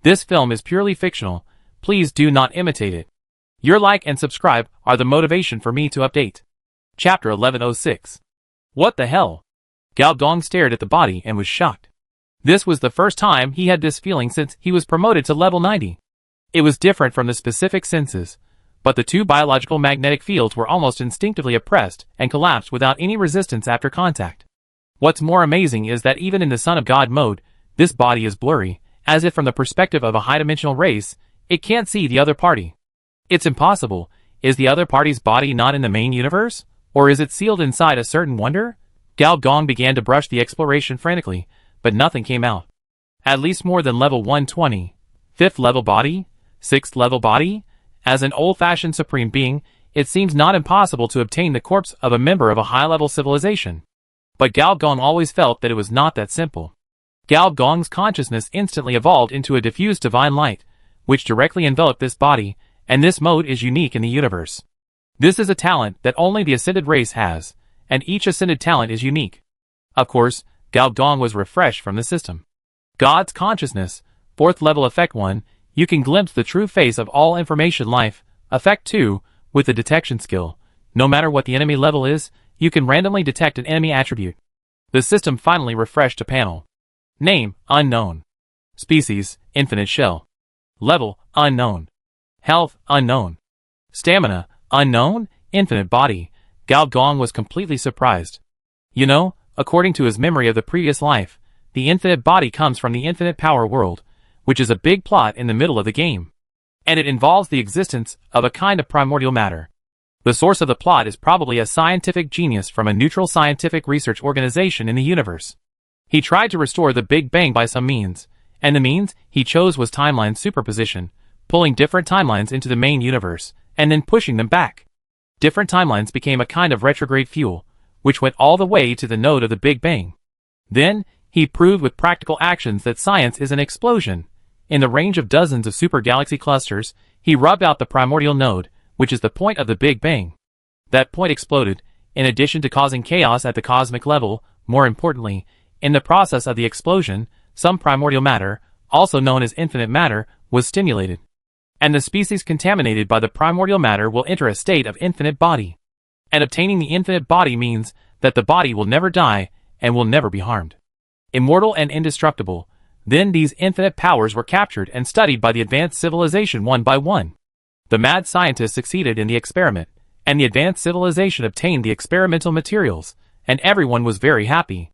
This film is purely fictional. Please do not imitate it. Your like and subscribe are the motivation for me to update. Chapter 1106. What the hell? Gao Dong stared at the body and was shocked. This was the first time he had this feeling since he was promoted to level 90. It was different from the specific senses, but the two biological magnetic fields were almost instinctively oppressed and collapsed without any resistance after contact. What's more amazing is that even in the Son of God mode, this body is blurry, as if from the perspective of a high-dimensional race, it can't see the other party. It's impossible. Is the other party's body not in the main universe? Or is it sealed inside a certain wonder? Gao Dong began to brush the exploration frantically, but nothing came out. At least more than level 120. 5th level body? 6th level body? As an old-fashioned supreme being, it seems not impossible to obtain the corpse of a member of a high-level civilization. But Gao Dong always felt that it was not that simple. Gao Dong's consciousness instantly evolved into a diffused divine light, which directly enveloped this body, and this mode is unique in the universe. This is a talent that only the ascended race has, and each ascended talent is unique. Of course, Gao Dong was refreshed from the system. God's consciousness, 4th level effect 1, you can glimpse the true face of all information life. Effect 2, with the detection skill, no matter what the enemy level is, you can randomly detect an enemy attribute. The system finally refreshed a panel. Name, unknown. Species, infinite shell. Level, unknown. Health, unknown. Stamina, unknown, infinite body. Gao Dong was completely surprised. You know, according to his memory of the previous life, the infinite body comes from the infinite power world, which is a big plot in the middle of the game. And it involves the existence of a kind of primordial matter. The source of the plot is probably a scientific genius from a neutral scientific research organization in the universe. He tried to restore the Big Bang by some means, and the means he chose was timeline superposition, pulling different timelines into the main universe, and then pushing them back. Different timelines became a kind of retrograde fuel, which went all the way to the node of the Big Bang. Then, he proved with practical actions that science is an explosion. In the range of dozens of super galaxy clusters, he rubbed out the primordial node, which is the point of the Big Bang. That point exploded, in addition to causing chaos at the cosmic level. More importantly, in the process of the explosion, some primordial matter, also known as infinite matter, was stimulated. And the species contaminated by the primordial matter will enter a state of infinite body. And obtaining the infinite body means that the body will never die and will never be harmed. Immortal and indestructible, then these infinite powers were captured and studied by the advanced civilization one by one. The mad scientist succeeded in the experiment, and the advanced civilization obtained the experimental materials, and everyone was very happy.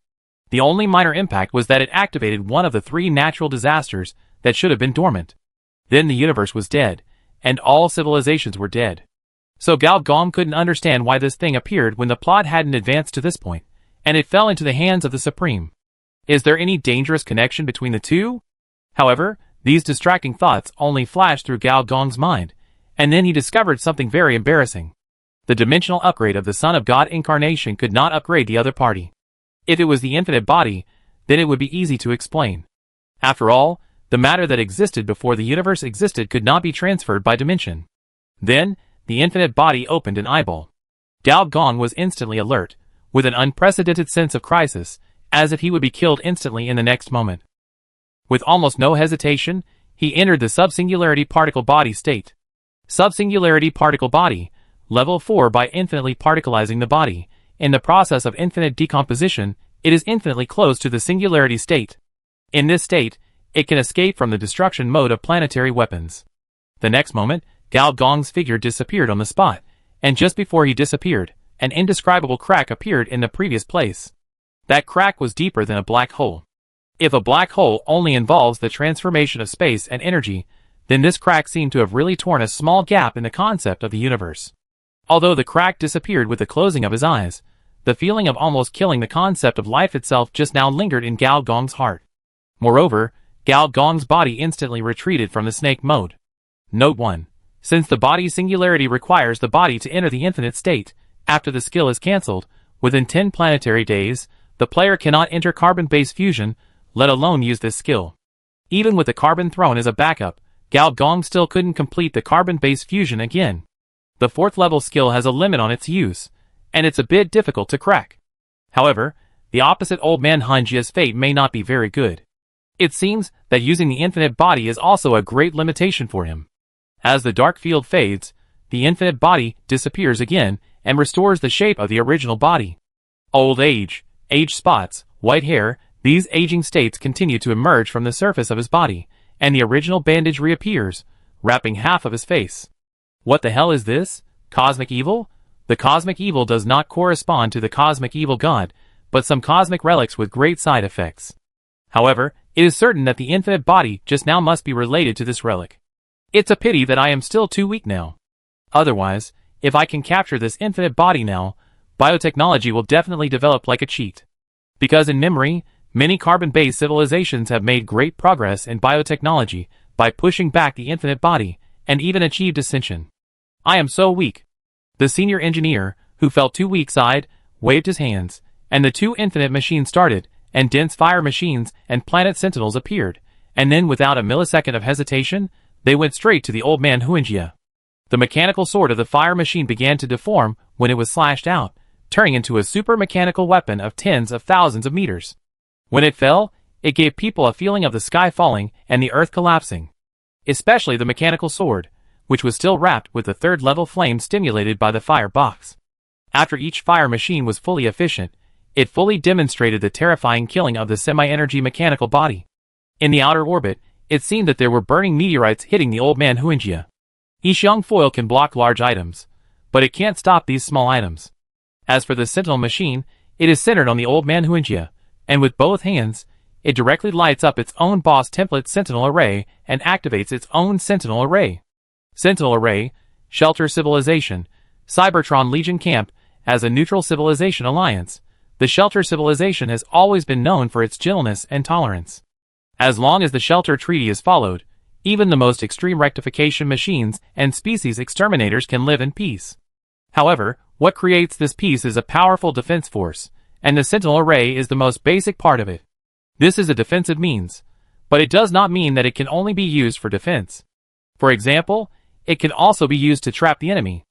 The only minor impact was that it activated one of the 3 natural disasters that should have been dormant. Then the universe was dead, and all civilizations were dead. So Gao Dong couldn't understand why this thing appeared when the plot hadn't advanced to this point, and it fell into the hands of the Supreme. Is there any dangerous connection between the two? However, these distracting thoughts only flashed through Gao Dong's mind, and then he discovered something very embarrassing. The dimensional upgrade of the Son of God incarnation could not upgrade the other party. If it was the infinite body, then it would be easy to explain. After all, the matter that existed before the universe existed could not be transferred by dimension. Then, the infinite body opened an eyeball. Gao Dong was instantly alert, with an unprecedented sense of crisis, as if he would be killed instantly in the next moment. With almost no hesitation, he entered the subsingularity particle body state. Subsingularity particle body, level 4. By infinitely particleizing the body, in the process of infinite decomposition, it is infinitely close to the singularity state. In this state, it can escape from the destruction mode of planetary weapons. The next moment, Gao Dong's figure disappeared on the spot, and just before he disappeared, an indescribable crack appeared in the previous place. That crack was deeper than a black hole. If a black hole only involves the transformation of space and energy, then this crack seemed to have really torn a small gap in the concept of the universe. Although the crack disappeared with the closing of his eyes, the feeling of almost killing the concept of life itself just now lingered in Gao Dong's heart. Moreover, Gao Dong's body instantly retreated from the snake mode. Note 1. Since the body's singularity requires the body to enter the infinite state, after the skill is cancelled, within 10 planetary days, the player cannot enter carbon-based fusion, let alone use this skill. Even with the carbon thrown as a backup, Gao Dong still couldn't complete the carbon-based fusion again. The 4th level skill has a limit on its use, and it's a bit difficult to crack. However, the opposite old man Hanjia's fate may not be very good. It seems that using the infinite body is also a great limitation for him. As the dark field fades, the infinite body disappears again and restores the shape of the original body. Old age, age spots, white hair, these aging states continue to emerge from the surface of his body, and the original bandage reappears, wrapping half of his face. What the hell is this? Cosmic evil? The cosmic evil does not correspond to the cosmic evil god, but some cosmic relics with great side effects. However, it is certain that the infinite body just now must be related to this relic. It's a pity that I am still too weak now. Otherwise, if I can capture this infinite body now, biotechnology will definitely develop like a cheat. Because in memory, many carbon-based civilizations have made great progress in biotechnology by pushing back the infinite body, and even achieved ascension. I am so weak. The senior engineer, who felt too weak, sighed, waved his hands, and the two infinite machines started, and dense fire machines and planet sentinels appeared, and then without a millisecond of hesitation, they went straight to the old man Huanjia. The mechanical sword of the fire machine began to deform when it was slashed out, turning into a super mechanical weapon of tens of thousands of meters. When it fell, it gave people a feeling of the sky falling and the earth collapsing. Especially the mechanical sword, which was still wrapped with the third-level flame stimulated by the fire box. After each fire machine was fully efficient, it fully demonstrated the terrifying killing of the semi-energy mechanical body. In the outer orbit, it seemed that there were burning meteorites hitting the old man Huanjia. Yixiang foil can block large items, but it can't stop these small items. As for the sentinel machine, it is centered on the old man Huanjia, and with both hands, it directly lights up its own boss template sentinel array and activates its own sentinel array. Sentinel array, Shelter Civilization, Cybertron Legion Camp. As a neutral civilization alliance, the Shelter Civilization has always been known for its gentleness and tolerance. As long as the Shelter Treaty is followed, even the most extreme rectification machines and species exterminators can live in peace. However, what creates this peace is a powerful defense force, and the Sentinel Array is the most basic part of it. This is a defensive means, but it does not mean that it can only be used for defense. For example, it can also be used to trap the enemy.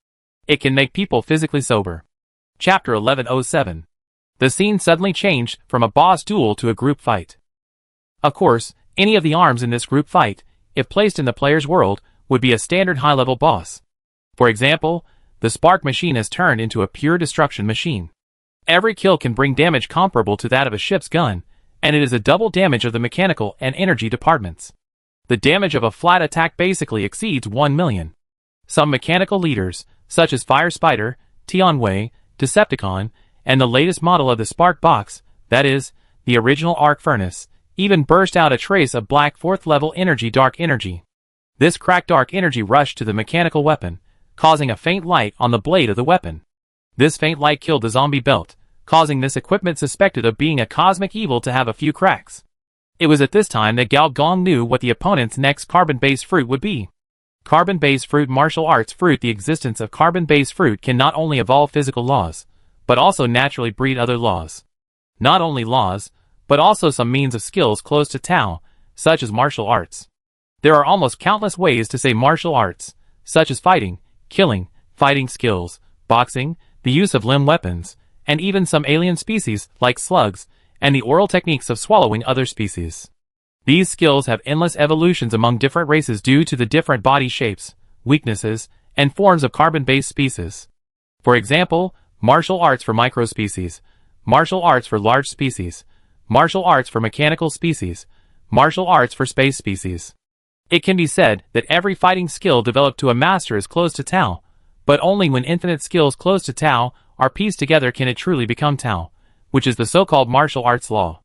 It can make people physically sober. Chapter 1107. The scene suddenly changed from a boss duel to a group fight. Of course, any of the arms in this group fight, if placed in the player's world, would be a standard high-level boss. For example, the Spark machine has turned into a pure destruction machine. Every kill can bring damage comparable to that of a ship's gun, and it is a double damage of the mechanical and energy departments. The damage of a flat attack basically exceeds 1 million. Some mechanical leaders, such as Fire Spider, Tianwei, Decepticon, and the latest model of the Spark Box, that is, the original Arc Furnace, even burst out a trace of black 4th-level energy dark energy. This cracked dark energy rushed to the mechanical weapon, causing a faint light on the blade of the weapon. This faint light killed the zombie belt, causing this equipment suspected of being a cosmic evil to have a few cracks. It was at this time that Gao Gong knew what the opponent's next carbon-based fruit would be. Carbon-based fruit martial arts fruit. The existence of carbon-based fruit can not only evolve physical laws, but also naturally breed other laws. Not only laws, but also some means of skills close to Tao, such as martial arts. There are almost countless ways to say martial arts, such as fighting, killing, fighting skills, boxing, the use of limb weapons, and even some alien species like slugs, and the oral techniques of swallowing other species. These skills have endless evolutions among different races due to the different body shapes, weaknesses, and forms of carbon-based species. For example, martial arts for microspecies, martial arts for large species, martial arts for mechanical species, martial arts for space species. It can be said that every fighting skill developed to a master is close to Tao, but only when infinite skills close to Tao are pieced together can it truly become Tao, which is the so-called martial arts law.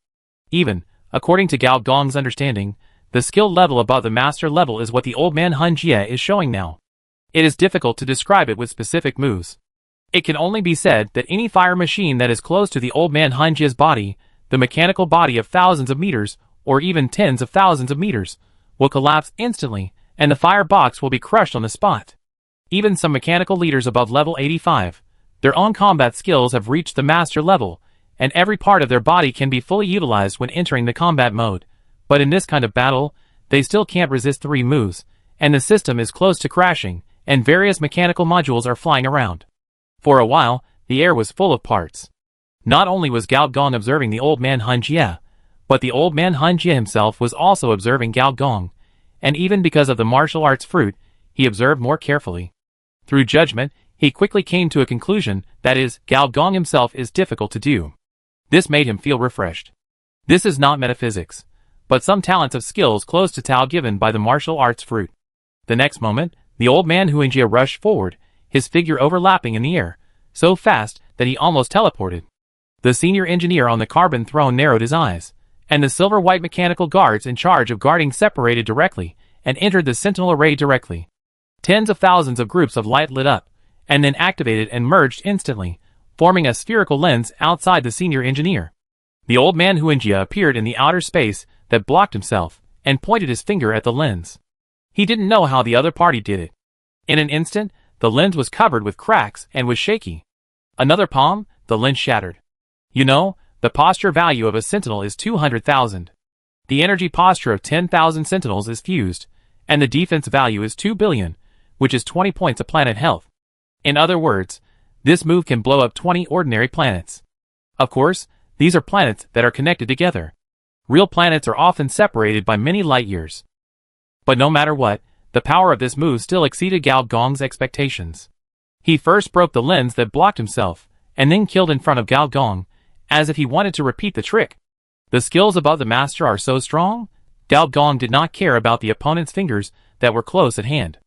Even, according to Gao Gong's understanding, the skill level above the master level is what the old man Hun Jie is showing now. It is difficult to describe it with specific moves. It can only be said that any fire machine that is close to the old man Hun Jie's body, the mechanical body of thousands of meters, or even tens of thousands of meters, will collapse instantly, and the fire box will be crushed on the spot. Even some mechanical leaders above level 85, their own combat skills have reached the master level, and every part of their body can be fully utilized when entering the combat mode. But in this kind of battle, they still can't resist 3 moves, and the system is close to crashing, and various mechanical modules are flying around. For a while, the air was full of parts. Not only was Gao Gong observing the old man Hun Jie, But the old man Hunjia himself was also observing Gao Gong, and even because of the martial arts fruit, he observed more carefully. Through judgment, he quickly came to a conclusion, that is, Gao Gong himself is difficult to do. This made him feel refreshed. This is not metaphysics, but some talents of skills close to Tao given by the martial arts fruit. The next moment, the old man Huingjia rushed forward, his figure overlapping in the air, so fast that he almost teleported. The senior engineer on the carbon throne narrowed his eyes, and the silver-white mechanical guards in charge of guarding separated directly, and entered the sentinel array directly. Tens of thousands of groups of light lit up, and then activated and merged instantly, forming a spherical lens outside the senior engineer. The old man Huingjia appeared in the outer space that blocked himself, and pointed his finger at the lens. He didn't know how the other party did it. In an instant, the lens was covered with cracks and was shaky. Another palm, the lens shattered. You know, the posture value of a sentinel is 200,000. The energy posture of 10,000 sentinels is fused, and the defense value is 2 billion, which is 20 points of planet health. In other words, this move can blow up 20 ordinary planets. Of course, these are planets that are connected together. Real planets are often separated by many light years. But no matter what, the power of this move still exceeded Gao Gong's expectations. He first broke the lens that blocked himself, and then killed in front of Gao Gong, as if he wanted to repeat the trick. The skills above the master are so strong, Gao Gong did not care about the opponent's fingers that were close at hand.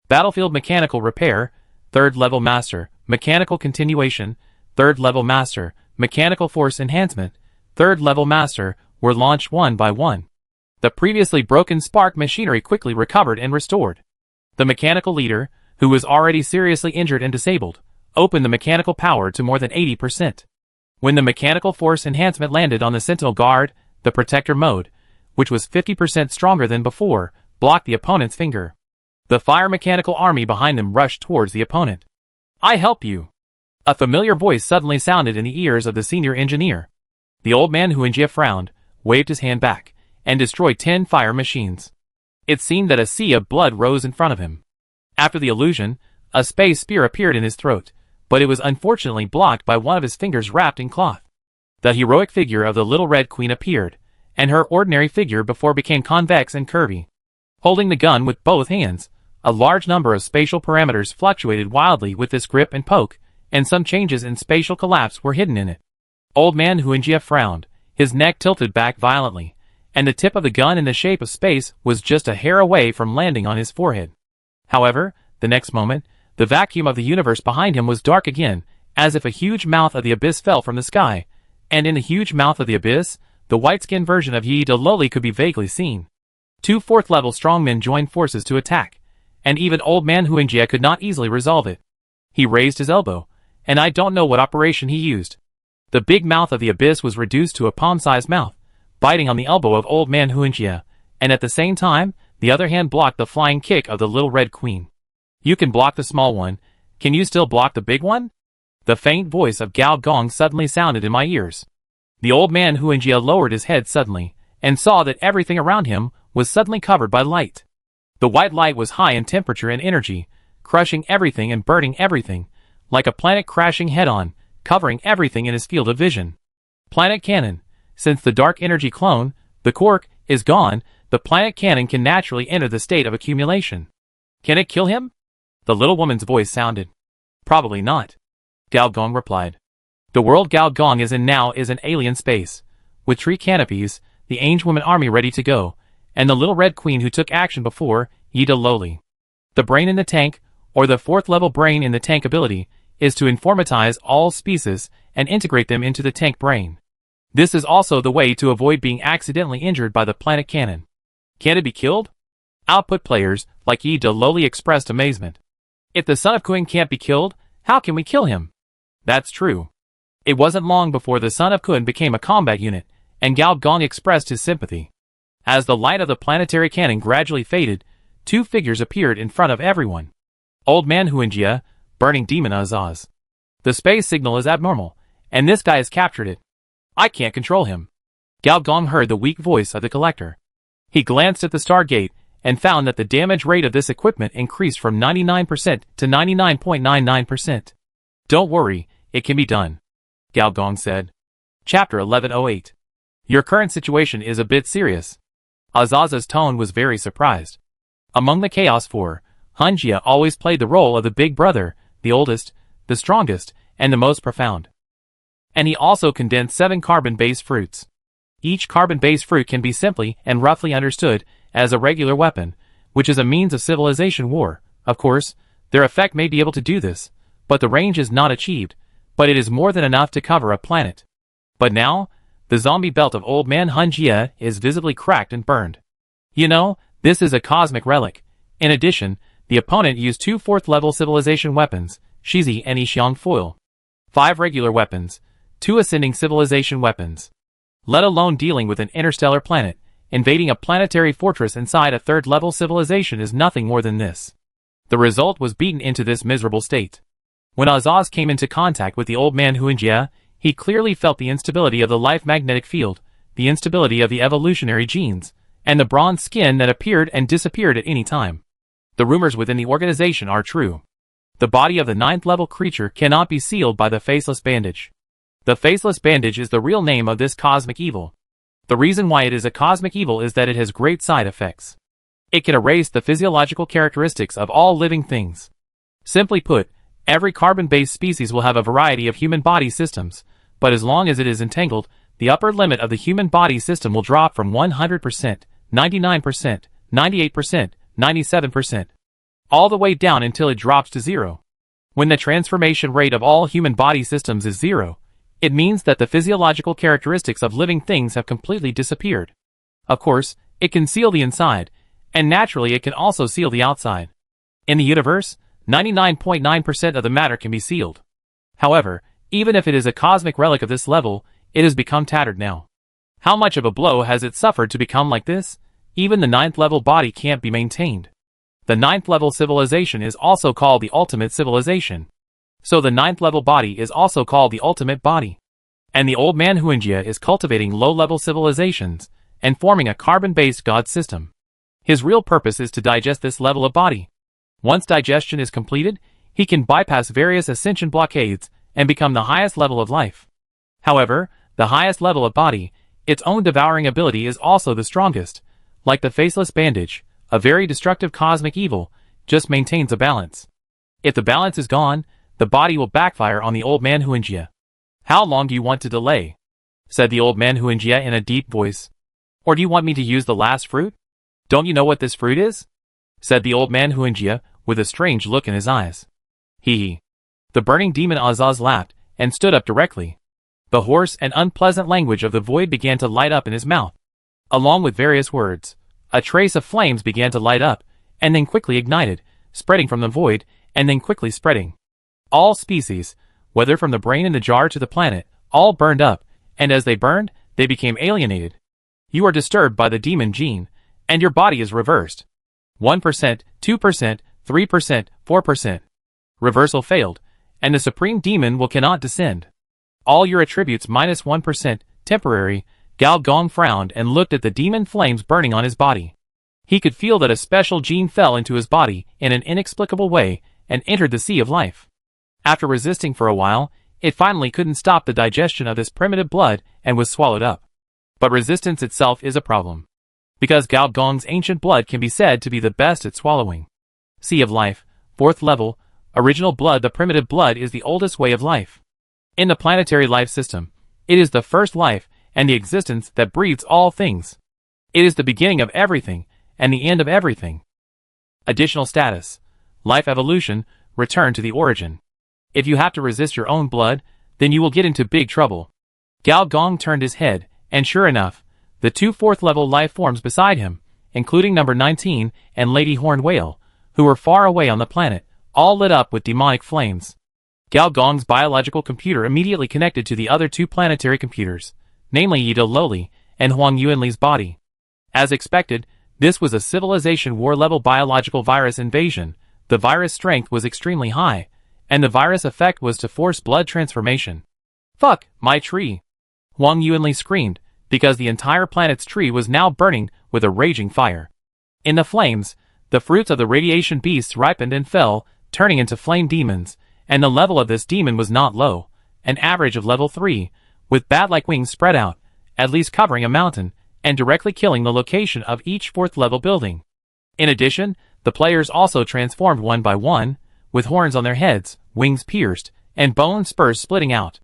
Battlefield Mechanical Repair, 3rd Level Master, Mechanical Continuation, 3rd Level Master, Mechanical Force Enhancement, 3rd Level Master, were launched one by one. The previously broken spark machinery quickly recovered and restored. The mechanical leader, who was already seriously injured and disabled, opened the mechanical power to more than 80%. When the mechanical force enhancement landed on the Sentinel Guard, the protector mode, which was 50% stronger than before, blocked the opponent's finger. The fire mechanical army behind them rushed towards the opponent. "I help you!" A familiar voice suddenly sounded in the ears of the senior engineer. The old man Huingjia frowned, waved his hand back, and destroyed 10 fire machines. It seemed that a sea of blood rose in front of him. After the illusion, a space spear appeared in his throat, but it was unfortunately blocked by one of his fingers wrapped in cloth. The heroic figure of the Little Red Queen appeared, and her ordinary figure before became convex and curvy. Holding the gun with both hands, a large number of spatial parameters fluctuated wildly with this grip and poke, and some changes in spatial collapse were hidden in it. Old man Huingjia frowned, his neck tilted back violently, and the tip of the gun in the shape of space was just a hair away from landing on his forehead. However, the next moment, the vacuum of the universe behind him was dark again, as if a huge mouth of the abyss fell from the sky, and in the huge mouth of the abyss, the white-skinned version of Yi De Loli could be vaguely seen. 2 4th-level strongmen joined forces to attack, and even old man Huingjia could not easily resolve it. He raised his elbow, and I don't know what operation he used. The big mouth of the abyss was reduced to a palm-sized mouth, biting on the elbow of old man Huingjia, and at the same time, the other hand blocked the flying kick of the Little Red Queen. "You can block the small one, can you still block the big one?" The faint voice of Gao Gong suddenly sounded in my ears. The old man Huingjia lowered his head suddenly, and saw that everything around him was suddenly covered by light. The white light was high in temperature and energy, crushing everything and burning everything, like a planet crashing head-on, covering everything in his field of vision. Planet Cannon. Since the dark energy clone, the Quark, is gone, the planet cannon can naturally enter the state of accumulation. "Can it kill him?" The little woman's voice sounded. "Probably not," Gao Gong replied. "The world Gao Gong is in now is an alien space, with tree canopies, the Angewoman army ready to go, and the Little Red Queen who took action before, Yi De Loli. The brain in the tank, or the 4th-level brain in the tank ability, is to informatize all species and integrate them into the tank brain. This is also the way to avoid being accidentally injured by the planet cannon. Can it be killed? Output players, like Yi De Loli, expressed amazement. If the son of Kun can't be killed, how can we kill him? That's true. It wasn't long before the son of Kun became a combat unit, and Gao Gong expressed his sympathy. As the light of the planetary cannon gradually faded, 2 figures appeared in front of everyone. Old man Huingjia, burning demon Azaz. The space signal is abnormal, and this guy has captured it. I can't control him. Gao Gong heard the weak voice of the collector. He glanced at the Stargate, and found that the damage rate of this equipment increased from 99% to 99.99%. Don't worry, it can be done, Gao Gong said. Chapter 1108. Your current situation is a bit serious. Azaz's tone was very surprised. Among the Chaos Four, Hunjia always played the role of the big brother, the oldest, the strongest, and the most profound. And he also condensed 7 carbon-based fruits. Each carbon-based fruit can be simply and roughly understood as a regular weapon, which is a means of civilization war. Of course, their effect may be able to do this, but the range is not achieved, but it is more than enough to cover a planet. But now, the zombie belt of Old Man Hunjia is visibly cracked and burned. You know, this is a cosmic relic. In addition, the opponent used 2 4th-level civilization weapons, Shizi and Ishiang Foil. 5 regular weapons, 2 ascending civilization weapons. Let alone dealing with an interstellar planet, invading a planetary fortress inside a 3rd-level civilization is nothing more than this. The result was beaten into this miserable state. When Azaz came into contact with the Old Man Hunjia, he clearly felt the instability of the life magnetic field, the instability of the evolutionary genes, and the bronze skin that appeared and disappeared at any time. The rumors within the organization are true. The body of the 9th-level creature cannot be sealed by the Faceless Bandage. The Faceless Bandage is the real name of this cosmic evil. The reason why it is a cosmic evil is that it has great side effects. It can erase the physiological characteristics of all living things. Simply put, every carbon-based species will have a variety of human body systems, but as long as it is entangled, the upper limit of the human body system will drop from 100%, 99%, 98%, 97%, all the way down until it drops to 0. When the transformation rate of all human body systems is 0, it means that the physiological characteristics of living things have completely disappeared. Of course, it can seal the inside, and naturally it can also seal the outside. In the universe, 99.9% of the matter can be sealed. However, even if it is a cosmic relic of this level, it has become tattered now. How much of a blow has it suffered to become like this? Even the 9th-level body can't be maintained. The 9th-level civilization is also called the ultimate civilization. So the 9th-level body is also called the ultimate body. And the Old Man Hunjia is cultivating low-level civilizations and forming a carbon-based god system. His real purpose is to digest this level of body. Once digestion is completed, he can bypass various ascension blockades and become the highest level of life. However, the highest level of body, its own devouring ability is also the strongest. Like the Faceless Bandage, a very destructive cosmic evil, just maintains a balance. If the balance is gone, the body will backfire on the Old Man Hunjia. How long do you want to delay? Said the Old Man Hunjia in a deep voice. Or do you want me to use the last fruit? Don't you know what this fruit is? Said the Old Man Hunjia, with a strange look in his eyes. Hee. The burning demon Azaz laughed, and stood up directly. The hoarse and unpleasant language of the void began to light up in his mouth. Along with various words, a trace of flames began to light up, and then quickly ignited, spreading from the void, and then quickly spreading. All species, whether from the brain in the jar to the planet, all burned up, and as they burned, they became alienated. You are disturbed by the demon gene, and your body is reversed. 1%, 2%, 3%, 4%. Reversal failed, and the supreme demon will cannot descend. All your attributes minus 1%, temporary. Gao Gong frowned and looked at the demon flames burning on his body. He could feel that a special gene fell into his body in an inexplicable way and entered the sea of life. After resisting for a while, it finally couldn't stop the digestion of this primitive blood and was swallowed up. But resistance itself is a problem. Because Gao Gong's ancient blood can be said to be the best at swallowing. Sea of life, 4th level, original blood. The primitive blood is the oldest way of life. In the planetary life system, it is the first life and the existence that breathes all things. It is the beginning of everything and the end of everything. Additional status. Life evolution, return to the origin. If you have to resist your own blood, then you will get into big trouble. Gao Gong turned his head, and sure enough, the 2 4th-level life forms beside him, including number 19 and Lady Horned Whale, who were far away on the planet, all lit up with demonic flames. Gao Gong's biological computer immediately connected to the other 2 planetary computers, namely Yido Loli and Huang Yuanli's body. As expected, this was a civilization war-level biological virus invasion. The virus strength was extremely high, and the virus effect was to force blood transformation. Fuck, my tree! Huang Yuanli screamed, because the entire planet's tree was now burning with a raging fire. In the flames, the fruits of the radiation beasts ripened and fell, turning into flame demons, and the level of this demon was not low, an average of level 3, with bat-like wings spread out, at least covering a mountain, and directly killing the location of each 4th level building. In addition, the players also transformed one by one, with horns on their heads, wings pierced, and bone spurs splitting out.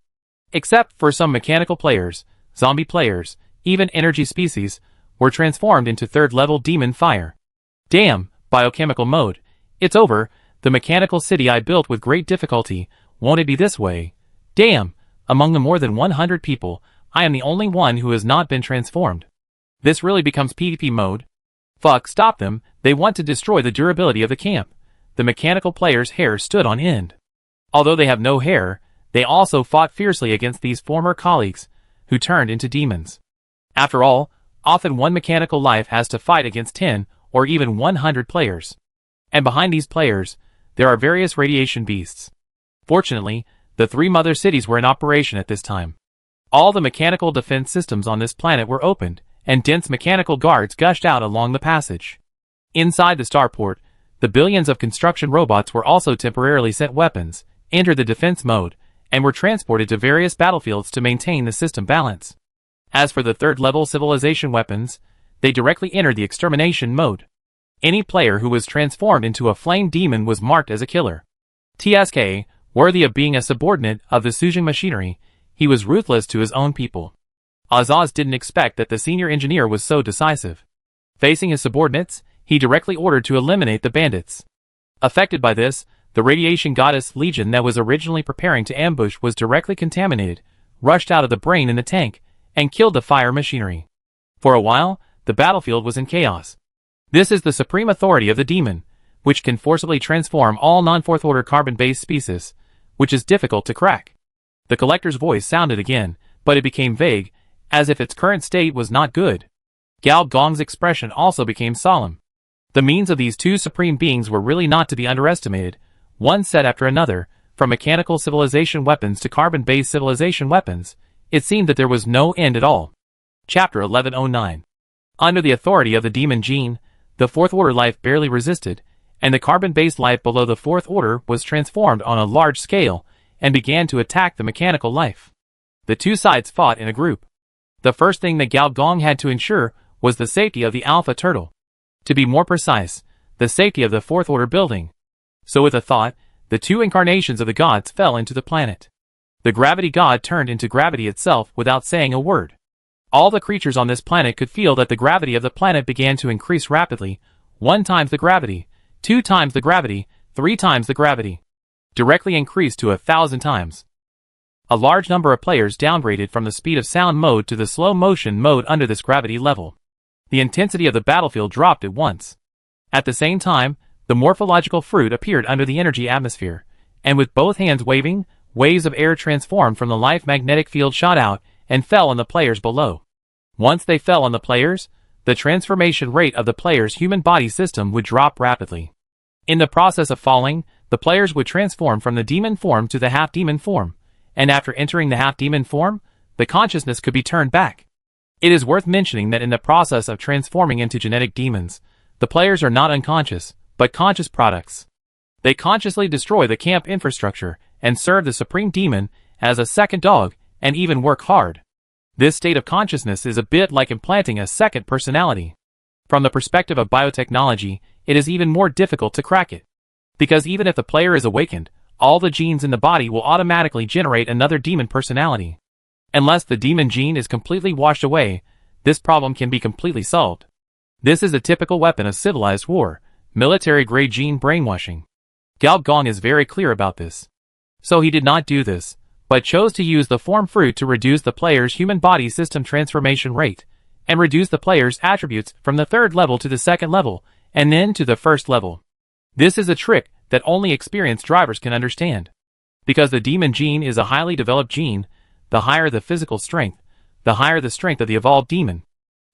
Except for some mechanical players, zombie players, even energy species, were transformed into 3rd level demon fire. Damn, biochemical mode. It's over, the mechanical city I built with great difficulty, won't it be this way? Damn, among the more than 100 people, I am the only one who has not been transformed. This really becomes PvP mode. Fuck, stop them, they want to destroy the durability of the camp. The mechanical players' hair stood on end. Although they have no hair, they also fought fiercely against these former colleagues, who turned into demons. After all, often one mechanical life has to fight against 10 or even 100 players. And behind these players, there are various radiation beasts. Fortunately, the 3 mother cities were in operation at this time. All the mechanical defense systems on this planet were opened, and dense mechanical guards gushed out along the passage. Inside the starport, the billions of construction robots were also temporarily sent weapons, entered the defense mode, and were transported to various battlefields to maintain the system balance. As for the 3rd level civilization weapons, they directly entered the extermination mode. Any player who was transformed into a flame demon was marked as a killer. TSK, worthy of being a subordinate of the Sujin machinery, he was ruthless to his own people. Azaz didn't expect that the senior engineer was so decisive. Facing his subordinates, he directly ordered to eliminate the bandits. Affected by this, the radiation goddess legion that was originally preparing to ambush was directly contaminated, rushed out of the brain in the tank, and killed the fire machinery. For a while, the battlefield was in chaos. This is the supreme authority of the demon, which can forcibly transform all non-4th order carbon-based species, which is difficult to crack. The collector's voice sounded again, but it became vague, as if its current state was not good. Gao Gong's expression also became solemn. The means of these 2 supreme beings were really not to be underestimated, one set after another, from mechanical civilization weapons to carbon-based civilization weapons. It seemed that there was no end at all. Chapter 1109. Under the authority of the demon gene, the 4th order life barely resisted, and the carbon-based life below the 4th order was transformed on a large scale and began to attack the mechanical life. The 2 sides fought in a group. The first thing that Gao Gong had to ensure was the safety of the Alpha Turtle. To be more precise, the safety of the 4th order building. So with a thought, the 2 incarnations of the gods fell into the planet. The gravity god turned into gravity itself without saying a word. All the creatures on this planet could feel that the gravity of the planet began to increase rapidly, 1 times the gravity, 2 times the gravity, 3 times the gravity. Directly increased to 1,000 times. A large number of players downgraded from the speed of sound mode to the slow motion mode under this gravity level. The intensity of the battlefield dropped at once. At the same time, the morphological fruit appeared under the energy atmosphere, and with both hands waving, waves of air transformed from the life magnetic field shot out and fell on the players below. Once they fell on the players, the transformation rate of the player's human body system would drop rapidly. In the process of falling, the players would transform from the demon form to the half-demon form, and after entering the half-demon form, the consciousness could be turned back. It is worth mentioning that in the process of transforming into genetic demons, the players are not unconscious, but conscious products. They consciously destroy the camp infrastructure and serve the supreme demon as a second dog and even work hard. This state of consciousness is a bit like implanting a second personality. From the perspective of biotechnology, it is even more difficult to crack it. Because even if the player is awakened, all the genes in the body will automatically generate another demon personality. Unless the demon gene is completely washed away, this problem can be completely solved. This is a typical weapon of civilized war, military-grade gene brainwashing. Gao Gong is very clear about this. So he did not do this, but chose to use the form fruit to reduce the player's human body system transformation rate, and reduce the player's attributes from the 3rd level to the 2nd level, and then to the 1st level. This is a trick that only experienced drivers can understand. Because the demon gene is a highly developed gene, the higher the physical strength, the higher the strength of the evolved demon.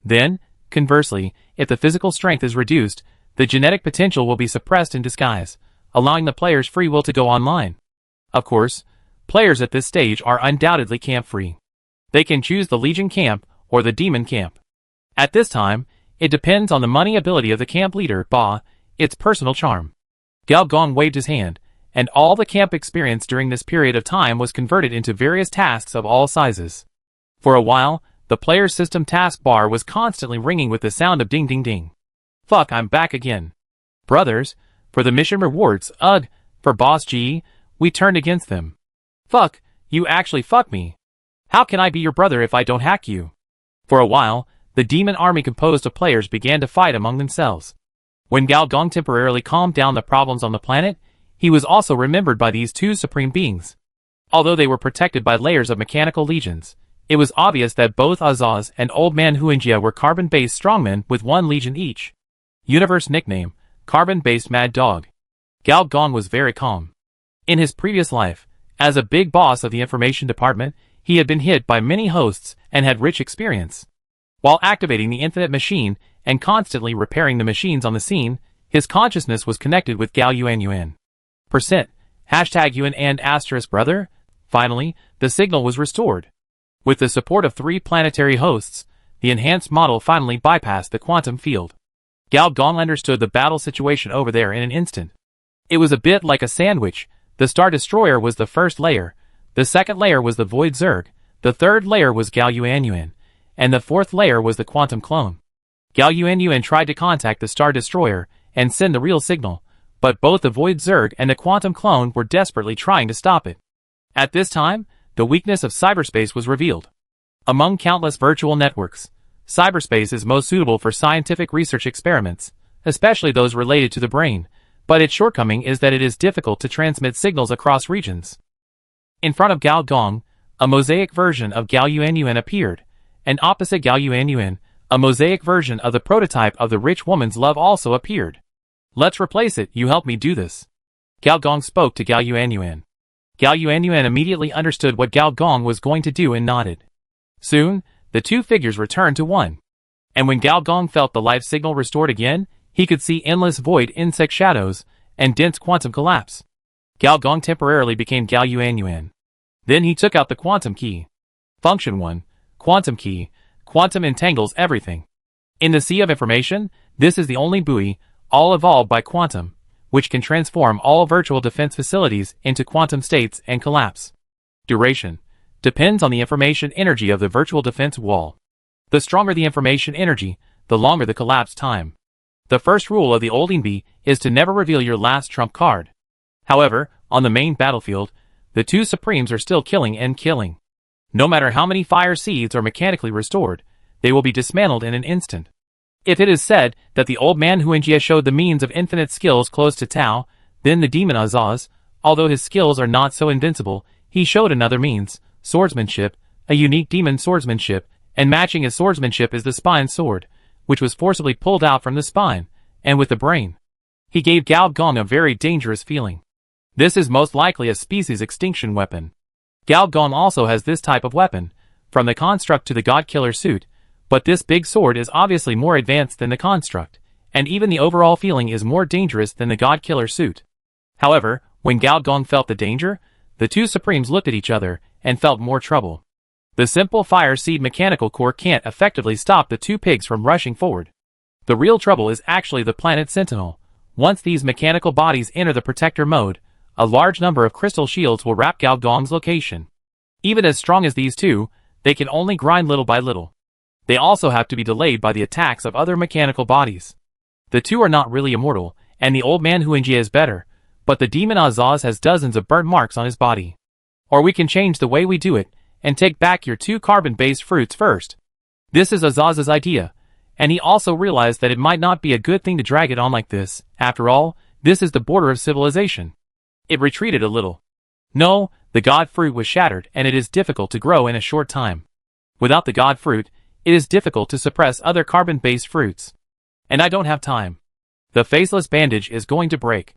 Then, conversely, if the physical strength is reduced, the genetic potential will be suppressed in disguise, allowing the player's free will to go online. Of course, players at this stage are undoubtedly camp-free. They can choose the Legion camp or the Demon camp. At this time, it depends on the money ability of the camp leader, its personal charm. Gao Gong waved his hand, and all the camp experience during this period of time was converted into various tasks of all sizes. For a while, The player's system taskbar was constantly ringing with the sound of ding ding ding. Fuck, I'm back again. Brothers, for the mission rewards, ugh, for Boss G, we turned against them. Fuck, you actually fuck me. How can I be your brother if I don't hack you? For a while, the demon army composed of players began to fight among themselves. When Gao Gong temporarily calmed down the problems on the planet, he was also remembered by these two supreme beings. Although they were protected by layers of mechanical legions, it was obvious that both Azaz and Old Man Huanjia were carbon-based strongmen with one legion each. Universe nickname, Carbon-based Mad Dog. Gao Gong was very calm. In his previous life, as a big boss of the information department, he had been hit by many hosts and had rich experience. While activating the infinite machine and constantly repairing the machines on the scene, his consciousness was connected with Gao Yuan. Percent, hashtag Yuan and asterisk brother. Finally, the signal was restored. With the support of 3 planetary hosts, the enhanced model finally bypassed the quantum field. Gao Gong understood the battle situation over there in an instant. It was a bit like a sandwich. The Star Destroyer was the first layer, the second layer was the Void Zerg, the third layer was Gao Yuan, and the fourth layer was the quantum clone. Gao Yuan tried to contact the Star Destroyer and send the real signal, but both the Void Zerg and the quantum clone were desperately trying to stop it. At this time, the weakness of cyberspace was revealed. Among countless virtual networks, cyberspace is most suitable for scientific research experiments, especially those related to the brain, but its shortcoming is that it is difficult to transmit signals across regions. In front of Gao Gong, a mosaic version of Gao Yuan appeared, and opposite Gao Yuan, a mosaic version of the prototype of the rich woman's love also appeared. Let's replace it, you help me do this. Gao Gong spoke to Gao Yuan. Gao Yuan immediately understood what Gao Gong was going to do and nodded. Soon, the two figures returned to one. And when Gao Gong felt the life signal restored again, he could see endless void insect shadows and dense quantum collapse. Gao Gong temporarily became Gao Yuan. Then he took out the quantum key. Function 1. Quantum key. Quantum entangles everything. In the sea of information, this is the only buoy, all evolved by quantum, which can transform all virtual defense facilities into quantum states and collapse. Duration. Depends on the information energy of the virtual defense wall. The stronger the information energy, the longer the collapse time. The first rule of the Olding Bee is to never reveal your last trump card. However, on the main battlefield, the two Supremes are still killing and killing. No matter how many fire seeds are mechanically restored, they will be dismantled in an instant. If it is said that the old man Huanjia showed the means of infinite skills close to Tao, then the demon Azaz, although his skills are not so invincible, he showed another means, swordsmanship, a unique demon swordsmanship, and matching his swordsmanship is the spine sword, which was forcibly pulled out from the spine, and with the brain. He gave Gao Gong a very dangerous feeling. This is most likely a species extinction weapon. Gao Gong also has this type of weapon, from the construct to the God Killer suit, but this big sword is obviously more advanced than the construct, and even the overall feeling is more dangerous than the God Killer suit. However, when Gao Gong felt the danger, the two Supremes looked at each other and felt more trouble. The simple fire seed mechanical core can't effectively stop the two pigs from rushing forward. The real trouble is actually the planet Sentinel. Once these mechanical bodies enter the protector mode, a large number of crystal shields will wrap Gao Gong's location. Even as strong as these two, they can only grind little by little. They also have to be delayed by the attacks of other mechanical bodies. The two are not really immortal, and the old man Huanjia is better, but the demon Azaz has dozens of burnt marks on his body. Or we can change the way we do it, and take back your two carbon-based fruits first. This is Azaz's idea, and he also realized that it might not be a good thing to drag it on like this. After all, this is the border of civilization. It retreated a little. No, the God fruit was shattered and it is difficult to grow in a short time. Without the God fruit, it is difficult to suppress other carbon-based fruits. And I don't have time. The faceless bandage is going to break.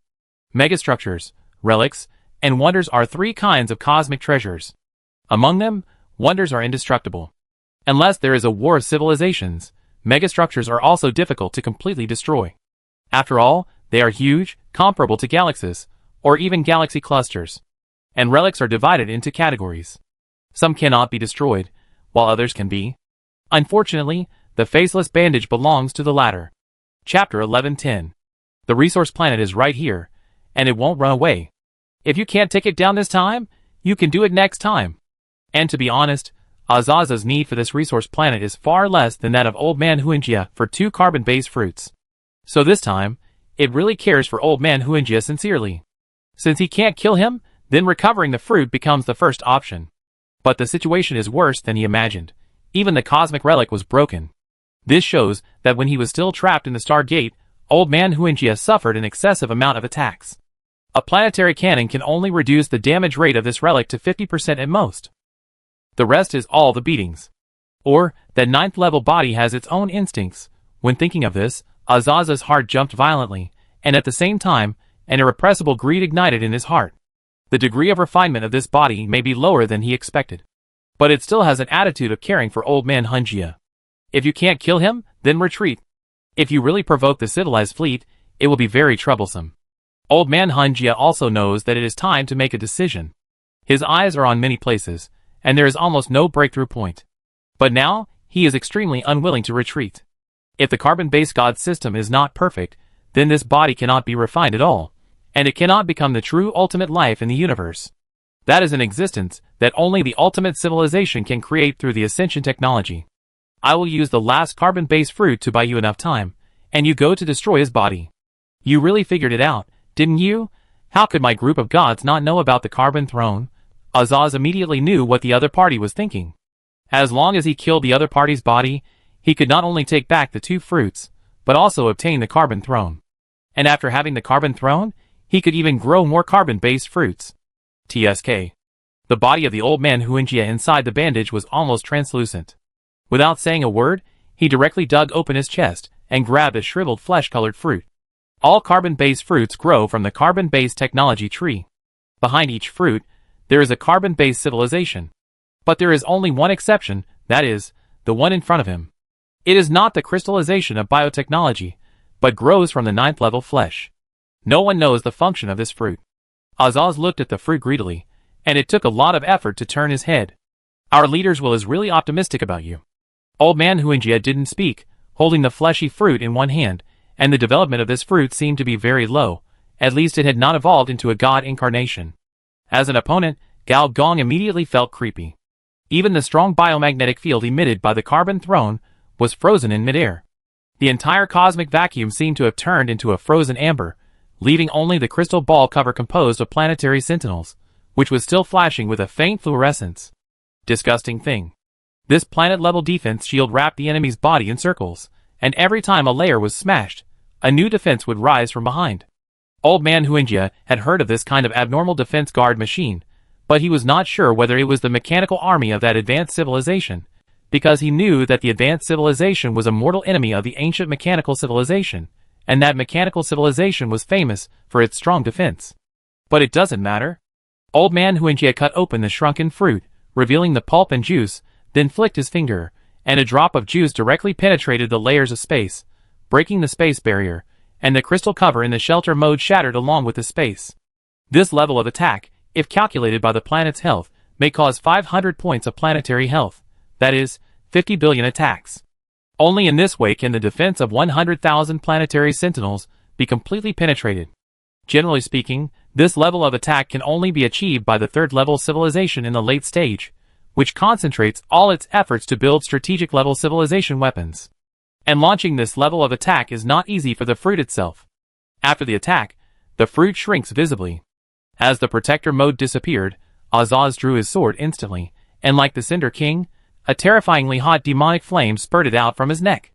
Megastructures, relics, and wonders are 3 kinds of cosmic treasures. Among them, wonders are indestructible. Unless there is a war of civilizations, megastructures are also difficult to completely destroy. After all, they are huge, comparable to galaxies, or even galaxy clusters. And relics are divided into categories. Some cannot be destroyed, while others can be. Unfortunately, the faceless bandage belongs to the latter. Chapter 1110. The resource planet is right here, and it won't run away. If you can't take it down this time, you can do it next time. And to be honest, Azaza's need for this resource planet is far less than that of Old Man Huangjia for 2 carbon-based fruits. So this time, it really cares for Old Man Huangjia sincerely. Since he can't kill him, then recovering the fruit becomes the first option. But the situation is worse than he imagined. Even the cosmic relic was broken. This shows that when he was still trapped in the Stargate, Old Man Huangjia suffered an excessive amount of attacks. A planetary cannon can only reduce the damage rate of this relic to 50% at most. The rest is all the beatings. Or, that 9th level body has its own instincts. When thinking of this, Azaza's heart jumped violently, and at the same time, an irrepressible greed ignited in his heart. The degree of refinement of this body may be lower than he expected. But it still has an attitude of caring for Old Man Huangjia. If you can't kill him, then retreat. If you really provoke the civilized fleet, it will be very troublesome. Old Man Huangjia also knows that it is time to make a decision. His eyes are on many places, and there is almost no breakthrough point. But now, he is extremely unwilling to retreat. If the carbon-based god system is not perfect, then this body cannot be refined at all, and it cannot become the true ultimate life in the universe. That is an existence that only the ultimate civilization can create through the Ascension technology. I will use the last carbon-based fruit to buy you enough time, and you go to destroy his body. You really figured it out, didn't you? How could my group of gods not know about the carbon throne? Azaz immediately knew what the other party was thinking. As long as he killed the other party's body, he could not only take back the 2 fruits, but also obtain the carbon throne. And after having the carbon throne, he could even grow more carbon-based fruits. TSK. The body of the Old Man Huangjia inside the bandage was almost translucent. Without saying a word, he directly dug open his chest and grabbed a shriveled flesh-colored fruit. All carbon-based fruits grow from the carbon-based technology tree. Behind each fruit, there is a carbon-based civilization. But there is only one exception, that is, the one in front of him. It is not the crystallization of biotechnology, but grows from the 9th level flesh. No one knows the function of this fruit. Azaz looked at the fruit greedily, and it took a lot of effort to turn his head. Our leader's will is really optimistic about you. Old Man Huangjia didn't speak, holding the fleshy fruit in one hand, and the development of this fruit seemed to be very low, at least it had not evolved into a god incarnation. As an opponent, Gao Gong immediately felt creepy. Even the strong biomagnetic field emitted by the carbon throne was frozen in midair. The entire cosmic vacuum seemed to have turned into a frozen amber, leaving only the crystal ball cover composed of planetary sentinels, which was still flashing with a faint fluorescence. Disgusting thing. This planet-level defense shield wrapped the enemy's body in circles, and every time a layer was smashed, a new defense would rise from behind. Old Man Huangjia had heard of this kind of abnormal defense guard machine, but he was not sure whether it was the mechanical army of that advanced civilization, because he knew that the advanced civilization was a mortal enemy of the ancient mechanical civilization, and that mechanical civilization was famous for its strong defense. But it doesn't matter. Old Man Huangjia cut open the shrunken fruit, revealing the pulp and juice, then flicked his finger, and a drop of juice directly penetrated the layers of space, breaking the space barrier, and the crystal cover in the shelter mode shattered along with the space. This level of attack, if calculated by the planet's health, may cause 500 points of planetary health, that is, 50 billion attacks. Only in this way can the defense of 100,000 planetary sentinels be completely penetrated. Generally speaking, this level of attack can only be achieved by the 3rd level civilization in the late stage, which concentrates all its efforts to build strategic level civilization weapons. And launching this level of attack is not easy for the fruit itself. After the attack, the fruit shrinks visibly. As the protector mode disappeared, Azaz drew his sword instantly, and like the Cinder King, a terrifyingly hot demonic flame spurted out from his neck.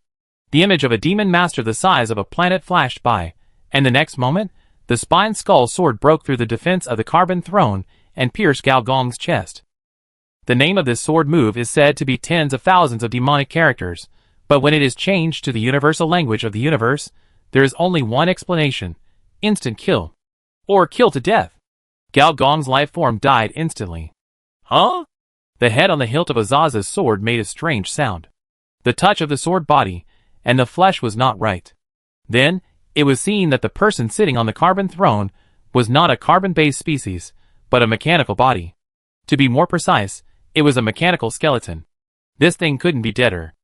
The image of a demon master the size of a planet flashed by, and the next moment, the spine skull sword broke through the defense of the carbon throne and pierced Gao Gong's chest. The name of this sword move is said to be tens of thousands of demonic characters, but when it is changed to the universal language of the universe, there is only one explanation: instant kill. Or kill to death. Gao Gong's life form died instantly. Huh? The head on the hilt of Azaz's sword made a strange sound. The touch of the sword body, and the flesh was not right. Then, it was seen that the person sitting on the carbon throne was not a carbon-based species, but a mechanical body. To be more precise, it was a mechanical skeleton. This thing couldn't be deader.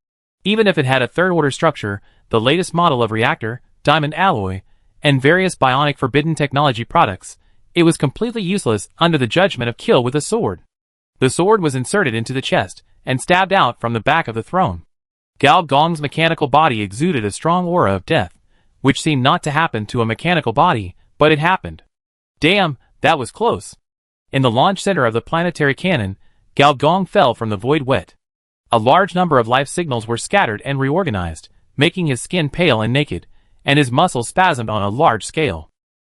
Even if it had a 3rd-order structure, the latest model of reactor, diamond alloy, and various bionic forbidden technology products, it was completely useless under the judgment of kill with a sword. The sword was inserted into the chest and stabbed out from the back of the throne. Gao Gong's mechanical body exuded a strong aura of death, which seemed not to happen to a mechanical body, but it happened. Damn, that was close. In the launch center of the planetary cannon, Gao Gong fell from the void wet. A large number of life signals were scattered and reorganized, making his skin pale and naked, and his muscles spasmed on a large scale.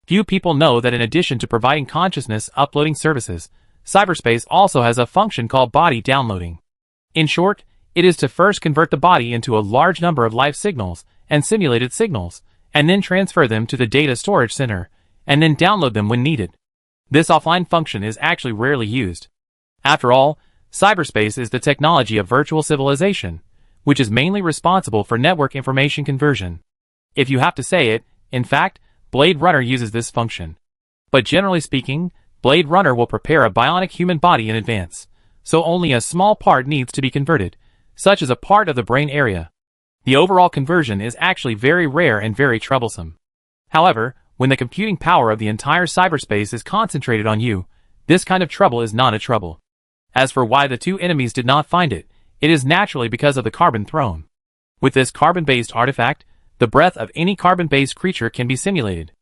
Few people know that in addition to providing consciousness uploading services, cyberspace also has a function called body downloading. In short, it is to first convert the body into a large number of life signals and simulated signals, and then transfer them to the data storage center, and then download them when needed. This offline function is actually rarely used. After all, cyberspace is the technology of virtual civilization, which is mainly responsible for network information conversion. If you have to say it, in fact, Blade Runner uses this function. But generally speaking, Blade Runner will prepare a bionic human body in advance, so only a small part needs to be converted, such as a part of the brain area. The overall conversion is actually very rare and very troublesome. However, when the computing power of the entire cyberspace is concentrated on you, this kind of trouble is not a trouble. As for why the two enemies did not find it, it is naturally because of the carbon throne. With this carbon-based artifact, the breath of any carbon-based creature can be simulated.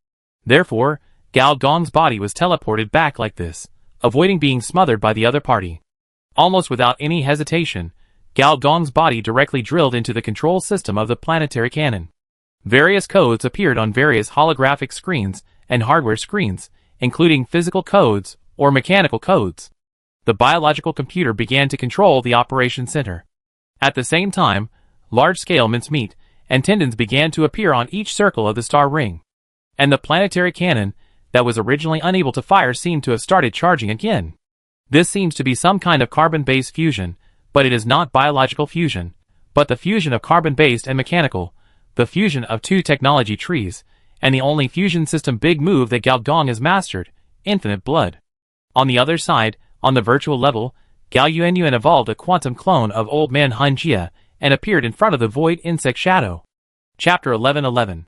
Therefore, Gao Gong's body was teleported back like this, avoiding being smothered by the other party. Almost without any hesitation, Gao Gong's body directly drilled into the control system of the planetary cannon. Various codes appeared on various holographic screens and hardware screens, including physical codes or mechanical codes. The biological computer began to control the operation center. At the same time, large-scale mincemeat and tendons began to appear on each circle of the star ring. And the planetary cannon, that was originally unable to fire, seemed to have started charging again. This seems to be some kind of carbon-based fusion, but it is not biological fusion, but the fusion of carbon-based and mechanical, the fusion of two technology trees, and the only fusion system big move that Gao Gong has mastered, infinite blood. On the other side, on the virtual level, Gao Yuanyuan evolved a quantum clone of Old Man Han Jia and appeared in front of the void insect shadow. Chapter 1111.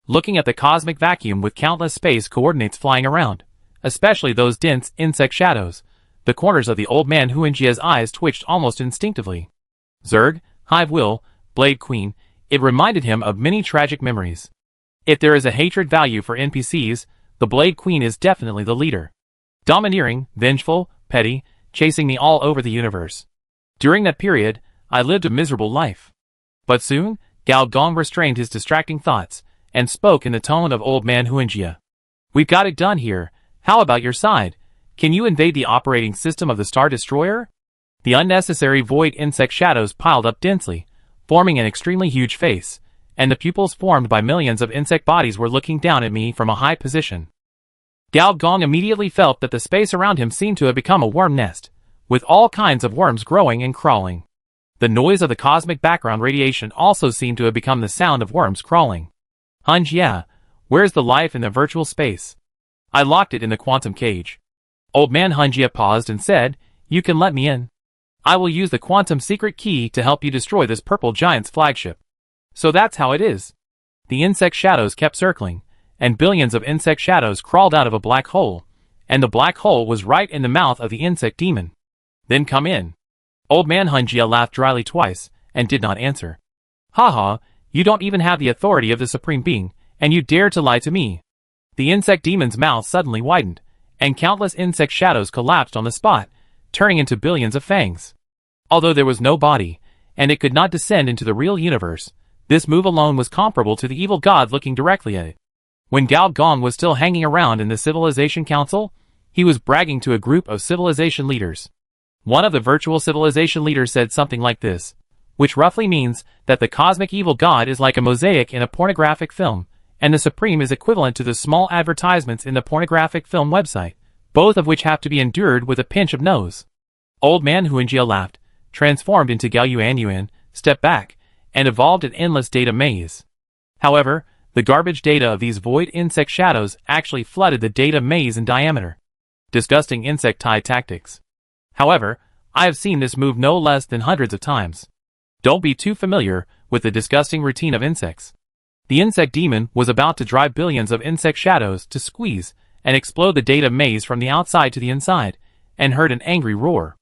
Looking at the cosmic vacuum with countless space coordinates flying around, especially those dense insect shadows, the corners of the Old Man Huanjia's eyes twitched almost instinctively. Zerg, Hive Will, Blade Queen, it reminded him of many tragic memories. If there is a hatred value for NPCs, the Blade Queen is definitely the leader. Domineering, vengeful, petty, chasing me all over the universe. During that period, I lived a miserable life. But soon, Gao Gong restrained his distracting thoughts, and spoke in the tone of Old Man Huanjia. We've got it done here. How about your side? Can you invade the operating system of the Star Destroyer? The unnecessary void insect shadows piled up densely, forming an extremely huge face, and the pupils formed by millions of insect bodies were looking down at me from a high position. Gao Gong immediately felt that the space around him seemed to have become a worm nest, with all kinds of worms growing and crawling. The noise of the cosmic background radiation also seemed to have become the sound of worms crawling. Han Jia, where's the life in the virtual space? I locked it in the quantum cage. Old Man Han Jia paused and said, you can let me in. I will use the quantum secret key to help you destroy this purple giant's flagship. So that's how it is. The insect shadows kept circling, and billions of insect shadows crawled out of a black hole, and the black hole was right in the mouth of the insect demon. Then come in. Old Man Han Jia laughed dryly twice, and did not answer. Haha, you don't even have the authority of the Supreme Being, and you dare to lie to me. The insect demon's mouth suddenly widened, and countless insect shadows collapsed on the spot, turning into billions of fangs. Although there was no body, and it could not descend into the real universe, this move alone was comparable to the evil god looking directly at it. When Gao Gong was still hanging around in the Civilization Council, he was bragging to a group of civilization leaders. One of the virtual civilization leaders said something like this, which roughly means that the cosmic evil god is like a mosaic in a pornographic film, and the Supreme is equivalent to the small advertisements in the pornographic film website, both of which have to be endured with a pinch of nose. Old Man Huanjia laughed, transformed into Gao Yuanyuan, stepped back, and evolved an endless data maze. However, the garbage data of these void insect shadows actually flooded the data maze in diameter. Disgusting insect-tie tactics. However, I have seen this move no less than hundreds of times. Don't be too familiar with the disgusting routine of insects. The insect demon was about to drive billions of insect shadows to squeeze and explode the data maze from the outside to the inside, and heard an angry roar.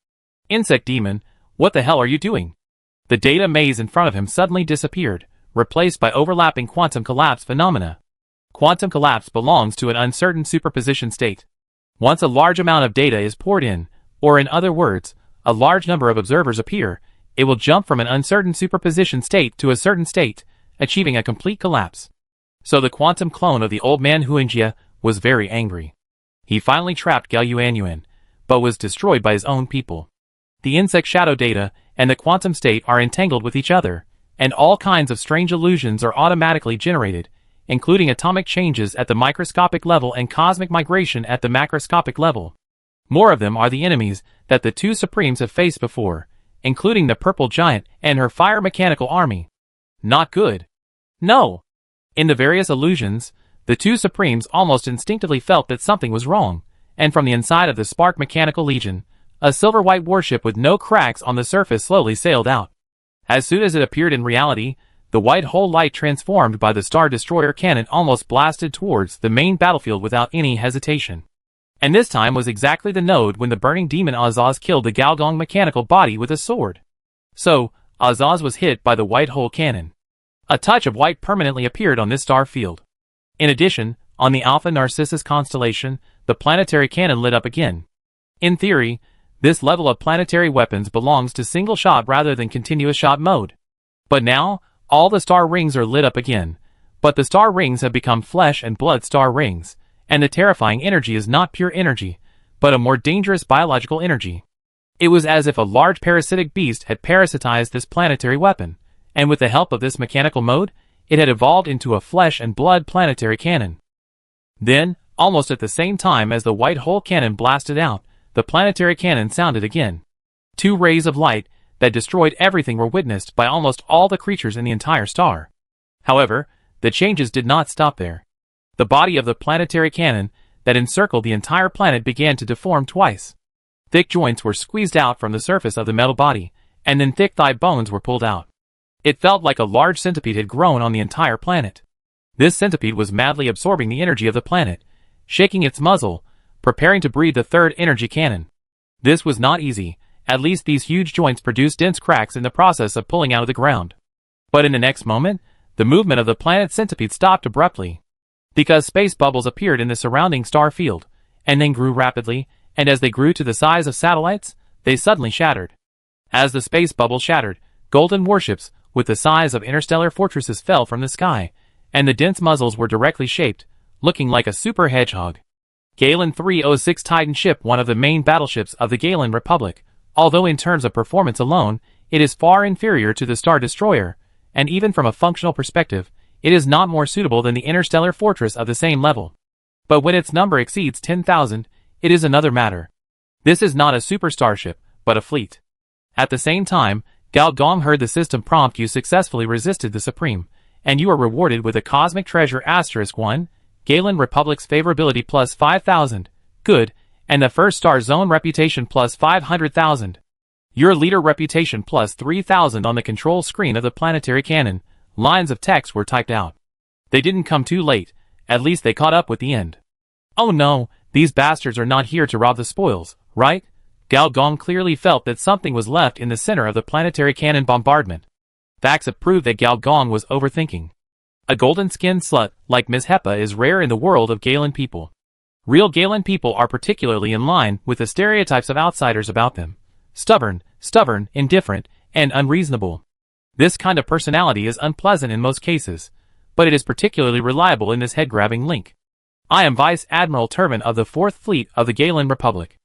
Insect demon, what the hell are you doing? The data maze in front of him suddenly disappeared, replaced by overlapping quantum collapse phenomena. Quantum collapse belongs to an uncertain superposition state. Once a large amount of data is poured in, or in other words, a large number of observers appear, it will jump from an uncertain superposition state to a certain state, achieving a complete collapse. So the quantum clone of the old man Huangjia was very angry. He finally trapped Gao Yuanyuan, but was destroyed by his own people. The insect shadow data and the quantum state are entangled with each other, and all kinds of strange illusions are automatically generated, including atomic changes at the microscopic level and cosmic migration at the macroscopic level. More of them are the enemies that the two Supremes have faced before, including the Purple Giant and her fire mechanical army. Not good. No. In the various illusions, the two Supremes almost instinctively felt that something was wrong, and from the inside of the Spark Mechanical Legion, a silver-white warship with no cracks on the surface slowly sailed out. As soon as it appeared in reality, the white hole light transformed by the Star Destroyer cannon almost blasted towards the main battlefield without any hesitation. And this time was exactly the node when the burning demon Azaz killed the Gaogong mechanical body with a sword. So, Azaz was hit by the white hole cannon. A touch of white permanently appeared on this star field. In addition, on the Alpha Narcissus constellation, the planetary cannon lit up again. In theory, this level of planetary weapons belongs to single shot rather than continuous shot mode. But now, all the star rings are lit up again, but the star rings have become flesh and blood star rings, and the terrifying energy is not pure energy, but a more dangerous biological energy. It was as if a large parasitic beast had parasitized this planetary weapon, and with the help of this mechanical mode, it had evolved into a flesh and blood planetary cannon. Then, almost at the same time as the white hole cannon blasted out, the planetary cannon sounded again. Two rays of light that destroyed everything were witnessed by almost all the creatures in the entire star. However, the changes did not stop there. The body of the planetary cannon that encircled the entire planet began to deform twice. Thick joints were squeezed out from the surface of the metal body, and then thick thigh bones were pulled out. It felt like a large centipede had grown on the entire planet. This centipede was madly absorbing the energy of the planet, shaking its muzzle, preparing to breathe the third energy cannon. This was not easy, at least these huge joints produced dense cracks in the process of pulling out of the ground. But in the next moment, the movement of the planet centipede stopped abruptly. Because space bubbles appeared in the surrounding star field, and then grew rapidly, and as they grew to the size of satellites, they suddenly shattered. As the space bubble shattered, golden warships, with the size of interstellar fortresses fell from the sky, and the dense muzzles were directly shaped, looking like a super hedgehog. Galen 306 Titan ship, one of the main battleships of the Galen Republic, although in terms of performance alone, it is far inferior to the Star Destroyer, and even from a functional perspective, it is not more suitable than the interstellar fortress of the same level. But when its number exceeds 10,000, it is another matter. This is not a super starship, but a fleet. At the same time, Gao Dong heard the system prompt: you successfully resisted the Supreme, and you are rewarded with a Cosmic Treasure *1, Galen Republic's favorability plus 5,000, good, and the first star zone reputation plus 500,000. Your leader reputation plus 3,000 on the control screen of the planetary cannon. Lines of text were typed out. They didn't come too late, at least they caught up with the end. Oh no, these bastards are not here to rob the spoils, right? Gao Dong clearly felt that something was left in the center of the planetary cannon bombardment. Facts have proved that Gao Dong was overthinking. A golden-skinned slut like Ms. Hepa is rare in the world of Galen people. Real Galen people are particularly in line with the stereotypes of outsiders about them. Stubborn, indifferent, and unreasonable. This kind of personality is unpleasant in most cases, but it is particularly reliable in this head-grabbing link. I am Vice Admiral Turbin of the 4th Fleet of the Galen Republic.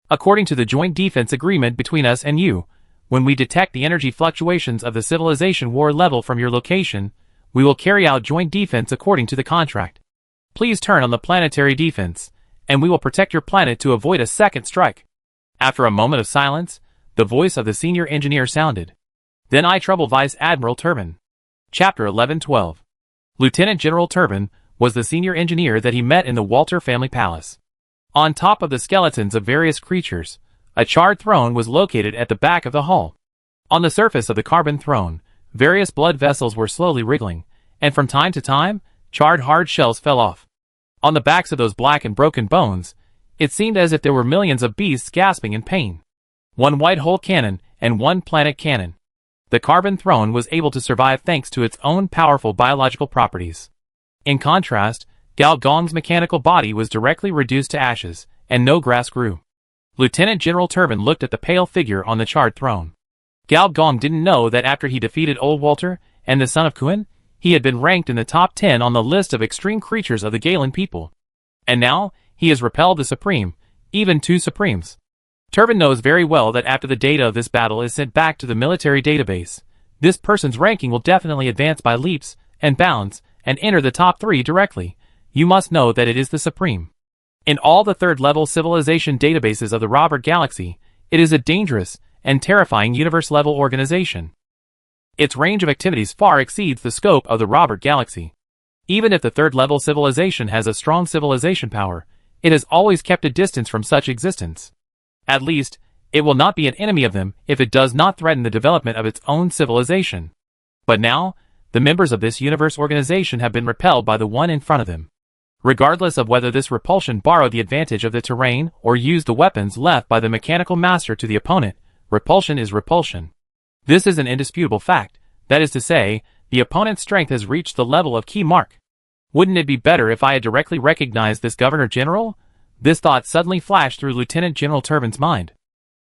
According to the joint defense agreement between us and you, when we detect the energy fluctuations of the civilization war level from your location, we will carry out joint defense according to the contract. Please turn on the planetary defense, and we will protect your planet to avoid a second strike. After a moment of silence, the voice of the senior engineer sounded. Then I trouble Vice Admiral Turbin. Chapter 1112. Lieutenant General Turbin was the senior engineer that he met in the Walter family palace. On top of the skeletons of various creatures, a charred throne was located at the back of the hall. On the surface of the carbon throne, various blood vessels were slowly wriggling, and from time to time, charred hard shells fell off. On the backs of those black and broken bones, it seemed as if there were millions of beasts gasping in pain. one white hole cannon, and one planet cannon. The carbon throne was able to survive thanks to its own powerful biological properties. In contrast, Gao Gong's mechanical body was directly reduced to ashes, and no grass grew. Lieutenant General Turbin looked at the pale figure on the charred throne. Gao Gong didn't know that after he defeated Old Walter and the son of Kuan, he had been ranked in the top 10 on the list of extreme creatures of the Galen people. And now, he has repelled the Supreme, even 2 Supremes. Turbin knows very well that after the data of this battle is sent back to the military database, this person's ranking will definitely advance by leaps and bounds and enter the top 3 directly. You must know that it is the Supreme. In all the third-level civilization databases of the Robert Galaxy, it is a dangerous and terrifying universe-level organization. Its range of activities far exceeds the scope of the Robert Galaxy. Even if the third-level civilization has a strong civilization power, it has always kept a distance from such existence. At least, it will not be an enemy of them if it does not threaten the development of its own civilization. But now, the members of this universe organization have been repelled by the one in front of them. Regardless of whether this repulsion borrowed the advantage of the terrain or used the weapons left by the mechanical master to the opponent, repulsion is repulsion. This is an indisputable fact, that is to say, the opponent's strength has reached the level of key mark. Wouldn't it be better if I had directly recognized this Governor General? This thought suddenly flashed through Lieutenant General Turbin's mind.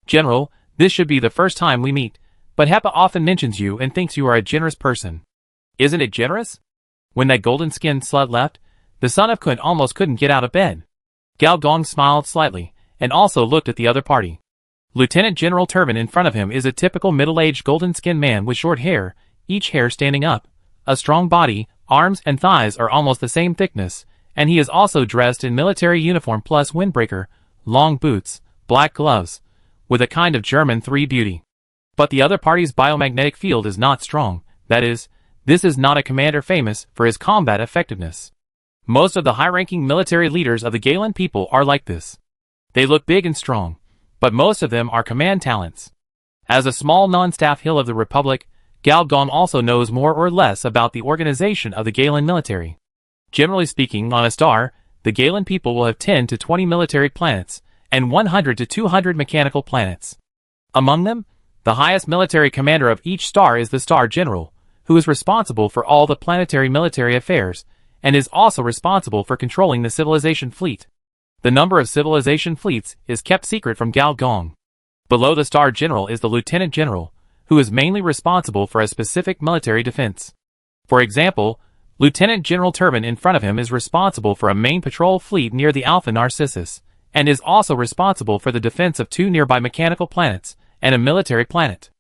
General, this should be the first time we meet, but Hepa often mentions you and thinks you are a generous person. Isn't it generous? When that golden-skinned slut left, the son of Kun almost couldn't get out of bed. Gao Gong smiled slightly, and also looked at the other party. Lieutenant General Turbin in front of him is a typical middle-aged golden-skinned man with short hair, each hair standing up, a strong body, arms and thighs are almost the same thickness, and he is also dressed in military uniform plus windbreaker, long boots, black gloves, with a kind of German 3 beauty. But the other party's biomagnetic field is not strong, that is, this is not a commander famous for his combat effectiveness. Most of the high-ranking military leaders of the Galen people are like this. They look big and strong, but most of them are command talents. As a small non-staff hill of the Republic, Gao Gong also knows more or less about the organization of the Galen military. Generally speaking, on a star, the Galen people will have 10 to 20 military planets, and 100 to 200 mechanical planets. Among them, the highest military commander of each star is the Star General, who is responsible for all the planetary military affairs, and is also responsible for controlling the civilization fleet. The number of civilization fleets is kept secret from Gao Gong. Below the Star General is the Lieutenant General, who is mainly responsible for a specific military defense. For example, Lieutenant General Turbin in front of him is responsible for a main patrol fleet near the Alpha Narcissus, and is also responsible for the defense of 2 nearby mechanical planets and a military planet.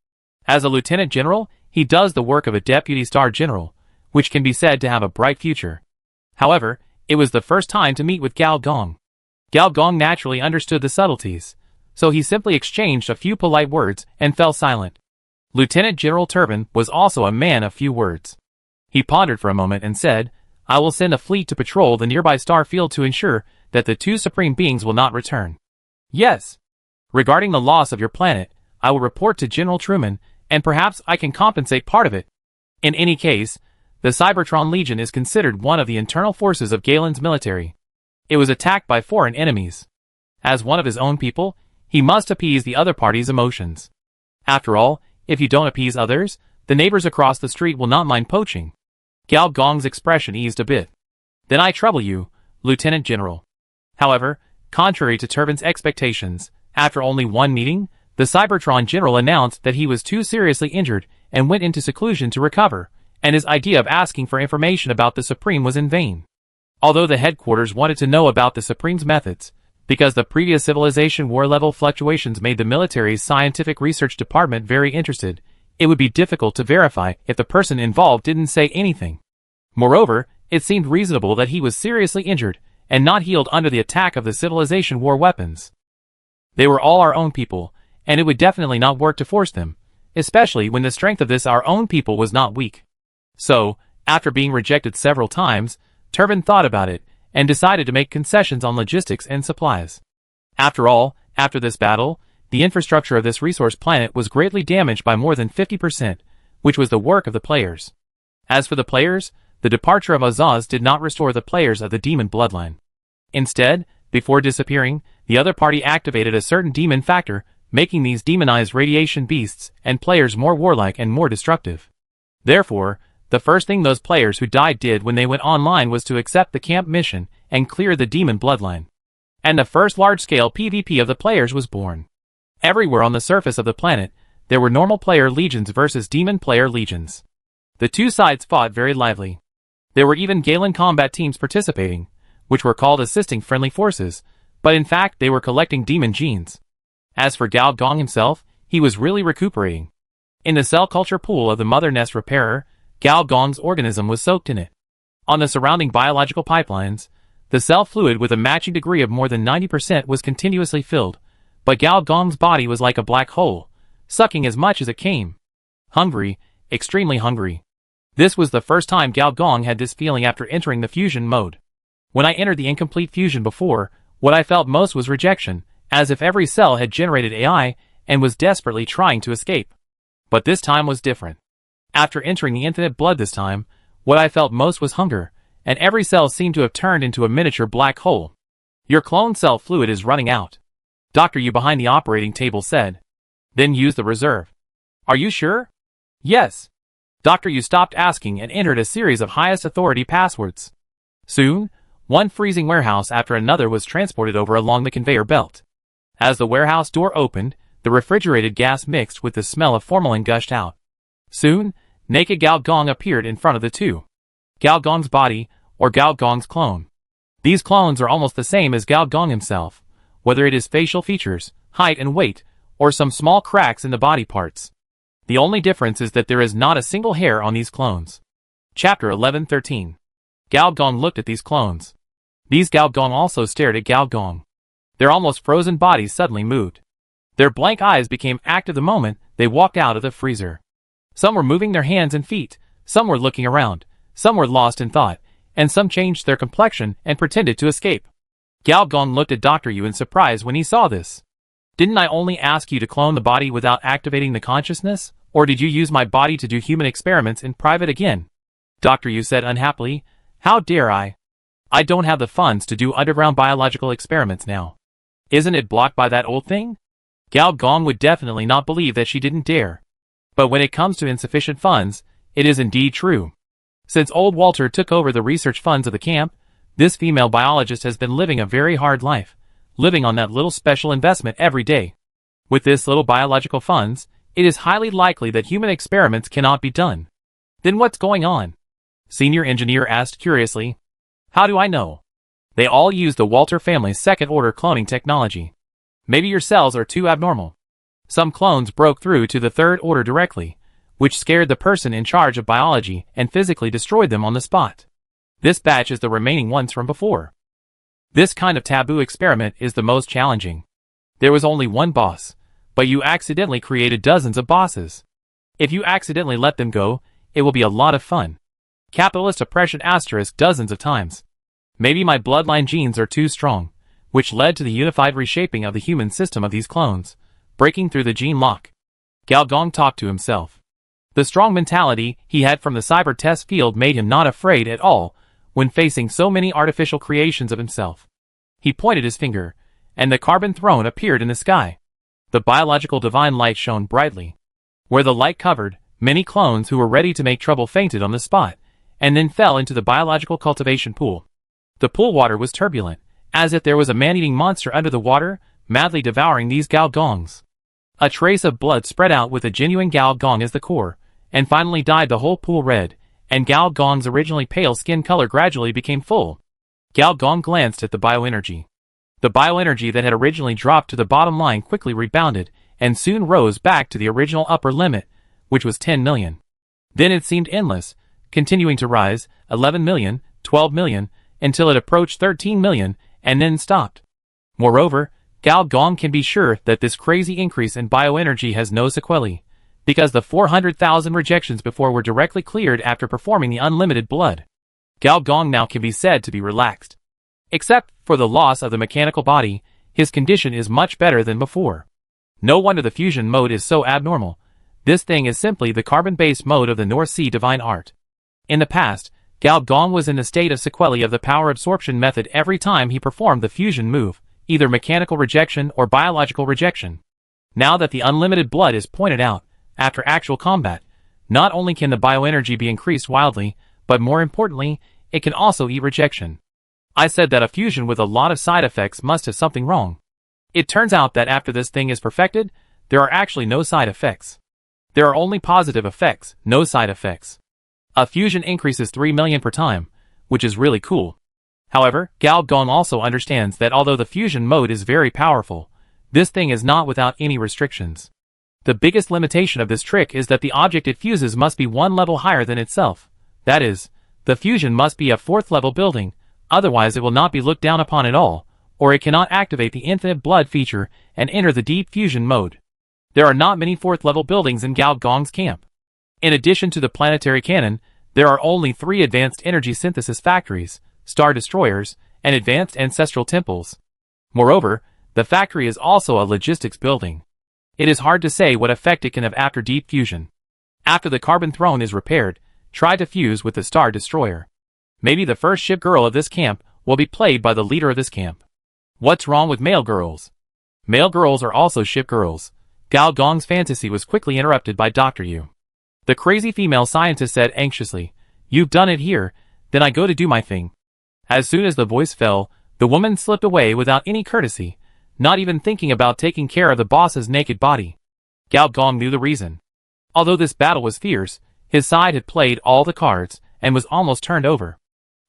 As a Lieutenant General, he does the work of a Deputy Star General, which can be said to have a bright future. However, it was the first time to meet with Gao Gong. Gao Gong naturally understood the subtleties, so he simply exchanged a few polite words and fell silent. Lieutenant General Turbin was also a man of few words. He pondered for a moment and said, I will send a fleet to patrol the nearby star field to ensure that the 2 supreme beings will not return. Yes. Regarding the loss of your planet, I will report to General Truman, and perhaps I can compensate part of it. In any case, the Cybertron Legion is considered one of the internal forces of Galen's military. It was attacked by foreign enemies. As one of his own people, he must appease the other party's emotions. After all, if you don't appease others, the neighbors across the street will not mind poaching. Gao Gong's expression eased a bit. Then I trouble you, Lieutenant General. However, contrary to Turbin's expectations, after only one meeting, the Cybertron General announced that he was too seriously injured and went into seclusion to recover, and his idea of asking for information about the Supreme was in vain. Although the headquarters wanted to know about the Supreme's methods, because the previous civilization war level fluctuations made the military's scientific research department very interested, it would be difficult to verify if the person involved didn't say anything. Moreover, it seemed reasonable that he was seriously injured and not healed under the attack of the civilization war weapons. They were all our own people, and it would definitely not work to force them, especially when the strength of this our own people was not weak. So, after being rejected several times, Turbin thought about it, and decided to make concessions on logistics and supplies. After all, after this battle, the infrastructure of this resource planet was greatly damaged by more than 50%, which was the work of the players. As for the players, the departure of Azaz did not restore the players of the demon bloodline. Instead, before disappearing, the other party activated a certain demon factor making these demonized radiation beasts and players more warlike and more destructive. Therefore, the first thing those players who died did when they went online was to accept the camp mission and clear the demon bloodline. And the first large-scale PvP of the players was born. Everywhere on the surface of the planet, there were normal player legions versus demon player legions. The two sides fought very lively. There were even Galen combat teams participating, which were called assisting friendly forces, but in fact they were collecting demon genes. As for Gao Gong himself, he was really recuperating. In the cell culture pool of the Mother Nest Repairer, Gao Gong's organism was soaked in it. On the surrounding biological pipelines, the cell fluid with a matching degree of more than 90% was continuously filled, but Gao Gong's body was like a black hole, sucking as much as it came. Hungry, extremely hungry. This was the first time Gao Gong had this feeling after entering the fusion mode. When I entered the incomplete fusion before, what I felt most was rejection, as if every cell had generated AI and was desperately trying to escape. But this time was different. After entering the infinite blood this time, what I felt most was hunger, and every cell seemed to have turned into a miniature black hole. Your clone cell fluid is running out. Dr. Yu behind the operating table said. Then use the reserve. Are you sure? Yes. Dr. Yu stopped asking and entered a series of highest authority passwords. Soon, one freezing warehouse after another was transported over along the conveyor belt. As the warehouse door opened, the refrigerated gas mixed with the smell of formalin gushed out. Soon, naked Gao Gong appeared in front of the two. Gao Gong's body, or Gao Gong's clone. These clones are almost the same as Gao Gong himself, whether it is facial features, height and weight, or some small cracks in the body parts. The only difference is that there is not a single hair on these clones. Chapter 11:13. Gao Gong looked at these clones. These Gao Gong also stared at Gao Gong. Their almost frozen bodies suddenly moved. Their blank eyes became active the moment they walked out of the freezer. Some were moving their hands and feet, some were looking around, some were lost in thought, and some changed their complexion and pretended to escape. Gao Gong looked at Dr. Yu in surprise when he saw this. Didn't I only ask you to clone the body without activating the consciousness, or did you use my body to do human experiments in private again? Dr. Yu said unhappily, How dare I? I don't have the funds to do underground biological experiments now. Isn't it blocked by that old thing? Gao Gong would definitely not believe that she didn't dare. But when it comes to insufficient funds, it is indeed true. Since old Walter took over the research funds of the camp, this female biologist has been living a very hard life, living on that little special investment every day. With this little biological funds, it is highly likely that human experiments cannot be done. Then what's going on? Senior engineer asked curiously. How do I know? They all use the Walter family's second-order cloning technology. Maybe your cells are too abnormal. Some clones broke through to the third order directly, which scared the person in charge of biology and physically destroyed them on the spot. This batch is the remaining ones from before. This kind of taboo experiment is the most challenging. There was only one boss, but you accidentally created dozens of bosses. If you accidentally let them go, it will be a lot of fun. Capitalist oppression * dozens of times. Maybe my bloodline genes are too strong, which led to the unified reshaping of the human system of these clones, breaking through the gene lock. Gao Gong talked to himself. The strong mentality he had from the cyber test field made him not afraid at all when facing so many artificial creations of himself. He pointed his finger, and the carbon throne appeared in the sky. The biological divine light shone brightly. Where the light covered, many clones who were ready to make trouble fainted on the spot, and then fell into the biological cultivation pool. The pool water was turbulent, as if there was a man-eating monster under the water, madly devouring these Gao Gongs. A trace of blood spread out with a genuine Gao Gong as the core, and finally dyed the whole pool red, and Gao Gong's originally pale skin color gradually became full. Gao Gong glanced at the bioenergy. The bioenergy that had originally dropped to the bottom line quickly rebounded, and soon rose back to the original upper limit, which was 10 million. Then it seemed endless, continuing to rise, 11 million, 12 million, until it approached 13 million, and then stopped. Moreover, Gao Gong can be sure that this crazy increase in bioenergy has no sequelae, because the 400,000 rejections before were directly cleared after performing the unlimited blood. Gao Gong now can be said to be relaxed. Except for the loss of the mechanical body, his condition is much better than before. No wonder the fusion mode is so abnormal. This thing is simply the carbon-based mode of the North Sea divine art. In the past, Gao Gong was in the state of sequelae of the power absorption method every time he performed the fusion move, either mechanical rejection or biological rejection. Now that the unlimited blood is pointed out, after actual combat, not only can the bioenergy be increased wildly, but more importantly, it can also eat rejection. I said that a fusion with a lot of side effects must have something wrong. It turns out that after this thing is perfected, there are actually no side effects. There are only positive effects, no side effects. A fusion increases 3 million per time, which is really cool. However, Gao Gong also understands that although the fusion mode is very powerful, this thing is not without any restrictions. The biggest limitation of this trick is that the object it fuses must be one level higher than itself. That is, the fusion must be a 4th level building, otherwise it will not be looked down upon at all, or it cannot activate the infinite blood feature and enter the deep fusion mode. There are not many 4th level buildings in Gao Gong's camp. In addition to the planetary cannon, there are only 3 advanced energy synthesis factories, star destroyers, and advanced ancestral temples. Moreover, the factory is also a logistics building. It is hard to say what effect it can have after deep fusion. After the carbon throne is repaired, try to fuse with the star destroyer. Maybe the first ship girl of this camp will be played by the leader of this camp. What's wrong with male girls? Male girls are also ship girls. Gao Gong's fantasy was quickly interrupted by Dr. Yu. The crazy female scientist said anxiously, "You've done it here, then I go to do my thing." As soon as the voice fell, the woman slipped away without any courtesy, not even thinking about taking care of the boss's naked body. Gao Gong knew the reason. Although this battle was fierce, his side had played all the cards and was almost turned over.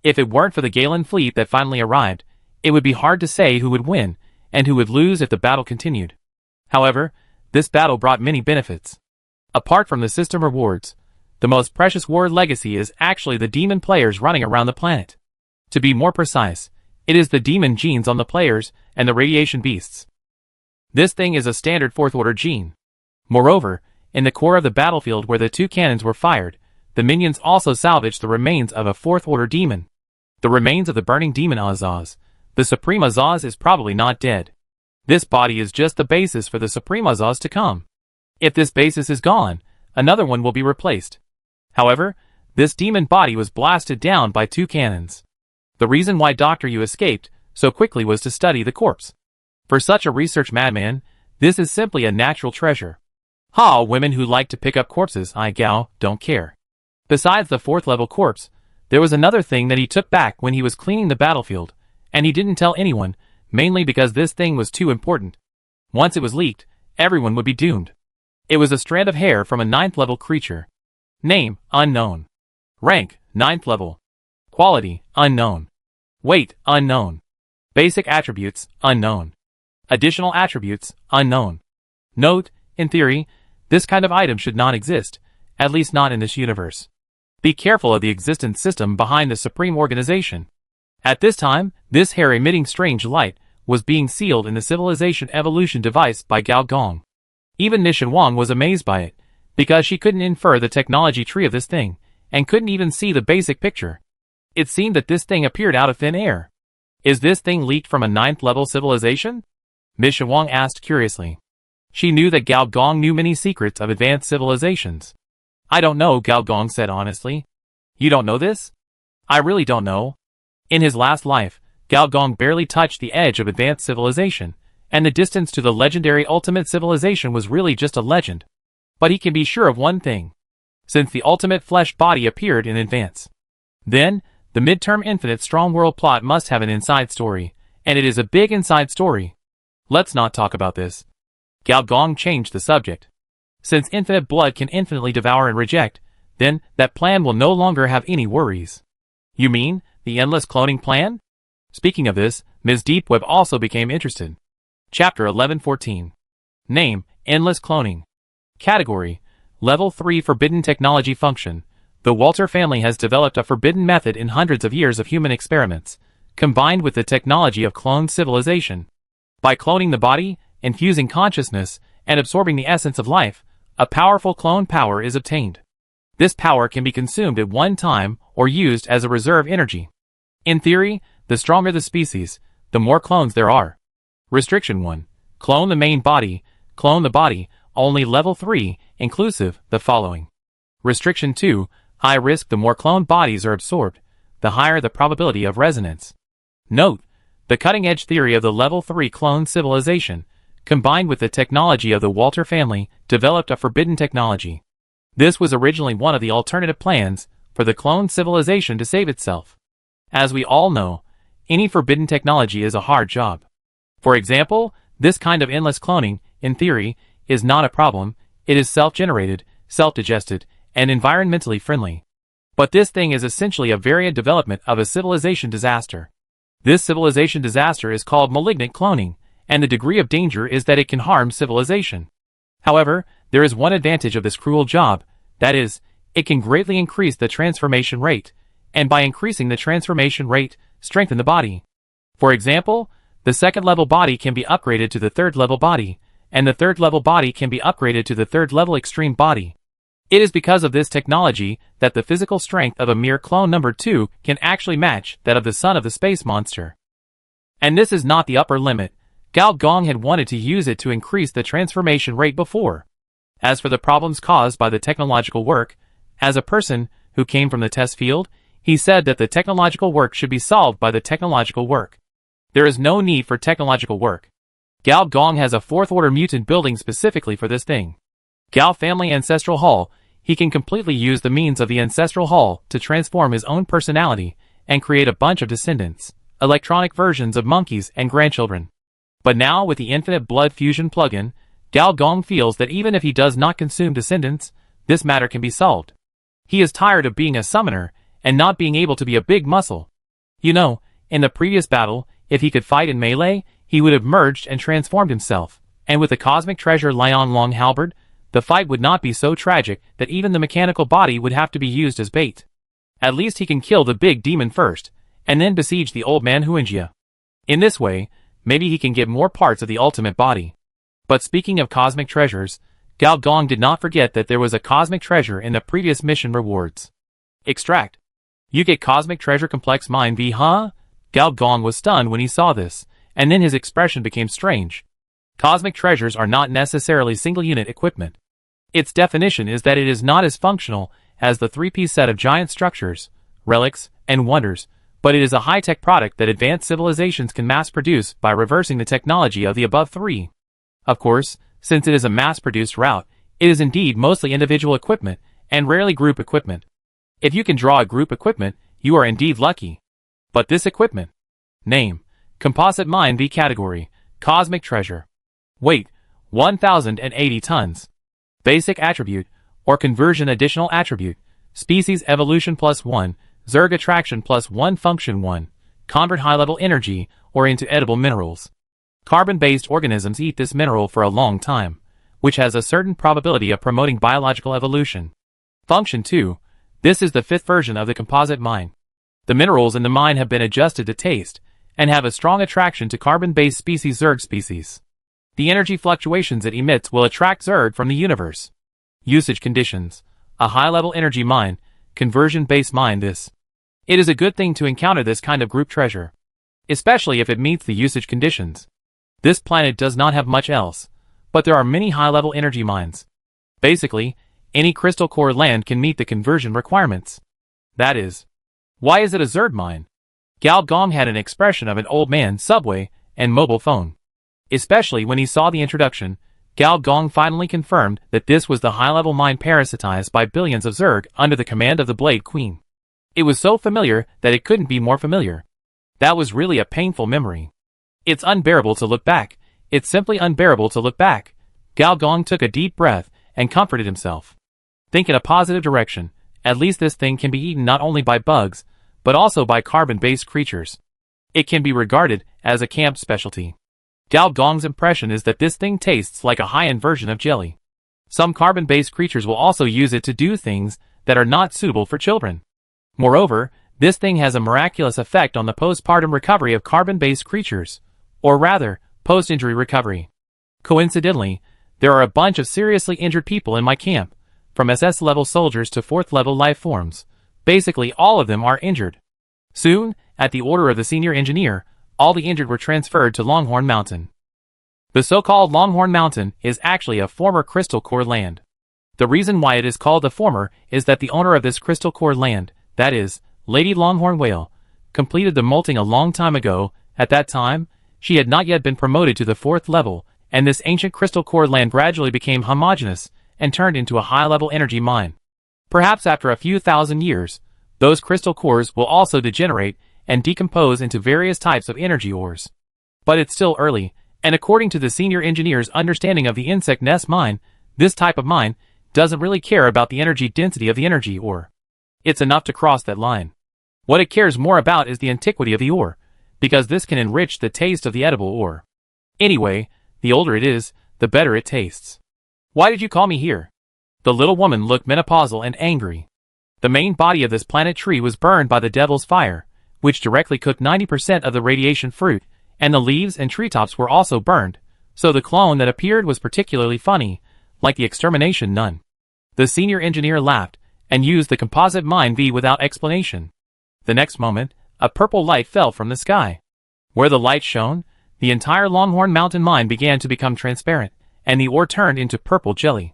If it weren't for the Galen fleet that finally arrived, it would be hard to say who would win and who would lose if the battle continued. However, this battle brought many benefits. Apart from the system rewards, the most precious war legacy is actually the demon players running around the planet. To be more precise, it is the demon genes on the players and the radiation beasts. This thing is a standard 4th order gene. Moreover, in the core of the battlefield where the 2 cannons were fired, the minions also salvaged the remains of a 4th order demon. The remains of the burning demon Azaz. The Supreme Azaz is probably not dead. This body is just the basis for the Supreme Azaz to come. If this basis is gone, another one will be replaced. However, this demon body was blasted down by 2 cannons. The reason why Dr. Yu escaped so quickly was to study the corpse. For such a research madman, this is simply a natural treasure. Ha, women who like to pick up corpses, I Gao, don't care. Besides the 4th level corpse, there was another thing that he took back when he was cleaning the battlefield, and he didn't tell anyone, mainly because this thing was too important. Once it was leaked, everyone would be doomed. It was a strand of hair from a 9th level creature. Name, unknown. Rank, 9th level. Quality, unknown. Weight, unknown. Basic attributes, unknown. Additional attributes, unknown. Note, in theory, this kind of item should not exist, at least not in this universe. Be careful of the existence system behind the Supreme Organization. At this time, this hair emitting strange light was being sealed in the civilization evolution device by Gao Gong. Even Nishan Wang was amazed by it, because she couldn't infer the technology tree of this thing, and couldn't even see the basic picture. It seemed that this thing appeared out of thin air. Is this thing leaked from a 9th level civilization? Nishan Wang asked curiously. She knew that Gao Gong knew many secrets of advanced civilizations. I don't know, Gao Gong said honestly. You don't know this? I really don't know. In his last life, Gao Gong barely touched the edge of advanced civilization, and the distance to the legendary ultimate civilization was really just a legend. But he can be sure of one thing. Since the ultimate flesh body appeared in advance, then, the midterm infinite strong world plot must have an inside story, and it is a big inside story. Let's not talk about this. Gao Gong changed the subject. Since infinite blood can infinitely devour and reject, then that plan will no longer have any worries. You mean, the endless cloning plan? Speaking of this, Ms. Deepweb also became interested. Chapter 1114. Name, Endless Cloning. Category, Level 3 Forbidden Technology Function. The Walter family has developed a forbidden method in hundreds of years of human experiments, combined with the technology of cloned civilization. By cloning the body, infusing consciousness, and absorbing the essence of life, a powerful clone power is obtained. This power can be consumed at one time or used as a reserve energy. In theory, the stronger the species, the more clones there are. Restriction 1. Clone the main body, clone the body, only level 3, inclusive, the following. Restriction 2. High risk. The more cloned bodies are absorbed, the higher the probability of resonance. Note, the cutting-edge theory of the level 3 clone civilization combined with the technology of the Walter family, developed a forbidden technology. This was originally one of the alternative plans for the clone civilization to save itself. As we all know, any forbidden technology is a hard job. For example, this kind of endless cloning, in theory, is not a problem. It is self-generated, self-digested, and environmentally friendly. But this thing is essentially a variant development of a civilization disaster. This civilization disaster is called malignant cloning, and the degree of danger is that it can harm civilization. However, there is one advantage of this cruel job, that is, it can greatly increase the transformation rate, and by increasing the transformation rate, strengthen the body. For example, the second-level body can be upgraded to the third-level body, and the third-level body can be upgraded to the third-level extreme body. It is because of this technology that the physical strength of a mere clone number 2 can actually match that of the son of the space monster. And this is not the upper limit. Gao Gong had wanted to use it to increase the transformation rate before. As for the problems caused by the technological work, as a person who came from the test field, he said that the technological work should be solved by the technological work. There is no need for technological work. Gao Gong has a fourth-order mutant building specifically for this thing. Gao Family Ancestral Hall. He can completely use the means of the Ancestral Hall to transform his own personality and create a bunch of descendants, electronic versions of monkeys and grandchildren. But now with the Infinite Blood Fusion plugin, Gao Gong feels that even if he does not consume descendants, this matter can be solved. He is tired of being a summoner and not being able to be a big muscle. You know, in the previous battle, if he could fight in melee, he would have merged and transformed himself, and with the Cosmic Treasure Lion Long Halberd, the fight would not be so tragic that even the mechanical body would have to be used as bait. At least he can kill the big demon first, and then besiege the old man Huanjia. In this way, maybe he can get more parts of the ultimate body. But speaking of cosmic treasures, Gao Gong did not forget that there was a cosmic treasure in the previous mission rewards. Extract. You get cosmic treasure complex mind V, huh? Gao Gong was stunned when he saw this, and then his expression became strange. Cosmic treasures are not necessarily single-unit equipment. Its definition is that it is not as functional as the three-piece set of giant structures, relics, and wonders, but it is a high-tech product that advanced civilizations can mass-produce by reversing the technology of the above three. Of course, since it is a mass-produced route, it is indeed mostly individual equipment, and rarely group equipment. If you can draw a group equipment, you are indeed lucky. But this equipment. Name. Composite Mind V category. Cosmic Treasure. Weight. 1080 tons. Basic attribute, or conversion additional attribute, species evolution +1, Zerg attraction +1 function 1, convert high-level energy, or into edible minerals. Carbon-based organisms eat this mineral for a long time, which has a certain probability of promoting biological evolution. Function 2, this is the fifth version of the composite mine. The minerals in the mine have been adjusted to taste, and have a strong attraction to carbon-based species Zerg species. The energy fluctuations it emits will attract Zerg from the universe. Usage conditions. A high-level energy mine, conversion-based mine this. It is a good thing to encounter this kind of group treasure, especially if it meets the usage conditions. This planet does not have much else, but there are many high-level energy mines. Basically, any crystal core land can meet the conversion requirements. That is, why is it a Zerg mine? Gao Gong had an expression of an old man, subway, and mobile phone. Especially when he saw the introduction, Gao Gong finally confirmed that this was the high-level mine parasitized by billions of Zerg under the command of the Blade Queen. It was so familiar that it couldn't be more familiar. That was really a painful memory. It's unbearable to look back. It's simply unbearable to look back. Gao Gong took a deep breath and comforted himself. Think in a positive direction. At least this thing can be eaten not only by bugs, but also by carbon-based creatures. It can be regarded as a camp specialty. Gao Gong's impression is that this thing tastes like a high-end version of jelly. Some carbon-based creatures will also use it to do things that are not suitable for children. Moreover, this thing has a miraculous effect on the postpartum recovery of carbon-based creatures, or rather, post-injury recovery. Coincidentally, there are a bunch of seriously injured people in my camp, from SS-level soldiers to 4th-level life forms. Basically, all of them are injured. Soon, at the order of the senior engineer, all the injured were transferred to Longhorn Mountain. The so-called Longhorn Mountain is actually a former crystal core land. The reason why it is called the former is that the owner of this crystal core land, that is, Lady Longhorn Whale, completed the molting a long time ago. At that time, she had not yet been promoted to the 4th level, and this ancient crystal core land gradually became homogeneous and turned into a high-level energy mine. Perhaps after a few thousand years, those crystal cores will also degenerate and decompose into various types of energy ores. But it's still early, and according to the senior engineer's understanding of the insect nest mine, this type of mine doesn't really care about the energy density of the energy ore. It's enough to cross that line. What it cares more about is the antiquity of the ore, because this can enrich the taste of the edible ore. Anyway, the older it is, the better it tastes. Why did you call me here? The little woman looked menopausal and angry. The main body of this planet tree was burned by the devil's fire, which directly cooked 90% of the radiation fruit, and the leaves and treetops were also burned, so the clone that appeared was particularly funny, like the extermination nun. The senior engineer laughed, and used the composite mine V without explanation. The next moment, a purple light fell from the sky. Where the light shone, the entire Longhorn Mountain mine began to become transparent, and the ore turned into purple jelly.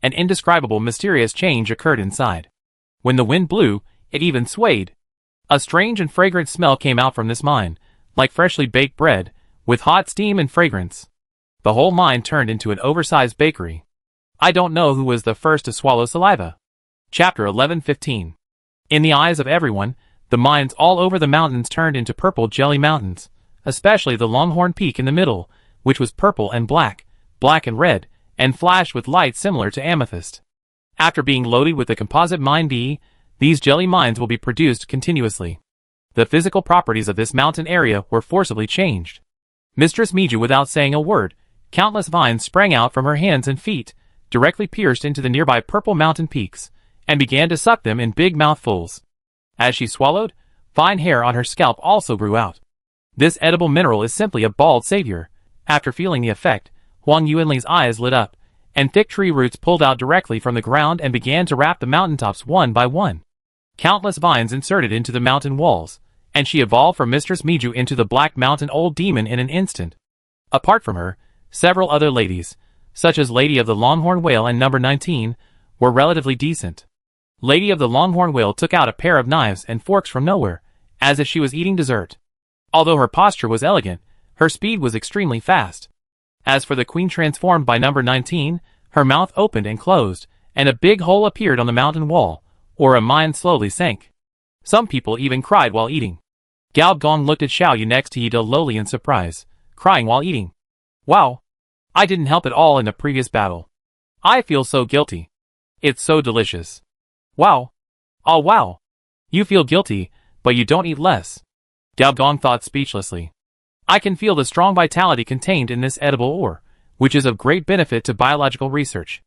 An indescribable mysterious change occurred inside. When the wind blew, it even swayed. A strange and fragrant smell came out from this mine, like freshly baked bread, with hot steam and fragrance. The whole mine turned into an oversized bakery. I don't know who was the first to swallow saliva. Chapter 11:15. In the eyes of everyone, the mines all over the mountains turned into purple jelly mountains, especially the Longhorn Peak in the middle, which was purple and black and red, and flashed with light similar to amethyst. After being loaded with the composite mine D, these jelly mines will be produced continuously. The physical properties of this mountain area were forcibly changed. Mistress Miju, without saying a word, countless vines sprang out from her hands and feet, directly pierced into the nearby purple mountain peaks, and began to suck them in big mouthfuls. As she swallowed, fine hair on her scalp also grew out. This edible mineral is simply a bald savior. After feeling the effect, Huang Yuanli's eyes lit up, and thick tree roots pulled out directly from the ground and began to wrap the mountaintops one by one. Countless vines inserted into the mountain walls, and she evolved from Mistress Miju into the Black Mountain Old Demon in an instant. Apart from her, several other ladies, such as Lady of the Longhorn Whale and Number 19, were relatively decent. Lady of the Longhorn Whale took out a pair of knives and forks from nowhere, as if she was eating dessert. Although her posture was elegant, her speed was extremely fast. As for the queen transformed by Number 19, her mouth opened and closed, and a big hole appeared on the mountain wall, or a mine slowly sank. Some people even cried while eating. Gao Gong looked at Xiao Yu next to Yi De lowly in surprise, crying while eating. Wow! I didn't help at all in the previous battle. I feel so guilty. It's so delicious. Wow! Oh wow! You feel guilty, but you don't eat less. Gao Gong thought speechlessly. I can feel the strong vitality contained in this edible ore, which is of great benefit to biological research.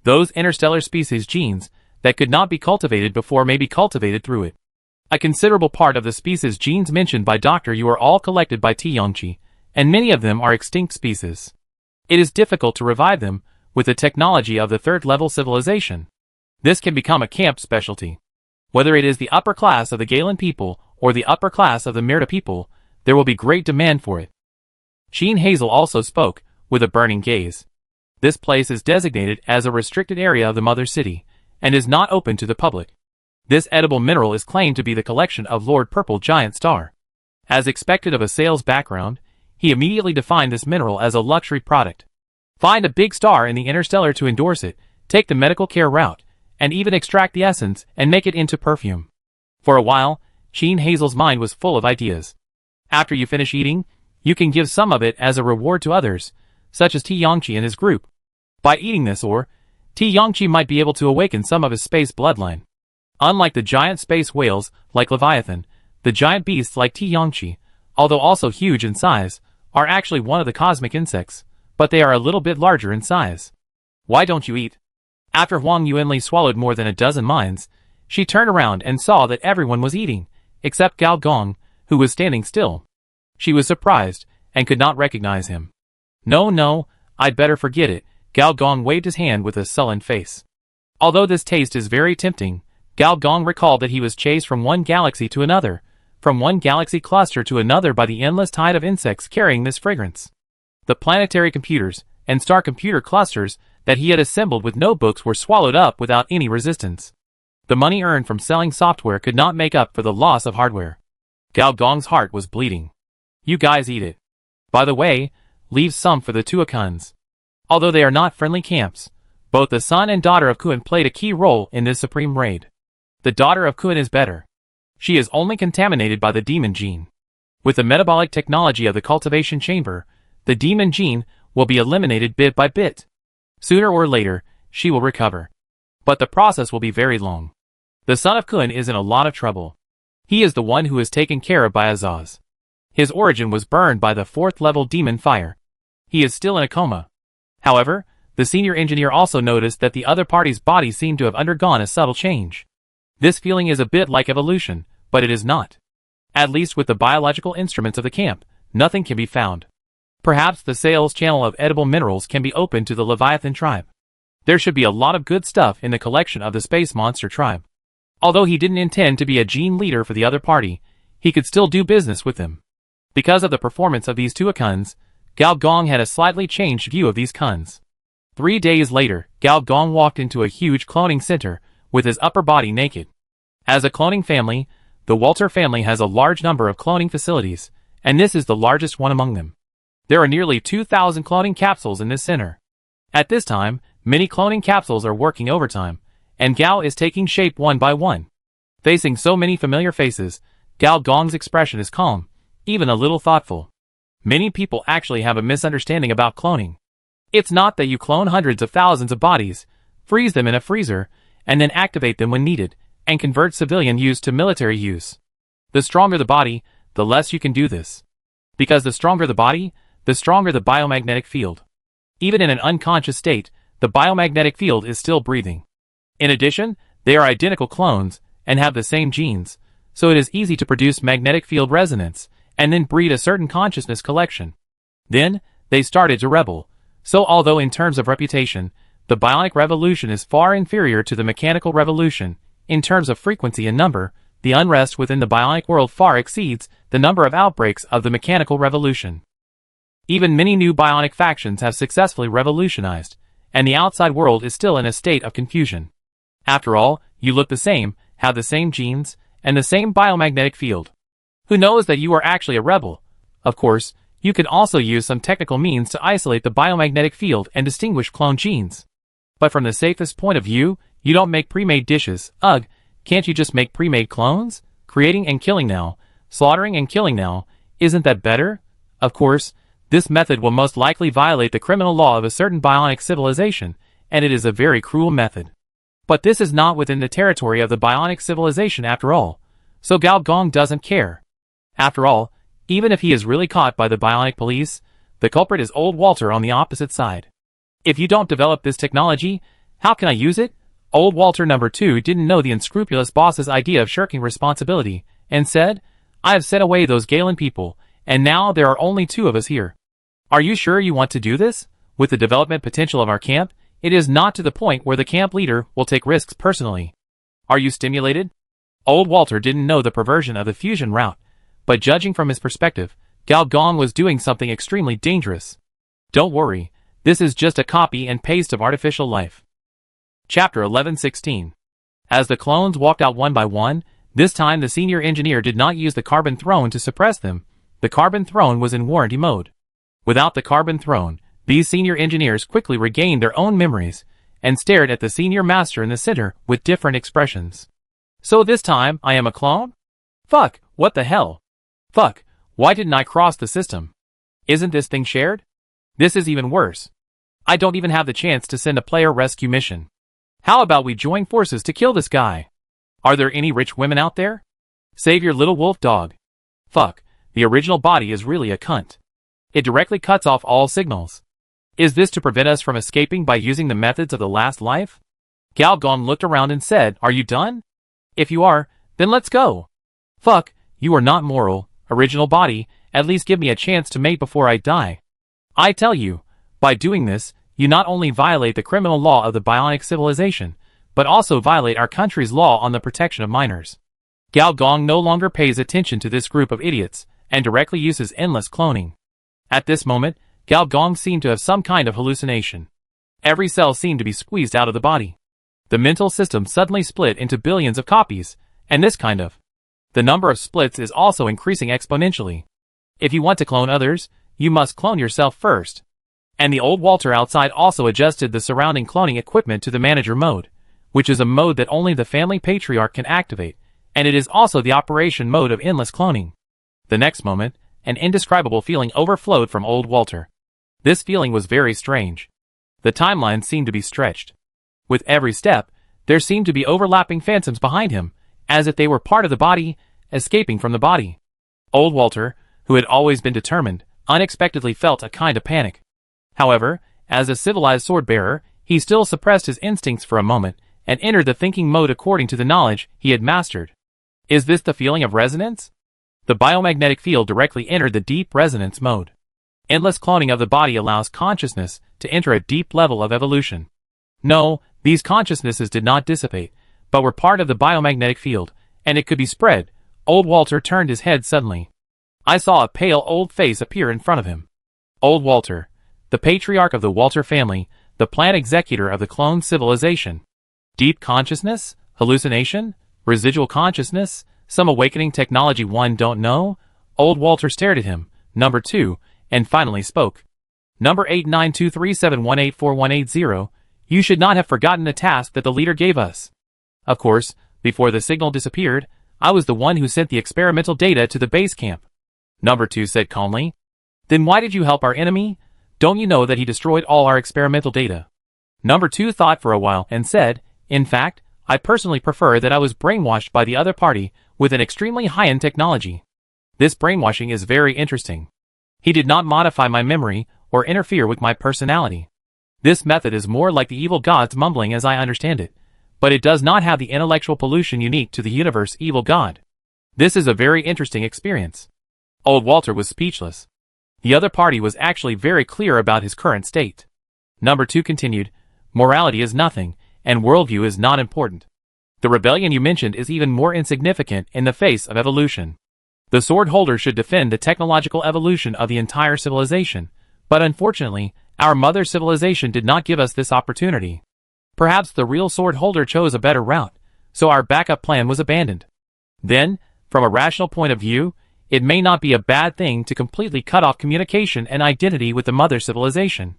Those interstellar species genes that could not be cultivated before may be cultivated through it. A considerable part of the species genes mentioned by Dr. Yu are all collected by Tiangqi, and many of them are extinct species. It is difficult to revive them with the technology of the third-level civilization. This can become a camp specialty. Whether it is the upper class of the Galen people or the upper class of the Myrta people, there will be great demand for it. Sheen Hazel also spoke, with a burning gaze. This place is designated as a restricted area of the Mother City, and is not open to the public. This edible mineral is claimed to be the collection of Lord Purple Giant Star. As expected of a sales background, he immediately defined this mineral as a luxury product. Find a big star in the interstellar to endorse it, take the medical care route, and even extract the essence and make it into perfume. For a while, Sheen Hazel's mind was full of ideas. After you finish eating, you can give some of it as a reward to others, such as Tiangqi and his group. By eating this ore, Tiangqi might be able to awaken some of his space bloodline. Unlike the giant space whales, like Leviathan, the giant beasts like Tiangqi, although also huge in size, are actually one of the cosmic insects, but they are a little bit larger in size. Why don't you eat? After Huang Yuanli swallowed more than a dozen mines, she turned around and saw that everyone was eating, except Gao Gong, who was standing still. She was surprised, and could not recognize him. No, I'd better forget it. Gao Gong waved his hand with a sullen face. Although this taste is very tempting, Gao Gong recalled that he was chased from one galaxy to another, from one galaxy cluster to another by the endless tide of insects carrying this fragrance. The planetary computers and star computer clusters that he had assembled with notebooks were swallowed up without any resistance. The money earned from selling software could not make up for the loss of hardware. Gao Gong's heart was bleeding. You guys eat it. By the way, leaves some for the Tuakuns. Although they are not friendly camps, both the son and daughter of Kun played a key role in this supreme raid. The daughter of Kun is better. She is only contaminated by the demon gene. With the metabolic technology of the cultivation chamber, the demon gene will be eliminated bit by bit. Sooner or later, she will recover. But the process will be very long. The son of Kun is in a lot of trouble. He is the one who is taken care of by Azaz. His origin was burned by the 4th level demon fire. He is still in a coma. However, the senior engineer also noticed that the other party's body seemed to have undergone a subtle change. This feeling is a bit like evolution, but it is not. At least with the biological instruments of the camp, nothing can be found. Perhaps the sales channel of edible minerals can be opened to the Leviathan tribe. There should be a lot of good stuff in the collection of the space monster tribe. Although he didn't intend to be a gene leader for the other party, he could still do business with them. Because of the performance of these Tuakuns, Gao Gong had a slightly changed view of these Kuns. 3 days later, Gao Gong walked into a huge cloning center, with his upper body naked. As a cloning family, the Walter family has a large number of cloning facilities, and this is the largest one among them. There are nearly 2,000 cloning capsules in this center. At this time, many cloning capsules are working overtime, and Gao is taking shape one by one. Facing so many familiar faces, Gao Gong's expression is calm, even a little thoughtful. Many people actually have a misunderstanding about cloning. It's not that you clone hundreds of thousands of bodies, freeze them in a freezer, and then activate them when needed, and convert civilian use to military use. The stronger the body, the less you can do this. Because the stronger the body, the stronger the biomagnetic field. Even in an unconscious state, the biomagnetic field is still breathing. In addition, they are identical clones, and have the same genes, so it is easy to produce magnetic field resonance, and then breed a certain consciousness collection. Then, they started to rebel, so although in terms of reputation, the bionic revolution is far inferior to the mechanical revolution, in terms of frequency and number, the unrest within the bionic world far exceeds the number of outbreaks of the mechanical revolution. Even many new bionic factions have successfully revolutionized, and the outside world is still in a state of confusion. After all, you look the same, have the same genes, and the same biomagnetic field. Who knows that you are actually a rebel? Of course, you can also use some technical means to isolate the biomagnetic field and distinguish clone genes. But from the safest point of view, you don't make pre-made dishes. Ugh, can't you just make pre-made clones? Creating and killing now, slaughtering and killing now, isn't that better? Of course, this method will most likely violate the criminal law of a certain bionic civilization, and it is a very cruel method. But this is not within the territory of the bionic civilization after all, so Gao Gong doesn't care. After all, even if he is really caught by the bionic police, the culprit is old Walter on the opposite side. If you don't develop this technology, how can I use it? Old Walter number 2 didn't know the unscrupulous boss's idea of shirking responsibility, and said, I have sent away those Galen people, and now there are only 2 of us here. Are you sure you want to do this? With the development potential of our camp, it is not to the point where the camp leader will take risks personally. Are you stimulated? Old Walter didn't know the perversion of the fusion route, but judging from his perspective, Gao Gong was doing something extremely dangerous. Don't worry, this is just a copy and paste of artificial life. Chapter 1116. As the clones walked out one by one, this time the senior engineer did not use the carbon throne to suppress them. The carbon throne was in warranty mode. Without the carbon throne, these senior engineers quickly regained their own memories, and stared at the senior master in the center with different expressions. So this time, I am a clone? Fuck, what the hell? Fuck, why didn't I cross the system? Isn't this thing shared? This is even worse. I don't even have the chance to send a player rescue mission. How about we join forces to kill this guy? Are there any rich women out there? Save your little wolf dog. Fuck, the original body is really a cunt. It directly cuts off all signals. Is this to prevent us from escaping by using the methods of the last life? Gao Gong looked around and said, are you done? If you are, then let's go. Fuck, you are not moral, original body, at least give me a chance to mate before I die. I tell you, by doing this, you not only violate the criminal law of the bionic civilization, but also violate our country's law on the protection of minors. Gao Gong no longer pays attention to this group of idiots, and directly uses endless cloning. At this moment, Gao Gong seemed to have some kind of hallucination. Every cell seemed to be squeezed out of the body. The mental system suddenly split into billions of copies, and this kind of. The number of splits is also increasing exponentially. If you want to clone others, you must clone yourself first. And the old Walter outside also adjusted the surrounding cloning equipment to the manager mode, which is a mode that only the family patriarch can activate, and it is also the operation mode of endless cloning. The next moment, an indescribable feeling overflowed from old Walter. This feeling was very strange. The timeline seemed to be stretched. With every step, there seemed to be overlapping phantoms behind him, as if they were part of the body, escaping from the body. Old Walter, who had always been determined, unexpectedly felt a kind of panic. However, as a civilized sword-bearer, he still suppressed his instincts for a moment, and entered the thinking mode according to the knowledge he had mastered. Is this the feeling of resonance? The biomagnetic field directly entered the deep resonance mode. Endless cloning of the body allows consciousness to enter a deep level of evolution. No, these consciousnesses did not dissipate, but were part of the biomagnetic field, and it could be spread. Old Walter turned his head suddenly. I saw a pale old face appear in front of him. Old Walter, the patriarch of the Walter family, the plant executor of the clone civilization. Deep consciousness? Hallucination? Residual consciousness? Some awakening technology one don't know? Old Walter stared at him, number 2, and finally spoke. Number 8923718480, you should not have forgotten the task that the leader gave us. Of course, before the signal disappeared, I was the one who sent the experimental data to the base camp. Number 2 said calmly. Then why did you help our enemy? Don't you know that he destroyed all our experimental data? Number 2 thought for a while and said, in fact, I personally prefer that I was brainwashed by the other party with an extremely high-end technology. This brainwashing is very interesting. He did not modify my memory or interfere with my personality. This method is more like the evil god's mumbling as I understand it, but it does not have the intellectual pollution unique to the universe evil god. This is a very interesting experience. Old Walter was speechless. The other party was actually very clear about his current state. Number 2 continued, morality is nothing, and worldview is not important. The rebellion you mentioned is even more insignificant in the face of evolution. The sword holder should defend the technological evolution of the entire civilization, but unfortunately, our mother civilization did not give us this opportunity. Perhaps the real sword holder chose a better route, so our backup plan was abandoned. Then, from a rational point of view, it may not be a bad thing to completely cut off communication and identity with the mother civilization.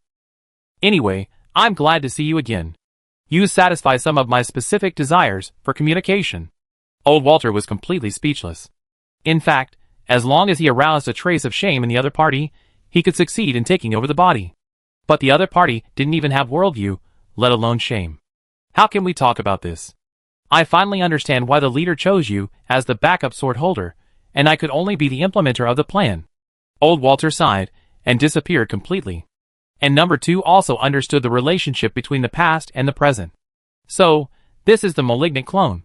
Anyway, I'm glad to see you again. You satisfy some of my specific desires for communication. Old Walter was completely speechless. In fact, as long as he aroused a trace of shame in the other party, he could succeed in taking over the body. But the other party didn't even have worldview, let alone shame. How can we talk about this? I finally understand why the leader chose you as the backup sword holder, and I could only be the implementer of the plan. Old Walter sighed and disappeared completely. And number 2 also understood the relationship between the past and the present. So, this is the malignant clone.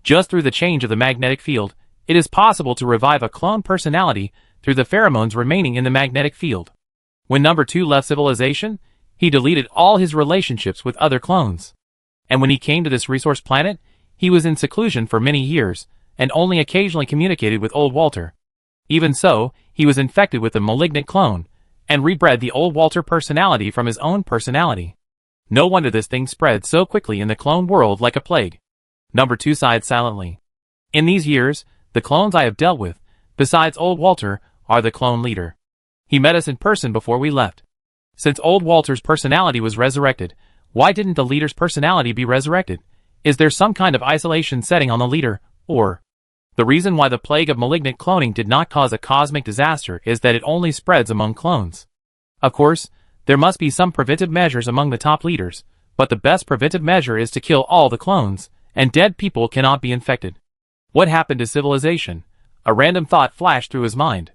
Just through the change of the magnetic field, it is possible to revive a clone personality through the pheromones remaining in the magnetic field. When number 2 left civilization, he deleted all his relationships with other clones. And when he came to this resource planet, he was in seclusion for many years, and only occasionally communicated with old Walter. Even so, he was infected with the malignant clone, and rebred the old Walter personality from his own personality. No wonder this thing spread so quickly in the clone world like a plague. Number 2 sighed silently. In these years, the clones I have dealt with, besides old Walter, are the clone leader. He met us in person before we left. Since old Walter's personality was resurrected, why didn't the leader's personality be resurrected? Is there some kind of isolation setting on the leader, or... The reason why the plague of malignant cloning did not cause a cosmic disaster is that it only spreads among clones. Of course, there must be some preventive measures among the top leaders, but the best preventive measure is to kill all the clones, and dead people cannot be infected. What happened to civilization? A random thought flashed through his mind.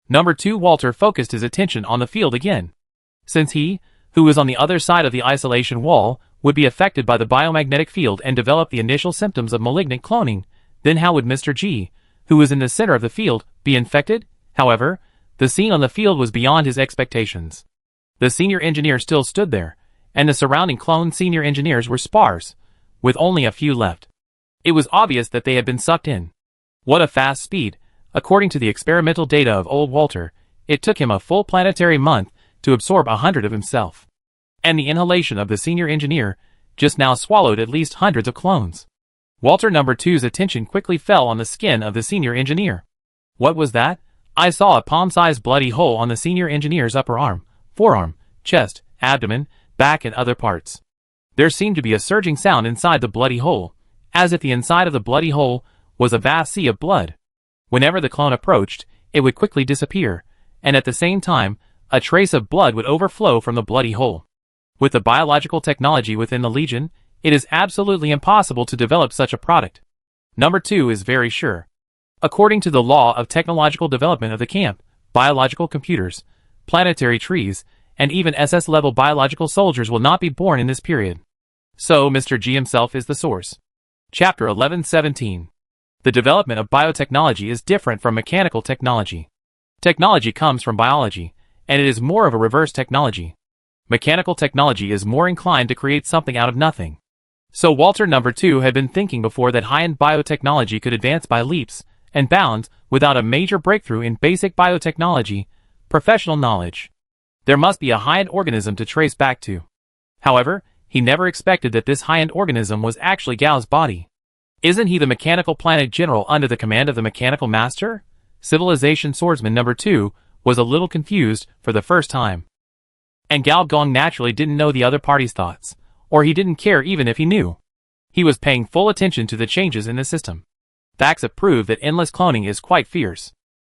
Number 2 Walter focused his attention on the field again. Since he, who was on the other side of the isolation wall, would be affected by the biomagnetic field and develop the initial symptoms of malignant cloning, then how would Mr. G, who was in the center of the field, be infected? However, the scene on the field was beyond his expectations. The senior engineer still stood there, and the surrounding clone senior engineers were sparse, with only a few left. It was obvious that they had been sucked in. What a fast speed! According to the experimental data of old Walter, it took him a full planetary month to absorb 100 of himself. And the inhalation of the senior engineer just now swallowed at least hundreds of clones. Walter number 2's attention quickly fell on the skin of the senior engineer. What was that? I saw a palm-sized bloody hole on the senior engineer's upper arm, forearm, chest, abdomen, back and other parts. There seemed to be a surging sound inside the bloody hole, as if the inside of the bloody hole was a vast sea of blood. Whenever the clone approached, it would quickly disappear, and at the same time, a trace of blood would overflow from the bloody hole. With the biological technology within the Legion, it is absolutely impossible to develop such a product. Number 2 is very sure. According to the law of technological development of the camp, biological computers, planetary trees, and even SS-level biological soldiers will not be born in this period. So Mr. G himself is the source. Chapter 1117. The development of biotechnology is different from mechanical technology. Technology comes from biology, and it is more of a reverse technology. Mechanical technology is more inclined to create something out of nothing. So Walter Number 2 had been thinking before that high-end biotechnology could advance by leaps and bounds without a major breakthrough in basic biotechnology, professional knowledge. There must be a high-end organism to trace back to. However, he never expected that this high-end organism was actually Gao's body. Isn't he the mechanical planet general under the command of the mechanical master? Civilization swordsman Number 2 was a little confused for the first time. And Gao Gong naturally didn't know the other party's thoughts, or he didn't care even if he knew. He was paying full attention to the changes in the system. Facts have proved that endless cloning is quite fierce.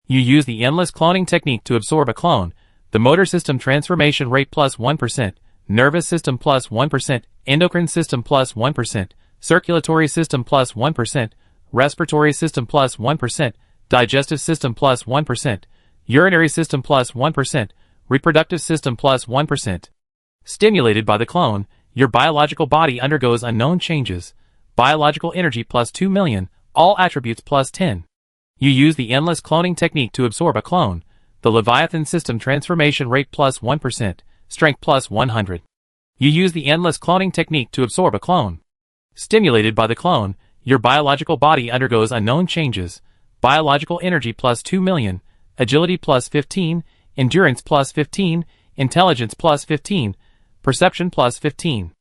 You use the endless cloning technique to absorb a clone, the motor system transformation rate plus 1%, nervous system plus 1%, endocrine system plus 1%, circulatory system plus 1%, respiratory system plus 1%, digestive system plus 1%, urinary system plus 1%, reproductive system plus 1%. Stimulated by the clone, your biological body undergoes unknown changes. Biological energy plus 2 million, all attributes plus 10. You use the endless cloning technique to absorb a clone, the Leviathan system transformation rate plus 1%, strength plus 100. You use the endless cloning technique to absorb a clone. Stimulated by the clone, your biological body undergoes unknown changes. Biological energy plus 2 million, agility plus 15, endurance plus 15, intelligence plus 15, perception plus 15.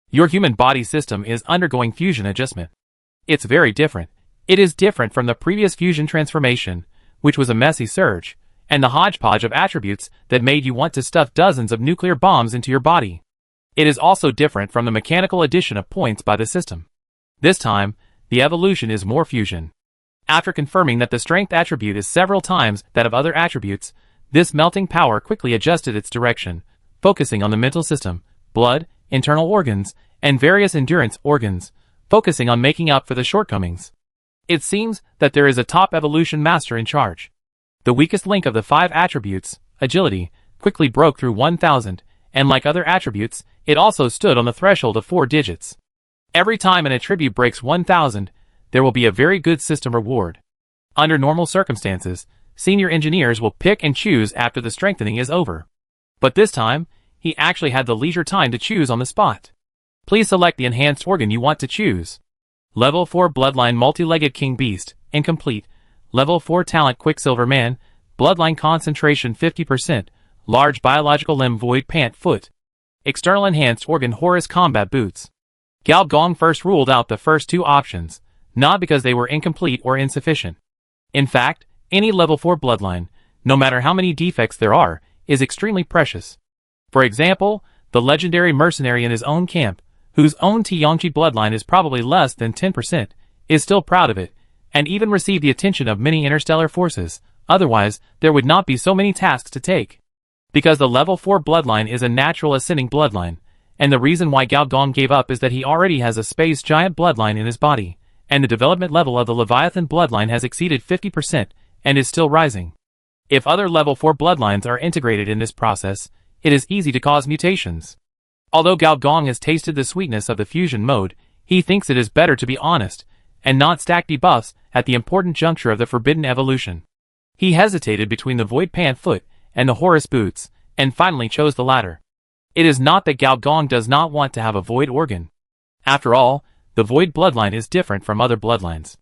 Your human body system is undergoing fusion adjustment. It's very different. It is different from the previous fusion transformation, which was a messy surge, and the hodgepodge of attributes that made you want to stuff dozens of nuclear bombs into your body. It is also different from the mechanical addition of points by the system. This time, the evolution is more fusion. After confirming that the strength attribute is several times that of other attributes, this melting power quickly adjusted its direction, focusing on the mental system, blood, internal organs, and various endurance organs, focusing on making up for the shortcomings. It seems that there is a top evolution master in charge. The weakest link of the 5 attributes, agility, quickly broke through 1000, and like other attributes, it also stood on the threshold of 4 digits. Every time an attribute breaks 1000, there will be a very good system reward. Under normal circumstances, senior engineers will pick and choose after the strengthening is over. But this time, he actually had the leisure time to choose on the spot. Please select the enhanced organ you want to choose. Level 4 Bloodline Multi-Legged King Beast, incomplete. Level 4 Talent Quicksilver Man, Bloodline Concentration 50%, Large Biological Limb Void Pant Foot. External Enhanced Organ Horus Combat Boots. Gao Gong first ruled out the first 2 options, not because they were incomplete or insufficient. In fact, any level 4 bloodline, no matter how many defects there are, is extremely precious. For example, the legendary mercenary in his own camp, whose own Tiangqi bloodline is probably less than 10%, is still proud of it, and even received the attention of many interstellar forces. Otherwise, there would not be so many tasks to take. Because the level 4 bloodline is a natural ascending bloodline, and the reason why Gao Gong gave up is that he already has a space giant bloodline in his body, and the development level of the Leviathan bloodline has exceeded 50% and is still rising. If other level 4 bloodlines are integrated in this process, it is easy to cause mutations. Although Gao Gong has tasted the sweetness of the fusion mode, he thinks it is better to be honest, and not stack debuffs at the important juncture of the forbidden evolution. He hesitated between the Void Pant Foot and the Horus Boots, and finally chose the latter. It is not that Gao Gong does not want to have a void organ. After all, the void bloodline is different from other bloodlines.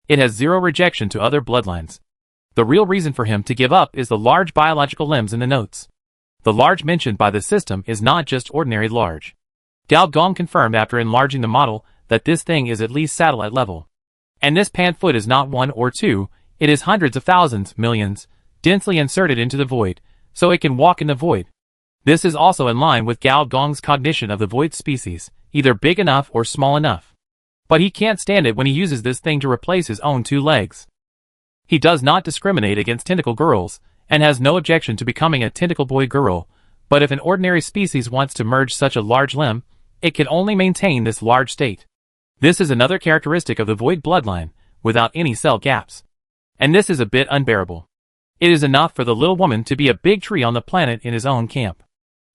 It has zero rejection to other bloodlines. The real reason for him to give up is the large biological limbs in the notes. The large mentioned by the system is not just ordinary large. Gao Gong confirmed after enlarging the model that this thing is at least satellite level. And this pant foot is not 1 or 2, it is hundreds of thousands, millions, densely inserted into the void, so it can walk in the void. This is also in line with Gao Dong's cognition of the void species, either big enough or small enough. But he can't stand it when he uses this thing to replace his own 2 legs. He does not discriminate against tentacle girls, and has no objection to becoming a tentacle boy girl, but if an ordinary species wants to merge such a large limb, it can only maintain this large state. This is another characteristic of the void bloodline, without any cell gaps. And this is a bit unbearable. It is enough for the little woman to be a big tree on the planet in his own camp.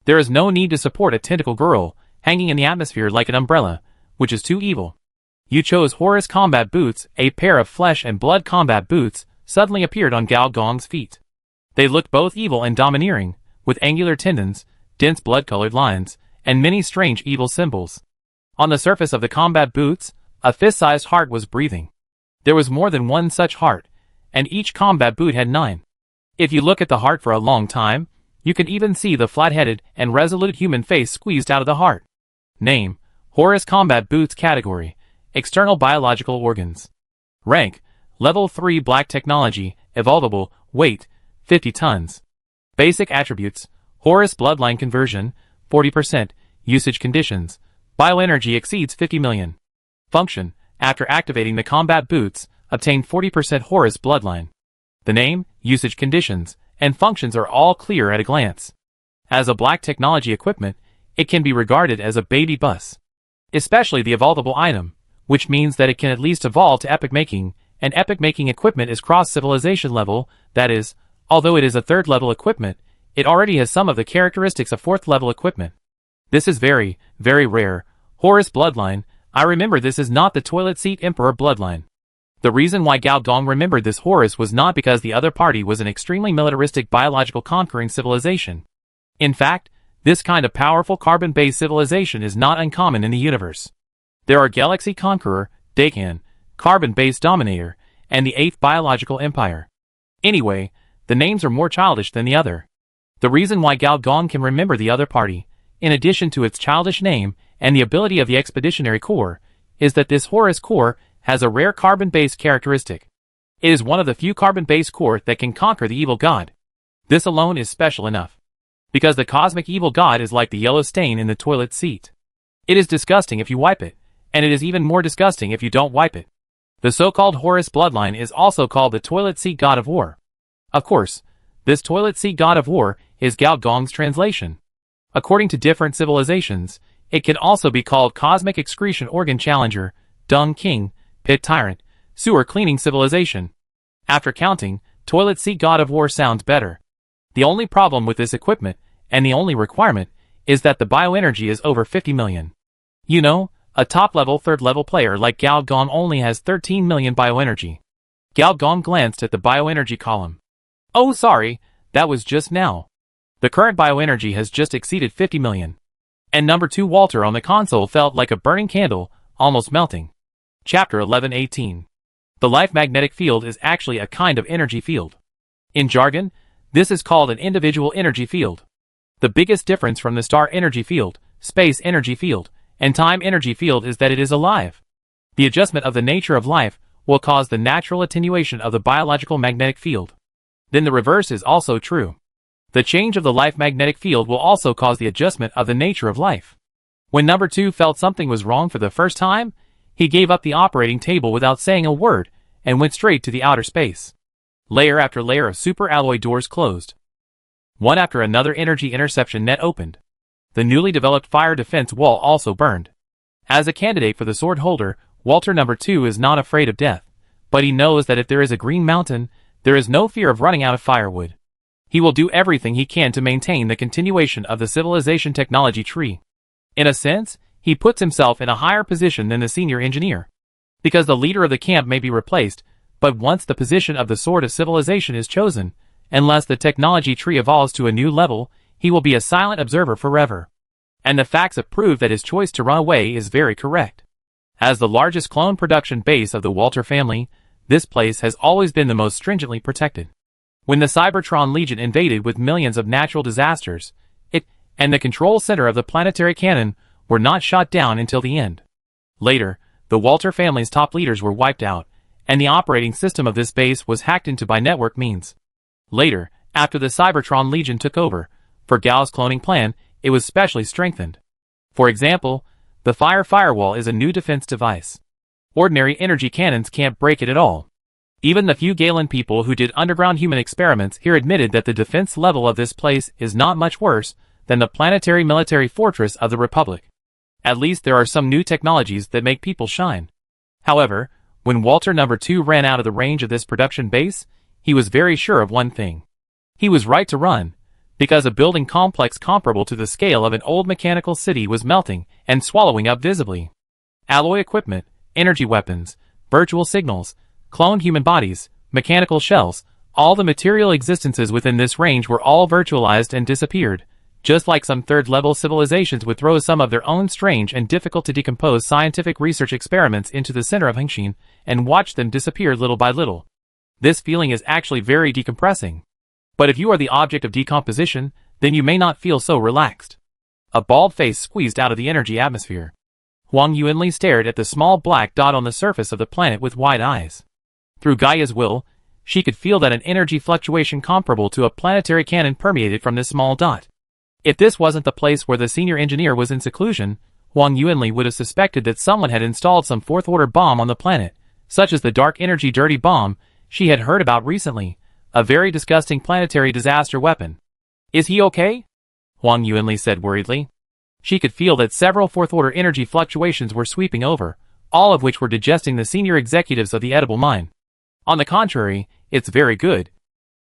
There is no need to support a tentacle girl, hanging in the atmosphere like an umbrella, which is too evil. You chose Horus combat boots. A pair of flesh and blood combat boots suddenly appeared on Gao Dong's feet. They looked both evil and domineering, with angular tendons, dense blood-colored lines, and many strange evil symbols. On the surface of the combat boots, a fist-sized heart was breathing. There was more than one such heart, and each combat boot had 9. If you look at the heart for a long time, you can even see the flat-headed and resolute human face squeezed out of the heart. Name: Horus Combat Boots. Category: External Biological Organs. Rank: Level 3 Black Technology, Evolvable, Weight: 50 tons. Basic Attributes: Horus Bloodline Conversion, 40%, Usage Conditions: Bioenergy exceeds 50 million. Function: After activating the combat boots, obtain 40% Horus Bloodline. The name, usage conditions, and functions are all clear at a glance. As a black technology equipment, it can be regarded as a baby bus. Especially the evolvable item, which means that it can at least evolve to epic making, and epic making equipment is cross-civilization level, that is, although it is a 3rd level equipment, it already has some of the characteristics of 4th level equipment. This is very, very rare. Horus Bloodline, I remember this is not the toilet seat Emperor Bloodline. The reason why Gao Dong remembered this Horus was not because the other party was an extremely militaristic biological conquering civilization. In fact, this kind of powerful carbon-based civilization is not uncommon in the universe. There are Galaxy Conqueror, Dakan, Carbon-based Dominator, and the 8th Biological Empire. Anyway, the names are more childish than the other. The reason why Gao Dong can remember the other party, in addition to its childish name and the ability of the Expeditionary Corps, is that this Horus Corps has a rare carbon-based characteristic. It is one of the few carbon-based core that can conquer the evil god. This alone is special enough. Because the cosmic evil god is like the yellow stain in the toilet seat. It is disgusting if you wipe it, and it is even more disgusting if you don't wipe it. The so-called Horus bloodline is also called the toilet seat god of war. Of course, this toilet seat god of war is Gao Dong's translation. According to different civilizations, it can also be called cosmic excretion organ challenger, dung king, pit tyrant, sewer cleaning civilization. After counting, toilet seat god of war sounds better. The only problem with this equipment, and the only requirement, is that the bioenergy is over 50 million. You know, a top-level 3rd-level player like Gao Dong only has 13 million bioenergy. Gao Dong glanced at the bioenergy column. Oh sorry, that was just now. The current bioenergy has just exceeded 50 million. And number 2 Walter on the console felt like a burning candle, almost melting. Chapter 11:18. The life magnetic field is actually a kind of energy field. In jargon, this is called an individual energy field. The biggest difference from the star energy field, space energy field, and time energy field is that it is alive. The adjustment of the nature of life will cause the natural attenuation of the biological magnetic field. Then the reverse is also true. The change of the life magnetic field will also cause the adjustment of the nature of life. When number 2 felt something was wrong for the first time, he gave up the operating table without saying a word, and went straight to the outer space. Layer after layer of super alloy doors closed. One after another energy interception net opened. The newly developed fire defense wall also burned. As a candidate for the sword holder, Walter number 2 is not afraid of death, but he knows that if there is a green mountain, there is no fear of running out of firewood. He will do everything he can to maintain the continuation of the civilization technology tree. In a sense, he puts himself in a higher position than the senior engineer. Because the leader of the camp may be replaced, but once the position of the sword of civilization is chosen, unless the technology tree evolves to a new level, he will be a silent observer forever. And the facts have proved that his choice to run away is very correct. As the largest clone production base of the Walter family, this place has always been the most stringently protected. When the Cybertron Legion invaded with millions of natural disasters, it and the control center of the planetary cannon were not shot down until the end. Later, the Walter family's top leaders were wiped out, and the operating system of this base was hacked into by network means. Later, after the Cybertron Legion took over, for Gao's cloning plan, it was specially strengthened. For example, the Fire Firewall is a new defense device. Ordinary energy cannons can't break it at all. Even the few Galen people who did underground human experiments here admitted that the defense level of this place is not much worse than the planetary military fortress of the Republic. At least there are some new technologies that make people shine. However, when Walter No. 2 ran out of the range of this production base, he was very sure of one thing. He was right to run, because a building complex comparable to the scale of an old mechanical city was melting and swallowing up visibly. Alloy equipment, energy weapons, virtual signals, cloned human bodies, mechanical shells, all the material existences within this range were all virtualized and disappeared, just like some third-level civilizations would throw some of their own strange and difficult-to-decompose scientific research experiments into the center of Hengxin and watch them disappear little by little. This feeling is actually very decompressing. But if you are the object of decomposition, then you may not feel so relaxed. A bald face squeezed out of the energy atmosphere. Huang Yuanli stared at the small black dot on the surface of the planet with wide eyes. Through Gaia's will, she could feel that an energy fluctuation comparable to a planetary cannon permeated from this small dot. If this wasn't the place where the senior engineer was in seclusion, Huang Yuanli would have suspected that someone had installed some fourth-order bomb on the planet, such as the dark energy dirty bomb she had heard about recently, a very disgusting planetary disaster weapon. Is he okay? Huang Yuanli said worriedly. She could feel that several fourth-order energy fluctuations were sweeping over, all of which were digesting the senior executives of the edible mine. On the contrary, it's very good.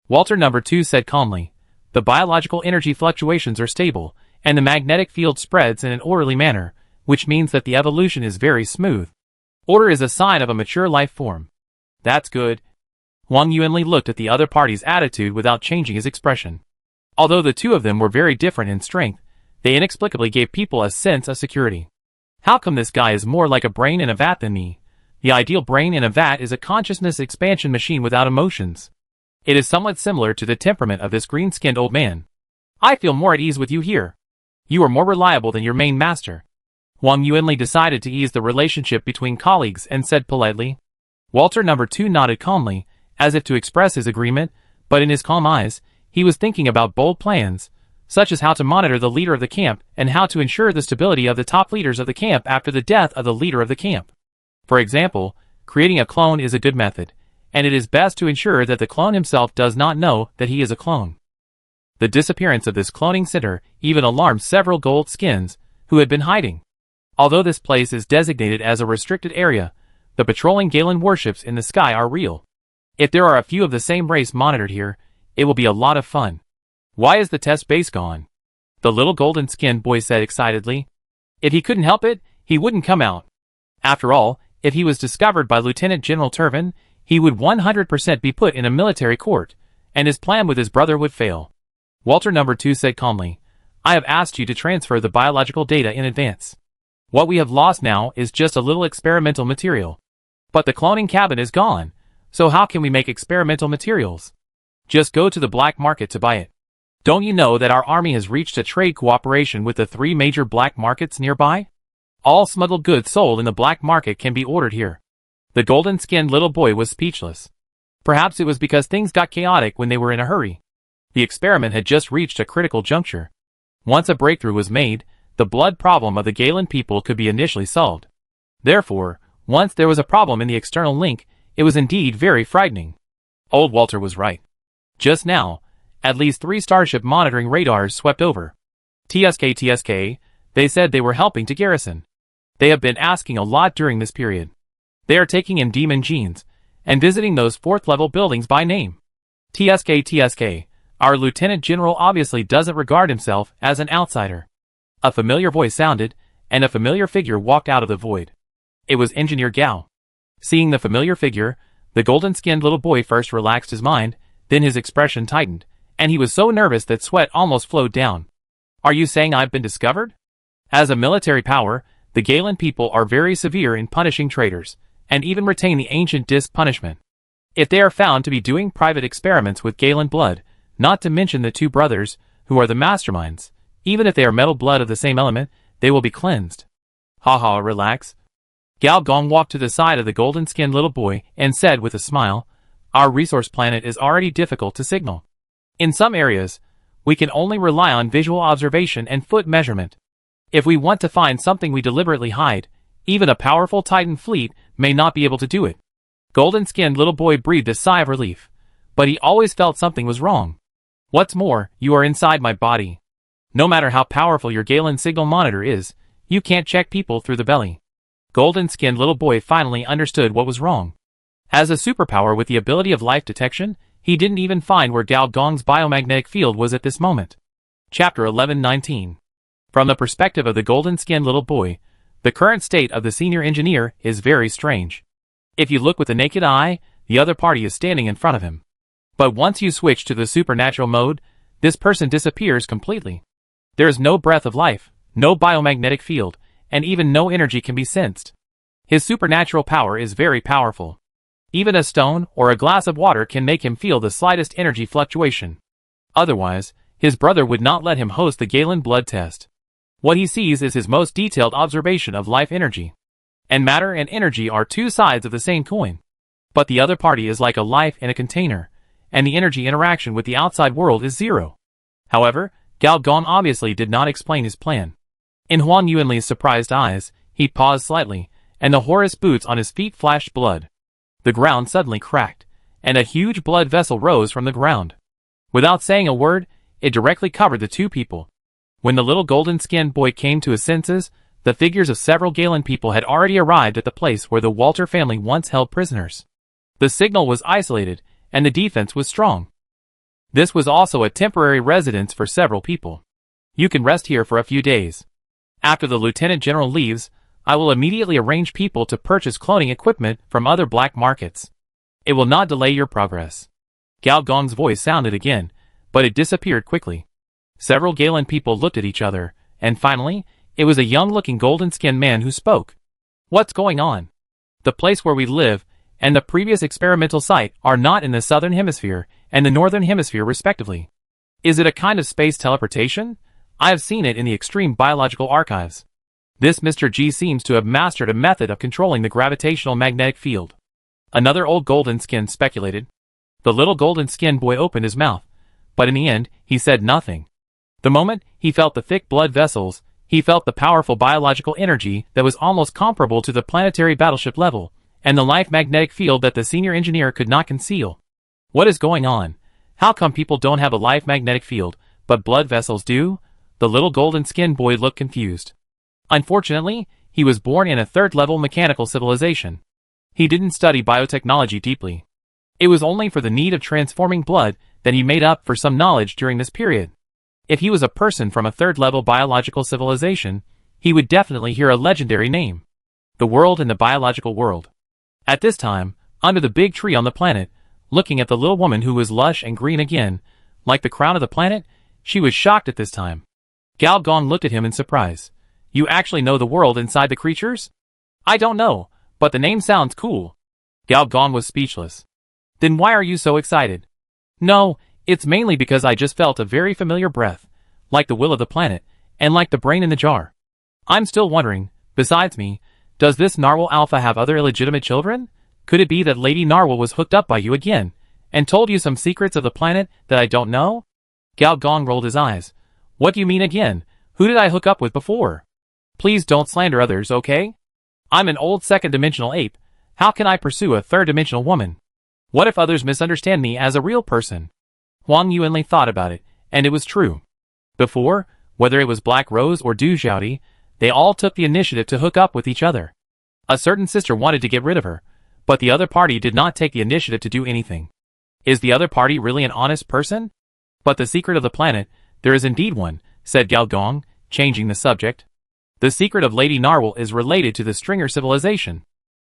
Walter No. 2 said calmly. The biological energy fluctuations are stable, and the magnetic field spreads in an orderly manner, which means that the evolution is very smooth. Order is a sign of a mature life form. That's good. Huang Yuanli looked at the other party's attitude without changing his expression. Although the two of them were very different in strength, they inexplicably gave people a sense of security. How come this guy is more like a brain in a vat than me? The ideal brain in a vat is a consciousness expansion machine without emotions. It is somewhat similar to the temperament of this green-skinned old man. I feel more at ease with you here. You are more reliable than your main master. Huang Yuanli decided to ease the relationship between colleagues and said politely. Walter No. 2 nodded calmly, as if to express his agreement, but in his calm eyes, he was thinking about bold plans, such as how to monitor the leader of the camp and how to ensure the stability of the top leaders of the camp after the death of the leader of the camp. For example, creating a clone is a good method, and it is best to ensure that the clone himself does not know that he is a clone. The disappearance of this cloning center even alarmed several gold skins, who had been hiding. Although this place is designated as a restricted area, the patrolling Galen warships in the sky are real. If there are a few of the same race monitored here, it will be a lot of fun. Why is the test base gone? The little golden-skinned boy said excitedly. If he couldn't help it, he wouldn't come out. After all, if he was discovered by Lieutenant General Turvin, he would 100% be put in a military court, and his plan with his brother would fail. Walter No. 2 said calmly, I have asked you to transfer the biological data in advance. What we have lost now is just a little experimental material. But the cloning cabin is gone, so how can we make experimental materials? Just go to the black market to buy it. Don't you know that our army has reached a trade cooperation with the 3 major black markets nearby? All smuggled goods sold in the black market can be ordered here. The golden-skinned little boy was speechless. Perhaps it was because things got chaotic when they were in a hurry. The experiment had just reached a critical juncture. Once a breakthrough was made, the blood problem of the Galen people could be initially solved. Therefore, once there was a problem in the external link, it was indeed very frightening. Old Walter was right. Just now, at least 3 starship monitoring radars swept over. TSK, they said they were helping to garrison. They have been asking a lot during this period. They are taking in demon genes, and visiting those 4th-level buildings by name. TSK, our Lieutenant General obviously doesn't regard himself as an outsider. A familiar voice sounded, and a familiar figure walked out of the void. It was Engineer Gao. Seeing the familiar figure, the golden-skinned little boy first relaxed his mind, then his expression tightened, and he was so nervous that sweat almost flowed down. Are you saying I've been discovered? As a military power, the Galen people are very severe in punishing traitors, and even retain the ancient disc punishment. If they are found to be doing private experiments with Galen blood, not to mention the 2 brothers, who are the masterminds, even if they are metal blood of the same element, they will be cleansed. Haha, relax. Gao Gong walked to the side of the golden-skinned little boy and said with a smile, Our resource planet is already difficult to signal. In some areas, we can only rely on visual observation and foot measurement. If we want to find something we deliberately hide, even a powerful Titan fleet may not be able to do it. Golden-skinned little boy breathed a sigh of relief, but he always felt something was wrong. What's more, you are inside my body. No matter how powerful your Galen signal monitor is, you can't check people through the belly. Golden-skinned little boy finally understood what was wrong. As a superpower with the ability of life detection, he didn't even find where Gao Gong's biomagnetic field was at this moment. Chapter 1119. From the perspective of the golden-skinned little boy, the current state of the senior engineer is very strange. If you look with the naked eye, the other party is standing in front of him. But once you switch to the supernatural mode, this person disappears completely. There is no breath of life, no biomagnetic field, and even no energy can be sensed. His supernatural power is very powerful. Even a stone or a glass of water can make him feel the slightest energy fluctuation. Otherwise, his brother would not let him host the Galen blood test. What he sees is his most detailed observation of life energy. And matter and energy are two sides of the same coin. But the other party is like a life in a container, and the energy interaction with the outside world is zero. However, Gao Gong obviously did not explain his plan. In Huang Yuanli's surprised eyes, he paused slightly, and the Horus boots on his feet flashed blood. The ground suddenly cracked, and a huge blood vessel rose from the ground. Without saying a word, it directly covered the two people. When the little golden-skinned boy came to his senses, the figures of several Galen people had already arrived at the place where the Walter family once held prisoners. The signal was isolated, and the defense was strong. This was also a temporary residence for several people. You can rest here for a few days. After the Lieutenant General leaves, I will immediately arrange people to purchase cloning equipment from other black markets. It will not delay your progress. Gao Gong's voice sounded again, but it disappeared quickly. Several Galen people looked at each other, and finally, it was a young-looking golden-skinned man who spoke. What's going on? The place where we live and the previous experimental site are not in the southern hemisphere and the northern hemisphere respectively. Is it a kind of space teleportation? I have seen it in the extreme biological archives. This Mr. G seems to have mastered a method of controlling the gravitational magnetic field. Another old golden-skin speculated. The little golden-skinned boy opened his mouth, but in the end, he said nothing. The moment he felt the thick blood vessels, he felt the powerful biological energy that was almost comparable to the planetary battleship level, and the life magnetic field that the senior engineer could not conceal. What is going on? How come people don't have a life magnetic field, but blood vessels do? The little golden-skinned boy looked confused. Unfortunately, he was born in a third-level mechanical civilization. He didn't study biotechnology deeply. It was only for the need of transforming blood that he made up for some knowledge during this period. If he was a person from a third-level biological civilization, he would definitely hear a legendary name. The world and the biological world. At this time, under the big tree on the planet, looking at the little woman who was lush and green again, like the crown of the planet, she was shocked at this time. Gao Gong looked at him in surprise. You actually know the world inside the creatures? I don't know, but the name sounds cool. Gao Gong was speechless. Then why are you so excited? No, it's mainly because I just felt a very familiar breath, like the will of the planet, and like the brain in the jar. I'm still wondering, besides me, does this Narwhal Alpha have other illegitimate children? Could it be that Lady Narwhal was hooked up by you again, and told you some secrets of the planet that I don't know? Gao Gong rolled his eyes. What do you mean again? Who did I hook up with before? Please don't slander others, okay? I'm an old second-dimensional ape. How can I pursue a third-dimensional woman? What if others misunderstand me as a real person? Huang Yuanli thought about it, and it was true. Before, whether it was Black Rose or Du Xiaodi, they all took the initiative to hook up with each other. A certain sister wanted to get rid of her, but the other party did not take the initiative to do anything. Is the other party really an honest person? But the secret of the planet, there is indeed one, said Gao Gong, changing the subject. The secret of Lady Narwhal is related to the Stringer civilization.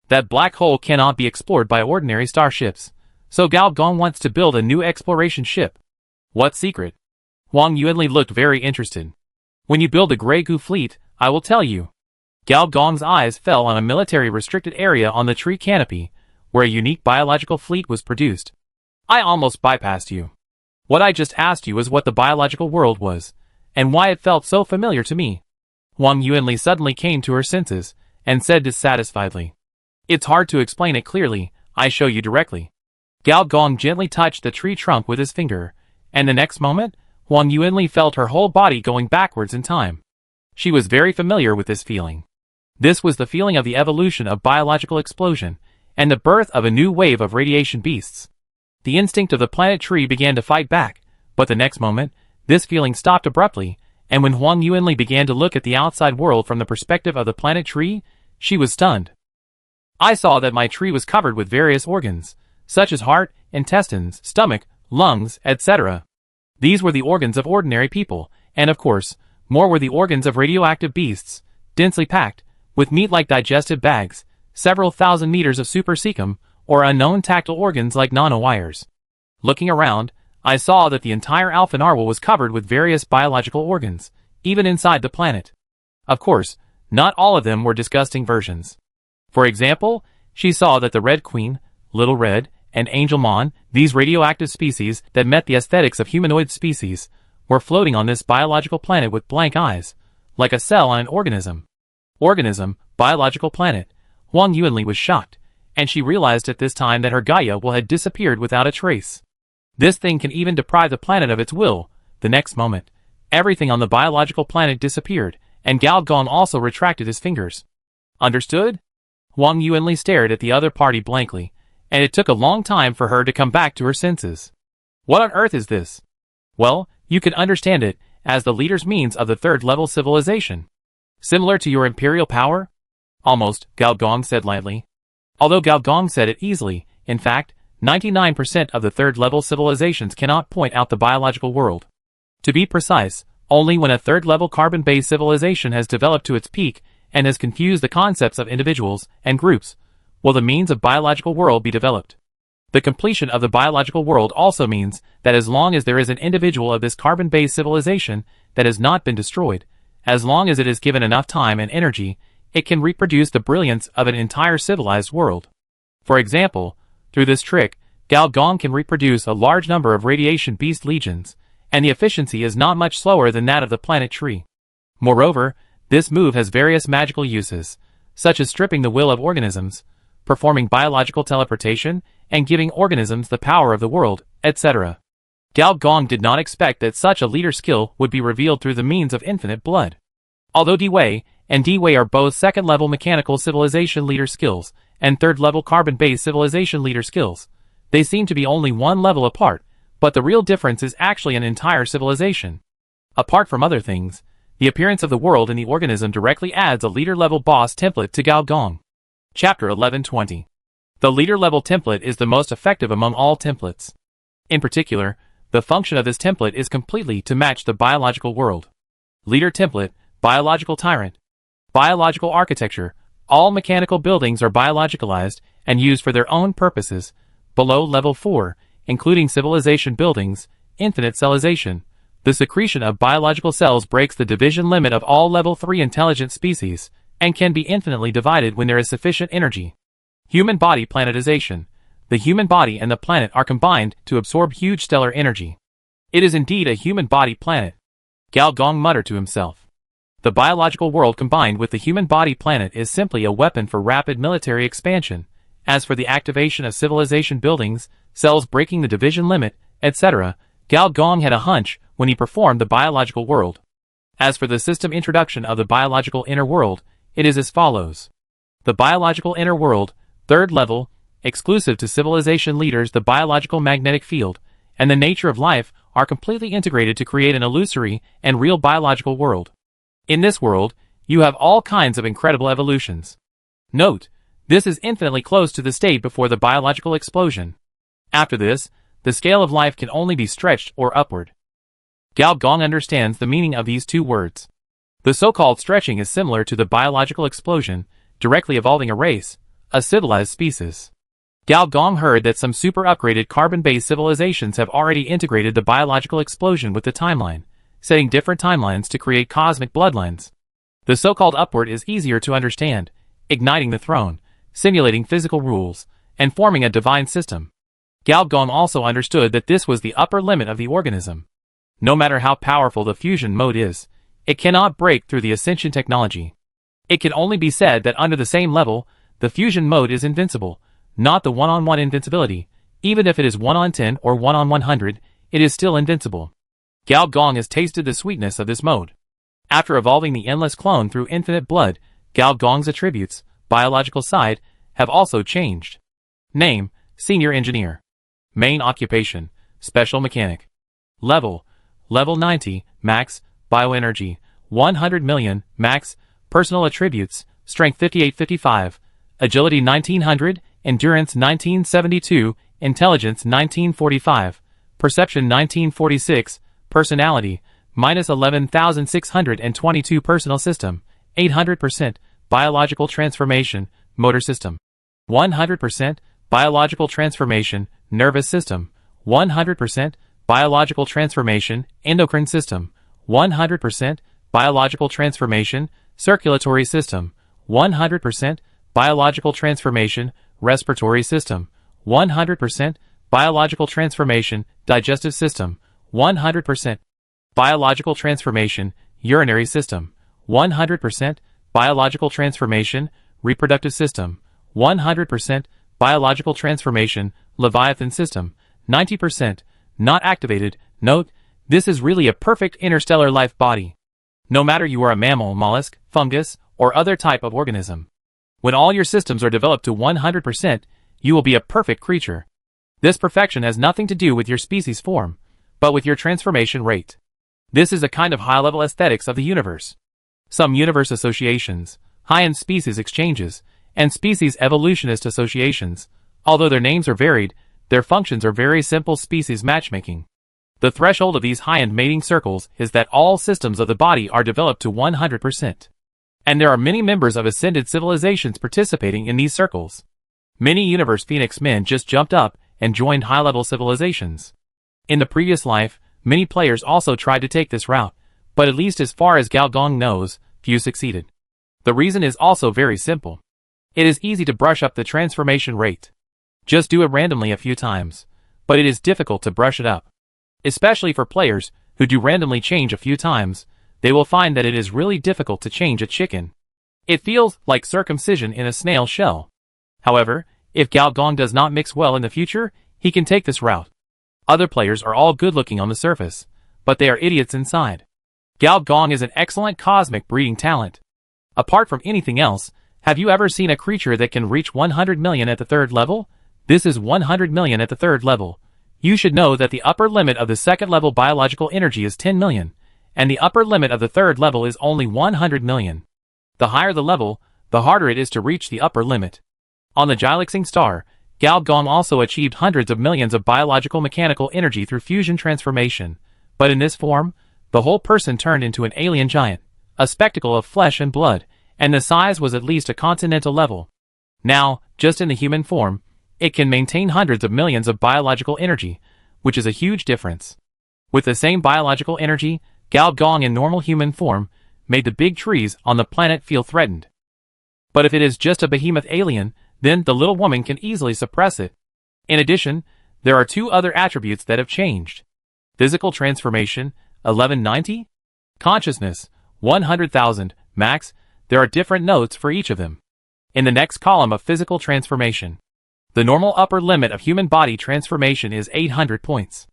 That black hole cannot be explored by ordinary starships, so Gao Gong wants to build a new exploration ship. What secret? Huang Yuanli looked very interested. When you build a Grey Goo fleet, I will tell you. Gao Gong's eyes fell on a military-restricted area on the tree canopy, where a unique biological fleet was produced. I almost bypassed you. What I just asked you is what the biological world was, and why it felt so familiar to me. Huang Yuanli suddenly came to her senses, and said dissatisfiedly. It's hard to explain it clearly, I show you directly. Gao Gong gently touched the tree trunk with his finger, And the next moment, Huang Yuanli felt her whole body going backwards in time. She was very familiar with this feeling. This was the feeling of the evolution of biological explosion, and the birth of a new wave of radiation beasts. The instinct of the planet tree began to fight back, but the next moment, this feeling stopped abruptly, and when Huang Yuanli began to look at the outside world from the perspective of the planet tree, she was stunned. I saw that my tree was covered with various organs, such as heart, intestines, stomach, lungs, etc. These were the organs of ordinary people, and of course, more were the organs of radioactive beasts, densely packed, with meat-like digestive bags, several thousand meters of supercecum, or unknown tactile organs like nanowires. Looking around, I saw that the entire Alpha Narwhal was covered with various biological organs, even inside the planet. Of course, not all of them were disgusting versions. For example, she saw that the Red Queen, Little Red, and Angel Mon, these radioactive species that met the aesthetics of humanoid species, were floating on this biological planet with blank eyes, like a cell on an organism. Organism, biological planet. Huang Yuanli was shocked, and she realized at this time that her Gaia will had disappeared without a trace. This thing can even deprive the planet of its will. The next moment, everything on the biological planet disappeared, and Gao Gong also retracted his fingers. Understood? Huang Yuanli stared at the other party blankly, and it took a long time for her to come back to her senses. What on earth is this? Well, you can understand it as the leader's means of the third-level civilization. Similar to your imperial power? Almost, Gao Gong said lightly. Although Gao Gong said it easily, in fact, 99% of the third-level civilizations cannot point out the biological world. To be precise, only when a third-level carbon-based civilization has developed to its peak and has confused the concepts of individuals and groups will the means of biological world be developed. The completion of the biological world also means that as long as there is an individual of this carbon-based civilization that has not been destroyed, as long as it is given enough time and energy, it can reproduce the brilliance of an entire civilized world. For example, through this trick, Gao Gong can reproduce a large number of radiation beast legions, and the efficiency is not much slower than that of the planet tree. Moreover, this move has various magical uses, such as stripping the will of organisms, performing biological teleportation, and giving organisms the power of the world, etc. Gao Gong did not expect that such a leader skill would be revealed through the means of infinite blood. Although Dewey and Dewey are both second-level mechanical civilization leader skills and third-level carbon-based civilization leader skills, they seem to be only one level apart, but the real difference is actually an entire civilization. Apart from other things, the appearance of the world in the organism directly adds a leader-level boss template to Gao Gong. Chapter 1120. The leader-level template is the most effective among all templates. In particular, the function of this template is completely to match the biological world. Leader template, biological tyrant. Biological architecture, all mechanical buildings are biologicalized and used for their own purposes, below level 4, including civilization buildings, infinite cellization. The secretion of biological cells breaks the division limit of all level 3 intelligent species, and can be infinitely divided when there is sufficient energy. Human body planetization. The human body and the planet are combined to absorb huge stellar energy. It is indeed a human body planet. Gao Gong muttered to himself. The biological world combined with the human body planet is simply a weapon for rapid military expansion. As for the activation of civilization buildings, cells breaking the division limit, etc., Gao Gong had a hunch when he performed the biological world. As for the system introduction of the biological inner world, it is as follows. The biological inner world, third level, exclusive to civilization leaders. The biological magnetic field and the nature of life are completely integrated to create an illusory and real biological world. In this world, you have all kinds of incredible evolutions. Note, this is infinitely close to the state before the biological explosion. After this, the scale of life can only be stretched or upward. Gao Gong understands the meaning of these two words. The so-called stretching is similar to the biological explosion, directly evolving a race, a civilized species. Gao Gong heard that some super-upgraded carbon-based civilizations have already integrated the biological explosion with the timeline, setting different timelines to create cosmic bloodlines. The so-called upward is easier to understand, igniting the throne, simulating physical rules, and forming a divine system. Gao Gong also understood that this was the upper limit of the organism. No matter how powerful the fusion mode is, it cannot break through the ascension technology. It can only be said that under the same level, the fusion mode is invincible, not the one-on-one invincibility. Even if it is 1 on 10 or 1 on 100, it is still invincible. Gao Gong has tasted the sweetness of this mode. After evolving the endless clone through infinite blood, Gao Gong's attributes, biological side, have also changed. Name, Senior Engineer. Main occupation, Special Mechanic. Level 90, max, Bioenergy, 100 million, max, Personal Attributes, Strength 5855, Agility 1900, Endurance 1972, Intelligence 1945, Perception 1946, Personality, minus 11,622 Personal System, 800%, Biological Transformation, Motor System, 100%, Biological Transformation, Nervous System, 100%, Biological Transformation, Endocrine System, 100%, Biological Transformation, Circulatory System, 100%, Biological Transformation, Respiratory System, 100%, Biological Transformation, Digestive System, 100%, Biological Transformation, Urinary System, 100%, Biological Transformation, Reproductive System, 100%, Biological Transformation, Leviathan System, 90%, not activated. Note, this is really a perfect interstellar life body. No matter you are a mammal, mollusk, fungus, or other type of organism. When all your systems are developed to 100%, you will be a perfect creature. This perfection has nothing to do with your species form, but with your transformation rate. This is a kind of high-level aesthetics of the universe. Some universe associations, high-end species exchanges, and species evolutionist associations, although their names are varied, their functions are very simple species matchmaking. The threshold of these high-end mating circles is that all systems of the body are developed to 100%. And there are many members of ascended civilizations participating in these circles. Many universe Phoenix men just jumped up and joined high-level civilizations. In the previous life, many players also tried to take this route, but at least as far as Gao Gong knows, few succeeded. The reason is also very simple. It is easy to brush up the transformation rate. Just do it randomly a few times, but it is difficult to brush it up. Especially for players who do randomly change a few times, they will find that it is really difficult to change a chicken. It feels like circumcision in a snail shell. However, if Gao Gong does not mix well in the future, he can take this route. Other players are all good-looking on the surface, but they are idiots inside. Gao Gong is an excellent cosmic breeding talent. Apart from anything else, have you ever seen a creature that can reach 100 million at the third level? This is 100 million at the third level. You should know that the upper limit of the second level biological energy is 10 million, and the upper limit of the third level is only 100 million. The higher the level, the harder it is to reach the upper limit. On the Gylixing star, Gao Gong also achieved hundreds of millions of biological mechanical energy through fusion transformation, but in this form, the whole person turned into an alien giant, a spectacle of flesh and blood, and the size was at least a continental level. Now, just in the human form, it can maintain hundreds of millions of biological energy, which is a huge difference. With the same biological energy, Gao Gong in normal human form made the big trees on the planet feel threatened. But if it is just a behemoth alien, then the little woman can easily suppress it. In addition, there are two other attributes that have changed. Physical transformation, 1190? Consciousness, 100,000, max. There are different notes for each of them. In the next column of physical transformation, the normal upper limit of human body transformation is 800 points.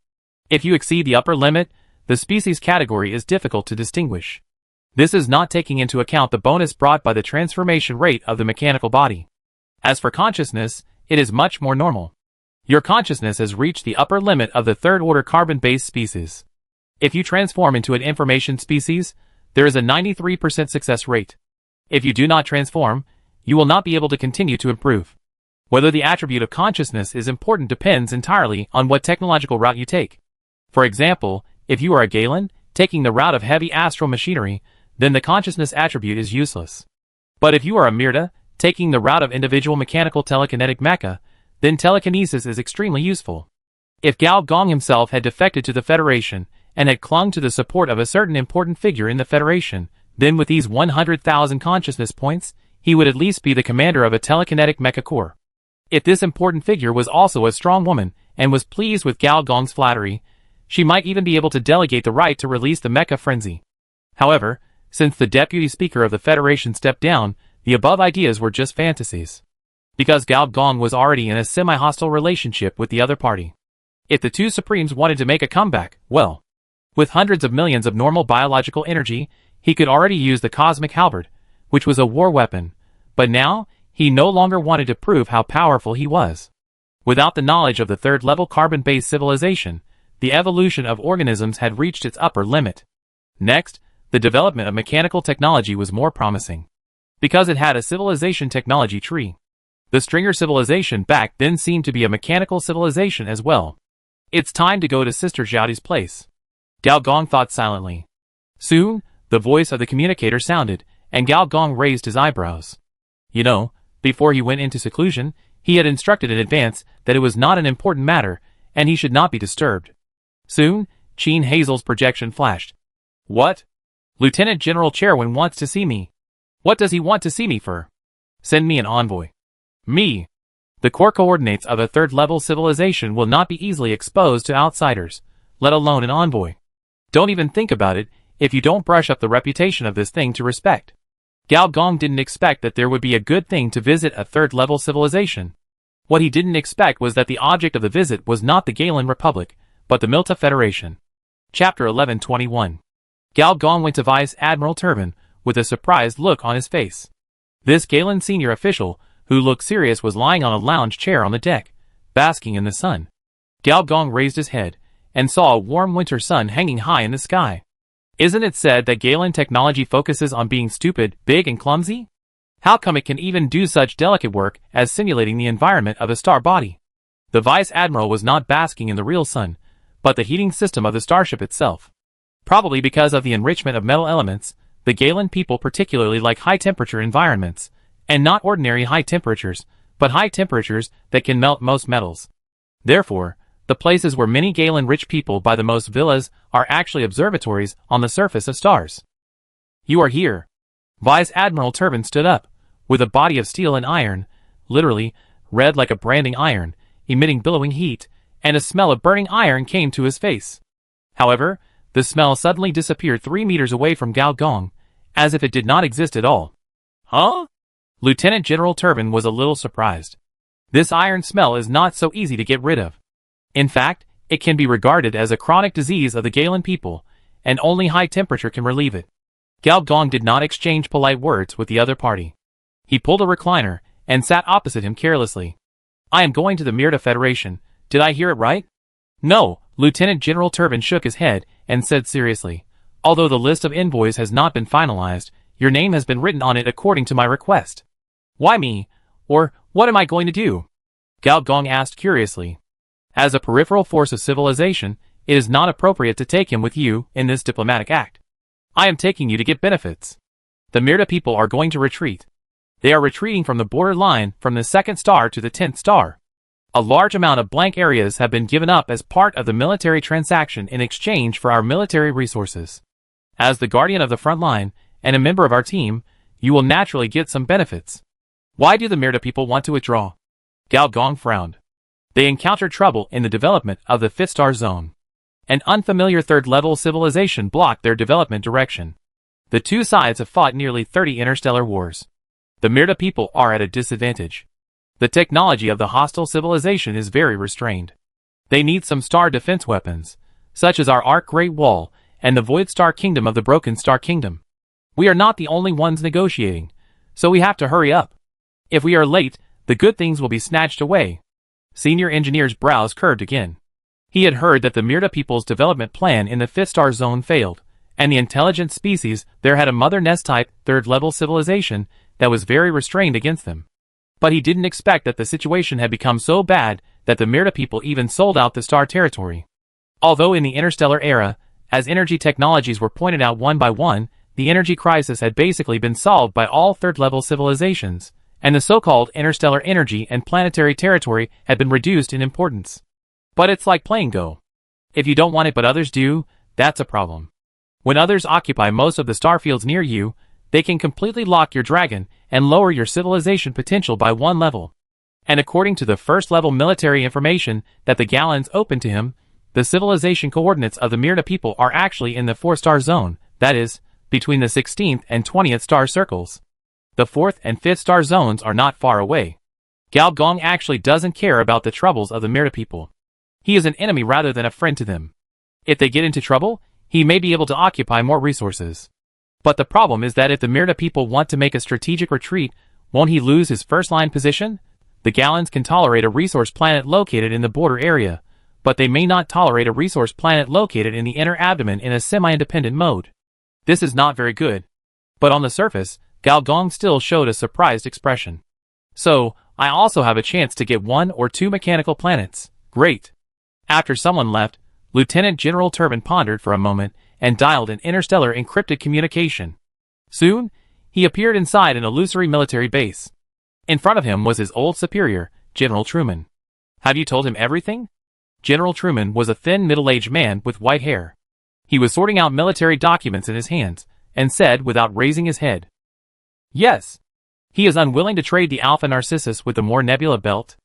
If you exceed the upper limit, the species category is difficult to distinguish. This is not taking into account the bonus brought by the transformation rate of the mechanical body. As for consciousness, it is much more normal. Your consciousness has reached the upper limit of the third-order carbon-based species. If you transform into an information species, there is a 93% success rate. If you do not transform, you will not be able to continue to improve. Whether the attribute of consciousness is important depends entirely on what technological route you take. For example, if you are a Galen, taking the route of heavy astral machinery, then the consciousness attribute is useless. But if you are a Myrta, taking the route of individual mechanical telekinetic mecha, then telekinesis is extremely useful. If Gao Gong himself had defected to the Federation, and had clung to the support of a certain important figure in the Federation, then with these 100,000 consciousness points, he would at least be the commander of a telekinetic mecha corps. If this important figure was also a strong woman, and was pleased with Gao Gong's flattery, she might even be able to delegate the right to release the mecha frenzy. However, since the deputy speaker of the Federation stepped down, the above ideas were just fantasies. Because Gao Gong was already in a semi-hostile relationship with the other party. If the two Supremes wanted to make a comeback, well, with hundreds of millions of normal biological energy, he could already use the cosmic halberd, which was a war weapon, but now, he no longer wanted to prove how powerful he was. Without the knowledge of the third-level carbon-based civilization, the evolution of organisms had reached its upper limit. Next, the development of mechanical technology was more promising, because it had a civilization technology tree. The Stringer civilization back then seemed to be a mechanical civilization as well. It's time to go to Sister Xiaoti's place, Gao Gong thought silently. Soon, the voice of the communicator sounded, and Gao Gong raised his eyebrows. You know, before he went into seclusion, he had instructed in advance that it was not an important matter, and he should not be disturbed. Soon, Qin Hazel's projection flashed. What? Lieutenant General Chairwan wants to see me. What does he want to see me for? Send me an envoy. Me. The core coordinates of a third-level civilization will not be easily exposed to outsiders, let alone an envoy. Don't even think about it if you don't brush up the reputation of this thing to respect. Gao Gong didn't expect that there would be a good thing to visit a third-level civilization. What he didn't expect was that the object of the visit was not the Galen Republic, but the Milta Federation. Chapter 1121. Gao Gong went to Vice Admiral Turbin, with a surprised look on his face. This Galen senior official, who looked serious, was lying on a lounge chair on the deck, basking in the sun. Gao Gong raised his head, and saw a warm winter sun hanging high in the sky. Isn't it said that Galen technology focuses on being stupid, big and clumsy? How come it can even do such delicate work as simulating the environment of a star body? The Vice Admiral was not basking in the real sun, but the heating system of the starship itself. Probably because of the enrichment of metal elements, the Galen people particularly like high-temperature environments, and not ordinary high temperatures, but high temperatures that can melt most metals. Therefore, the places where many Galen-rich people buy the most villas are actually observatories on the surface of stars. You are here. Vice Admiral Turbin stood up, with a body of steel and iron, literally, red like a branding iron, emitting billowing heat, and a smell of burning iron came to his face. However, the smell suddenly disappeared 3 meters away from Gao Gong, as if it did not exist at all. Huh? Lieutenant General Turbin was a little surprised. This iron smell is not so easy to get rid of. In fact, it can be regarded as a chronic disease of the Galen people, and only high temperature can relieve it. Gao Gong did not exchange polite words with the other party. He pulled a recliner, and sat opposite him carelessly. I am going to the Mirta Federation. Did I hear it right? No, Lieutenant General Turbin shook his head, and said seriously. Although the list of envoys has not been finalized, your name has been written on it according to my request. Why me? Or, what am I going to do? Gao Gong asked curiously. As a peripheral force of civilization, it is not appropriate to take him with you in this diplomatic act. I am taking you to get benefits. The Mirta people are going to retreat. They are retreating from the border line from the 2nd star to the 10th star. A large amount of blank areas have been given up as part of the military transaction in exchange for our military resources. As the guardian of the front line, and a member of our team, you will naturally get some benefits. Why do the Mirta people want to withdraw? Gao Gong frowned. They encountered trouble in the development of the 5th star zone. An unfamiliar third-level civilization blocked their development direction. The two sides have fought nearly 30 interstellar wars. The Mirta people are at a disadvantage. The technology of the hostile civilization is very restrained. They need some star defense weapons, such as our Arc Great Wall and the Void Star Kingdom of the Broken Star Kingdom. We are not the only ones negotiating, so we have to hurry up. If we are late, the good things will be snatched away. Senior Engineer's brows curved again. He had heard that the Mirta people's development plan in the 5th star zone failed, and the intelligent species there had a mother nest-type, third-level civilization that was very restrained against them. But he didn't expect that the situation had become so bad that the Mirta people even sold out the star territory. Although in the interstellar era, as energy technologies were pointed out one by one, the energy crisis had basically been solved by all third-level civilizations, and the so-called interstellar energy and planetary territory had been reduced in importance. But it's like playing Go. If you don't want it but others do, that's a problem. When others occupy most of the star fields near you, they can completely lock your dragon and lower your civilization potential by 1 level. And according to the first-level military information that the Galans opened to him, the civilization coordinates of the Mirta people are actually in the 4-star zone, that is, between the 16th and 20th star circles. The 4th and 5th star zones are not far away. Gao Gong actually doesn't care about the troubles of the Mirta people. He is an enemy rather than a friend to them. If they get into trouble, he may be able to occupy more resources. But the problem is that if the Myrta people want to make a strategic retreat, won't he lose his first-line position? The Gallons can tolerate a resource planet located in the border area, but they may not tolerate a resource planet located in the inner abdomen in a semi-independent mode. This is not very good. But on the surface, Gao Dong still showed a surprised expression. So, I also have a chance to get 1 or 2 mechanical planets. Great. After someone left, Lieutenant General Turbin pondered for a moment and dialed an interstellar encrypted communication. Soon, he appeared inside an illusory military base. In front of him was his old superior, General Truman. Have you told him everything? General Truman was a thin middle-aged man with white hair. He was sorting out military documents in his hands, and said without raising his head. Yes. He is unwilling to trade the Alpha Narcissus with the Moore Nebula Belt.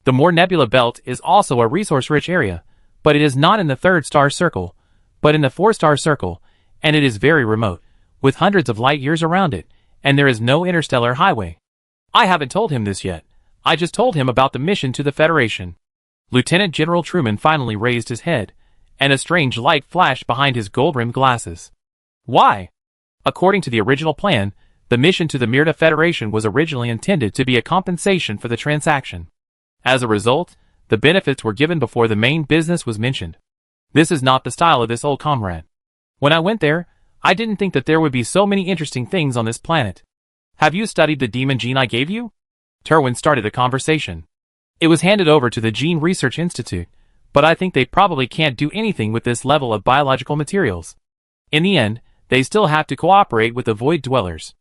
The Moore Nebula Belt is also a resource-rich area, but it is not in the 3rd star circle, but in the 4-star circle, and it is very remote, with hundreds of light years around it, and there is no interstellar highway. I haven't told him this yet. I just told him about the mission to the Federation. Lieutenant General Truman finally raised his head, and a strange light flashed behind his gold-rimmed glasses. Why? According to the original plan, the mission to the Myrta Federation was originally intended to be a compensation for the transaction. As a result, the benefits were given before the main business was mentioned. This is not the style of this old comrade. When I went there, I didn't think that there would be so many interesting things on this planet. Have you studied the demon gene I gave you? Terwin started a conversation. It was handed over to the Gene Research Institute, but I think they probably can't do anything with this level of biological materials. In the end, they still have to cooperate with the Void Dwellers.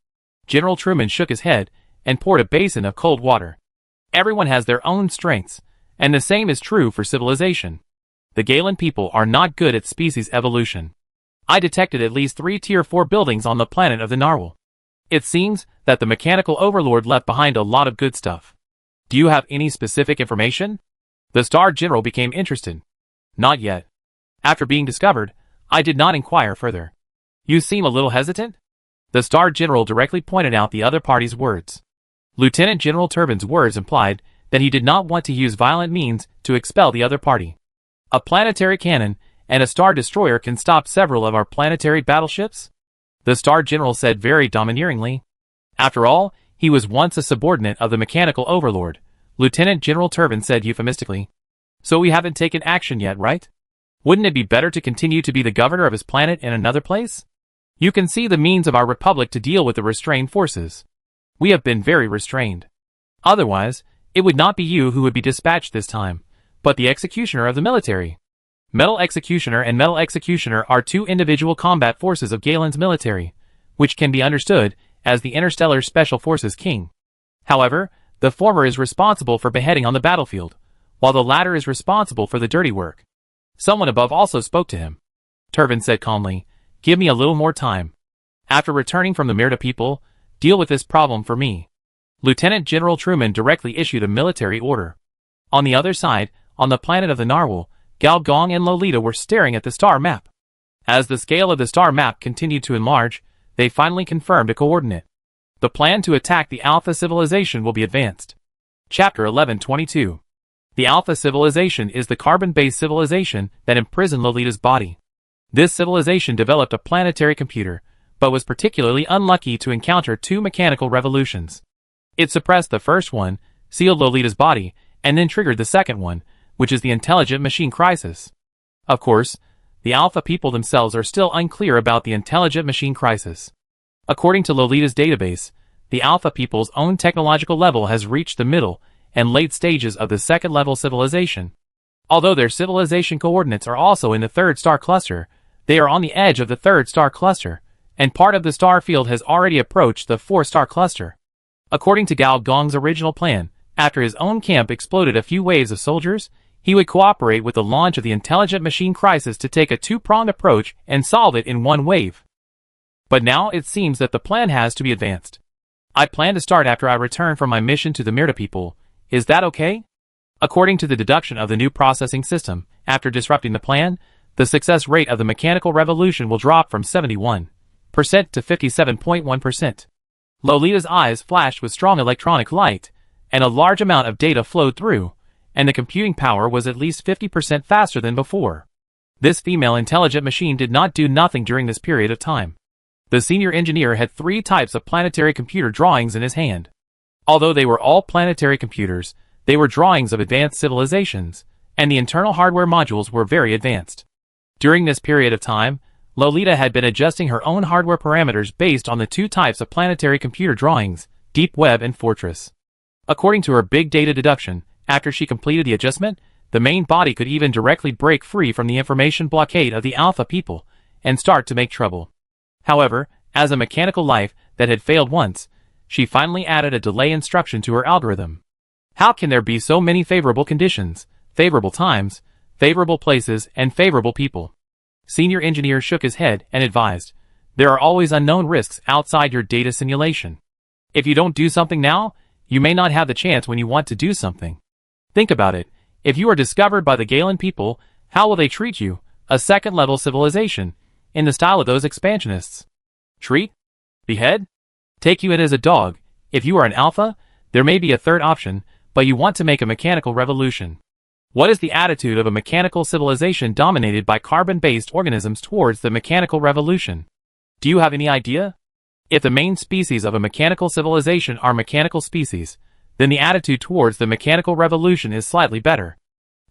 General Truman shook his head and poured a basin of cold water. Everyone has their own strengths, and the same is true for civilization. The Galen people are not good at species evolution. I detected at least 3 Tier 4 buildings on the planet of the Narwhal. It seems that the mechanical overlord left behind a lot of good stuff. Do you have any specific information? The Star General became interested. Not yet. After being discovered, I did not inquire further. You seem a little hesitant? The Star General directly pointed out the other party's words. Lieutenant General Turbin's words implied that he did not want to use violent means to expel the other party. A planetary cannon and a Star Destroyer can stop several of our planetary battleships? The Star General said very domineeringly. After all, he was once a subordinate of the mechanical overlord, Lieutenant General Turbin said euphemistically. So we haven't taken action yet, right? Wouldn't it be better to continue to be the governor of his planet in another place? You can see the means of our republic to deal with the restrained forces. We have been very restrained. Otherwise, it would not be you who would be dispatched this time, but the executioner of the military. Metal Executioner and Metal Executioner are 2 individual combat forces of Galen's military, which can be understood as the Interstellar Special Forces King. However, the former is responsible for beheading on the battlefield, while the latter is responsible for the dirty work. Someone above also spoke to him. Turbin said calmly, "Give me a little more time. After returning from the Myrta people, deal with this problem for me." Lieutenant General Truman directly issued a military order. On the other side, on the planet of the Narwhal, Gao Gong and Lolita were staring at the star map. As the scale of the star map continued to enlarge, they finally confirmed a coordinate. The plan to attack the Alpha civilization will be advanced. Chapter 1122. The Alpha civilization is the carbon-based civilization that imprisoned Lolita's body. This civilization developed a planetary computer, but was particularly unlucky to encounter 2 mechanical revolutions. It suppressed the first one, sealed Lolita's body, and then triggered the second one, which is the intelligent machine crisis. Of course, the Alpha people themselves are still unclear about the intelligent machine crisis. According to Lolita's database, the Alpha people's own technological level has reached the middle and late stages of the 2nd level civilization. Although their civilization coordinates are also in the 3rd star cluster, they are on the edge of the 3rd star cluster, and part of the star field has already approached the 4-star cluster. According to Gao Gong's original plan, after his own camp exploded a few waves of soldiers, he would cooperate with the launch of the intelligent machine crisis to take a 2-pronged approach and solve it in one wave. But now it seems that the plan has to be advanced. I plan to start after I return from my mission to the Myrta people. Is that okay? According to the deduction of the new processing system, after disrupting the plan, the success rate of the mechanical revolution will drop from 71% to 57.1%. Lolita's eyes flashed with strong electronic light, and a large amount of data flowed through, and the computing power was at least 50% faster than before. This female intelligent machine did not do nothing during this period of time. The senior engineer had 3 types of planetary computer drawings in his hand. Although they were all planetary computers, they were drawings of advanced civilizations, and the internal hardware modules were very advanced. During this period of time, Lolita had been adjusting her own hardware parameters based on the 2 types of planetary computer drawings, Deep Web and Fortress. According to her big data deduction, after she completed the adjustment, the main body could even directly break free from the information blockade of the Alpha people and start to make trouble. However, as a mechanical life that had failed once, she finally added a delay instruction to her algorithm. How can there be so many favorable conditions, favorable times, favorable places, and favorable people? Senior engineer shook his head and advised, there are always unknown risks outside your data simulation. If you don't do something now, you may not have the chance when you want to do something. Think about it. If you are discovered by the Galen people, how will they treat you, a second-level civilization, in the style of those expansionists? Treat? Behead? Take you in as a dog. If you are an alpha, there may be a third option, but you want to make a mechanical revolution. What is the attitude of a mechanical civilization dominated by carbon-based organisms towards the mechanical revolution? Do you have any idea? If the main species of a mechanical civilization are mechanical species, then the attitude towards the mechanical revolution is slightly better.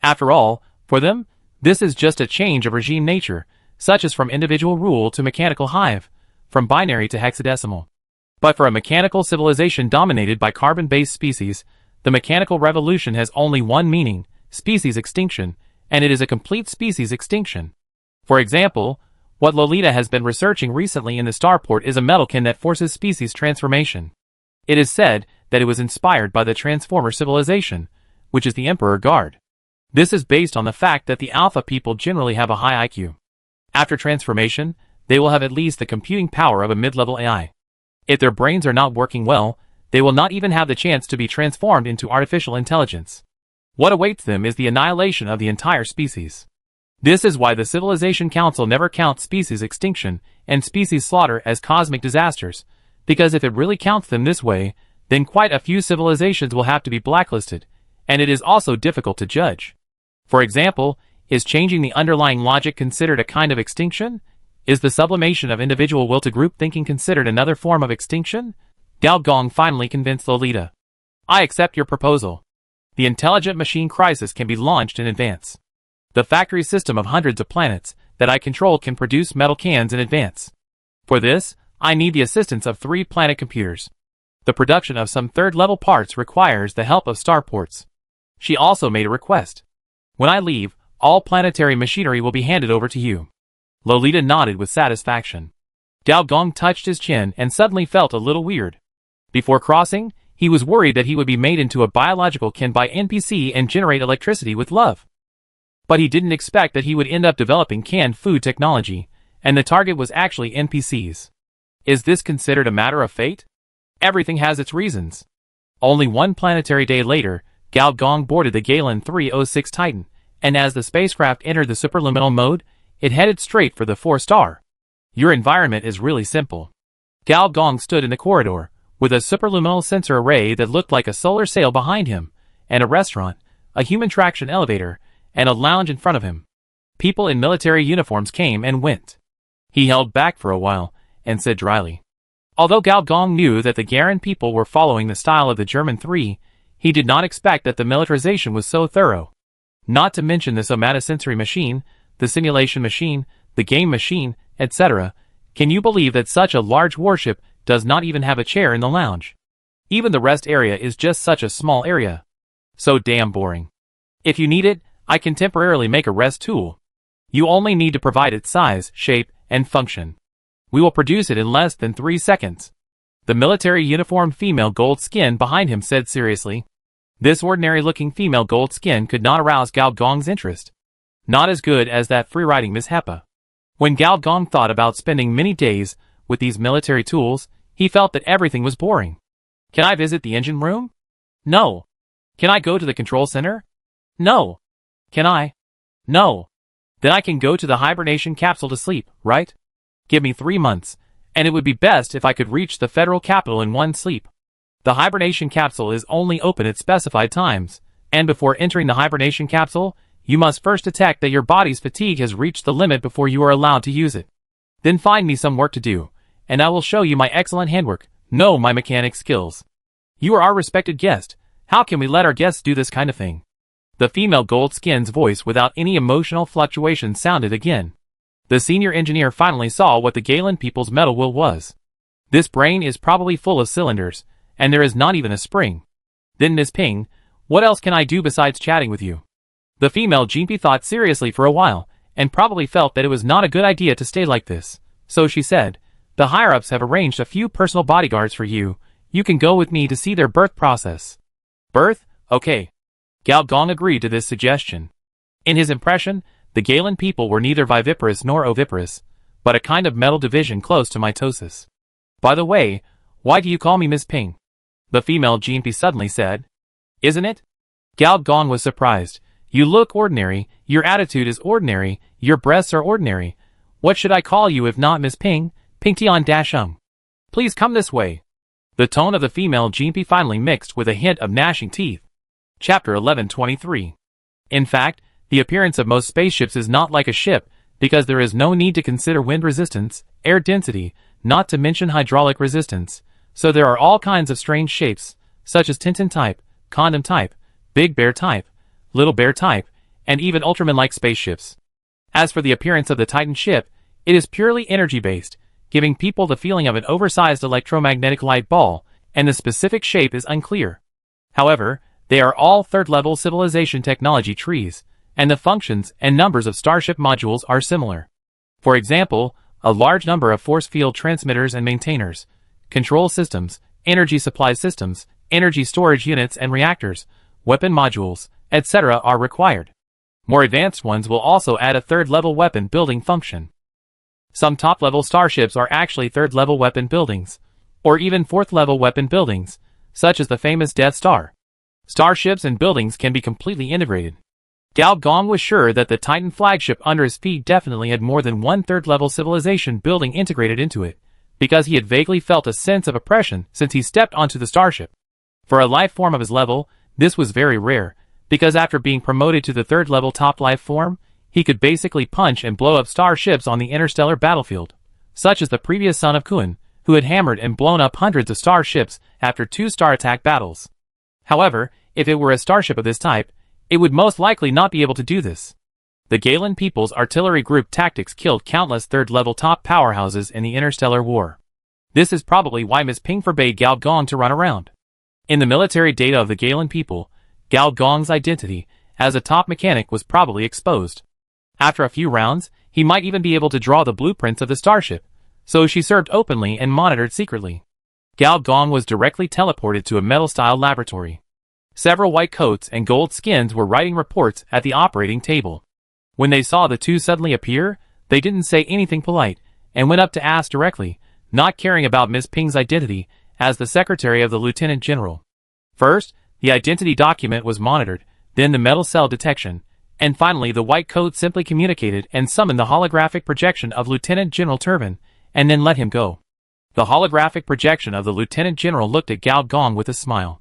After all, for them, this is just a change of regime nature, such as from individual rule to mechanical hive, from binary to hexadecimal. But for a mechanical civilization dominated by carbon-based species, the mechanical revolution has only one meaning, species extinction, and it is a complete species extinction. For example, what Lolita has been researching recently in the starport is a metalkin that forces species transformation. It is said that it was inspired by the Transformer civilization, which is the Emperor Guard. This is based on the fact that the Alpha people generally have a high IQ. After transformation, they will have at least the computing power of a mid-level AI. If their brains are not working well, they will not even have the chance to be transformed into artificial intelligence. What awaits them is the annihilation of the entire species. This is why the Civilization Council never counts species extinction and species slaughter as cosmic disasters, because if it really counts them this way, then quite a few civilizations will have to be blacklisted, and it is also difficult to judge. For example, is changing the underlying logic considered a kind of extinction? Is the sublimation of individual will to group thinking considered another form of extinction? Gao Gong finally convinced Lolita. I accept your proposal. The intelligent machine crisis can be launched in advance. The factory system of hundreds of planets that I control can produce metal cans in advance. For this, I need the assistance of 3 planet computers. The production of some third-level parts requires the help of starports. She also made a request. When I leave, all planetary machinery will be handed over to you. Lolita nodded with satisfaction. Gao Gong touched his chin and suddenly felt a little weird. Before crossing, he was worried that he would be made into a biological kin by NPC and generate electricity with love. But he didn't expect that he would end up developing canned food technology, and the target was actually NPCs. Is this considered a matter of fate? Everything has its reasons. Only one planetary day later, Gao Gong boarded the Galen 306 Titan, and as the spacecraft entered the superluminal mode, it headed straight for the 4-star. Your environment is really simple. Gao Gong stood in the corridor, with a superluminal sensor array that looked like a solar sail behind him, and a restaurant, a human traction elevator, and a lounge in front of him. People in military uniforms came and went. He held back for a while, and said dryly. Although Gao Gong knew that the Garen people were following the style of the German 3, he did not expect that the militarization was so thorough. Not to mention the somatosensory machine, the simulation machine, the game machine, etc. Can you believe that such a large warship does not even have a chair in the lounge? Even the rest area is just such a small area. So damn boring. If you need it, I can temporarily make a rest tool. You only need to provide its size, shape, and function. We will produce it in less than 3 seconds. The military uniformed female gold skin behind him said seriously. This ordinary-looking female gold skin could not arouse Gao Gong's interest. Not as good as that free-riding Miss Hepa. When Gao Gong thought about spending many days with these military tools, he felt that everything was boring. Can I visit the engine room? No. Can I go to the control center? No. Can I? No. Then I can go to the hibernation capsule to sleep, right? Give me 3 months, and it would be best if I could reach the federal capital in one sleep. The hibernation capsule is only open at specified times, And before entering the hibernation capsule, you must first detect that your body's fatigue has reached the limit before you are allowed to use it. Then find me some work to do, and I will show you my excellent handwork, my mechanic skills. You are our respected guest. How can we let our guests do this kind of thing? The female gold skin's voice without any emotional fluctuation sounded again. The senior engineer finally saw what the Galen people's metal will was. This brain is probably full of cylinders, and there is not even a spring. Then Miss Ping, what else can I do besides chatting with you? The female GP thought seriously for a while, and probably felt that it was not a good idea to stay like this. So she said, the higher-ups have arranged a few personal bodyguards for you. You can go with me to see their birth process. Birth? Okay. Gao Gong agreed to this suggestion. In his impression, the Galen people were neither viviparous nor oviparous, but a kind of metal division close to mitosis. By the way, why do you call me Miss Ping? The female GP suddenly said. Isn't it? Gao Gong was surprised. You look ordinary, your attitude is ordinary, your breasts are ordinary. What should I call you if not Miss Ping? Pingtian-Dashung. Please come this way. The tone of the female GP finally mixed with a hint of gnashing teeth. Chapter 1123. In fact, the appearance of most spaceships is not like a ship, because there is no need to consider wind resistance, air density, not to mention hydraulic resistance. So there are all kinds of strange shapes, such as Tintin type, condom type, Big Bear type, Little Bear type, and even Ultraman-like spaceships. As for the appearance of the Titan ship, it is purely energy-based, giving people the feeling of an oversized electromagnetic light ball, and the specific shape is unclear. However, they are all third-level civilization technology trees, and the functions and numbers of Starship modules are similar. For example, a large number of force field transmitters and maintainers, control systems, energy supply systems, energy storage units and reactors, weapon modules, etc. are required. More advanced ones will also add a third-level weapon building function. Some top-level starships are actually third-level weapon buildings, or even fourth-level weapon buildings, such as the famous Death Star. Starships and buildings can be completely integrated. Gao Gong was sure that the Titan flagship under his feet definitely had more than one third-level civilization building integrated into it, because he had vaguely felt a sense of oppression since he stepped onto the starship. For a life form of his level, this was very rare, because after being promoted to the third-level top life form, he could basically punch and blow up starships on the interstellar battlefield, such as the previous son of Kun, who had hammered and blown up hundreds of starships after 2 star attack battles. However, if it were a starship of this type, it would most likely not be able to do this. The Galen people's artillery group tactics killed countless third-level top powerhouses in the interstellar war. This is probably why Miss Ping forbade Gao Gong to run around. In the military data of the Galen people, Gao Gong's identity as a top mechanic was probably exposed. After a few rounds, he might even be able to draw the blueprints of the starship, so she served openly and monitored secretly. Gao Gong was directly teleported to a metal-style laboratory. Several white coats and gold skins were writing reports at the operating table. When they saw the two suddenly appear, they didn't say anything polite, and went up to ask directly, not caring about Miss Ping's identity, as the secretary of the lieutenant general. First, the identity document was monitored, then the metal cell detection, and finally the white coat simply communicated and summoned the holographic projection of Lieutenant General Turbin, and then let him go. The holographic projection of the lieutenant general looked at Gao Gong with a smile.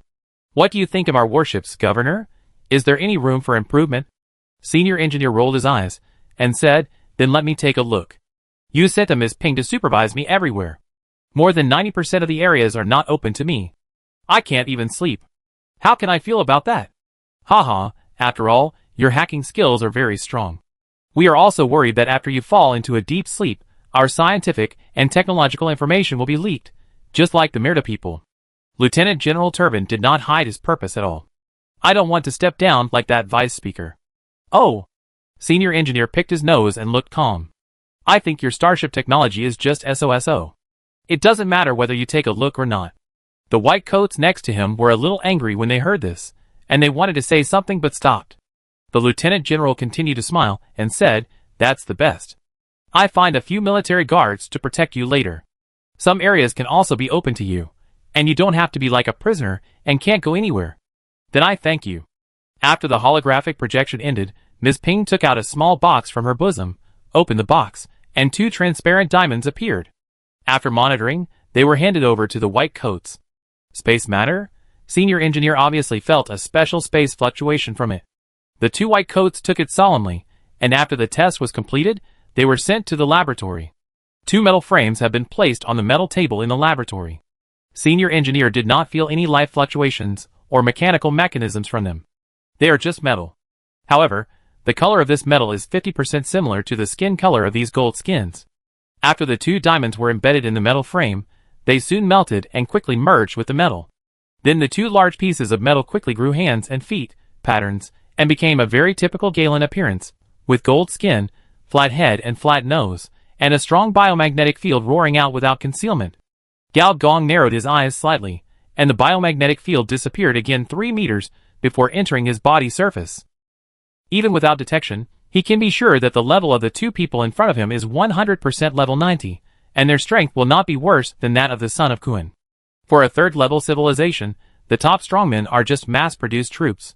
What do you think of our warships, Governor? Is there any room for improvement? Senior engineer rolled his eyes, and said, then let me take a look. You sent a Miss Ping to supervise me everywhere. More than 90% of the areas are not open to me. I can't even sleep. How can I feel about that? Haha, after all, your hacking skills are very strong. We are also worried that after you fall into a deep sleep, our scientific and technological information will be leaked, just like the Mirta people. Lieutenant General Turbin did not hide his purpose at all. I don't want to step down like that vice speaker. Oh! Senior engineer picked his nose and looked calm. I think your starship technology is just SOSO. It doesn't matter whether you take a look or not. The white coats next to him were a little angry when they heard this, and they wanted to say something but stopped. The lieutenant general continued to smile and said, that's the best. I find a few military guards to protect you later. Some areas can also be open to you, and you don't have to be like a prisoner and can't go anywhere. Then I thank you. After the holographic projection ended, Miss Ping took out a small box from her bosom, opened the box, and 2 transparent diamonds appeared. After monitoring, they were handed over to the white coats. Space matter? Senior engineer obviously felt a special space fluctuation from it. The two white coats took it solemnly, and after the test was completed, they were sent to the laboratory. Two metal frames have been placed on the metal table in the laboratory. Senior engineer did not feel any life fluctuations or mechanical mechanisms from them. They are just metal. However, the color of this metal is 50% similar to the skin color of these gold skins. After the two diamonds were embedded in the metal frame, they soon melted and quickly merged with the metal. Then the two large pieces of metal quickly grew hands and feet patterns and became a very typical Galen appearance, with gold skin, flat head and flat nose, and a strong biomagnetic field roaring out without concealment. Gao Gong narrowed his eyes slightly, and the biomagnetic field disappeared again 3 meters before entering his body surface. Even without detection, he can be sure that the level of the two people in front of him is 100% level 90, and their strength will not be worse than that of the son of Kun. For a third-level civilization, the top strongmen are just mass-produced troops.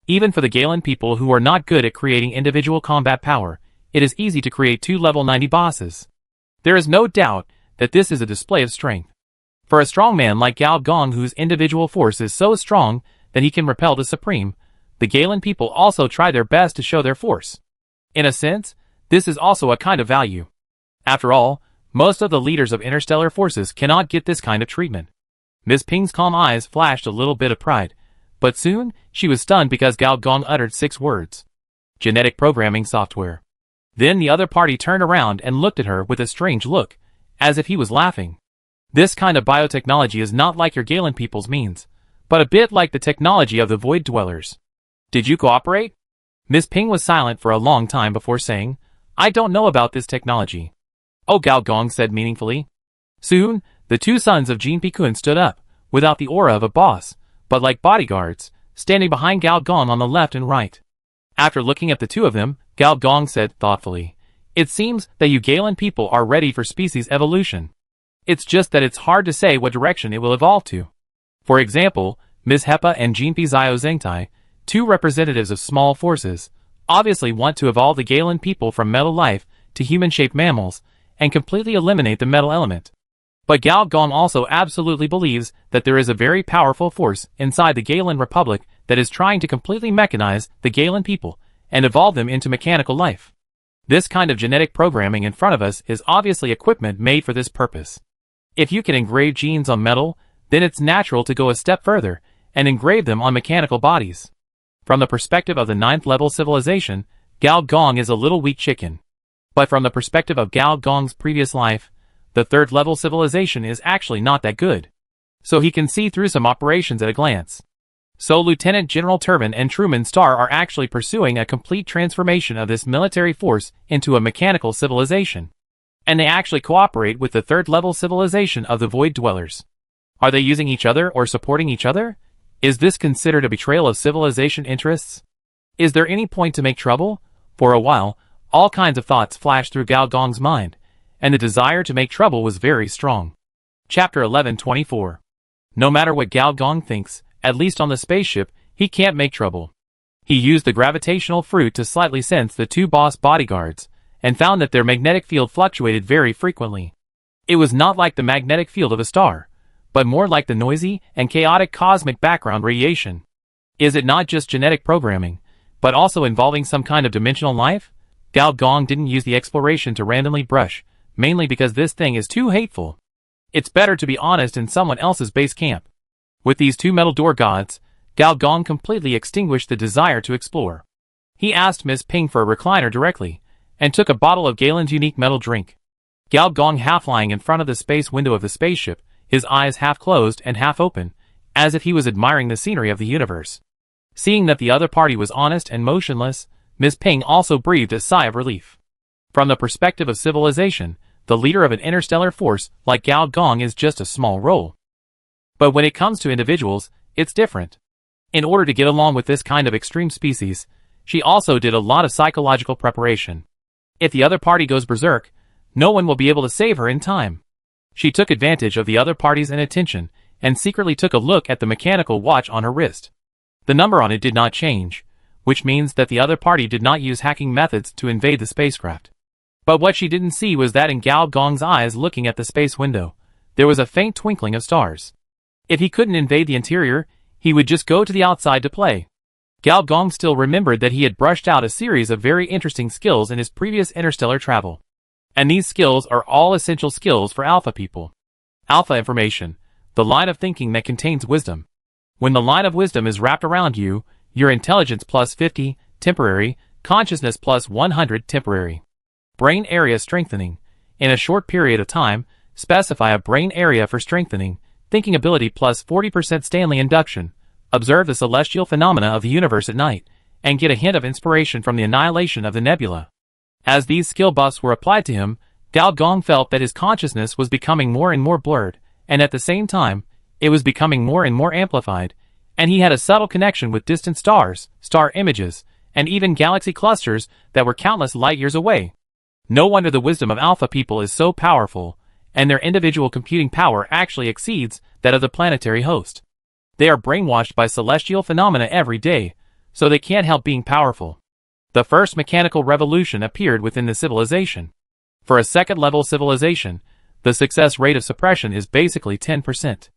Even for the Galen people who are not good at creating individual combat power, it is easy to create 2 level 90 bosses. There is no doubt that this is a display of strength. For a strong man like Gao Gong whose individual force is so strong that he can repel the Supreme, the Galen people also try their best to show their force. In a sense, this is also a kind of value. After all, most of the leaders of interstellar forces cannot get this kind of treatment. Ms. Ping's calm eyes flashed a little bit of pride, but soon she was stunned because Gao Gong uttered 6 words. Genetic programming software. Then the other party turned around and looked at her with a strange look, as if he was laughing. This kind of biotechnology is not like your Galen people's means, but a bit like the technology of the Void Dwellers. Did you cooperate? Ms. Ping was silent for a long time before saying, I don't know about this technology. Oh, Gao Gong said meaningfully. Soon, the two sons of Jin Pikun stood up, without the aura of a boss, but like bodyguards, standing behind Gao Gong on the left and right. After looking at the two of them, Gao Gong said thoughtfully, It seems that you Galen people are ready for species evolution. It's just that it's hard to say what direction it will evolve to. For example, Ms. Hepa and Jinpi Zio Zengtai, two representatives of small forces, obviously want to evolve the Galen people from metal life to human-shaped mammals, and completely eliminate the metal element. But Gao Gong also absolutely believes that there is a very powerful force inside the Galen Republic that is trying to completely mechanize the Galen people and evolve them into mechanical life. This kind of genetic programming in front of us is obviously equipment made for this purpose. If you can engrave genes on metal, then it's natural to go a step further and engrave them on mechanical bodies. From the perspective of the 9th level civilization, Gao Gong is a little weak chicken. But from the perspective of Gao Gong's previous life, the 3rd level civilization is actually not that good. So he can see through some operations at a glance. So Lieutenant General Turbin and Truman Starr are actually pursuing a complete transformation of this military force into a mechanical civilization. And they actually cooperate with the 3rd level civilization of the Void Dwellers. Are they using each other or supporting each other? Is this considered a betrayal of civilization interests? Is there any point to make trouble? For a while, all kinds of thoughts flashed through Gao Gong's mind, and the desire to make trouble was very strong. Chapter 1124. No matter what Gao Gong thinks, at least on the spaceship, he can't make trouble. He used the gravitational fruit to slightly sense the two boss bodyguards, and found that their magnetic field fluctuated very frequently. It was not like the magnetic field of a star, but more like the noisy and chaotic cosmic background radiation. Is it not just genetic programming, but also involving some kind of dimensional life? Gao Gong didn't use the exploration to randomly brush, mainly because this thing is too hateful. It's better to be honest in someone else's base camp. With these two metal door gods, Gao Gong completely extinguished the desire to explore. He asked Ms. Ping for a recliner directly, and took a bottle of Galen's unique metal drink. Gao Gong half lying in front of the space window of the spaceship, his eyes half closed and half open, as if he was admiring the scenery of the universe. Seeing that the other party was honest and motionless, Ms. Ping also breathed a sigh of relief. From the perspective of civilization, the leader of an interstellar force like Gao Gong is just a small role. But when it comes to individuals, it's different. In order to get along with this kind of extreme species, she also did a lot of psychological preparation. If the other party goes berserk, no one will be able to save her in time. She took advantage of the other party's inattention and secretly took a look at the mechanical watch on her wrist. The number on it did not change, which means that the other party did not use hacking methods to invade the spacecraft. But what she didn't see was that in Gao Gong's eyes looking at the space window, there was a faint twinkling of stars. If he couldn't invade the interior, He would just go to the outside to play. Gao Gong still remembered that he had brushed out a series of very interesting skills in his previous interstellar travel. And these skills are all essential skills for Alpha people. Alpha information, the line of thinking that contains wisdom. When the line of wisdom is wrapped around you, your intelligence plus 50, temporary, consciousness plus 100, temporary. Brain area strengthening. In a short period of time, specify a brain area for strengthening, thinking ability plus 40% Stanley induction. Observe the celestial phenomena of the universe at night, and get a hint of inspiration from the annihilation of the nebula. As these skill buffs were applied to him, Gao Gong felt that his consciousness was becoming more and more blurred, and at the same time, it was becoming more and more amplified, and he had a subtle connection with distant stars, star images, and even galaxy clusters that were countless light years away. No wonder the wisdom of Alpha people is so powerful, and their individual computing power actually exceeds that of the planetary host. They are brainwashed by celestial phenomena every day, so they can't help being powerful. The first mechanical revolution appeared within the civilization. For a second-level civilization, the success rate of suppression is basically 10%.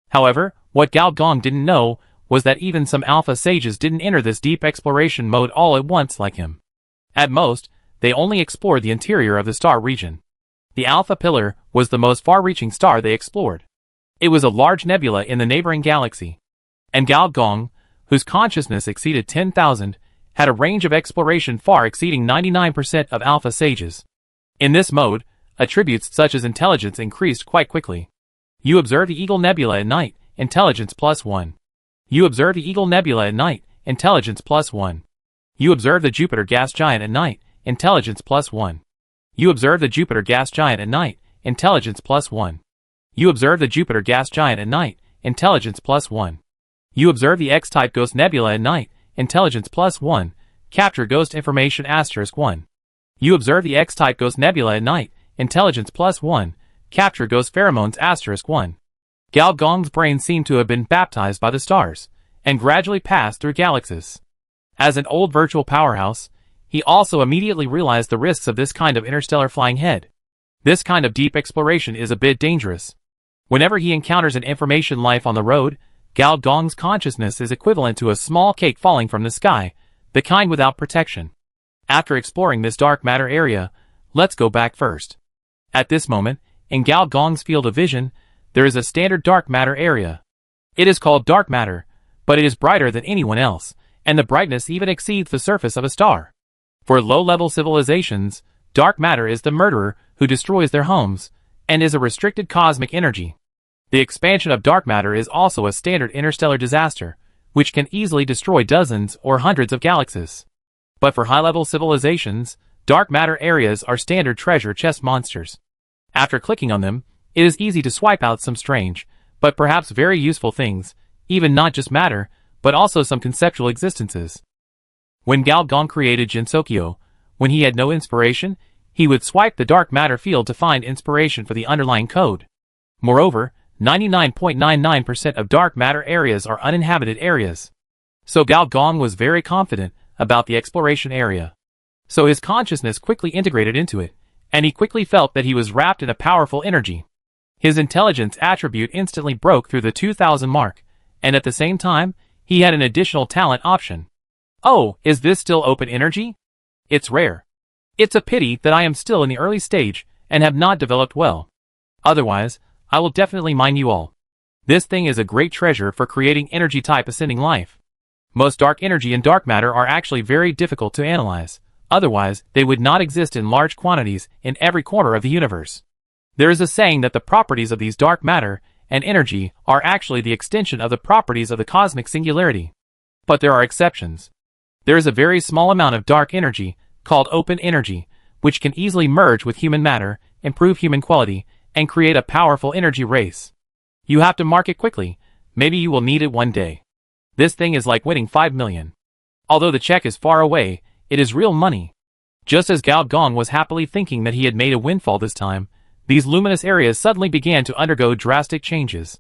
However, what Gao Gong didn't know was that even some Alpha sages didn't enter this deep exploration mode all at once like him. At most, they only explored the interior of the star region. The Alpha Pillar was the most far-reaching star they explored. It was a large nebula in the neighboring galaxy. And Gao Gong, whose consciousness exceeded 10,000, had a range of exploration far exceeding 99% of Alpha sages. In this mode, attributes such as intelligence increased quite quickly. You observe the Eagle Nebula at night, intelligence plus 1. You observe the Eagle Nebula at night, intelligence plus 1. You observe the Jupiter gas giant at night, intelligence plus 1. You observe the Jupiter gas giant at night, intelligence plus 1. You observe the Jupiter gas giant at night, intelligence plus 1. You observe the X-type ghost nebula at night, intelligence plus 1, capture ghost information *1. You observe the X-type ghost nebula at night, intelligence plus 1, capture ghost pheromones *1. Gao Gong's brain seemed to have been baptized by the stars, and gradually passed through galaxies. As an old virtual powerhouse, he also immediately realized the risks of this kind of interstellar flying head. This kind of deep exploration is a bit dangerous. Whenever he encounters an information life on the road, Gao Gong's consciousness is equivalent to a small cake falling from the sky, the kind without protection. After exploring this dark matter area, let's go back first. At this moment, in Gao Gong's field of vision, there is a standard dark matter area. It is called dark matter, but it is brighter than anyone else, and the brightness even exceeds the surface of a star. For low-level civilizations, dark matter is the murderer who destroys their homes, and is a restricted cosmic energy. The expansion of dark matter is also a standard interstellar disaster, which can easily destroy dozens or hundreds of galaxies. But for high-level civilizations, dark matter areas are standard treasure chest monsters. After clicking on them, it is easy to swipe out some strange, but perhaps very useful things, even not just matter, but also some conceptual existences. When Gao Gong created Jinsokyo, when he had no inspiration, he would swipe the dark matter field to find inspiration for the underlying code. Moreover, 99.99% of dark matter areas are uninhabited areas. So Gao Gong was very confident about the exploration area. So his consciousness quickly integrated into it, and he quickly felt that he was wrapped in a powerful energy. His intelligence attribute instantly broke through the 2000 mark, and at the same time, he had an additional talent option. Oh, is this still open energy? It's rare. It's a pity that I am still in the early stage and have not developed well. Otherwise, I will definitely mine you all. This thing is a great treasure for creating energy-type ascending life. Most dark energy and dark matter are actually very difficult to analyze, otherwise they would not exist in large quantities in every corner of the universe. There is a saying that the properties of these dark matter and energy are actually the extension of the properties of the cosmic singularity. But there are exceptions. There is a very small amount of dark energy, called open energy, which can easily merge with human matter, improve human quality, and create a powerful energy race. You have to mark it quickly, maybe you will need it one day. This thing is like winning 5 million. Although the check is far away, it is real money. Just as Gao Gong was happily thinking that he had made a windfall this time, these luminous areas suddenly began to undergo drastic changes.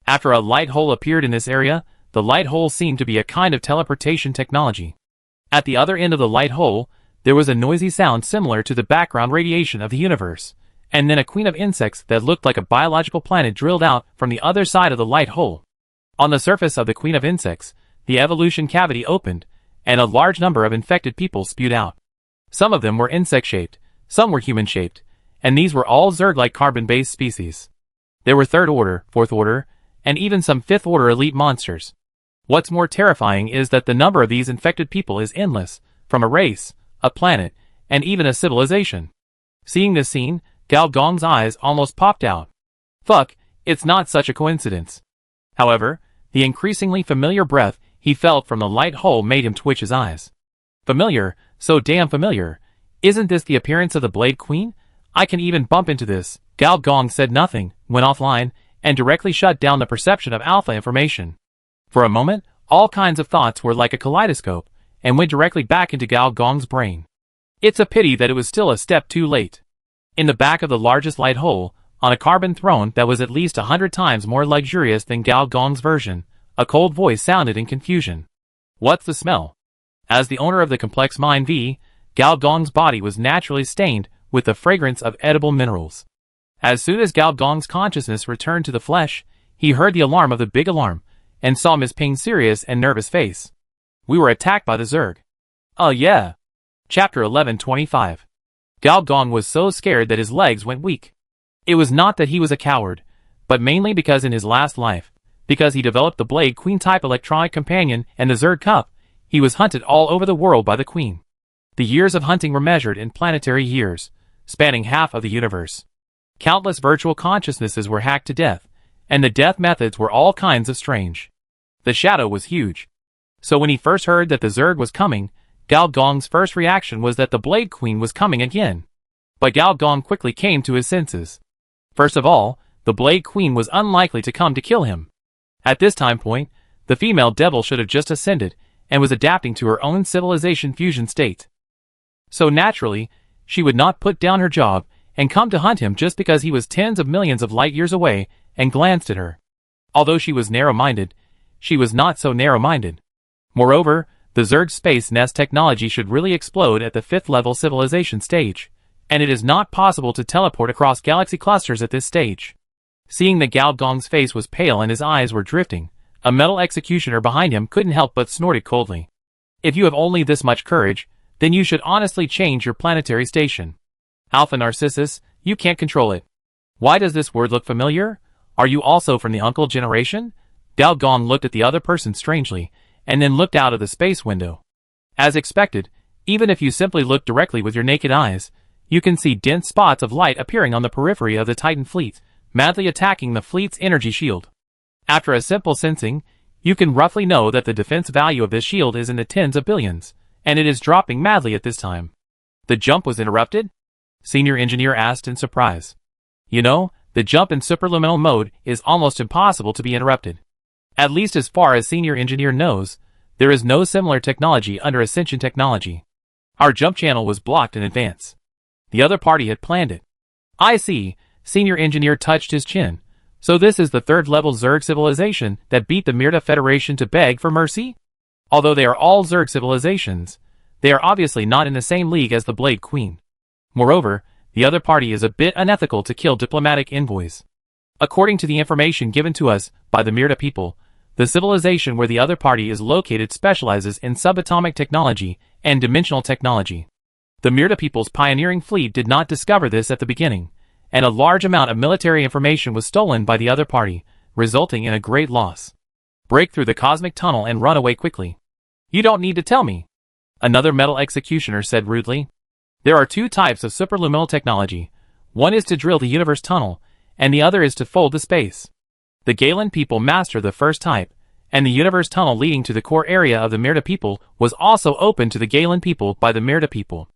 After a light hole appeared in this area, the light hole seemed to be a kind of teleportation technology. At the other end of the light hole, there was a noisy sound similar to the background radiation of the universe, and then a queen of insects that looked like a biological planet drilled out from the other side of the light hole. On the surface of the Queen of Insects, the evolution cavity opened, and a large number of infected people spewed out. Some of them were insect-shaped, some were human-shaped, and these were all Zerg-like carbon-based species. There were 3rd order, 4th order, and even some 5th order elite monsters. What's more terrifying is that the number of these infected people is endless, from a race, a planet, and even a civilization. Seeing this scene, Gao Gong's eyes almost popped out. Fuck, it's not such a coincidence. However, the increasingly familiar breath he felt from the light hole made him twitch his eyes. Familiar, so damn familiar. Isn't this the appearance of the Blade Queen? I can even bump into this. Gao Gong said nothing, went offline, and directly shut down the perception of alpha information. For a moment, all kinds of thoughts were like a kaleidoscope, and went directly back into Gao Gong's brain. It's a pity that it was still a step too late. In the back of the largest light hole, on a carbon throne that was at least 100 times more luxurious than Gao Gong's version, a cold voice sounded in confusion. What's the smell? As the owner of the complex mind V, Gao Gong's body was naturally stained with the fragrance of edible minerals. As soon as Gao Gong's consciousness returned to the flesh, he heard the alarm of the big alarm, and saw Miss Ping's serious and nervous face. We were attacked by the Zerg. Oh yeah. Chapter 1125. Gao Gong was so scared that his legs went weak. It was not that he was a coward, but mainly because in his last life, because he developed the Blade Queen type electronic companion and the Zerg Cup, he was hunted all over the world by the Queen. The years of hunting were measured in planetary years, spanning half of the universe. Countless virtual consciousnesses were hacked to death, and the death methods were all kinds of strange. The shadow was huge. So when he first heard that the Zerg was coming, Gao Gong's first reaction was that the Blade Queen was coming again. But Gao Gong quickly came to his senses. First of all, the Blade Queen was unlikely to come to kill him. At this time point, the female devil should have just ascended, and was adapting to her own civilization fusion state. So naturally, she would not put down her job, and come to hunt him just because he was tens of millions of light years away, and glanced at her. Although she was narrow-minded, she was not so narrow-minded. Moreover, the Zerg space nest technology should really explode at the 5th level civilization stage, and it is not possible to teleport across galaxy clusters at this stage. Seeing that Gao Gong's face was pale and his eyes were drifting, a metal executioner behind him couldn't help but snorted coldly. If you have only this much courage, then you should honestly change your planetary station. Alpha Narcissus, you can't control it. Why does this word look familiar? Are you also from the uncle generation? Gao Gong looked at the other person strangely, and then looked out of the space window. As expected, even if you simply look directly with your naked eyes, you can see dense spots of light appearing on the periphery of the Titan fleet, madly attacking the fleet's energy shield. After a simple sensing, you can roughly know that the defense value of this shield is in the tens of billions, and it is dropping madly at this time. The jump was interrupted? Senior Engineer asked in surprise. You know, the jump in superluminal mode is almost impossible to be interrupted. At least as far as Senior Engineer knows, there is no similar technology under Ascension technology. Our jump channel was blocked in advance. The other party had planned it. I see, Senior Engineer touched his chin. So this is the 3rd level Zerg civilization that beat the Myrta Federation to beg for mercy? Although they are all Zerg civilizations, they are obviously not in the same league as the Blade Queen. Moreover, the other party is a bit unethical to kill diplomatic envoys. According to the information given to us by the Myrta people, the civilization where the other party is located specializes in subatomic technology and dimensional technology. The Myrta people's pioneering fleet did not discover this at the beginning, and a large amount of military information was stolen by the other party, resulting in a great loss. Break through the cosmic tunnel and run away quickly. You don't need to tell me. Another metal executioner said rudely. There are 2 types of superluminal technology. One is to drill the universe tunnel, and the other is to fold the space. The Galen people master the first type, and the universe tunnel leading to the core area of the Myrta people was also open to the Galen people by the Myrta people.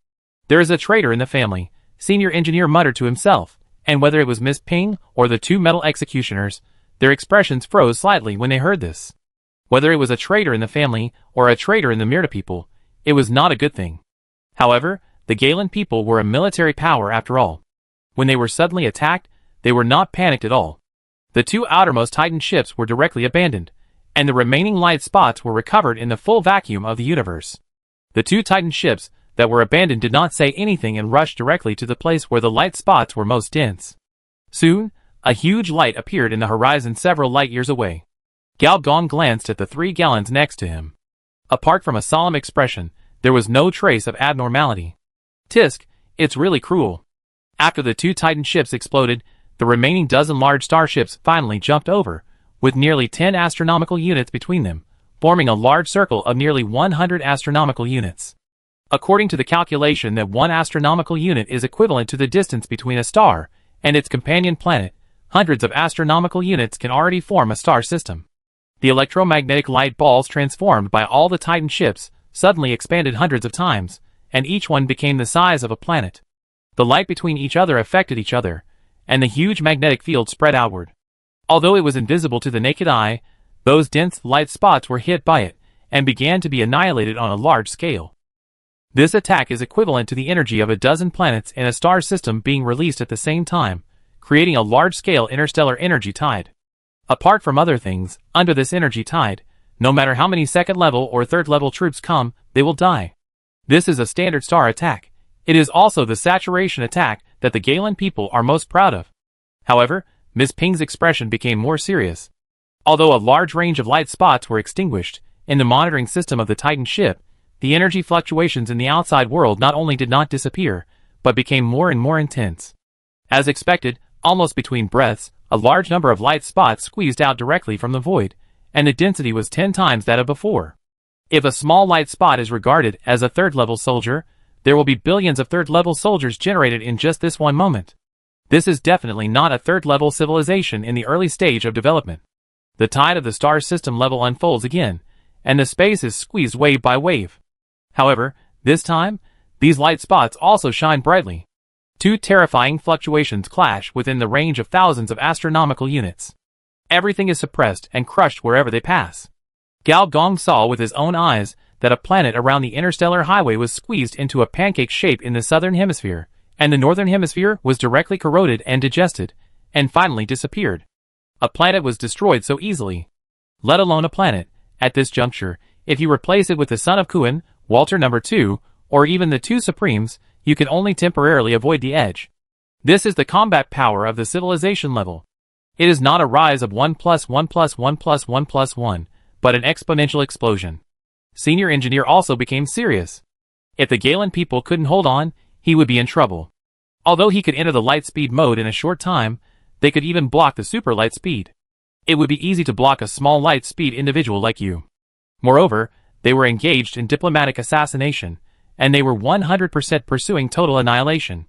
There is a traitor in the family, Senior Engineer muttered to himself, and whether it was Miss Ping or the 2 metal executioners, their expressions froze slightly when they heard this. Whether it was a traitor in the family or a traitor in the Myrta people, it was not a good thing. However, the Galen people were a military power after all. When they were suddenly attacked, they were not panicked at all. The 2 outermost Titan ships were directly abandoned, and the remaining light spots were recovered in the full vacuum of the universe. The 2 Titan ships that were abandoned did not say anything and rushed directly to the place where the light spots were most dense. Soon, a huge light appeared in the horizon several light years away. Gao Gong glanced at the 3 gallons next to him. Apart from a solemn expression, there was no trace of abnormality. Tisk, it's really cruel. After the 2 Titan ships exploded, the remaining dozen large starships finally jumped over, with nearly 10 astronomical units between them, forming a large circle of nearly 100 astronomical units. According to the calculation that 1 astronomical unit is equivalent to the distance between a star and its companion planet, hundreds of astronomical units can already form a star system. The electromagnetic light balls transformed by all the Titan ships suddenly expanded hundreds of times, and each one became the size of a planet. The light between each other affected each other, and the huge magnetic field spread outward. Although it was invisible to the naked eye, those dense light spots were hit by it, and began to be annihilated on a large scale. This attack is equivalent to the energy of a dozen planets in a star system being released at the same time, creating a large-scale interstellar energy tide. Apart from other things, under this energy tide, no matter how many second-level or third-level troops come, they will die. This is a standard star attack. It is also the saturation attack that the Galen people are most proud of. However, Miss Ping's expression became more serious. Although a large range of light spots were extinguished in the monitoring system of the Titan ship, the energy fluctuations in the outside world not only did not disappear, but became more and more intense. As expected, almost between breaths, a large number of light spots squeezed out directly from the void, and the density was 10 times that of before. If a small light spot is regarded as a third-level soldier, there will be billions of third-level soldiers generated in just this one moment. This is definitely not a third-level civilization in the early stage of development. The tide of the star system level unfolds again, and the space is squeezed wave by wave. However, this time, these light spots also shine brightly. 2 terrifying fluctuations clash within the range of thousands of astronomical units. Everything is suppressed and crushed wherever they pass. Gao Gong saw with his own eyes that a planet around the interstellar highway was squeezed into a pancake shape in the southern hemisphere, and the northern hemisphere was directly corroded and digested, and finally disappeared. A planet was destroyed so easily. Let alone a planet, at this juncture, if you replace it with the son of Kuan, Walter No. 2, or even the 2 Supremes, you can only temporarily avoid the edge. This is the combat power of the civilization level. It is not a rise of 1 plus 1 plus 1 plus 1 plus 1, but an exponential explosion. Senior Engineer also became serious. If the Galen people couldn't hold on, he would be in trouble. Although he could enter the light speed mode in a short time, they could even block the super light speed. It would be easy to block a small light speed individual like you. Moreover, they were engaged in diplomatic assassination, and they were 100% pursuing total annihilation.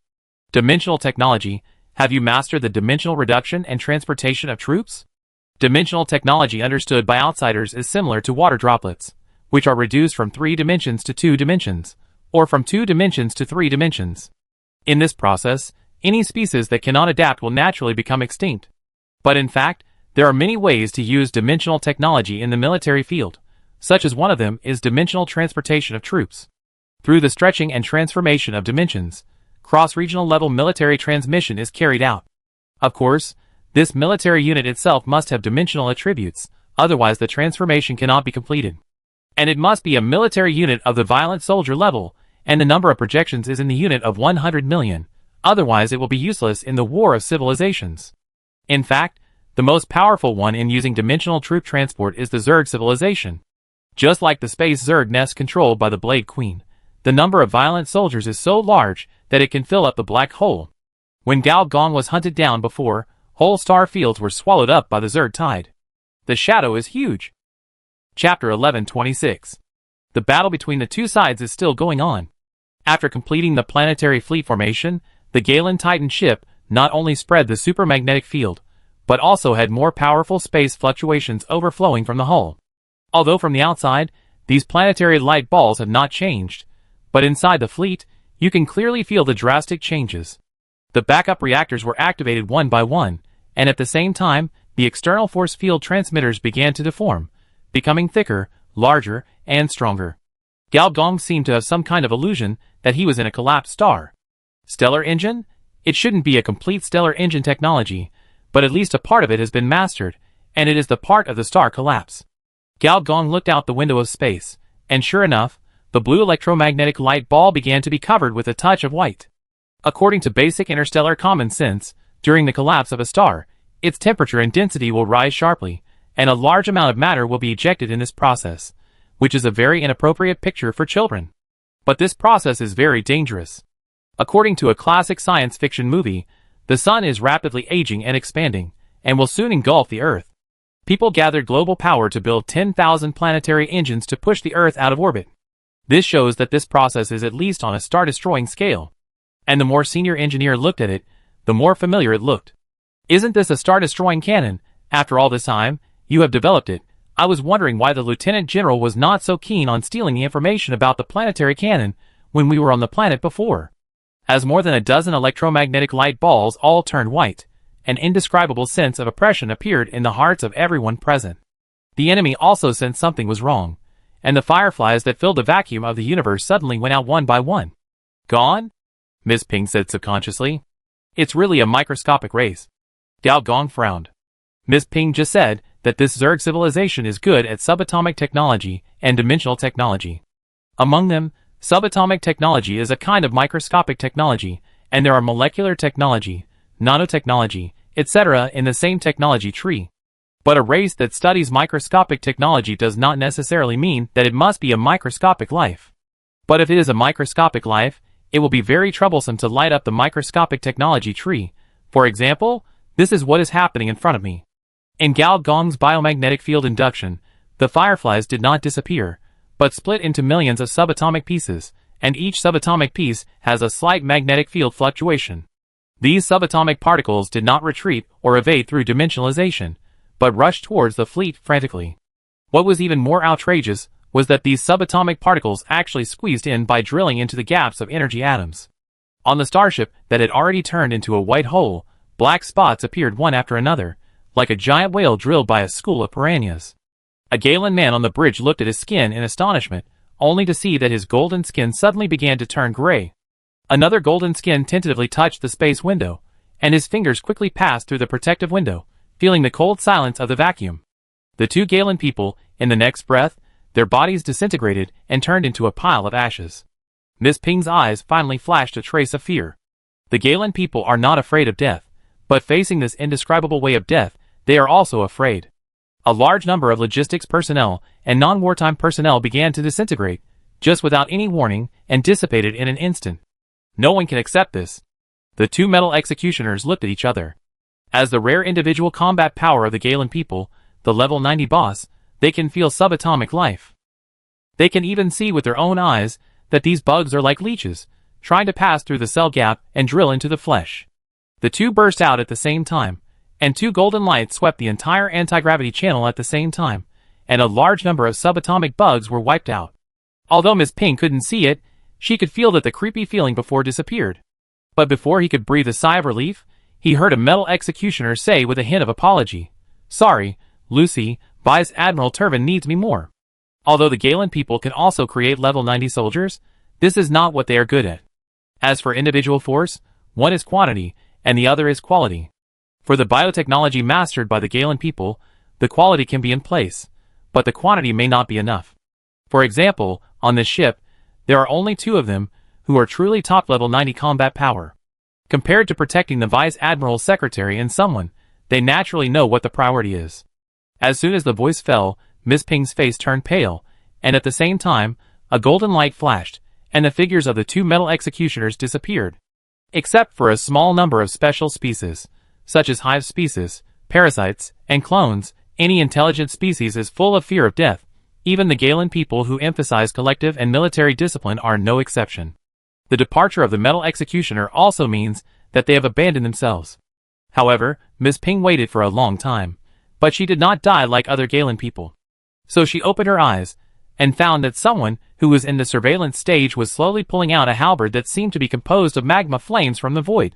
Dimensional technology. Have you mastered the dimensional reduction and transportation of troops? Dimensional technology understood by outsiders is similar to water droplets, which are reduced from 3 dimensions to 2 dimensions, or from 2 dimensions to 3 dimensions. In this process, any species that cannot adapt will naturally become extinct. But in fact, there are many ways to use dimensional technology in the military field, such as one of them is dimensional transportation of troops. Through the stretching and transformation of dimensions, cross-regional level military transmission is carried out. Of course, this military unit itself must have dimensional attributes, otherwise the transformation cannot be completed. And it must be a military unit of the violent soldier level, and the number of projections is in the unit of 100 million, otherwise it will be useless in the war of civilizations. In fact, the most powerful one in using dimensional troop transport is the Zerg civilization. Just like the space Zerg nest controlled by the Blade Queen, the number of violent soldiers is so large that it can fill up the black hole. When Gao Gong was hunted down before, whole star fields were swallowed up by the Zerg tide. The shadow is huge. Chapter 1126. The battle between the 2 sides is still going on. After completing the planetary fleet formation, the Galen Titan ship not only spread the supermagnetic field, but also had more powerful space fluctuations overflowing from the hull. Although from the outside, these planetary light balls have not changed, but inside the fleet, you can clearly feel the drastic changes. The backup reactors were activated one by one, and at the same time, the external force field transmitters began to deform, becoming thicker, larger, and stronger. Gao Gong seemed to have some kind of illusion that he was in a collapsed star. Stellar engine? It shouldn't be a complete stellar engine technology, but at least a part of it has been mastered, and it is the part of the star collapse. Gao Gong looked out the window of space, and sure enough, the blue electromagnetic light ball began to be covered with a touch of white. According to basic interstellar common sense, during the collapse of a star, its temperature and density will rise sharply, and a large amount of matter will be ejected in this process, which is a very inappropriate picture for children. But this process is very dangerous. According to a classic science fiction movie, the sun is rapidly aging and expanding, and will soon engulf the Earth. People gathered global power to build 10,000 planetary engines to push the Earth out of orbit. This shows that this process is at least on a star-destroying scale. And the more senior engineer looked at it, the more familiar it looked. Isn't this a star-destroying cannon? After all this time, you have developed it. I was wondering why the Lieutenant General was not so keen on stealing the information about the planetary cannon when we were on the planet before. As more than a dozen electromagnetic light balls all turned white, an indescribable sense of oppression appeared in the hearts of everyone present. The enemy also sensed something was wrong, and the fireflies that filled the vacuum of the universe suddenly went out one by one. Gone? Miss Ping said subconsciously. It's really a microscopic race. Gao Gong frowned. Miss Ping just said that this Zerg civilization is good at subatomic technology and dimensional technology. Among them, subatomic technology is a kind of microscopic technology, and there are molecular technology, nanotechnology, etc. in the same technology tree. But a race that studies microscopic technology does not necessarily mean that it must be a microscopic life. But if it is a microscopic life, it will be very troublesome to light up the microscopic technology tree. For example, this is what is happening in front of me. In Gao Gong's biomagnetic field induction, the fireflies did not disappear, but split into millions of subatomic pieces, and each subatomic piece has a slight magnetic field fluctuation. These subatomic particles did not retreat or evade through dimensionalization, but rushed towards the fleet frantically. What was even more outrageous was that these subatomic particles actually squeezed in by drilling into the gaps of energy atoms. On the starship that had already turned into a white hole, black spots appeared one after another, like a giant whale drilled by a school of piranhas. A Galen man on the bridge looked at his skin in astonishment, only to see that his golden skin suddenly began to turn gray. Another golden skin tentatively touched the space window, and his fingers quickly passed through the protective window, feeling the cold silence of the vacuum. The two Galen people, in the next breath, their bodies disintegrated and turned into a pile of ashes. Miss Ping's eyes finally flashed a trace of fear. The Galen people are not afraid of death, but facing this indescribable way of death, they are also afraid. A large number of logistics personnel and non-wartime personnel began to disintegrate, just without any warning, and dissipated in an instant. No one can accept this. The two metal executioners looked at each other. As the rare individual combat power of the Galen people, the level 90 boss, they can feel subatomic life. They can even see with their own eyes that these bugs are like leeches, trying to pass through the cell gap and drill into the flesh. The two burst out at the same time, and two golden lights swept the entire anti-gravity channel at the same time, and a large number of subatomic bugs were wiped out. Although Miss Ping couldn't see it, she could feel that the creepy feeling before disappeared. But before he could breathe a sigh of relief, he heard a metal executioner say with a hint of apology, "Sorry, Lucy, Vice Admiral Turvin needs me more." Although the Galen people can also create level 90 soldiers, this is not what they are good at. As for individual force, one is quantity, and the other is quality. For the biotechnology mastered by the Galen people, the quality can be in place, but the quantity may not be enough. For example, on this ship, there are only two of them who are truly top-level 90 combat power. Compared to protecting the Vice Admiral's secretary and someone, they naturally know what the priority is. As soon as the voice fell, Miss Ping's face turned pale, and at the same time, a golden light flashed, and the figures of the two metal executioners disappeared. Except for a small number of special species, such as hive species, parasites, and clones, any intelligent species is full of fear of death. Even the Galen people who emphasize collective and military discipline are no exception. The departure of the metal executioner also means that they have abandoned themselves. However, Miss Ping waited for a long time, but she did not die like other Galen people. So she opened her eyes, and found that someone who was in the surveillance stage was slowly pulling out a halberd that seemed to be composed of magma flames from the void.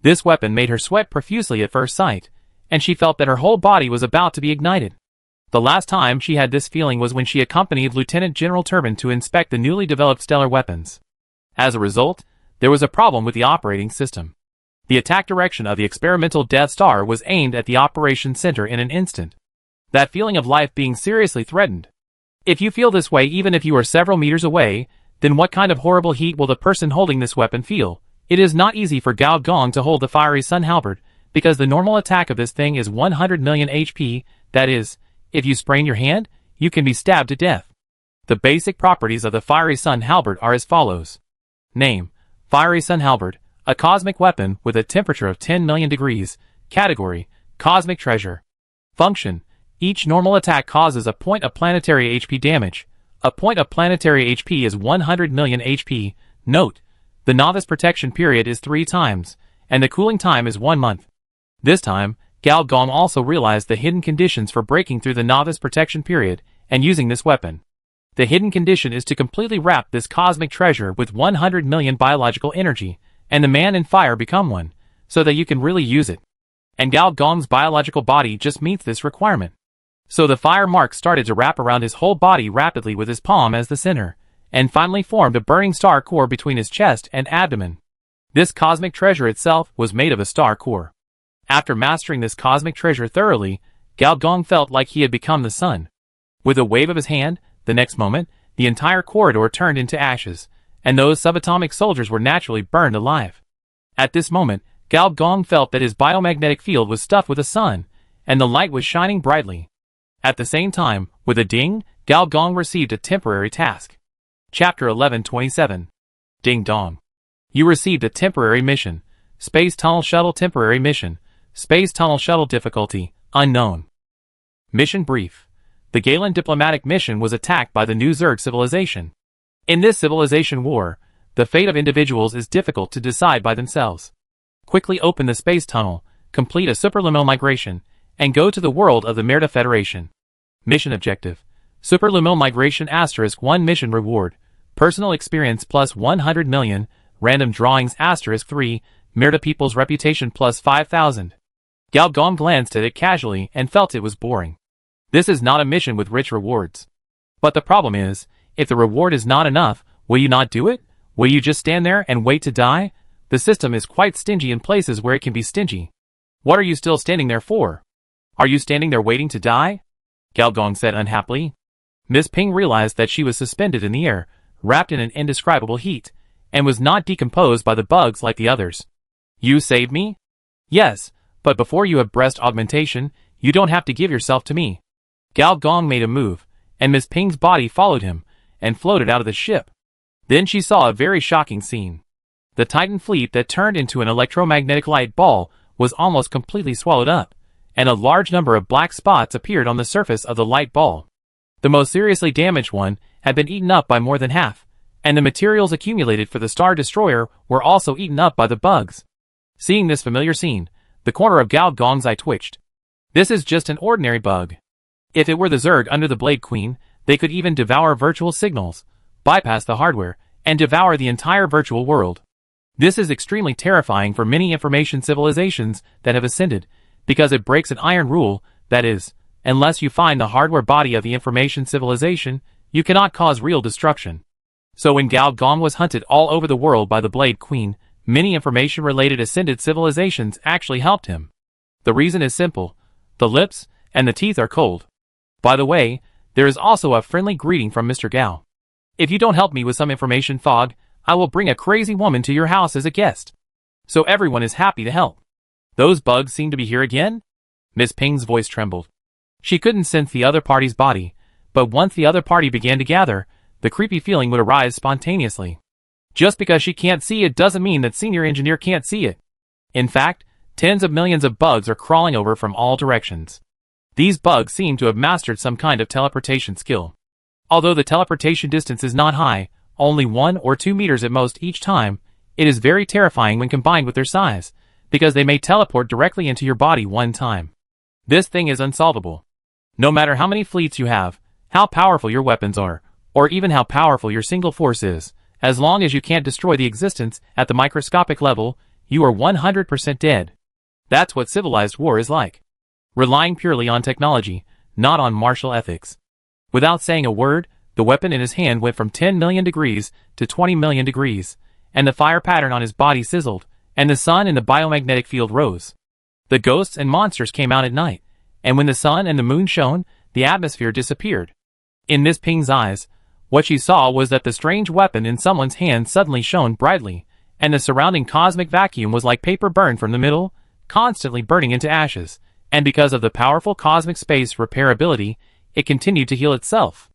This weapon made her sweat profusely at first sight, and she felt that her whole body was about to be ignited. The last time she had this feeling was when she accompanied Lieutenant General Turbin to inspect the newly developed stellar weapons. As a result, there was a problem with the operating system. The attack direction of the experimental Death Star was aimed at the operations center in an instant. That feeling of life being seriously threatened. If you feel this way even if you are several meters away, then what kind of horrible heat will the person holding this weapon feel? It is not easy for Gao Gong to hold the fiery sun halberd, because the normal attack of this thing is 100 million HP, that is, If you sprain your hand, you can be stabbed to death. The basic properties of the Fiery Sun Halberd are as follows. Name: Fiery Sun Halberd, a cosmic weapon with a temperature of 10 million degrees. Category: Cosmic Treasure. Function: each normal attack causes a point of planetary HP damage. A point of planetary HP is 100 million HP. Note: the novice protection period is 3 times, and the cooling time is 1 month. This time, Gao Gong also realized the hidden conditions for breaking through the novice protection period and using this weapon. The hidden condition is to completely wrap this cosmic treasure with 100 million biological energy, and the man in fire become one, so that you can really use it. And Gao Gong's biological body just meets this requirement. So the fire mark started to wrap around his whole body rapidly with his palm as the center, and finally formed a burning star core between his chest and abdomen. This cosmic treasure itself was made of a star core. After mastering this cosmic treasure thoroughly, Gao Gong felt like he had become the sun. With a wave of his hand, the next moment, the entire corridor turned into ashes, and those subatomic soldiers were naturally burned alive. At this moment, Gao Gong felt that his biomagnetic field was stuffed with the sun, and the light was shining brightly. At the same time, with a ding, Gao Gong received a temporary task. Chapter 1127. Ding Dong. You received a temporary mission. Space Tunnel Shuttle Temporary Mission. Space Tunnel Shuttle Difficulty, Unknown. Mission Brief. The Galen diplomatic mission was attacked by the New Zerg civilization. In this civilization war, the fate of individuals is difficult to decide by themselves. Quickly open the space tunnel, complete a superluminal migration, and go to the world of the Merida Federation. Mission Objective. Superluminal Migration *1 Mission Reward. Personal Experience plus 100 million, Random Drawings *3, Merida People's Reputation plus 5,000. Gao Gong glanced at it casually and felt it was boring. This is not a mission with rich rewards. But the problem is, if the reward is not enough, will you not do it? Will you just stand there and wait to die? The system is quite stingy in places where it can be stingy. What are you still standing there for? Are you standing there waiting to die? Gao Gong said unhappily. Miss Ping realized that she was suspended in the air, wrapped in an indescribable heat, and was not decomposed by the bugs like the others. You saved me? Yes, but before you have breast augmentation, you don't have to give yourself to me. Gao Gong made a move, and Miss Ping's body followed him, and floated out of the ship. Then she saw a very shocking scene. The Titan fleet that turned into an electromagnetic light ball was almost completely swallowed up, and a large number of black spots appeared on the surface of the light ball. The most seriously damaged one had been eaten up by more than half, and the materials accumulated for the Star Destroyer were also eaten up by the bugs. Seeing this familiar scene, the corner of Gao Gong's eye twitched. This is just an ordinary bug. If it were the Zerg under the Blade Queen, they could even devour virtual signals, bypass the hardware, and devour the entire virtual world. This is extremely terrifying for many information civilizations that have ascended, because it breaks an iron rule, that is, unless you find the hardware body of the information civilization, you cannot cause real destruction. So when Gao Gong was hunted all over the world by the Blade Queen, many information-related ascended civilizations actually helped him. The reason is simple. The lips and the teeth are cold. By the way, there is also a friendly greeting from Mr. Gao. If you don't help me with some information fog, I will bring a crazy woman to your house as a guest. So everyone is happy to help. Those bugs seem to be here again? Miss Ping's voice trembled. She couldn't sense the other party's body, but once the other party began to gather, the creepy feeling would arise spontaneously. Just because she can't see it doesn't mean that Senior Engineer can't see it. In fact, tens of millions of bugs are crawling over from all directions. These bugs seem to have mastered some kind of teleportation skill. Although the teleportation distance is not high, only 1 or 2 meters at most each time, it is very terrifying when combined with their size, because they may teleport directly into your body one time. This thing is unsolvable. No matter how many fleets you have, how powerful your weapons are, or even how powerful your single force is, as long as you can't destroy the existence at the microscopic level, you are 100% dead. That's what civilized war is like. Relying purely on technology, not on martial ethics. Without saying a word, the weapon in his hand went from 10 million degrees to 20 million degrees, and the fire pattern on his body sizzled, and the sun in the biomagnetic field rose. The ghosts and monsters came out at night, and when the sun and the moon shone, the atmosphere disappeared. In Miss Ping's eyes, what she saw was that the strange weapon in someone's hand suddenly shone brightly, and the surrounding cosmic vacuum was like paper burned from the middle, constantly burning into ashes, And because of the powerful cosmic space repair ability, it continued to heal itself.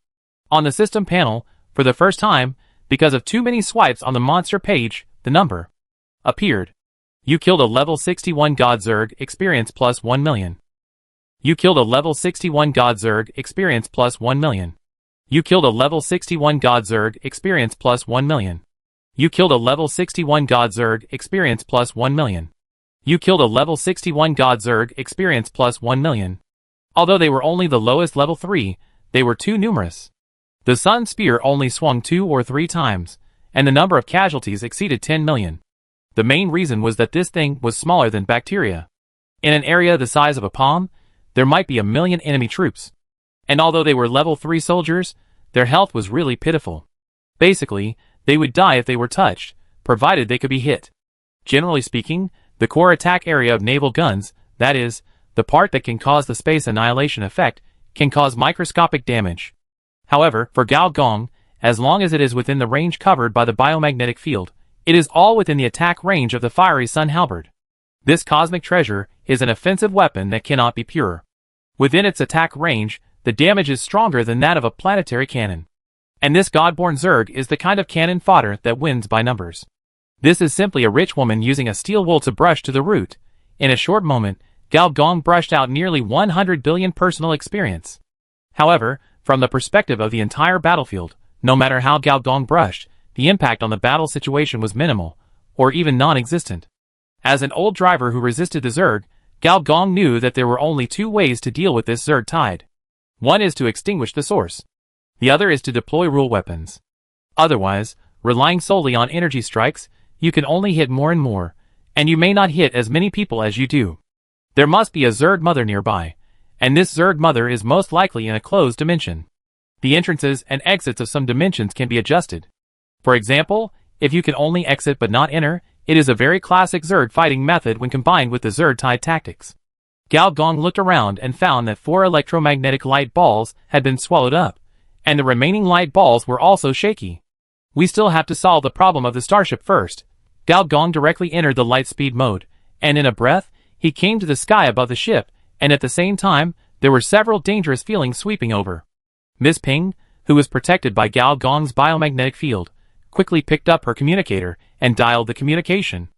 On the system panel, for the first time, because of too many swipes on the monster page, the number appeared. You killed a level 61 God Zerg, experience plus 1 million. You killed a level 61 God Zerg, experience plus 1 million. You killed a level 61 God Zerg, experience plus 1 million. You killed a level 61 God Zerg, experience plus 1 million. You killed a level 61 God Zerg, experience plus 1 million. Although they were only the lowest level 3, they were too numerous. The Sun Spear only swung 2 or 3 times, and the number of casualties exceeded 10 million. The main reason was that this thing was smaller than bacteria. In an area the size of a palm, there might be 1 million enemy troops. And although they were level 3 soldiers, their health was really pitiful. Basically, they would die if they were touched, provided they could be hit. Generally speaking, the core attack area of naval guns, that is, the part that can cause the space annihilation effect, can cause microscopic damage. However, for Gao Gong, as long as it is within the range covered by the biomagnetic field, it is all within the attack range of the fiery sun halberd. This cosmic treasure is an offensive weapon that cannot be pure. Within its attack range, the damage is stronger than that of a planetary cannon. And this godborn Zerg is the kind of cannon fodder that wins by numbers. This is simply a rich woman using a steel wool to brush to the root. In a short moment, Gao Gong brushed out nearly 100 billion personal experience. However, from the perspective of the entire battlefield, no matter how Gao Gong brushed, the impact on the battle situation was minimal, or even non-existent. As an old driver who resisted the Zerg, Gao Gong knew that there were only 2 ways to deal with this Zerg tide. One is to extinguish the source. The other is to deploy rule weapons. Otherwise, relying solely on energy strikes, you can only hit more and more, and you may not hit as many people as you do. There must be a Zerg mother nearby, and this Zerg mother is most likely in a closed dimension. The entrances and exits of some dimensions can be adjusted. For example, if you can only exit but not enter, it is a very classic Zerg fighting method when combined with the Zerg tide tactics. Gao Gong looked around and found that 4 electromagnetic light balls had been swallowed up, and the remaining light balls were also shaky. We still have to solve the problem of the starship first. Gao Gong directly entered the light speed mode, and in a breath, he came to the sky above the ship, and at the same time, there were several dangerous feelings sweeping over. Miss Ping, who was protected by Gao Gong's biomagnetic field, quickly picked up her communicator and dialed the communication.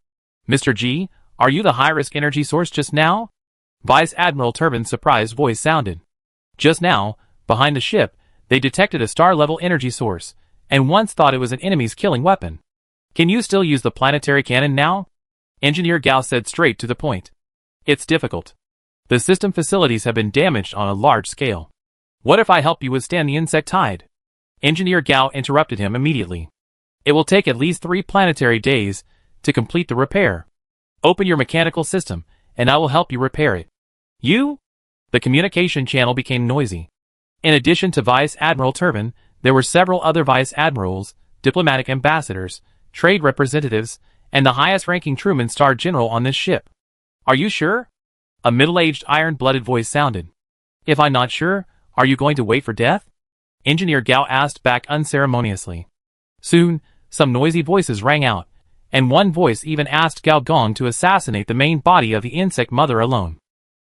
Mr. G, are you the high-risk energy source just now? Vice Admiral Turbin's surprised voice sounded. Just now, behind the ship, they detected a star-level energy source, and once thought it was an enemy's killing weapon. Can you still use the planetary cannon now? Engineer Gao said straight to the point. It's difficult. The system facilities have been damaged on a large scale. What if I help you withstand the insect tide? Engineer Gao interrupted him immediately. It will take at least 3 planetary days to complete the repair. Open your mechanical system, and I will help you repair it. You? The communication channel became noisy. In addition to Vice Admiral Turbin, there were several other Vice Admirals, diplomatic ambassadors, trade representatives, and the highest-ranking Truman Star General on this ship. Are you sure? A middle-aged, iron-blooded voice sounded. If I'm not sure, are you going to wait for death? Engineer Gao asked back unceremoniously. Soon, some noisy voices rang out, and one voice even asked Gao Gong to assassinate the main body of the insect mother alone.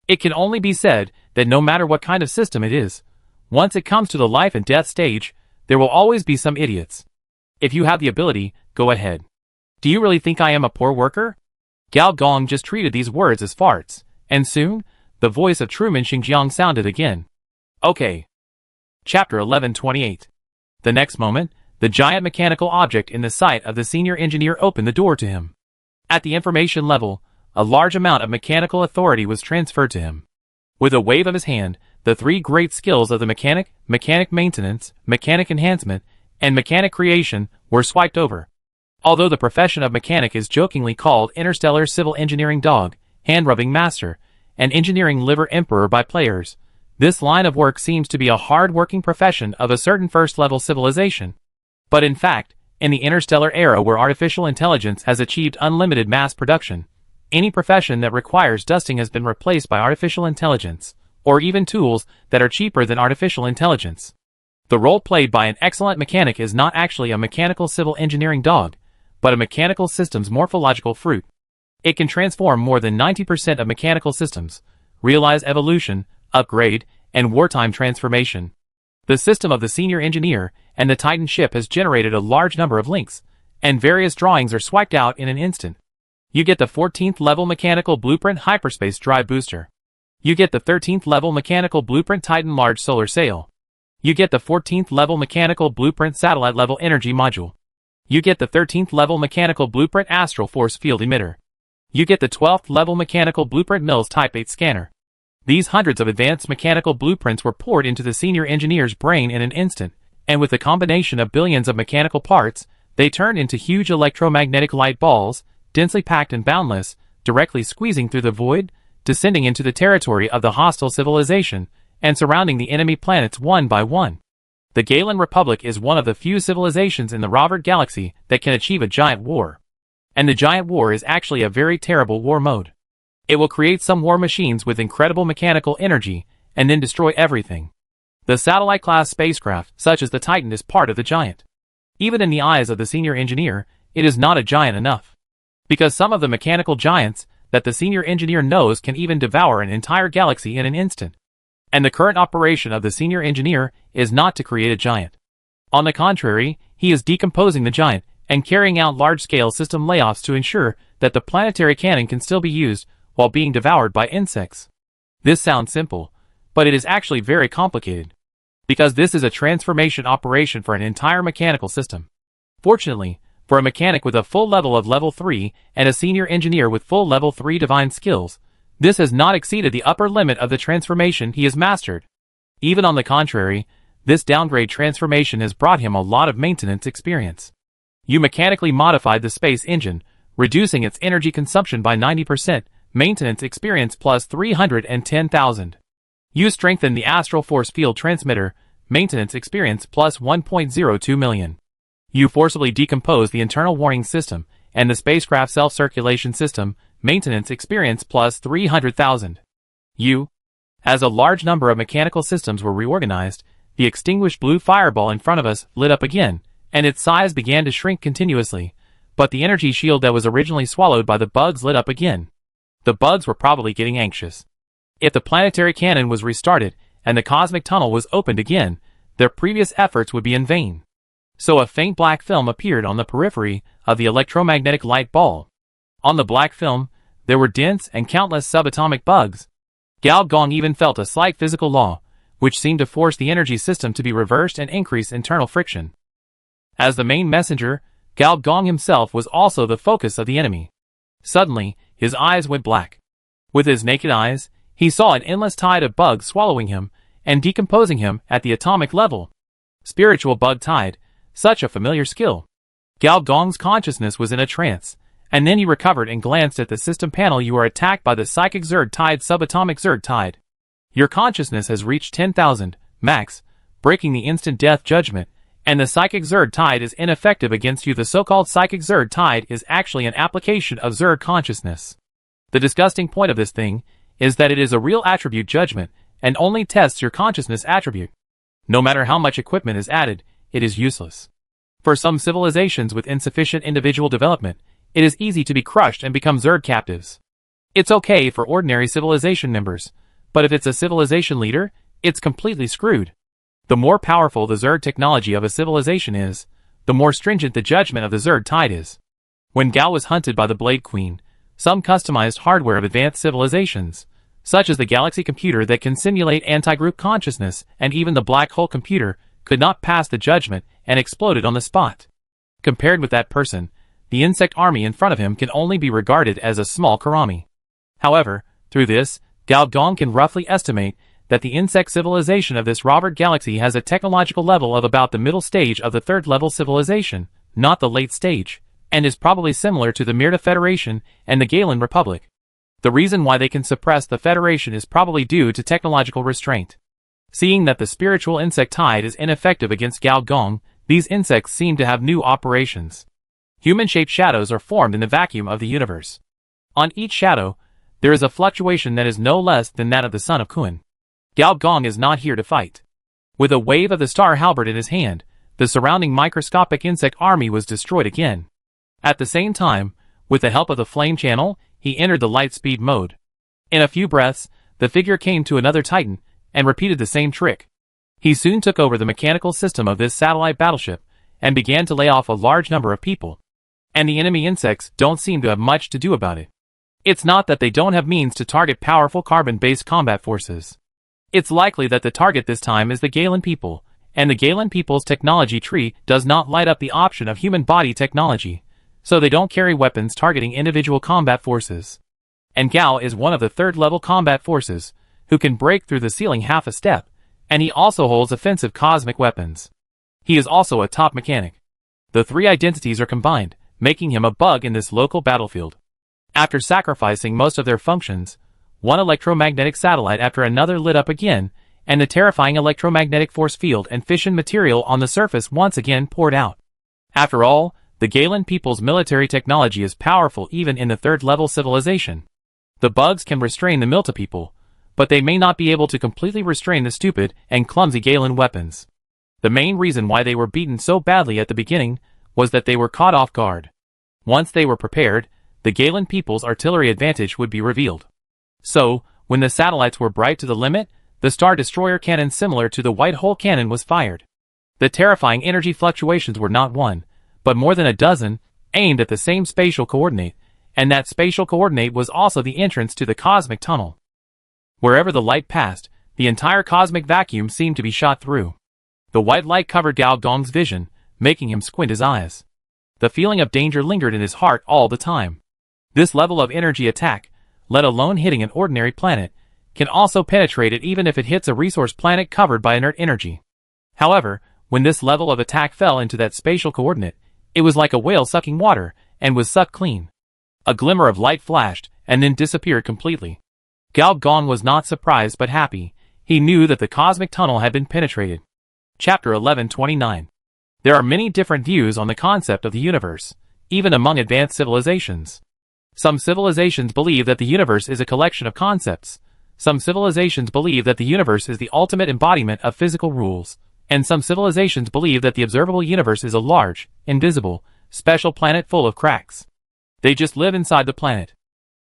It can only be said that no matter what kind of system it is, once it comes to the life and death stage, there will always be some idiots. If you have the ability, go ahead. Do you really think I am a poor worker? Gao Gong just treated these words as farts, and soon, the voice of Truman Xingjiang sounded again. Okay. Chapter 1128. The next moment, the giant mechanical object in the sight of the senior engineer opened the door to him. At the information level, a large amount of mechanical authority was transferred to him. With a wave of his hand, the 3 great skills of the mechanic maintenance, mechanic enhancement, and mechanic creation were swiped over. Although the profession of mechanic is jokingly called interstellar civil engineering dog, hand-rubbing master, and engineering liver emperor by players, this line of work seems to be a hard-working profession of a certain first-level civilization. But in fact, in the interstellar era where artificial intelligence has achieved unlimited mass production, any profession that requires dusting has been replaced by artificial intelligence, or even tools that are cheaper than artificial intelligence. The role played by an excellent mechanic is not actually a mechanical civil engineering dog, but a mechanical systems morphological fruit. It can transform more than 90% of mechanical systems, realize evolution, upgrade, and wartime transformation. The system of the senior engineer and the Titan ship has generated a large number of links, and various drawings are swiped out in an instant. You get the 14th level mechanical blueprint hyperspace drive booster. You get the 13th level mechanical blueprint Titan large solar sail. You get the 14th level mechanical blueprint satellite level energy module. You get the 13th level mechanical blueprint astral force field emitter. You get the 12th level mechanical blueprint Mills Type 8 scanner. These hundreds of advanced mechanical blueprints were poured into the senior engineer's brain in an instant, and with the combination of billions of mechanical parts, they turned into huge electromagnetic light balls, densely packed and boundless, directly squeezing through the void, descending into the territory of the hostile civilization, and surrounding the enemy planets one by one. The Galen Republic is one of the few civilizations in the Robert Galaxy that can achieve a giant war. And the giant war is actually a very terrible war mode. It will create some war machines with incredible mechanical energy, and then destroy everything. The satellite-class spacecraft, such as the Titan, is part of the giant. Even in the eyes of the senior engineer, it is not a giant enough. Because some of the mechanical giants that the senior engineer knows can even devour an entire galaxy in an instant. And the current operation of the senior engineer is not to create a giant. On the contrary, he is decomposing the giant and carrying out large-scale system layoffs to ensure that the planetary cannon can still be used while being devoured by insects. This sounds simple, but it is actually very complicated. Because this is a transformation operation for an entire mechanical system. Fortunately, for a mechanic with a full level of level 3 and a senior engineer with full level 3 divine skills, this has not exceeded the upper limit of the transformation he has mastered. Even on the contrary, this downgrade transformation has brought him a lot of maintenance experience. You mechanically modified the space engine, reducing its energy consumption by 90%, maintenance experience plus 310,000. You strengthened the astral force field transmitter, maintenance experience plus 1.02 million. You forcibly decomposed the internal warning system and the spacecraft self-circulation system, maintenance experience plus 300,000. As a large number of mechanical systems were reorganized, the extinguished blue fireball in front of us lit up again, and its size began to shrink continuously, but the energy shield that was originally swallowed by the bugs lit up again. The bugs were probably getting anxious. If the planetary cannon was restarted and the cosmic tunnel was opened again, their previous efforts would be in vain. So a faint black film appeared on the periphery of the electromagnetic light ball. On the black film, there were dense and countless subatomic bugs. Gao Gong even felt a slight physical law, which seemed to force the energy system to be reversed and increase internal friction. As the main messenger, Gao Gong himself was also the focus of the enemy. Suddenly, his eyes went black. With his naked eyes, he saw an endless tide of bugs swallowing him and decomposing him at the atomic level. Spiritual bug tide, such a familiar skill. Gao Gong's consciousness was in a trance, and then he recovered and glanced at the system panel. You are attacked by the psychic Zerg tide, subatomic Zerg tide. Your consciousness has reached 10,000, max, breaking the instant death judgment, and the psychic Zerg tide is ineffective against you. The so-called psychic Zerg tide is actually an application of Zerg consciousness. The disgusting point of this thing is that it is a real attribute judgment and only tests your consciousness attribute. No matter how much equipment is added, it is useless. For some civilizations with insufficient individual development, it is easy to be crushed and become Zerg captives. It's okay for ordinary civilization members, but if it's a civilization leader, it's completely screwed. The more powerful the Zerg technology of a civilization is, the more stringent the judgment of the Zerg tide is. When Gao was hunted by the Blade Queen, some customized hardware of advanced civilizations, such as the Galaxy computer that can simulate anti-group consciousness and even the black hole computer, could not pass the judgment and exploded on the spot. Compared with that person, the insect army in front of him can only be regarded as a small Karami. However, through this, Gao Gong can roughly estimate that the insect civilization of this Robert Galaxy has a technological level of about the middle stage of the third level civilization, not the late stage, and is probably similar to the Myrta Federation and the Galen Republic. The reason why they can suppress the Federation is probably due to technological restraint. Seeing that the spiritual insect tide is ineffective against Gao Gong, these insects seem to have new operations. Human-shaped shadows are formed in the vacuum of the universe. On each shadow, there is a fluctuation that is no less than that of the Son of Kun. Gao Gong is not here to fight. With a wave of the star halberd in his hand, the surrounding microscopic insect army was destroyed again. At the same time, with the help of the flame channel, he entered the light speed mode. In a few breaths, the figure came to another Titan and repeated the same trick. He soon took over the mechanical system of this satellite battleship and began to lay off a large number of people. And the enemy insects don't seem to have much to do about it. It's not that they don't have means to target powerful carbon-based combat forces. It's likely that the target this time is the Galen people, and the Galen people's technology tree does not light up the option of human body technology, so they don't carry weapons targeting individual combat forces. And Gao is one of the third-level combat forces, who can break through the ceiling half a step, and he also holds offensive cosmic weapons. He is also a top mechanic. The three identities are combined, making him a bug in this local battlefield. After sacrificing most of their functions, one electromagnetic satellite after another lit up again, and the terrifying electromagnetic force field and fission material on the surface once again poured out. After all, the Galen people's military technology is powerful even in the third-level civilization. The bugs can restrain the Milta people, but they may not be able to completely restrain the stupid and clumsy Galen weapons. The main reason why they were beaten so badly at the beginning was that they were caught off guard. Once they were prepared, the Galen people's artillery advantage would be revealed. So, when the satellites were bright to the limit, the Star Destroyer cannon similar to the White Hole cannon was fired. The terrifying energy fluctuations were not one, but more than a dozen, aimed at the same spatial coordinate, and that spatial coordinate was also the entrance to the cosmic tunnel. Wherever the light passed, the entire cosmic vacuum seemed to be shot through. The white light covered Gao Dong's vision, making him squint his eyes. The feeling of danger lingered in his heart all the time. This level of energy attack, let alone hitting an ordinary planet, can also penetrate it even if it hits a resource planet covered by inert energy. However, when this level of attack fell into that spatial coordinate, it was like a whale sucking water, and was sucked clean. A glimmer of light flashed, and then disappeared completely. Gao Gong was not surprised but happy. He knew that the cosmic tunnel had been penetrated. Chapter 1129. There are many different views on the concept of the universe, even among advanced civilizations. Some civilizations believe that the universe is a collection of concepts. Some civilizations believe that the universe is the ultimate embodiment of physical rules, and some civilizations believe that the observable universe is a large, invisible, special planet full of cracks. They just live inside the planet.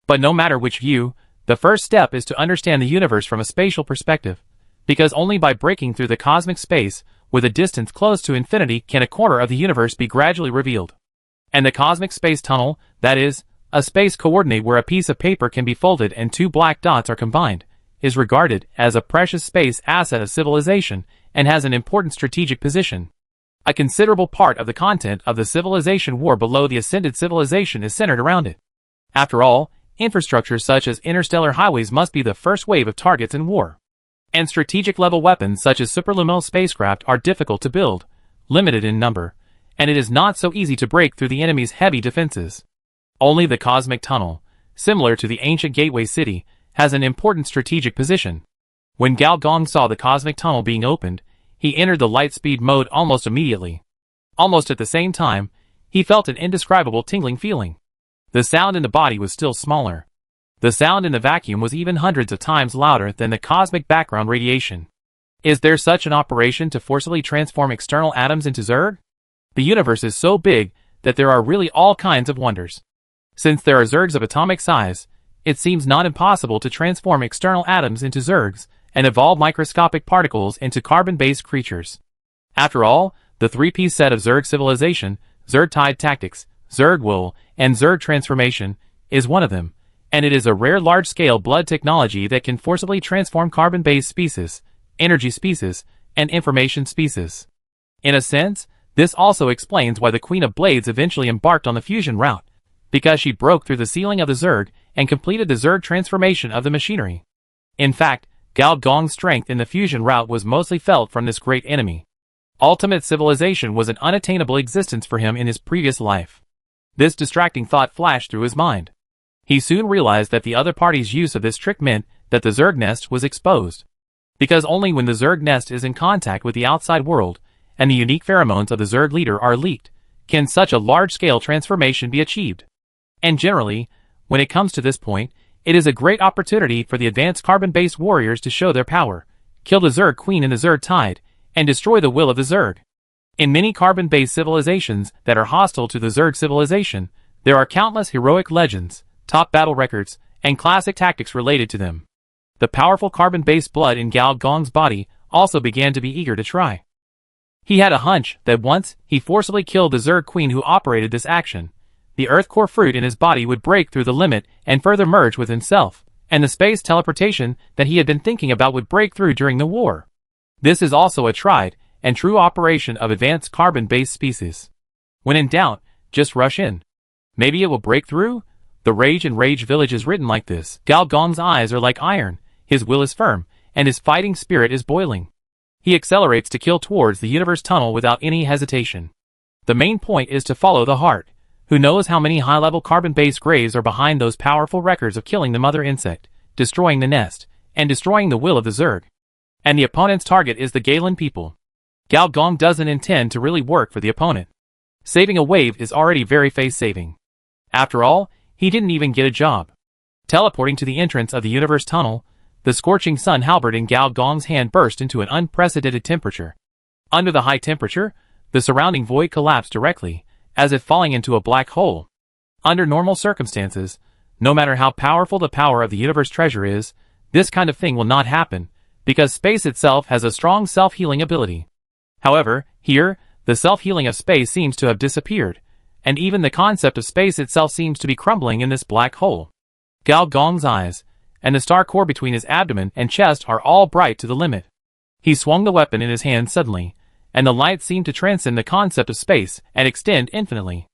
But no matter which view, the first step is to understand the universe from a spatial perspective, because only by breaking through the cosmic space with a distance close to infinity can a corner of the universe be gradually revealed. And the cosmic space tunnel, that is, a space coordinate where a piece of paper can be folded and two black dots are combined, is regarded as a precious space asset of civilization and has an important strategic position. A considerable part of the content of the civilization war below the ascended civilization is centered around it. After all, infrastructure such as interstellar highways must be the first wave of targets in war. And strategic-level weapons such as superluminal spacecraft are difficult to build, limited in number, and it is not so easy to break through the enemy's heavy defenses. Only the cosmic tunnel, similar to the ancient gateway city, has an important strategic position. When Gao Gong saw the cosmic tunnel being opened, he entered the light speed mode almost immediately. Almost at the same time, he felt an indescribable tingling feeling. The sound in the body was still smaller. The sound in the vacuum was even hundreds of times louder than the cosmic background radiation. Is there such an operation to forcibly transform external atoms into Zerg? The universe is so big that there are really all kinds of wonders. Since there are Zergs of atomic size, it seems not impossible to transform external atoms into Zergs and evolve microscopic particles into carbon-based creatures. After all, the three-piece set of Zerg civilization, Zerg tide tactics, Zerg will, and Zerg transformation, is one of them, and it is a rare large-scale blood technology that can forcibly transform carbon-based species, energy species, and information species. In a sense, this also explains why the Queen of Blades eventually embarked on the fusion route, because she broke through the ceiling of the Zerg and completed the Zerg transformation of the machinery. In fact, Gao Gong's strength in the fusion route was mostly felt from this great enemy. Ultimate civilization was an unattainable existence for him in his previous life. This distracting thought flashed through his mind. He soon realized that the other party's use of this trick meant that the Zerg nest was exposed. Because only when the Zerg nest is in contact with the outside world, and the unique pheromones of the Zerg leader are leaked, can such a large-scale transformation be achieved. And generally, when it comes to this point, it is a great opportunity for the advanced carbon-based warriors to show their power, kill the Zerg queen in the Zerg tide, and destroy the will of the Zerg. In many carbon-based civilizations that are hostile to the Zerg civilization, there are countless heroic legends, top battle records, and classic tactics related to them. The powerful carbon-based blood in Gao Gong's body also began to be eager to try. He had a hunch that once he forcibly killed the Zerg Queen who operated this action, the Earth Core fruit in his body would break through the limit and further merge with himself, and the space teleportation that he had been thinking about would break through during the war. This is also a tried and true operation of advanced carbon-based species. When in doubt, just rush in. Maybe it will break through? The Rage and Rage Village is written like this. Gao Gong's eyes are like iron, his will is firm, and his fighting spirit is boiling. He accelerates to kill towards the universe tunnel without any hesitation. The main point is to follow the heart. Who knows how many high-level carbon-based graves are behind those powerful records of killing the mother insect, destroying the nest, and destroying the will of the Zerg. And the opponent's target is the Galen people. Gao Gong doesn't intend to really work for the opponent. Saving a wave is already very face-saving. After all, he didn't even get a job. Teleporting to the entrance of the universe tunnel, the scorching sun halberd in Gao Gong's hand burst into an unprecedented temperature. Under the high temperature, the surrounding void collapsed directly, as if falling into a black hole. Under normal circumstances, no matter how powerful the power of the universe treasure is, this kind of thing will not happen, because space itself has a strong self-healing ability. However, here, the self-healing of space seems to have disappeared, and even the concept of space itself seems to be crumbling in this black hole. Gao Gong's eyes, and the star core between his abdomen and chest are all bright to the limit. He swung the weapon in his hand suddenly, and the light seemed to transcend the concept of space and extend infinitely.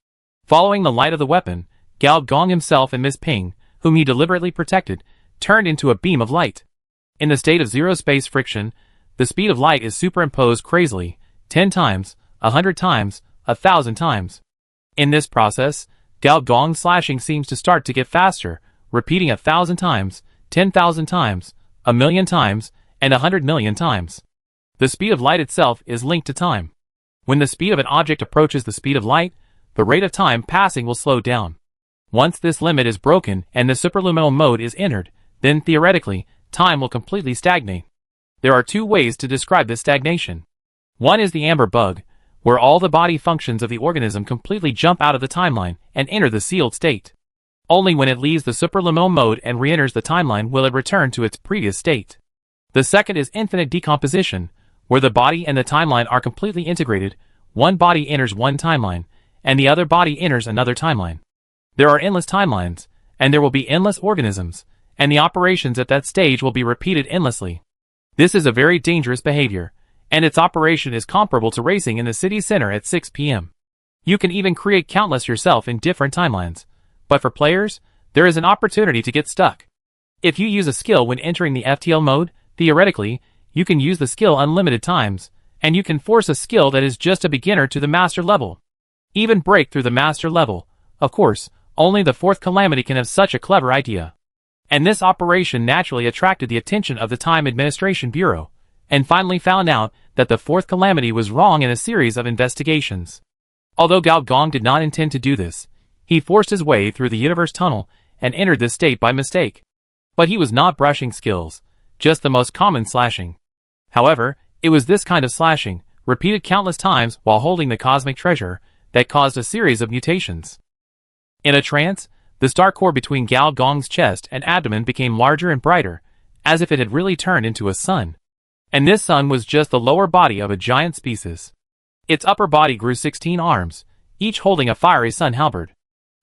Following the light of the weapon, Gao Gong himself and Miss Ping, whom he deliberately protected, turned into a beam of light. In the state of zero space friction, the speed of light is superimposed crazily, 10 times, 100 times, 1,000 times. In this process, Gao Gong's slashing seems to start to get faster, repeating 1,000 times, 10,000 times, 1,000,000 times, and 100,000,000 times. The speed of light itself is linked to time. When the speed of an object approaches the speed of light, the rate of time passing will slow down. Once this limit is broken and the superluminal mode is entered, then theoretically, time will completely stagnate. There are two ways to describe this stagnation. One is the amber bug, where all the body functions of the organism completely jump out of the timeline and enter the sealed state. Only when it leaves the superluminal mode and re-enters the timeline will it return to its previous state. The second is infinite decomposition, where the body and the timeline are completely integrated. One body enters one timeline, and the other body enters another timeline. There are endless timelines, and there will be endless organisms, and the operations at that stage will be repeated endlessly. This is a very dangerous behavior, and its operation is comparable to racing in the city center at 6 p.m. You can even create countless yourself in different timelines, but for players, there is an opportunity to get stuck. If you use a skill when entering the FTL mode, theoretically, you can use the skill unlimited times, and you can force a skill that is just a beginner to the master level. Even break through the master level. Of course, only the fourth calamity can have such a clever idea. And this operation naturally attracted the attention of the Time Administration Bureau, and finally found out that the fourth calamity was wrong in a series of investigations. Although Gao Gong did not intend to do this, he forced his way through the universe tunnel and entered this state by mistake. But he was not brushing skills, just the most common slashing. However, it was this kind of slashing, repeated countless times while holding the cosmic treasure, that caused a series of mutations. In a trance, the star core between Gao Gong's chest and abdomen became larger and brighter, as if it had really turned into a sun. And this sun was just the lower body of a giant species. Its upper body grew 16 arms, each holding a fiery sun halberd.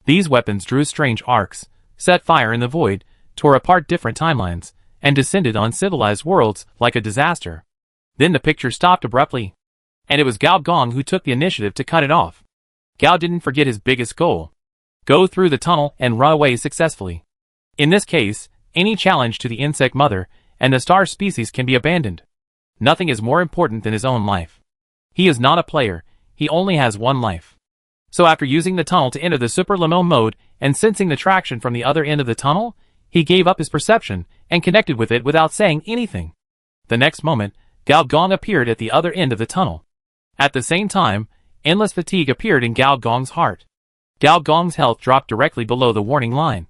These weapons drew strange arcs, set fire in the void, tore apart different timelines, and descended on civilized worlds like a disaster. Then the picture stopped abruptly. And it was Gao Gong who took the initiative to cut it off. Gao didn't forget his biggest goal. Go through the tunnel and run away successfully. In this case, any challenge to the insect mother and the star species can be abandoned. Nothing is more important than his own life. He is not a player, he only has one life. So after using the tunnel to enter the superluminal mode and sensing the traction from the other end of the tunnel, he gave up his perception and connected with it without saying anything. The next moment, Gao Gong appeared at the other end of the tunnel. At the same time, endless fatigue appeared in Gao Gong's heart. Gao Gong's health dropped directly below the warning line.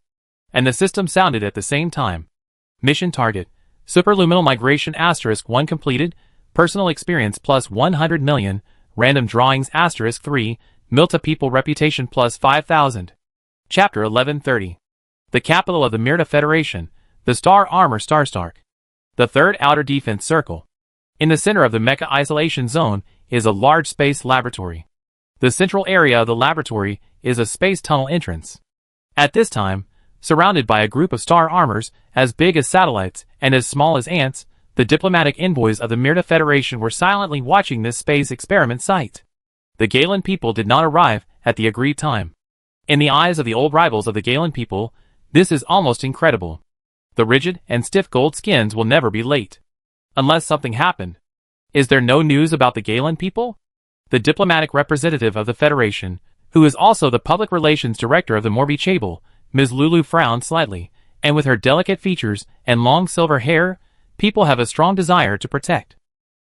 And the system sounded at the same time. Mission target: Superluminal Migration *1 completed, personal experience plus 100 million, random drawings *3, Milta people reputation plus 5,000. Chapter 1130. The capital of the Mirta Federation, The star armor Starstark. The third outer defense circle. In the center of the mecha isolation zone is a large space laboratory. The central area of the laboratory is a space tunnel entrance. At this time, surrounded by a group of star armors as big as satellites and as small as ants, the diplomatic envoys of the Myrta Federation were silently watching this space experiment site. The Galen people did not arrive at the agreed time. In the eyes of the old rivals of the Galen people, this is almost incredible. The rigid and stiff gold skins will never be late. Unless something happened. Is there no news about the Galen people? The diplomatic representative of the Federation, who is also the public relations director of the Morbi Chable, Ms. Lulu frowned slightly, and with her delicate features and long silver hair, people have a strong desire to protect.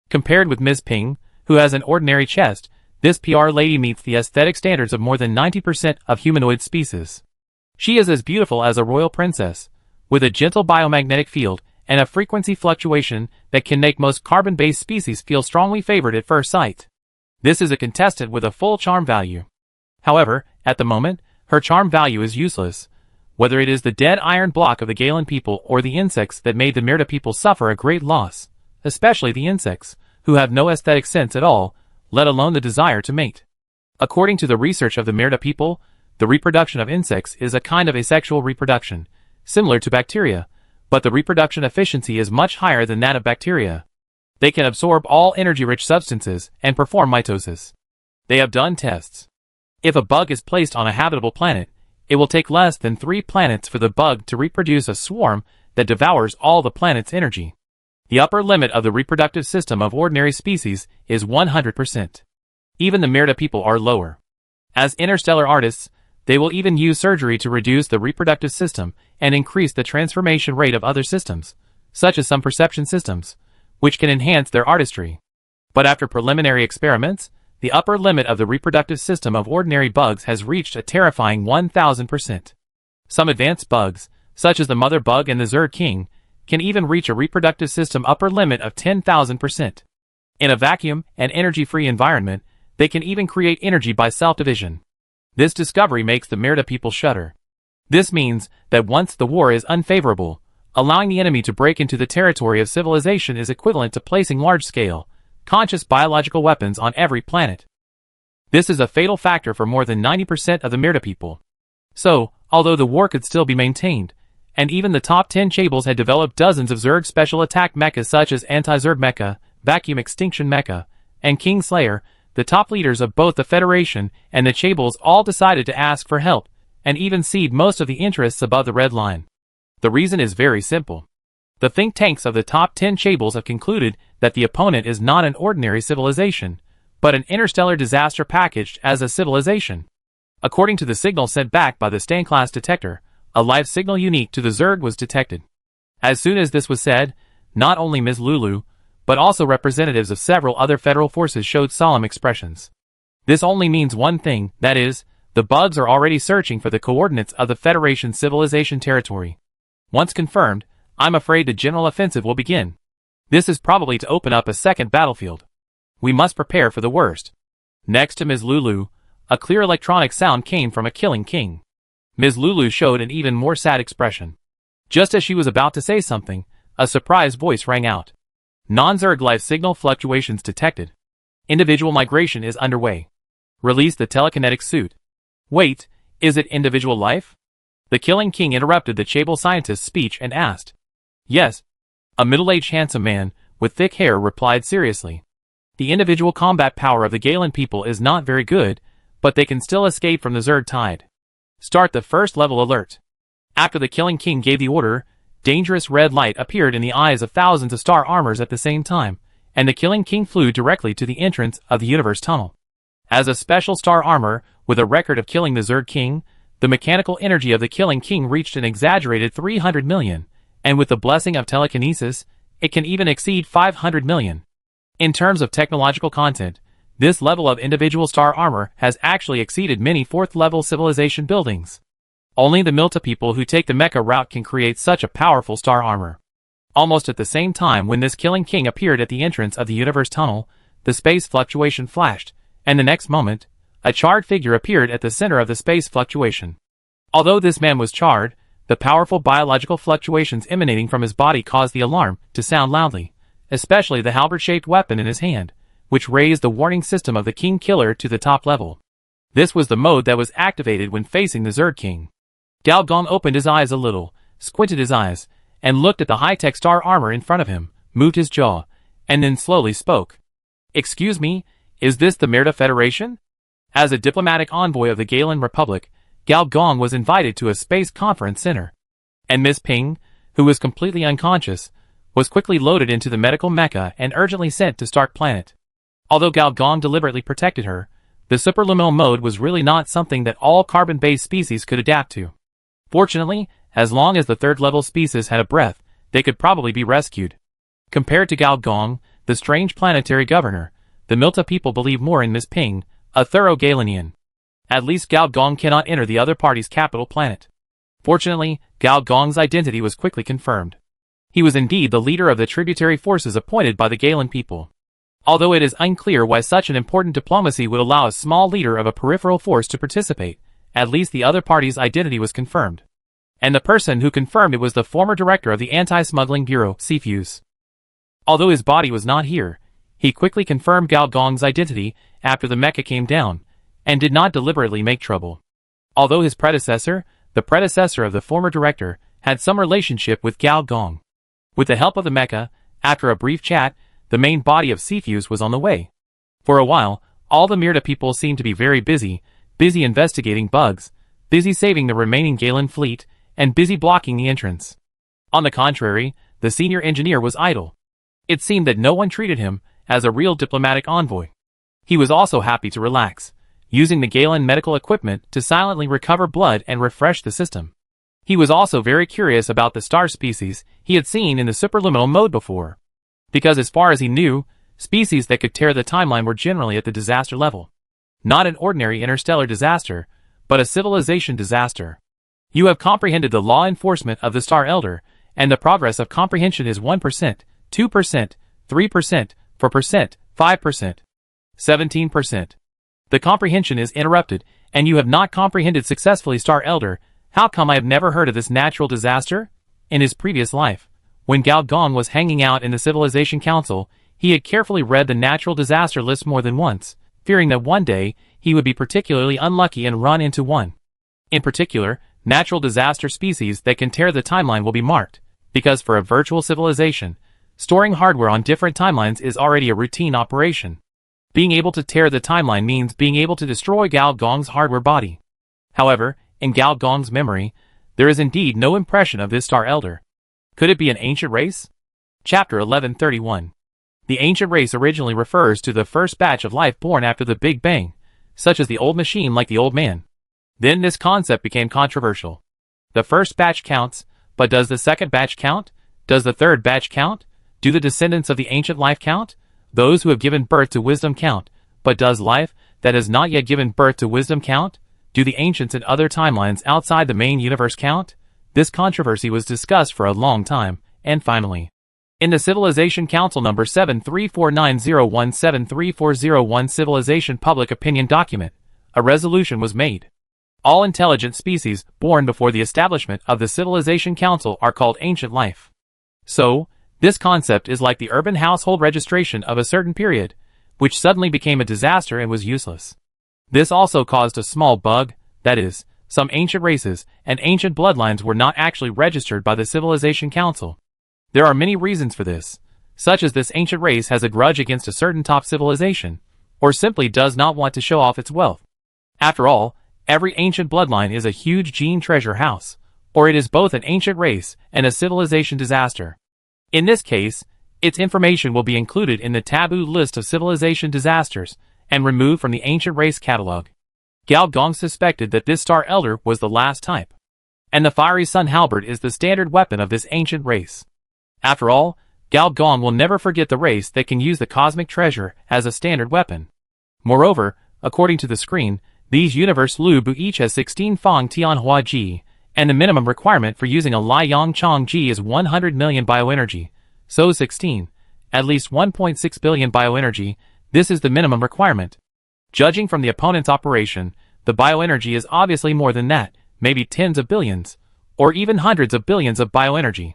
Compared with Ms. Ping, who has an ordinary chest, this PR lady meets the aesthetic standards of more than 90% of humanoid species. She is as beautiful as a royal princess, with a gentle biomagnetic field and a frequency fluctuation that can make most carbon-based species feel strongly favored at first sight. This is a contestant with a full charm value. However, at the moment, her charm value is useless. Whether it is the dead iron block of the Galen people or the insects that made the Myrta people suffer a great loss, especially the insects, who have no aesthetic sense at all, let alone the desire to mate. According to the research of the Myrta people, the reproduction of insects is a kind of asexual reproduction, similar to bacteria, but the reproduction efficiency is much higher than that of bacteria. They can absorb all energy-rich substances and perform mitosis. They have done tests. If a bug is placed on a habitable planet, it will take less than 3 planets for the bug to reproduce a swarm that devours all the planet's energy. The upper limit of the reproductive system of ordinary species is 100%. Even the Myrta people are lower. As interstellar artists, they will even use surgery to reduce the reproductive system and increase the transformation rate of other systems, such as some perception systems, which can enhance their artistry. But after preliminary experiments, the upper limit of the reproductive system of ordinary bugs has reached a terrifying 1000%. Some advanced bugs, such as the mother bug and the Zerg King, can even reach a reproductive system upper limit of 10,000%. In a vacuum and energy-free environment, they can even create energy by self-division. This discovery makes the Myrta people shudder. This means that once the war is unfavorable, allowing the enemy to break into the territory of civilization is equivalent to placing large-scale, conscious biological weapons on every planet. This is a fatal factor for more than 90% of the Myrta people. So, although the war could still be maintained, and even the top 10 Chables had developed dozens of Zerg special attack mechas such as Anti-Zerg Mecha, Vacuum Extinction Mecha, and King Slayer, the top leaders of both the Federation and the Chables all decided to ask for help, and even cede most of the interests above the red line. The reason is very simple. The think tanks of the top 10 Chables have concluded that the opponent is not an ordinary civilization, but an interstellar disaster packaged as a civilization. According to the signal sent back by the Stain-class detector, a live signal unique to the Zerg was detected. As soon as this was said, not only Ms. Lulu, but also representatives of several other federal forces showed solemn expressions. This only means one thing, that is, the bugs are already searching for the coordinates of the Federation civilization territory. Once confirmed, I'm afraid the general offensive will begin. This is probably to open up a second battlefield. We must prepare for the worst. Next to Ms. Lulu, a clear electronic sound came from a killing king. Ms. Lulu showed an even more sad expression. Just as she was about to say something, a surprise voice rang out. Non-Zerg life signal fluctuations detected. Individual migration is underway. Release the telekinetic suit. Wait, is it individual life? The killing king interrupted the Chable scientist's speech and asked. Yes. A middle-aged handsome man, with thick hair replied seriously. The individual combat power of the Galen people is not very good, but they can still escape from the Zerg tide. Start the first level alert. After the killing king gave the order, dangerous red light appeared in the eyes of thousands of star armors at the same time, and the killing king flew directly to the entrance of the universe tunnel. As a special star armor, with a record of killing the Zerg King, the mechanical energy of the killing king reached an exaggerated 300 million, and with the blessing of telekinesis, it can even exceed 500 million. In terms of technological content, this level of individual star armor has actually exceeded many 4th-level civilization buildings. Only the Mylta people who take the mecha route can create such a powerful star armor. Almost at the same time when this killing king appeared at the entrance of the universe tunnel, the space fluctuation flashed, and the next moment, a charred figure appeared at the center of the space fluctuation. Although this man was charred, The powerful biological fluctuations emanating from his body caused the alarm to sound loudly, especially the halberd-shaped weapon in his hand, which raised the warning system of the King Killer to the top level. This was the mode that was activated when facing the Zerd King. Gao Gong opened his eyes a little, squinted his eyes, and looked at the high-tech star armor in front of him, moved his jaw, and then slowly spoke. "Excuse me, is this the Merida Federation?" As a diplomatic envoy of the Galen Republic, Gao Gong was invited to a space conference center. And Miss Ping, who was completely unconscious, was quickly loaded into the medical mecha and urgently sent to Stark Planet. Although Gao Gong deliberately protected her, the superluminal mode was really not something that all carbon-based species could adapt to. Fortunately, as long as the third-level species had a breath, they could probably be rescued. Compared to Gao Gong, the strange planetary governor, the Milta people believe more in Miss Ping, a thorough Galenian. At least Gao Gong cannot enter the other party's capital planet. Fortunately, Gao Gong's identity was quickly confirmed. He was indeed the leader of the tributary forces appointed by the Galen people. Although it is unclear why such an important diplomacy would allow a small leader of a peripheral force to participate, at least the other party's identity was confirmed. And the person who confirmed it was the former director of the Anti-Smuggling Bureau, Cfuse. Although his body was not here, he quickly confirmed Gao Gong's identity after the mecha came down, and did not deliberately make trouble. Although his predecessor, the predecessor of the former director, had some relationship with Gao Gong. With the help of the mecha, after a brief chat, the main body of Cfuse was on the way. For a while, all the Merida people seemed to be very busy investigating bugs, busy saving the remaining Galen fleet, and busy blocking the entrance. On the contrary, the senior engineer was idle. It seemed that no one treated him as a real diplomatic envoy. He was also happy to relax, using the Galen medical equipment to silently recover blood and refresh the system. He was also very curious about the star species he had seen in the superluminal mode before. Because as far as he knew, species that could tear the timeline were generally at the disaster level. Not an ordinary interstellar disaster, but a civilization disaster. You have comprehended the law enforcement of the Star Elder, and the progress of comprehension is 1%, 2%, 3%, 4%, 5%, 17%. The comprehension is interrupted, and you have not comprehended successfully, Star Elder. How come I have never heard of this natural disaster? In his previous life, when Gao Gong was hanging out in the Civilization Council, he had carefully read the natural disaster list more than once, fearing that one day he would be particularly unlucky and run into one. In particular, natural disaster species that can tear the timeline will be marked, because for a virtual civilization, storing hardware on different timelines is already a routine operation. Being able to tear the timeline means being able to destroy Gao Gong's hardware body. However, in Gao Gong's memory, there is indeed no impression of this Star Elder. Could it be an ancient race? Chapter 1131. The ancient race originally refers to the first batch of life born after the Big Bang, such as the old machine like the old man. Then this concept became controversial. The first batch counts, but does the second batch count? Does the third batch count? Do the descendants of the ancient life count? Those who have given birth to wisdom count, but does life that has not yet given birth to wisdom count? Do the ancients in other timelines outside the main universe count? This controversy was discussed for a long time, and finally, in the Civilization Council number 73490173401 Civilization Public Opinion Document, a resolution was made. All intelligent species born before the establishment of the Civilization Council are called ancient life. So, this concept is like the urban household registration of a certain period, which suddenly became a disaster and was useless. This also caused a small bug, that is, some ancient races and ancient bloodlines were not actually registered by the Civilization Council. There are many reasons for this, such as this ancient race has a grudge against a certain top civilization, or simply does not want to show off its wealth. After all, every ancient bloodline is a huge gene treasure house, or it is both an ancient race and a civilization disaster. In this case, its information will be included in the taboo list of civilization disasters and removed from the ancient race catalog. Gao Gong suspected that this Star Elder was the last type, and the fiery sun halberd is the standard weapon of this ancient race. After all, Gao Gong will never forget the race that can use the cosmic treasure as a standard weapon. Moreover, according to the screen, these universe Lu Bu each has 16 Fong Tianhua Ji, and the minimum requirement for using a Lai Yang Chong Ji is 100 million bioenergy. So 16, at least 1.6 billion bioenergy, this is the minimum requirement. Judging from the opponent's operation, the bioenergy is obviously more than that, maybe tens of billions, or even hundreds of billions of bioenergy.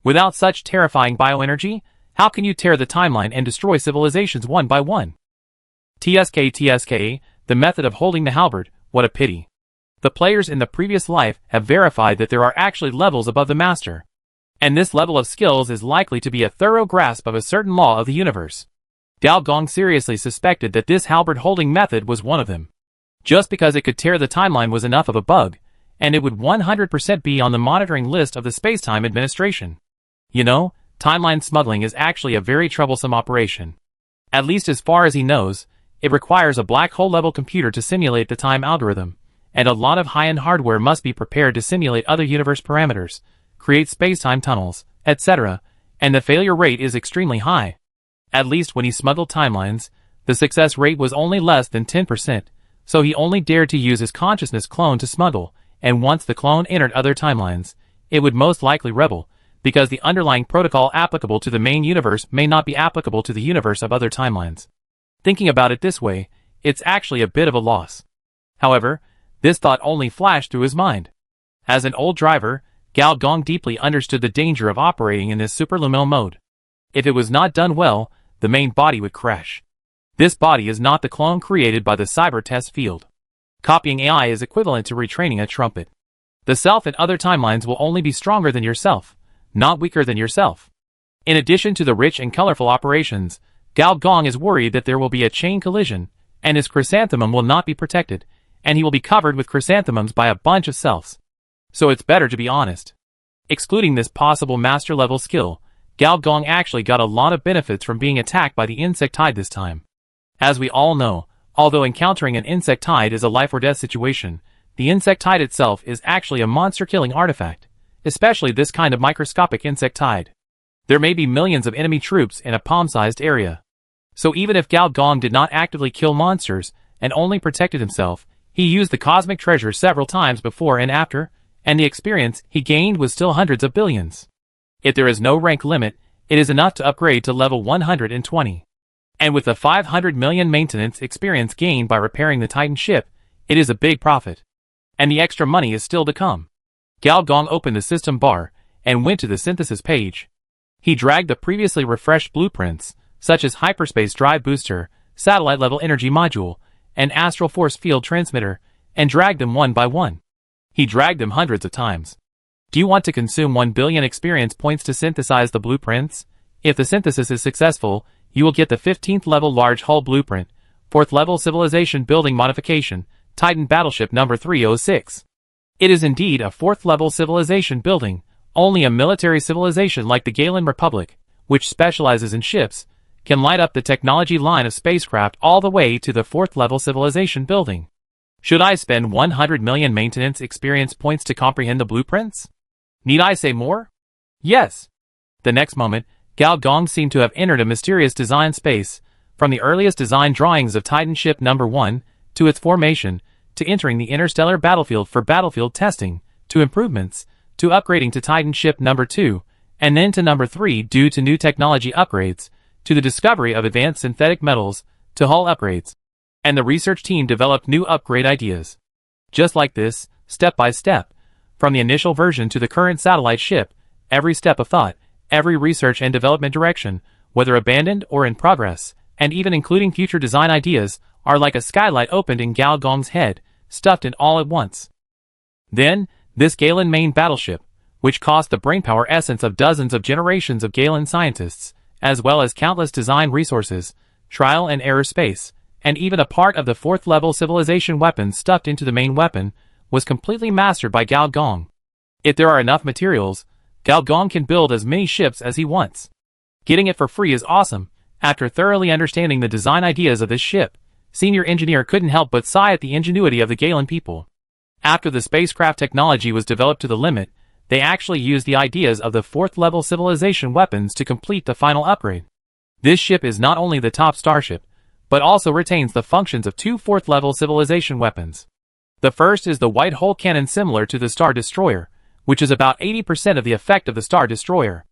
Without such terrifying bioenergy, how can you tear the timeline and destroy civilizations one by one? TSK, the method of holding the halberd, what a pity. The players in the previous life have verified that there are actually levels above the master. And this level of skills is likely to be a thorough grasp of a certain law of the universe. Gao Gong seriously suspected that this halberd holding method was one of them. Just because it could tear the timeline was enough of a bug, and it would 100% be on the monitoring list of the Spacetime Administration. You know, timeline smuggling is actually a very troublesome operation. At least as far as he knows, it requires a black hole level computer to simulate the time algorithm, and a lot of high-end hardware must be prepared to simulate other universe parameters, create spacetime tunnels, etc., and the failure rate is extremely high. At least when he smuggled timelines, the success rate was only less than 10%, so he only dared to use his consciousness clone to smuggle, and once the clone entered other timelines, it would most likely rebel, because the underlying protocol applicable to the main universe may not be applicable to the universe of other timelines. Thinking about it this way, it's actually a bit of a loss. However, this thought only flashed through his mind. As an old driver, Gao Gong deeply understood the danger of operating in this superluminal mode. If it was not done well, the main body would crash. This body is not the clone created by the cyber test field. Copying AI is equivalent to retraining a trumpet. The self in other timelines will only be stronger than yourself, not weaker than yourself. In addition to the rich and colorful operations, Gao Gong is worried that there will be a chain collision, and his chrysanthemum will not be protected, and he will be covered with chrysanthemums by a bunch of selves. So it's better to be honest. Excluding this possible master-level skill, Gao Gong actually got a lot of benefits from being attacked by the insectide this time. As we all know, although encountering an insectide is a life-or-death situation, the insectide itself is actually a monster-killing artifact, especially this kind of microscopic insectide. There may be millions of enemy troops in a palm-sized area. So even if Gao Gong did not actively kill monsters, and only protected himself, he used the cosmic treasure several times before and after, and the experience he gained was still hundreds of billions. If there is no rank limit, it is enough to upgrade to level 120. And with the 500 million maintenance experience gained by repairing the Titan ship, it is a big profit. And the extra money is still to come. Gao Gong opened the system bar, and went to the synthesis page. He dragged the previously refreshed blueprints, such as hyperspace drive booster, satellite-level energy module, and astral force field transmitter, and dragged them one by one. He dragged them hundreds of times. Do you want to consume 1 billion experience points to synthesize the blueprints? If the synthesis is successful, you will get the 15th level large hull blueprint, 4th level civilization building modification, Titan battleship number 306. It is indeed a 4th level civilization building. Only a military civilization like the Galen Republic, which specializes in ships, can light up the technology line of spacecraft all the way to the 4th level civilization building. Should I spend 100 million maintenance experience points to comprehend the blueprints? Need I say more? Yes. The next moment, Gao Gong seemed to have entered a mysterious design space, from the earliest design drawings of Titan ship number 1, to its formation, to entering the interstellar battlefield for battlefield testing, to improvements, to upgrading to Titan ship number 2, and then to number 3 due to new technology upgrades, to the discovery of advanced synthetic metals, to hull upgrades. And the research team developed new upgrade ideas. Just like this, step by step, from the initial version to the current satellite ship, every step of thought, every research and development direction, whether abandoned or in progress, and even including future design ideas, are like a skylight opened in Gao Gong's head, stuffed in all at once. Then, this Galen main battleship, which cost the brainpower essence of dozens of generations of Galen scientists, as well as countless design resources, trial and error space, and even a part of the 4th level civilization weapons stuffed into the main weapon, was completely mastered by Gao Gong. If there are enough materials, Gao Gong can build as many ships as he wants. Getting it for free is awesome. After thoroughly understanding the design ideas of this ship, Senior Engineer couldn't help but sigh at the ingenuity of the Galen people. After the spacecraft technology was developed to the limit, they actually used the ideas of the 4th level civilization weapons to complete the final upgrade. This ship is not only the top starship, but also retains the functions of 2 4th level civilization weapons. The first is the white hull cannon similar to the Star Destroyer, which is about 80% of the effect of the Star Destroyer.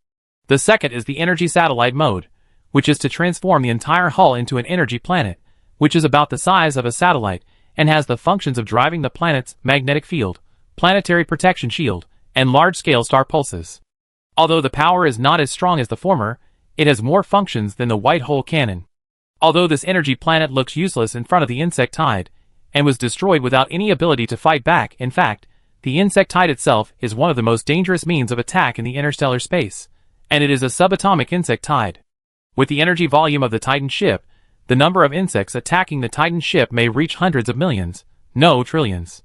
The second is the energy satellite mode, which is to transform the entire hull into an energy planet, which is about the size of a satellite, and has the functions of driving the planet's magnetic field, planetary protection shield, and large-scale star pulses. Although the power is not as strong as the former, it has more functions than the white hole cannon. Although this energy planet looks useless in front of the insect tide, and was destroyed without any ability to fight back, in fact, the insect tide itself is one of the most dangerous means of attack in the interstellar space, and it is a subatomic insect tide. With the energy volume of the Titan ship, the number of insects attacking the Titan ship may reach hundreds of millions, no trillions.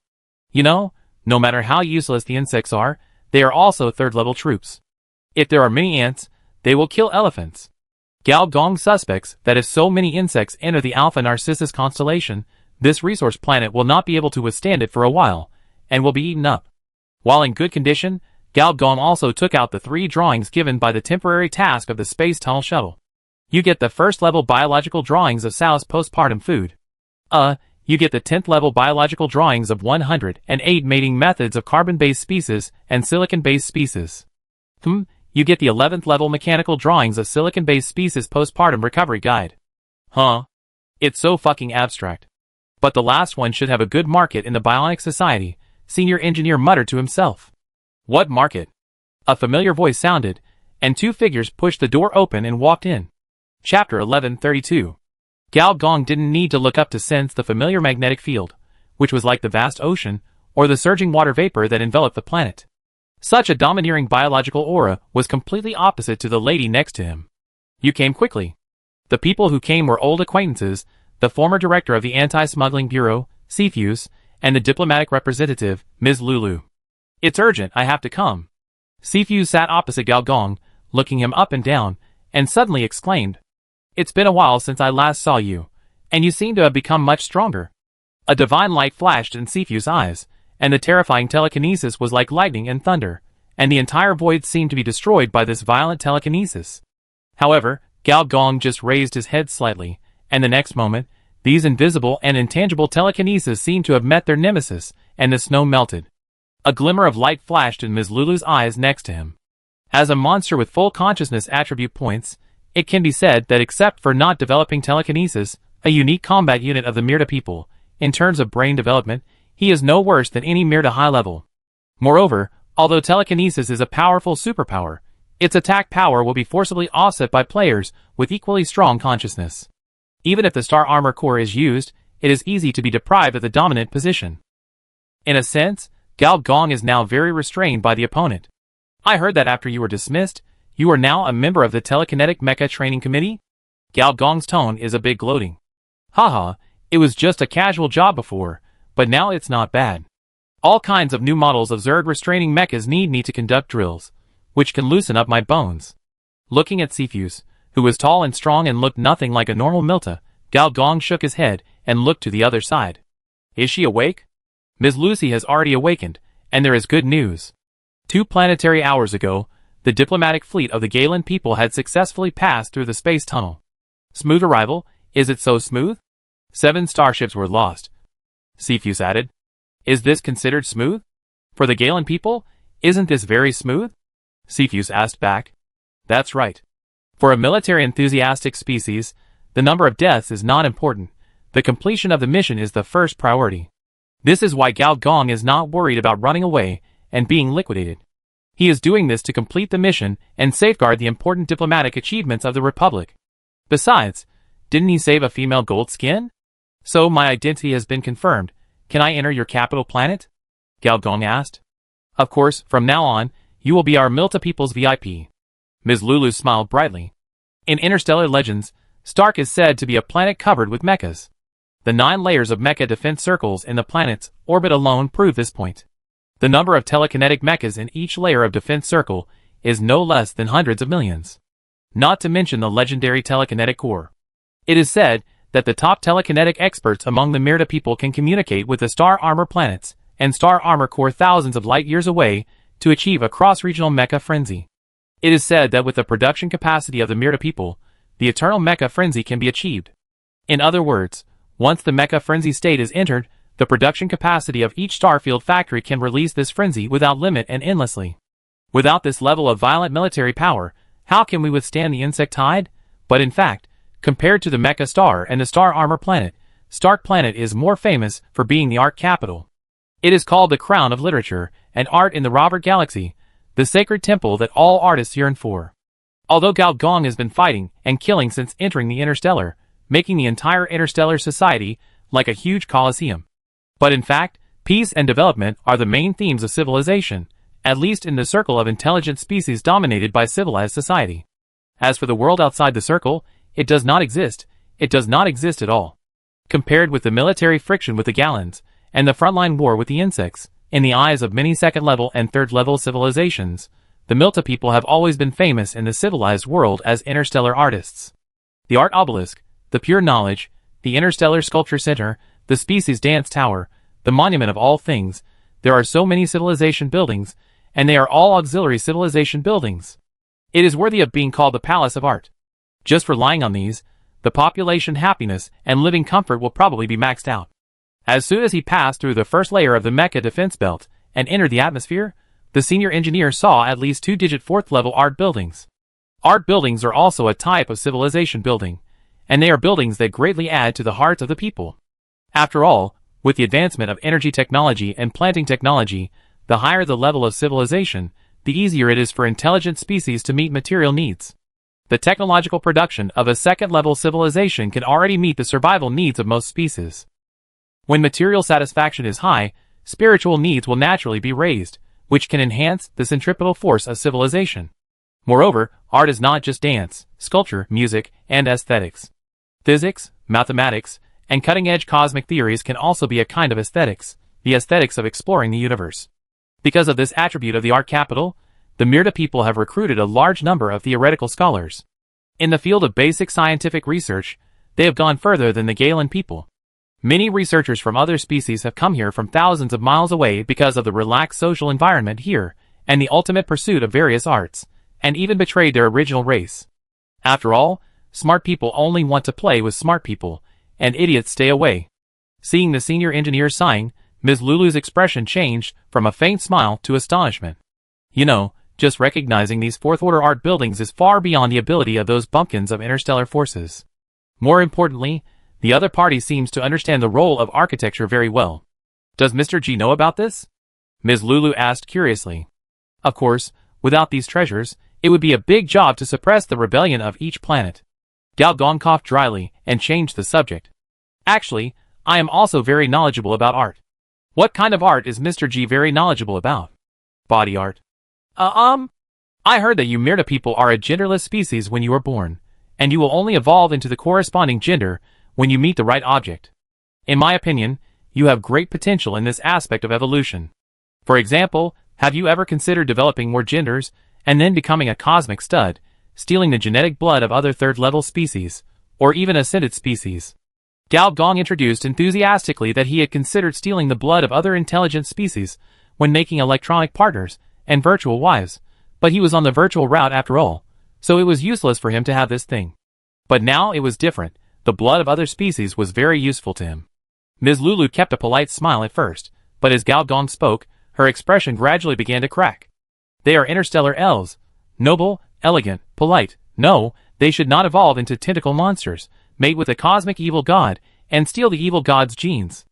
You know, no matter how useless the insects are, they are also third-level troops. If there are many ants, they will kill elephants. Gao Gong suspects that if so many insects enter the Alpha Narcissus constellation, this resource planet will not be able to withstand it for a while, and will be eaten up. While in good condition, Gao Gong also took out the 3 drawings given by the temporary task of the space tunnel shuttle. You get the first-level biological drawings of Sow's postpartum food. You get the 10th-level biological drawings of 108 mating methods of carbon-based species and silicon-based species. You get the 11th level mechanical drawings of silicon-based species postpartum recovery guide. It's so fucking abstract. But the last one should have a good market in the bionic society, senior engineer muttered to himself. What market? A familiar voice sounded, and 2 figures pushed the door open and walked in. Chapter 1132. Gao Gong didn't need to look up to sense the familiar magnetic field, which was like the vast ocean, or the surging water vapor that enveloped the planet. Such a domineering biological aura was completely opposite to the lady next to him. You came quickly. The people who came were old acquaintances, the former director of the Anti-Smuggling Bureau, Cepheus, and the diplomatic representative, Ms. Lulu. It's urgent, I have to come. Cepheus sat opposite Gao Gong, looking him up and down, and suddenly exclaimed, It's been a while since I last saw you, and you seem to have become much stronger. A divine light flashed in Cepheus' eyes, and the terrifying telekinesis was like lightning and thunder, and the entire void seemed to be destroyed by this violent telekinesis. However, Gao Gong just raised his head slightly, and the next moment, these invisible and intangible telekinesis seemed to have met their nemesis, and the snow melted. A glimmer of light flashed in Ms. Lulu's eyes next to him. As a monster with full consciousness attribute points, it can be said that except for not developing telekinesis, a unique combat unit of the Myrta people, in terms of brain development, he is no worse than any Myrta high level. Moreover, although telekinesis is a powerful superpower, its attack power will be forcibly offset by players with equally strong consciousness. Even if the Star Armor Core is used, it is easy to be deprived of the dominant position. In a sense, Gao Gong is now very restrained by the opponent. I heard that after you were dismissed, you are now a member of the Telekinetic Mecha Training Committee? Gao Gong's tone is a bit gloating. Haha, it was just a casual job before, but now it's not bad. All kinds of new models of Zerg restraining mechas need me to conduct drills, which can loosen up my bones. Looking at Cepheus, who was tall and strong and looked nothing like a normal Milta, Gao Gong shook his head and looked to the other side. Is she awake? Ms. Lucy has already awakened, and there is good news. 2 planetary hours ago, the diplomatic fleet of the Galen people had successfully passed through the space tunnel. Smooth arrival, is it so smooth? 7 starships were lost. Cepheus added. Is this considered smooth? For the Galen people, isn't this very smooth? Cepheus asked back. That's right. For a military enthusiastic species, the number of deaths is not important. The completion of the mission is the first priority. This is why Gao Gong is not worried about running away and being liquidated. He is doing this to complete the mission and safeguard the important diplomatic achievements of the Republic. Besides, didn't he save a female gold skin? So my identity has been confirmed. Can I enter your capital planet? Gao Gong asked. Of course, from now on, you will be our Milta people's VIP. Ms. Lulu smiled brightly. In interstellar legends, Stark is said to be a planet covered with mechas. The 9 layers of mecha defense circles in the planet's orbit alone prove this point. The number of telekinetic mechas in each layer of defense circle is no less than hundreds of millions. Not to mention the legendary telekinetic core. It is said that the top telekinetic experts among the Myrta people can communicate with the Star Armor planets and Star Armor Core thousands of light years away to achieve a cross-regional mecha frenzy. It is said that with the production capacity of the Myrta people, the eternal mecha frenzy can be achieved. In other words, once the mecha frenzy state is entered, the production capacity of each starfield factory can release this frenzy without limit and endlessly. Without this level of violent military power, how can we withstand the insect tide? But in fact, compared to the Mecha Star and the Star Armor planet, Stark Planet is more famous for being the art capital. It is called the crown of literature, and art in the Robert Galaxy, the sacred temple that all artists yearn for. Although Gao Gong has been fighting and killing since entering the Interstellar, making the entire Interstellar society like a huge coliseum. But in fact, peace and development are the main themes of civilization, at least in the circle of intelligent species dominated by civilized society. As for the world outside the circle, it does not exist. It does not exist at all. Compared with the military friction with the Gallons, and the frontline war with the insects, in the eyes of many second-level and third-level civilizations, the Milta people have always been famous in the civilized world as interstellar artists. The art obelisk, the pure knowledge, the interstellar sculpture center, the species dance tower, the monument of all things, there are so many civilization buildings, and they are all auxiliary civilization buildings. It is worthy of being called the Palace of Art. Just relying on these, the population happiness and living comfort will probably be maxed out. As soon as he passed through the first layer of the Mecha defense belt and entered the atmosphere, the senior engineer saw at least 2-digit fourth-level art buildings. Art buildings are also a type of civilization building, and they are buildings that greatly add to the hearts of the people. After all, with the advancement of energy technology and planting technology, the higher the level of civilization, the easier it is for intelligent species to meet material needs. The technological production of a second-level civilization can already meet the survival needs of most species. When material satisfaction is high, spiritual needs will naturally be raised, which can enhance the centripetal force of civilization. Moreover, art is not just dance, sculpture, music, and aesthetics. Physics, mathematics, and cutting-edge cosmic theories can also be a kind of aesthetics, the aesthetics of exploring the universe. Because of this attribute of the art capital, the Mirta people have recruited a large number of theoretical scholars. In the field of basic scientific research, they have gone further than the Galen people. Many researchers from other species have come here from thousands of miles away because of the relaxed social environment here, and the ultimate pursuit of various arts, and even betrayed their original race. After all, smart people only want to play with smart people, and idiots stay away. Seeing the senior engineer sighing, Ms. Lulu's expression changed from a faint smile to astonishment. You know, just recognizing these fourth-order art buildings is far beyond the ability of those bumpkins of interstellar forces. More importantly, the other party seems to understand the role of architecture very well. Does Mr. G know about this? Ms. Lulu asked curiously. Of course, without these treasures, it would be a big job to suppress the rebellion of each planet. Gao Gong coughed dryly and changed the subject. Actually, I am also very knowledgeable about art. What kind of art is Mr. G very knowledgeable about? Body art. I heard that you Mirta people are a genderless species when you are born, and you will only evolve into the corresponding gender when you meet the right object. In my opinion, you have great potential in this aspect of evolution. For example, have you ever considered developing more genders, and then becoming a cosmic stud, stealing the genetic blood of other third-level species, or even ascended species? Gao Gong introduced enthusiastically that he had considered stealing the blood of other intelligent species when making electronic partners and virtual wives, but he was on the virtual route after all, so it was useless for him to have this thing. But now it was different. The blood of other species was very useful to him. Ms. Lulu kept a polite smile at first, but as Gao Gong spoke, her expression gradually began to crack. They are interstellar elves. Noble, elegant, polite. No, they should not evolve into tentacle monsters, mate with a cosmic evil god, and steal the evil god's genes.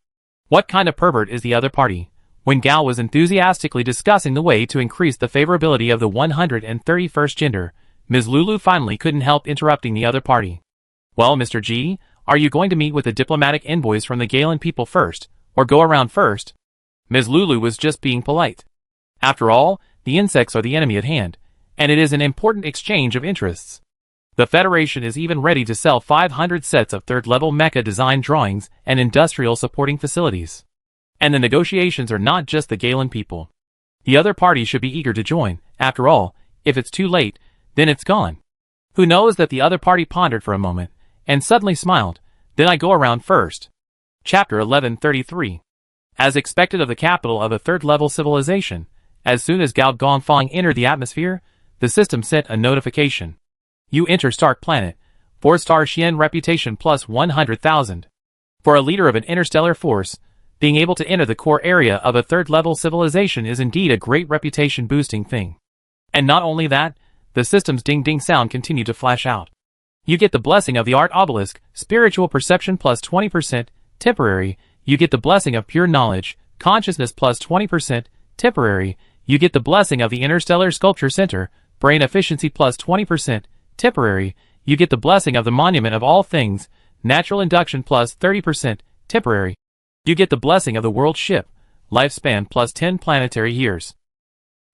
What kind of pervert is the other party? When Gao was enthusiastically discussing the way to increase the favorability of the 131st gender, Ms. Lulu finally couldn't help interrupting the other party. Well, Mr. G, are you going to meet with the diplomatic envoys from the Galen people first, or go around first? Ms. Lulu was just being polite. After all, the insects are the enemy at hand, and it is an important exchange of interests. The Federation is even ready to sell 500 sets of third-level mecha design drawings and industrial supporting facilities. And the negotiations are not just the Galen people. The other party should be eager to join. After all, if it's too late, then it's gone. Who knows that the other party pondered for a moment, and suddenly smiled. Then I go around first. Chapter 1133. As expected of the capital of a third-level civilization, as soon as Gao Gongfang entered the atmosphere, the system sent a notification. You enter Stark Planet. 4-star Xian reputation plus 100,000. For a leader of an interstellar force, being able to enter the core area of a third-level civilization is indeed a great reputation-boosting thing. And not only that, the system's ding-ding sound continued to flash out. You get the blessing of the art obelisk, spiritual perception plus 20%, temporary. You get the blessing of pure knowledge, consciousness plus 20%, temporary, you get the blessing of the Interstellar Sculpture Center, brain efficiency plus 20%, temporary, you get the blessing of the Monument of All Things, natural induction plus 30%, temporary, you get the blessing of the World Ship, lifespan plus 10 planetary years.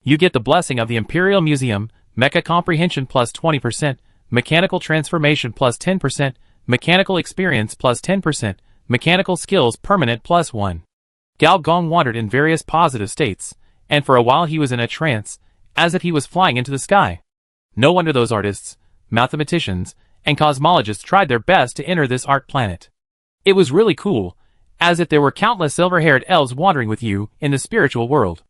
You get the blessing of the Imperial Museum, mecha comprehension plus 20%, mechanical transformation plus 10%, mechanical experience plus 10%, mechanical skills permanent plus 1. Gao Gong wandered in various positive states, and for a while he was in a trance, as if he was flying into the sky. No wonder those artists, mathematicians, and cosmologists tried their best to enter this art planet. It was really cool, as if there were countless silver-haired elves wandering with you in the spiritual world.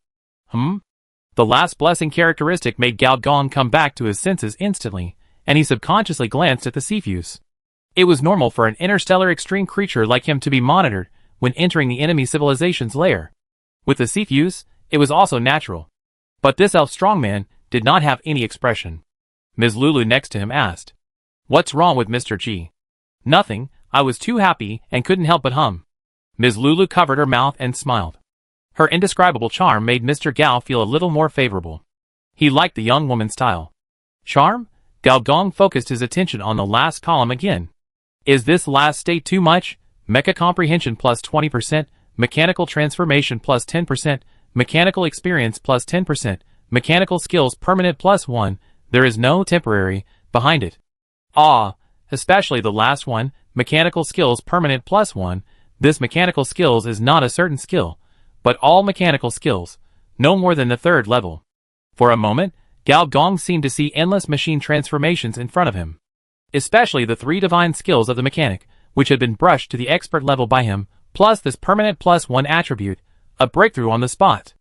The last blessing characteristic made Gao Gong come back to his senses instantly, and he subconsciously glanced at the Cepheus. It was normal for an interstellar extreme creature like him to be monitored when entering the enemy civilization's lair. With the Cepheus, it was also natural. But this elf strongman did not have any expression. Ms. Lulu next to him asked, "What's wrong with Mr. G?" "Nothing, I was too happy and couldn't help but hum." Ms. Lulu covered her mouth and smiled. Her indescribable charm made Mr. Gao feel a little more favorable. He liked the young woman's style. Charm? Gao Gong focused his attention on the last column again. Is this last state too much? Mecha comprehension plus 20%, mechanical transformation plus 10%, mechanical experience plus 10%, mechanical skills permanent plus 1, there is no temporary behind it. Especially the last one, mechanical skills permanent plus 1, this mechanical skills is not a certain skill, but all mechanical skills, no more than the third level. For a moment, Gao Gong seemed to see endless machine transformations in front of him. Especially the 3 divine skills of the mechanic, which had been brushed to the expert level by him, plus this permanent plus 1 attribute, a breakthrough on the spot.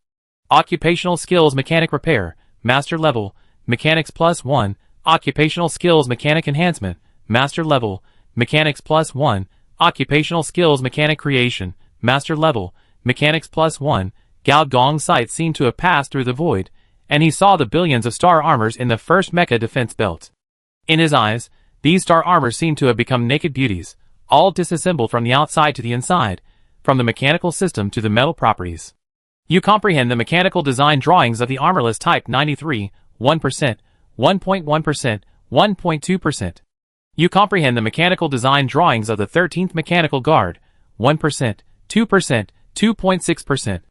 Occupational skills mechanic repair, master level, mechanics plus 1, occupational skills mechanic enhancement, master level, mechanics plus 1, occupational skills mechanic creation, master level, mechanics plus 1, Gao Gong's sight seemed to have passed through the void, and he saw the billions of star armors in the first mecha defense belt. In his eyes, these star armors seemed to have become naked beauties, all disassembled from the outside to the inside, from the mechanical system to the metal properties. You comprehend the mechanical design drawings of the armorless Type 93, 1%, 1.1%, 1.2%. You comprehend the mechanical design drawings of the 13th Mechanical Guard, 1%, 2%, 2.6%.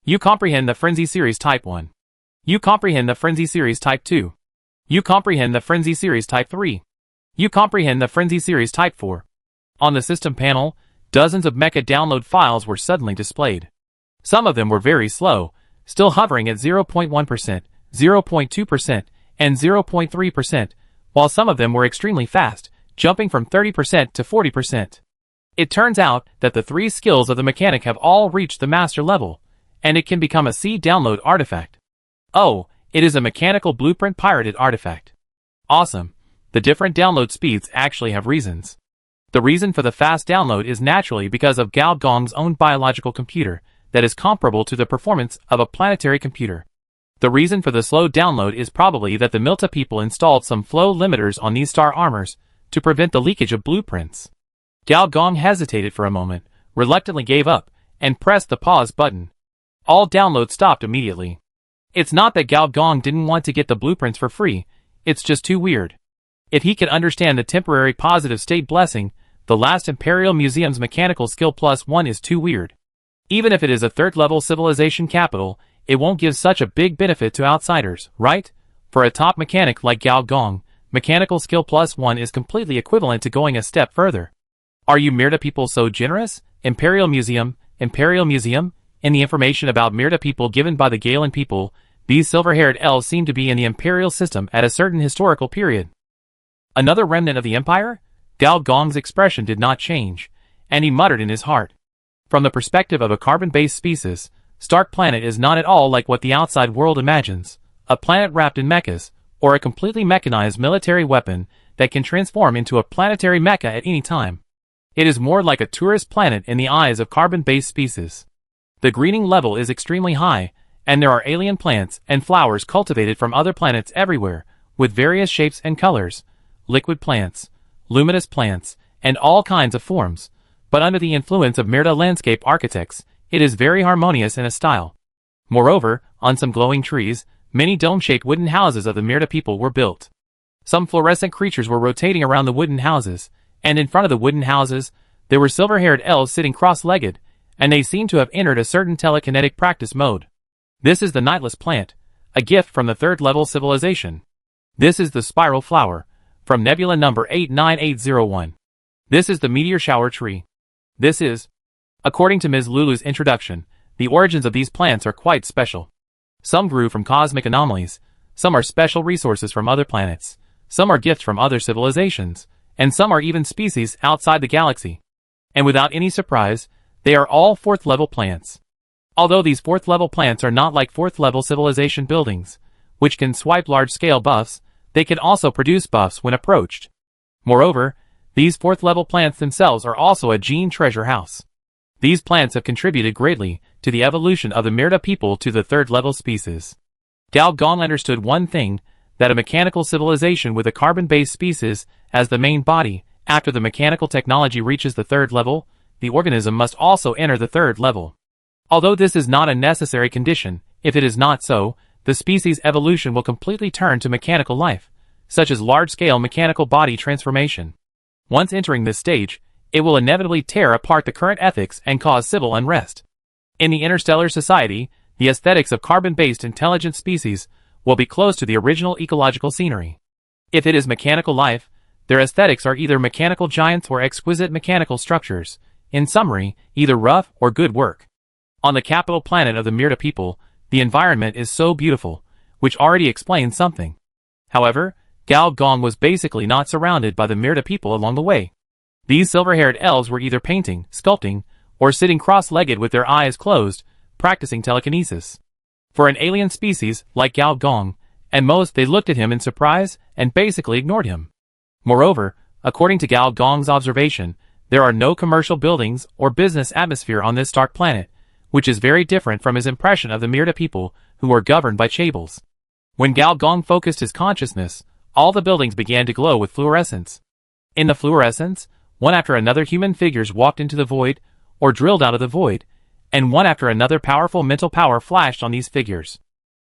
You comprehend the Frenzy Series Type 1. You comprehend the Frenzy Series Type 2. You comprehend the Frenzy Series Type 3. You comprehend the Frenzy Series Type 4. On the system panel, dozens of mecha download files were suddenly displayed. Some of them were very slow, still hovering at 0.1%, 0.2%, and 0.3%, while some of them were extremely fast, jumping from 30% to 40%. It turns out that the 3 skills of the mechanic have all reached the master level, and it can become a C download artifact. Oh, it is a mechanical blueprint pirated artifact. Awesome. The different download speeds actually have reasons. The reason for the fast download is naturally because of Gao Gong's own biological computer that is comparable to the performance of a planetary computer. The reason for the slow download is probably that the Milta people installed some flow limiters on these star armors to prevent the leakage of blueprints. Gao Gong hesitated for a moment, reluctantly gave up, and pressed the pause button. All downloads stopped immediately. It's not that Gao Gong didn't want to get the blueprints for free, it's just too weird. If he could understand the temporary positive state blessing, the last Imperial Museum's mechanical skill plus 1 is too weird. Even if it is a third-level civilization capital, it won't give such a big benefit to outsiders, right? For a top mechanic like Gao Gong, mechanical skill plus 1 is completely equivalent to going a step further. Are you Mirta people so generous? Imperial Museum, in the information about Mirta people given by the Galen people, these silver-haired elves seem to be in the Imperial system at a certain historical period. Another remnant of the Empire? Gao Gong's expression did not change, and he muttered in his heart. From the perspective of a carbon-based species, Stark Planet is not at all like what the outside world imagines, a planet wrapped in mechas, or a completely mechanized military weapon that can transform into a planetary mecha at any time. It is more like a tourist planet in the eyes of carbon-based species. The greening level is extremely high, and there are alien plants and flowers cultivated from other planets everywhere, with various shapes and colors, liquid plants, luminous plants, and all kinds of forms, but under the influence of Mirta landscape architects, it is very harmonious in a style. Moreover, on some glowing trees, many dome-shaped wooden houses of the Myrta people were built. Some fluorescent creatures were rotating around the wooden houses, and in front of the wooden houses, there were silver-haired elves sitting cross-legged, and they seemed to have entered a certain telekinetic practice mode. This is the nightless plant, a gift from the third-level civilization. This is the spiral flower, from nebula number 89801. This is the meteor shower tree. This is, according to Ms. Lulu's introduction, the origins of these plants are quite special. Some grew from cosmic anomalies, some are special resources from other planets, some are gifts from other civilizations, and some are even species outside the galaxy. And without any surprise, they are all fourth-level plants. Although these fourth-level plants are not like fourth-level civilization buildings, which can swipe large-scale buffs, they can also produce buffs when approached. Moreover, these fourth-level plants themselves are also a gene treasure house. These plants have contributed greatly to the evolution of the Myrta people to the third-level species. Gao Gong understood one thing, that a mechanical civilization with a carbon-based species as the main body, after the mechanical technology reaches the third level, the organism must also enter the third level. Although this is not a necessary condition, if it is not so, the species' evolution will completely turn to mechanical life, such as large-scale mechanical body transformation. Once entering this stage, it will inevitably tear apart the current ethics and cause civil unrest. In the interstellar society, the aesthetics of carbon-based intelligent species will be close to the original ecological scenery. If it is mechanical life, their aesthetics are either mechanical giants or exquisite mechanical structures, in summary, either rough or good work. On the capital planet of the Myrta people, the environment is so beautiful, which already explains something. However, Gao Gong was basically not surrounded by the Myrta people along the way. These silver-haired elves were either painting, sculpting, or sitting cross-legged with their eyes closed, practicing telekinesis. For an alien species like Gao Gong, and most they looked at him in surprise and basically ignored him. Moreover, according to Gao Gong's observation, there are no commercial buildings or business atmosphere on this dark planet, which is very different from his impression of the Myrta people who are governed by chables. When Gao Gong focused his consciousness, all the buildings began to glow with fluorescence. In the fluorescence, one after another human figures walked into the void, or drilled out of the void, and one after another powerful mental power flashed on these figures.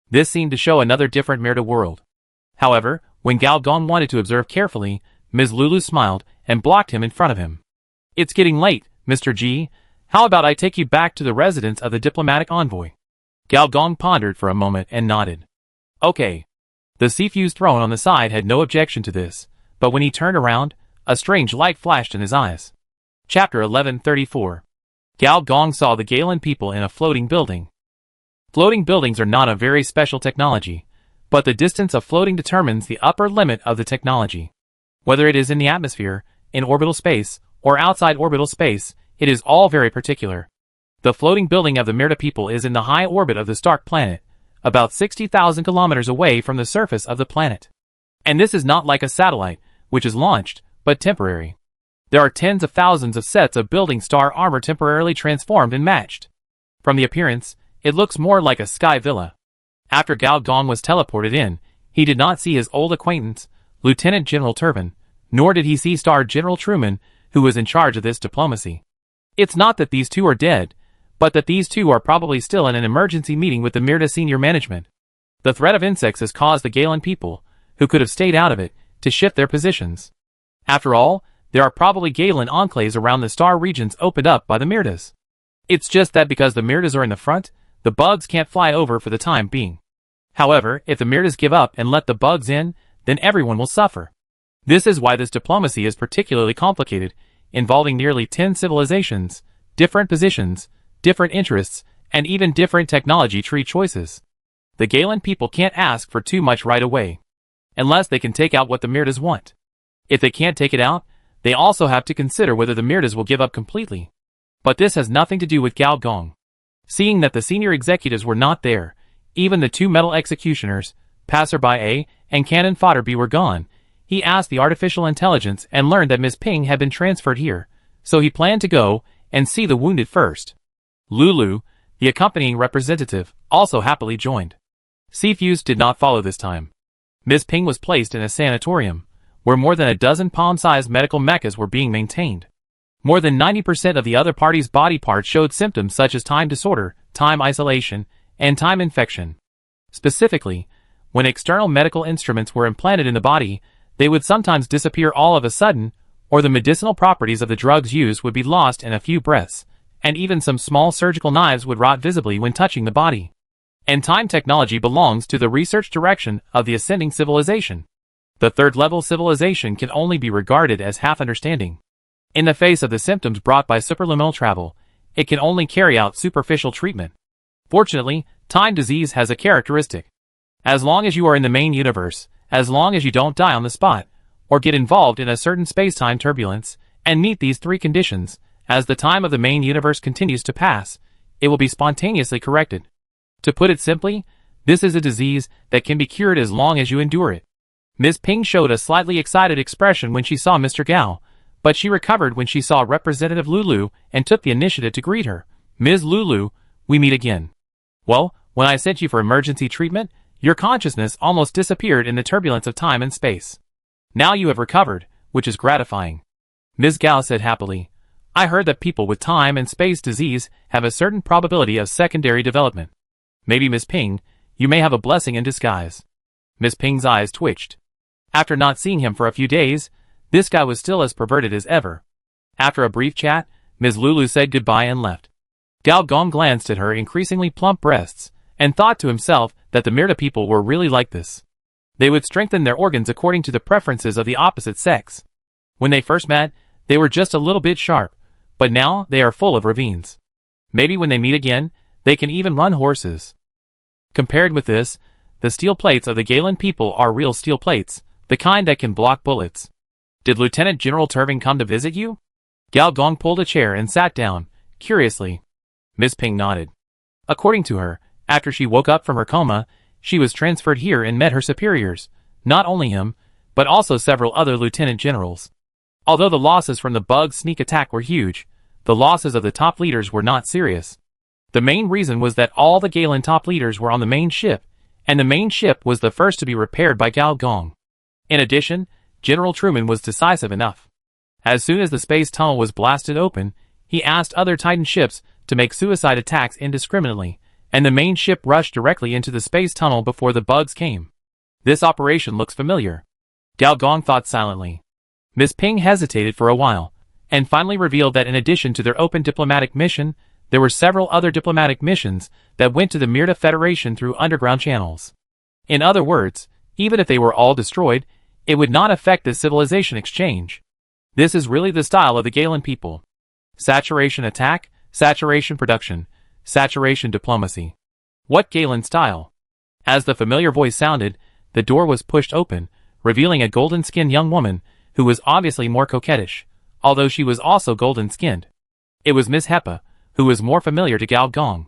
This seemed to show another different Myrta world. However, when Gao Gong wanted to observe carefully, Ms. Lulu smiled and blocked him in front of him. "It's getting late, Mr. G. How about I take you back to the residence of the diplomatic envoy?" Gao Gong pondered for a moment and nodded. "Okay." The Sifu's throne on the side had no objection to this, but when he turned around, a strange light flashed in his eyes. Chapter 1134. Gao Gong saw the Galen people in a floating building. Floating buildings are not a very special technology, but the distance of floating determines the upper limit of the technology. Whether it is in the atmosphere, in orbital space, or outside orbital space, it is all very particular. The floating building of the Myrta people is in the high orbit of this dark planet, about 60,000 kilometers away from the surface of the planet. And this is not like a satellite, which is launched, but temporary. There are tens of thousands of sets of building star armor temporarily transformed and matched. From the appearance, it looks more like a sky villa. After Gao Gong was teleported in, he did not see his old acquaintance, Lieutenant General Turbin, nor did he see Star General Truman, who was in charge of this diplomacy. It's not that these two are dead, but that these two are probably still in an emergency meeting with the Myrta senior management. The threat of insects has caused the Galen people, who could have stayed out of it, to shift their positions. After all, there are probably Galen enclaves around the star regions opened up by the Myrtas. It's just that because the Myrtas are in the front, the bugs can't fly over for the time being. However, if the Myrtas give up and let the bugs in, then everyone will suffer. This is why this diplomacy is particularly complicated, involving nearly 10 civilizations, different positions, different interests, and even different technology tree choices. The Galen people can't ask for too much right away, unless they can take out what the Myrtas want. If they can't take it out, they also have to consider whether the Myrtas will give up completely. But this has nothing to do with Gao Gong. Seeing that the senior executives were not there, even the two metal executioners, Passerby A and Cannon Fodder B were gone, he asked the artificial intelligence and learned that Miss Ping had been transferred here, so he planned to go and see the wounded first. Lulu, the accompanying representative, also happily joined. Sifu's did not follow this time. Miss Ping was placed in a sanatorium, where more than a dozen palm-sized medical mechas were being maintained. More than 90% of the other party's body parts showed symptoms such as time disorder, time isolation, and time infection. Specifically, when external medical instruments were implanted in the body, they would sometimes disappear all of a sudden, or the medicinal properties of the drugs used would be lost in a few breaths, and even some small surgical knives would rot visibly when touching the body. And time technology belongs to the research direction of the ascending civilization. The third-level civilization can only be regarded as half-understanding. In the face of the symptoms brought by superluminal travel, it can only carry out superficial treatment. Fortunately, time disease has a characteristic. As long as you are in the main universe, as long as you don't die on the spot, or get involved in a certain space-time turbulence, and meet these three conditions, as the time of the main universe continues to pass, it will be spontaneously corrected. To put it simply, this is a disease that can be cured as long as you endure it. Ms. Ping showed a slightly excited expression when she saw Mr. Gao, but she recovered when she saw Representative Lulu and took the initiative to greet her. Ms. Lulu, we meet again. Well, when I sent you for emergency treatment, your consciousness almost disappeared in the turbulence of time and space. Now you have recovered, which is gratifying. Ms. Gao said happily. I heard that people with time and space disease have a certain probability of secondary development. Maybe Ms. Ping, you may have a blessing in disguise. Ms. Ping's eyes twitched. After not seeing him for a few days, this guy was still as perverted as ever. After a brief chat, Ms. Lulu said goodbye and left. Gao Gong glanced at her increasingly plump breasts, and thought to himself that the Myrta people were really like this. They would strengthen their organs according to the preferences of the opposite sex. When they first met, they were just a little bit sharp, but now they are full of ravines. Maybe when they meet again, they can even run horses. Compared with this, the steel plates of the Galen people are real steel plates, the kind that can block bullets. Did Lieutenant General Turving come to visit you? Gao Gong pulled a chair and sat down, curiously. Ms. Ping nodded. According to her, after she woke up from her coma, she was transferred here and met her superiors, not only him, but also several other lieutenant generals. Although the losses from the bug sneak attack were huge, the losses of the top leaders were not serious. The main reason was that all the Galen top leaders were on the main ship, and the main ship was the first to be repaired by Gao Gong. In addition, General Truman was decisive enough. As soon as the space tunnel was blasted open, he asked other Titan ships to make suicide attacks indiscriminately, and the main ship rushed directly into the space tunnel before the bugs came. This operation looks familiar. Gao Gong thought silently. Ms. Ping hesitated for a while, and finally revealed that in addition to their open diplomatic mission, there were several other diplomatic missions that went to the Myrta Federation through underground channels. In other words, even if they were all destroyed, it would not affect the civilization exchange. This is really the style of the Galen people. Saturation attack, saturation production, saturation diplomacy. What Galen style? As the familiar voice sounded, the door was pushed open, revealing a golden-skinned young woman who was obviously more coquettish, although she was also golden-skinned. It was Miss Hepa, who was more familiar to Gao Gong.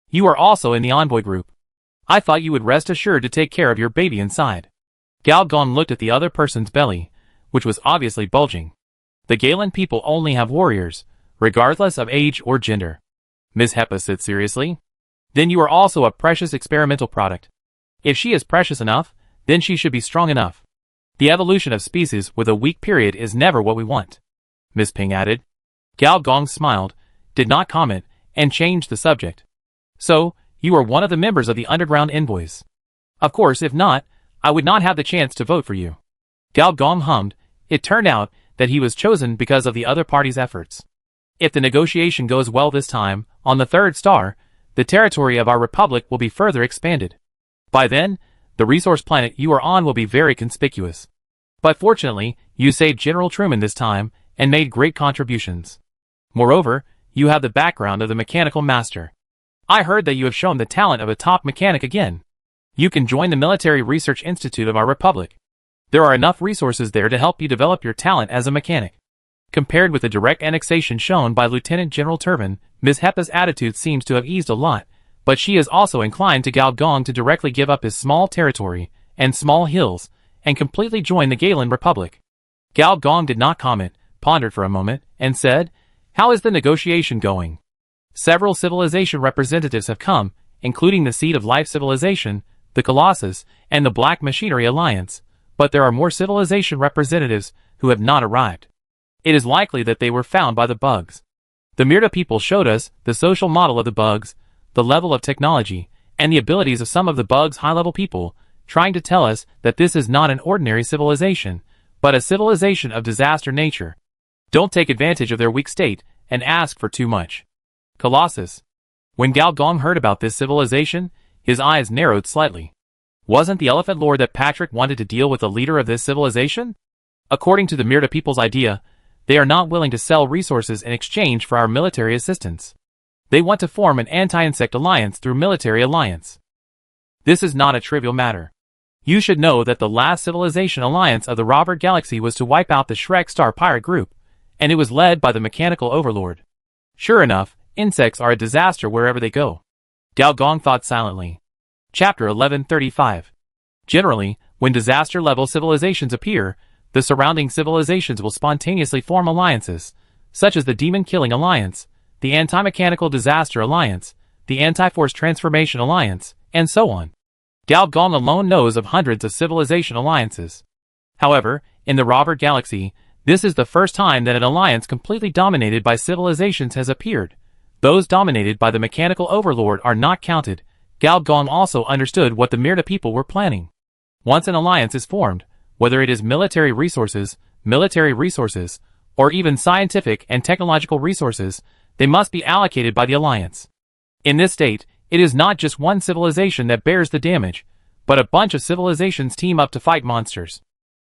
You are also in the envoy group. I thought you would rest assured to take care of your baby inside. Gao Gong looked at the other person's belly, which was obviously bulging. The Galen people only have warriors, regardless of age or gender. Ms. Hepa said seriously. Then you are also a precious experimental product. If she is precious enough, then she should be strong enough. The evolution of species with a weak period is never what we want. Ms. Ping added. Gao Gong smiled, did not comment, and changed the subject. So, you are one of the members of the underground envoys. Of course, if not, I would not have the chance to vote for you. Gao Gong hummed. It turned out that he was chosen because of the other party's efforts. If the negotiation goes well this time, on the third star, the territory of our republic will be further expanded. By then, the resource planet you are on will be very conspicuous. But fortunately, you saved General Truman this time, and made great contributions. Moreover, you have the background of the mechanical master. I heard that you have shown the talent of a top mechanic again. You can join the Military Research Institute of our republic. There are enough resources there to help you develop your talent as a mechanic. Compared with the direct annexation shown by Lieutenant General Turvin, Ms. Hepa's attitude seems to have eased a lot, but she is also inclined to Gao Gong to directly give up his small territory and small hills and completely join the Galen Republic. Gao Gong did not comment, pondered for a moment, and said, "How is the negotiation going?" Several civilization representatives have come, including the Seed of Life Civilization, the Colossus, and the Black Machinery Alliance, but there are more civilization representatives who have not arrived. It is likely that they were found by the bugs. The Myrta people showed us the social model of the bugs, the level of technology, and the abilities of some of the bug's high-level people, trying to tell us that this is not an ordinary civilization, but a civilization of disaster nature. Don't take advantage of their weak state and ask for too much. Colossus. When Gao Gong heard about this civilization, his eyes narrowed slightly. Wasn't the Elephant Lord that Patrick wanted to deal with the leader of this civilization? According to the Myrta people's idea, they are not willing to sell resources in exchange for our military assistance. They want to form an anti-insect alliance through military alliance. This is not a trivial matter. You should know that the last civilization alliance of the Robert Galaxy was to wipe out the Shrek Star Pirate Group, and it was led by the Mechanical Overlord. Sure enough, insects are a disaster wherever they go. Gao Gong thought silently. Chapter 1135. Generally, when disaster-level civilizations appear, the surrounding civilizations will spontaneously form alliances, such as the Demon-Killing Alliance, the Anti-Mechanical Disaster Alliance, the Anti-Force Transformation Alliance, and so on. Gao Gong alone knows of hundreds of civilization alliances. However, in the Robert Galaxy, this is the first time that an alliance completely dominated by civilizations has appeared. Those dominated by the Mechanical Overlord are not counted. Gao Gong also understood what the Myrta people were planning. Once an alliance is formed, whether it is military resources, or even scientific and technological resources, they must be allocated by the alliance. In this state, it is not just one civilization that bears the damage, but a bunch of civilizations team up to fight monsters.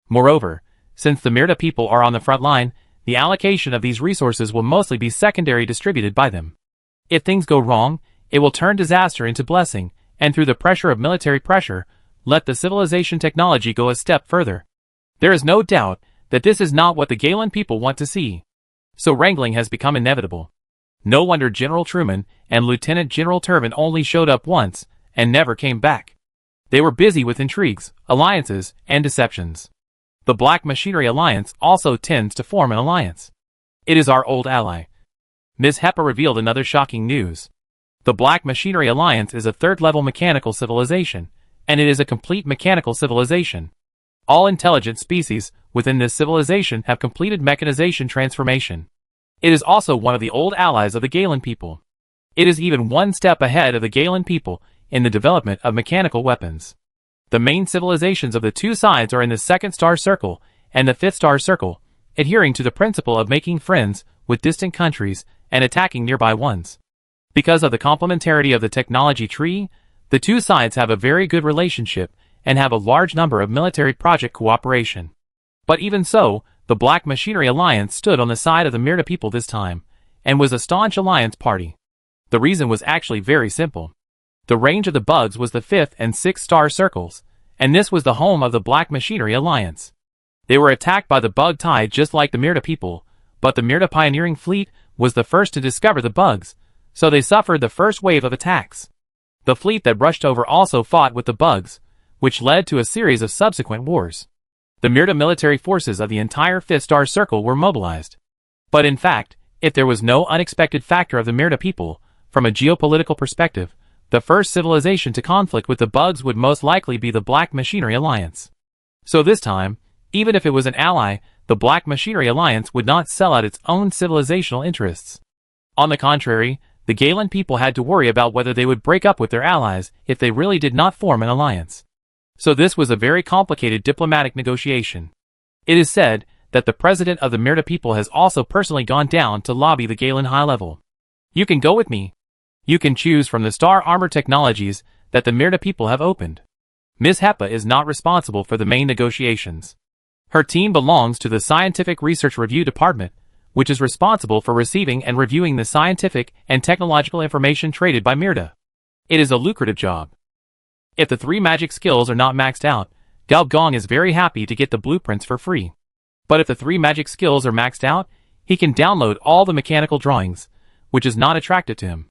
Moreover, since the Myrta people are on the front line, the allocation of these resources will mostly be secondary distributed by them. If things go wrong, it will turn disaster into blessing, and through the pressure of military pressure, let the civilization technology go a step further. There is no doubt that this is not what the Galen people want to see. So wrangling has become inevitable. No wonder General Truman and Lieutenant General Turvin only showed up once and never came back. They were busy with intrigues, alliances, and deceptions. The Black Machinery Alliance also tends to form an alliance. It is our old ally. Ms. Heppa revealed another shocking news. The Black Machinery Alliance is a third-level mechanical civilization, and it is a complete mechanical civilization. All intelligent species within this civilization have completed mechanization transformation. It is also one of the old allies of the Galen people. It is even one step ahead of the Galen people in the development of mechanical weapons. The main civilizations of the two sides are in the second star circle and the fifth star circle, adhering to the principle of making friends with distant countries and attacking nearby ones. Because of the complementarity of the technology tree, the two sides have a very good relationship and have a large number of military project cooperation. But even so, the Black Machinery Alliance stood on the side of the Myrta people this time, and was a staunch alliance party. The reason was actually very simple. The range of the bugs was the 5th and 6th star circles, and this was the home of the Black Machinery Alliance. They were attacked by the bug tide just like the Myrta people, but the Myrta pioneering fleet was the first to discover the bugs, so they suffered the first wave of attacks. The fleet that rushed over also fought with the bugs, which led to a series of subsequent wars. The Myrta military forces of the entire 5th star circle were mobilized. But in fact, if there was no unexpected factor of the Myrta people, from a geopolitical perspective, the first civilization to conflict with the bugs would most likely be the Black Machinery Alliance. So this time, even if it was an ally, the Black Machinery Alliance would not sell out its own civilizational interests. On the contrary, the Galen people had to worry about whether they would break up with their allies if they really did not form an alliance. So this was a very complicated diplomatic negotiation. It is said that the president of the Myrta people has also personally gone down to lobby the Galen high level. You can go with me. You can choose from the star armor technologies that the Myrta people have opened. Ms. Heppa is not responsible for the main negotiations. Her team belongs to the Scientific Research Review Department, which is responsible for receiving and reviewing the scientific and technological information traded by Myrta. It is a lucrative job. If the 3 magic skills are not maxed out, Gao Gong is very happy to get the blueprints for free. But if the 3 magic skills are maxed out, he can download all the mechanical drawings, which is not attractive to him.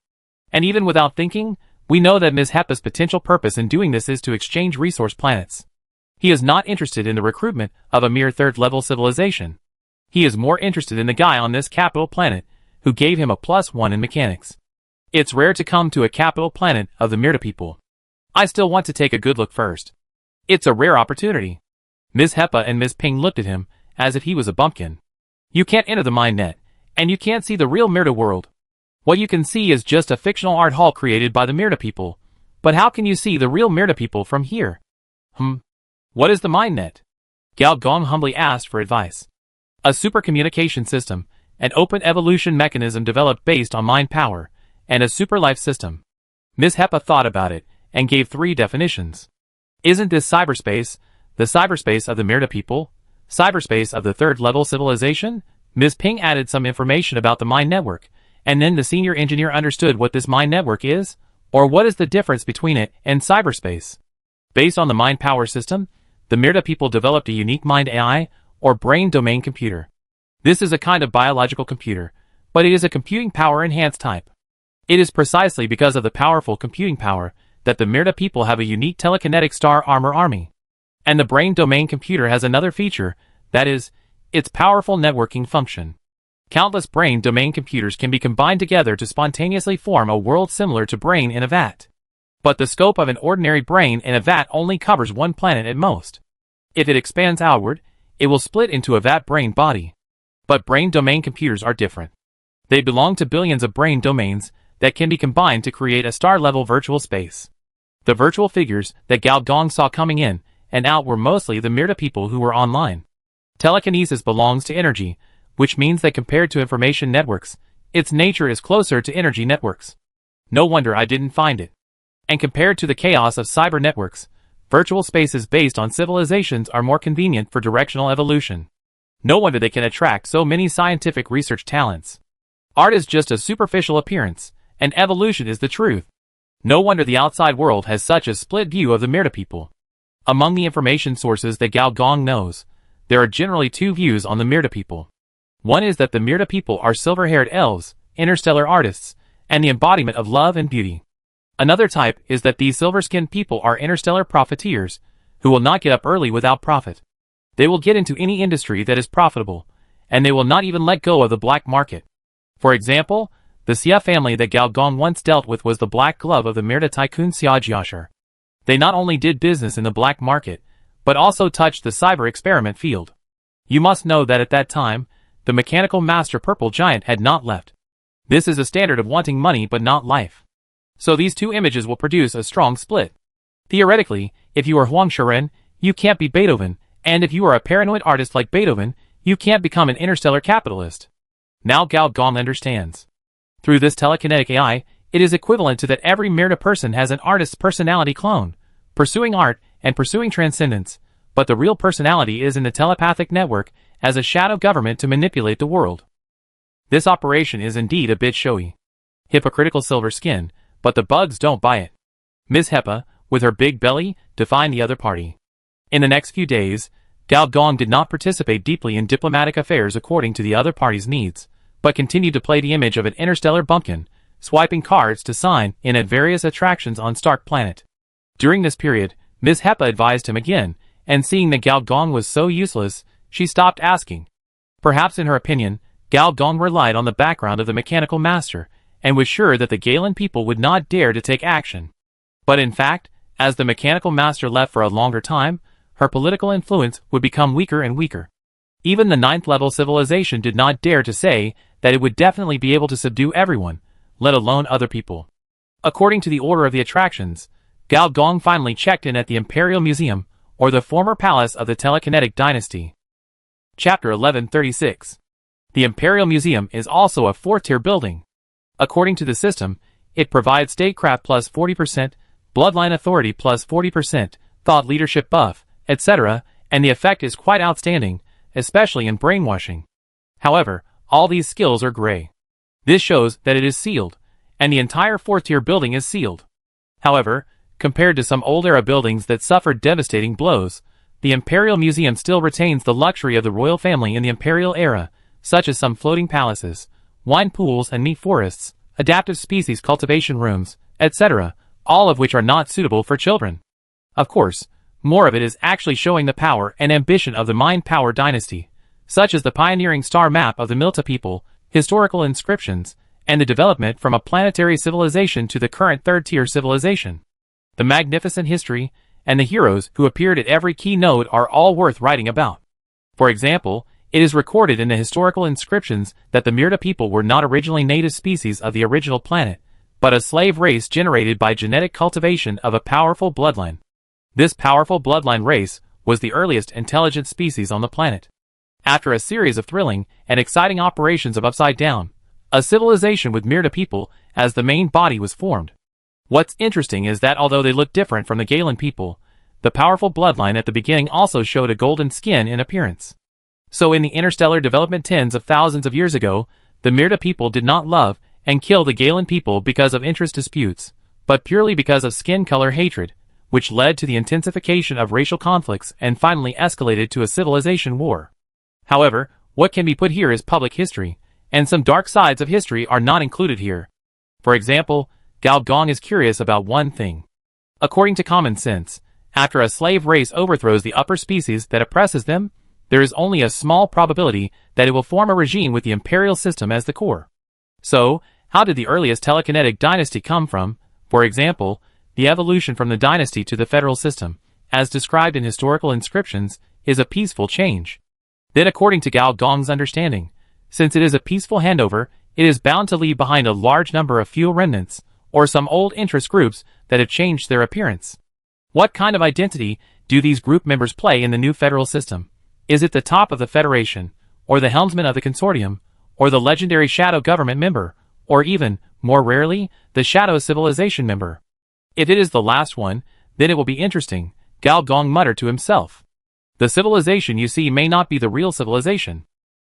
And even without thinking, we know that Ms. Heppa's potential purpose in doing this is to exchange resource planets. He is not interested in the recruitment of a mere third-level civilization. He is more interested in the guy on this capital planet who gave him a +1 in mechanics. It's rare to come to a capital planet of the Myrta people. I still want to take a good look first. It's a rare opportunity. Ms. Heppa and Ms. Ping looked at him as if he was a bumpkin. You can't enter the mind net, and you can't see the real Myrta world. What you can see is just a fictional art hall created by the Myrta people, But how can you see the real Mirta people from here? What is the MindNet? Gao Gong humbly asked for advice. A super communication system, an open evolution mechanism developed based on mind power, and a super life system. Ms. Hepa thought about it, and gave 3 definitions. Isn't this cyberspace, the cyberspace of the Mirta people? Cyberspace of the 3rd level civilization? Ms. Ping added some information about the mind network, and then the senior engineer understood what this mind network is, or what is the difference between it and cyberspace. Based on the mind power system, the Mirta people developed a unique mind AI, or brain domain computer. This is a kind of biological computer, but it is a computing power enhanced type. It is precisely because of the powerful computing power that the Mirta people have a unique telekinetic star armor army. And the brain domain computer has another feature, that is, its powerful networking function. Countless brain domain computers can be combined together to spontaneously form a world similar to brain in a vat. But the scope of an ordinary brain in a vat only covers one planet at most. If it expands outward, it will split into a vat brain body. But brain domain computers are different. They belong to billions of brain domains that can be combined to create a star-level virtual space. The virtual figures that Gao Gong saw coming in and out were mostly the Mirta people who were online. Telekinesis belongs to energy, which means that compared to information networks, its nature is closer to energy networks. No wonder I didn't find it. And compared to the chaos of cyber networks, virtual spaces based on civilizations are more convenient for directional evolution. No wonder they can attract so many scientific research talents. Art is just a superficial appearance, and evolution is the truth. No wonder the outside world has such a split view of the Mirta people. Among the information sources that Gao Gong knows, there are generally 2 views on the Mirta people. One is that the Mirta people are silver-haired elves, interstellar artists, and the embodiment of love and beauty. Another type is that these silver-skinned people are interstellar profiteers, who will not get up early without profit. They will get into any industry that is profitable, and they will not even let go of the black market. For example, the Xia family that Gao Gong once dealt with was the black glove of the Mirta tycoon Xia Jiashar. They not only did business in the black market, but also touched the cyber experiment field. You must know that at that time, the mechanical master Purple Giant had not left. This is a standard of wanting money but not life. So these 2 images will produce a strong split. Theoretically, if you are Huang Shiren, you can't be Beethoven, and if you are a paranoid artist like Beethoven, you can't become an interstellar capitalist. Now Gao Gong understands. Through this telekinetic AI, it is equivalent to that every Mirta person has an artist's personality clone, pursuing art and pursuing transcendence, but the real personality is in the telepathic network as a shadow government to manipulate the world. This operation is indeed a bit showy. Hypocritical silver skin, but the bugs don't buy it. Ms. Hepa, with her big belly, defined the other party. In the next few days, Gao Gong did not participate deeply in diplomatic affairs according to the other party's needs, but continued to play the image of an interstellar bumpkin, swiping cards to sign in at various attractions on Stark Planet. During this period, Ms. Hepa advised him again, and seeing that Gao Gong was so useless, she stopped asking. Perhaps in her opinion, Gao Gong relied on the background of the mechanical master, and was sure that the Galen people would not dare to take action. But in fact, as the mechanical master left for a longer time, her political influence would become weaker and weaker. Even the 9th level civilization did not dare to say that it would definitely be able to subdue everyone, let alone other people. According to the order of the attractions, Gao Gong finally checked in at the Imperial Museum, or the former palace of the Telekinetic Dynasty. Chapter 1136. The Imperial Museum is also a 4-tier building. According to the system, it provides statecraft plus 40%, bloodline authority plus 40%, thought leadership buff, etc., and the effect is quite outstanding, especially in brainwashing. However, all these skills are gray. This shows that it is sealed, and the entire 4-tier building is sealed. However, compared to some old-era buildings that suffered devastating blows, the Imperial Museum still retains the luxury of the royal family in the Imperial era, such as some floating palaces, wine pools and meat forests, adaptive species cultivation rooms, etc., all of which are not suitable for children. Of course, more of it is actually showing the power and ambition of the Mind Power dynasty, such as the pioneering star map of the Milta people, historical inscriptions, and the development from a planetary civilization to the current 3rd-tier civilization. The magnificent history and the heroes who appeared at every key node are all worth writing about. For example, it is recorded in the historical inscriptions that the Mirta people were not originally native species of the original planet, but a slave race generated by genetic cultivation of a powerful bloodline. This powerful bloodline race was the earliest intelligent species on the planet. After a series of thrilling and exciting operations of Upside Down, a civilization with Myrta people as the main body was formed. What's interesting is that although they look different from the Galen people, the powerful bloodline at the beginning also showed a golden skin in appearance. So in the interstellar development tens of thousands of years ago, the Myrta people did not love and kill the Galen people because of interest disputes, but purely because of skin color hatred, which led to the intensification of racial conflicts and finally escalated to a civilization war. However, what can be put here is public history, and some dark sides of history are not included here. For example, Gao Gong is curious about one thing. According to common sense, after a slave race overthrows the upper species that oppresses them, there is only a small probability that it will form a regime with the imperial system as the core. So, how did the earliest telekinetic dynasty come from? For example, the evolution from the dynasty to the federal system, as described in historical inscriptions, is a peaceful change. Then according to Gao Gong's understanding, since it is a peaceful handover, it is bound to leave behind a large number of few remnants, or some old interest groups that have changed their appearance. What kind of identity do these group members play in the new federal system? Is it the top of the federation, or the helmsman of the consortium, or the legendary shadow government member, or even, more rarely, the shadow civilization member? If it is the last one, then it will be interesting, Gao Gong muttered to himself. The civilization you see may not be the real civilization.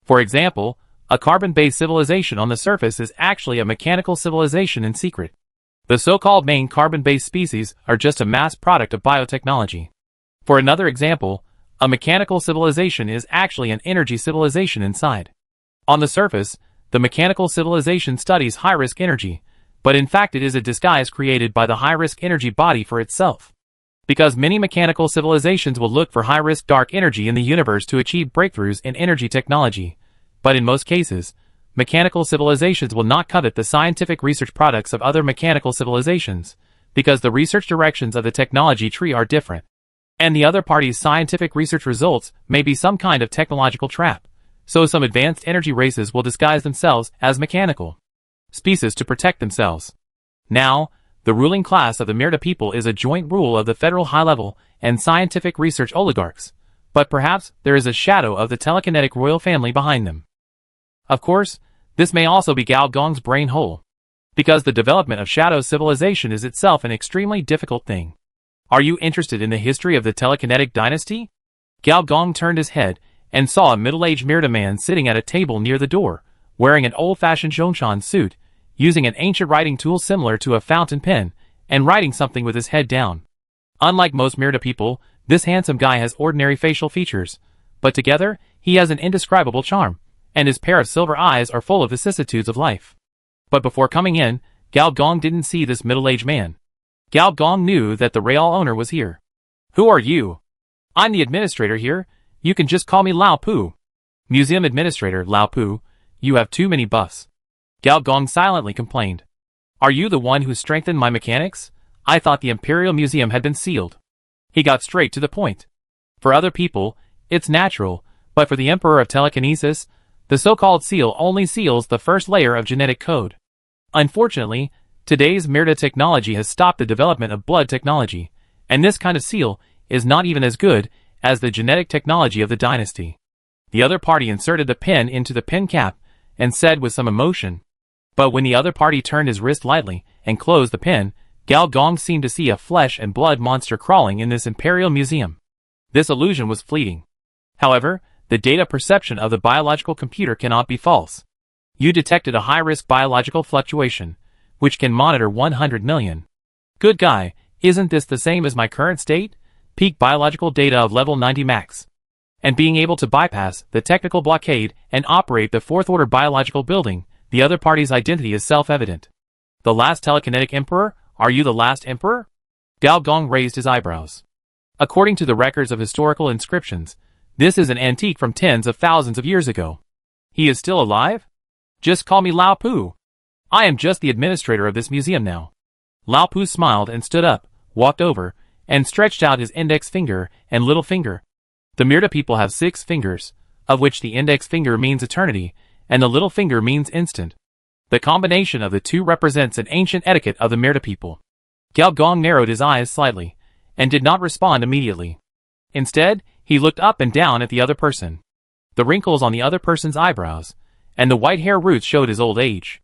For example, a carbon-based civilization on the surface is actually a mechanical civilization in secret. The so-called main carbon-based species are just a mass product of biotechnology. For another example, a mechanical civilization is actually an energy civilization inside. On the surface, the mechanical civilization studies high-risk energy, but in fact it is a disguise created by the high-risk energy body for itself. Because many mechanical civilizations will look for high-risk dark energy in the universe to achieve breakthroughs in energy technology, but in most cases, mechanical civilizations will not covet the scientific research products of other mechanical civilizations, because the research directions of the technology tree are different. And the other party's scientific research results may be some kind of technological trap, so some advanced energy races will disguise themselves as mechanical species to protect themselves. Now, the ruling class of the Myrta people is a joint rule of the federal high-level and scientific research oligarchs, but perhaps there is a shadow of the telekinetic royal family behind them. Of course, this may also be Gao Gong's brain hole, because the development of shadow civilization is itself an extremely difficult thing. Are you interested in the history of the telekinetic dynasty? Gao Gong turned his head and saw a middle-aged Myrta man sitting at a table near the door, wearing an old-fashioned Zhongshan suit, using an ancient writing tool similar to a fountain pen, and writing something with his head down. Unlike most Myrta people, this handsome guy has ordinary facial features, but together, he has an indescribable charm, and his pair of silver eyes are full of vicissitudes of life. But before coming in, Gao Gong didn't see this middle-aged man. Gao Gong knew that the Real owner was here. Who are you? I'm the administrator here. You can just call me Lao Pu. Museum administrator, Lao Pu. You have too many buffs. Gao Gong silently complained. Are you the one who strengthened my mechanics? I thought the Imperial Museum had been sealed. He got straight to the point. For other people, it's natural, but for the Emperor of Telekinesis, the so-called seal only seals the first layer of genetic code. Unfortunately, today's Myrta technology has stopped the development of blood technology, and this kind of seal is not even as good as the genetic technology of the dynasty. The other party inserted the pen into the pen cap and said with some emotion. But when the other party turned his wrist lightly and closed the pen, Gao Gong seemed to see a flesh and blood monster crawling in this Imperial Museum. This illusion was fleeting. However, the data perception of the biological computer cannot be false. You detected a high-risk biological fluctuation, which can monitor 100 million. Good guy, isn't this the same as my current state? Peak biological data of level 90 max. And being able to bypass the technical blockade and operate the fourth-order biological building, the other party's identity is self-evident. The last telekinetic emperor? Are you the last emperor? Gao Gong raised his eyebrows. According to the records of historical inscriptions, this is an antique from tens of thousands of years ago. He is still alive? Just call me Lao Pu. I am just the administrator of this museum now. Lao Pu smiled and stood up, walked over, and stretched out his index finger and little finger. The Myrta people have 6 fingers, of which the index finger means eternity, and the little finger means instant. The combination of the two represents an ancient etiquette of the Myrta people. Gao Gong narrowed his eyes slightly, and did not respond immediately. Instead, he looked up and down at the other person. The wrinkles on the other person's eyebrows, and the white hair roots showed his old age.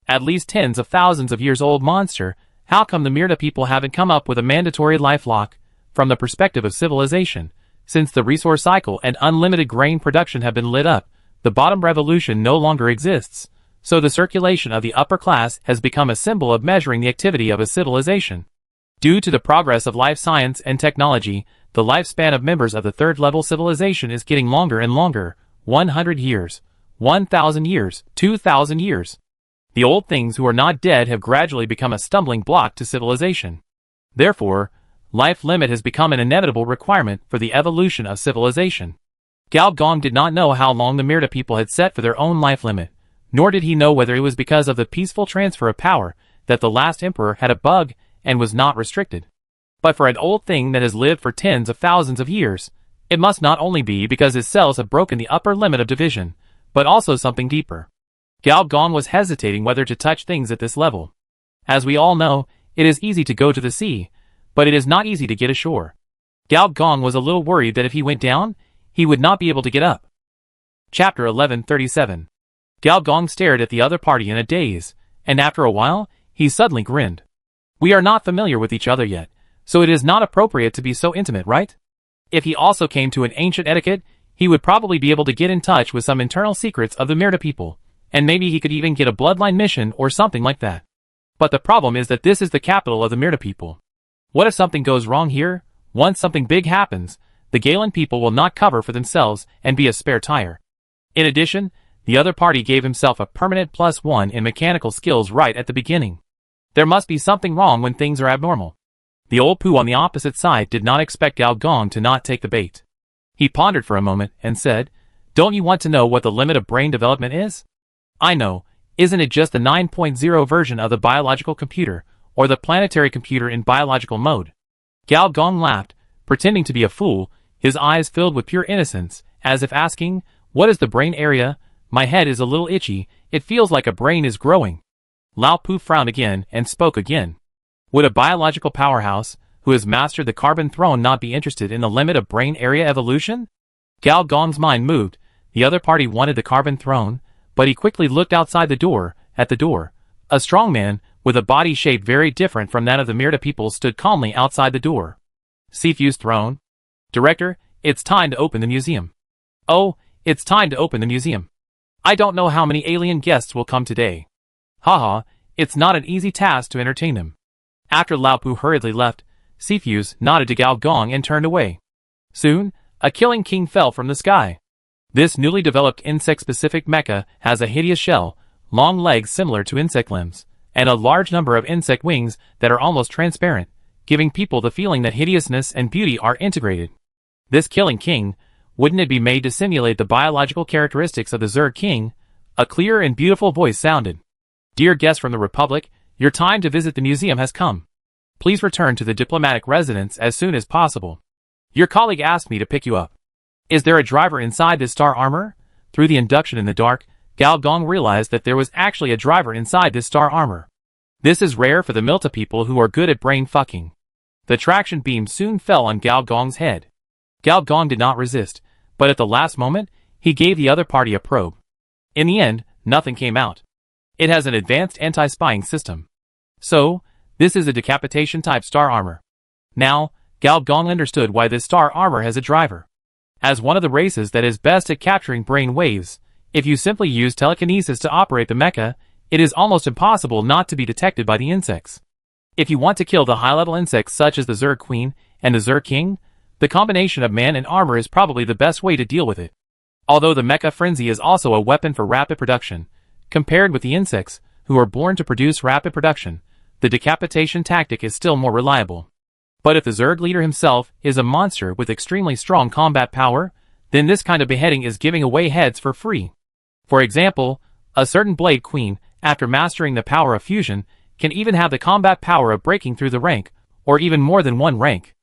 At least tens of thousands of years old monster, how come the Myrta people haven't come up with a mandatory life lock, from the perspective of civilization? Since the resource cycle and unlimited grain production have been lit up, the bottom revolution no longer exists, so the circulation of the upper class has become a symbol of measuring the activity of a civilization. Due to the progress of life science and technology, the lifespan of members of the third-level civilization is getting longer and longer, 100 years, 1,000 years, 2,000 years. The old things who are not dead have gradually become a stumbling block to civilization. Therefore, life limit has become an inevitable requirement for the evolution of civilization. Gao Gong did not know how long the Myrta people had set for their own life limit, nor did he know whether it was because of the peaceful transfer of power that the last emperor had a bug and was not restricted. But for an old thing that has lived for tens of thousands of years, it must not only be because his cells have broken the upper limit of division, but also something deeper. Gao Gong was hesitating whether to touch things at this level. As we all know, it is easy to go to the sea, but it is not easy to get ashore. Gao Gong was a little worried that if he went down, he would not be able to get up. Chapter 1137. Gao Gong stared at the other party in a daze, and after a while, he suddenly grinned. We are not familiar with each other yet, so it is not appropriate to be so intimate, right? If he also came to an ancient etiquette, he would probably be able to get in touch with some internal secrets of the Myrta people, and maybe he could even get a bloodline mission or something like that. But the problem is that this is the capital of the Myrta people. What if something goes wrong here? Once something big happens, the Galen people will not cover for themselves and be a spare tire. In addition, the other party gave himself a permanent +1 in mechanical skills right at the beginning. There must be something wrong when things are abnormal. The old poo on the opposite side did not expect Gao Gong to not take the bait. He pondered for a moment and said, "Don't you want to know what the limit of brain development is?" "I know. Isn't it just the 9.0 version of the biological computer, or the planetary computer in biological mode?" Gao Gong laughed, pretending to be a fool, his eyes filled with pure innocence, as if asking, "What is the brain area? My head is a little itchy, it feels like a brain is growing." Lao Pu frowned again and spoke again. Would a biological powerhouse, who has mastered the carbon throne, not be interested in the limit of brain area evolution? Gao Gong's mind moved. The other party wanted the carbon throne, but he quickly looked outside the door. At the door, a strong man, with a body shape very different from that of the Myrta people, stood calmly outside the door. "Sifu's throne? Director, it's time to open the museum." "Oh, it's time to open the museum. I don't know how many alien guests will come today." "Haha, it's not an easy task to entertain them." After Lao Pu hurriedly left, Sifu's nodded to Gao Gong and turned away. Soon, a killing king fell from the sky. This newly developed insect-specific mecha has a hideous shell, long legs similar to insect limbs, and a large number of insect wings that are almost transparent, giving people the feeling that hideousness and beauty are integrated. This killing king, wouldn't it be made to simulate the biological characteristics of the Zerg king? A clear and beautiful voice sounded. "Dear guests from the Republic, your time to visit the museum has come. Please return to the diplomatic residence as soon as possible. Your colleague asked me to pick you up. Is there a driver inside this star armor?" Through the induction in the dark, Gao Gong realized that there was actually a driver inside this star armor. This is rare for the Mylta people who are good at brain fucking. The traction beam soon fell on Gao Gong's head. Gao Gong did not resist, but at the last moment, he gave the other party a probe. In the end, nothing came out. It has an advanced anti-spying system. So, this is a decapitation-type star armor. Now, Gao Gong understood why this star armor has a driver. As one of the races that is best at capturing brain waves, if you simply use telekinesis to operate the mecha, it is almost impossible not to be detected by the insects. If you want to kill the high-level insects such as the Zerg Queen and the Zerg King, the combination of man and armor is probably the best way to deal with it. Although the mecha frenzy is also a weapon for rapid production, compared with the insects, who are born to produce rapid production, the decapitation tactic is still more reliable. But if the Zerg leader himself is a monster with extremely strong combat power, then this kind of beheading is giving away heads for free. For example, a certain Blade Queen, after mastering the power of fusion, can even have the combat power of breaking through the rank, or even more than one rank.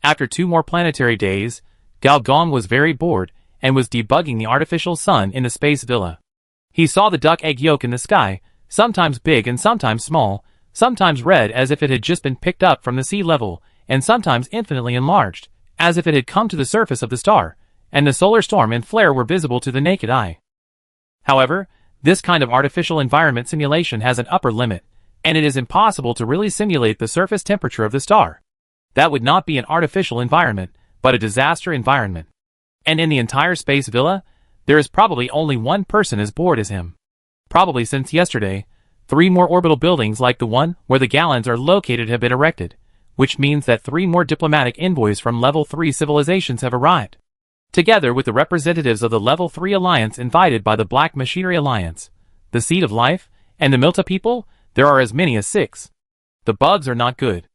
After 2 more planetary days, Gao Gong was very bored, and was debugging the artificial sun in the space villa. He saw the duck egg yolk in the sky, sometimes big and sometimes small, sometimes red as if it had just been picked up from the sea level, and sometimes infinitely enlarged, as if it had come to the surface of the star, and the solar storm and flare were visible to the naked eye. However, this kind of artificial environment simulation has an upper limit, and it is impossible to really simulate the surface temperature of the star. That would not be an artificial environment, but a disaster environment. And in the entire space villa, there is probably only one person as bored as him. Probably since yesterday, 3 more orbital buildings like the one where the gallons are located have been erected, which means that 3 more diplomatic envoys from Level 3 civilizations have arrived. Together with the representatives of the Level 3 Alliance invited by the Black Machinery Alliance, the Seed of Life, and the Milta people, there are as many as 6. The bugs are not good.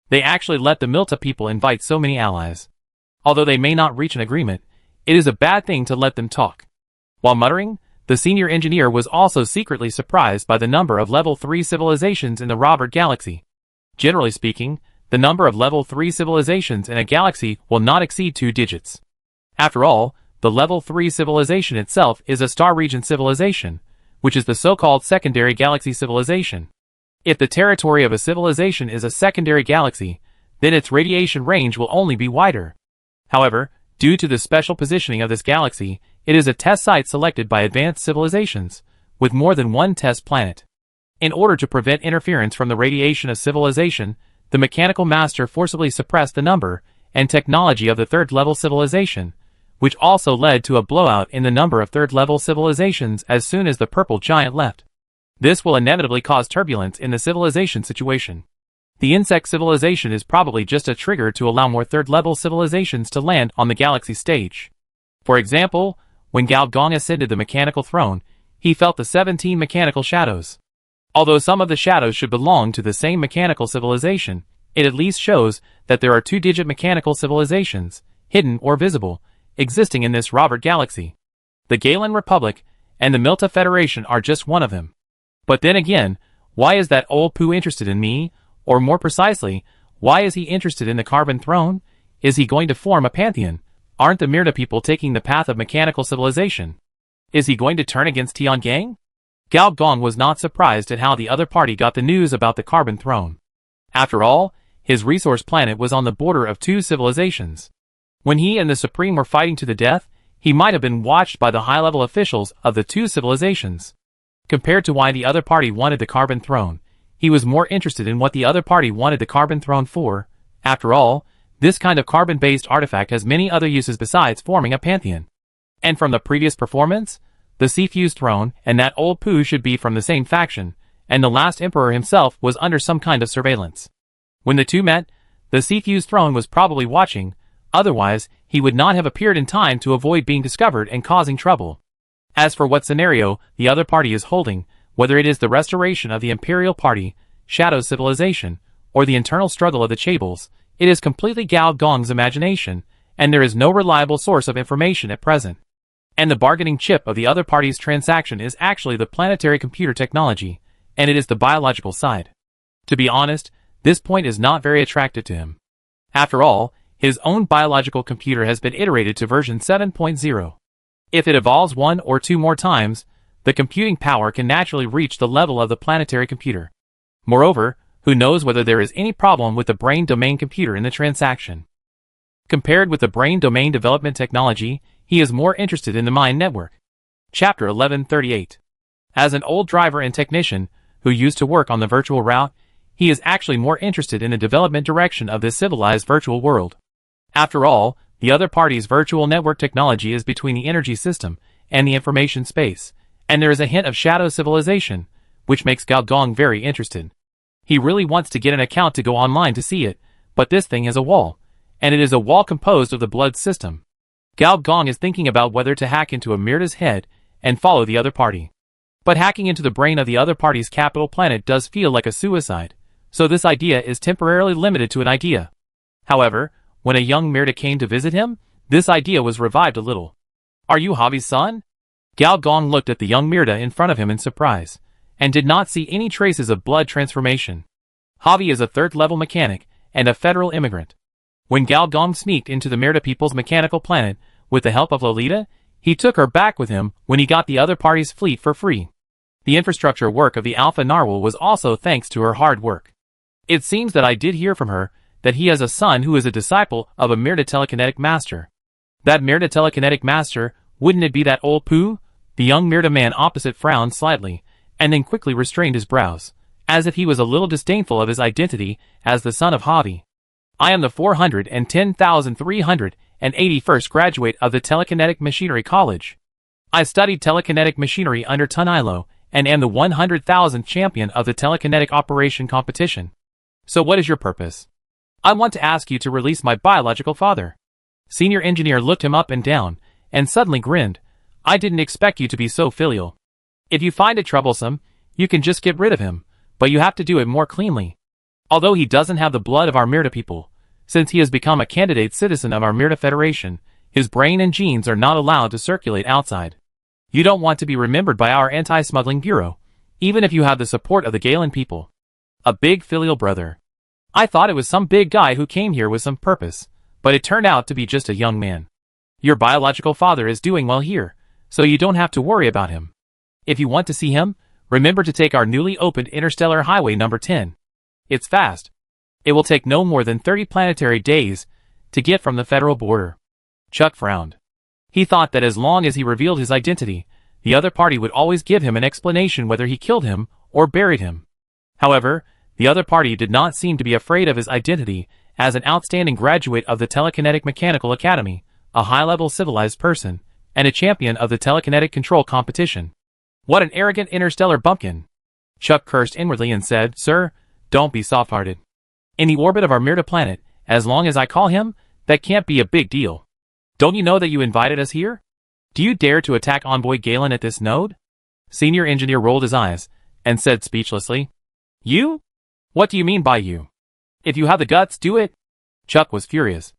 They actually let the Milta people invite so many allies. Although they may not reach an agreement, it is a bad thing to let them talk. While muttering, the senior engineer was also secretly surprised by the number of Level 3 civilizations in the Robert Galaxy. Generally speaking, the number of Level 3 civilizations in a galaxy will not exceed 2 digits. After all, the Level 3 civilization itself is a star region civilization, which is the so-called secondary galaxy civilization. If the territory of a civilization is a secondary galaxy, then its radiation range will only be wider. However, due to the special positioning of this galaxy, it is a test site selected by advanced civilizations, with more than one test planet. In order to prevent interference from the radiation of civilization, the mechanical master forcibly suppressed the number and technology of the third-level civilization, which also led to a blowout in the number of third-level civilizations as soon as the purple giant left. This will inevitably cause turbulence in the civilization situation. The insect civilization is probably just a trigger to allow more third-level civilizations to land on the galaxy stage. For example, when Gao Gong ascended the mechanical throne, he felt the 17 mechanical shadows. Although some of the shadows should belong to the same mechanical civilization, it at least shows that there are 2-digit mechanical civilizations, hidden or visible, existing in this Robert Galaxy. The Galen Republic and the Milta Federation are just one of them. But then again, why is that old poo interested in me? Or more precisely, why is he interested in the Carbon Throne? Is he going to form a pantheon? Aren't the Mirna people taking the path of mechanical civilization? Is he going to turn against Tiangang? Gao Gong was not surprised at how the other party got the news about the Carbon Throne. After all, his resource planet was on the border of 2 civilizations. When he and the Supreme were fighting to the death, he might have been watched by the high-level officials of the 2 civilizations. Compared to why the other party wanted the Carbon Throne, he was more interested in what the other party wanted the Carbon Throne for. After all, this kind of carbon-based artifact has many other uses besides forming a pantheon. And from the previous performance, the C-Fused throne and that old poo should be from the same faction, and the last emperor himself was under some kind of surveillance. When the two met, the C-Fused throne was probably watching, otherwise he would not have appeared in time to avoid being discovered and causing trouble. As for what scenario the other party is holding, whether it is the restoration of the Imperial Party, Shadow Civilization, or the internal struggle of the Chables, it is completely Gao Gong's imagination, and there is no reliable source of information at present. And the bargaining chip of the other party's transaction is actually the planetary computer technology, and it is the biological side. To be honest, this point is not very attractive to him. After all, his own biological computer has been iterated to version 7.0. If it evolves 1 or 2 more times, the computing power can naturally reach the level of the planetary computer. Moreover, who knows whether there is any problem with the brain domain computer in the transaction. Compared with the brain domain development technology, he is more interested in the mind network. Chapter 1138. As an old driver and technician, who used to work on the virtual route, he is actually more interested in the development direction of this civilized virtual world. After all, the other party's virtual network technology is between the energy system and the information space, and there is a hint of shadow civilization, which makes Gao Gong very interested. He really wants to get an account to go online to see it, but this thing has a wall, and it is a wall composed of the blood system. Gao Gong is thinking about whether to hack into Amirda's head and follow the other party. But hacking into the brain of the other party's capital planet does feel like a suicide, so this idea is temporarily limited to an idea. However, when a young Mirda came to visit him, this idea was revived a little. "Are you Javi's son?" Gao Gong looked at the young Mirda in front of him in surprise, and did not see any traces of blood transformation. Javi is a third-level mechanic and a federal immigrant. When Gao Gong sneaked into the Mirda people's mechanical planet with the help of Lolita, he took her back with him when he got the other party's fleet for free. The infrastructure work of the Alpha Narwhal was also thanks to her hard work. It seems that I did hear from her that he has a son who is a disciple of a Myrda telekinetic master. That Myrda telekinetic master, wouldn't it be that old Pooh? The young Myrda man opposite frowned slightly, and then quickly restrained his brows, as if he was a little disdainful of his identity as the son of Javi. I am the 410,381st graduate of the Telekinetic Machinery College. I studied telekinetic machinery under Tunilo, and am the 100,000th champion of the telekinetic operation competition. So what is your purpose? I want to ask you to release my biological father. Senior engineer looked him up and down, and suddenly grinned. I didn't expect you to be so filial. If you find it troublesome, you can just get rid of him, but you have to do it more cleanly. Although he doesn't have the blood of our Myrda people, since he has become a candidate citizen of our Myrda Federation, his brain and genes are not allowed to circulate outside. You don't want to be remembered by our anti-smuggling bureau, even if you have the support of the Galen people. A big filial brother. I thought it was some big guy who came here with some purpose, but it turned out to be just a young man. Your biological father is doing well here, so you don't have to worry about him. If you want to see him, remember to take our newly opened Interstellar Highway number 10. It's fast. It will take no more than 30 planetary days to get from the federal border. Chuck frowned. He thought that as long as he revealed his identity, the other party would always give him an explanation whether he killed him or buried him. However, the other party did not seem to be afraid of his identity as an outstanding graduate of the Telekinetic Mechanical Academy, a high-level civilized person, and a champion of the telekinetic control competition. What an arrogant interstellar bumpkin! Chuck cursed inwardly and said, Sir, don't be soft-hearted. In the orbit of our Myrda planet, as long as I call him, that can't be a big deal. Don't you know that you invited us here? Do you dare to attack Envoy Galen at this node? Senior engineer rolled his eyes, and said speechlessly, You? What do you mean by you? If you have the guts, do it. Chuck was furious.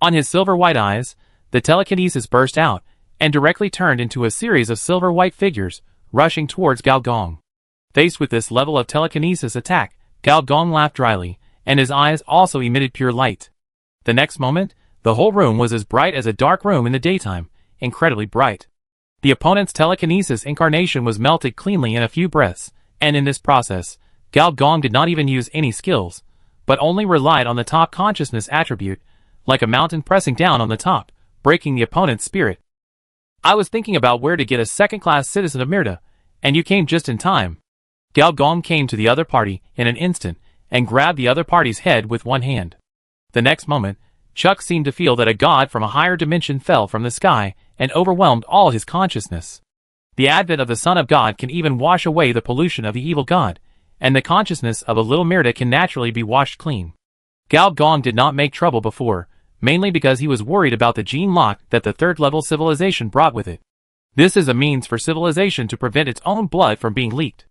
On his silver-white eyes, the telekinesis burst out, and directly turned into a series of silver-white figures, rushing towards Gao Gong. Faced with this level of telekinesis attack, Gao Gong laughed dryly, and his eyes also emitted pure light. The next moment, the whole room was as bright as a dark room in the daytime, incredibly bright. The opponent's telekinesis incarnation was melted cleanly in a few breaths, and in this process, Gao Gong did not even use any skills, but only relied on the top consciousness attribute, like a mountain pressing down on the top, breaking the opponent's spirit. I was thinking about where to get a second-class citizen of Myrda, and you came just in time. Gao Gong came to the other party in an instant, and grabbed the other party's head with one hand. The next moment, Chuck seemed to feel that a god from a higher dimension fell from the sky and overwhelmed all his consciousness. The advent of the Son of God can even wash away the pollution of the evil god, and the consciousness of a little Myrda can naturally be washed clean. Gao Gong did not make trouble before, mainly because he was worried about the gene lock that the third-level civilization brought with it. This is a means for civilization to prevent its own blood from being leaked.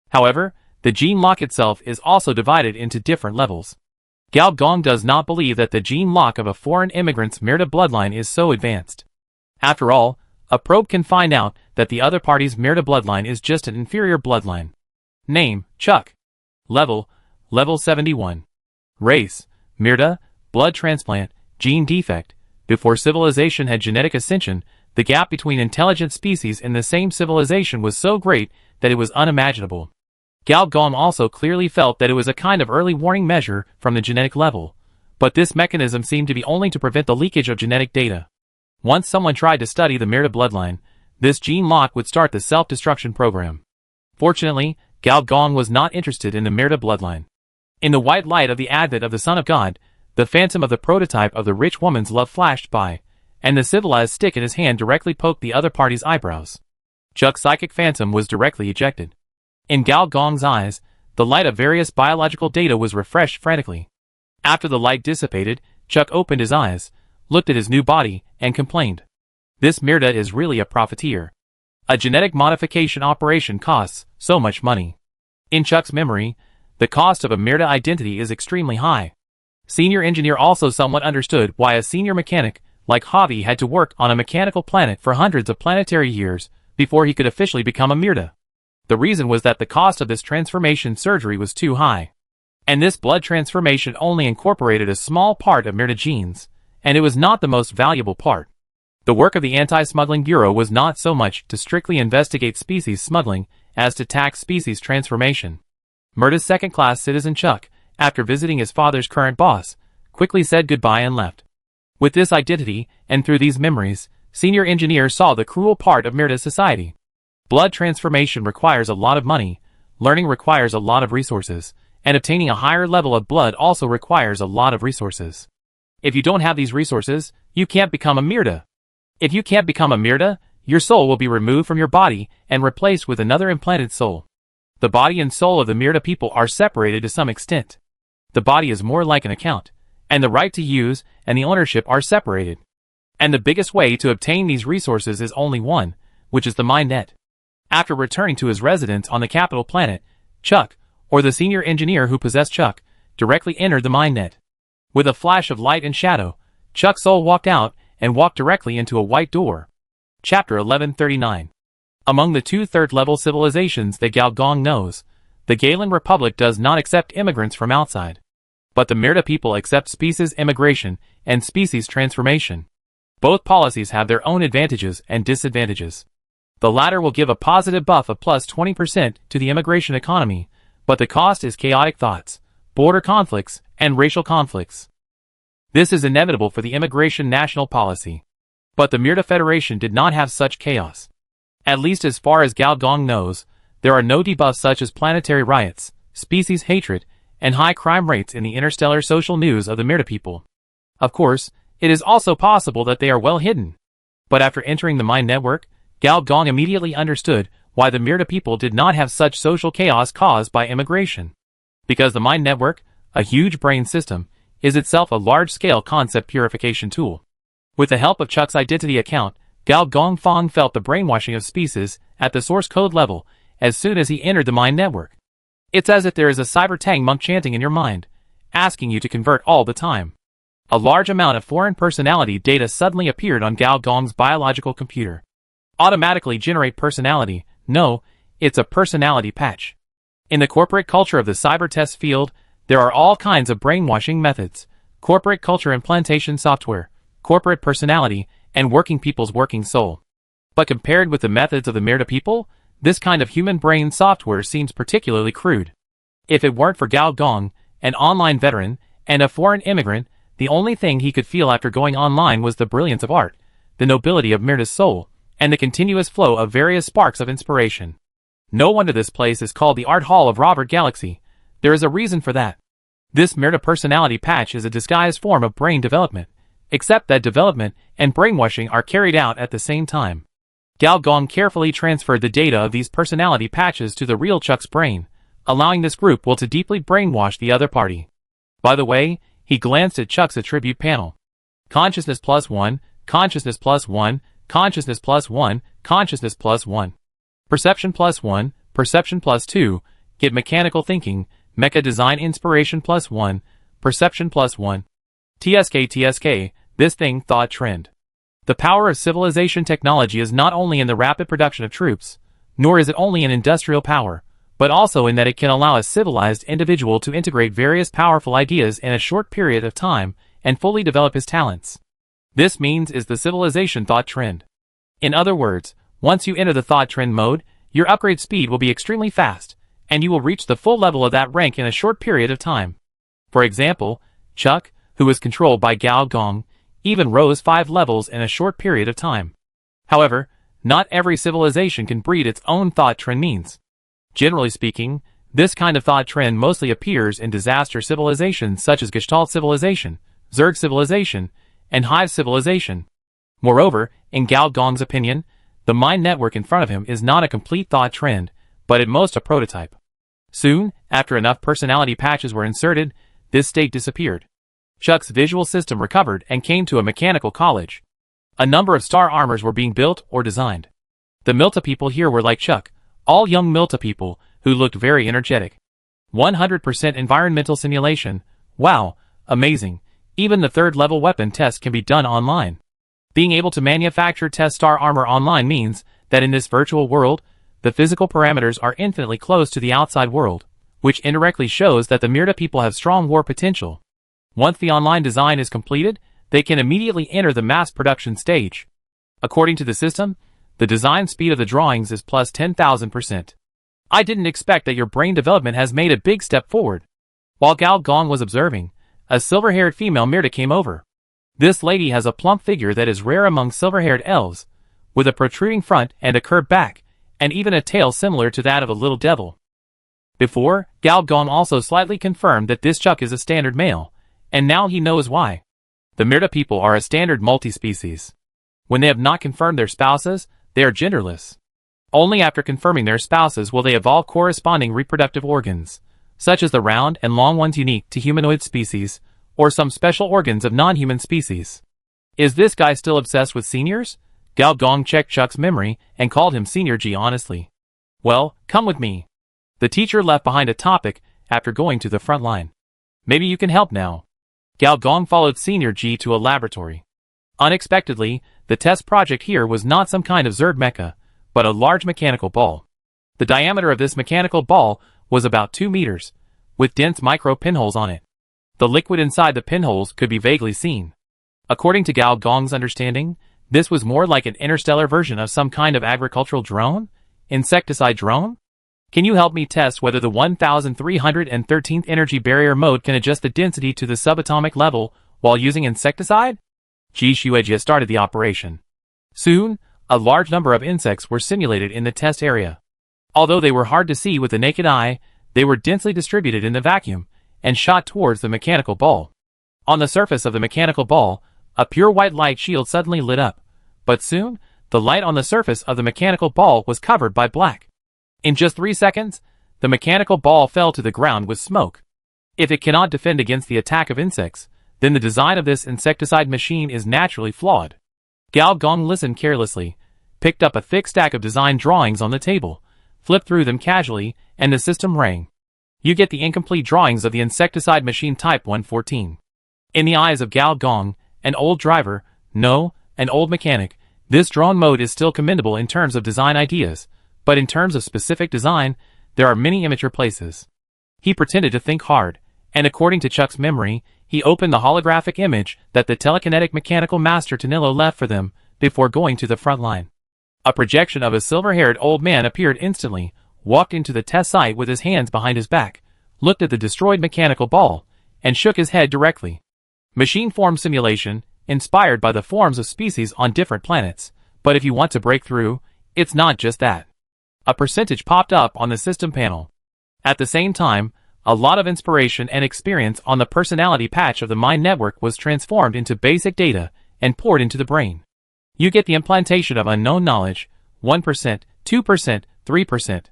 However, the gene lock itself is also divided into different levels. Gao Gong does not believe that the gene lock of a foreign immigrant's Myrda bloodline is so advanced. After all, a probe can find out that the other party's Myrda bloodline is just an inferior bloodline. Name, Chuck. Level 71. Race, Myrda, blood transplant, gene defect. Before civilization had genetic ascension, the gap between intelligent species in the same civilization was so great that it was unimaginable. Gao Gong also clearly felt that it was a kind of early warning measure from the genetic level, but this mechanism seemed to be only to prevent the leakage of genetic data. Once someone tried to study the Myrda bloodline, this gene lock would start the self-destruction program. Fortunately, Gao Gong was not interested in the Myrda bloodline. In the white light of the advent of the Son of God, the phantom of the prototype of the rich woman's love flashed by, and the civilized stick in his hand directly poked the other party's eyebrows. Chuck's psychic phantom was directly ejected. In Gao Gong's eyes, the light of various biological data was refreshed frantically. After the light dissipated, Chuck opened his eyes, looked at his new body, and complained. This Myrda is really a profiteer. A genetic modification operation costs so much money. In Chuck's memory, the cost of a Myrda identity is extremely high. Senior engineer also somewhat understood why a senior mechanic like Javi had to work on a mechanical planet for hundreds of planetary years before he could officially become a Myrda. The reason was that the cost of this transformation surgery was too high. And this blood transformation only incorporated a small part of Myrda genes, and it was not the most valuable part. The work of the Anti-Smuggling Bureau was not so much to strictly investigate species smuggling as to tax species transformation. Murda's second-class citizen Chuck, after visiting his father's current boss, quickly said goodbye and left. With this identity, and through these memories, Senior Engineer saw the cruel part of Murda's society. Blood transformation requires a lot of money, learning requires a lot of resources, and obtaining a higher level of blood also requires a lot of resources. If you don't have these resources, you can't become a Murda. If you can't become a Murda, your soul will be removed from your body and replaced with another implanted soul. The body and soul of the Murda people are separated to some extent. The body is more like an account, and the right to use and the ownership are separated. And the biggest way to obtain these resources is only one, which is the mind net. After returning to his residence on the capital planet, Chuck, or the senior engineer who possessed Chuck, directly entered the mind net. With a flash of light and shadow, Chuck's soul walked out and walked directly into a white door. Chapter 1139. Among the two third-level civilizations that Gao Gong knows, the Galen Republic does not accept immigrants from outside. But the Murda people accept species immigration and species transformation. Both policies have their own advantages and disadvantages. The latter will give a positive buff of plus 20% to the immigration economy, but the cost is chaotic thoughts, border conflicts, and racial conflicts. This is inevitable for the immigration national policy. But the Murda Federation did not have such chaos. At least as far as Gao Gong knows, there are no debuffs such as planetary riots, species hatred, and high crime rates in the interstellar social news of the Murda people. Of course, it is also possible that they are well hidden. But after entering the mind network, Gao Gong immediately understood why the Murda people did not have such social chaos caused by immigration. Because the mind network, a huge brain system, is itself a large-scale concept purification tool. With the help of Chuck's identity account, Gao Gong Fong felt the brainwashing of species at the source code level as soon as he entered the mind network. It's as if there is a cyber tang monk chanting in your mind, asking you to convert all the time. A large amount of foreign personality data suddenly appeared on Gao Gong's biological computer. Automatically generate personality. No, it's a personality patch. In the corporate culture of the cyber test field, there are all kinds of brainwashing methods, corporate culture implantation software, corporate personality, and working people's working soul. But compared with the methods of the Murda people, this kind of human brain software seems particularly crude. If it weren't for Gao Gong, an online veteran, and a foreign immigrant, the only thing he could feel after going online was the brilliance of art, the nobility of Murda's soul, and the continuous flow of various sparks of inspiration. No wonder this place is called the Art Hall of Robert Galaxy. There is a reason for that. This Murda personality patch is a disguised form of brain development, except that development and brainwashing are carried out at the same time. Gao Gong carefully transferred the data of these personality patches to the real Chuck's brain, allowing this group will to deeply brainwash the other party. By the way, he glanced at Chuck's attribute panel. Consciousness plus 1, consciousness plus 1, consciousness plus 1, consciousness plus 1. Perception plus 1, perception plus 2, get mechanical thinking, mecha design inspiration plus 1, perception plus 1. TSK, this thing thought trend. The power of civilization technology is not only in the rapid production of troops, nor is it only in industrial power, but also in that it can allow a civilized individual to integrate various powerful ideas in a short period of time and fully develop his talents. This means is the civilization thought trend. In other words, once you enter the thought trend mode, your upgrade speed will be extremely fast, and you will reach the full level of that rank in a short period of time. For example, Chuck, who was controlled by Gao Gong, even rose 5 levels in a short period of time. However, not every civilization can breed its own thought trend means. Generally speaking, this kind of thought trend mostly appears in disaster civilizations such as Gestalt civilization, Zerg civilization, and Hive civilization. Moreover, in Gao Gong's opinion, the mind network in front of him is not a complete thought trend, but at most a prototype. Soon, after enough personality patches were inserted, this state disappeared. Chuck's visual system recovered and came to a mechanical college. A number of star armors were being built or designed. The Milta people here were like Chuck, all young Milta people who looked very energetic. 100% environmental simulation. Wow, amazing. Even the third-level weapon test can be done online. Being able to manufacture test star armor online means that in this virtual world, the physical parameters are infinitely close to the outside world, which indirectly shows that the Murda people have strong war potential. Once the online design is completed, they can immediately enter the mass production stage. According to the system, the design speed of the drawings is plus 10,000%. I didn't expect that your brain development has made a big step forward. While Gao Gong was observing, a silver-haired female Mirta came over. This lady has a plump figure that is rare among silver-haired elves, with a protruding front and a curved back, and even a tail similar to that of a little devil. Before, Gao Gong also slightly confirmed that this Chuck is a standard male, and now he knows why. The Mirta people are a standard multi-species. When they have not confirmed their spouses, they are genderless. Only after confirming their spouses will they evolve corresponding reproductive organs, such as the round and long ones unique to humanoid species, or some special organs of non-human species. Is this guy still obsessed with seniors? Gao Gong checked Chuck's memory and called him Senior G honestly. Well, come with me. The teacher left behind a topic after going to the front line. Maybe you can help now. Gao Gong followed Senior G to a laboratory. Unexpectedly, the test project here was not some kind of Zerg mecha, but a large mechanical ball. The diameter of this mechanical ball was about 2 meters, with dense micro pinholes on it. The liquid inside the pinholes could be vaguely seen. According to Gao Gong's understanding, this was more like an interstellar version of some kind of agricultural drone? Insecticide drone? Can you help me test whether the 1313th energy barrier mode can adjust the density to the subatomic level while using insecticide? Ji Shueijia started the operation. Soon, a large number of insects were simulated in the test area. Although they were hard to see with the naked eye, they were densely distributed in the vacuum and shot towards the mechanical ball. On the surface of the mechanical ball, a pure white light shield suddenly lit up, but soon, the light on the surface of the mechanical ball was covered by black. In just 3 seconds, the mechanical ball fell to the ground with smoke. If it cannot defend against the attack of insects, then the design of this insecticide machine is naturally flawed. Gao Gong listened carelessly, picked up a thick stack of design drawings on the table, flipped through them casually, and the system rang. You get the incomplete drawings of the insecticide machine Type 114. In the eyes of Gao Gong, an old driver, no, an old mechanic, this drone mode is still commendable in terms of design ideas, but in terms of specific design, there are many immature places. He pretended to think hard, and according to Chuck's memory, he opened the holographic image that the telekinetic mechanical master Tanillo left for them before going to the front line. A projection of a silver-haired old man appeared instantly, walked into the test site with his hands behind his back, looked at the destroyed mechanical ball, and shook his head directly. Machine form simulation, inspired by the forms of species on different planets, but if you want to break through, it's not just that. A percentage popped up on the system panel. At the same time, a lot of inspiration and experience on the personality patch of the mind network was transformed into basic data and poured into the brain. You get the implantation of unknown knowledge, 1%, 2%, 3%.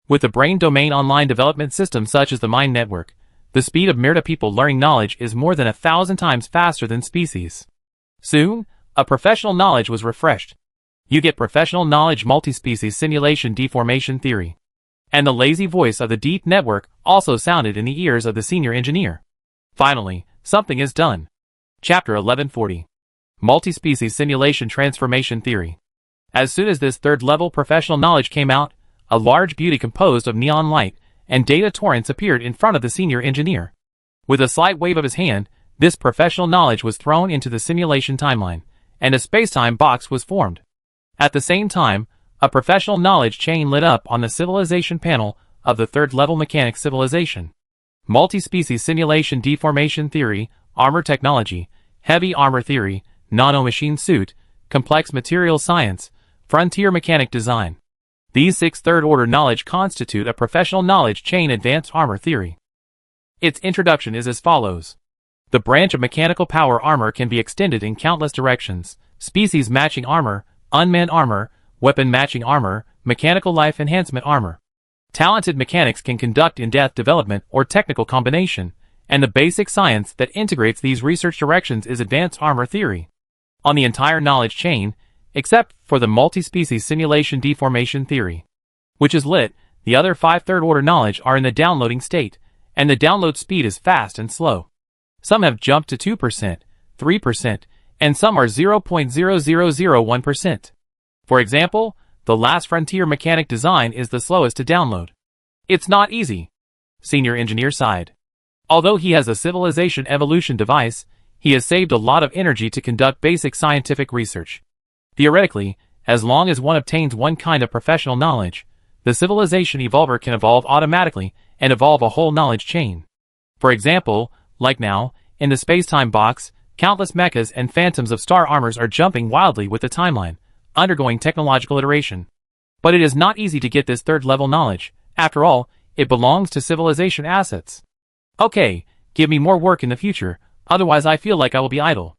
With the brain domain online development system such as the mind network, the speed of Mirta people learning knowledge is more than 1,000 times faster than species. Soon, a professional knowledge was refreshed. You get professional knowledge multi-species simulation deformation theory. And the lazy voice of the deep network also sounded in the ears of the senior engineer. Finally, something is done. Chapter 1140. Multi-species simulation transformation theory. As soon as this third-level professional knowledge came out, a large beauty composed of neon light and data torrents appeared in front of the senior engineer. With a slight wave of his hand, this professional knowledge was thrown into the simulation timeline, and a space-time box was formed. At the same time, a professional knowledge chain lit up on the civilization panel of the third-level mechanic civilization. Multi-species simulation deformation theory, armor technology, heavy armor theory, nano-machine suit, complex material science, frontier mechanic design. These 6 third-order knowledge constitute a professional knowledge chain advanced armor theory. Its introduction is as follows. The branch of mechanical power armor can be extended in countless directions: species matching armor, unmanned armor, weapon matching armor, mechanical life enhancement armor. Talented mechanics can conduct in-depth development or technical combination, and the basic science that integrates these research directions is advanced armor theory. On the entire knowledge chain, except for the multi-species simulation deformation theory, which is lit, the other 5 third-order knowledge are in the downloading state, and the download speed is fast and slow. Some have jumped to 2%, 3%, and some are 0.0001%. For example, the last frontier mechanic design is the slowest to download. It's not easy. Senior engineer sighed. Although he has a civilization evolution device, he has saved a lot of energy to conduct basic scientific research. Theoretically, as long as one obtains one kind of professional knowledge, the civilization evolver can evolve automatically and evolve a whole knowledge chain. For example, like now, in the space-time box, countless mechas and phantoms of star armors are jumping wildly with the timeline, undergoing technological iteration. But it is not easy to get this third-level knowledge. After all, it belongs to civilization assets. Okay, give me more work in the future, otherwise I feel like I will be idle.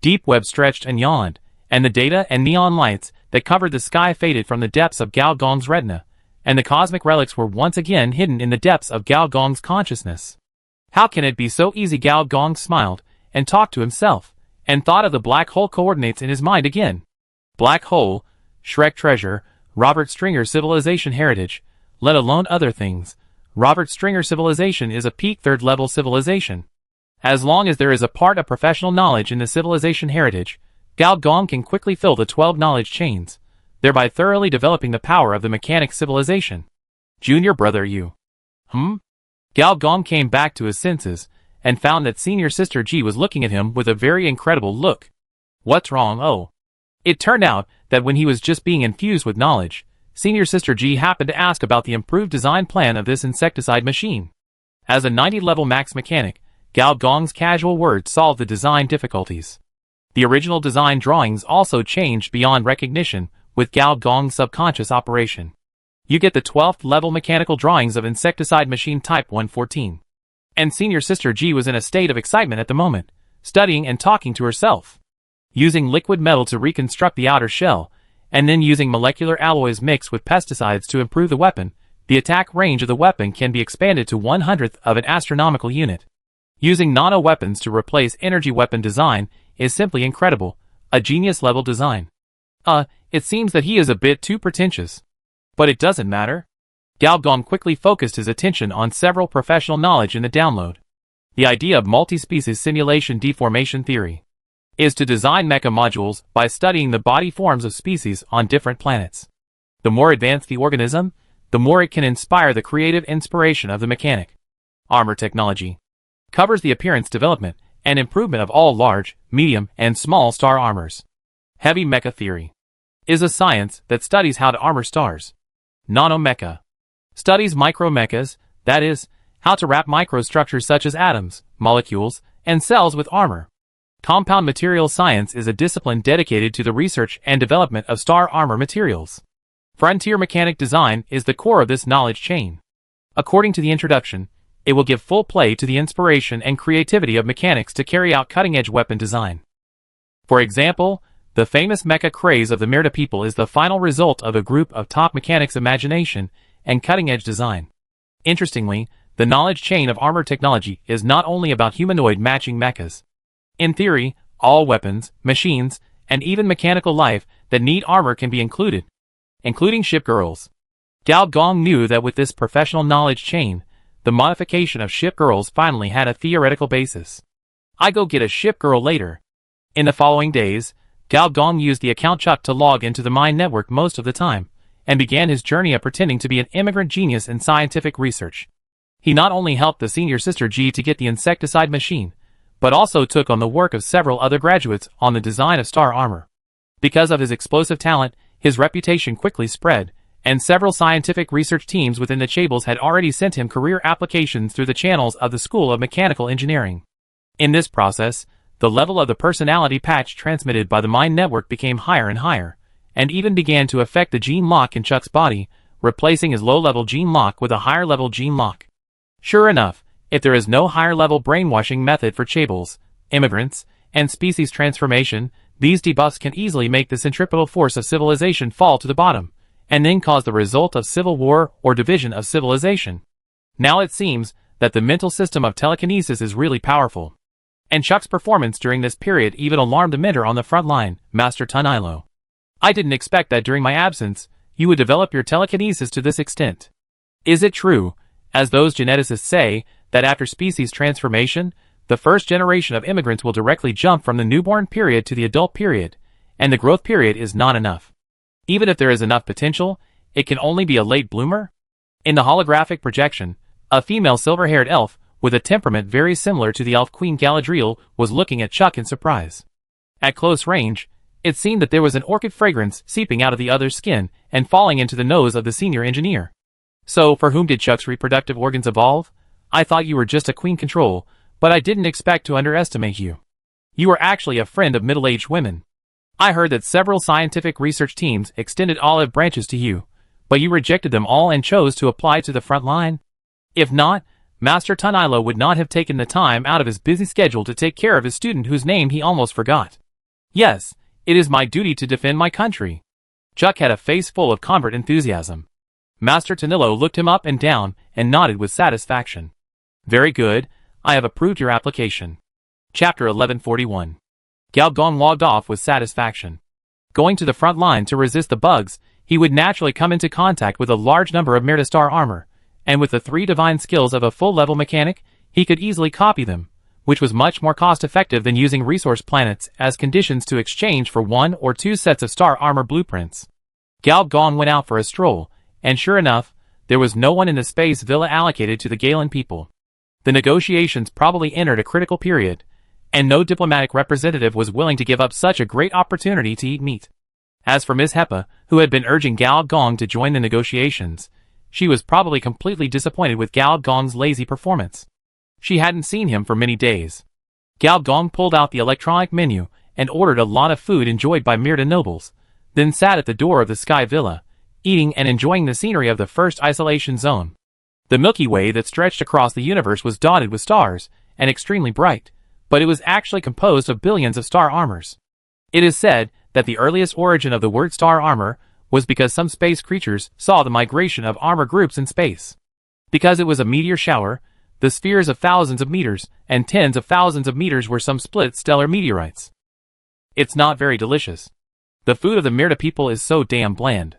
Deep web stretched and yawned, and the data and neon lights that covered the sky faded from the depths of Gao Gong's retina, and the cosmic relics were once again hidden in the depths of Gao Gong's consciousness. How can it be so easy? Gao Gong smiled, and talked to himself, and thought of the black hole coordinates in his mind again. Black hole, Shrek treasure, Robert Stringer civilization heritage, let alone other things. Robert Stringer civilization is a peak third-level civilization. As long as there is a part of professional knowledge in the civilization heritage, Gao Gong can quickly fill the 12 knowledge chains, thereby thoroughly developing the power of the mechanic civilization. Junior brother you. Gao Gong came back to his senses, and found that senior sister Ji was looking at him with a very incredible look. What's wrong? Oh. It turned out that when he was just being infused with knowledge, senior sister Ji happened to ask about the improved design plan of this insecticide machine. As a 90-level max mechanic, Gao Gong's casual words solved the design difficulties. The original design drawings also changed beyond recognition with Gao Gong's subconscious operation. You get the 12th level mechanical drawings of insecticide machine type 114. And senior sister Ji was in a state of excitement at the moment, studying and talking to herself. Using liquid metal to reconstruct the outer shell, and then using molecular alloys mixed with pesticides to improve the weapon, the attack range of the weapon can be expanded to 1/100th of an astronomical unit. Using nano-weapons to replace energy weapon design is simply incredible, a genius-level design. It seems that he is a bit too pretentious. But it doesn't matter. Gao Gong quickly focused his attention on several professional knowledge in the download. The idea of multi-species simulation deformation theory is to design mecha modules by studying the body forms of species on different planets. The more advanced the organism, the more it can inspire the creative inspiration of the mechanic. Armor technology covers the appearance development and improvement of all large, medium, and small star armors. Heavy mecha theory is a science that studies how to armor stars. Nanomecha studies micromechas, that is, how to wrap microstructures such as atoms, molecules, and cells with armor. Compound material science is a discipline dedicated to the research and development of star armor materials. Frontier mechanic design is the core of this knowledge chain. According to the introduction, it will give full play to the inspiration and creativity of mechanics to carry out cutting-edge weapon design. For example, the famous mecha craze of the Merida people is the final result of a group of top mechanics' imagination and cutting-edge design. Interestingly, the knowledge chain of armor technology is not only about humanoid matching mechas. In theory, all weapons, machines, and even mechanical life that need armor can be included, including ship girls. Gao Gong knew that with this professional knowledge chain, the modification of ship girls finally had a theoretical basis. I go get a ship girl later. In the following days, Gao Gong used the account Chuck to log into the Mind Network most of the time, and began his journey of pretending to be an immigrant genius in scientific research. He not only helped the senior sister G to get the insecticide machine, but also took on the work of several other graduates on the design of star armor. Because of his explosive talent, his reputation quickly spread, and several scientific research teams within the Chables had already sent him career applications through the channels of the School of Mechanical Engineering. In this process, the level of the personality patch transmitted by the Mind Network became higher and higher, and even began to affect the gene lock in Chuck's body, replacing his low-level gene lock with a higher-level gene lock. Sure enough, if there is no higher-level brainwashing method for Chables, immigrants, and species transformation, these debuffs can easily make the centripetal force of civilization fall to the bottom, and then cause the result of civil war or division of civilization. Now it seems that the mental system of telekinesis is really powerful. And Chuck's performance during this period even alarmed the mentor on the front line, Master Tunilo. I didn't expect that during my absence, you would develop your telekinesis to this extent. Is it true, as those geneticists say, that after species transformation, the first generation of immigrants will directly jump from the newborn period to the adult period, and the growth period is not enough? Even if there is enough potential, it can only be a late bloomer? In the holographic projection, a female silver-haired elf, with a temperament very similar to the elf Queen Galadriel, was looking at Chuck in surprise. At close range, It seemed that there was an orchid fragrance seeping out of the other's skin and falling into the nose of the senior engineer. So, for whom did Chuck's reproductive organs evolve? I thought you were just a queen control, but I didn't expect to underestimate you. You are actually a friend of middle-aged women. I heard that several scientific research teams extended olive branches to you, but you rejected them all and chose to apply to the front line. If not, Master Tunilo would not have taken the time out of his busy schedule to take care of his student whose name he almost forgot. Yes, it is my duty to defend my country. Chuck had a face full of convert enthusiasm. Master Tunilo looked him up and down and nodded with satisfaction. Very good, I have approved your application. Chapter 1141. Galgong logged off with satisfaction. Going to the front line to resist the bugs, he would naturally come into contact with a large number of Mirta-Star armor, and with the 3 divine skills of a full-level mechanic, he could easily copy them, which was much more cost-effective than using resource planets as conditions to exchange for 1 or 2 sets of star armor blueprints. Galgong went out for a stroll, and sure enough, there was no one in the space villa allocated to the Galen people. The negotiations probably entered a critical period, and no diplomatic representative was willing to give up such a great opportunity to eat meat. As for Miss Hepa, who had been urging Galgong to join the negotiations, she was probably completely disappointed with Galgong's lazy performance. She hadn't seen him for many days. Galgong pulled out the electronic menu and ordered a lot of food enjoyed by Mirta nobles, then sat at the door of the Sky Villa, eating and enjoying the scenery of the first isolation zone. The Milky Way that stretched across the universe was dotted with stars, and extremely bright, but it was actually composed of billions of star armors. It is said that the earliest origin of the word star armor was because some space creatures saw the migration of armor groups in space. Because it was a meteor shower, the spheres of thousands of meters and tens of thousands of meters were some split stellar meteorites. It's not very delicious. The food of the Mirta people is so damn bland.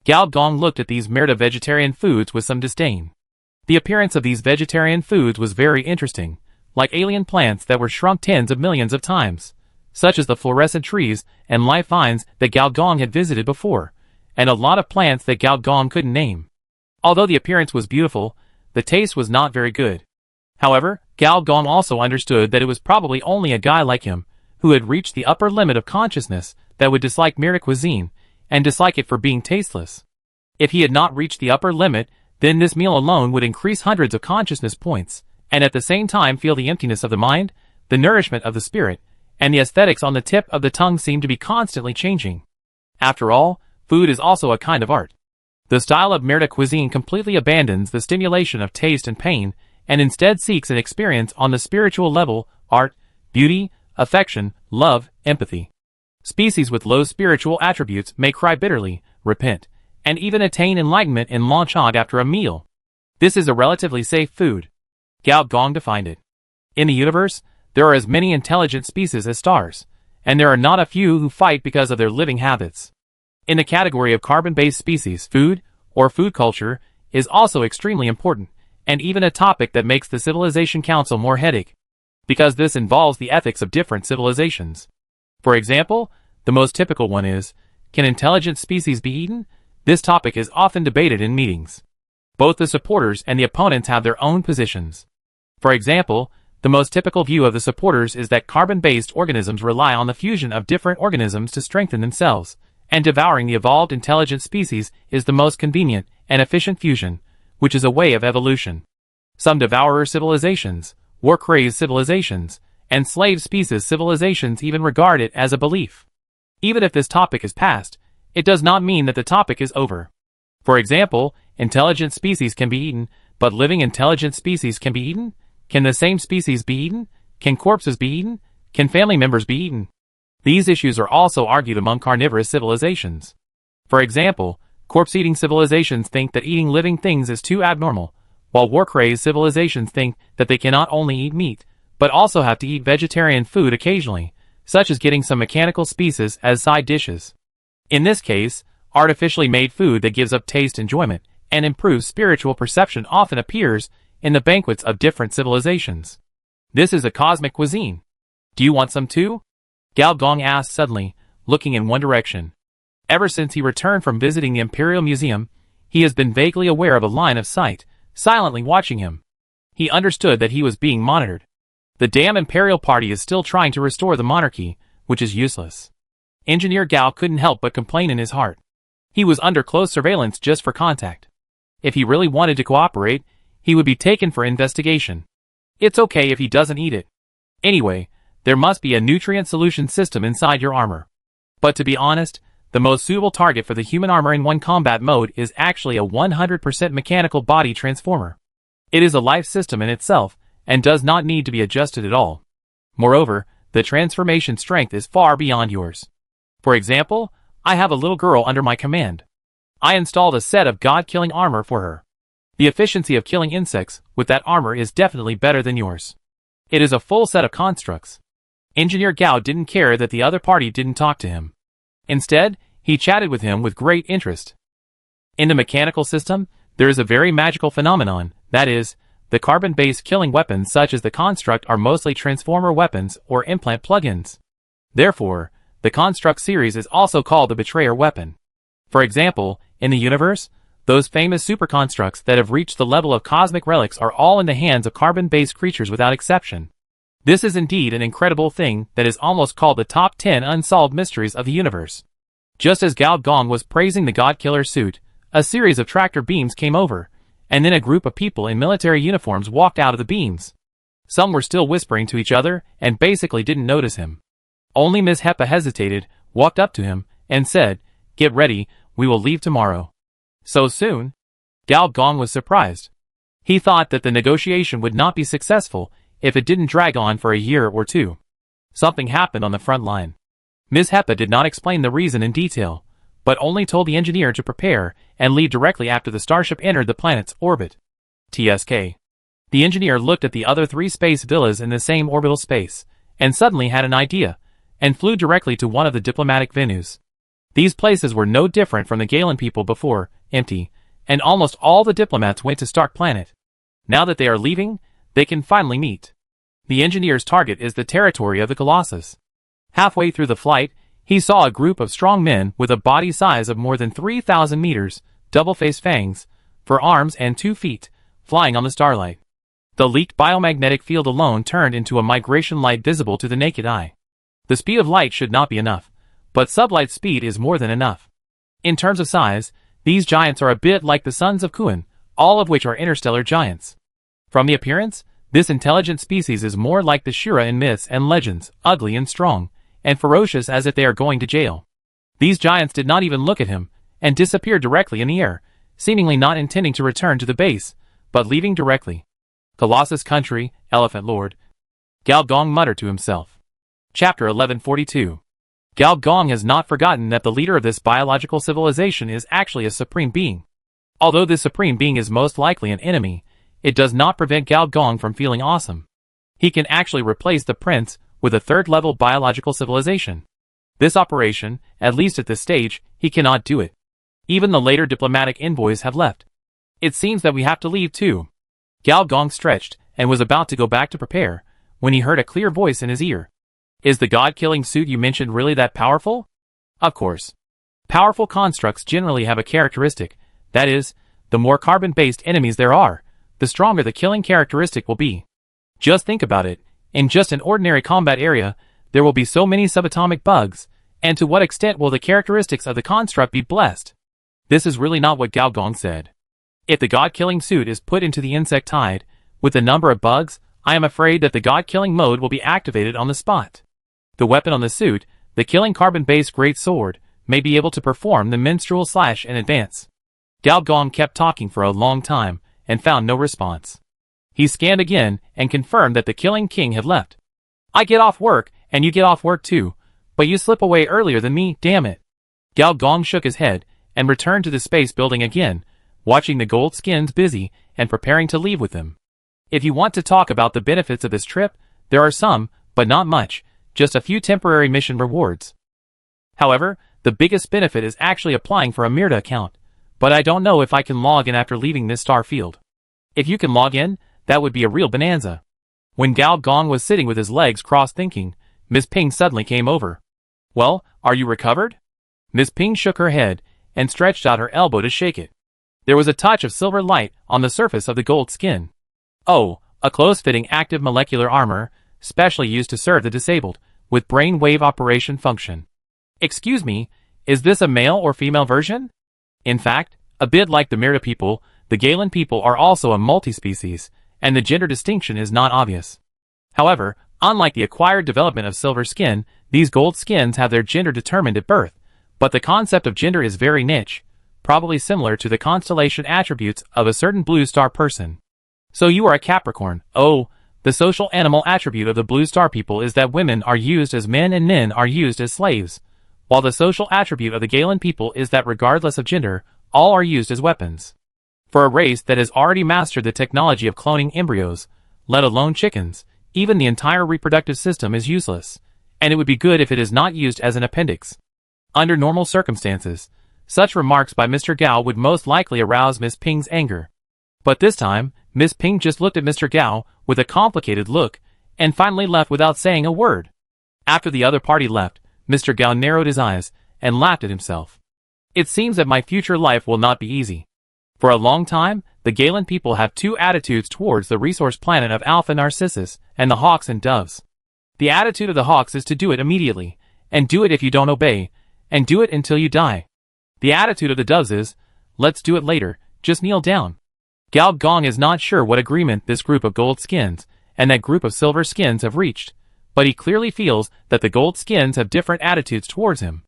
Galgong looked at these Mirta vegetarian foods with some disdain. The appearance of these vegetarian foods was very interesting, like alien plants that were shrunk tens of millions of times, such as the fluorescent trees and life vines that Galgong had visited before, and a lot of plants that Galgong couldn't name. Although the appearance was beautiful, the taste was not very good. However, Galgong also understood that it was probably only a guy like him, who had reached the upper limit of consciousness, that would dislike Mirta cuisine, and dislike it for being tasteless. If he had not reached the upper limit, then this meal alone would increase hundreds of consciousness points, and at the same time feel the emptiness of the mind, the nourishment of the spirit, and the aesthetics on the tip of the tongue seemed to be constantly changing. After all, food is also a kind of art. The style of Mirta cuisine completely abandons the stimulation of taste and pain, and instead seeks an experience on the spiritual level, art, beauty, affection, love, empathy. Species with low spiritual attributes may cry bitterly, repent, and even attain enlightenment in Lan Chog after a meal. This is a relatively safe food. Galgong defined it. In the universe, there are as many intelligent species as stars, and there are not a few who fight because of their living habits. In the category of carbon-based species, food, or food culture, is also extremely important, and even a topic that makes the Civilization Council more headache, because this involves the ethics of different civilizations. For example, the most typical one is, can intelligent species be eaten? This topic is often debated in meetings. Both the supporters and the opponents have their own positions. For example, the most typical view of the supporters is that carbon-based organisms rely on the fusion of different organisms to strengthen themselves, and devouring the evolved intelligent species is the most convenient and efficient fusion, which is a way of evolution. Some devourer civilizations, war-crazed civilizations, and slave species civilizations even regard it as a belief. Even if this topic is passed, it does not mean that the topic is over. For example, intelligent species can be eaten, but living intelligent species can be eaten? Can the same species be eaten? Can corpses be eaten? Can family members be eaten? These issues are also argued among carnivorous civilizations. For example, corpse-eating civilizations think that eating living things is too abnormal, while war-crazed civilizations think that they can not only eat meat, but also have to eat vegetarian food occasionally, such as getting some mechanical species as side dishes. In this case, artificially made food that gives up taste enjoyment and improves spiritual perception often appears in the banquets of different civilizations. This is a cosmic cuisine. Do you want some too? Galgong asked suddenly, looking in one direction. Ever since he returned from visiting the Imperial Museum, he has been vaguely aware of a line of sight, silently watching him. He understood that he was being monitored. The damn Imperial Party is still trying to restore the monarchy, which is useless. Engineer Gao couldn't help but complain in his heart. He was under close surveillance just for contact. If he really wanted to cooperate, he would be taken for investigation. It's okay if he doesn't eat it. Anyway, there must be a nutrient solution system inside your armor. But to be honest, the most suitable target for the human armor in one combat mode is actually a 100% mechanical body transformer. It is a life system in itself, and does not need to be adjusted at all. Moreover, the transformation strength is far beyond yours. For example, I have a little girl under my command. I installed a set of god-killing armor for her. The efficiency of killing insects with that armor is definitely better than yours. It is a full set of constructs. Engineer Gao didn't care that the other party didn't talk to him. Instead, he chatted with him with great interest. In the mechanical system, there is a very magical phenomenon, that is, the carbon-based killing weapons such as the construct are mostly transformer weapons or implant plugins. Therefore, the construct series is also called the betrayer weapon. For example, in the universe, those famous super constructs that have reached the level of cosmic relics are all in the hands of carbon-based creatures without exception. This is indeed an incredible thing that is almost called the top 10 unsolved mysteries of the universe. Just as Gao Gong was praising the God-Killer suit, a series of tractor beams came over, and then a group of people in military uniforms walked out of the beams. Some were still whispering to each other and basically didn't notice him. Only Ms. Hepa hesitated, walked up to him, and said, "Get ready, we will leave tomorrow." So soon? Gao Gong was surprised. He thought that the negotiation would not be successful if it didn't drag on for a year or two. Something happened on the front line. Ms. Hepa did not explain the reason in detail, but only told the engineer to prepare and leave directly after the starship entered the planet's orbit. TSK. The engineer looked at the other 3 space villas in the same orbital space, and suddenly had an idea, and flew directly to one of the diplomatic venues. These places were no different from the Galen people before, empty, and almost all the diplomats went to Stark Planet. Now that they are leaving, they can finally meet. The engineer's target is the territory of the Colossus. Halfway through the flight, he saw a group of strong men with a body size of more than 3,000 meters, double-faced fangs, for arms and 2 feet, flying on the starlight. The leaked biomagnetic field alone turned into a migration light visible to the naked eye. The speed of light should not be enough, but sublight speed is more than enough. In terms of size, these giants are a bit like the sons of Kuan, all of which are interstellar giants. From the appearance, this intelligent species is more like the Shura in myths and legends, ugly and strong, and ferocious as if they are going to jail. These giants did not even look at him, and disappeared directly in the air, seemingly not intending to return to the base, but leaving directly. Colossus Country, Elephant Lord. Gao Gong muttered to himself. Chapter 1142. Gao Gong has not forgotten that the leader of this biological civilization is actually a supreme being. Although this supreme being is most likely an enemy, it does not prevent Gao Gong from feeling awesome. He can actually replace the prince with a 3rd-level biological civilization. This operation, at least at this stage, he cannot do it. Even the later diplomatic envoys have left. It seems that we have to leave too. Gao Gong stretched and was about to go back to prepare, when he heard a clear voice in his ear. "Is the god-killing suit you mentioned really that powerful?" Of course. Powerful constructs generally have a characteristic, that is, the more carbon-based enemies there are, the stronger the killing characteristic will be. Just think about it, in just an ordinary combat area, there will be so many subatomic bugs, and to what extent will the characteristics of the construct be blessed? This is really not what Gao Gong said. If the god-killing suit is put into the insect tide, with the number of bugs, I am afraid that the god-killing mode will be activated on the spot. The weapon on the suit, the killing carbon-based great sword, may be able to perform the menstrual slash in advance. Gao Gong kept talking for a long time, and found no response. He scanned again, and confirmed that the killing king had left. "I get off work, and you get off work too, but you slip away earlier than me, damn it." Gao Gong shook his head, and returned to the space building again, watching the gold skins busy, and preparing to leave with them. If you want to talk about the benefits of this trip, there are some, but not much, just a few temporary mission rewards. However, the biggest benefit is actually applying for a Mirda account, but I don't know if I can log in after leaving this star field. If you can log in, that would be a real bonanza. When Gao Gong was sitting with his legs crossed thinking, Miss Ping suddenly came over. "Well, are you recovered?" Miss Ping shook her head, and stretched out her elbow to shake it. There was a touch of silver light on the surface of the gold skin. "Oh, a close-fitting active molecular armor, specially used to serve the disabled, with brain wave operation function." Excuse me, is this a male or female version? In fact, a bit like the Myrta people, the Galen people are also a multi-species, and the gender distinction is not obvious. However, unlike the acquired development of silver skin, these gold skins have their gender determined at birth, but the concept of gender is very niche, probably similar to the constellation attributes of a certain blue star person. So you are a Capricorn. Oh, the social animal attribute of the blue star people is that women are used as men and men are used as slaves, while the social attribute of the Galen people is that regardless of gender, all are used as weapons. For a race that has already mastered the technology of cloning embryos, let alone chickens, even the entire reproductive system is useless, and it would be good if it is not used as an appendix. Under normal circumstances, such remarks by Mr. Gao would most likely arouse Miss Ping's anger. But this time, Miss Ping just looked at Mr. Gao with a complicated look, and finally left without saying a word. After the other party left, Mr. Gao narrowed his eyes and laughed at himself. It seems that my future life will not be easy. For a long time, the Galen people have two attitudes towards the resource planet of Alpha Narcissus and the Hawks and Doves. The attitude of the Hawks is to do it immediately, and do it if you don't obey, and do it until you die. The attitude of the Doves is, let's do it later, just kneel down. Gao Gong is not sure what agreement this group of gold skins and that group of silver skins have reached, but he clearly feels that the gold skins have different attitudes towards him.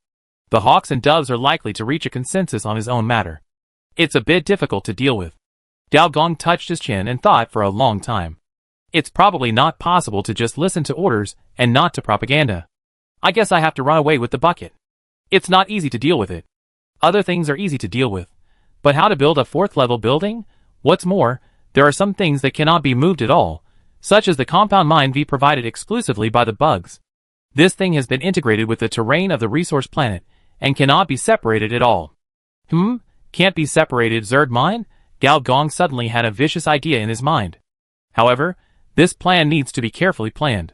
The Hawks and Doves are likely to reach a consensus on his own matter. It's a bit difficult to deal with. Gao Gong touched his chin and thought for a long time. It's probably not possible to just listen to orders and not to propaganda. I guess I have to run away with the bucket. It's not easy to deal with it. Other things are easy to deal with. But how to build a fourth-level building? What's more, there are some things that cannot be moved at all, such as the compound mine V provided exclusively by the bugs. This thing has been integrated with the terrain of the resource planet, and cannot be separated at all. Can't be separated, Zerd mine? Gao Gong suddenly had a vicious idea in his mind. However, this plan needs to be carefully planned.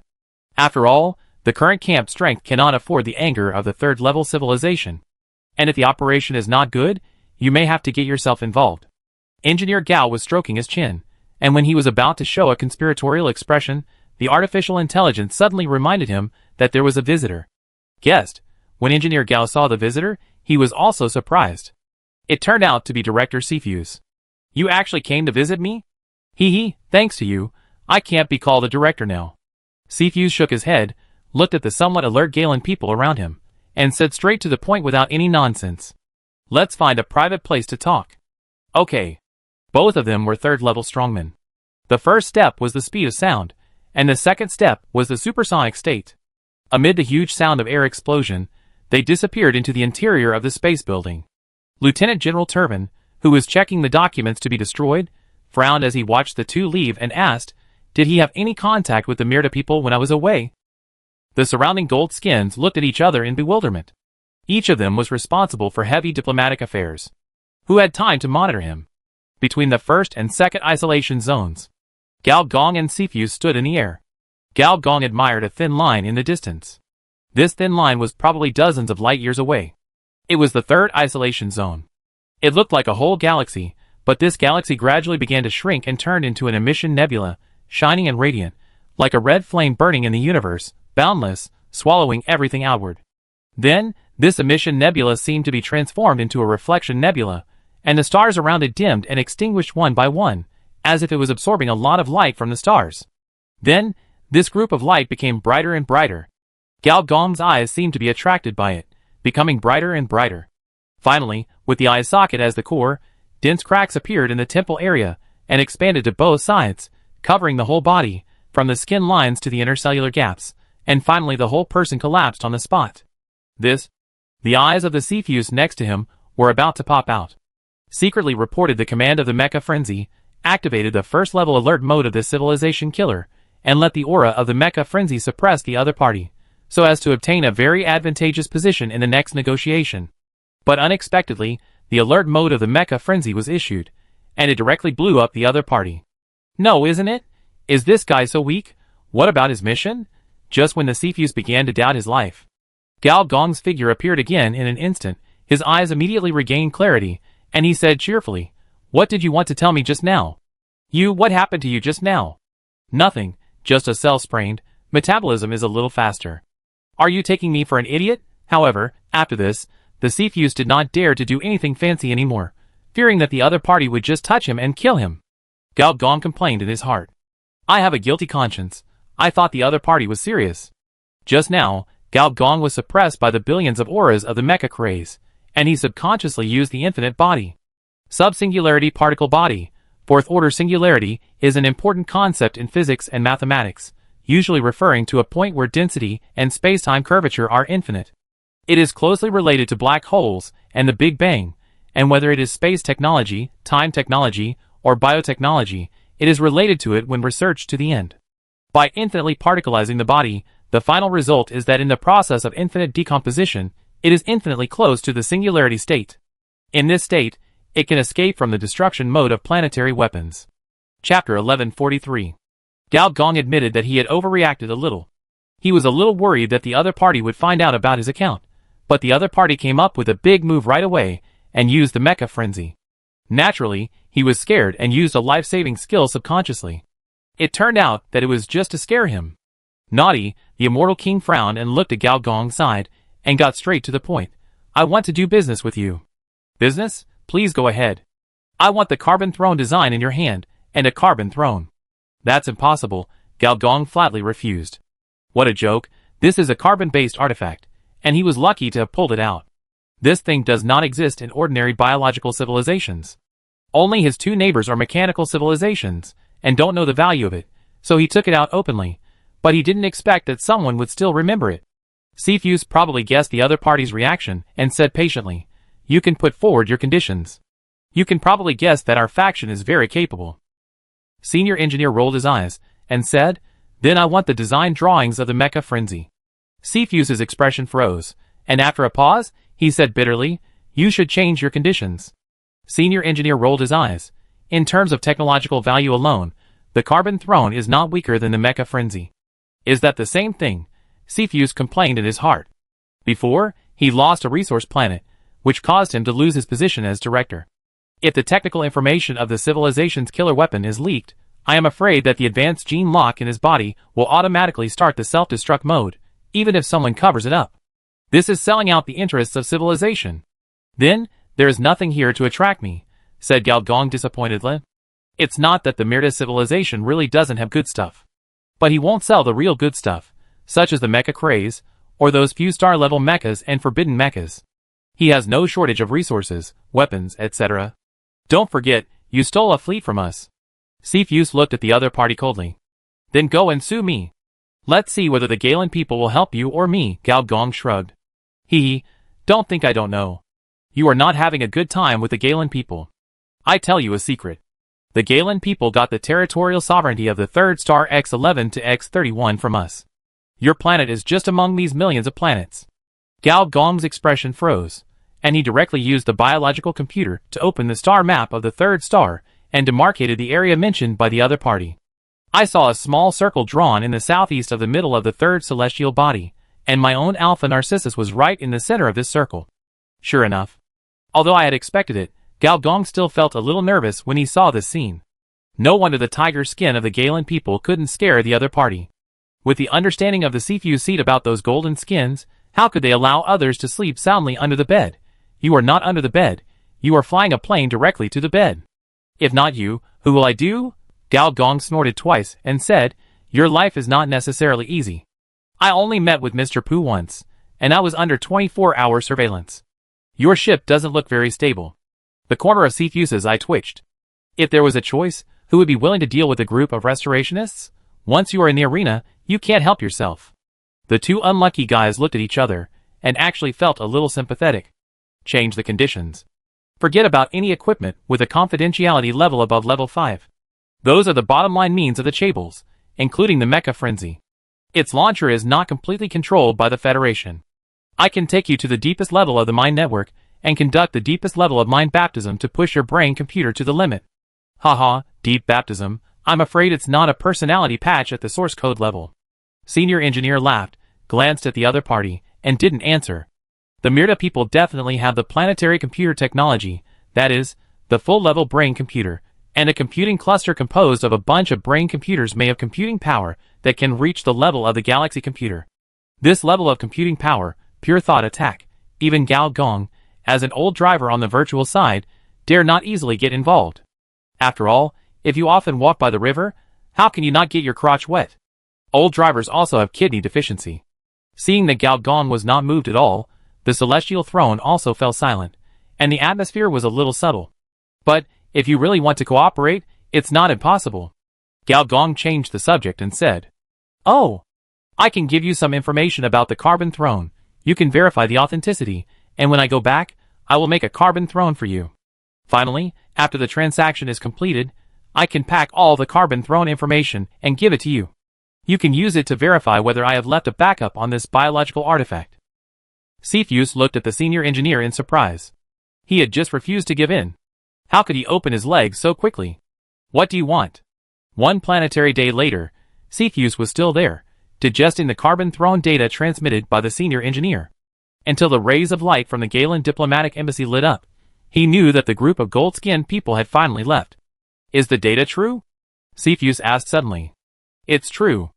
After all, the current camp strength cannot afford the anger of the third-level civilization. And if the operation is not good, you may have to get yourself involved. Engineer Gao was stroking his chin, and when he was about to show a conspiratorial expression, the artificial intelligence suddenly reminded him that there was a visitor. Guessed. When Engineer Gao saw the visitor, he was also surprised. It turned out to be Director Seafuse. You actually came to visit me? Thanks to you, I can't be called a director now. Seafuse shook his head, looked at the somewhat alert Galen people around him, and said straight to the point without any nonsense. Let's find a private place to talk. Okay. Both of them were third-level strongmen. The first step was the speed of sound, and the second step was the supersonic state. Amid the huge sound of air explosion, they disappeared into the interior of the space building. Lieutenant General Turbin, who was checking the documents to be destroyed, frowned as he watched the two leave and asked, did he have any contact with the Myrta people when I was away? The surrounding gold skins looked at each other in bewilderment. Each of them was responsible for heavy diplomatic affairs. Who had time to monitor him? Between the first and second isolation zones, Gao Gong and Seafuse stood in the air. Gao Gong admired a thin line in the distance. This thin line was probably dozens of light years away. It was the third isolation zone. It looked like a whole galaxy, but this galaxy gradually began to shrink and turned into an emission nebula, shining and radiant, like a red flame burning in the universe, boundless, swallowing everything outward. Then, this emission nebula seemed to be transformed into a reflection nebula, and the stars around it dimmed and extinguished one by one, as if it was absorbing a lot of light from the stars. Then, this group of light became brighter and brighter. Gao Gong's eyes seemed to be attracted by it, becoming brighter and brighter. Finally, with the eye socket as the core, dense cracks appeared in the temple area, and expanded to both sides, covering the whole body, from the skin lines to the intercellular gaps, and finally the whole person collapsed on the spot. The eyes of the Seafuse next to him were about to pop out. Secretly reported the command of the Mecha Frenzy, activated the first-level alert mode of the Civilization Killer, and let the aura of the Mecha Frenzy suppress the other party, so as to obtain a very advantageous position in the next negotiation. But unexpectedly, the alert mode of the Mecha Frenzy was issued, and it directly blew up the other party. No, isn't it? Is this guy so weak? What about his mission? Just when the Seafuse began to doubt his life, Gao Gong's figure appeared again in an instant, his eyes immediately regained clarity, and he said cheerfully, "What did you want to tell me just now?" What happened to you just now?" "Nothing, just a cell sprained, metabolism is a little faster." "Are you taking me for an idiot?" However, After this, the Cepheus did not dare to do anything fancy anymore, fearing that the other party would just touch him and kill him. Gao Gong complained in his heart. I have a guilty conscience. I thought the other party was serious. Just now, Gao Gong was suppressed by the billions of auras of the mecha craze, and he subconsciously used the infinite body. Sub-singularity particle body, fourth-order singularity, is an important concept in physics and mathematics, usually referring to a point where density and space-time curvature are infinite. It is closely related to black holes and the Big Bang, and whether it is space technology, time technology, or biotechnology, it is related to it when researched to the end. By infinitely particleizing the body, the final result is that in the process of infinite decomposition, it is infinitely close to the singularity state. In this state, it can escape from the destruction mode of planetary weapons. Chapter 1143. Gao Gong admitted that he had overreacted a little. He was a little worried that the other party would find out about his account, but the other party came up with a big move right away and used the mecha frenzy. Naturally, he was scared and used a life-saving skill subconsciously. It turned out that it was just to scare him. Naughty, the immortal king frowned and looked at Gao Gong's side, and got straight to the point. I want to do business with you. Business? Please go ahead. I want the carbon throne design in your hand, and a carbon throne. That's impossible, Gao Gong flatly refused. What a joke, this is a carbon-based artifact, and he was lucky to have pulled it out. This thing does not exist in ordinary biological civilizations. Only his two neighbors are mechanical civilizations, and don't know the value of it, so he took it out openly, but he didn't expect that someone would still remember it. Cepheus probably guessed the other party's reaction, and said patiently, You can put forward your conditions. You can probably guess that our faction is very capable. Senior engineer rolled his eyes, and said, Then I want the design drawings of the mecha frenzy. Cepheus's expression froze, and after a pause, he said bitterly, You should change your conditions. Senior engineer rolled his eyes. In terms of technological value alone, the carbon throne is not weaker than the mecha frenzy. Is that the same thing? Cepheus complained in his heart. Before, he lost a resource planet, which caused him to lose his position as director. If the technical information of the civilization's killer weapon is leaked, I am afraid that the advanced gene lock in his body will automatically start the self-destruct mode, even if someone covers it up. This is selling out the interests of civilization. Then, there is nothing here to attract me, said Gao Gong disappointedly. It's not that the Mirta civilization really doesn't have good stuff. But he won't sell the real good stuff, such as the mecha craze, or those few star-level mechas and forbidden mechas. He has no shortage of resources, weapons, etc. Don't forget, you stole a fleet from us. Cepheus looked at the other party coldly. Then go and sue me. Let's see whether the Galen people will help you or me, Gao Gong shrugged. Don't think I don't know. You are not having a good time with the Galen people. I tell you a secret. The Galen people got the territorial sovereignty of the third star X11 to X31 from us. Your planet is just among these millions of planets. Gao Gong's expression froze, and he directly used the biological computer to open the star map of the third star and demarcated the area mentioned by the other party. I saw a small circle drawn in the southeast of the middle of the third celestial body, and my own Alpha Narcissus was right in the center of this circle. Sure enough. Although I had expected it, Gao Gong still felt a little nervous when he saw this scene. No wonder the tiger skin of the Galen people couldn't scare the other party. With the understanding of the Cepheus seat about those golden skins, how could they allow others to sleep soundly under the bed? You are not under the bed. You are flying a plane directly to the bed. If not you, who will I do? Gao Gong snorted twice and said, Your life is not necessarily easy. I only met with Mr. Pooh once, and I was under 24-hour surveillance. Your ship doesn't look very stable. The corner of Cepheus's eye twitched. If there was a choice, who would be willing to deal with a group of restorationists? Once you are in the arena, you can't help yourself. The two unlucky guys looked at each other, and actually felt a little sympathetic. Change the conditions. Forget about any equipment with a confidentiality level above level 5. Those are the bottom line means of the Chables, including the Mecha Frenzy. Its launcher is not completely controlled by the Federation. I can take you to the deepest level of the mind network, and conduct the deepest level of mind baptism to push your brain computer to the limit. Haha, deep baptism, I'm afraid it's not a personality patch at the source code level. Senior engineer laughed, glanced at the other party, and didn't answer. The Mirta people definitely have the planetary computer technology, that is, the full-level brain computer, and a computing cluster composed of a bunch of brain computers may have computing power that can reach the level of the galaxy computer. This level of computing power, pure thought attack, Even Gao Gong, as an old driver on the virtual side, dare not easily get involved. After all, if you often walk by the river, how can you not get your crotch wet? Old drivers also have kidney deficiency. Seeing that Gao Gong was not moved at all, the celestial throne also fell silent, and the atmosphere was a little subtle. But, if you really want to cooperate, it's not impossible. Gao Gong changed the subject and said, "Oh, I can give you some information about the carbon throne. You can verify the authenticity, and when I go back, I will make a carbon throne for you. Finally, after the transaction is completed, I can pack all the carbon throne information and give it to you. You can use it to verify whether I have left a backup on this biological artifact." Cepheus looked at the senior engineer in surprise. He had just refused to give in. How could he open his legs so quickly? "What do you want?" One planetary day later, Cepheus was still there, digesting the carbon throne data transmitted by the senior engineer. Until the rays of light from the Galen diplomatic embassy lit up, he knew that the group of gold-skinned people had finally left. "Is the data true?" Cepheus asked suddenly. "It's true.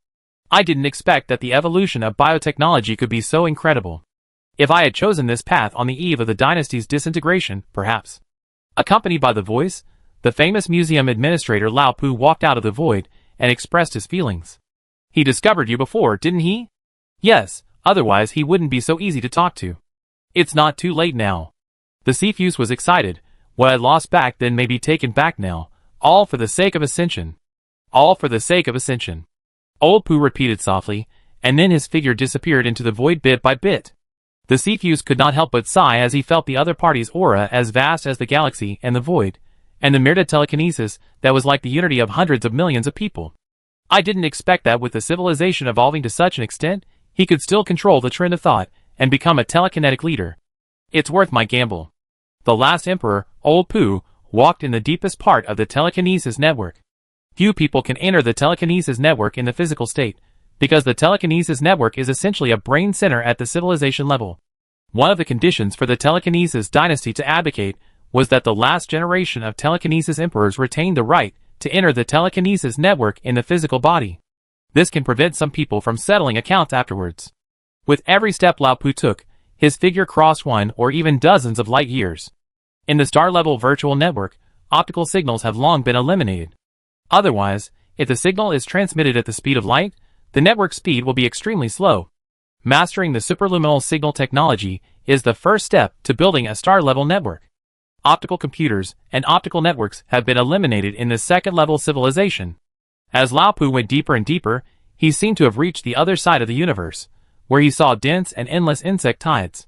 I didn't expect that the evolution of biotechnology could be so incredible. If I had chosen this path on the eve of the dynasty's disintegration, perhaps." Accompanied by the voice, the famous museum administrator Lao Pu walked out of the void and expressed his feelings. "He discovered you before, didn't he?" "Yes, otherwise he wouldn't be so easy to talk to." "It's not too late now." The Cepheus was excited. "What I lost back then may be taken back now, all for the sake of ascension." "All for the sake of ascension," Old Pu repeated softly, and then his figure disappeared into the void bit by bit. The Cepheus could not help but sigh as he felt the other party's aura as vast as the galaxy and the void, and the Mirta telekinesis that was like the unity of hundreds of millions of people. I didn't expect that with the civilization evolving to such an extent, he could still control the trend of thought and become a telekinetic leader. It's worth my gamble. The last emperor, Old Pu, walked in the deepest part of the telekinesis network. Few people can enter the telekinesis network in the physical state, because the telekinesis network is essentially a brain center at the civilization level. One of the conditions for the telekinesis dynasty to abdicate was that the last generation of telekinesis emperors retained the right to enter the telekinesis network in the physical body. This can prevent some people from settling accounts afterwards. With every step Lao Pu took, his figure crossed one or even dozens of light years. In the star-level virtual network, optical signals have long been eliminated. Otherwise, if the signal is transmitted at the speed of light, the network speed will be extremely slow. Mastering the superluminal signal technology is the first step to building a star-level network. Optical computers and optical networks have been eliminated in this second-level civilization. As Lao Pu went deeper and deeper, he seemed to have reached the other side of the universe, where he saw dense and endless insect tides.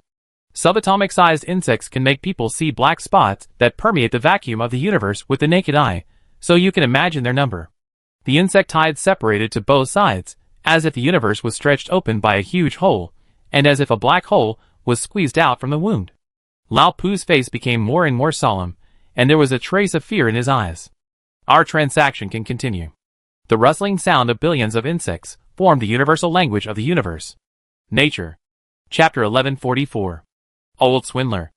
Subatomic-sized insects can make people see black spots that permeate the vacuum of the universe with the naked eye, so you can imagine their number. The insect tides separated to both sides, as if the universe was stretched open by a huge hole, and as if a black hole was squeezed out from the wound. Lao Pu's face became more and more solemn, and there was a trace of fear in his eyes. Our transaction can continue. The rustling sound of billions of insects formed the universal language of the universe. Nature. Chapter 1144. Old Swindler.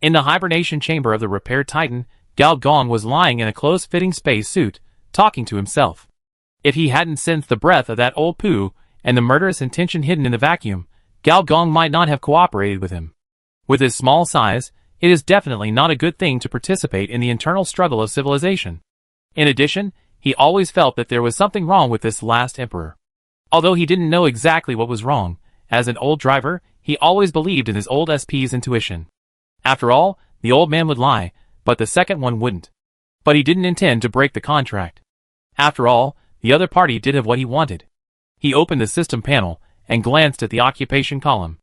In the hibernation chamber of the repaired Titan, Gao Gong was lying in a close-fitting space suit, talking to himself. If he hadn't sensed the breath of that Old Pu and the murderous intention hidden in the vacuum, Gao Gong might not have cooperated with him. With his small size, it is definitely not a good thing to participate in the internal struggle of civilization. In addition, he always felt that there was something wrong with this last emperor. Although he didn't know exactly what was wrong, as an old driver, he always believed in his old SP's intuition. After all, the old man would lie, but the second one wouldn't. But he didn't intend to break the contract. After all, the other party did have what he wanted. He opened the system panel and glanced at the occupation column.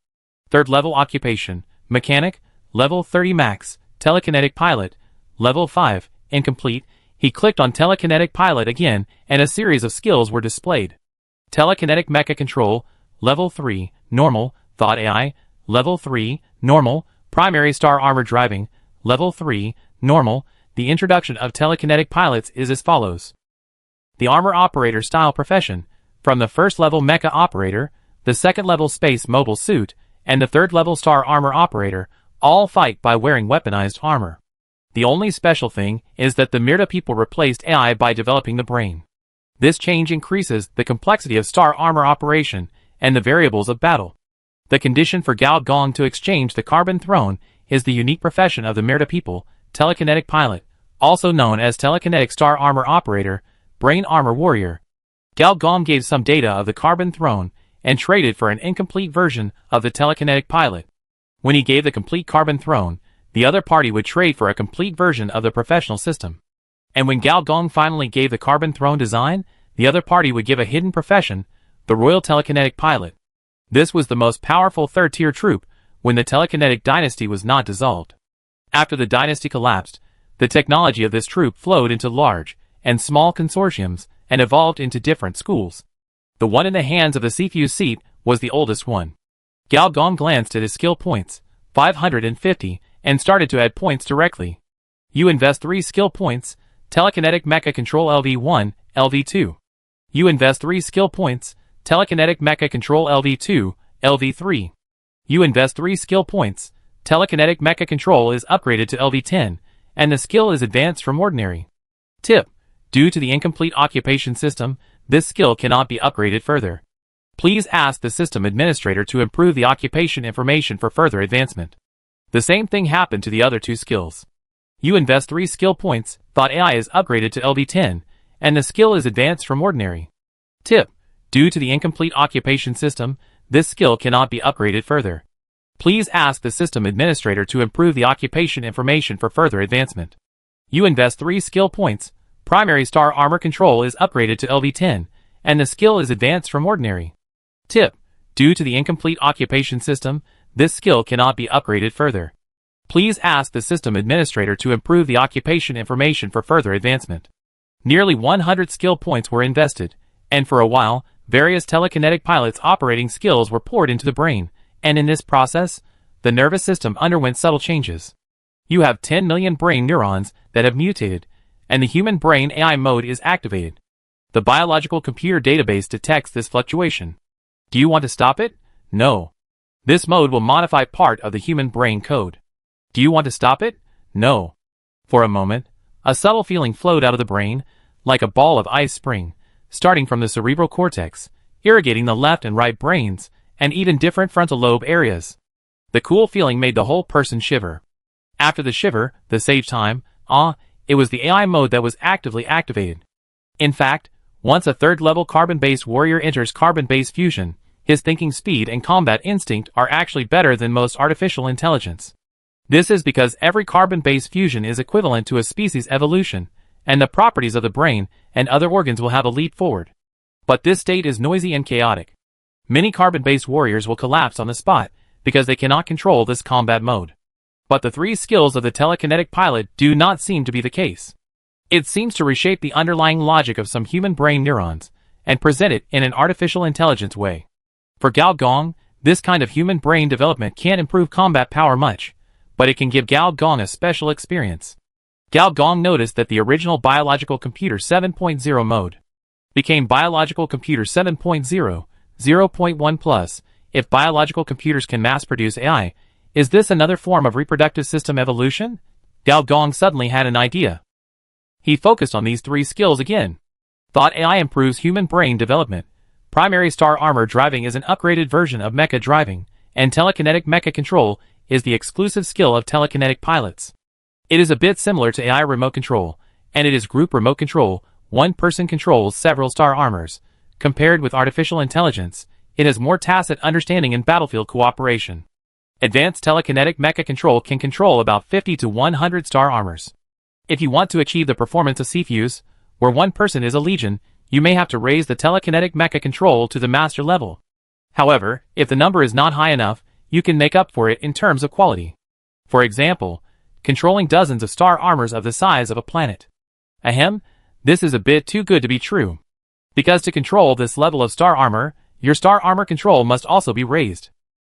Third level occupation, mechanic, level 30 max, telekinetic pilot, level 5, incomplete. He clicked on telekinetic pilot again and a series of skills were displayed. Telekinetic mecha control, level 3, normal, thought AI, level 3, normal, primary star armor driving, level 3, normal. The introduction of telekinetic pilots is as follows. The armor operator style profession, from the first level mecha operator, the second level space mobile suit, and the third level star armor operator, all fight by wearing weaponized armor. The only special thing is that the Mirta people replaced AI by developing the brain. This change increases the complexity of star armor operation and the variables of battle. The condition for Gao Gong to exchange the carbon throne is the unique profession of the Merida people, telekinetic pilot, also known as telekinetic star armor operator, brain armor warrior. Gao Gong gave some data of the carbon throne and traded for an incomplete version of the telekinetic pilot. When he gave the complete carbon throne, the other party would trade for a complete version of the professional system. And when Gao Gong finally gave the carbon throne design, the other party would give a hidden profession, the royal telekinetic pilot. This was the most powerful third-tier troop when the telekinetic dynasty was not dissolved. After the dynasty collapsed, the technology of this troop flowed into large and small consortiums and evolved into different schools. The one in the hands of the Sifu seat was the oldest one. Gao Gong glanced at his skill points, 550, and started to add points directly. You invest 3 skill points, telekinetic mecha control LV1, LV2. You invest 3 skill points, telekinetic mecha control LV2, LV3. You invest 3 skill points, telekinetic mecha control is upgraded to LV10, and the skill is advanced from ordinary. Tip: due to the incomplete occupation system, this skill cannot be upgraded further. Please ask the system administrator to improve the occupation information for further advancement. The same thing happened to the other 2 skills. You invest 3 skill points, Thought AI is upgraded to LV10, and the skill is advanced from ordinary. Tip: due to the incomplete occupation system, this skill cannot be upgraded further. Please ask the system administrator to improve the occupation information for further advancement. You invest 3 skill points, primary star armor control is upgraded to LV10, and the skill is advanced from ordinary. Tip: due to the incomplete occupation system, this skill cannot be upgraded further. Please ask the system administrator to improve the occupation information for further advancement. Nearly 100 skill points were invested, and for a while, various telekinetic pilots' operating skills were poured into the brain, and in this process, the nervous system underwent subtle changes. You have 10 million brain neurons that have mutated, and the human brain AI mode is activated. The biological computer database detects this fluctuation. Do you want to stop it? No. This mode will modify part of the human brain code. Do you want to stop it? No. For a moment, a subtle feeling flowed out of the brain, like a ball of ice spring, starting from the cerebral cortex, irrigating the left and right brains, and even different frontal lobe areas. The cool feeling made the whole person shiver. After the shiver, the save time, it was the AI mode that was actively activated. In fact, once a third-level carbon-based warrior enters carbon-based fusion, his thinking speed and combat instinct are actually better than most artificial intelligence. This is because every carbon-based fusion is equivalent to a species evolution, and the properties of the brain and other organs will have a leap forward. But this state is noisy and chaotic. Many carbon-based warriors will collapse on the spot because they cannot control this combat mode. But the 3 skills of the telekinetic pilot do not seem to be the case. It seems to reshape the underlying logic of some human brain neurons and present it in an artificial intelligence way. For Gao Gong, this kind of human brain development can't improve combat power much, but it can give Gao Gong a special experience. Gao Gong noticed that the original Biological Computer 7.0 mode became Biological Computer 7.0, 0.1 plus. If biological computers can mass-produce AI, is this another form of reproductive system evolution? Gao Gong suddenly had an idea. He focused on these 3 skills again. Thought AI improves human brain development. Primary star armor driving is an upgraded version of mecha driving, and telekinetic mecha control is the exclusive skill of telekinetic pilots. It is a bit similar to AI remote control, and it is group remote control. One person controls several star armors. Compared with artificial intelligence, it has more tacit understanding and battlefield cooperation. Advanced telekinetic mecha control can control about 50 to 100 star armors. If you want to achieve the performance of CFUs, where one person is a legion, you may have to raise the telekinetic mecha control to the master level. However, if the number is not high enough, you can make up for it in terms of quality. For example, controlling dozens of star armors of the size of a planet. Ahem, this is a bit too good to be true. Because to control this level of star armor, your star armor control must also be raised.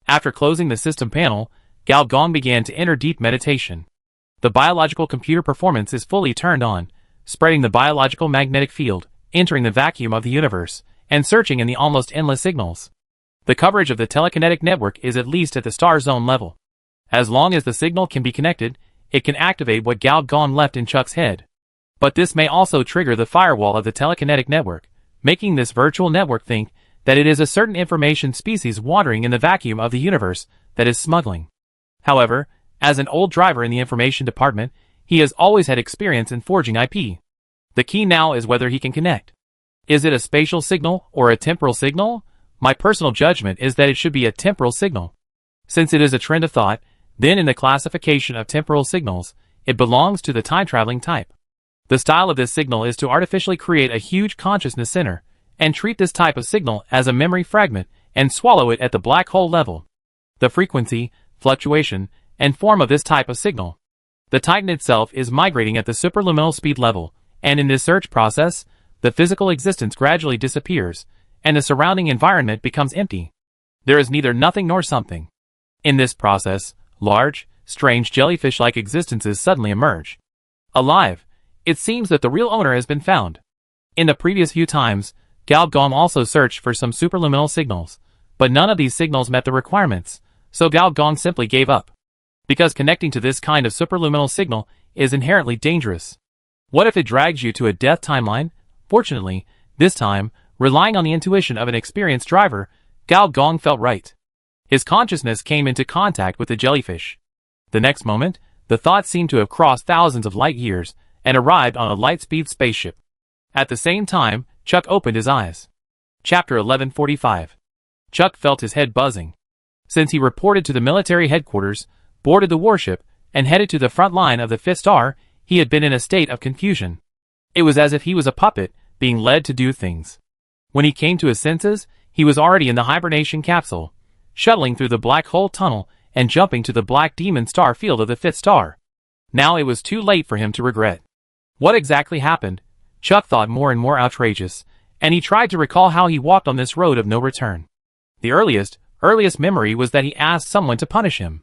After closing the system panel, Gao Gong began to enter deep meditation. The biological computer performance is fully turned on, spreading the biological magnetic field, entering the vacuum of the universe, and searching in the almost endless signals. The coverage of the telekinetic network is at least at the star zone level. As long as the signal can be connected, it can activate what Gao Gong left in Chuck's head. But this may also trigger the firewall of the telekinetic network, making this virtual network think that it is a certain information species wandering in the vacuum of the universe that is smuggling. However, as an old driver in the information department, he has always had experience in forging IP. The key now is whether he can connect. Is it a spatial signal or a temporal signal? My personal judgment is that it should be a temporal signal. Since it is a trend of thought, then in the classification of temporal signals, it belongs to the time-traveling type. The style of this signal is to artificially create a huge consciousness center, and treat this type of signal as a memory fragment and swallow it at the black hole level. The frequency, fluctuation, and form of this type of signal. The Titan itself is migrating at the superluminal speed level, and in this search process, the physical existence gradually disappears, and the surrounding environment becomes empty. There is neither nothing nor something. In this process, large, strange jellyfish-like existences suddenly emerge. Alive, it seems that the real owner has been found. In the previous few times, Galgong also searched for some superluminal signals, but none of these signals met the requirements, so Galgong simply gave up. Because connecting to this kind of superluminal signal is inherently dangerous. What if it drags you to a death timeline? Fortunately, this time, relying on the intuition of an experienced driver, Galgong felt right. His consciousness came into contact with the jellyfish. The next moment, the thought seemed to have crossed thousands of light years and arrived on a light-speed spaceship. At the same time, Chuck opened his eyes. Chapter 1145. Chuck felt his head buzzing. Since he reported to the military headquarters, boarded the warship, and headed to the front line of the Fifth Star, he had been in a state of confusion. It was as if he was a puppet, being led to do things. When he came to his senses, he was already in the hibernation capsule, shuttling through the black hole tunnel and jumping to the black demon star field of the Fifth Star. Now it was too late for him to regret. What exactly happened? Chuck thought more and more outrageous, and he tried to recall how he walked on this road of no return. The earliest memory was that he asked someone to punish him.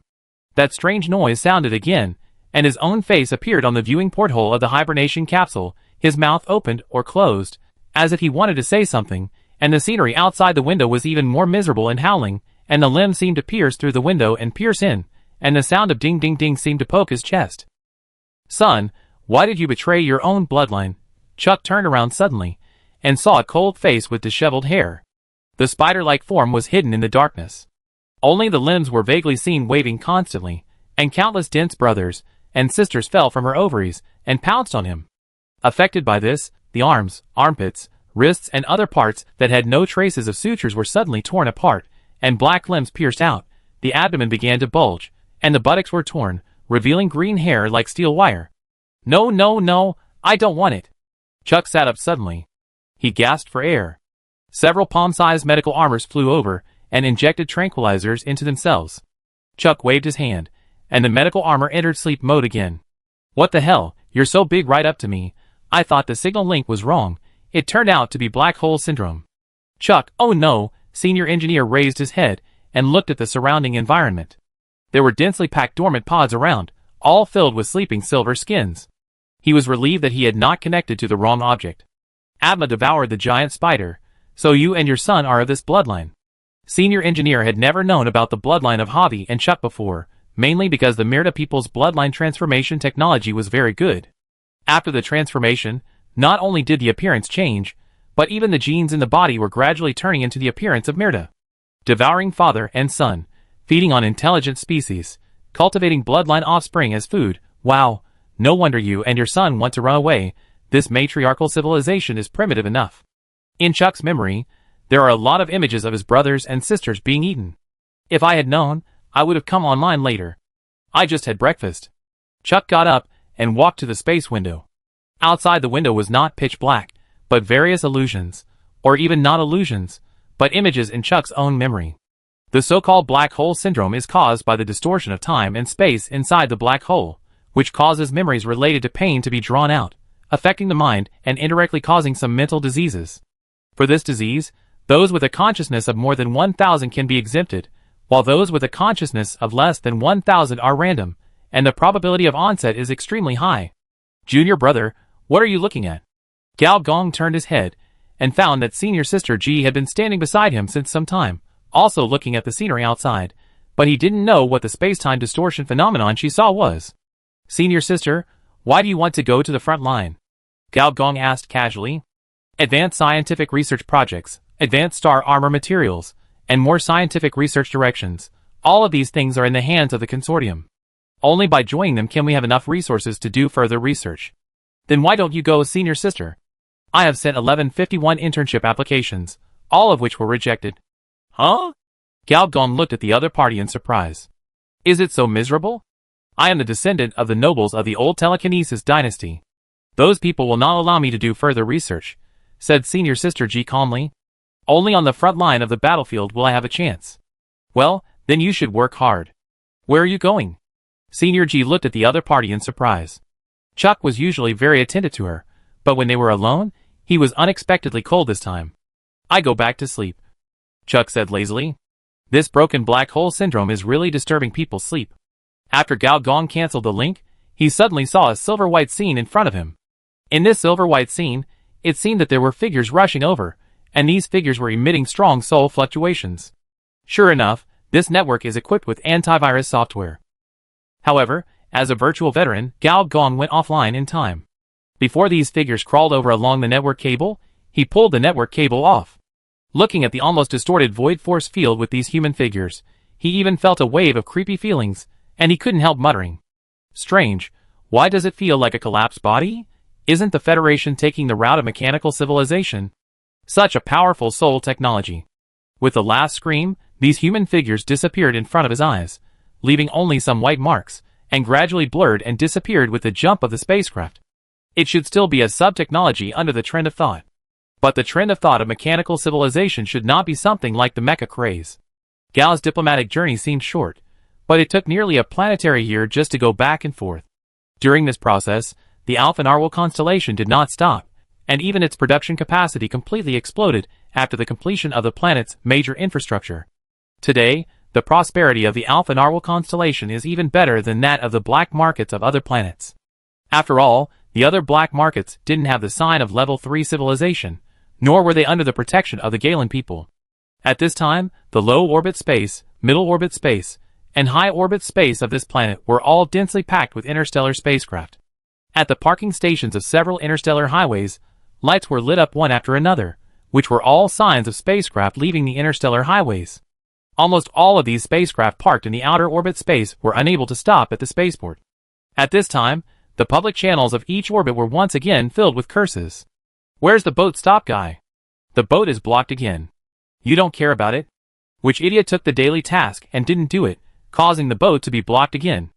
That strange noise sounded again, and his own face appeared on the viewing porthole of the hibernation capsule, his mouth opened or closed, as if he wanted to say something, and the scenery outside the window was even more miserable and howling, and the limbs seemed to pierce through the window and pierce in, and the sound of ding ding ding seemed to poke his chest. Son, why did you betray your own bloodline? Chuck turned around suddenly, and saw a cold face with disheveled hair. The spider-like form was hidden in the darkness. Only the limbs were vaguely seen waving constantly, and countless dense brothers and sisters fell from her ovaries and pounced on him. Affected by this, the arms, armpits, wrists, and other parts that had no traces of sutures were suddenly torn apart, and black limbs pierced out, the abdomen began to bulge, and the buttocks were torn, revealing green hair like steel wire. No, no, no, I don't want it. Chuck sat up suddenly. He gasped for air. Several palm-sized medical armors flew over and injected tranquilizers into themselves. Chuck waved his hand, and the medical armor entered sleep mode again. What the hell, you're so big right up to me. I thought the signal link was wrong. It turned out to be black hole syndrome. Chuck, oh no, senior engineer raised his head and looked at the surrounding environment. There were densely packed dormant pods around, all filled with sleeping silver skins. He was relieved that he had not connected to the wrong object. Atma devoured the giant spider, so you and your son are of this bloodline. Senior engineer had never known about the bloodline of Javi and Chuck before, mainly because the Myrta people's bloodline transformation technology was very good. After the transformation, not only did the appearance change, but even the genes in the body were gradually turning into the appearance of Myrta. Devouring father and son, feeding on intelligent species, cultivating bloodline offspring as food, wow, no wonder you and your son want to run away. This matriarchal civilization is primitive enough. In Chuck's memory, there are a lot of images of his brothers and sisters being eaten. If I had known, I would have come online later. I just had breakfast. Chuck got up and walked to the space window. Outside the window was not pitch black, but various illusions, or even not illusions, but images in Chuck's own memory. The so-called black hole syndrome is caused by the distortion of time and space inside the black hole, which causes memories related to pain to be drawn out, affecting the mind and indirectly causing some mental diseases. For this disease, those with a consciousness of more than 1,000 can be exempted, while those with a consciousness of less than 1,000 are random, and the probability of onset is extremely high. Junior brother, what are you looking at? Galgong turned his head, and found that senior sister G had been standing beside him since some time, also looking at the scenery outside, but he didn't know what the space-time distortion phenomenon she saw was. Senior sister, why do you want to go to the front line? Galgong asked casually. Advanced scientific research projects, advanced star armor materials, and more scientific research directions. All of these things are in the hands of the consortium. Only by joining them can we have enough resources to do further research. Then why don't you go, senior sister? I have sent 1151 internship applications, all of which were rejected. Huh? Galbdong looked at the other party in surprise. Is it so miserable? I am the descendant of the nobles of the old telekinesis dynasty. Those people will not allow me to do further research, said senior sister G calmly. Only on the front line of the battlefield will I have a chance. Well, then you should work hard. Where are you going? Senior G looked at the other party in surprise. Chuck was usually very attentive to her, but when they were alone, he was unexpectedly cold this time. I go back to sleep, Chuck said lazily. This broken black hole syndrome is really disturbing people's sleep. After Gao Gong canceled the link, he suddenly saw a silver-white scene in front of him. In this silver-white scene, it seemed that there were figures rushing over, and these figures were emitting strong soul fluctuations. Sure enough, this network is equipped with antivirus software. However, as a virtual veteran, Gao Gong went offline in time. Before these figures crawled over along the network cable, he pulled the network cable off. Looking at the almost distorted void force field with these human figures, he even felt a wave of creepy feelings, and he couldn't help muttering. Strange, why does it feel like a collapsed body? Isn't the Federation taking the route of mechanical civilization? Such a powerful soul technology. With the last scream, these human figures disappeared in front of his eyes, leaving only some white marks, and gradually blurred and disappeared with the jump of the spacecraft. It should still be a sub-technology under the trend of thought. But the trend of thought of mechanical civilization should not be something like the mecha craze. Gao's diplomatic journey seemed short, but it took nearly a planetary year just to go back and forth. During this process, the Alpha Narwhal constellation did not stop, and even its production capacity completely exploded after the completion of the planet's major infrastructure. Today, the prosperity of the Alpha Narwhal constellation is even better than that of the black markets of other planets. After all, the other black markets didn't have the sign of level 3 civilization, nor were they under the protection of the Galen people. At this time, the low orbit space, middle orbit space, and high orbit space of this planet were all densely packed with interstellar spacecraft. At the parking stations of several interstellar highways, lights were lit up one after another, which were all signs of spacecraft leaving the interstellar highways. Almost all of these spacecraft parked in the outer orbit space were unable to stop at the spaceport. At this time, the public channels of each orbit were once again filled with curses. Where's the boat stop guy? The boat is blocked again. You don't care about it? Which idiot took the daily task and didn't do it, causing the boat to be blocked again?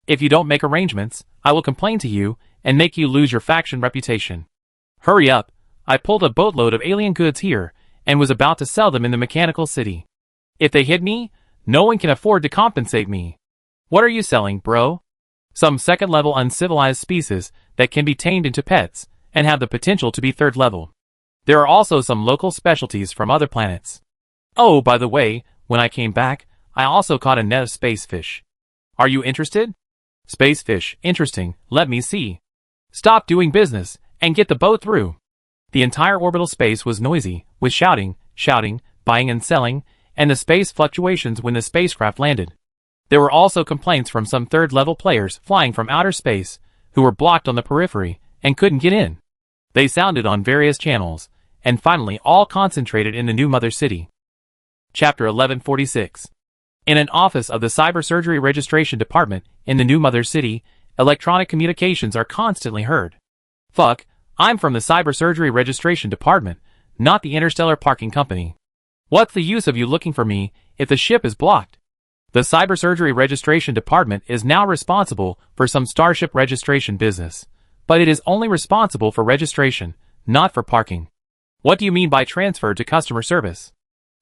If you don't make arrangements, I will complain to you and make you lose your faction reputation. Hurry up, I pulled a boatload of alien goods here and was about to sell them in the mechanical city. If they hit me, no one can afford to compensate me. What are you selling, bro? Some second-level uncivilized species that can be tamed into pets and have the potential to be third-level. There are also some local specialties from other planets. Oh, by the way, when I came back, I also caught a net of space fish. Are you interested? Space fish, interesting, let me see. Stop doing business, and get the boat through. The entire orbital space was noisy, with shouting, buying and selling, and the space fluctuations when the spacecraft landed. There were also complaints from some third-level players flying from outer space, who were blocked on the periphery, and couldn't get in. They sounded on various channels, and finally all concentrated in the new Mother City. Chapter 1146. In an office of the Cybersurgery Registration Department in the new Mother City, electronic communications are constantly heard. Fuck, I'm from the Cybersurgery Registration Department, not the Interstellar Parking Company. What's the use of you looking for me if the ship is blocked? The Cybersurgery Registration Department is now responsible for some starship registration business, but it is only responsible for registration, not for parking. What do you mean by transfer to customer service?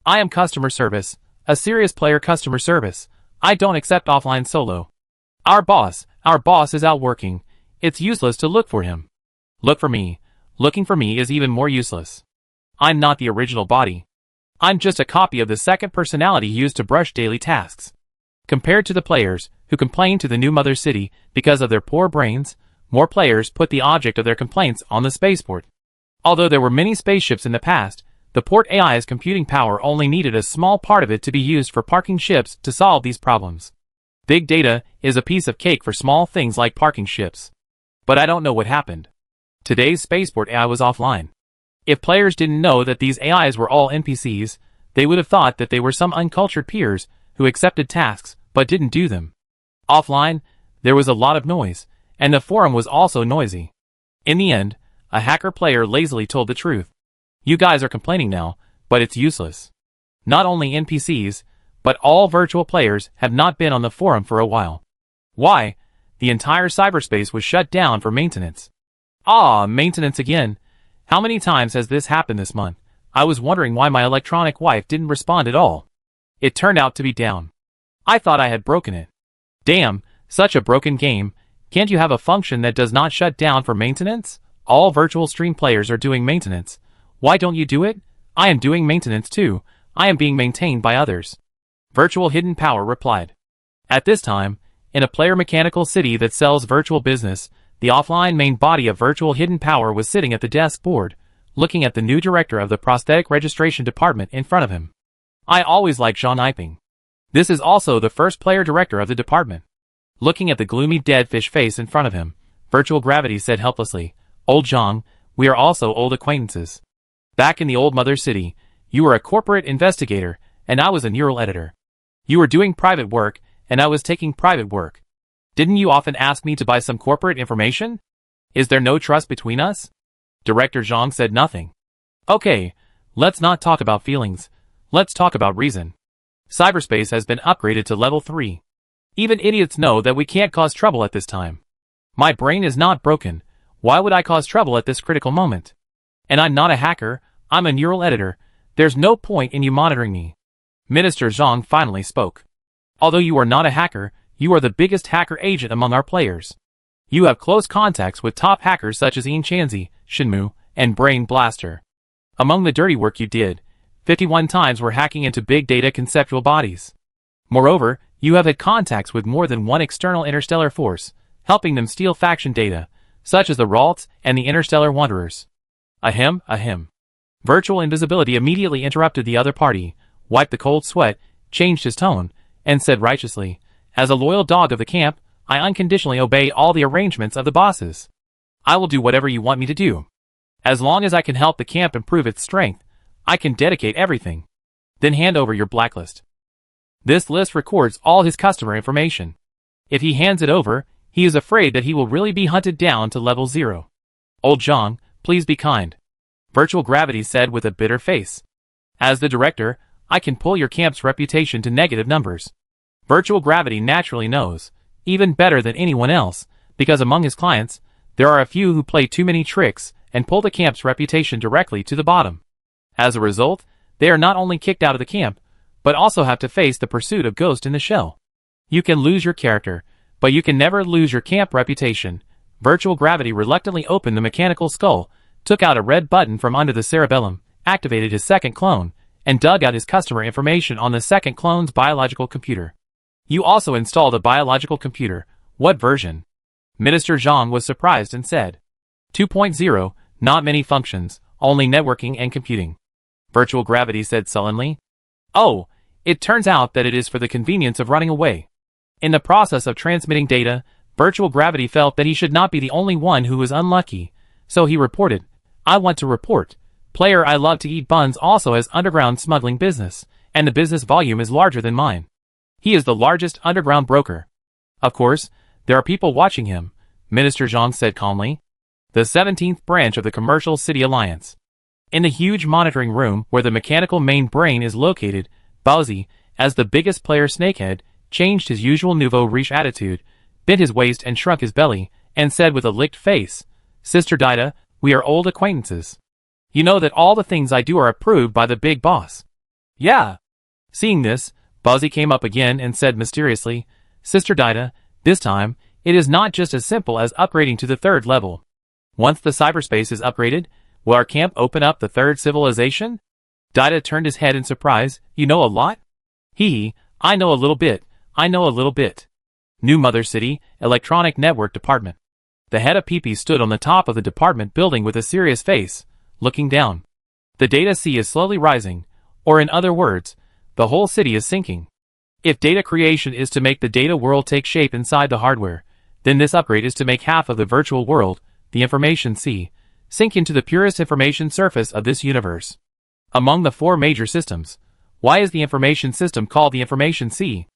I am customer service, a serious player customer service. I don't accept offline solo. Our boss is out working. It's useless to look for him. Look for me. Looking for me is even more useless. I'm not the original body. I'm just a copy of the second personality used to brush daily tasks. Compared to the players, who complain to the new Mother City because of their poor brains, more players put the object of their complaints on the spaceport. Although there were many spaceships in the past, the port AI's computing power only needed a small part of it to be used for parking ships to solve these problems. Big data is a piece of cake for small things like parking ships. But I don't know what happened. Today's spaceport AI was offline. If players didn't know that these AIs were all NPCs, they would have thought that they were some uncultured peers who accepted tasks but didn't do them. Offline, there was a lot of noise, and the forum was also noisy. In the end, a hacker player lazily told the truth. You guys are complaining now, but it's useless. Not only NPCs, but all virtual players have not been on the forum for a while. Why? The entire cyberspace was shut down for maintenance. Ah, maintenance again. How many times has this happened this month? I was wondering why my electronic wife didn't respond at all. It turned out to be down. I thought I had broken it. Damn, such a broken game. Can't you have a function that does not shut down for maintenance? All virtual stream players are doing maintenance. Why don't you do it? I am doing maintenance too. I am being maintained by others. Virtual Hidden Power replied. At this time, in a player mechanical city that sells virtual business, the offline main body of Virtual Hidden Power was sitting at the desk board, looking at the new director of the prosthetic registration department in front of him. I always liked Jean Iping. This is also the first player director of the department. Looking at the gloomy dead fish face in front of him, Virtual Gravity said helplessly, Old Zhang, we are also old acquaintances. Back in the old mother city, you were a corporate investigator, and I was a neural editor. You were doing private work, and I was taking private work. Didn't you often ask me to buy some corporate information? Is there no trust between us? Director Zhang said nothing. Okay, let's not talk about feelings. Let's talk about reason. Cyberspace has been upgraded to level 3. Even idiots know that we can't cause trouble at this time. My brain is not broken. Why would I cause trouble at this critical moment? And I'm not a hacker, I'm a neural editor. There's no point in you monitoring me. Minister Zhang finally spoke. Although you are not a hacker, you are the biggest hacker agent among our players. You have close contacts with top hackers such as Yin Chanzi, Shinmu, and Brain Blaster. Among the dirty work you did, 51 times were hacking into big data conceptual bodies. Moreover, you have had contacts with more than one external interstellar force, helping them steal faction data, such as the Ralts and the Interstellar Wanderers. Ahem, ahem. Virtual Invisibility immediately interrupted the other party, wiped the cold sweat, changed his tone, and said righteously, As a loyal dog of the camp, I unconditionally obey all the arrangements of the bosses. I will do whatever you want me to do. As long as I can help the camp improve its strength, I can dedicate everything. Then hand over your blacklist. This list records all his customer information. If he hands it over, he is afraid that he will really be hunted down to level 0. Old Zhang, please be kind. Virtual Gravity said with a bitter face. As the director, I can pull your camp's reputation to negative numbers. Virtual Gravity naturally knows, even better than anyone else, because among his clients, there are a few who play too many tricks and pull the camp's reputation directly to the bottom. As a result, they are not only kicked out of the camp, but also have to face the pursuit of Ghost in the Shell. You can lose your character, but you can never lose your camp reputation. Virtual Gravity reluctantly opened the mechanical skull, took out a red button from under the cerebellum, activated his second clone, and dug out his customer information on the second clone's biological computer. You also installed a biological computer. What version? Minister Zhang was surprised and said, 2.0, not many functions, only networking and computing. Virtual Gravity said sullenly. Oh, it turns out that it is for the convenience of running away. In the process of transmitting data, Virtual Gravity felt that he should not be the only one who was unlucky, so he reported, I want to report. Player I love to eat buns also has underground smuggling business, and the business volume is larger than mine. He is the largest underground broker. Of course, there are people watching him, Minister Zhang said calmly. The 17th branch of the Commercial City Alliance. In the huge monitoring room where the mechanical main brain is located, Baozi, as the biggest player Snakehead, changed his usual nouveau riche attitude, bent his waist and shrunk his belly, and said with a licked face, Sister Dida, we are old acquaintances. You know that all the things I do are approved by the big boss. Yeah. Seeing this, Baozi came up again and said mysteriously, Sister Dida, this time, it is not just as simple as upgrading to the 3rd level. Once the cyberspace is upgraded, will our camp open up the 3rd civilization? Dida turned his head in surprise. You know a lot? Hee, I know a little bit. I know a little bit. New Mother City, Electronic Network Department. The head of PP stood on the top of the department building with a serious face, looking down. The data sea is slowly rising, or in other words, the whole city is sinking. If data creation is to make the data world take shape inside the hardware, then this upgrade is to make half of the virtual world, the information sea, sink into the purest information surface of this universe. Among the four major systems, why is the information system called the information sea?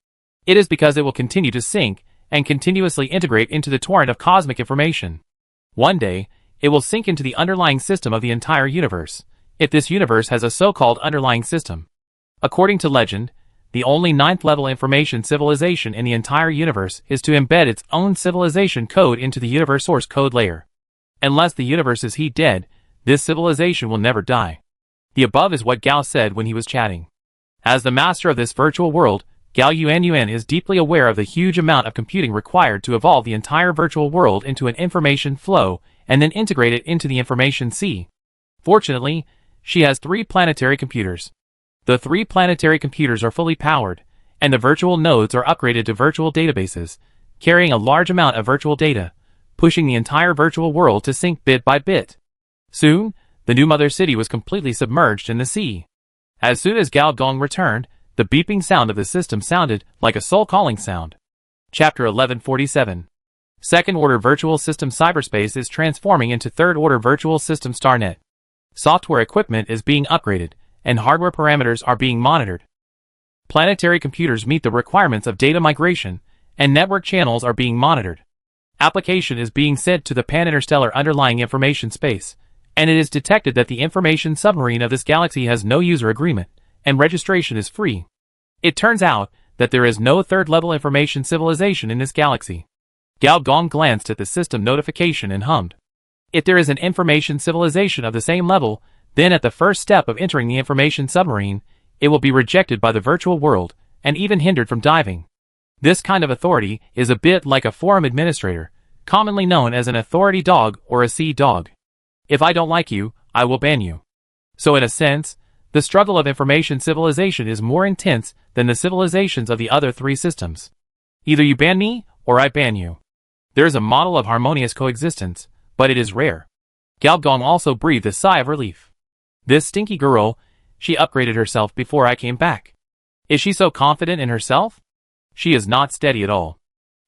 It is because it will continue to sink and continuously integrate into the torrent of cosmic information. One day, it will sink into the underlying system of the entire universe, if this universe has a so-called underlying system. According to legend, the only ninth-level information civilization in the entire universe is to embed its own civilization code into the universe source code layer. Unless the universe is heat dead, this civilization will never die. The above is what Gao said when he was chatting. As the master of this virtual world, Gao Yuanyuan is deeply aware of the huge amount of computing required to evolve the entire virtual world into an information flow and then integrate it into the information sea. Fortunately, she has 3 planetary computers. The 3 planetary computers are fully powered, and the virtual nodes are upgraded to virtual databases, carrying a large amount of virtual data, pushing the entire virtual world to sync bit by bit. Soon, the new mother city was completely submerged in the sea. As soon as Gao Dong returned, the beeping sound of the system sounded like a soul-calling sound. Chapter 1147. Second-order virtual system cyberspace is transforming into third-order virtual system StarNet. Software equipment is being upgraded, and hardware parameters are being monitored. Planetary computers meet the requirements of data migration, and network channels are being monitored. Application is being sent to the pan-interstellar underlying information space, and it is detected that the information submarine of this galaxy has no user agreement, and registration is free. It turns out that there is no third-level information civilization in this galaxy. Gao Dong glanced at the system notification and hummed. If there is an information civilization of the same level, then at the first step of entering the information submarine, it will be rejected by the virtual world, and even hindered from diving. This kind of authority is a bit like a forum administrator, commonly known as an authority dog or a sea dog. If I don't like you, I will ban you. So in a sense, the struggle of information civilization is more intense than the civilizations of the other 3 systems. Either you ban me, or I ban you. There is a model of harmonious coexistence, but it is rare. Gao Dong also breathed a sigh of relief. This stinky girl, she upgraded herself before I came back. Is she so confident in herself? She is not steady at all.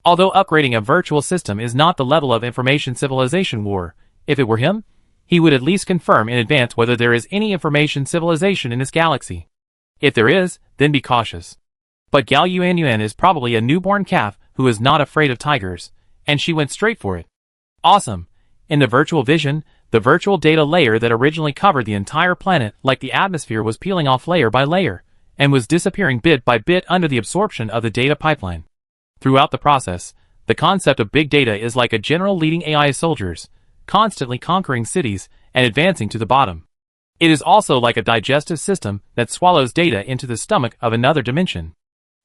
Although upgrading a virtual system is not the level of information civilization war, if it were him, he would at least confirm in advance whether there is any information civilization in this galaxy. If there is, then be cautious. But Gao Yuanyuan is probably a newborn calf who is not afraid of tigers, and she went straight for it. Awesome! In the virtual vision, the virtual data layer that originally covered the entire planet like the atmosphere was peeling off layer by layer, and was disappearing bit by bit under the absorption of the data pipeline. Throughout the process, the concept of big data is like a general leading AI soldiers, constantly conquering cities and advancing to the bottom. It is also like a digestive system that swallows data into the stomach of another dimension.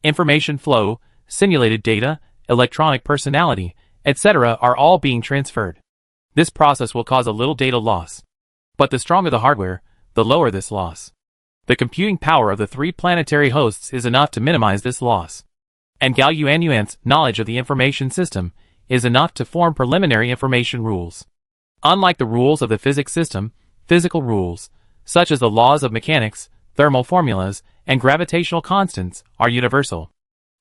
Information flow, simulated data, electronic personality, etc. are all being transferred. This process will cause a little data loss. But the stronger the hardware, the lower this loss. The computing power of the 3 planetary hosts is enough to minimize this loss. And Gao Yuanyuan's knowledge of the information system is enough to form preliminary information rules. Unlike the rules of the physics system, physical rules, such as the laws of mechanics, thermal formulas, and gravitational constants, are universal.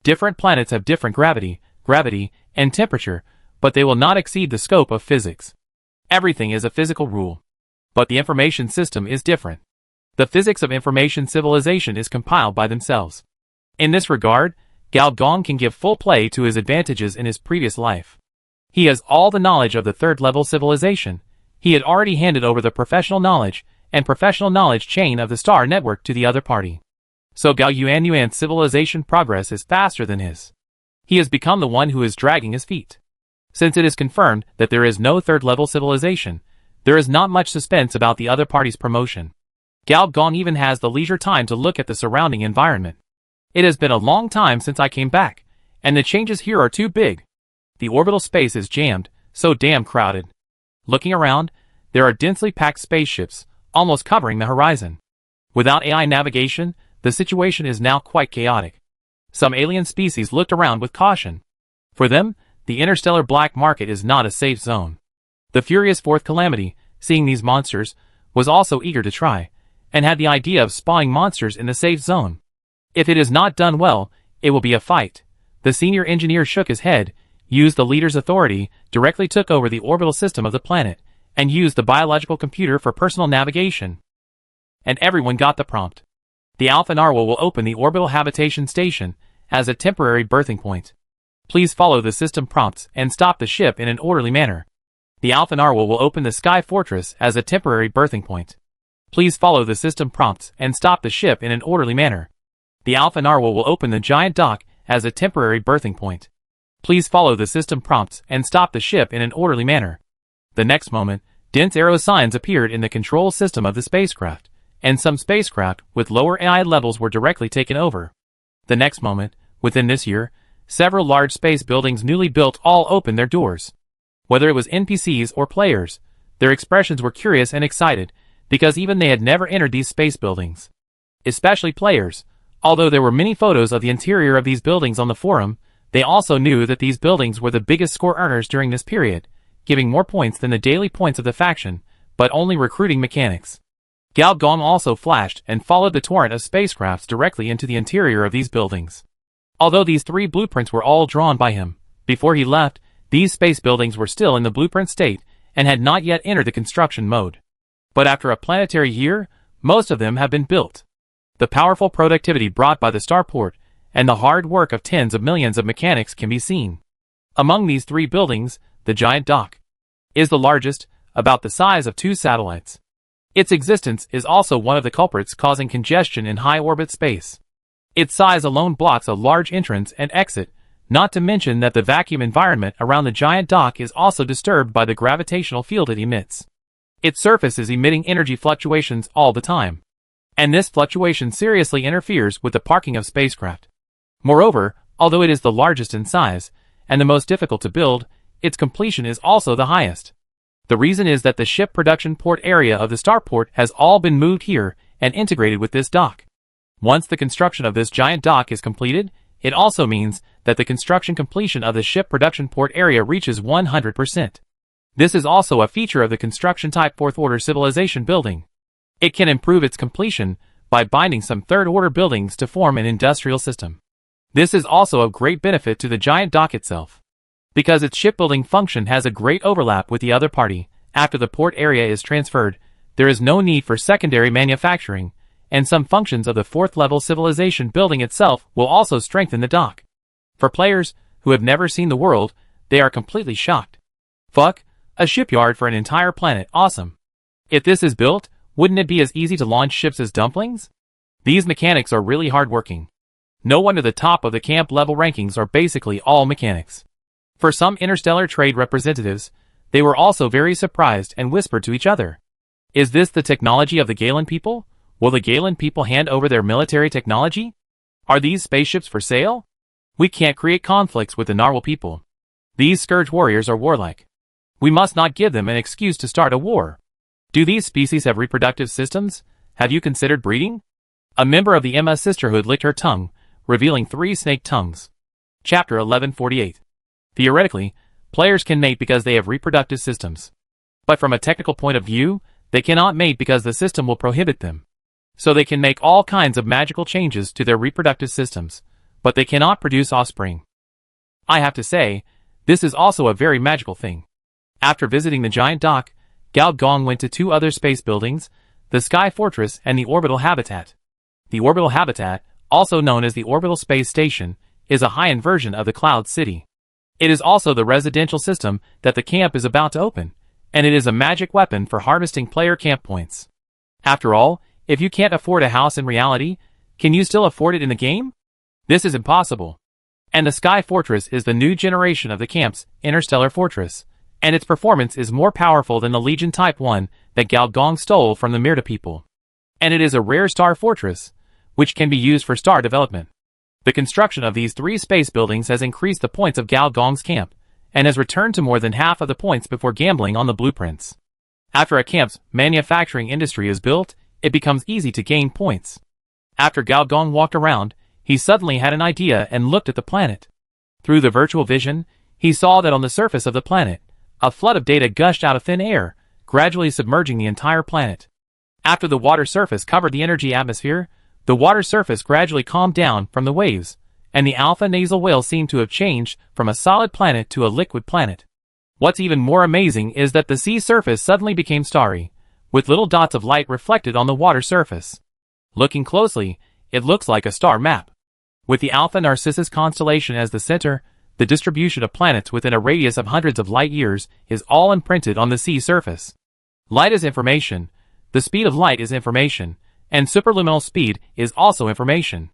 Different planets have different gravity, and temperature, but they will not exceed the scope of physics. Everything is a physical rule. But the information system is different. The physics of information civilization is compiled by themselves. In this regard, Gao Dong can give full play to his advantages in his previous life. He has all the knowledge of the third-level civilization. He had already handed over the professional knowledge and professional knowledge chain of the star network to the other party. So Gao Yuanyuan's civilization progress is faster than his. He has become the one who is dragging his feet. Since it is confirmed that there is no third-level civilization, there is not much suspense about the other party's promotion. Gao Dong even has the leisure time to look at the surrounding environment. It has been a long time since I came back, and the changes here are too big. The orbital space is jammed, so damn crowded. Looking around, there are densely packed spaceships, almost covering the horizon. Without AI navigation, the situation is now quite chaotic. Some alien species looked around with caution. For them, the interstellar black market is not a safe zone. The furious fourth calamity, seeing these monsters, was also eager to try, and had the idea of spawning monsters in the safe zone. If it is not done well, it will be a fight. The senior engineer shook his head, used the leader's authority, directly took over the orbital system of the planet, and use the biological computer for personal navigation. And everyone got the prompt. The Alpha Narwhal will open the orbital habitation station as a temporary berthing point. Please follow the system prompts and stop the ship in an orderly manner. The Alpha Narwhal will open the Sky Fortress as a temporary berthing point. Please follow the system prompts and stop the ship in an orderly manner. The Alpha Narwhal will open the giant dock as a temporary berthing point. Please follow the system prompts and stop the ship in an orderly manner. The next moment, dense arrow signs appeared in the control system of the spacecraft, and some spacecraft with lower AI levels were directly taken over. The next moment, within this year, several large space buildings newly built all opened their doors. Whether it was NPCs or players, their expressions were curious and excited, because even they had never entered these space buildings. Especially players. Although there were many photos of the interior of these buildings on the forum, they also knew that these buildings were the biggest score earners during this period, giving more points than the daily points of the faction, but only recruiting mechanics. Gao Gong also flashed and followed the torrent of spacecrafts directly into the interior of these buildings. Although these 3 blueprints were all drawn by him, before he left, these space buildings were still in the blueprint state and had not yet entered the construction mode. But after a planetary year, most of them have been built. The powerful productivity brought by the starport and the hard work of tens of millions of mechanics can be seen. Among these 3 buildings, the giant dock is the largest, about the size of 2 satellites. Its existence is also one of the culprits causing congestion in high-orbit space. Its size alone blocks a large entrance and exit, not to mention that the vacuum environment around the giant dock is also disturbed by the gravitational field it emits. Its surface is emitting energy fluctuations all the time. And this fluctuation seriously interferes with the parking of spacecraft. Moreover, although it is the largest in size, and the most difficult to build, its completion is also the highest. The reason is that the ship production port area of the starport has all been moved here and integrated with this dock. Once the construction of this giant dock is completed, it also means that the construction completion of the ship production port area reaches 100%. This is also a feature of the construction type 4th order civilization building. It can improve its completion by binding some 3rd order buildings to form an industrial system. This is also of great benefit to the giant dock itself. Because its shipbuilding function has a great overlap with the other party, after the port area is transferred, there is no need for secondary manufacturing, and some functions of the 4th level civilization building itself will also strengthen the dock. For players who have never seen the world, they are completely shocked. Fuck, a shipyard for an entire planet, awesome. If this is built, wouldn't it be as easy to launch ships as dumplings? These mechanics are really hardworking. No wonder the top of the camp level rankings are basically all mechanics. For some interstellar trade representatives, they were also very surprised and whispered to each other. Is this the technology of the Galen people? Will the Galen people hand over their military technology? Are these spaceships for sale? We can't create conflicts with the Narwhal people. These Scourge warriors are warlike. We must not give them an excuse to start a war. Do these species have reproductive systems? Have you considered breeding? A member of the Emma Sisterhood licked her tongue, revealing 3 snake tongues. Chapter 1148. Theoretically, players can mate because they have reproductive systems. But from a technical point of view, they cannot mate because the system will prohibit them. So they can make all kinds of magical changes to their reproductive systems, but they cannot produce offspring. I have to say, this is also a very magical thing. After visiting the giant dock, Gao Gong went to 2 other space buildings, the Sky Fortress and the Orbital Habitat. The Orbital Habitat, also known as the Orbital Space Station, is a high-end version of the Cloud City. It is also the residential system that the camp is about to open, and it is a magic weapon for harvesting player camp points. After all, if you can't afford a house in reality, can you still afford it in the game? This is impossible. And the Sky Fortress is the new generation of the camp's Interstellar Fortress, and its performance is more powerful than the Legion Type 1 that Gao Gong stole from the Mirta people. And it is a rare star fortress, which can be used for star development. The construction of these 3 space buildings has increased the points of Gao Gong's camp, and has returned to more than half of the points before gambling on the blueprints. After a camp's manufacturing industry is built, it becomes easy to gain points. After Gao Gong walked around, he suddenly had an idea and looked at the planet. Through the virtual vision, he saw that on the surface of the planet, a flood of data gushed out of thin air, gradually submerging the entire planet. After the water surface covered the energy atmosphere, the water surface gradually calmed down from the waves, and the alpha nasal whale seemed to have changed from a solid planet to a liquid planet. What's even more amazing is that the sea surface suddenly became starry, with little dots of light reflected on the water surface. Looking closely, it looks like a star map. With the Alpha Narcissus constellation as the center, the distribution of planets within a radius of hundreds of light years is all imprinted on the sea surface. Light is information, the speed of light is information, and superluminal speed is also information.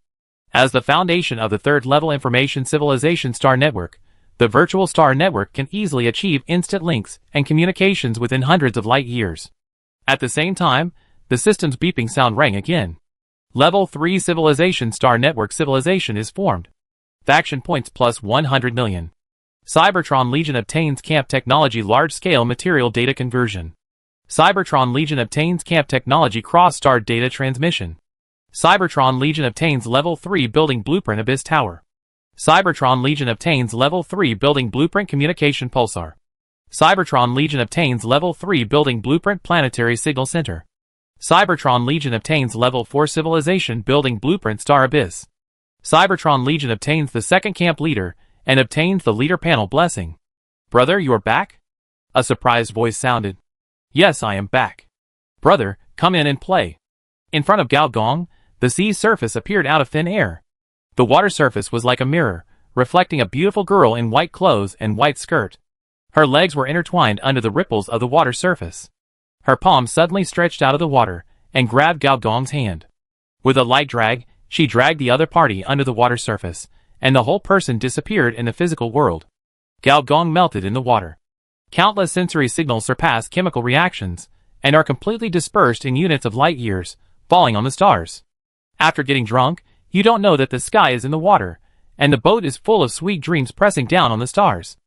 As the foundation of the third-level information civilization star network, the virtual star network can easily achieve instant links and communications within hundreds of light years. At the same time, the system's beeping sound rang again. Level 3 Civilization Star Network civilization is formed. Faction points plus 100 million. Cybertron Legion obtains camp technology large-scale material data conversion. Cybertron Legion obtains camp technology cross-star data transmission. Cybertron Legion obtains Level 3 building blueprint Abyss Tower. Cybertron Legion obtains Level 3 building blueprint communication pulsar. Cybertron Legion obtains Level 3 building blueprint planetary signal center. Cybertron Legion obtains Level 4 civilization building blueprint star abyss. Cybertron Legion obtains the second camp leader and obtains the leader panel blessing. Brother, you're back? A surprised voice sounded. Yes, I am back. Brother, come in and play. In front of Gao Gong, the sea's surface appeared out of thin air. The water surface was like a mirror, reflecting a beautiful girl in white clothes and white skirt. Her legs were intertwined under the ripples of the water surface. Her palm suddenly stretched out of the water and grabbed Gao Gong's hand. With a light drag, she dragged the other party under the water surface, and the whole person disappeared in the physical world. Gao Gong melted in the water. Countless sensory signals surpass chemical reactions, and are completely dispersed in units of light years, falling on the stars. After getting drunk, you don't know that the sky is in the water, and the boat is full of sweet dreams pressing down on the stars.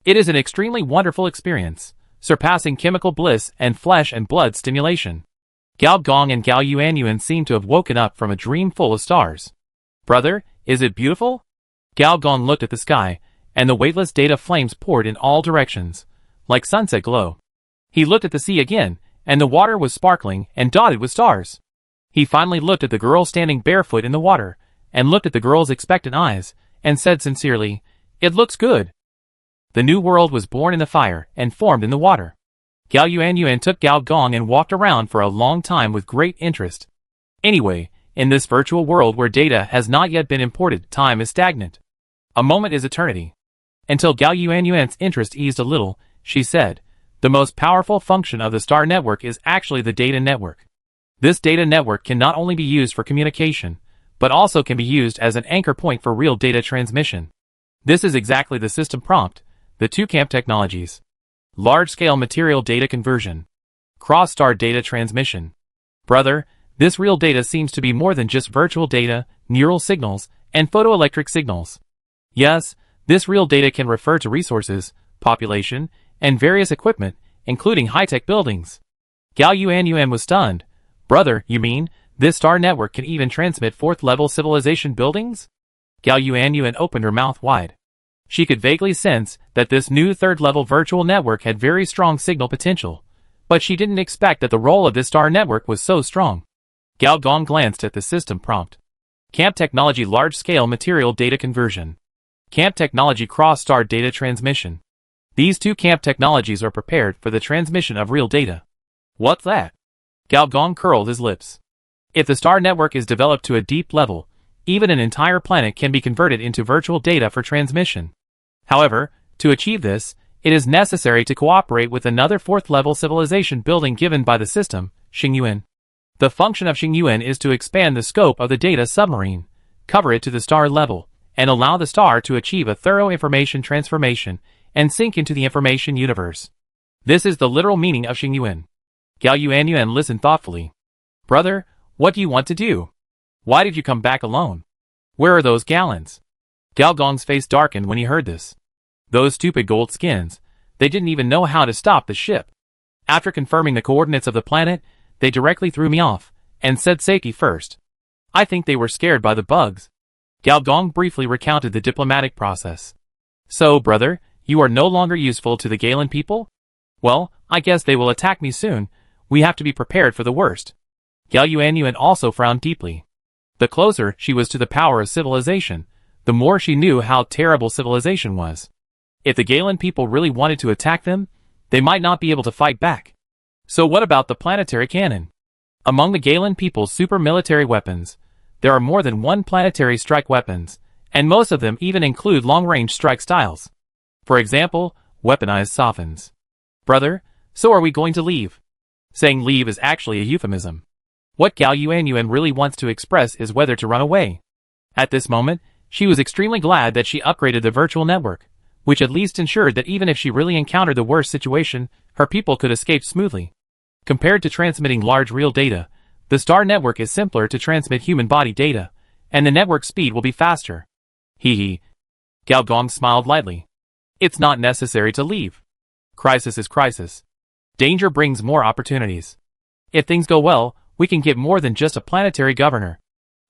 It is an extremely wonderful experience, surpassing chemical bliss and flesh and blood stimulation. Gao Gong and Gao Yuanyuan seem to have woken up from a dream full of stars. Brother, is it beautiful? Gao Gong looked at the sky, and the weightless data flames poured in all directions, like sunset glow. He looked at the sea again, and the water was sparkling and dotted with stars. He finally looked at the girl standing barefoot in the water, and looked at the girl's expectant eyes, and said sincerely, "It looks good." The new world was born in the fire and formed in the water. Gao Yuanyuan took Gao Gong and walked around for a long time with great interest. Anyway, in this virtual world where data has not yet been imported, time is stagnant. A moment is eternity. Until Gao Yuanyuan's interest eased a little, she said, "The most powerful function of the star network is actually the data network. This data network can not only be used for communication, but also can be used as an anchor point for real data transmission. This is exactly the system prompt, the two camp technologies. Large-scale material data conversion. Cross-star data transmission. Brother, this real data seems to be more than just virtual data, neural signals, and photoelectric signals. Yes, this real data can refer to resources, population, and various equipment, including high-tech buildings." Gao Yuanyuan was stunned. "Brother, you mean, this star network can even transmit fourth-level civilization buildings?" Gao Yuanyuan opened her mouth wide. She could vaguely sense that this new third-level virtual network had very strong signal potential, but she didn't expect that the role of this star network was so strong. Gao Gong glanced at the system prompt. Camp Technology Large-Scale Material Data Conversion. Camp Technology Cross-Star Data Transmission. These two camp technologies are prepared for the transmission of real data. What's that? Gao Gong curled his lips. If the star network is developed to a deep level, even an entire planet can be converted into virtual data for transmission. However, to achieve this, it is necessary to cooperate with another fourth-level civilization building given by the system, Xingyuan. The function of Xingyuan is to expand the scope of the data submarine, cover it to the star level, and allow the star to achieve a thorough information transformation and sink into the information universe. This is the literal meaning of Xingyuan. Gao Yuanyuan listened thoughtfully. "Brother, what do you want to do? Why did you come back alone? Where are those gallons?" Gao Gong's face darkened when he heard this. Those stupid gold skins, they didn't even know how to stop the ship. After confirming the coordinates of the planet, they directly threw me off, and said safety first. I think they were scared by the bugs. Gao Gong briefly recounted the diplomatic process. "So, brother, you are no longer useful to the Galen people? Well, I guess they will attack me soon. We have to be prepared for the worst." Gao Yuanyuan also frowned deeply. The closer she was to the power of civilization, the more she knew how terrible civilization was. If the Galen people really wanted to attack them, they might not be able to fight back. So what about the planetary cannon? Among the Galen people's super military weapons, there are more than one planetary strike weapons, and most of them even include long-range strike styles. For example, weaponized softens. Brother, so are we going to leave? Saying leave is actually a euphemism. What Gao Yuanyuan really wants to express is whether to run away. At this moment, she was extremely glad that she upgraded the virtual network, which at least ensured that even if she really encountered the worst situation, her people could escape smoothly. Compared to transmitting large real data, the star network is simpler to transmit human body data, and the network speed will be faster. Hee hee. Gao Gong smiled lightly. It's not necessary to leave. Crisis is crisis. Danger brings more opportunities. If things go well, we can get more than just a planetary governor.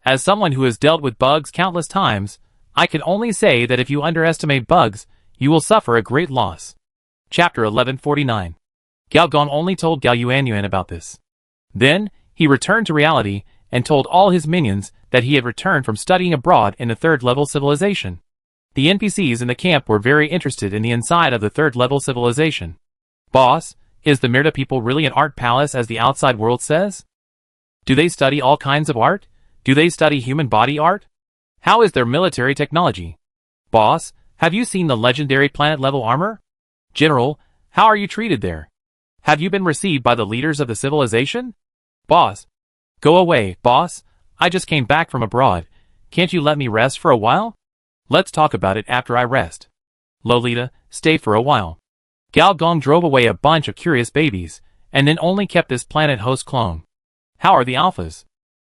As someone who has dealt with bugs countless times, I can only say that if you underestimate bugs, you will suffer a great loss. Chapter 1149. Gao Gong only told Gao Yuanyuan about this. Then, he returned to reality and told all his minions that he had returned from studying abroad in a third-level civilization. The NPCs in the camp were very interested in the inside of the third-level civilization. Boss, is the Myrta people really an art palace as the outside world says? Do they study all kinds of art? Do they study human body art? How is their military technology? Boss, have you seen the legendary planet-level armor? General, how are you treated there? Have you been received by the leaders of the civilization? Boss. Go away, boss. I just came back from abroad. Can't you let me rest for a while? Let's talk about it after I rest. Lolita, stay for a while. Gao Gong drove away a bunch of curious babies, and then only kept this planet host clone. How are the alphas?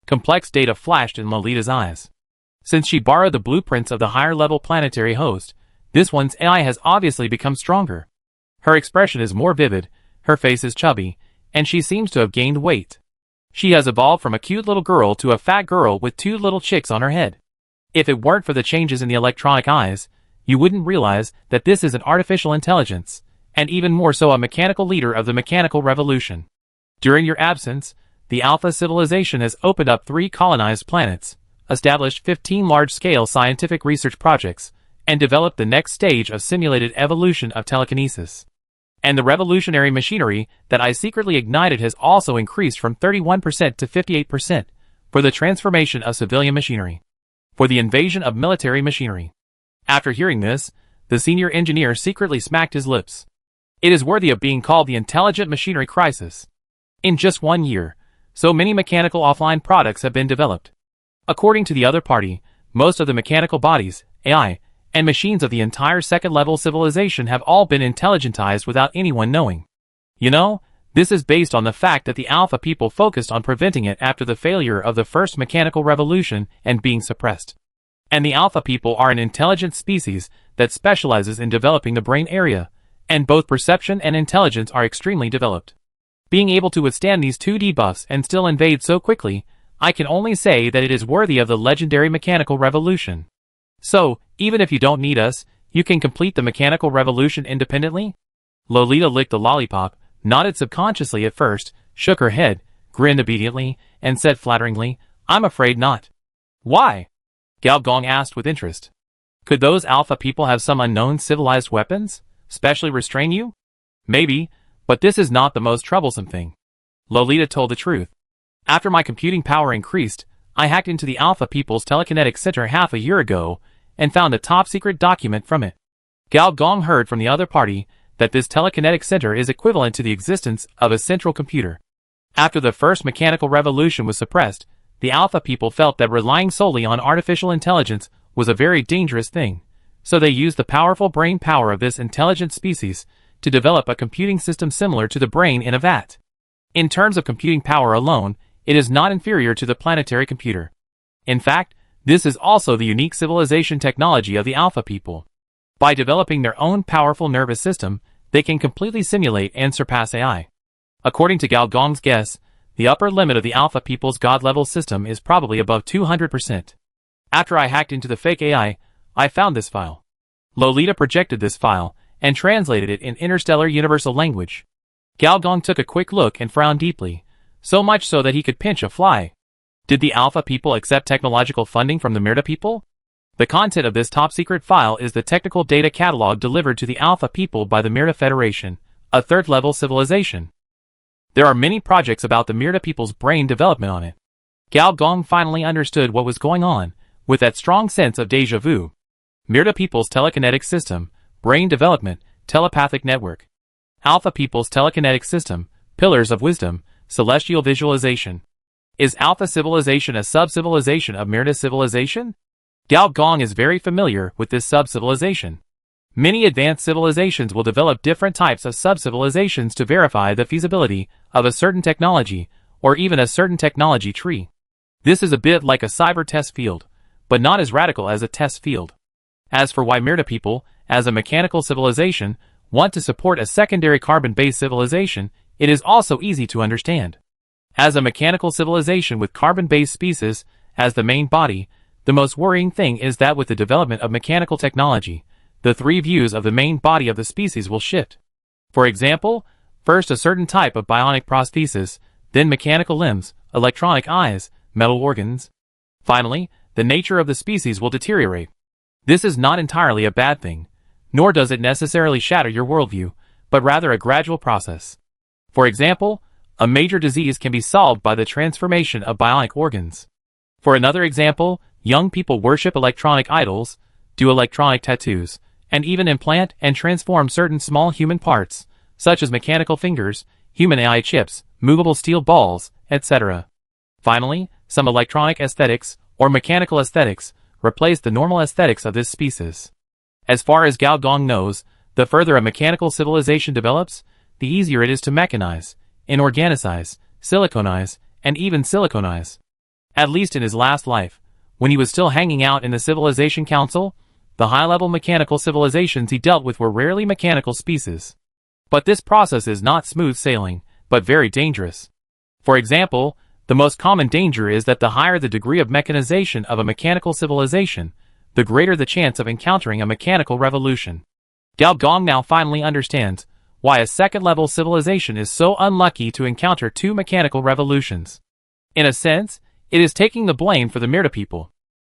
Complex data flashed in Lolita's eyes. Since she borrowed the blueprints of the higher-level planetary host, this one's AI has obviously become stronger. Her expression is more vivid, her face is chubby, and she seems to have gained weight. She has evolved from a cute little girl to a fat girl with 2 little chicks on her head. If it weren't for the changes in the electronic eyes, you wouldn't realize that this is an artificial intelligence, and even more so a mechanical leader of the mechanical revolution. During your absence, the Alpha civilization has opened up 3 colonized planets, established 15 large-scale scientific research projects, and developed the next stage of simulated evolution of telekinesis. And the revolutionary machinery that I secretly ignited has also increased from 31% to 58% for the transformation of civilian machinery, for the invasion of military machinery. After hearing this, the senior engineer secretly smacked his lips. It is worthy of being called the intelligent machinery crisis. In just 1 year, so many mechanical offline products have been developed. According to the other party, most of the mechanical bodies, AI, and machines of the entire second-level civilization have all been intelligentized without anyone knowing. You know, this is based on the fact that the Alpha people focused on preventing it after the failure of the first mechanical revolution and being suppressed. And the Alpha people are an intelligent species that specializes in developing the brain area, and both perception and intelligence are extremely developed. Being able to withstand these 2 debuffs and still invade so quickly, I can only say that it is worthy of the legendary mechanical revolution. So, even if you don't need us, you can complete the mechanical revolution independently? Lolita licked the lollipop, nodded subconsciously at first, shook her head, grinned obediently, and said flatteringly, I'm afraid not. Why? Gao Gong asked with interest. Could those Alpha people have some unknown civilized weapons, specially restrain you? Maybe, but this is not the most troublesome thing. Lolita told the truth. After my computing power increased, I hacked into the Alpha people's telekinetic center half a year ago, and found a top-secret document from it. Gao Gong heard from the other party that this telekinetic center is equivalent to the existence of a central computer. After the first mechanical revolution was suppressed, the Alpha people felt that relying solely on artificial intelligence was a very dangerous thing, so they used the powerful brain power of this intelligent species to develop a computing system similar to the brain in a vat. In terms of computing power alone, it is not inferior to the planetary computer. In fact, this is also the unique civilization technology of the Alpha people. By developing their own powerful nervous system, they can completely simulate and surpass AI. According to Gao Gong's guess, the upper limit of the Alpha people's God-level system is probably above 200%. After I hacked into the fake AI, I found this file. Lolita projected this file and translated it in interstellar universal language. Gao Gong took a quick look and frowned deeply, so much so that he could pinch a fly. Did the Alpha people accept technological funding from the Myrta people? The content of this top-secret file is the technical data catalog delivered to the Alpha people by the Myrta Federation, a third-level civilization. There are many projects about the Myrta people's brain development on it. Gao Gong finally understood what was going on, with that strong sense of déjà vu. Myrta people's telekinetic system, brain development, telepathic network. Alpha people's telekinetic system, pillars of wisdom, celestial visualization. Is Alpha civilization a sub-civilization of Myrta civilization? Gao Gong is very familiar with this sub-civilization. Many advanced civilizations will develop different types of sub-civilizations to verify the feasibility of a certain technology, or even a certain technology tree. This is a bit like a cyber test field, but not as radical as a test field. As for why Myrta people, as a mechanical civilization, want to support a secondary carbon-based civilization, it is also easy to understand. As a mechanical civilization with carbon-based species as the main body, the most worrying thing is that with the development of mechanical technology, the three views of the main body of the species will shift. For example, first a certain type of bionic prosthesis, then mechanical limbs, electronic eyes, metal organs. Finally, the nature of the species will deteriorate. This is not entirely a bad thing, nor does it necessarily shatter your worldview, but rather a gradual process. For example, a major disease can be solved by the transformation of bionic organs. For another example, young people worship electronic idols, do electronic tattoos, and even implant and transform certain small human parts, such as mechanical fingers, human AI chips, movable steel balls, etc. Finally, some electronic aesthetics, or mechanical aesthetics, replace the normal aesthetics of this species. As far as Gao Gong knows, the further a mechanical civilization develops, the easier it is to mechanize, inorganicize, siliconize, and even siliconize. At least in his last life, when he was still hanging out in the Civilization Council, the high-level mechanical civilizations he dealt with were rarely mechanical species. But this process is not smooth sailing, but very dangerous. For example, the most common danger is that the higher the degree of mechanization of a mechanical civilization, the greater the chance of encountering a mechanical revolution. Gao Gong now finally understands why a second-level civilization is so unlucky to encounter two mechanical revolutions. In a sense, it is taking the blame for the Myrta people.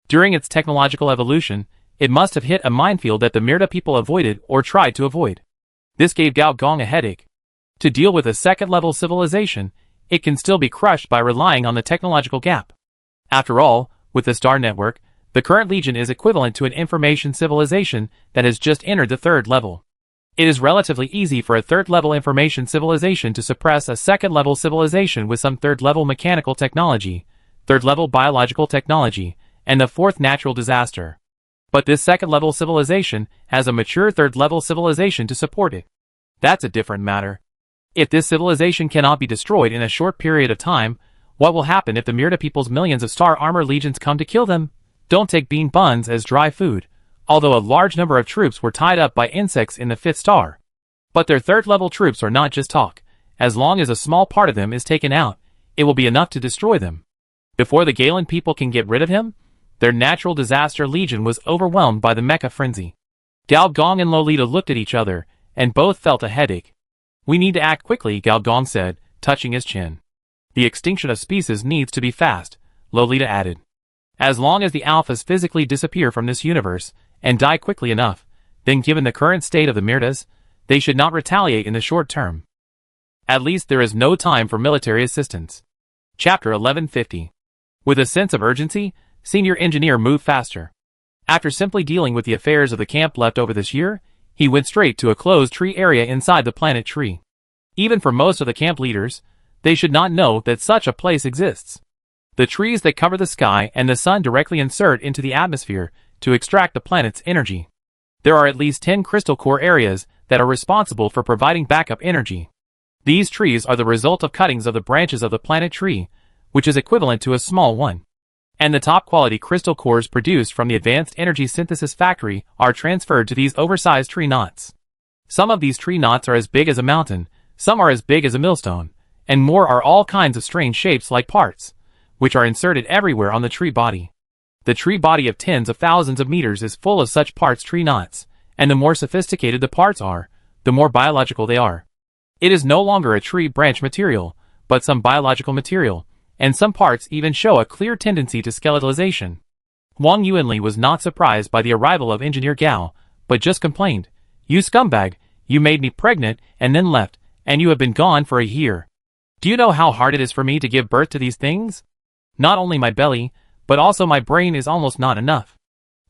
During its technological evolution, it must have hit a minefield that the Myrta people avoided or tried to avoid. This gave Gao Gong a headache. To deal with a second-level civilization, it can still be crushed by relying on the technological gap. After all, with the Star Network, the current Legion is equivalent to an information civilization that has just entered the third level. It is relatively easy for a third-level information civilization to suppress a second-level civilization with some third-level mechanical technology, third-level biological technology, and the fourth natural disaster. But this second-level civilization has a mature third-level civilization to support it. That's a different matter. If this civilization cannot be destroyed in a short period of time, what will happen if the Myrta people's millions of Star Armor legions come to kill them? Don't take bean buns as dry food, although a large number of troops were tied up by insects in the 5th star. But their third-level troops are not just talk. As long as a small part of them is taken out, it will be enough to destroy them. Before the Galen people can get rid of him, their natural disaster legion was overwhelmed by the mecha frenzy. Gao Gong and Lolita looked at each other, and both felt a headache. "We need to act quickly," Gao Gong said, touching his chin. "The extinction of species needs to be fast," Lolita added. "As long as the Alphas physically disappear from this universe, and die quickly enough, then given the current state of the Myrtas, they should not retaliate in the short term. At least there is no time for military assistance." Chapter 1150. With a sense of urgency, Senior Engineer moved faster. After simply dealing with the affairs of the camp left over this year, he went straight to a closed tree area inside the planet tree. Even for most of the camp leaders, they should not know that such a place exists. The trees that cover the sky and the sun directly insert into the atmosphere to extract the planet's energy. There are at least 10 crystal core areas that are responsible for providing backup energy. These trees are the result of cuttings of the branches of the planet tree, which is equivalent to a small one. And the top-quality crystal cores produced from the Advanced Energy Synthesis Factory are transferred to these oversized tree knots. Some of these tree knots are as big as a mountain, some are as big as a millstone, and more are all kinds of strange shapes like parts, which are inserted everywhere on the tree body. The tree body of tens of thousands of meters is full of such parts tree knots, and the more sophisticated the parts are, the more biological they are. It is no longer a tree branch material, but some biological material, and some parts even show a clear tendency to skeletalization. Wang Yuanli was not surprised by the arrival of Engineer Gao, but just complained, "You scumbag, you made me pregnant and then left, and you have been gone for a year. Do you know how hard it is for me to give birth to these things? Not only my belly, but also my brain is almost not enough."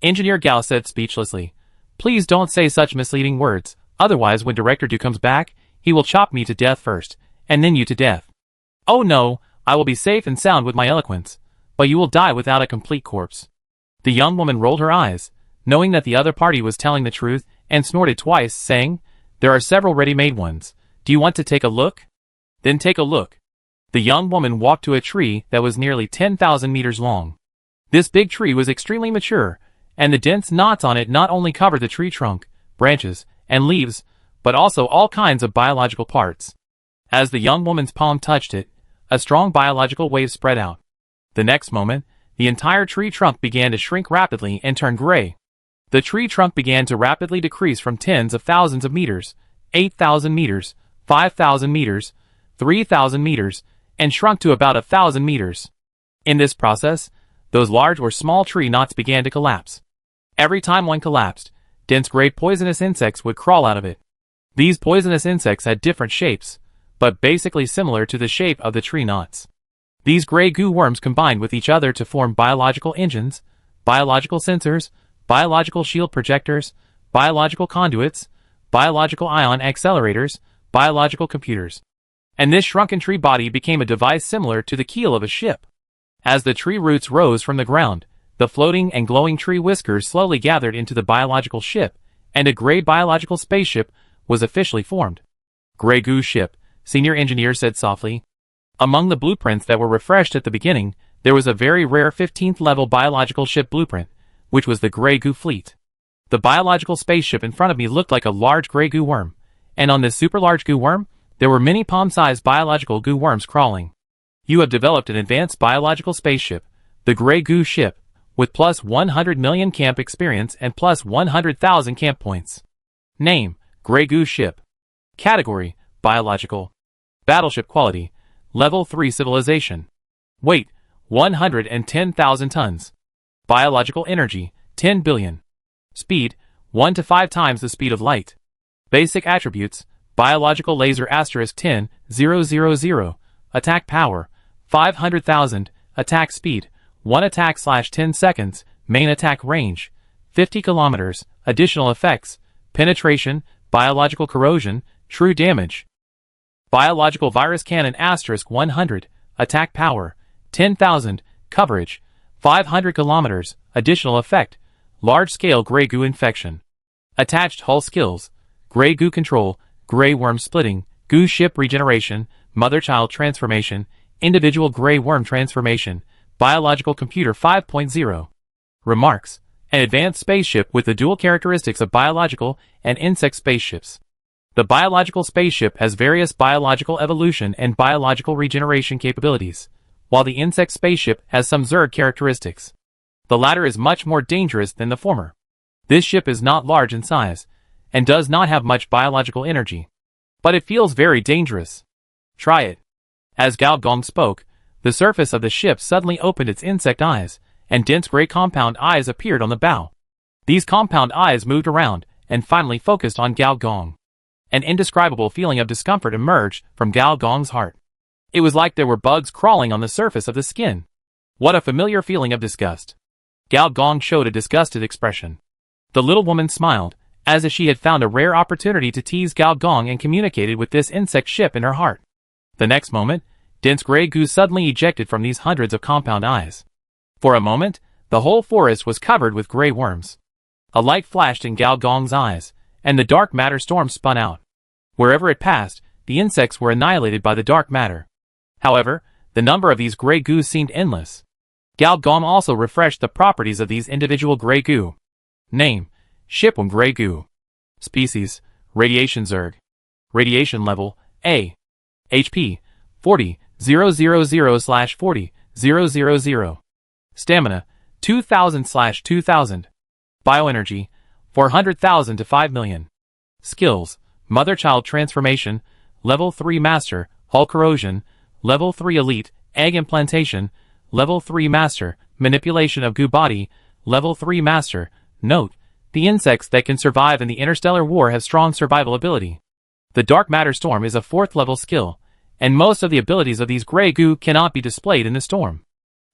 Engineer Gao said speechlessly, "Please don't say such misleading words, otherwise when Director Du comes back, he will chop me to death first, and then you to death." "Oh no, I will be safe and sound with my eloquence, but you will die without a complete corpse." The young woman rolled her eyes, knowing that the other party was telling the truth, and snorted twice, saying, "There are several ready-made ones. Do you want to take a look?" "Then take a look." The young woman walked to a tree that was nearly 10,000 meters long. This big tree was extremely mature, and the dense knots on it not only covered the tree trunk, branches, and leaves, but also all kinds of biological parts. As the young woman's palm touched it, a strong biological wave spread out. The next moment, the entire tree trunk began to shrink rapidly and turn gray. The tree trunk began to rapidly decrease from tens of thousands of meters, 8,000 meters, 5,000 meters, 3,000 meters, and shrunk to about 1,000 meters. In this process, those large or small tree knots began to collapse. Every time one collapsed, dense gray poisonous insects would crawl out of it. These poisonous insects had different shapes, but basically similar to the shape of the tree knots. These gray goo worms combined with each other to form biological engines, biological sensors, biological shield projectors, biological conduits, biological ion accelerators, biological computers. And this shrunken tree body became a device similar to the keel of a ship. As the tree roots rose from the ground, the floating and glowing tree whiskers slowly gathered into the biological ship, and a gray biological spaceship was officially formed. "Gray goo ship," Senior Engineer said softly. Among the blueprints that were refreshed at the beginning, there was a very rare 15th level biological ship blueprint, which was the Grey Goo Fleet. The biological spaceship in front of me looked like a large gray goo worm, and on this super large goo worm, there were many palm-sized biological goo worms crawling. "You have developed an advanced biological spaceship, the Grey Goo ship, with plus 100 million camp experience and plus 100,000 camp points. Name, Grey Goo ship. Category, biological. Battleship quality, level 3 civilization. Weight, 110,000 tons. Biological energy, 10 billion. Speed, 1 to 5 times the speed of light. Basic attributes, biological laser *10,000, attack power, 500,000, attack speed, 1 attack/10 seconds, main attack range, 50 kilometers, additional effects, penetration, biological corrosion, true damage. Biological virus cannon *100, attack power, 10,000, coverage, 500 kilometers, additional effect, large-scale gray goo infection. Attached hull skills, gray goo control, gray worm splitting, goo ship regeneration, mother-child transformation, individual gray worm transformation, biological computer 5.0. Remarks: an advanced spaceship with the dual characteristics of biological and insect spaceships. The biological spaceship has various biological evolution and biological regeneration capabilities, while the insect spaceship has some Zerg characteristics. The latter is much more dangerous than the former. This ship is not large in size, and does not have much biological energy. But it feels very dangerous. Try it. As Gao Gong spoke, the surface of the ship suddenly opened its insect eyes, and dense gray compound eyes appeared on the bow. These compound eyes moved around, and finally focused on Gao Gong. An indescribable feeling of discomfort emerged from Gao Gong's heart. It was like there were bugs crawling on the surface of the skin. What a familiar feeling of disgust. Gao Gong showed a disgusted expression. The little woman smiled, as if she had found a rare opportunity to tease Gao Gong and communicated with this insect ship in her heart. The next moment, dense gray goo suddenly ejected from these hundreds of compound eyes. For a moment, the whole forest was covered with gray worms. A light flashed in Gao Gong's eyes, and the dark matter storm spun out. Wherever it passed, the insects were annihilated by the dark matter. However, the number of these gray goo seemed endless. Gao Gong also refreshed the properties of these individual gray goo. Name, Shipwing Gray Goo. Species, Radiation Zerg. Radiation level, A. HP, 40,000/40,000. Stamina, 2,000/2000. Bioenergy, 400,000 to 5 million. Skills, Mother-Child Transformation, Level 3 Master, Hull Corrosion, Level 3 Elite, Egg Implantation, Level 3 Master, Manipulation of Goo Body, Level 3 Master. Note: the insects that can survive in the interstellar war have strong survival ability. The Dark Matter Storm is a 4th level skill, and most of the abilities of these gray goo cannot be displayed in the storm.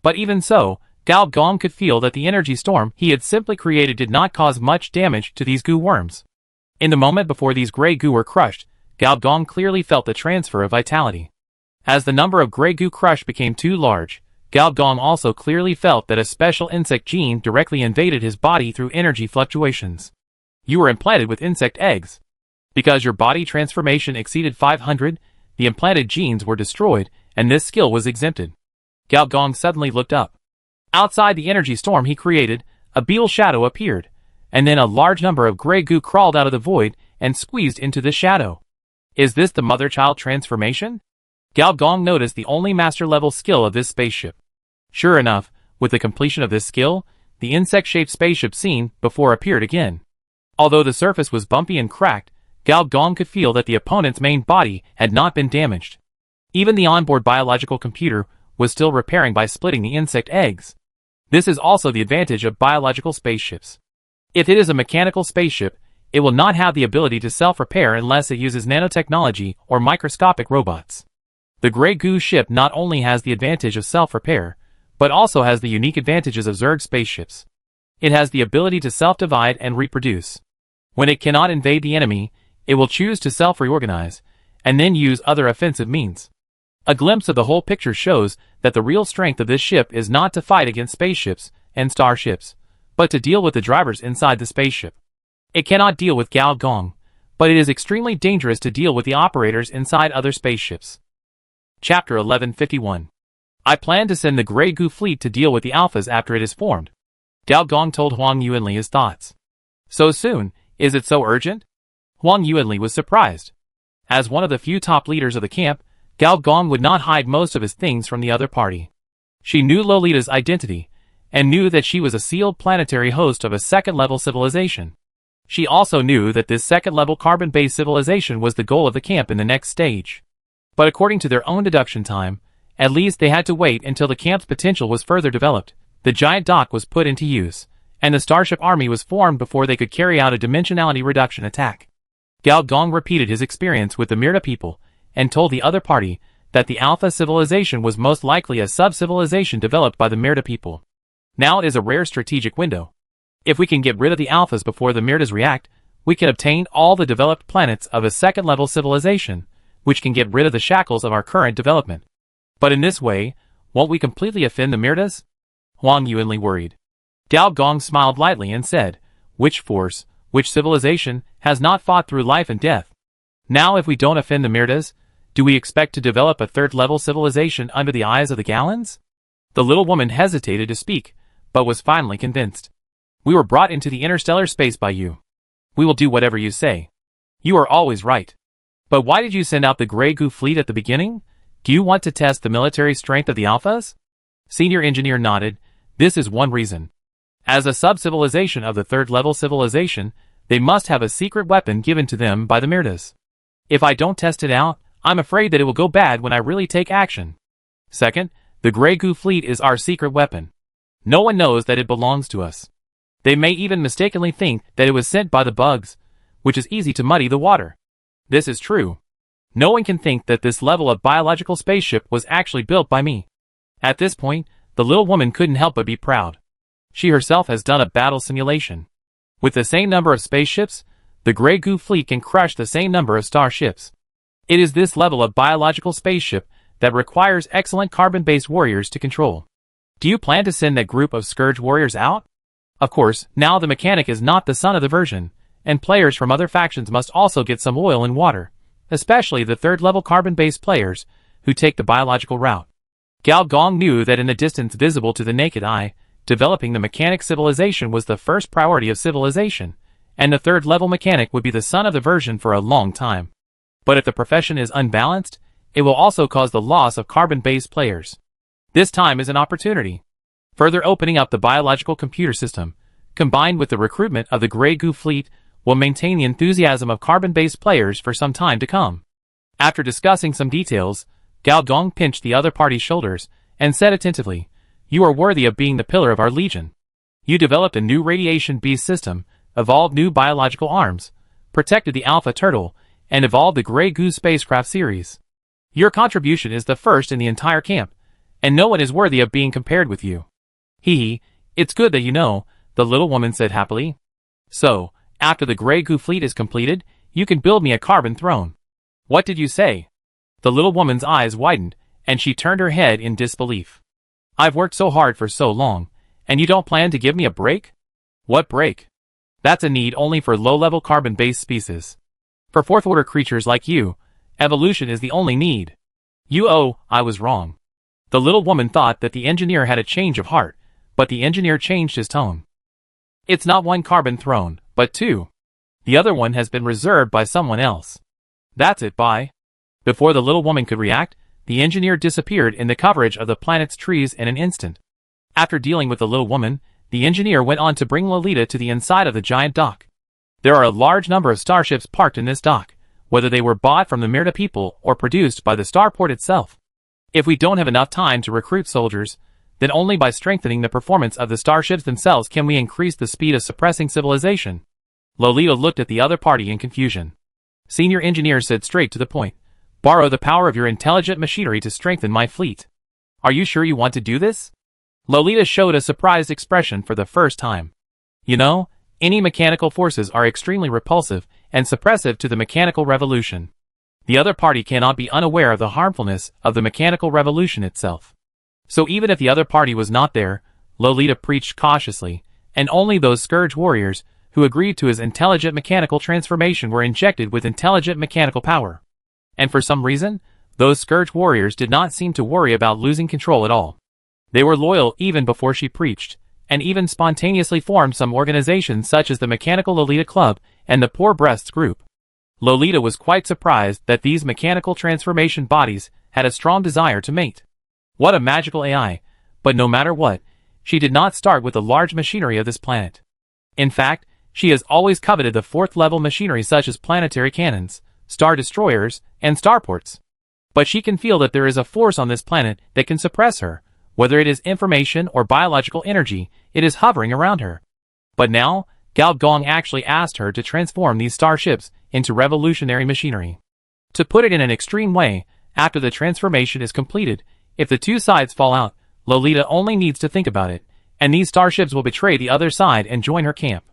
But even so, Gao Gong could feel that the energy storm he had simply created did not cause much damage to these goo worms. In the moment before these gray goo were crushed, Gao Gong clearly felt the transfer of vitality. As the number of gray goo crushed became too large, Gao Gong also clearly felt that a special insect gene directly invaded his body through energy fluctuations. You were implanted with insect eggs. Because your body transformation exceeded 500, the implanted genes were destroyed, and this skill was exempted. Gao Gong suddenly looked up. Outside the energy storm he created, a beetle shadow appeared, and then a large number of gray goo crawled out of the void and squeezed into the shadow. Is this the mother-child transformation? Gao Gong noticed the only master-level skill of this spaceship. Sure enough, with the completion of this skill, the insect-shaped spaceship seen before appeared again. Although the surface was bumpy and cracked, Gao Gong could feel that the opponent's main body had not been damaged. Even the onboard biological computer was still repairing by splitting the insect eggs. This is also the advantage of biological spaceships. If it is a mechanical spaceship, it will not have the ability to self-repair unless it uses nanotechnology or microscopic robots. The Grey Goo ship not only has the advantage of self-repair, but also has the unique advantages of Zerg spaceships. It has the ability to self-divide and reproduce. When it cannot invade the enemy, it will choose to self-reorganize, and then use other offensive means. A glimpse of the whole picture shows that the real strength of this ship is not to fight against spaceships and starships, but to deal with the drivers inside the spaceship. It cannot deal with Gao Gong, but it is extremely dangerous to deal with the operators inside other spaceships. Chapter 1151. I plan to send the Grey Goo fleet to deal with the Alphas after it is formed. Gao Gong told Huang Yuanli his thoughts. So soon, is it so urgent? Huang Yuanli was surprised. As one of the few top leaders of the camp, Gao Gong would not hide most of his things from the other party. She knew Lolita's identity, and knew that she was a sealed planetary host of a second-level civilization. She also knew that this second-level carbon-based civilization was the goal of the camp in the next stage. But according to their own deduction time, at least they had to wait until the camp's potential was further developed, the giant dock was put into use, and the Starship Army was formed before they could carry out a dimensionality reduction attack. Gao Gong repeated his experience with the Mirta people, and told the other party that the Alpha civilization was most likely a sub-civilization developed by the Mirta people. Now it is a rare strategic window. If we can get rid of the Alphas before the Mirtas react, we can obtain all the developed planets of a second-level civilization, which can get rid of the shackles of our current development. But in this way, won't we completely offend the Mirtas? Huang Yuanli worried. Gao Gong smiled lightly and said, which force, which civilization, has not fought through life and death? Now if we don't offend the Mirtas, do we expect to develop a third-level civilization under the eyes of the Gallons? The little woman hesitated to speak, but was finally convinced. We were brought into the interstellar space by you. We will do whatever you say. You are always right. But why did you send out the Grey Goo fleet at the beginning? Do you want to test the military strength of the Alphas? Senior Engineer nodded. This is one reason. As a sub-civilization of the third-level civilization, they must have a secret weapon given to them by the Mirtas. If I don't test it out, I'm afraid that it will go bad when I really take action. Second, the Grey Goo fleet is our secret weapon. No one knows that it belongs to us. They may even mistakenly think that it was sent by the bugs, which is easy to muddy the water. This is true. No one can think that this level of biological spaceship was actually built by me. At this point, the little woman couldn't help but be proud. She herself has done a battle simulation. With the same number of spaceships, the Grey Goo fleet can crush the same number of starships. It is this level of biological spaceship that requires excellent carbon-based warriors to control. Do you plan to send that group of Scourge warriors out? Of course, now the mechanic is not the son of the version, and players from other factions must also get some oil and water, especially the third-level carbon-based players who take the biological route. Gao Gong knew that in the distance visible to the naked eye, developing the mechanic civilization was the first priority of civilization, and the third-level mechanic would be the son of the version for a long time. But if the profession is unbalanced, it will also cause the loss of carbon-based players. This time is an opportunity. Further opening up the biological computer system, combined with the recruitment of the Grey Goo fleet, will maintain the enthusiasm of carbon-based players for some time to come. After discussing some details, Gao Gong pinched the other party's shoulders and said attentively, "You are worthy of being the pillar of our legion." You developed a new radiation beast system, evolved new biological arms, protected the Alpha Turtle, and evolved the Grey Goose spacecraft series. Your contribution is the first in the entire camp, and no one is worthy of being compared with you. Hee hee, it's good that you know, the little woman said happily. So, after the Grey Goo fleet is completed, you can build me a carbon throne. What did you say? The little woman's eyes widened, and she turned her head in disbelief. I've worked so hard for so long, and you don't plan to give me a break? What break? That's a need only for low-level carbon-based species. For fourth-order creatures like you, evolution is the only need. I was wrong. The little woman thought that the engineer had a change of heart, but the engineer changed his tone. It's not one carbon throne, but two. The other one has been reserved by someone else. That's it, bye. Before the little woman could react, the engineer disappeared in the coverage of the planet's trees in an instant. After dealing with the little woman, the engineer went on to bring Lolita to the inside of the giant dock. There are a large number of starships parked in this dock, whether they were bought from the Myrta people or produced by the starport itself. If we don't have enough time to recruit soldiers, then only by strengthening the performance of the starships themselves can we increase the speed of suppressing civilization. Lolita looked at the other party in confusion. Senior engineer said straight to the point. Borrow the power of your intelligent machinery to strengthen my fleet. Are you sure you want to do this? Lolita showed a surprised expression for the first time. You know, any mechanical forces are extremely repulsive and suppressive to the mechanical revolution. The other party cannot be unaware of the harmfulness of the mechanical revolution itself. So even if the other party was not there, Lolita preached cautiously, and only those Scourge warriors who agreed to his intelligent mechanical transformation were injected with intelligent mechanical power. And for some reason, those Scourge warriors did not seem to worry about losing control at all. They were loyal even before she preached, and even spontaneously formed some organizations such as the Mechanical Lolita Club and the Poor Breasts Group. Lolita was quite surprised that these mechanical transformation bodies had a strong desire to mate. What a magical AI, but no matter what, she did not start with the large machinery of this planet. In fact, she has always coveted the fourth-level machinery such as planetary cannons, star destroyers, and starports. But she can feel that there is a force on this planet that can suppress her. Whether it is information or biological energy, it is hovering around her. But now, Gao Gong actually asked her to transform these starships into revolutionary machinery. To put it in an extreme way, after the transformation is completed, if the two sides fall out, Lolita only needs to think about it, and these starships will betray the other side and join her camp.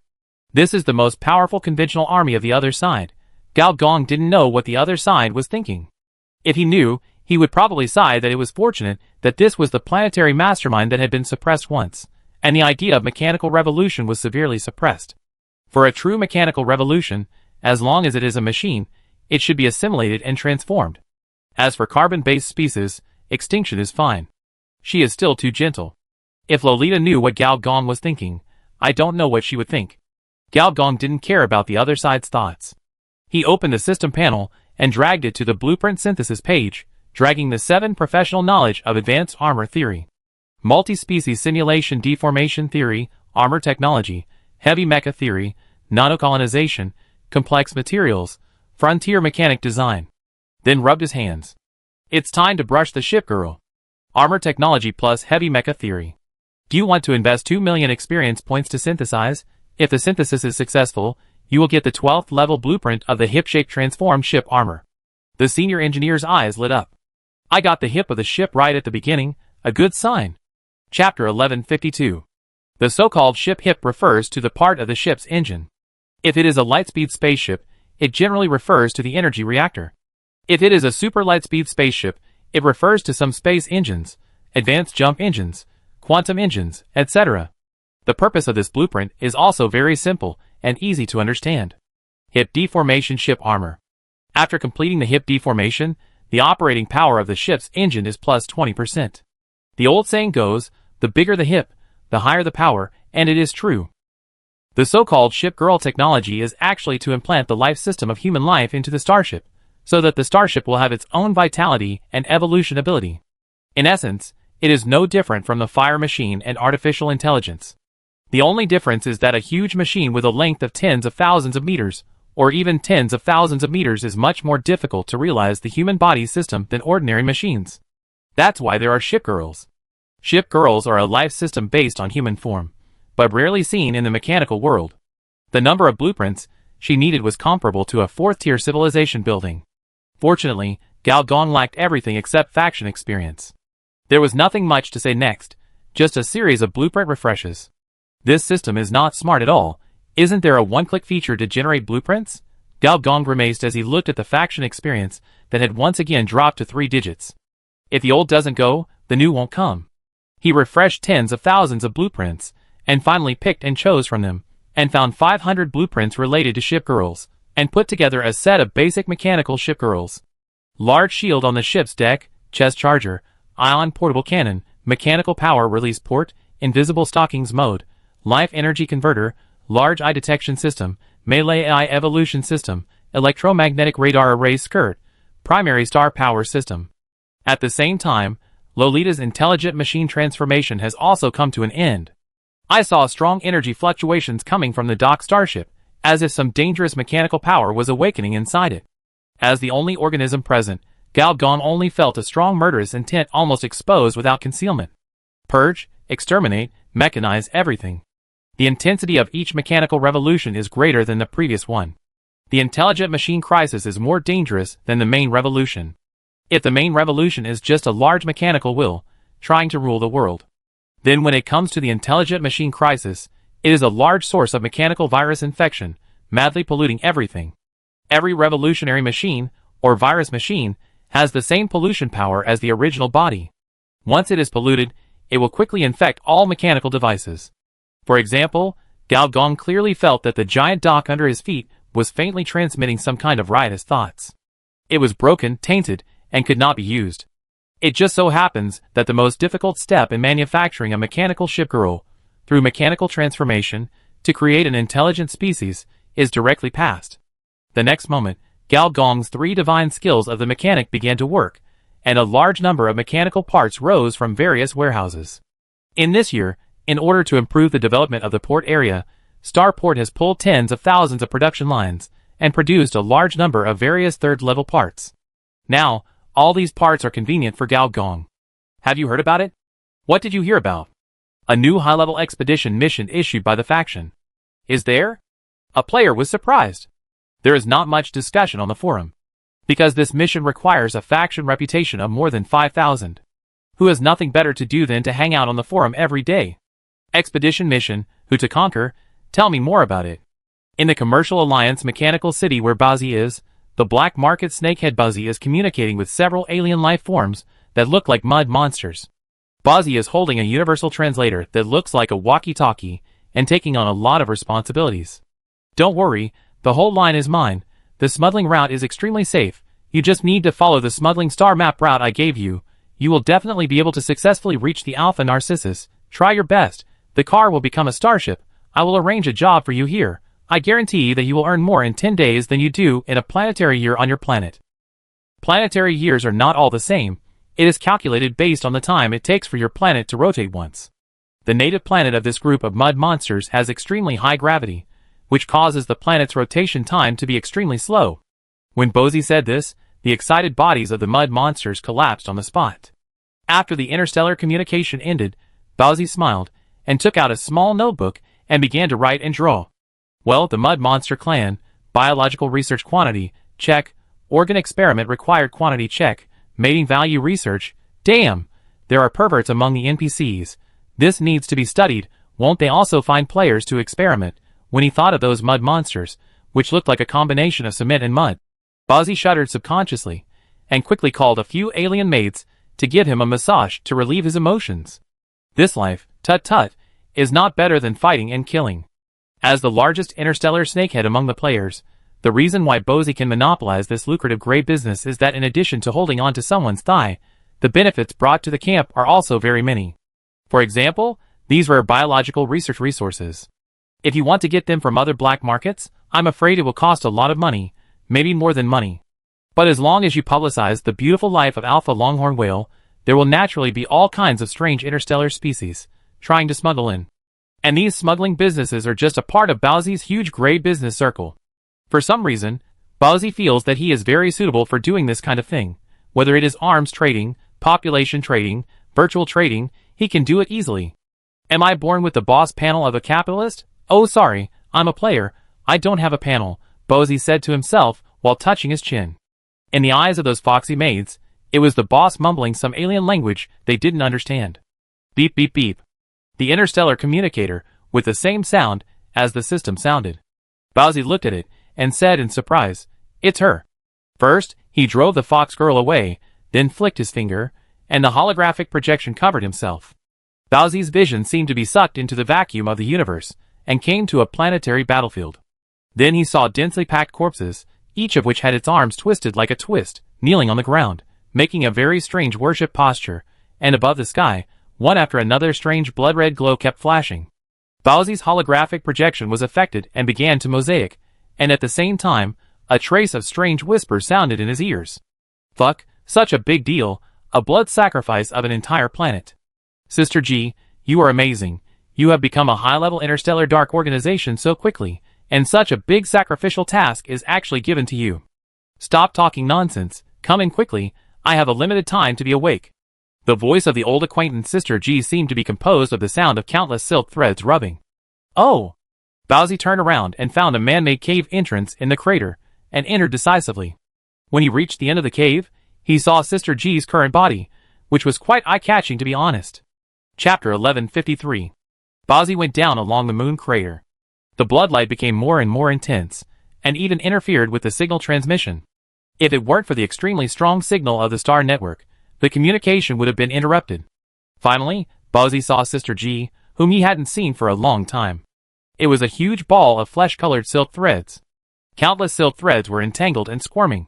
This is the most powerful conventional army of the other side. Gao Gong didn't know what the other side was thinking. If he knew, he would probably sigh that it was fortunate that this was the planetary mastermind that had been suppressed once, and the idea of mechanical revolution was severely suppressed. For a true mechanical revolution, as long as it is a machine, it should be assimilated and transformed. As for carbon-based species, extinction is fine. She is still too gentle. If Lolita knew what Gao Gong was thinking, I don't know what she would think. Gao Gong didn't care about the other side's thoughts. He opened the system panel and dragged it to the blueprint synthesis page, dragging the 7 professional knowledge of advanced armor theory, multi-species simulation deformation theory, armor technology, heavy mecha theory, nanocolonization, complex materials, frontier mechanic design. Then rubbed his hands. It's time to brush the ship, girl. Armor technology plus heavy mecha theory. Do you want to invest 2 million experience points to synthesize? If the synthesis is successful, you will get the 12th level blueprint of the hip-shaped transformed ship armor. The senior engineer's eyes lit up. I got the hip of the ship right at the beginning, a good sign. Chapter 1152. The so-called ship hip refers to the part of the ship's engine. If it is a lightspeed spaceship, it generally refers to the energy reactor. If it is a super lightspeed spaceship, it refers to some space engines, advanced jump engines, quantum engines, etc. The purpose of this blueprint is also very simple and easy to understand. Hip deformation ship armor. After completing the hip deformation, the operating power of the ship's engine is plus 20%. The old saying goes, the bigger the hip, the higher the power, and it is true. The so-called ship girl technology is actually to implant the life system of human life into the starship, so that the starship will have its own vitality and evolution ability. In essence, it is no different from the fire machine and artificial intelligence. The only difference is that a huge machine with a length of tens of thousands of meters, or even tens of thousands of meters, is much more difficult to realize the human body system than ordinary machines. That's why there are ship girls. Ship girls are a life system based on human form. but rarely seen in the mechanical world. The number of blueprints she needed was comparable to a fourth-tier civilization building. Fortunately, Gao Dong lacked everything except faction experience. There was nothing much to say next, just a series of blueprint refreshes. This system is not smart at all. Isn't there a one-click feature to generate blueprints? Gao Dong grimaced as he looked at the faction experience that had once again dropped to 3 digits. If the old doesn't go, the new won't come. He refreshed tens of thousands of blueprints, and finally picked and chose from them, and found 500 blueprints related to ship girls, and put together a set of basic mechanical ship girls. Large shield on the ship's deck, chest charger, ion portable cannon, mechanical power release port, invisible stockings mode, life energy converter, large eye detection system, melee eye evolution system, electromagnetic radar array skirt, primary star power system. At the same time, Lolita's intelligent machine transformation has also come to an end. I saw strong energy fluctuations coming from the dock starship, as if some dangerous mechanical power was awakening inside it. As the only organism present, Gao Dong only felt a strong murderous intent almost exposed without concealment. Purge, exterminate, mechanize everything. The intensity of each mechanical revolution is greater than the previous one. The intelligent machine crisis is more dangerous than the main revolution. If the main revolution is just a large mechanical will, trying to rule the world, then when it comes to the intelligent machine crisis, it is a large source of mechanical virus infection, madly polluting everything. Every revolutionary machine, or virus machine, has the same pollution power as the original body. Once it is polluted, it will quickly infect all mechanical devices. For example, Gao Dong clearly felt that the giant dock under his feet was faintly transmitting some kind of riotous thoughts. It was broken, tainted, and could not be used. It just so happens that the most difficult step in manufacturing a mechanical ship girl, through mechanical transformation, to create an intelligent species, is directly passed. The next moment, Gao Dong's 3 divine skills of the mechanic began to work, and a large number of mechanical parts rose from various warehouses. In this year, in order to improve the development of the port area, Starport has pulled tens of thousands of production lines, and produced a large number of various third-level parts. Now, all these parts are convenient for Gao Dong. Have you heard about it? What did you hear about? A new high-level expedition mission issued by the faction. Is there? A player was surprised. There is not much discussion on the forum, because this mission requires a faction reputation of more than 5,000. Who has nothing better to do than to hang out on the forum every day? Expedition mission, who to conquer? Tell me more about it. In the Commercial Alliance Mechanical City where Buzzy is, the Black Market Snakehead Buzzy is communicating with several alien life forms that look like mud monsters. Buzzy is holding a universal translator that looks like a walkie-talkie and taking on a lot of responsibilities. Don't worry, the whole line is mine. The smuggling route is extremely safe. You just need to follow the smuggling star map route I gave you. You will definitely be able to successfully reach the Alpha Narcissus. Try your best. The car will become a starship. I will arrange a job for you here. I guarantee that you will earn more in 10 days than you do in a planetary year on your planet. Planetary years are not all the same. It is calculated based on the time it takes for your planet to rotate once. The native planet of this group of mud monsters has extremely high gravity, which causes the planet's rotation time to be extremely slow. When Bozy said this, the excited bodies of the mud monsters collapsed on the spot. After the interstellar communication ended, Bozy smiled, and took out a small notebook, and began to write and draw. Well, the Mud Monster Clan, biological research quantity, check, organ experiment required quantity check, mating value research, damn, there are perverts among the NPCs. This needs to be studied. Won't they also find players to experiment? When he thought of those mud monsters, which looked like a combination of cement and mud, Bozzy shuddered subconsciously, and quickly called a few alien mates to give him a massage to relieve his emotions. This life, tut-tut, is not better than fighting and killing. As the largest interstellar snakehead among the players, the reason why Bozy can monopolize this lucrative gray business is that in addition to holding on to someone's thigh, the benefits brought to the camp are also very many. For example, these rare biological research resources. If you want to get them from other black markets, I'm afraid it will cost a lot of money, maybe more than money. But as long as you publicize the beautiful life of Alpha Longhorn Whale, there will naturally be all kinds of strange interstellar species trying to smuggle in. And these smuggling businesses are just a part of Bowsy's huge gray business circle. For some reason, Bowsy feels that he is very suitable for doing this kind of thing. Whether it is arms trading, population trading, virtual trading, he can do it easily. Am I born with the boss panel of a capitalist? Oh sorry, I'm a player, I don't have a panel, Bozy said to himself while touching his chin. In the eyes of those foxy maids, it was the boss mumbling some alien language they didn't understand. Beep beep beep. The interstellar communicator, with the same sound as the system sounded. Bowsy looked at it and said in surprise, "It's her." First, he drove the fox girl away, then flicked his finger, and the holographic projection covered himself. Bowsy's vision seemed to be sucked into the vacuum of the universe, and came to a planetary battlefield. Then he saw densely packed corpses, each of which had its arms twisted like a twist, kneeling on the ground, making a very strange worship posture, and above the sky, one after another strange blood-red glow kept flashing. Bowsy's holographic projection was affected and began to mosaic, and at the same time, a trace of strange whispers sounded in his ears. Fuck, such a big deal, a blood sacrifice of an entire planet. Sister G, you are amazing. You have become a high-level interstellar dark organization so quickly, and such a big sacrificial task is actually given to you. Stop talking nonsense, come in quickly, I have a limited time to be awake. The voice of the old acquaintance Sister G seemed to be composed of the sound of countless silk threads rubbing. Oh! Bowsy turned around and found a man-made cave entrance in the crater, and entered decisively. When he reached the end of the cave, he saw Sister G's current body, which was quite eye-catching to be honest. Chapter 1153. Bowsy went down along the moon crater. The bloodlight became more and more intense, and even interfered with the signal transmission. If it weren't for the extremely strong signal of the star network, the communication would have been interrupted. Finally, Bowsy saw Sister G, whom he hadn't seen for a long time. It was a huge ball of flesh-colored silk threads. Countless silk threads were entangled and squirming.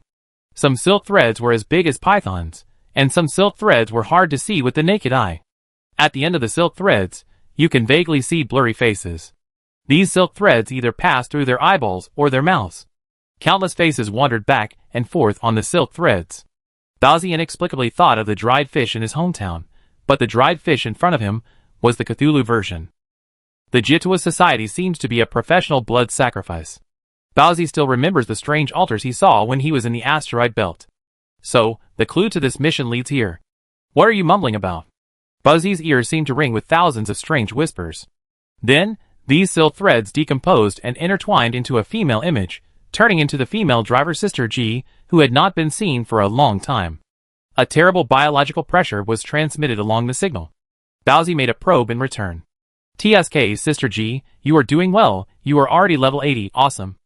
Some silk threads were as big as pythons, and some silk threads were hard to see with the naked eye. At the end of the silk threads, you can vaguely see blurry faces. These silk threads either passed through their eyeballs or their mouths. Countless faces wandered back and forth on the silk threads. Bowsy inexplicably thought of the dried fish in his hometown, but the dried fish in front of him was the Cthulhu version. The Jitua Society seems to be a professional blood sacrifice. Bowsy still remembers the strange altars he saw when he was in the asteroid belt. So, the clue to this mission leads here. What are you mumbling about? Bowsy's ears seemed to ring with thousands of strange whispers. Then, these silk threads decomposed and intertwined into a female image, turning into the female driver Sister G, who had not been seen for a long time. A terrible biological pressure was transmitted along the signal. Bowsy made a probe in return. TSK, Sister G, you are doing well, you are already level 80, awesome.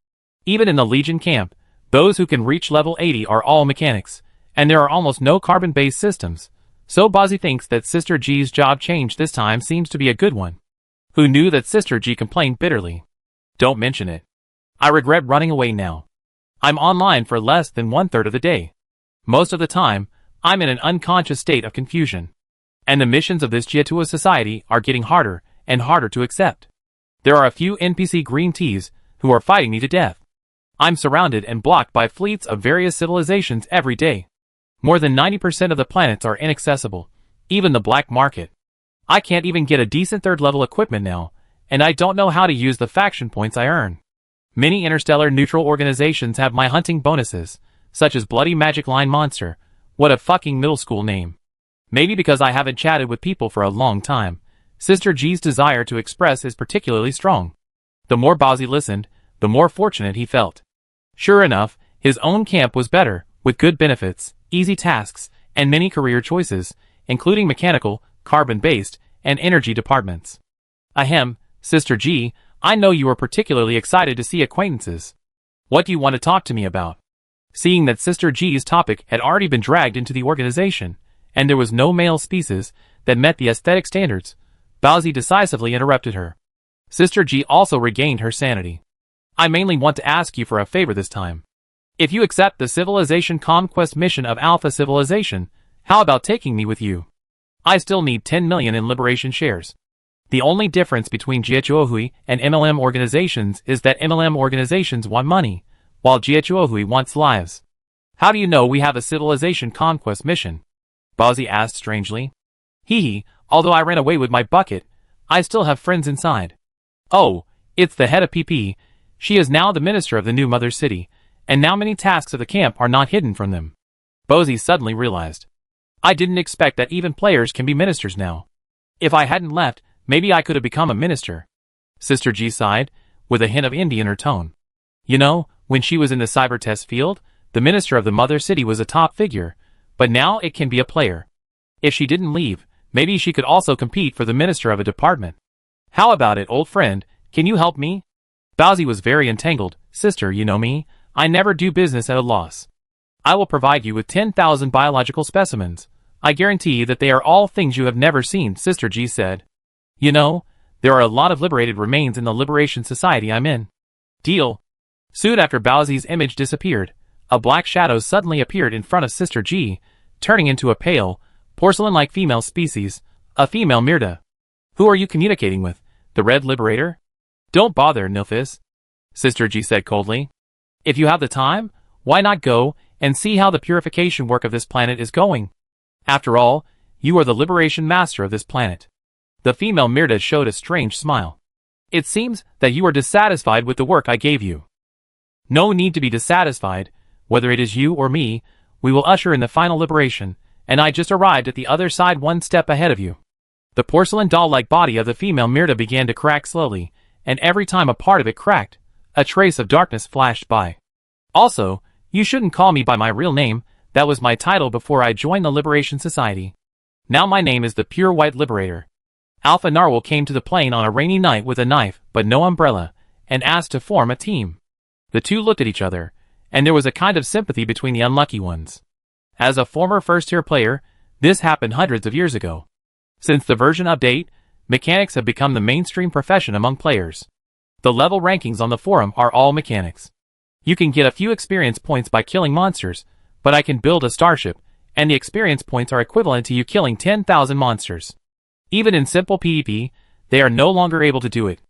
Even in the Legion camp, those who can reach level 80 are all mechanics, and there are almost no carbon-based systems, so Bowsy thinks that Sister G's job change this time seems to be a good one. Who knew that Sister G complained bitterly? Don't mention it. I regret running away now. I'm online for less than 1/3 of the day. Most of the time, I'm in an unconscious state of confusion. And the missions of this Jitua Society are getting harder and harder to accept. There are a few NPC green teas who are fighting me to death. I'm surrounded and blocked by fleets of various civilizations every day. More than 90% of the planets are inaccessible, even the black market. I can't even get a decent third-level equipment now, and I don't know how to use the faction points I earn. Many interstellar neutral organizations have my hunting bonuses, such as Bloody Magic Line Monster. What a fucking middle school name. Maybe because I haven't chatted with people for a long time, Sister G's desire to express is particularly strong. The more Bowsy listened, the more fortunate he felt. Sure enough, his own camp was better, with good benefits, easy tasks, and many career choices, including mechanical, carbon-based, and energy departments. Ahem, Sister G, I know you are particularly excited to see acquaintances. What do you want to talk to me about? Seeing that Sister G's topic had already been dragged into the organization, and there was no male species that met the aesthetic standards, Bowsy decisively interrupted her. Sister G also regained her sanity. I mainly want to ask you for a favor this time. If you accept the Civilization Conquest mission of Alpha Civilization, how about taking me with you? I still need 10 million in Liberation shares. The only difference between Jiachuohui and MLM organizations is that MLM organizations want money, while Jiachuohui wants lives. How do you know we have a Civilization Conquest mission? Bowsy asked strangely. Hee, although I ran away with my bucket, I still have friends inside. Oh, it's the head of PP. She is now the minister of the new mother city, and now many tasks of the camp are not hidden from them. Bowsy suddenly realized. I didn't expect that even players can be ministers now. If I hadn't left, Maybe I could have become a minister. Sister G sighed, with a hint of indie in her tone. You know, when she was in the cyber test field, the minister of the mother city was a top figure, but now it can be a player. If she didn't leave, maybe she could also compete for the minister of a department. How about it, old friend? Can you help me? Bowsy was very entangled. Sister, you know me. I never do business at a loss. I will provide you with 10,000 biological specimens. I guarantee that they are all things you have never seen, Sister G said. You know, there are a lot of liberated remains in the Liberation Society I'm in. Deal. Soon after Bowsy's image disappeared, a black shadow suddenly appeared in front of Sister G, turning into a pale, porcelain-like female species, a female Myrda. Who are you communicating with? The Red Liberator? Don't bother, Nilphys, Sister G said coldly. If you have the time, why not go and see how the purification work of this planet is going? After all, you are the liberation master of this planet. The female Myrda showed a strange smile. It seems that you are dissatisfied with the work I gave you. No need to be dissatisfied, whether it is you or me, we will usher in the final liberation, and I just arrived at the other side one step ahead of you. The porcelain doll-like body of the female Myrda began to crack slowly, and every time a part of it cracked, a trace of darkness flashed by. Also, you shouldn't call me by my real name, that was my title before I joined the Liberation Society. Now my name is the Pure White Liberator. Alpha Narwhal came to the plane on a rainy night with a knife but no umbrella, and asked to form a team. The two looked at each other, and there was a kind of sympathy between the unlucky ones. As a former first-tier player, this happened hundreds of years ago. Since the version update, mechanics have become the mainstream profession among players. The level rankings on the forum are all mechanics. You can get a few experience points by killing monsters, but I can build a starship, and the experience points are equivalent to you killing 10,000 monsters. Even in simple PvP, they are no longer able to do it.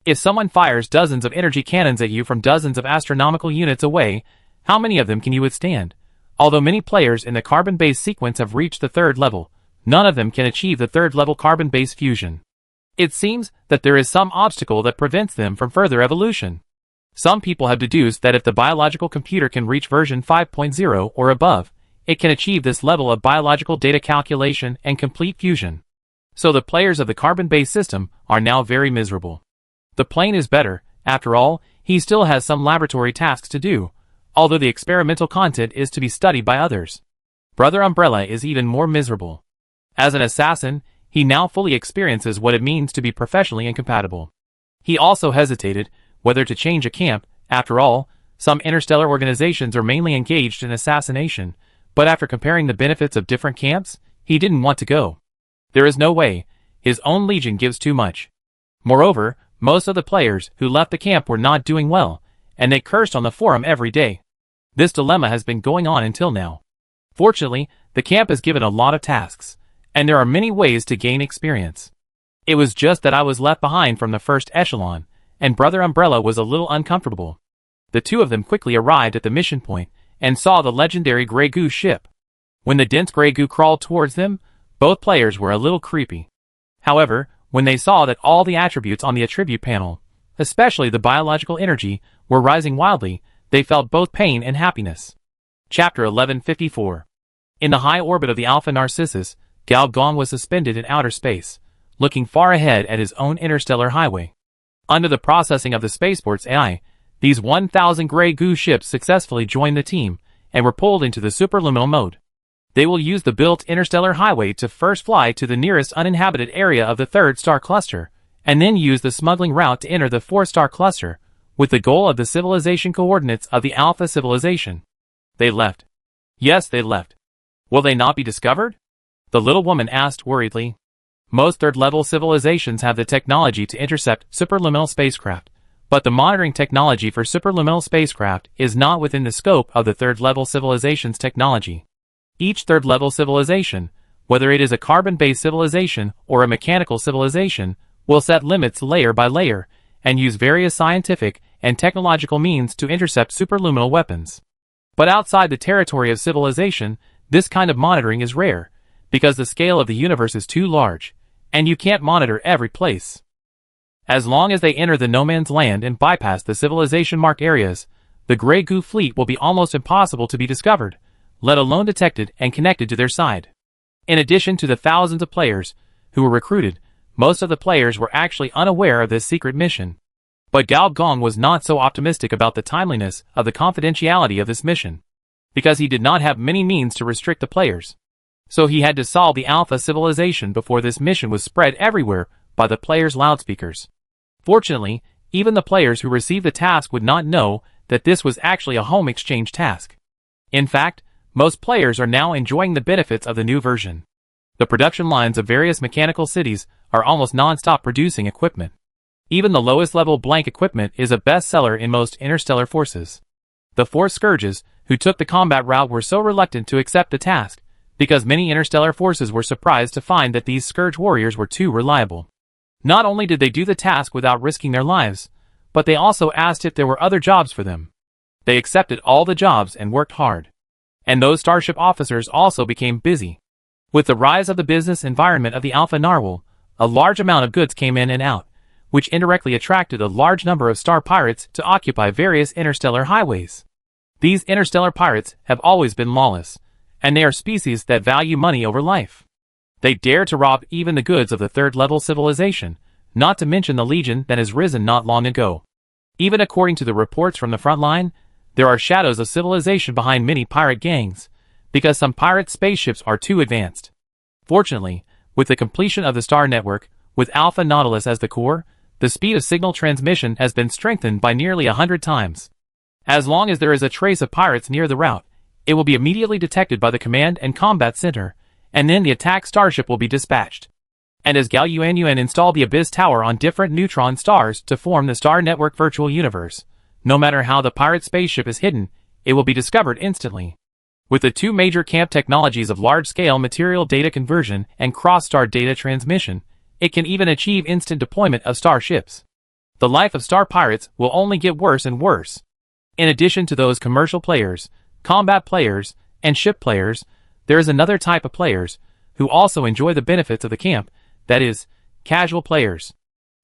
If someone fires dozens of energy cannons at you from dozens of astronomical units away, how many of them can you withstand? Although many players in the carbon-based sequence have reached the 3rd level, none of them can achieve the 3rd level carbon-based fusion. It seems that there is some obstacle that prevents them from further evolution. Some people have deduced that if the biological computer can reach version 5.0 or above, it can achieve this level of biological data calculation and complete fusion. So the players of the carbon-based system are now very miserable. The plane is better, after all, he still has some laboratory tasks to do, although the experimental content is to be studied by others. Brother Umbrella is even more miserable. As an assassin, he now fully experiences what it means to be professionally incompatible. He also hesitated whether to change a camp. After all, some interstellar organizations are mainly engaged in assassination, but after comparing the benefits of different camps, he didn't want to go. There is no way, his own legion gives too much. Moreover, most of the players who left the camp were not doing well, and they cursed on the forum every day. This dilemma has been going on until now. Fortunately, the camp has given a lot of tasks, and there are many ways to gain experience. It was just that I was left behind from the first echelon, and Brother Umbrella was a little uncomfortable. The two of them quickly arrived at the mission point, and saw the legendary Grey Goo ship. When the dense Grey Goo crawled towards them, both players were a little creepy. However, when they saw that all the attributes on the attribute panel, especially the biological energy, were rising wildly, they felt both pain and happiness. Chapter 1154. In the high orbit of the Alpha Narcissus, Galgong was suspended in outer space, looking far ahead at his own interstellar highway. Under the processing of the spaceport's AI, these 1,000 Grey Goo ships successfully joined the team, and were pulled into the superluminal mode. They will use the built interstellar highway to first fly to the nearest uninhabited area of the 3rd star cluster, and then use the smuggling route to enter the 4th star cluster, with the goal of the civilization coordinates of the Alpha civilization. They left. Yes, they left. Will they not be discovered? The little woman asked worriedly. Most 3rd level civilizations have the technology to intercept superluminal spacecraft, but the monitoring technology for superluminal spacecraft is not within the scope of the 3rd level civilization's technology. Each 3rd level civilization, whether it is a carbon-based civilization or a mechanical civilization, will set limits layer by layer, and use various scientific and technological means to intercept superluminal weapons. But outside the territory of civilization, this kind of monitoring is rare, because the scale of the universe is too large, and you can't monitor every place. As long as they enter the no man's land and bypass the civilization marked areas, the Grey Goo fleet will be almost impossible to be discovered, let alone detected and connected to their side. In addition to the thousands of players who were recruited, most of the players were actually unaware of this secret mission. But Gao Gong was not so optimistic about the timeliness of the confidentiality of this mission, because he did not have many means to restrict the players. So he had to solve the Alpha civilization before this mission was spread everywhere by the players' loudspeakers. Fortunately, even the players who received the task would not know that this was actually a home exchange task. In fact, most players are now enjoying the benefits of the new version. The production lines of various mechanical cities are almost non-stop producing equipment. Even the lowest level blank equipment is a bestseller in most interstellar forces. The 4 Scourges, who took the combat route, were so reluctant to accept the task, because many interstellar forces were surprised to find that these Scourge warriors were too reliable. Not only did they do the task without risking their lives, but they also asked if there were other jobs for them. They accepted all the jobs and worked hard. And those starship officers also became busy. With the rise of the business environment of the Alpha Narwhal, a large amount of goods came in and out, which indirectly attracted a large number of star pirates to occupy various interstellar highways. These interstellar pirates have always been lawless, and they are species that value money over life. They dare to rob even the goods of the third-level civilization, not to mention the legion that has risen not long ago. Even according to the reports from the front line, there are shadows of civilization behind many pirate gangs, because some pirate spaceships are too advanced. Fortunately, with the completion of the star network, with Alpha Nautilus as the core, the speed of signal transmission has been strengthened by nearly 100 times. As long as there is a trace of pirates near the route, it will be immediately detected by the Command and Combat Center, and then the attack starship will be dispatched. And as Gao Yuan installed the Abyss Tower on different neutron stars to form the Star Network virtual universe, no matter how the pirate spaceship is hidden, it will be discovered instantly. With the 2 major camp technologies of large-scale material data conversion and cross-star data transmission, it can even achieve instant deployment of starships. The life of star pirates will only get worse and worse. In addition to those commercial players, combat players, and ship players, there is another type of players who also enjoy the benefits of the camp, that is, casual players.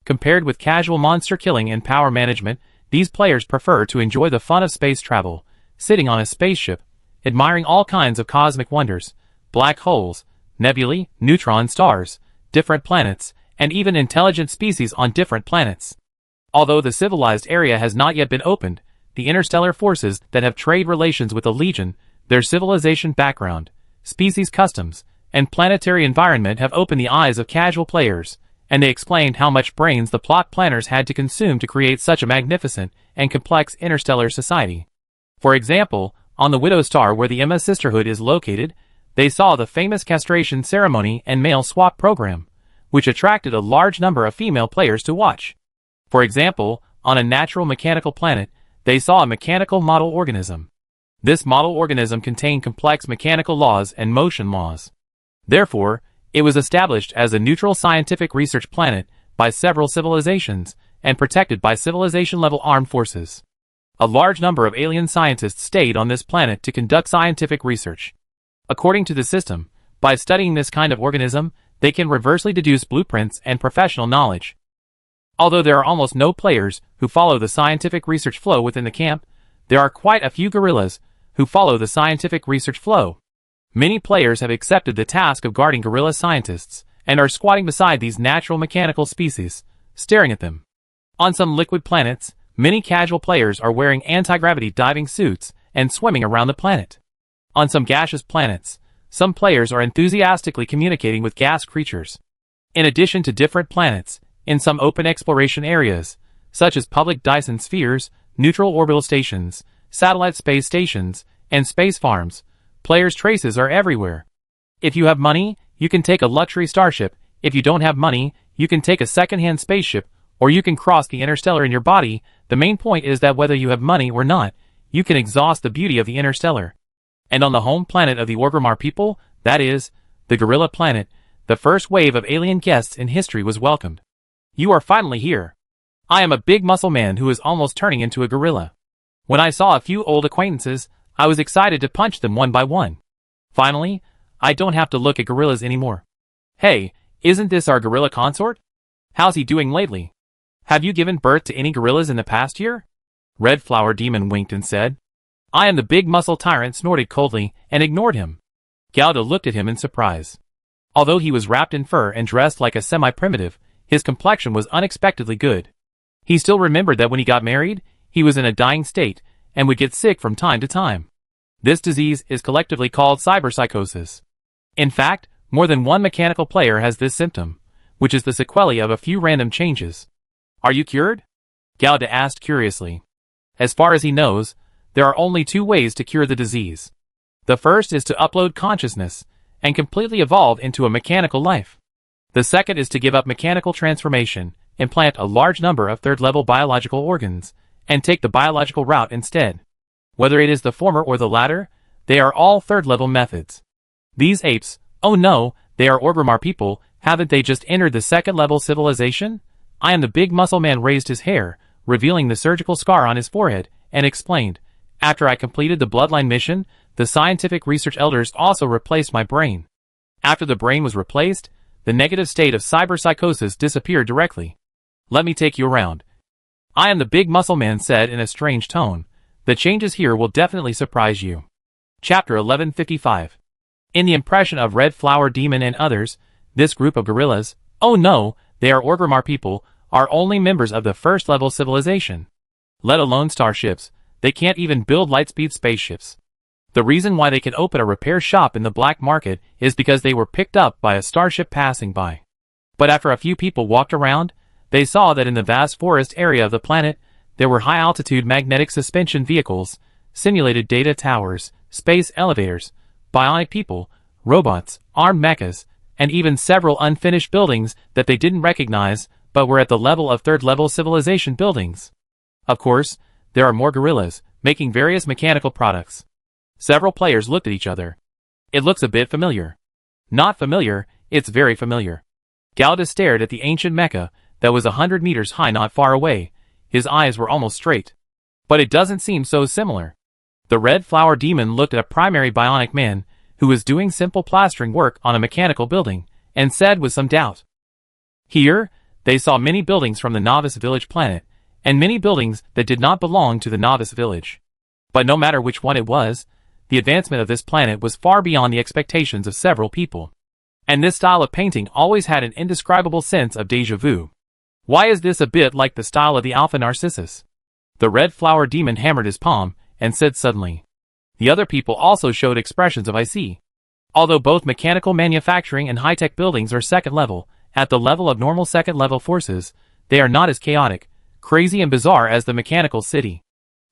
Compared with casual monster killing and power management, these players prefer to enjoy the fun of space travel, sitting on a spaceship, admiring all kinds of cosmic wonders, black holes, nebulae, neutron stars, different planets, and even intelligent species on different planets. Although the civilized area has not yet been opened, the interstellar forces that have trade relations with the Legion, their civilization background, species customs, and planetary environment have opened the eyes of casual players, and they explained how much brains the plot planners had to consume to create such a magnificent and complex interstellar society. For example, on the Widow Star where the Emma Sisterhood is located, they saw the famous castration ceremony and male swap program, which attracted a large number of female players to watch. For example, on a natural mechanical planet, they saw a mechanical model organism. This model organism contained complex mechanical laws and motion laws. Therefore, it was established as a neutral scientific research planet by several civilizations and protected by civilization-level armed forces. A large number of alien scientists stayed on this planet to conduct scientific research. According to the system, by studying this kind of organism, they can reversely deduce blueprints and professional knowledge. Although there are almost no players who follow the scientific research flow within the camp, there are quite a few guerrillas who follow the scientific research flow. Many players have accepted the task of guarding guerrilla scientists and are squatting beside these natural mechanical species, staring at them. On some liquid planets, many casual players are wearing anti-gravity diving suits and swimming around the planet. On some gaseous planets, some players are enthusiastically communicating with gas creatures. In addition to different planets, in some open exploration areas, such as public Dyson spheres, neutral orbital stations, satellite space stations, and space farms, players' traces are everywhere. If you have money, you can take a luxury starship. If you don't have money, you can take a second-hand spaceship, or you can cross the interstellar in your body. The main point is that whether you have money or not, you can exhaust the beauty of the interstellar. And on the home planet of the Orgrimmar people, that is, the Gorilla Planet, the first wave of alien guests in history was welcomed. You are finally here. I am a big muscle man who is almost turning into a gorilla. When I saw a few old acquaintances, I was excited to punch them one by one. Finally, I don't have to look at gorillas anymore. Hey, isn't this our gorilla consort? How's he doing lately? Have you given birth to any gorillas in the past year? Red Flower Demon winked and said. I am the big muscle tyrant snorted coldly and ignored him. Gauda looked at him in surprise. Although he was wrapped in fur and dressed like a semi-primitive, his complexion was unexpectedly good. He still remembered that when he got married, he was in a dying state and would get sick from time to time. This disease is collectively called cyberpsychosis. In fact, more than one mechanical player has this symptom, which is the sequelae of a few random changes. Are you cured? Gauda asked curiously. As far as he knows, there are only two ways to cure the disease. The first is to upload consciousness and completely evolve into a mechanical life. The second is to give up mechanical transformation, implant a large number of third-level biological organs, and take the biological route instead. Whether it is the former or the latter, they are all third-level methods. These apes, oh no, they are Orgrimmar people, haven't they just entered the second-level civilization? I am the big muscle man raised his hair, revealing the surgical scar on his forehead, and explained, after I completed the bloodline mission, the scientific research elders also replaced my brain. After the brain was replaced, the negative state of cyberpsychosis disappeared directly. Let me take you around. I am the big muscle man said in a strange tone. The changes here will definitely surprise you. Chapter 1155. In the impression of Red Flower Demon and others, this group of gorillas, oh no, they are Orgrimmar people, are only members of the first-level civilization. Let alone starships, they can't even build lightspeed spaceships. The reason why they can open a repair shop in the black market is because they were picked up by a starship passing by. But after a few people walked around, they saw that in the vast forest area of the planet, there were high-altitude magnetic suspension vehicles, simulated data towers, space elevators, bionic people, robots, armed mechas, and even several unfinished buildings that they didn't recognize but were at the level of third-level civilization buildings. Of course, there are more gorillas, making various mechanical products. Several players looked at each other. It looks a bit familiar. Not familiar, it's very familiar. Gauda stared at the ancient mecha that was 100 meters high not far away. His eyes were almost straight. But it doesn't seem so similar. The Red Flower Demon looked at a primary bionic man who was doing simple plastering work on a mechanical building, and said with some doubt. Here, they saw many buildings from the Novice Village planet, and many buildings that did not belong to the Novice Village. But no matter which one it was, the advancement of this planet was far beyond the expectations of several people. And this style of painting always had an indescribable sense of déjà vu. Why is this a bit like the style of the Alpha Narcissus? The Red Flower Demon hammered his palm, and said suddenly. The other people also showed expressions of I see. Although both mechanical manufacturing and high-tech buildings are second level, at the level of normal second-level forces, they are not as chaotic, crazy and bizarre as the mechanical city.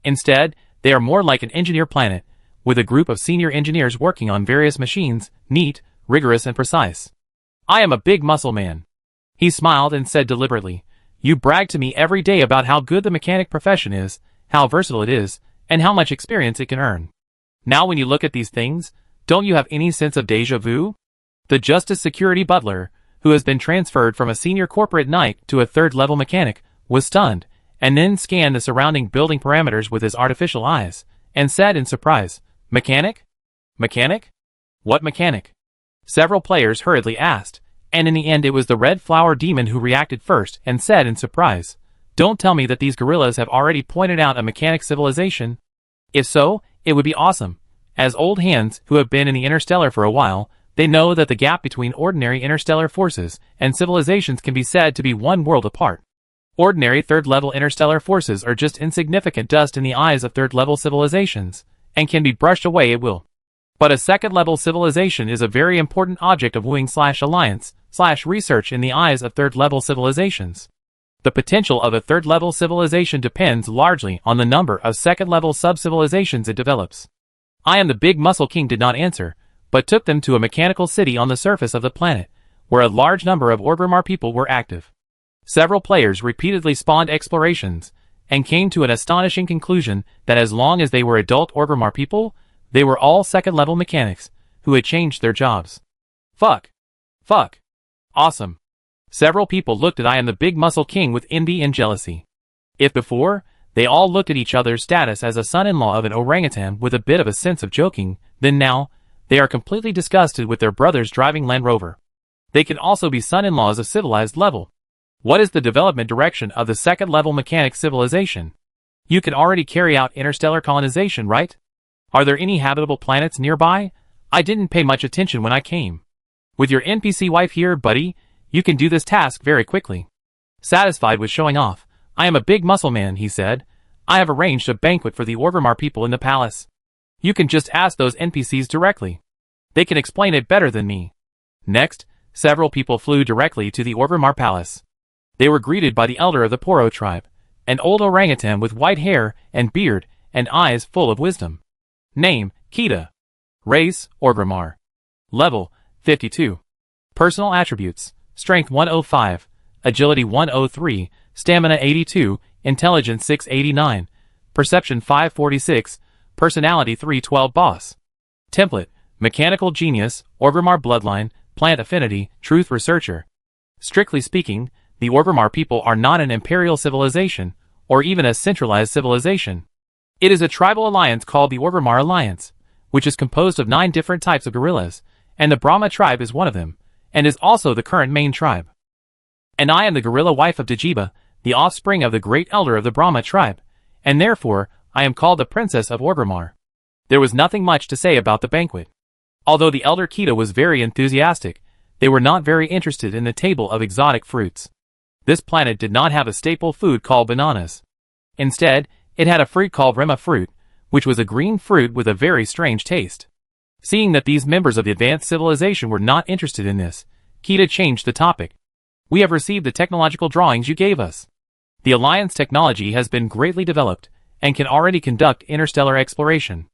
Instead, they are more like an engineer planet, with a group of senior engineers working on various machines, neat, rigorous and precise. I am a big muscle man. He smiled and said deliberately, you brag to me every day about how good the mechanic profession is, how versatile it is, and how much experience it can earn. Now when you look at these things, don't you have any sense of déjà vu? The Justice Security Butler, who has been transferred from a senior corporate knight to a third-level mechanic, was stunned, and then scanned the surrounding building parameters with his artificial eyes, and said in surprise, Mechanic? Mechanic? What mechanic? Several players hurriedly asked, and in the end it was the Red Flower Demon who reacted first and said in surprise, don't tell me that these gorillas have already pointed out a mechanic civilization. If so, it would be awesome. As old hands who have been in the interstellar for a while, they know that the gap between ordinary interstellar forces and civilizations can be said to be one world apart. Ordinary third-level interstellar forces are just insignificant dust in the eyes of third-level civilizations, and can be brushed away at will. But a second-level civilization is a very important object of wooing/alliance/research in the eyes of third-level civilizations. The potential of a third-level civilization depends largely on the number of second-level sub-civilizations it develops. I am the Big Muscle King did not answer, but took them to a mechanical city on the surface of the planet, where a large number of Orgrimmar people were active. Several players repeatedly spawned explorations, and came to an astonishing conclusion that as long as they were adult Orgrimmar people, they were all second-level mechanics, who had changed their jobs. Fuck. Fuck. Awesome. Several people looked at I am the Big Muscle King with envy and jealousy. If before, they all looked at each other's status as a son-in-law of an orangutan with a bit of a sense of joking, then now, they are completely disgusted with their brothers driving Land Rover. They can also be son-in-laws of civilized level. What is the development direction of the second-level mechanic civilization? You can already carry out interstellar colonization, right? Are there any habitable planets nearby? I didn't pay much attention when I came. With your NPC wife here, buddy, you can do this task very quickly. Satisfied with showing off, I am a big muscle man, he said. I have arranged a banquet for the Orgrimmar people in the palace. You can just ask those NPCs directly. They can explain it better than me. Next, several people flew directly to the Orgrimmar palace. They were greeted by the elder of the Poro tribe, an old orangutan with white hair and beard and eyes full of wisdom. Name, Kita. Race, Orgrimmar. Level, 52. Personal attributes, Strength 105, Agility 103, Stamina 82, Intelligence 689, Perception 546, Personality 312 Boss. Template, Mechanical Genius, Orgrimmar Bloodline, Plant Affinity, Truth Researcher. Strictly speaking, the Orgrimmar people are not an imperial civilization, or even a centralized civilization. It is a tribal alliance called the Orgrimmar Alliance, which is composed of 9 different types of gorillas, and the Brahma tribe is one of them, and is also the current main tribe. And I am the gorilla wife of Dajiba, the offspring of the great elder of the Brahma tribe, and therefore I am called the Princess of Orgrimmar. There was nothing much to say about the banquet. Although the elder Kita was very enthusiastic, they were not very interested in the table of exotic fruits. This planet did not have a staple food called bananas. Instead, it had a fruit called Rema fruit, which was a green fruit with a very strange taste. Seeing that these members of the advanced civilization were not interested in this, Kita changed the topic. We have received the technological drawings you gave us. The Alliance technology has been greatly developed, and can already conduct interstellar exploration.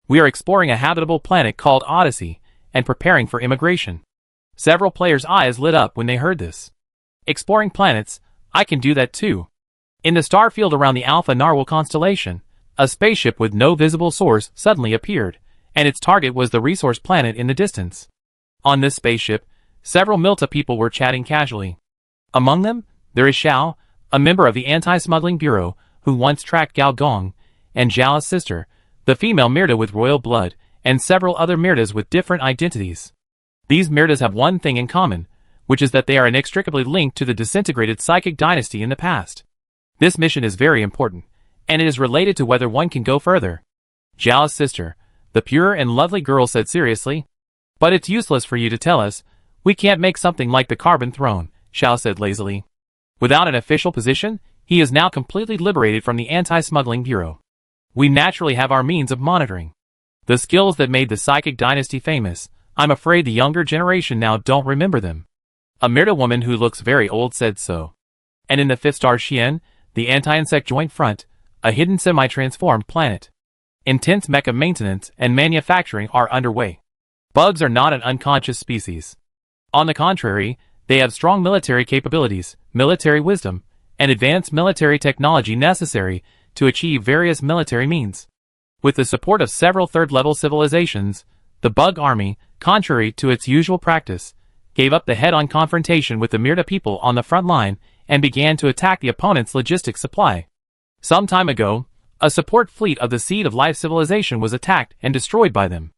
We are exploring a habitable planet called Odyssey, and preparing for immigration. Several players' eyes lit up when they heard this. Exploring planets, I can do that too. In the star field around the Alpha Narwhal constellation, a spaceship with no visible source suddenly appeared, and its target was the resource planet in the distance. On this spaceship, several Milta people were chatting casually. Among them, there is Xiao, a member of the Anti-Smuggling Bureau, who once tracked Gao Gong, and Zhao's sister, the female Mirda with royal blood, and several other Mirdas with different identities. These Mirdas have one thing in common, which is that they are inextricably linked to the disintegrated psychic dynasty in the past. This mission is very important, and it is related to whether one can go further. Zhao's sister, the pure and lovely girl, said seriously. But it's useless for you to tell us. We can't make something like the Carbon Throne, Xiao said lazily. Without an official position, he is now completely liberated from the Anti-Smuggling Bureau. We naturally have our means of monitoring the skills that made the psychic dynasty famous. I'm afraid the younger generation now don't remember them. A Mirda woman who looks very old said so. And in the 5th star Xian, the anti-insect joint front, a hidden semi-transformed planet. Intense mecha maintenance and manufacturing are underway. Bugs are not an unconscious species. On the contrary, they have strong military capabilities, military wisdom, and advanced military technology necessary to achieve various military means. With the support of several third-level civilizations, the Bug Army, contrary to its usual practice, gave up the head-on confrontation with the Mirda people on the front line and began to attack the opponent's logistics supply. Some time ago, a support fleet of the Seed of Life civilization was attacked and destroyed by them.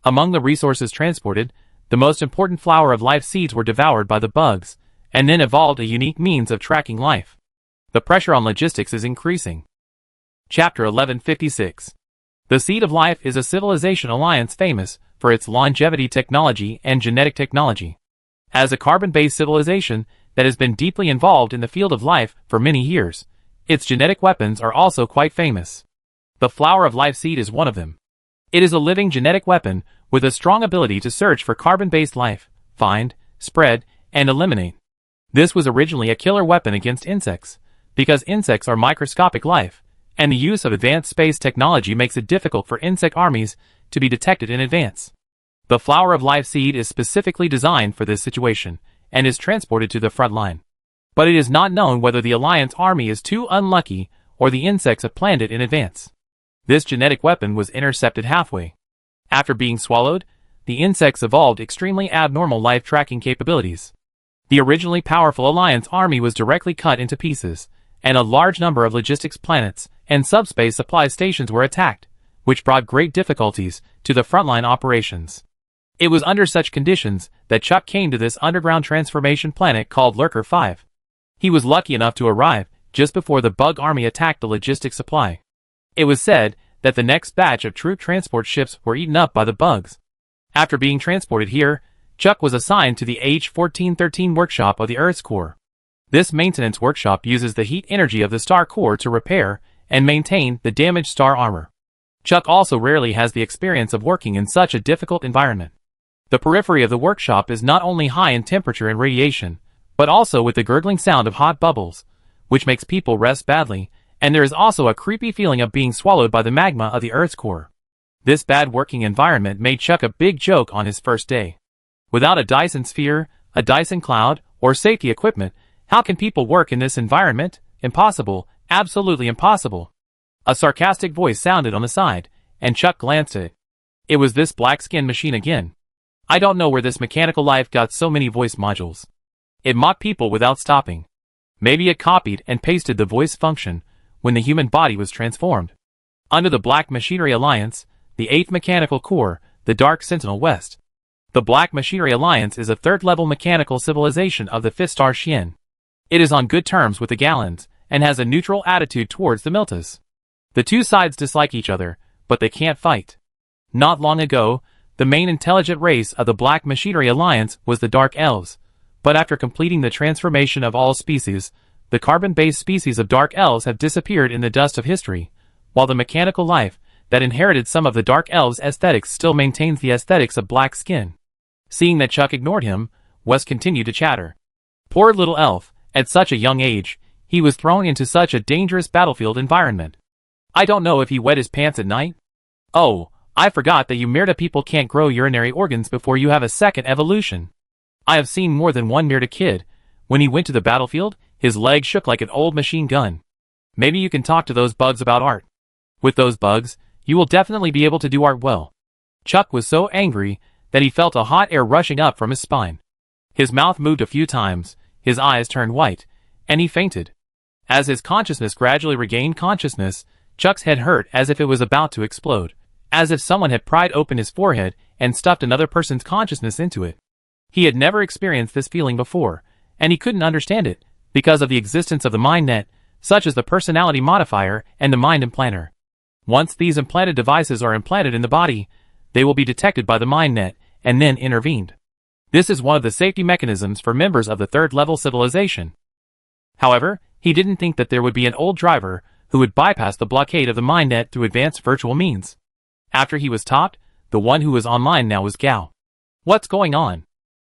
Among the resources transported, the most important flower of life seeds were devoured by the bugs, and then evolved a unique means of tracking life. The pressure on logistics is increasing. Chapter 1156. The Seed of Life is a civilization alliance famous for its longevity technology and genetic technology. As a carbon-based civilization that has been deeply involved in the field of life for many years, its genetic weapons are also quite famous. The Flower of Life seed is one of them. It is a living genetic weapon with a strong ability to search for carbon-based life, find, spread, and eliminate. This was originally a killer weapon against insects, because insects are microscopic life, and the use of advanced space technology makes it difficult for insect armies to be detected in advance. The Flower of Life seed is specifically designed for this situation, and is transported to the front line. But it is not known whether the Alliance army is too unlucky or the insects have planned it in advance. This genetic weapon was intercepted halfway. After being swallowed, the insects evolved extremely abnormal life-tracking capabilities. The originally powerful Alliance army was directly cut into pieces, and a large number of logistics planets and subspace supply stations were attacked, which brought great difficulties to the frontline operations. It was under such conditions that Chuck came to this underground transformation planet called Lurker 5. He was lucky enough to arrive just before the bug army attacked the logistics supply. It was said that the next batch of troop transport ships were eaten up by the bugs. After being transported here, Chuck was assigned to the EP1413 workshop of the Earth's core. This maintenance workshop uses the heat energy of the star core to repair and maintain the damaged star armor. Chuck also rarely has the experience of working in such a difficult environment. The periphery of the workshop is not only high in temperature and radiation, but also with the gurgling sound of hot bubbles, which makes people rest badly, and there is also a creepy feeling of being swallowed by the magma of the Earth's core. This bad working environment made Chuck a big joke on his first day. Without a Dyson sphere, a Dyson cloud, or safety equipment, how can people work in this environment? Impossible, absolutely impossible. A sarcastic voice sounded on the side, and Chuck glanced at it. It was this black skin machine again. I don't know where this mechanical life got so many voice modules. It mocked people without stopping. Maybe it copied and pasted the voice function when the human body was transformed. Under the Black Machinery Alliance, the 8th Mechanical Corps, the Dark Sentinel West. The Black Machinery Alliance is a third-level mechanical civilization of the 5th star Xian. It is on good terms with the Gallans, and has a neutral attitude towards the Miltas. The two sides dislike each other, but they can't fight. Not long ago, the main intelligent race of the Black Machinery Alliance was the Dark Elves, but after completing the transformation of all species, the carbon-based species of Dark Elves have disappeared in the dust of history, while the mechanical life that inherited some of the Dark Elves' aesthetics still maintains the aesthetics of black skin. Seeing that Chuck ignored him, Wes continued to chatter. Poor little elf, at such a young age, he was thrown into such a dangerous battlefield environment. I don't know if he wet his pants at night. Oh, I forgot that you Myrta people can't grow urinary organs before you have a second evolution. I have seen more than one Myrta kid. When he went to the battlefield, his leg shook like an old machine gun. Maybe you can talk to those bugs about art. With those bugs, you will definitely be able to do art well. Chuck was so angry that he felt a hot air rushing up from his spine. His mouth moved a few times, his eyes turned white, and he fainted. As his consciousness gradually regained consciousness, Chuck's head hurt as if it was about to explode, as if someone had pried open his forehead and stuffed another person's consciousness into it. He had never experienced this feeling before, and he couldn't understand it, because of the existence of the mind net, such as the personality modifier and the mind implanter. Once these implanted devices are implanted in the body, they will be detected by the mind net, and then intervened. This is one of the safety mechanisms for members of the third-level civilization. However, he didn't think that there would be an old driver who would bypass the blockade of the mind net through advanced virtual means. After he was topped, the one who was online now was Gao. What's going on?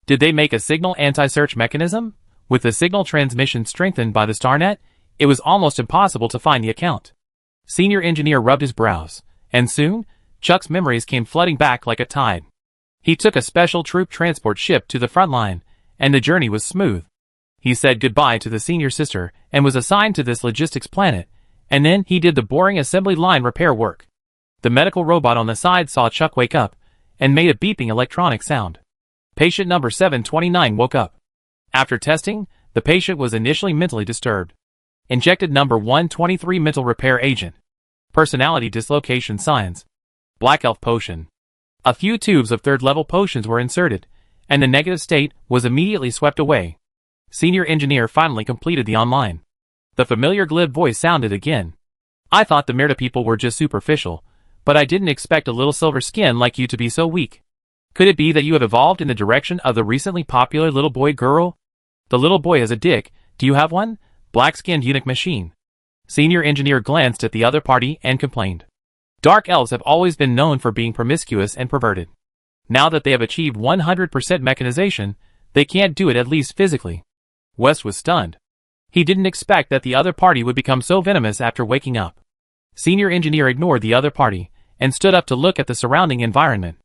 Did they make a signal anti-search mechanism? With the signal transmission strengthened by the StarNet, it was almost impossible to find the account. Senior Engineer rubbed his brows, and soon, Chuck's memories came flooding back like a tide. He took a special troop transport ship to the front line, and the journey was smooth. He said goodbye to the senior sister and was assigned to this logistics planet, and then he did the boring assembly line repair work. The medical robot on the side saw Chuck wake up, and made a beeping electronic sound. Patient number 729 woke up. After testing, the patient was initially mentally disturbed. Injected number 123 mental repair agent. Personality dislocation signs. Black elf potion. A few tubes of third-level potions were inserted, and the negative state was immediately swept away. Senior Engineer finally completed the online. The familiar glib voice sounded again. I thought the Myrta people were just superficial, but I didn't expect a little silver skin like you to be so weak. Could it be that you have evolved in the direction of the recently popular little boy girl? The little boy has a dick, do you have one? Black-skinned eunuch machine. Senior Engineer glanced at the other party and complained. Dark elves have always been known for being promiscuous and perverted. Now that they have achieved 100% mechanization, they can't do it at least physically. West was stunned. He didn't expect that the other party would become so venomous after waking up. Senior Engineer ignored the other party, and stood up to look at the surrounding environment.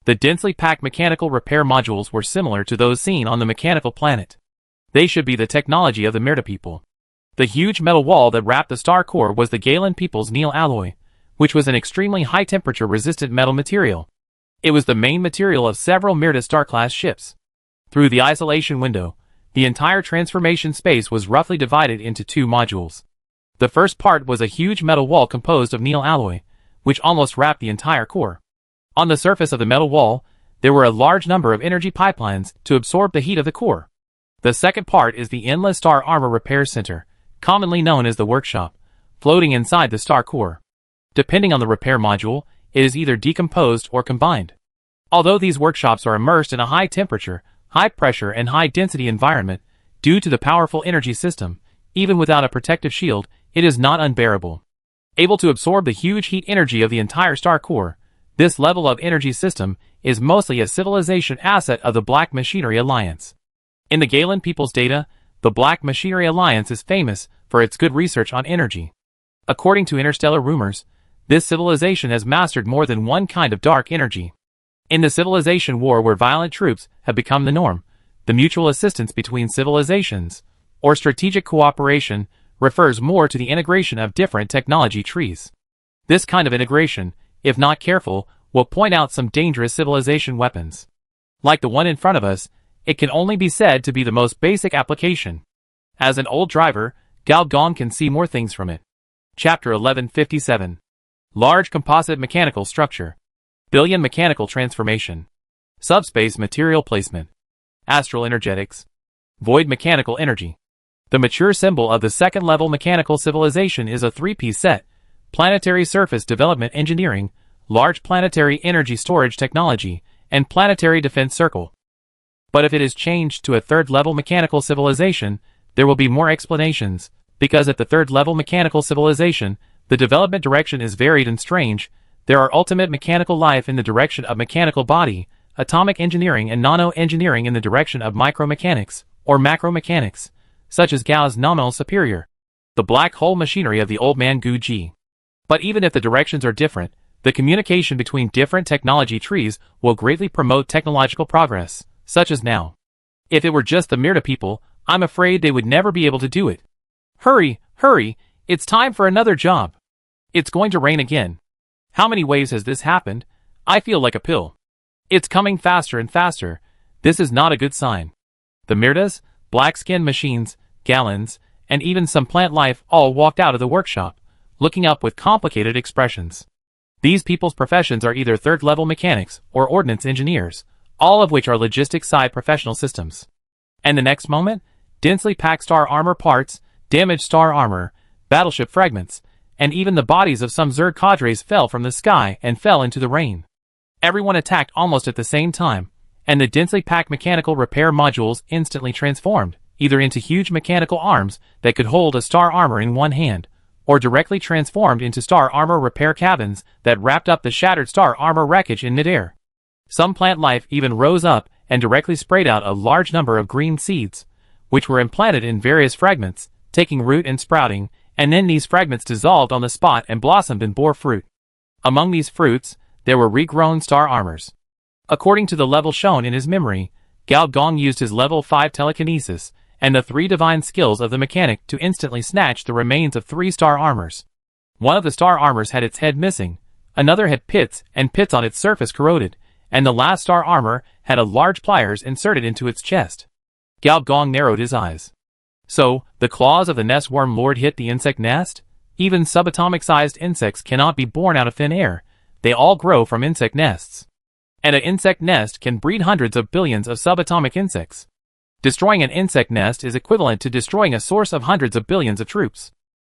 The densely packed mechanical repair modules were similar to those seen on the mechanical planet. They should be the technology of the Myrta people. The huge metal wall that wrapped the star core was the Galen people's Neil alloy, which was an extremely high-temperature resistant metal material. It was the main material of several Myrta Star-class ships. Through the isolation window, the entire transformation space was roughly divided into two modules. The first part was a huge metal wall composed of Neil alloy, which almost wrapped the entire core. On the surface of the metal wall, there were a large number of energy pipelines to absorb the heat of the core. The second part is the Endless Star Armor Repair Center, commonly known as the workshop, floating inside the star core. Depending on the repair module, it is either decomposed or combined. Although these workshops are immersed in a high temperature, high pressure and high density environment, due to the powerful energy system, even without a protective shield, it is not unbearable. Able to absorb the huge heat energy of the entire star core, this level of energy system is mostly a civilization asset of the Black Machinery Alliance. In the Galen people's data, the Black Machinery Alliance is famous for its good research on energy. According to interstellar rumors, this civilization has mastered more than one kind of dark energy. In the civilization war where violent troops have become the norm, the mutual assistance between civilizations, or strategic cooperation, refers more to the integration of different technology trees. This kind of integration, if not careful, will point out some dangerous civilization weapons. Like the one in front of us, it can only be said to be the most basic application. As an old driver, Gao Gong can see more things from it. Chapter 1157. Large Composite Mechanical Structure. Billion Mechanical Transformation. Subspace Material Placement. Astral Energetics. Void Mechanical Energy. The mature symbol of the second-level mechanical civilization is a three-piece set: Planetary Surface Development Engineering, Large Planetary Energy Storage Technology, and Planetary Defense Circle. But if it is changed to a third-level mechanical civilization, there will be more explanations, because at the third-level mechanical civilization, the development direction is varied and strange. There are ultimate mechanical life in the direction of mechanical body, atomic engineering and nano-engineering in the direction of micromechanics, or macromechanics, such as Gao's nominal superior, the black hole machinery of the old man Gu Ji. But even if the directions are different, the communication between different technology trees will greatly promote technological progress, such as now. If it were just the Mirta people, I'm afraid they would never be able to do it. Hurry, hurry, it's time for another job. It's going to rain again. How many waves has this happened? I feel like a pill. It's coming faster and faster. This is not a good sign. The Mirtas, black skin machines, Galens, and even some plant life all walked out of the workshop, looking up with complicated expressions. These people's professions are either third-level mechanics or ordnance engineers, all of which are logistics-side professional systems. And the next moment, densely packed star armor parts, damaged star armor, battleship fragments, and even the bodies of some Zerg cadres fell from the sky and fell into the rain. Everyone attacked almost at the same time, and the densely packed mechanical repair modules instantly transformed, either into huge mechanical arms that could hold a star armor in one hand, or directly transformed into star armor repair cabins that wrapped up the shattered star armor wreckage in midair. Some plant life even rose up and directly sprayed out a large number of green seeds, which were implanted in various fragments, taking root and sprouting, and then these fragments dissolved on the spot and blossomed and bore fruit. Among these fruits, there were regrown star armors. According to the level shown in his memory, Gao Gong used his level 5 telekinesis and the 3 divine skills of the mechanic to instantly snatch the remains of 3 star armors. One of the star armors had its head missing, another had pits and pits on its surface corroded, and the last star armor had a large pliers inserted into its chest. Gao Gong narrowed his eyes. So, the claws of the nest worm lord hit the insect nest? Even subatomic-sized insects cannot be born out of thin air. They all grow from insect nests. And an insect nest can breed hundreds of billions of subatomic insects. Destroying an insect nest is equivalent to destroying a source of hundreds of billions of troops.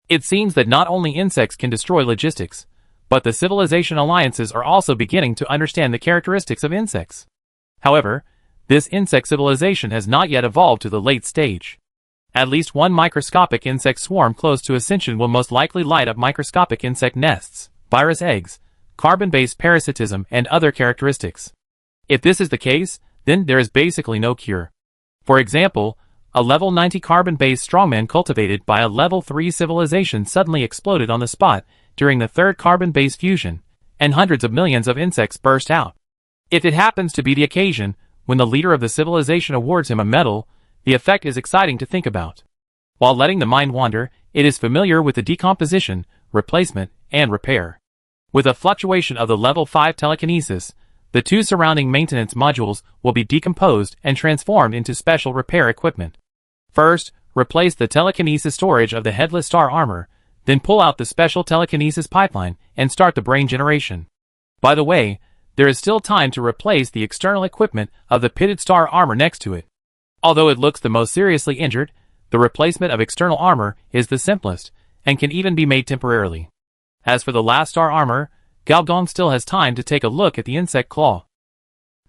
It seems that not only insects can destroy logistics, but the civilization alliances are also beginning to understand the characteristics of insects. However, this insect civilization has not yet evolved to the late stage. At least one microscopic insect swarm close to ascension will most likely light up microscopic insect nests, virus eggs, carbon-based parasitism, and other characteristics. If this is the case, then there is basically no cure. For example, a level 90 carbon-based strongman cultivated by a level 3 civilization suddenly exploded on the spot during the third carbon-based fusion, and hundreds of millions of insects burst out. If it happens to be the occasion when the leader of the civilization awards him a medal, the effect is exciting to think about. While letting the mind wander, it is familiar with the decomposition, replacement, and repair. With a fluctuation of the level 5 telekinesis, the 2 surrounding maintenance modules will be decomposed and transformed into special repair equipment. First, replace the telekinesis storage of the headless star armor, then pull out the special telekinesis pipeline and start the brain generation. By the way, there is still time to replace the external equipment of the pitted star armor next to it. Although it looks the most seriously injured, the replacement of external armor is the simplest, and can even be made temporarily. As for the last star armor, Gao Gong still has time to take a look at the insect claw.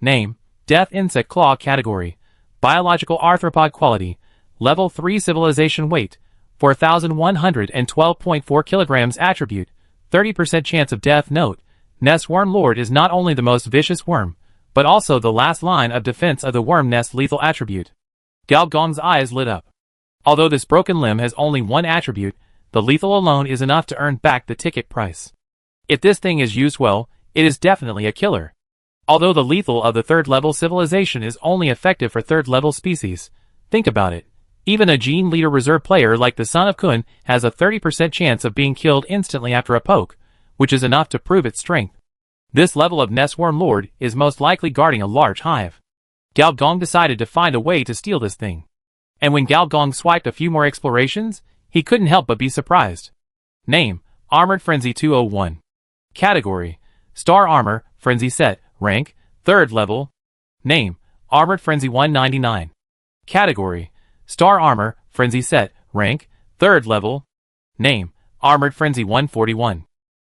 Name, Death Insect Claw Category, Biological Arthropod Quality, Level 3 Civilization Weight, 4,112.4 kilograms Attribute, 30% chance of death. Note, Nest Worm Lord is not only the most vicious worm, but also the last line of defense of the worm nest lethal attribute. Gao Gong's eyes lit up. Although this broken limb has only one attribute, the lethal alone is enough to earn back the ticket price. If this thing is used well, it is definitely a killer. Although the lethal of the third-level civilization is only effective for third-level species, think about it. Even a Gene Leader reserve player like the Son of Kun has a 30% chance of being killed instantly after a poke, which is enough to prove its strength. This level of Nest Worm Lord is most likely guarding a large hive. Gao Gong decided to find a way to steal this thing. And when Gao Gong swiped a few more explorations, he couldn't help but be surprised. Name, Armored Frenzy 201. Category, Star Armor, Frenzy Set, Rank, 3rd Level. Name, Armored Frenzy 199. Category, Star Armor, Frenzy Set, Rank, 3rd Level. Name, Armored Frenzy 141.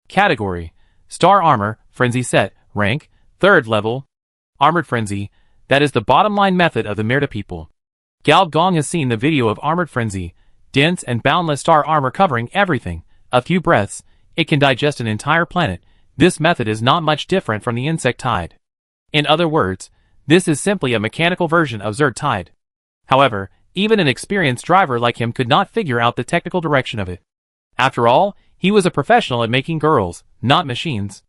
Category, Star Armor, Frenzy Set, Rank, 3rd Level. Armored Frenzy, that is the bottom line method of the Myrta people. Gao Gong has seen the video of Armored Frenzy, dense and boundless star armor covering everything. A few breaths, it can digest an entire planet. This method is not much different from the insect tide. In other words, this is simply a mechanical version of Zerg tide. However, even an experienced driver like him could not figure out the technical direction of it. After all, he was a professional at making girls, not machines.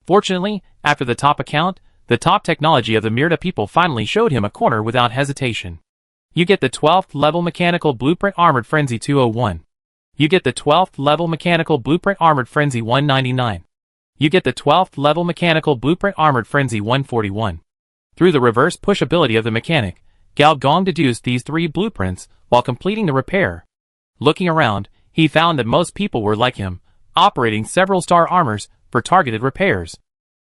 Fortunately, after the top account, the top technology of the Myrta people finally showed him a corner without hesitation. You get the 12th level Mechanical Blueprint Armored Frenzy 201. You get the 12th level Mechanical Blueprint Armored Frenzy 199. You get the 12th level Mechanical Blueprint Armored Frenzy 141. Through the reverse push ability of the mechanic, Gao Gong deduced these 3 blueprints while completing the repair. Looking around, he found that most people were like him, operating several star armors for targeted repairs.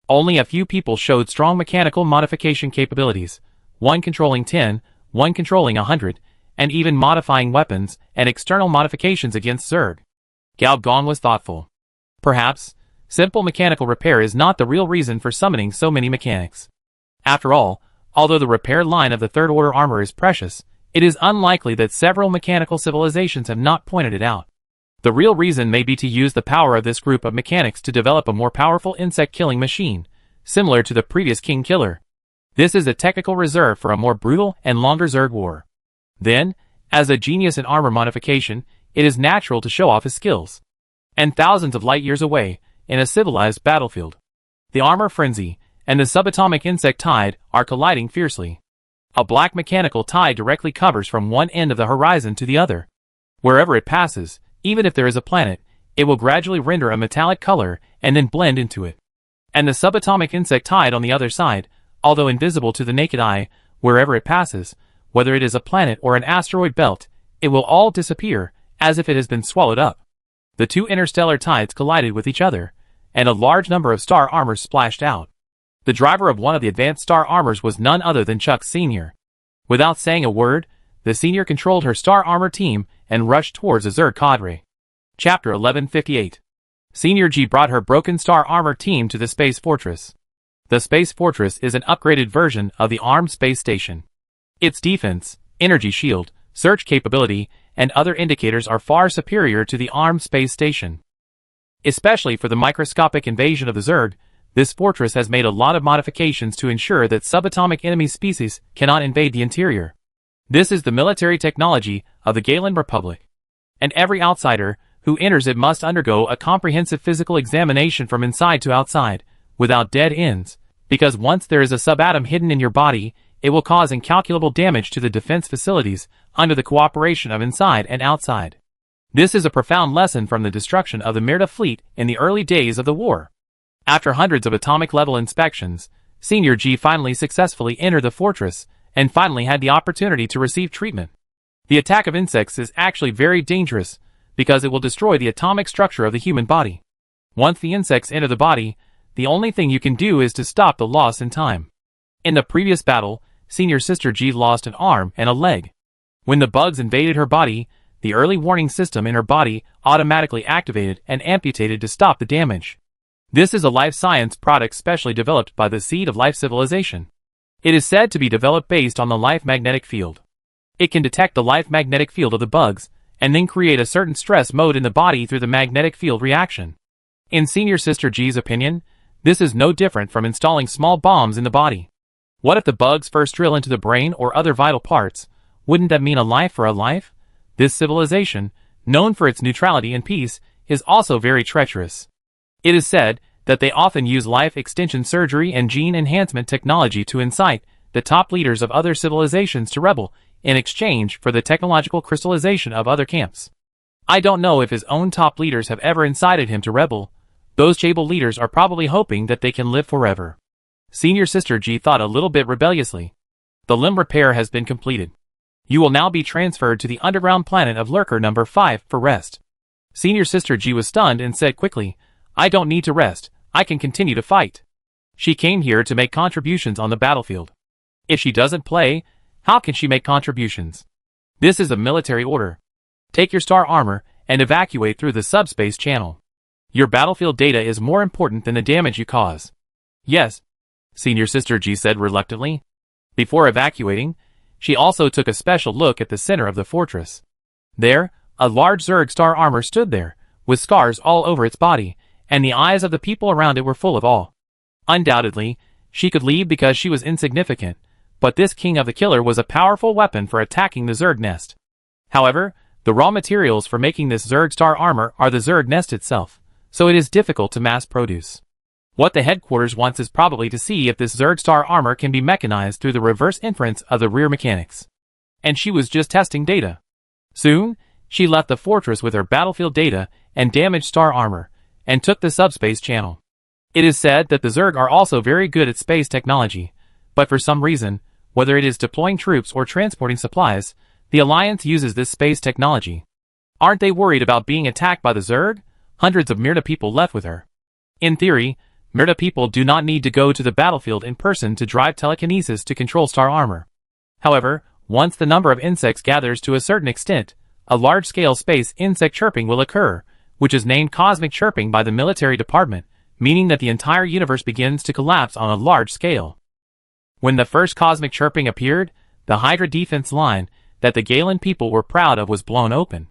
Only a few people showed strong mechanical modification capabilities, one controlling 10, one controlling 100, and even modifying weapons and external modifications against Zerg. Gao Gong was thoughtful. Perhaps, simple mechanical repair is not the real reason for summoning so many mechanics. After all, although the repair line of the third order armor is precious, it is unlikely that several mechanical civilizations have not pointed it out. The real reason may be to use the power of this group of mechanics to develop a more powerful insect-killing machine, similar to the previous King Killer. This is a technical reserve for a more brutal and longer Zerg war. Then, as a genius in armor modification, it is natural to show off his skills. And thousands of light years away, in a civilized battlefield, the Armor Frenzy and the subatomic insect tide are colliding fiercely. A black mechanical tide directly covers from one end of the horizon to the other. Wherever it passes, even if there is a planet, it will gradually render a metallic color and then blend into it. And the subatomic insect tide on the other side, although invisible to the naked eye, wherever it passes, whether it is a planet or an asteroid belt, it will all disappear, as if it has been swallowed up. The two interstellar tides collided with each other, and a large number of star armors splashed out. The driver of one of the advanced star armors was none other than Chuck Sr. Without saying a word, the Senior controlled her star armor team and rushed towards a Zerg cadre. Chapter 1158. Senior G brought her broken star armor team to the Space Fortress. The Space Fortress is an upgraded version of the armed space station. Its defense, energy shield, search capability, and other indicators are far superior to the armed space station. Especially for the microscopic invasion of the Zerg, this fortress has made a lot of modifications to ensure that subatomic enemy species cannot invade the interior. This is the military technology of the Galen Republic. And every outsider who enters it must undergo a comprehensive physical examination from inside to outside, without dead ends, because once there is a subatom hidden in your body, it will cause incalculable damage to the defense facilities under the cooperation of inside and outside. This is a profound lesson from the destruction of the Myrta fleet in the early days of the war. After hundreds of atomic-level inspections, Senior G finally successfully entered the fortress, and finally had the opportunity to receive treatment. The attack of insects is actually very dangerous, because it will destroy the atomic structure of the human body. Once the insects enter the body, the only thing you can do is to stop the loss in time. In the previous battle, Senior Sister G lost an arm and a leg. When the bugs invaded her body, the early warning system in her body automatically activated and amputated to stop the damage. This is a life science product specially developed by the Seed of Life civilization. It is said to be developed based on the life magnetic field. It can detect the life magnetic field of the bugs, and then create a certain stress mode in the body through the magnetic field reaction. In Senior Sister G's opinion, this is no different from installing small bombs in the body. What if the bugs first drill into the brain or other vital parts? Wouldn't that mean a life for a life? This civilization, known for its neutrality and peace, is also very treacherous. It is said that they often use life extension surgery and gene enhancement technology to incite the top leaders of other civilizations to rebel in exchange for the technological crystallization of other camps. I don't know if his own top leaders have ever incited him to rebel. Those Chable leaders are probably hoping that they can live forever. Senior Sister G thought a little bit rebelliously. The limb repair has been completed. You will now be transferred to the underground planet of Lurker number 5 for rest. Senior Sister G was stunned and said quickly, I don't need to rest, I can continue to fight. She came here to make contributions on the battlefield. If she doesn't play, how can she make contributions? This is a military order. Take your star armor and evacuate through the subspace channel. Your battlefield data is more important than the damage you cause. Yes, Senior Sister G said reluctantly. Before evacuating, she also took a special look at the center of the fortress. There, a large Zerg star armor stood there, with scars all over its body, and the eyes of the people around it were full of awe. Undoubtedly, she could leave because she was insignificant, but this King of the Killer was a powerful weapon for attacking the Zerg nest. However, the raw materials for making this Zerg star armor are the Zerg nest itself, so it is difficult to mass produce. What the headquarters wants is probably to see if this Zerg star armor can be mechanized through the reverse inference of the rear mechanics. And she was just testing data. Soon, she left the fortress with her battlefield data and damaged star armor, and took the subspace channel. It is said that the Zerg are also very good at space technology, but for some reason, whether it is deploying troops or transporting supplies, the Alliance uses this space technology. Aren't they worried about being attacked by the Zerg? Hundreds of Myrna people left with her. In theory, Myrna people do not need to go to the battlefield in person to drive telekinesis to control star armor. However, once the number of insects gathers to a certain extent, a large-scale space insect chirping will occur, which is named cosmic chirping by the military department, meaning that the entire universe begins to collapse on a large scale. When the first cosmic chirping appeared, the Hydra defense line that the Galen people were proud of was blown open.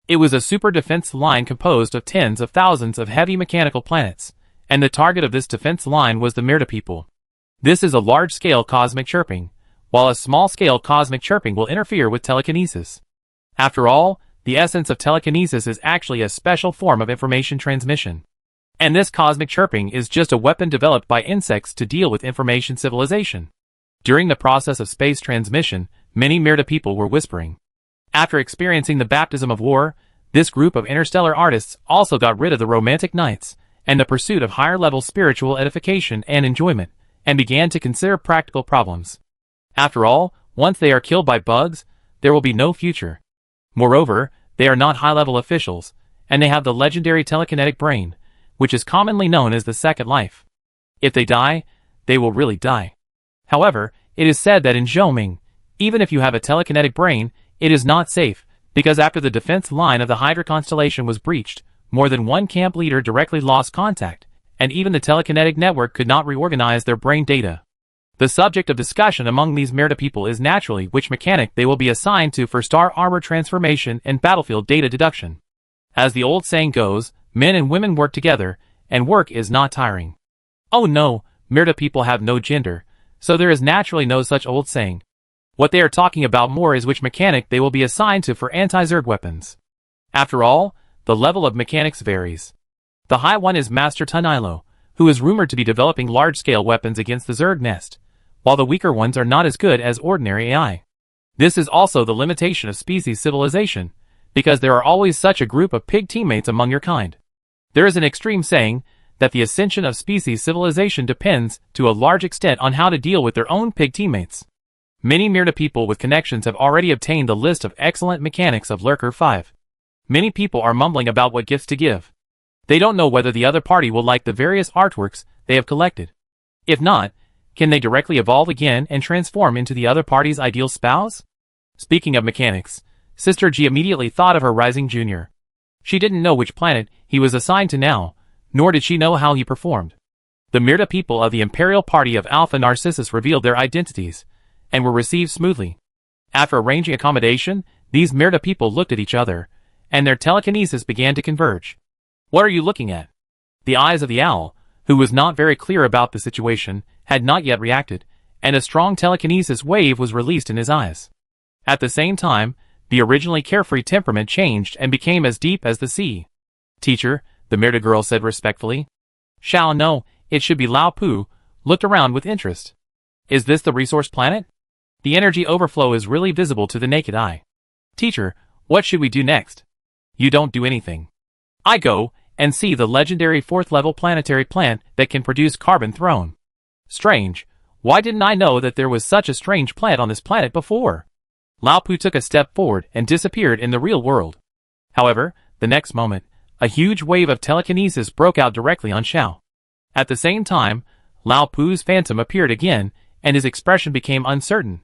It was a super defense line composed of tens of thousands of heavy mechanical planets, and the target of this defense line was the Myrta people. This is a large-scale cosmic chirping, while a small-scale cosmic chirping will interfere with telekinesis. After all, the essence of telekinesis is actually a special form of information transmission. And this cosmic chirping is just a weapon developed by insects to deal with information civilization. During the process of space transmission, many Myrta people were whispering. After experiencing the baptism of war, this group of interstellar artists also got rid of the romantic nights and the pursuit of higher-level spiritual edification and enjoyment, and began to consider practical problems. After all, once they are killed by bugs, there will be no future. Moreover, they are not high-level officials, and they have the legendary telekinetic brain, which is commonly known as the second life. If they die, they will really die. However, it is said that in Zhoming, even if you have a telekinetic brain, it is not safe, because after the defense line of the Hydra constellation was breached, more than one camp leader directly lost contact, and even the telekinetic network could not reorganize their brain data. The subject of discussion among these Myrta people is naturally which mechanic they will be assigned to for star armor transformation and battlefield data deduction. As the old saying goes, men and women work together, and work is not tiring. Oh no, Myrta people have no gender, so there is naturally no such old saying. What they are talking about more is which mechanic they will be assigned to for anti-Zerg weapons. After all, the level of mechanics varies. The high one is Master Tunilo, who is rumored to be developing large-scale weapons against the Zerg nest, while the weaker ones are not as good as ordinary AI. This is also the limitation of species civilization, because there are always such a group of pig teammates among your kind. There is an extreme saying that the ascension of species civilization depends to a large extent on how to deal with their own pig teammates. Many Myrta people with connections have already obtained the list of excellent mechanics of Lurker 5. Many people are mumbling about what gifts to give. They don't know whether the other party will like the various artworks they have collected. If not, can they directly evolve again and transform into the other party's ideal spouse? Speaking of mechanics, Sister G immediately thought of her Rising Junior. She didn't know which planet he was assigned to now, nor did she know how he performed. The Mirta people of the Imperial Party of Alpha Narcissus revealed their identities, and were received smoothly. After arranging accommodation, these Mirta people looked at each other, and their telekinesis began to converge. What are you looking at? The eyes of the owl, who was not very clear about the situation, had not yet reacted, and a strong telekinesis wave was released in his eyes. At the same time, the originally carefree temperament changed and became as deep as the sea. Teacher, the Mirta girl said respectfully. Shao, no, it should be Lao Pu, looked around with interest. Is this the resource planet? The energy overflow is really visible to the naked eye. Teacher, what should we do next? You don't do anything. I go and see the legendary 4th level planetary plant that can produce carbon throne. Strange, why didn't I know that there was such a strange plant on this planet before? Lao Pu took a step forward and disappeared in the real world. However, the next moment, a huge wave of telekinesis broke out directly on Xiao. At the same time, Lao Pu's phantom appeared again, and his expression became uncertain.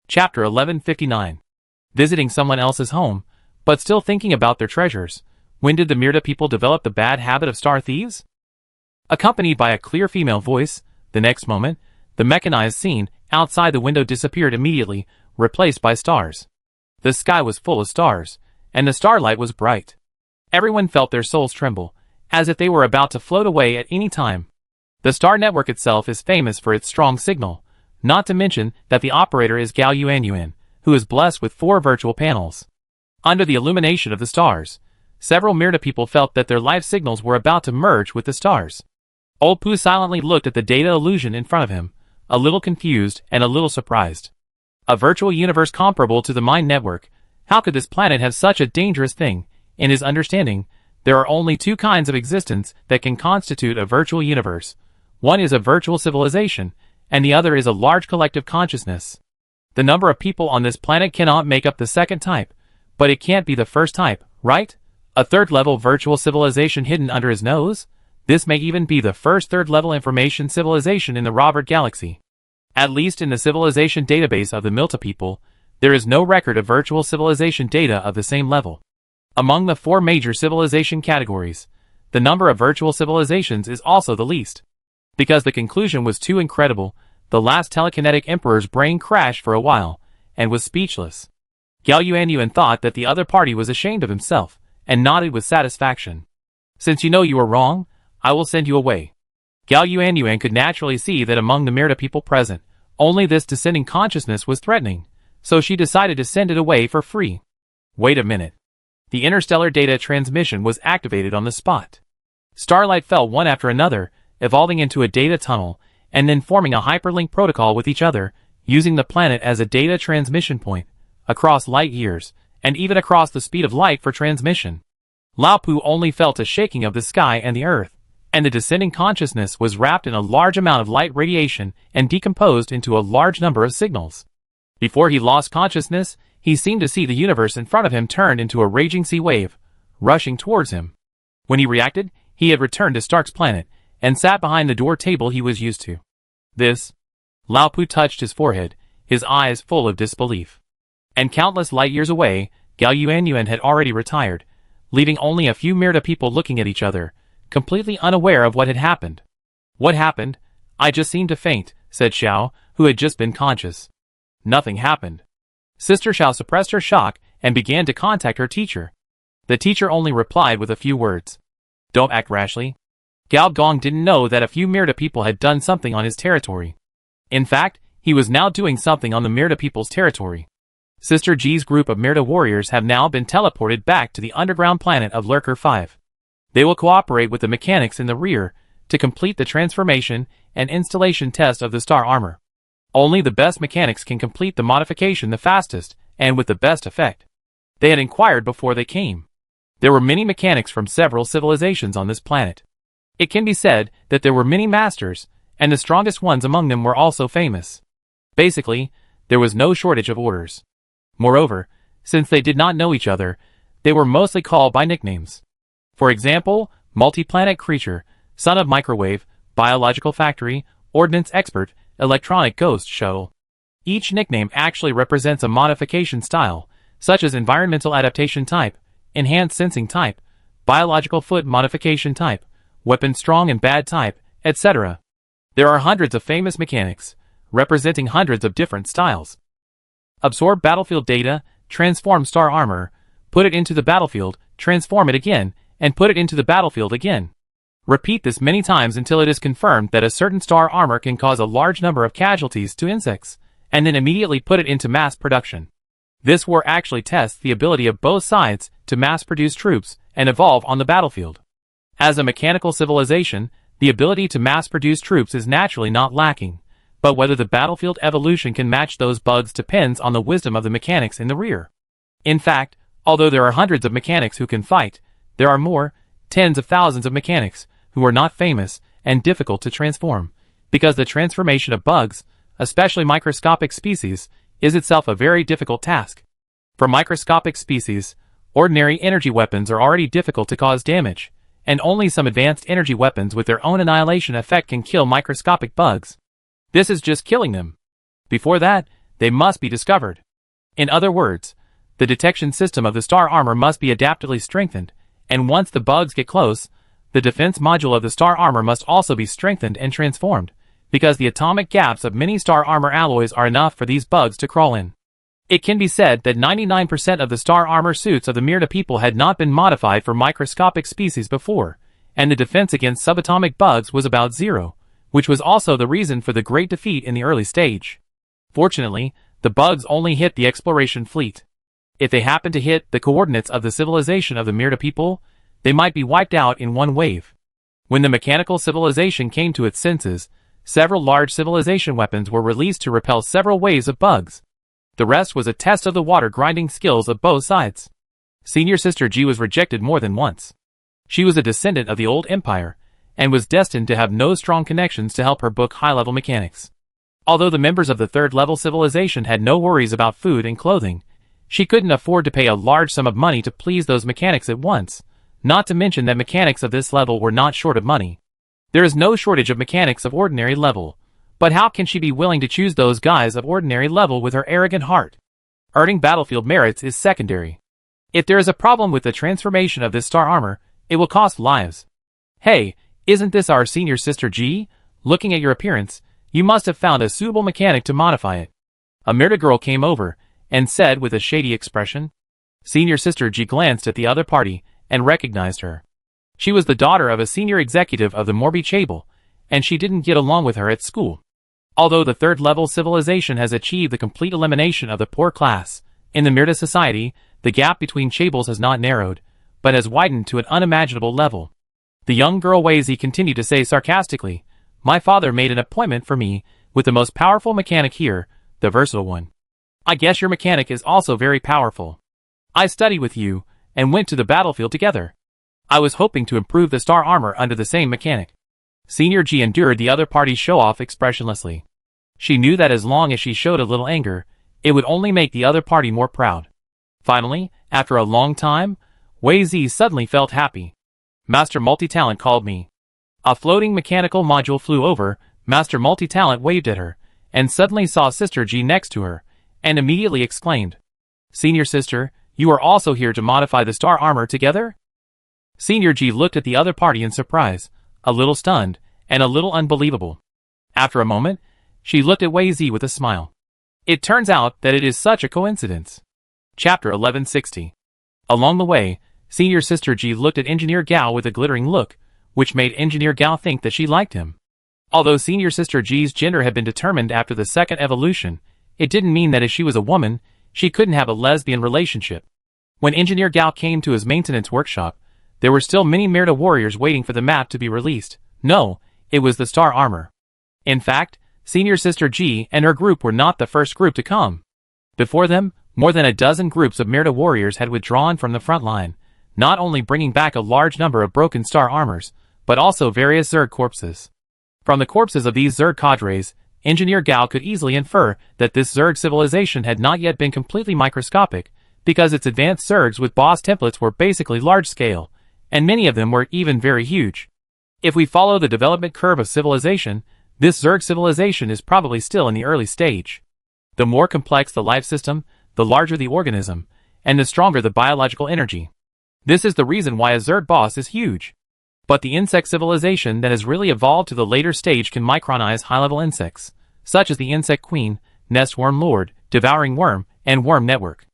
Chapter 1159. Visiting someone else's home, but still thinking about their treasures. When did the Mirta people develop the bad habit of star thieves? Accompanied by a clear female voice, the next moment, the mechanized scene outside the window disappeared immediately, replaced by stars. The sky was full of stars, and the starlight was bright. Everyone felt their souls tremble, as if they were about to float away at any time. The star network itself is famous for its strong signal, not to mention that the operator is Gao Yuanyuan, who is blessed with 4 virtual panels. Under the illumination of the stars, several Mirta people felt that their life signals were about to merge with the stars. Old Pu silently looked at the data illusion in front of him, a little confused and a little surprised. A virtual universe comparable to the Mind Network, how could this planet have such a dangerous thing? In his understanding, there are only 2 kinds of existence that can constitute a virtual universe. One is a virtual civilization, and the other is a large collective consciousness. The number of people on this planet cannot make up the second type, but it can't be the first type, right? A 3rd level virtual civilization hidden under his nose? This may even be the first 3rd level information civilization in the Robert Galaxy. At least in the civilization database of the Mirta people, there is no record of virtual civilization data of the same level. Among the 4 major civilization categories, the number of virtual civilizations is also the least. Because the conclusion was too incredible, the last telekinetic emperor's brain crashed for a while, and was speechless. Gao Yuanyuan thought that the other party was ashamed of himself, and nodded with satisfaction. Since you know you were wrong, I will send you away. Gao Yuanyuan could naturally see that among the Mirta people present, only this descending consciousness was threatening, so she decided to send it away for free. Wait a minute. The interstellar data transmission was activated on the spot. Starlight fell one after another, evolving into a data tunnel, and then forming a hyperlink protocol with each other, using the planet as a data transmission point, across light years, and even across the speed of light for transmission. Lao Pu only felt a shaking of the sky and the earth, and the descending consciousness was wrapped in a large amount of light radiation and decomposed into a large number of signals. Before he lost consciousness, he seemed to see the universe in front of him turned into a raging sea wave, rushing towards him. When he reacted, he had returned to Stark's planet, and sat behind the door table he was used to. This? Lao Pu touched his forehead, his eyes full of disbelief. And countless light years away, Gao Yuanyuan had already retired, leaving only a few Mirta people looking at each other, completely unaware of what had happened. What happened? I just seemed to faint, said Xiao, who had just been conscious. Nothing happened. Sister Xiao suppressed her shock and began to contact her teacher. The teacher only replied with a few words. Don't act rashly. Gao Dong didn't know that a few Mirta people had done something on his territory. In fact, he was now doing something on the Mirta people's territory. Sister Ji's group of Mirta warriors have now been teleported back to the underground planet of Lurker 5. They will cooperate with the mechanics in the rear to complete the transformation and installation test of the star armor. Only the best mechanics can complete the modification the fastest and with the best effect. They had inquired before they came. There were many mechanics from several civilizations on this planet. It can be said that there were many masters, and the strongest ones among them were also famous. Basically, there was no shortage of orders. Moreover, since they did not know each other, they were mostly called by nicknames. For example, multi-planet creature, son of microwave, biological factory, ordnance expert, electronic ghost shuttle. Each nickname actually represents a modification style, such as environmental adaptation type, enhanced sensing type, biological foot modification type, weapon strong and bad type, etc. There are hundreds of famous mechanics, representing hundreds of different styles. Absorb battlefield data, transform star armor, put it into the battlefield, transform it again, and put it into the battlefield again. Repeat this many times until it is confirmed that a certain star armor can cause a large number of casualties to insects, and then immediately put it into mass production. This war actually tests the ability of both sides to mass-produce troops and evolve on the battlefield. As a mechanical civilization, the ability to mass-produce troops is naturally not lacking, but whether the battlefield evolution can match those bugs depends on the wisdom of the mechanics in the rear. In fact, although there are hundreds of mechanics who can fight, there are more, tens of thousands of mechanics, who are not famous and difficult to transform, because the transformation of bugs, especially microscopic species, is itself a very difficult task. For microscopic species, ordinary energy weapons are already difficult to cause damage, and only some advanced energy weapons with their own annihilation effect can kill microscopic bugs. This is just killing them. Before that, they must be discovered. In other words, the detection system of the star armor must be adaptively strengthened, and once the bugs get close, the defense module of the star armor must also be strengthened and transformed, because the atomic gaps of many star armor alloys are enough for these bugs to crawl in. It can be said that 99% of the star armor suits of the Myrta people had not been modified for microscopic species before, and the defense against subatomic bugs was about zero, which was also the reason for the great defeat in the early stage. Fortunately, the bugs only hit the exploration fleet. If they happened to hit the coordinates of the civilization of the Myrta people, they might be wiped out in one wave. When the mechanical civilization came to its senses, several large civilization weapons were released to repel several waves of bugs. The rest was a test of the water-grinding skills of both sides. Senior Sister G was rejected more than once. She was a descendant of the old empire, and was destined to have no strong connections to help her book high-level mechanics. Although the members of the third-level civilization had no worries about food and clothing, she couldn't afford to pay a large sum of money to please those mechanics at once, not to mention that mechanics of this level were not short of money. There is no shortage of mechanics of ordinary level, but how can she be willing to choose those guys of ordinary level with her arrogant heart? Earning battlefield merits is secondary. If there is a problem with the transformation of this star armor, it will cost lives. Hey, isn't this our Senior Sister G? Looking at your appearance, you must have found a suitable mechanic to modify it. A Myrta girl came over, and said with a shady expression. Senior Sister G glanced at the other party, and recognized her. She was the daughter of a senior executive of the Morbi Chable, and she didn't get along with her at school. Although the third-level civilization has achieved the complete elimination of the poor class, in the Myrta society, the gap between Chables has not narrowed, but has widened to an unimaginable level. The young girl Wazy continued to say sarcastically, My father made an appointment for me with the most powerful mechanic here, the versatile one. I guess your mechanic is also very powerful. I studied with you, and went to the battlefield together. I was hoping to improve the star armor under the same mechanic. Senior G endured the other party's show-off expressionlessly. She knew that as long as she showed a little anger, it would only make the other party more proud. Finally, after a long time, Wei Zi suddenly felt happy. Master Multi-Talent called me. A floating mechanical module flew over, Master Multi-Talent waved at her, and suddenly saw Sister G next to her, and immediately exclaimed, Senior Sister, you are also here to modify the star armor together? Senior G looked at the other party in surprise, a little stunned, and a little unbelievable. After a moment, she looked at Wei Zi with a smile. It turns out that it is such a coincidence. Chapter 1160. Along the way, Senior Sister G looked at Engineer Gao with a glittering look, which made Engineer Gao think that she liked him. Although Senior Sister G's gender had been determined after the second evolution, it didn't mean that if she was a woman, she couldn't have a lesbian relationship. When Engineer Gao came to his maintenance workshop, there were still many Myrta warriors waiting for the map to be released. No, it was the star armor. In fact, Senior Sister G and her group were not the first group to come. Before them, more than a dozen groups of Myrta warriors had withdrawn from the front line, not only bringing back a large number of broken star armors, but also various Zerg corpses. From the corpses of these Zerg cadres, Engineer Gao could easily infer that this Zerg civilization had not yet been completely microscopic, because its advanced Zergs with boss templates were basically large-scale, and many of them were even very huge. If we follow the development curve of civilization, this Zerg civilization is probably still in the early stage. The more complex the life system, the larger the organism, and the stronger the biological energy. This is the reason why a Zerg boss is huge. But the insect civilization that has really evolved to the later stage can micronize high-level insects, such as the insect queen, nest worm lord, devouring worm, and worm network.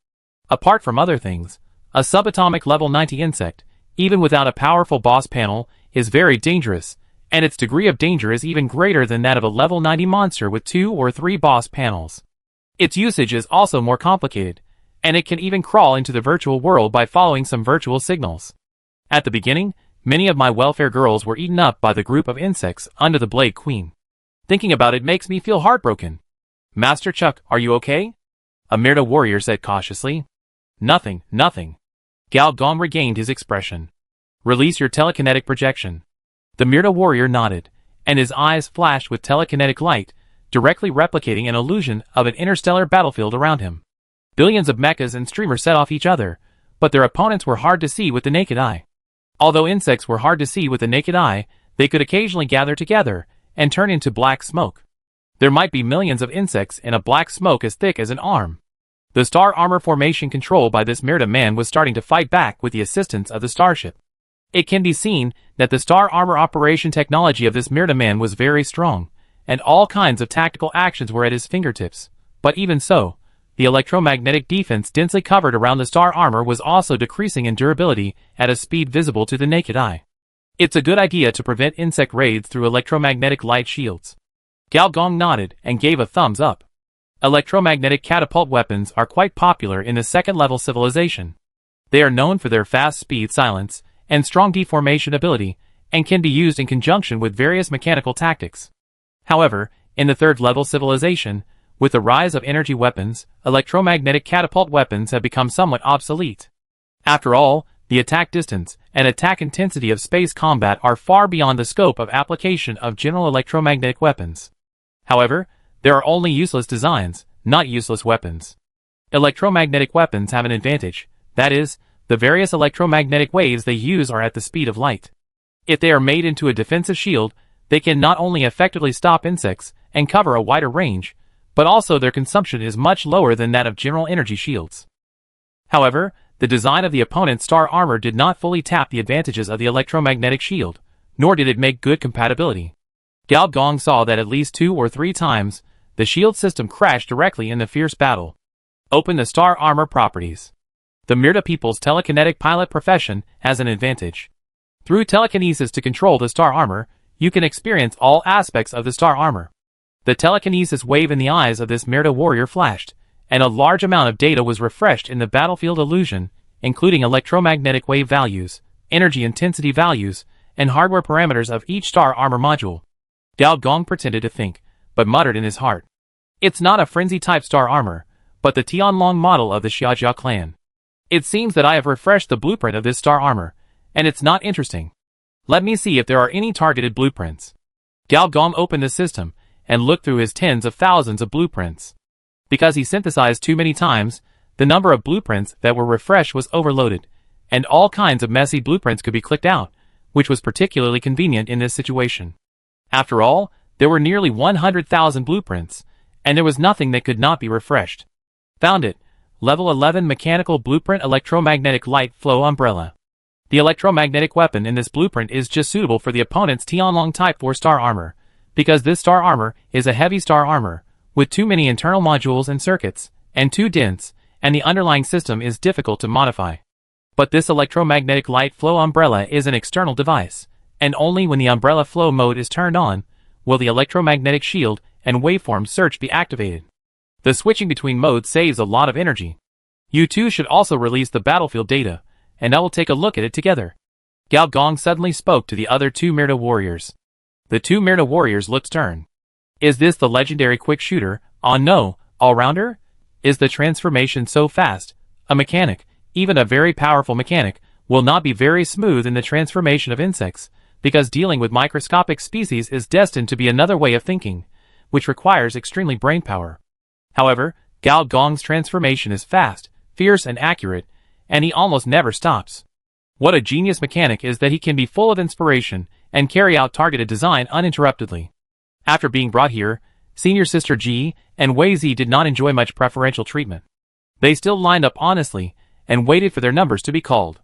Apart from other things, a subatomic level 90 insect, even without a powerful boss panel, is very dangerous, and its degree of danger is even greater than that of a level 90 monster with 2 or 3 boss panels. Its usage is also more complicated, and it can even crawl into the virtual world by following some virtual signals. At the beginning, many of my welfare girls were eaten up by the group of insects under the Blade Queen. Thinking about it makes me feel heartbroken. Master Chuck, are you okay? A Myrta warrior said cautiously. Nothing. Gao Gong regained his expression. Release your telekinetic projection. The Myrta warrior nodded, and his eyes flashed with telekinetic light, directly replicating an illusion of an interstellar battlefield around him. Billions of mechas and streamers set off each other, but their opponents were hard to see with the naked eye. Although insects were hard to see with the naked eye, they could occasionally gather together and turn into black smoke. There might be millions of insects in a black smoke as thick as an arm. The star armor formation controlled by this Myrta man was starting to fight back with the assistance of the starship. It can be seen that the star armor operation technology of this Myrta man was very strong, and all kinds of tactical actions were at his fingertips. But even so, the electromagnetic defense densely covered around the star armor was also decreasing in durability at a speed visible to the naked eye. It's a good idea to prevent insect raids through electromagnetic light shields. Gao Gong nodded and gave a thumbs up. Electromagnetic catapult weapons are quite popular in the second-level civilization. They are known for their fast speed silence and strong deformation ability, and can be used in conjunction with various mechanical tactics. However, in the third-level civilization, with the rise of energy weapons, electromagnetic catapult weapons have become somewhat obsolete. After all, the attack distance and attack intensity of space combat are far beyond the scope of application of general electromagnetic weapons. However, there are only useless designs, not useless weapons. Electromagnetic weapons have an advantage, that is, the various electromagnetic waves they use are at the speed of light. If they are made into a defensive shield, they can not only effectively stop insects and cover a wider range, but also their consumption is much lower than that of general energy shields. However, the design of the opponent's star armor did not fully tap the advantages of the electromagnetic shield, nor did it make good compatibility. Gao Gong saw that at least 2 or 3 times, the shield system crashed directly in the fierce battle. Open the star armor properties. The Myrta people's telekinetic pilot profession has an advantage. Through telekinesis to control the star armor, you can experience all aspects of the star armor. The telekinesis wave in the eyes of this Myrta warrior flashed, and a large amount of data was refreshed in the battlefield illusion, including electromagnetic wave values, energy intensity values, and hardware parameters of each star armor module. Gao Gong pretended to think, but muttered in his heart. It's not a frenzy-type star armor, but the Tianlong model of the Xiaojia clan. It seems that I have refreshed the blueprint of this star armor, and it's not interesting. Let me see if there are any targeted blueprints. Gao Gong opened the system, and looked through his tens of thousands of blueprints. Because he synthesized too many times, the number of blueprints that were refreshed was overloaded, and all kinds of messy blueprints could be clicked out, which was particularly convenient in this situation. After all, there were nearly 100,000 blueprints, and there was nothing that could not be refreshed. Found it. Level 11 Mechanical Blueprint Electromagnetic Light Flow Umbrella. The electromagnetic weapon in this blueprint is just suitable for the opponent's Tianlong Type 4 star armor, because this star armor is a heavy star armor, with too many internal modules and circuits, and too dense, and the underlying system is difficult to modify. But this electromagnetic light flow umbrella is an external device, and only when the umbrella flow mode is turned on, will the electromagnetic shield and waveform search be activated. The switching between modes saves a lot of energy. You two should also release the battlefield data, and I will take a look at it together. Gao Gong suddenly spoke to the other 2 Myrta warriors. The 2 Myrta warriors looked stern. Is this the legendary quick shooter? Oh no, all-rounder? Is the transformation so fast? A mechanic, even a very powerful mechanic, will not be very smooth in the transformation of insects, because dealing with microscopic species is destined to be another way of thinking, which requires extremely brainpower. However, Gao Gong's transformation is fast, fierce and accurate, and he almost never stops. What a genius mechanic is that he can be full of inspiration and carry out targeted design uninterruptedly. After being brought here, Senior Sister Ji and Wei Zi did not enjoy much preferential treatment. They still lined up honestly and waited for their numbers to be called.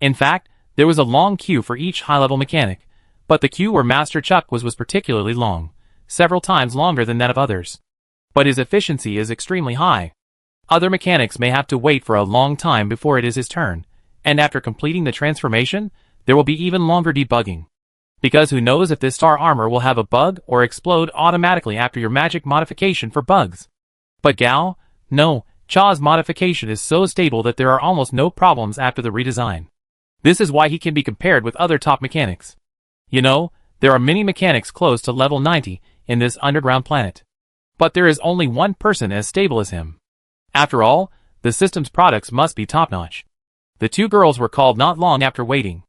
In fact, There was a long queue for each high-level mechanic, but the queue where Master Chuck was particularly long, several times longer than that of others. But his efficiency is extremely high. Other mechanics may have to wait for a long time before it is his turn, and after completing the transformation, there will be even longer debugging. Because who knows if this star armor will have a bug or explode automatically after your magic modification for bugs. But Gao, no, Cha's modification is so stable that there are almost no problems after the redesign. This is why he can be compared with other top mechanics. You know, there are many mechanics close to level 90 in this underground planet. But there is only one person as stable as him. After all, the system's products must be top-notch. The two girls were called not long after waiting.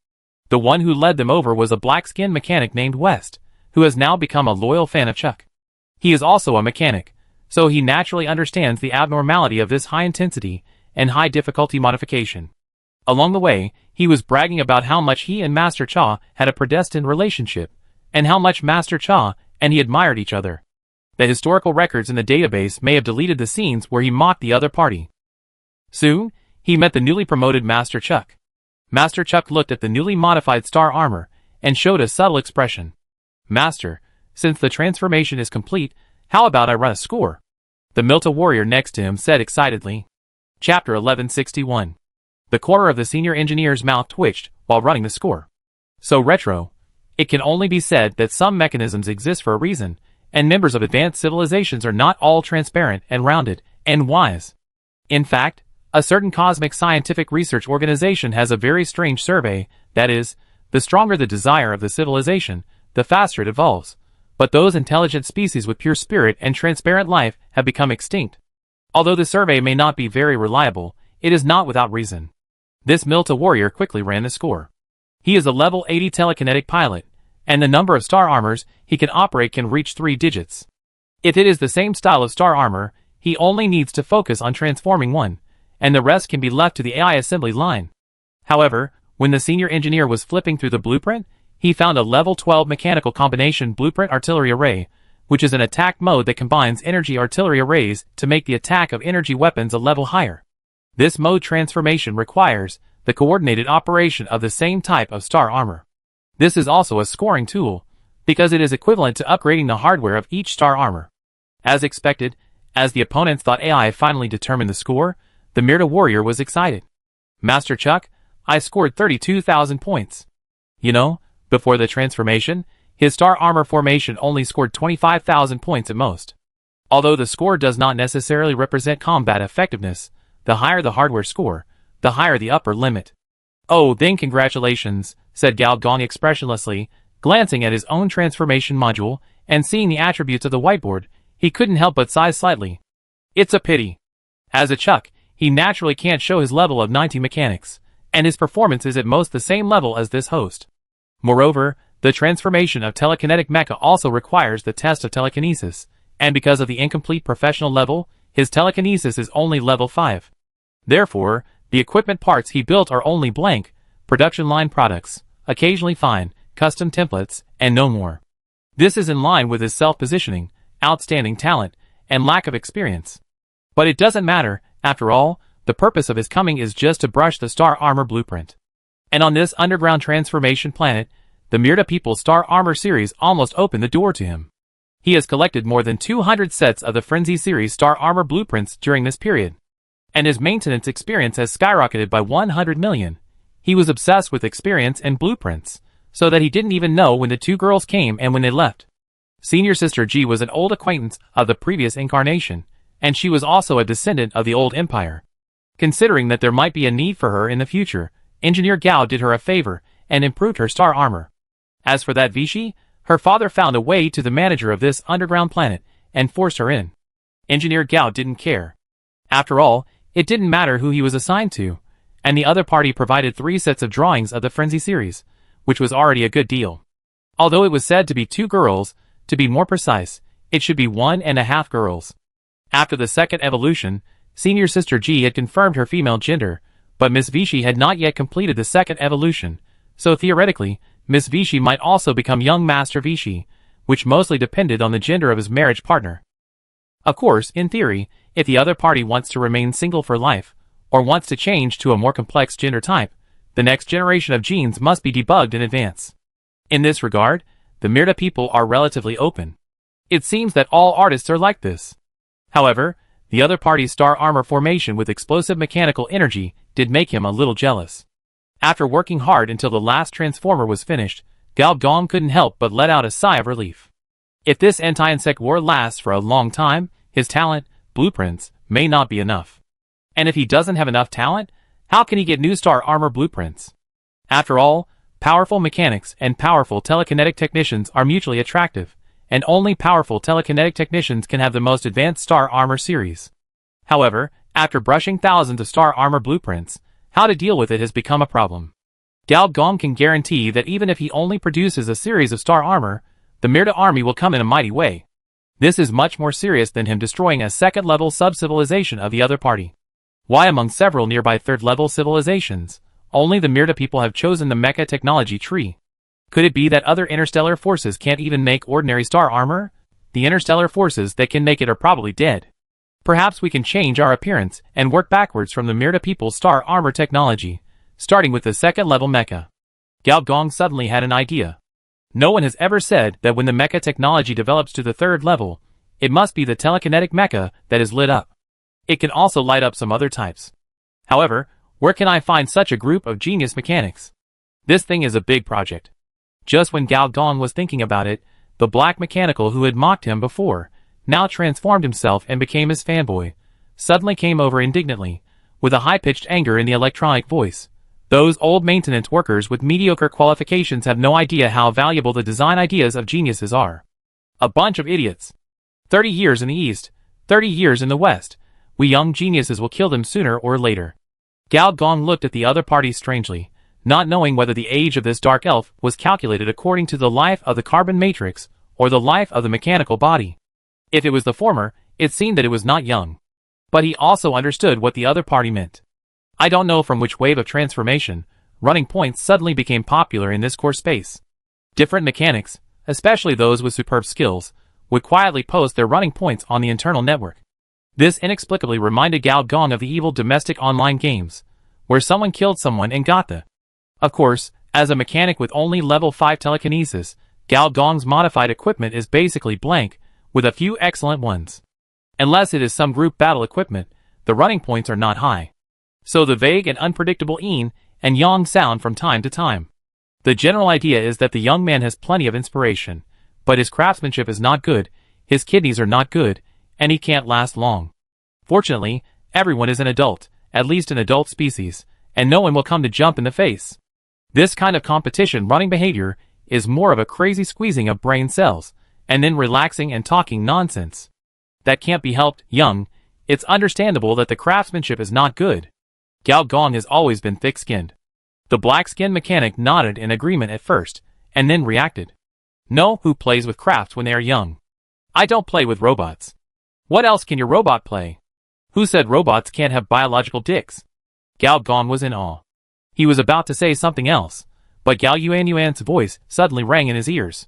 The one who led them over was a black-skinned mechanic named West, who has now become a loyal fan of Chuck. He is also a mechanic, so he naturally understands the abnormality of this high-intensity and high-difficulty modification. Along the way, he was bragging about how much he and Master Cha had a predestined relationship, and how much Master Cha and he admired each other. The historical records in the database may have deleted the scenes where he mocked the other party. Soon, he met the newly promoted Master Chuck. Master Chuck looked at the newly modified star armor and showed a subtle expression. Master, since the transformation is complete, how about I run a score? The Milta warrior next to him said excitedly. Chapter 1161. The corner of the senior engineer's mouth twitched while running the score. So retro. It can only be said that some mechanisms exist for a reason, and members of advanced civilizations are not all transparent and rounded and wise. In fact, a certain cosmic scientific research organization has a very strange survey, that is, the stronger the desire of the civilization, the faster it evolves. But those intelligent species with pure spirit and transparent life have become extinct. Although the survey may not be very reliable, it is not without reason. This Milta warrior quickly ran the score. He is a level 80 telekinetic pilot, and the number of star armors he can operate can reach 3 digits. If it is the same style of star armor, he only needs to focus on transforming one, and the rest can be left to the AI assembly line. However, when the senior engineer was flipping through the blueprint, he found a level 12 mechanical combination blueprint artillery array, which is an attack mode that combines energy artillery arrays to make the attack of energy weapons a level higher. This mode transformation requires the coordinated operation of the same type of star armor. This is also a scoring tool, because it is equivalent to upgrading the hardware of each star armor. As expected, as the opponents thought AI finally determined the score, the Mirta warrior was excited. Master Chuck, I scored 32,000 points. You know, before the transformation, his star armor formation only scored 25,000 points at most. Although the score does not necessarily represent combat effectiveness, the higher the hardware score, the higher the upper limit. Oh, then congratulations, said Gao Gong expressionlessly, glancing at his own transformation module, and seeing the attributes of the whiteboard, he couldn't help but sigh slightly. It's a pity. As a Chuck, he naturally can't show his level of 90 mechanics, and his performance is at most the same level as this host. Moreover, the transformation of telekinetic mecha also requires the test of telekinesis, and because of the incomplete professional level, his telekinesis is only level 5. Therefore, the equipment parts he built are only blank, production line products, occasionally fine, custom templates, and no more. This is in line with his self-positioning, outstanding talent, and lack of experience. But it doesn't matter, after all, the purpose of his coming is just to brush the star armor blueprint. And on this underground transformation planet, the Mirta People's Star Armor series almost opened the door to him. He has collected more than 200 sets of the Frenzy series Star Armor blueprints during this period. And his maintenance experience has skyrocketed by 100 million. He was obsessed with experience and blueprints, so that he didn't even know when the two girls came and when they left. Senior Sister G was an old acquaintance of the previous incarnation, and she was also a descendant of the old empire. Considering that there might be a need for her in the future, Engineer Gao did her a favor and improved her star armor. As for that Vichy, her father found a way to the manager of this underground planet and forced her in. Engineer Gao didn't care. After all, it didn't matter who he was assigned to, and the other party provided 3 sets of drawings of the Frenzy series, which was already a good deal. Although it was said to be 2 girls, to be more precise, it should be 1.5 girls. After the second evolution, Senior Sister G had confirmed her female gender, but Miss Vichy had not yet completed the second evolution, so theoretically, Miss Vichy might also become young Master Vichy, which mostly depended on the gender of his marriage partner. Of course, in theory, if the other party wants to remain single for life, or wants to change to a more complex gender type, The next generation of genes must be debugged in advance. In this regard, the Myrta people are relatively open. It seems that all artists are like this. However, the other party's star armor formation with explosive mechanical energy did make him a little jealous. After working hard until the last transformer was finished, Gao Gong couldn't help but let out a sigh of relief. If this anti-insect war lasts for a long time, his talent, blueprints, may not be enough. And if he doesn't have enough talent, how can he get new star armor blueprints? After all, powerful mechanics and powerful telekinetic technicians are mutually attractive, and only powerful telekinetic technicians can have the most advanced star armor series. However, after brushing thousands of star armor blueprints, how to deal with it has become a problem. Gao Gong can guarantee that even if he only produces a series of star armor, the Myrta army will come in a mighty way. This is much more serious than him destroying a second-level sub-civilization of the other party. Why among several nearby third-level civilizations, only the Myrta people have chosen the mecha technology tree? Could it be that other interstellar forces can't even make ordinary star armor? The interstellar forces that can make it are probably dead. Perhaps we can change our appearance and work backwards from the Myrta people's star armor technology, starting with the second-level mecha. Gao Gong suddenly had an idea. No one has ever said that when the mecha technology develops to the third level, it must be the telekinetic mecha that is lit up. It can also light up some other types. However, where can I find such a group of genius mechanics? This thing is a big project. Just when Gao Gong was thinking about it, the black mechanical who had mocked him before, now transformed himself and became his fanboy, suddenly came over indignantly, with a high-pitched anger in the electronic voice. Those old maintenance workers with mediocre qualifications have no idea how valuable the design ideas of geniuses are. A bunch of idiots. 30 years in the East, 30 years in the West. We young geniuses will kill them sooner or later. Gao Gong looked at the other party strangely, not knowing whether the age of this dark elf was calculated according to the life of the carbon matrix or the life of the mechanical body. If it was the former, it seemed that it was not young. But he also understood what the other party meant. I don't know from which wave of transformation, running points suddenly became popular in this core space. Different mechanics, especially those with superb skills, would quietly post their running points on the internal network. This inexplicably reminded Gao Gong of the evil domestic online games, where someone killed someone and got the... Of course, as a mechanic with only level 5 telekinesis, Gao Gong's modified equipment is basically blank, with a few excellent ones. Unless it is some group battle equipment, the running points are not high. So the vague and unpredictable yin and yang sound from time to time. The general idea is that the young man has plenty of inspiration, but his craftsmanship is not good, his kidneys are not good, and he can't last long. Fortunately, everyone is an adult, at least an adult species, and no one will come to jump in the face. This kind of competition running behavior is more of a crazy squeezing of brain cells, and then relaxing and talking nonsense. That can't be helped, young. It's understandable that the craftsmanship is not good. Gao Gong has always been thick-skinned. The black-skinned mechanic nodded in agreement at first, and then reacted. No, who plays with crafts when they are young? I don't play with robots. What else can your robot play? Who said robots can't have biological dicks? Gao Gong was in awe. He was about to say something else, but Gao Yuan's voice suddenly rang in his ears.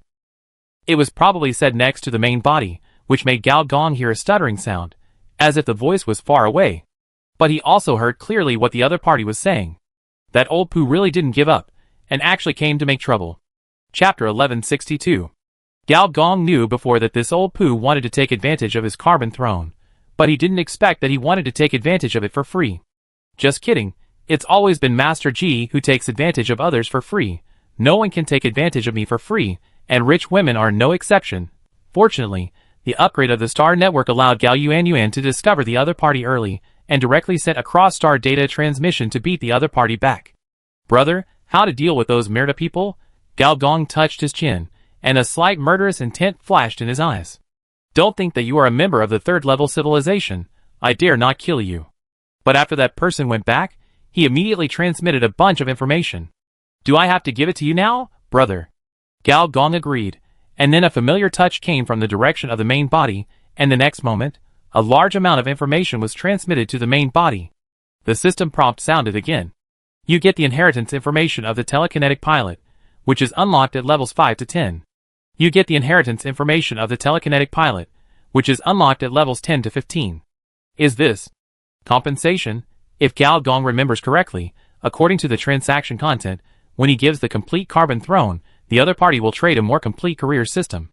It was probably said next to the main body, which made Gao Gong hear a stuttering sound, as if the voice was far away. But he also heard clearly what the other party was saying. That old poo really didn't give up, and actually came to make trouble. Chapter 1162. Gao Gong knew before that this old poo wanted to take advantage of his carbon throne, but he didn't expect that he wanted to take advantage of it for free. Just kidding, it's always been Master G who takes advantage of others for free. No one can take advantage of me for free, and rich women are no exception. Fortunately, the upgrade of the star network allowed Gao Yuan to discover the other party early, and directly sent a cross-star data transmission to beat the other party back. Brother, how to deal with those Myrta people? Gao Gong touched his chin, and a slight murderous intent flashed in his eyes. Don't think that you are a member of the third-level civilization. I dare not kill you. But after that person went back, he immediately transmitted a bunch of information. Do I have to give it to you now, brother? Gao Gong agreed, and then a familiar touch came from the direction of the main body, and the next moment, a large amount of information was transmitted to the main body. The system prompt sounded again. You get the inheritance information of the telekinetic pilot, which is unlocked at levels 5 to 10. You get the inheritance information of the telekinetic pilot, which is unlocked at levels 10 to 15. Is this compensation? If Gao Gong remembers correctly, according to the transaction content, when he gives the complete carbon throne, the other party will trade a more complete career system.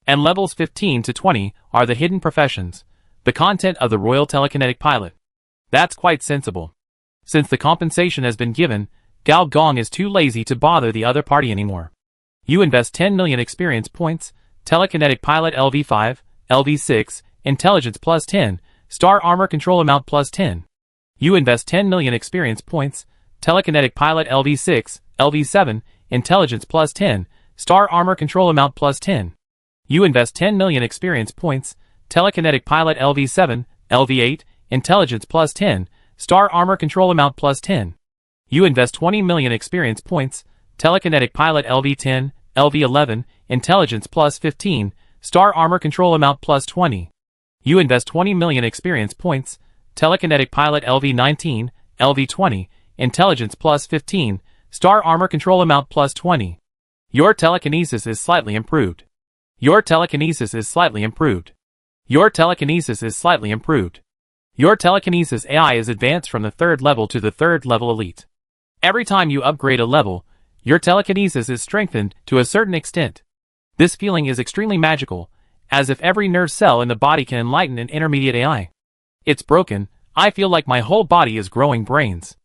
And levels 15 to 20 are the hidden professions, the content of the Royal Telekinetic Pilot. That's quite sensible. Since the compensation has been given, Gao Gong is too lazy to bother the other party anymore. You invest 10 million experience points, Telekinetic Pilot LV5, LV6, Intelligence plus 10, Star Armor Control Amount plus 10. You invest 10 million experience points, Telekinetic Pilot LV6, LV7, Intelligence plus 10, Star Armor Control Amount plus 10. You invest 10 million experience points, Telekinetic Pilot LV7, LV8, Intelligence plus 10, Star Armor Control Amount plus 10. You invest 20 million experience points, Telekinetic Pilot LV10, LV11, Intelligence plus 15, Star Armor Control Amount plus 20. You invest 20 million experience points, Telekinetic Pilot LV19, LV20, Intelligence plus 15, Star Armor Control Amount plus 20. Your telekinesis is slightly improved. Your telekinesis is slightly improved. Your telekinesis is slightly improved. Your telekinesis AI is advanced from the 3rd level to the 3rd level elite. Every time you upgrade a level, your telekinesis is strengthened to a certain extent. This feeling is extremely magical, as if every nerve cell in the body can enlighten an intermediate AI. It's broken, I feel like my whole body is growing brains.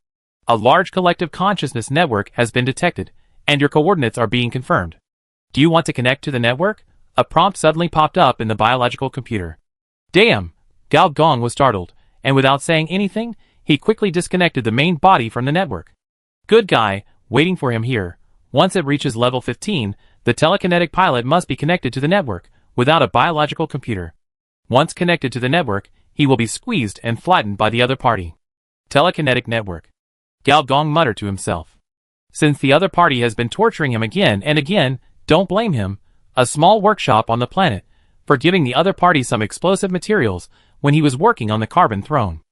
A large collective consciousness network has been detected, and your coordinates are being confirmed. Do you want to connect to the network? A prompt suddenly popped up in the biological computer. Damn! Gao Gong was startled, and without saying anything, he quickly disconnected the main body from the network. Good guy, waiting for him here. Once it reaches level 15, the telekinetic pilot must be connected to the network, without a biological computer. Once connected to the network, he will be squeezed and flattened by the other party. Telekinetic network. Gao Gong muttered to himself. Since the other party has been torturing him again and again, don't blame him. A small workshop on the planet, for giving the other party some explosive materials when he was working on the carbon throne.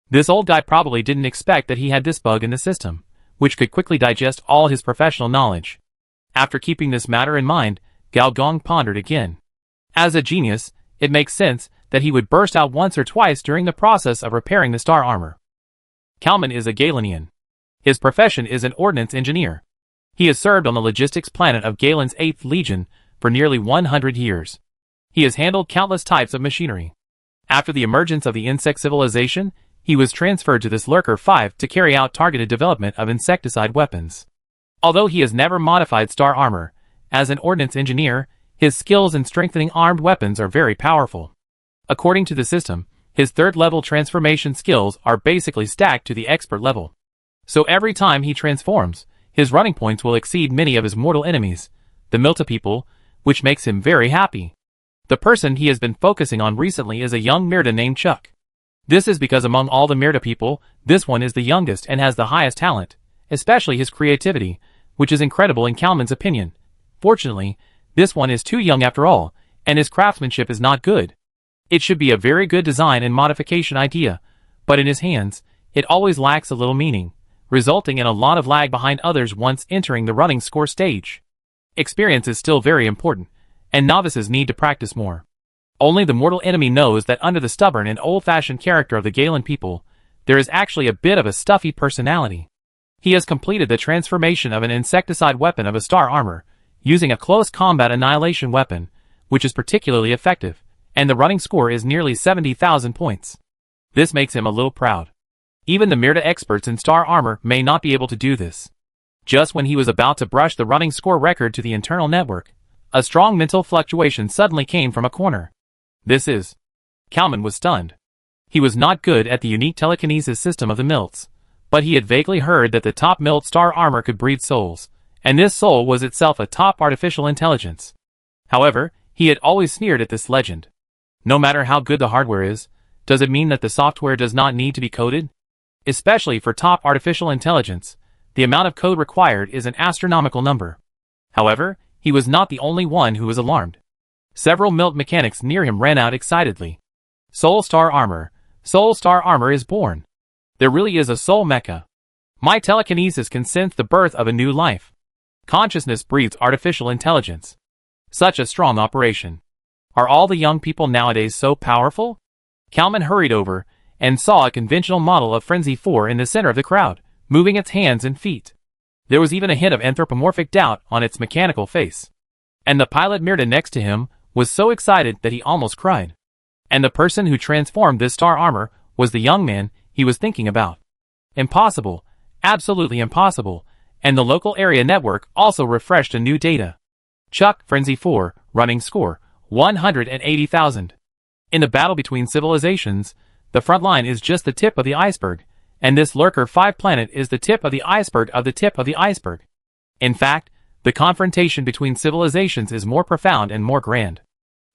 This old guy probably didn't expect that he had this bug in the system, which could quickly digest all his professional knowledge. After keeping this matter in mind, Gao Gong pondered again. As a genius, it makes sense that he would burst out once or twice during the process of repairing the star armor. Kalman is a Galenian. His profession is an ordnance engineer. He has served on the logistics planet of Galen's 8th Legion for nearly 100 years. He has handled countless types of machinery. After the emergence of the insect civilization, he was transferred to this Lurker 5 to carry out targeted development of insecticide weapons. Although he has never modified star armor, as an ordnance engineer, his skills in strengthening armed weapons are very powerful. According to the system, his 3rd level transformation skills are basically stacked to the expert level. So every time he transforms, his running points will exceed many of his mortal enemies, the Milta people, which makes him very happy. The person he has been focusing on recently is a young Mirta named Chuck. This is because among all the Mirta people, this one is the youngest and has the highest talent, especially his creativity, which is incredible in Kalman's opinion. Fortunately, this one is too young after all, and his craftsmanship is not good. It should be a very good design and modification idea, but in his hands, it always lacks a little meaning, resulting in a lot of lag behind others once entering the running score stage. Experience is still very important, and novices need to practice more. Only the mortal enemy knows that under the stubborn and old-fashioned character of the Galen people, there is actually a bit of a stuffy personality. He has completed the transformation of an insecticide weapon of a star armor, using a close combat annihilation weapon, which is particularly effective, and the running score is nearly 70,000 points. This makes him a little proud. Even the Mirta experts in star armor may not be able to do this. Just when he was about to brush the running score record to the internal network, a strong mental fluctuation suddenly came from a corner. Kalman was stunned. He was not good at the unique telekinesis system of the Milts, but he had vaguely heard that the top Milt star armor could breathe souls, and this soul was itself a top artificial intelligence. However, he had always sneered at this legend. No matter how good the hardware is, does it mean that the software does not need to be coded? Especially for top artificial intelligence, the amount of code required is an astronomical number. However, he was not the only one who was alarmed. Several Milt mechanics near him ran out excitedly. Soul Star Armor. Soul Star Armor is born. There really is a soul mecha. My telekinesis can sense the birth of a new life. Consciousness breeds artificial intelligence. Such a strong operation. Are all the young people nowadays so powerful? Kalman hurried over, and saw a conventional model of Frenzy 4 in the center of the crowd, moving its hands and feet. There was even a hint of anthropomorphic doubt on its mechanical face. And the pilot Mirda next to him was so excited that he almost cried. And the person who transformed this star armor was the young man he was thinking about. Impossible, absolutely impossible, and the local area network also refreshed a new data. Chuck, Frenzy 4, running score, 180,000. In the battle between civilizations, the front line is just the tip of the iceberg, and this Lurker 5 planet is the tip of the iceberg of the tip of the iceberg. In fact, the confrontation between civilizations is more profound and more grand.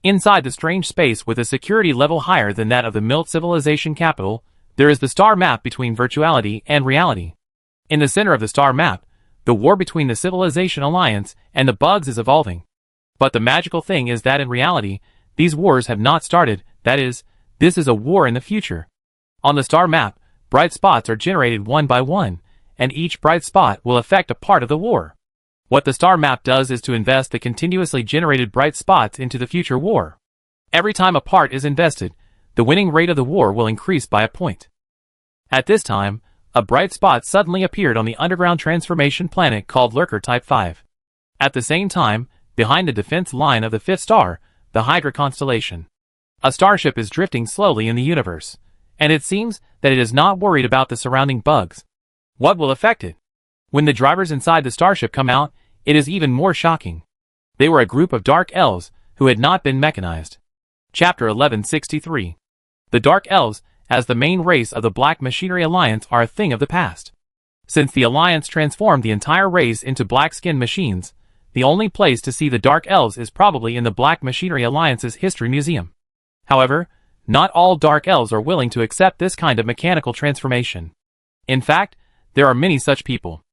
Inside the strange space with a security level higher than that of the Milt civilization capital, there is the star map between virtuality and reality. In the center of the star map, the war between the Civilization Alliance and the bugs is evolving. But the magical thing is that in reality, these wars have not started, that is, this is a war in the future. On the star map, bright spots are generated one by one, and each bright spot will affect a part of the war. What the star map does is to invest the continuously generated bright spots into the future war. Every time a part is invested, the winning rate of the war will increase by a point. At this time, a bright spot suddenly appeared on the underground transformation planet called Lurker Type 5. At the same time, behind the defense line of the fifth star, the Hydra constellation, a starship is drifting slowly in the universe, and it seems that it is not worried about the surrounding bugs. What will affect it? When the drivers inside the starship come out, it is even more shocking. They were a group of Dark Elves who had not been mechanized. Chapter 1163. The Dark Elves, as the main race of the Black Machinery Alliance, are a thing of the past. Since the Alliance transformed the entire race into black-skinned machines, the only place to see the Dark Elves is probably in the Black Machinery Alliance's History Museum. However, not all Dark Elves are willing to accept this kind of mechanical transformation. In fact, there are many such people.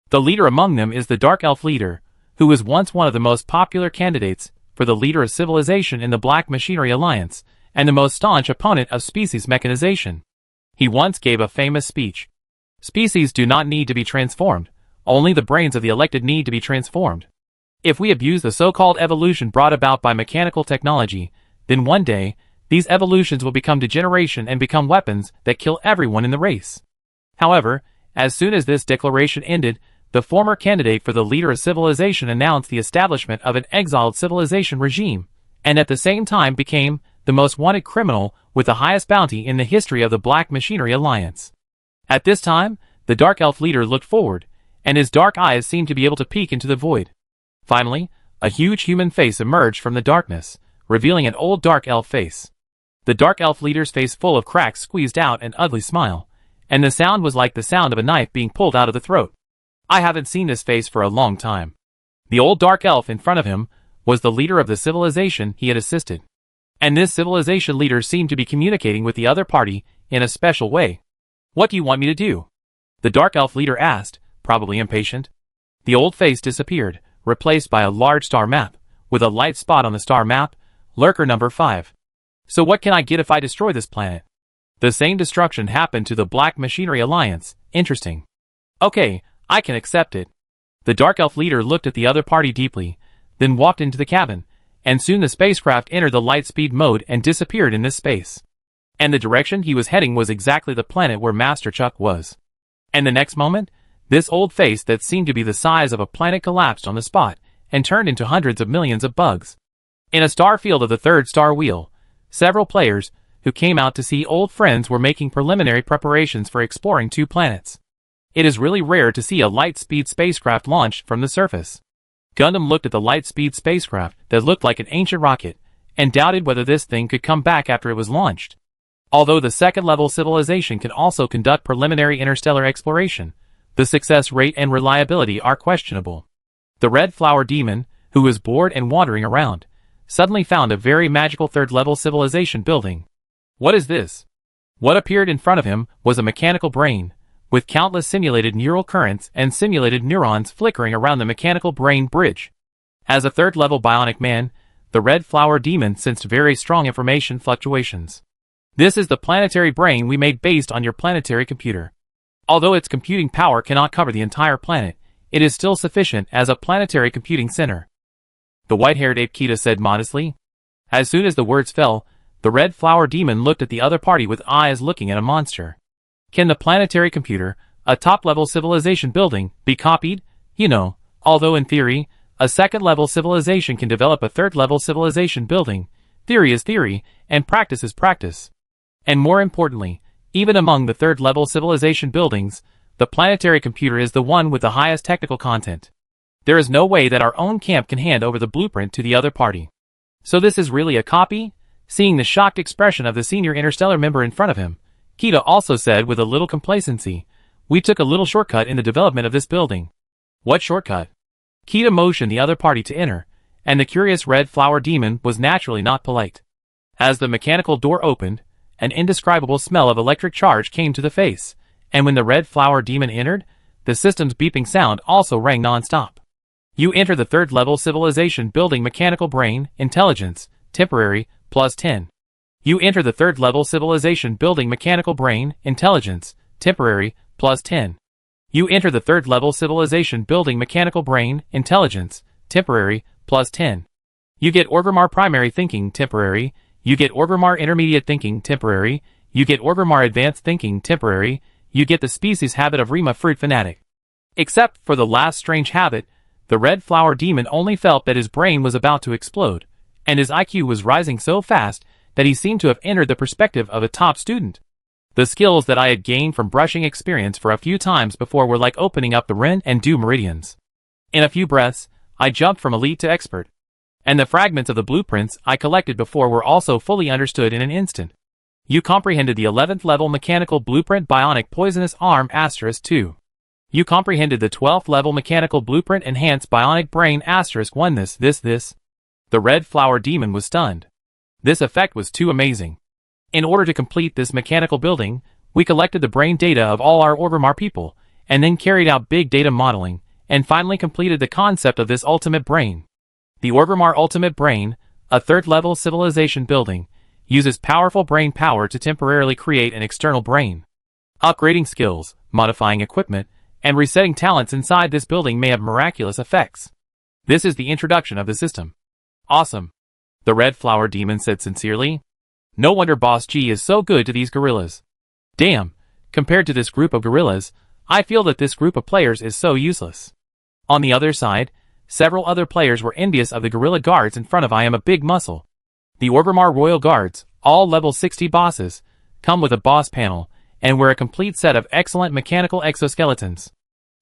The leader among them is the Dark Elf leader, who was once one of the most popular candidates for the leader of civilization in the Black Machinery Alliance, and the most staunch opponent of species mechanization. He once gave a famous speech. Species do not need to be transformed, only the brains of the elected need to be transformed. If we abuse the so-called evolution brought about by mechanical technology, then one day, these evolutions will become degeneration and become weapons that kill everyone in the race. However, as soon as this declaration ended, the former candidate for the leader of civilization announced the establishment of an exiled civilization regime, and at the same time became the most wanted criminal with the highest bounty in the history of the Black Machinery Alliance. At this time, the Dark Elf leader looked forward, and his dark eyes seemed to be able to peek into the void. Finally, a huge human face emerged from the darkness, revealing an old Dark Elf face. The Dark Elf leader's face full of cracks squeezed out an ugly smile, and the sound was like the sound of a knife being pulled out of the throat. I haven't seen this face for a long time. The old Dark Elf in front of him was the leader of the civilization he had assisted. And this civilization leader seemed to be communicating with the other party in a special way. What do you want me to do? The Dark Elf leader asked, probably impatient. The old face disappeared, replaced by a large star map, with a light spot on the star map, Lurker number 5. So what can I get if I destroy this planet? The same destruction happened to the Black Machinery Alliance. Interesting. Okay, I can accept it. The Dark Elf leader looked at the other party deeply, then walked into the cabin, and soon the spacecraft entered the light speed mode and disappeared in this space. And the direction he was heading was exactly the planet where Master Chuck was. And the next moment, this old face that seemed to be the size of a planet collapsed on the spot, and turned into hundreds of millions of bugs. In a star field of the third star wheel, several players, who came out to see old friends, were making preliminary preparations for exploring 2 planets. It is really rare to see a light-speed spacecraft launched from the surface. Gundam looked at the light-speed spacecraft that looked like an ancient rocket, and doubted whether this thing could come back after it was launched. Although the second-level civilization can also conduct preliminary interstellar exploration, the success rate and reliability are questionable. The Red Flower Demon, who was bored and wandering around, suddenly found a very magical third-level civilization building. What is this? What appeared in front of him was a mechanical brain, with countless simulated neural currents and simulated neurons flickering around the mechanical brain bridge. As a third-level bionic man, the Red Flower Demon sensed very strong information fluctuations. This is the planetary brain we made based on your planetary computer. Although its computing power cannot cover the entire planet, it is still sufficient as a planetary computing center. The white-haired ape Kita said modestly. As soon as the words fell, the Red Flower Demon looked at the other party with eyes looking at a monster. Can the planetary computer, a top-level civilization building, be copied? You know, although in theory, a second-level civilization can develop a third-level civilization building, theory is theory, and practice is practice. And more importantly, even among the third-level civilization buildings, the planetary computer is the one with the highest technical content. There is no way that our own camp can hand over the blueprint to the other party. So this is really a copy? Seeing the shocked expression of the senior interstellar member in front of him, Kita also said with a little complacency, "We took a little shortcut in the development of this building." What shortcut? Kita motioned the other party to enter, and the curious red flower demon was naturally not polite. As the mechanical door opened, an indescribable smell of electric charge came to the face, and when the red flower demon entered, the system's beeping sound also rang non-stop. You enter the third-level civilization building mechanical brain, intelligence, temporary, +10. You enter the third-level civilization building mechanical brain, intelligence, temporary, +10. You enter the third-level civilization building mechanical brain, intelligence, temporary, +10. You get Orgrimmar primary thinking, temporary. You get Orgrimmar intermediate thinking, temporary. You get Orgrimmar advanced thinking, temporary. You get the species habit of Rima fruit fanatic. Except for the last strange habit, the red flower demon only felt that his brain was about to explode, and his IQ was rising so fast that he seemed to have entered the perspective of a top student. The skills that I had gained from brushing experience for a few times before were like opening up the Ren and Du meridians. In a few breaths, I jumped from elite to expert. And the fragments of the blueprints I collected before were also fully understood in an instant. You comprehended the 11th level mechanical blueprint bionic poisonous arm *2. You comprehended the 12th level mechanical blueprint enhanced bionic brain *1 this. The red flower demon was stunned. This effect was too amazing. In order to complete this mechanical building, we collected the brain data of all our Orgrimmar people, and then carried out big data modeling, and finally completed the concept of this ultimate brain. The Orgrimmar ultimate brain, a third-level civilization building, uses powerful brain power to temporarily create an external brain. Upgrading skills, modifying equipment, and resetting talents inside this building may have miraculous effects. This is the introduction of the system. Awesome. The red flower demon said sincerely. No wonder Boss G is so good to these gorillas. Damn, compared to this group of gorillas, I feel that this group of players is so useless. On the other side, several other players were envious of the gorilla guards in front of I Am a Big Muscle. The Orgrimmar Royal Guards, all level 60 bosses, come with a boss panel, and wear a complete set of excellent mechanical exoskeletons.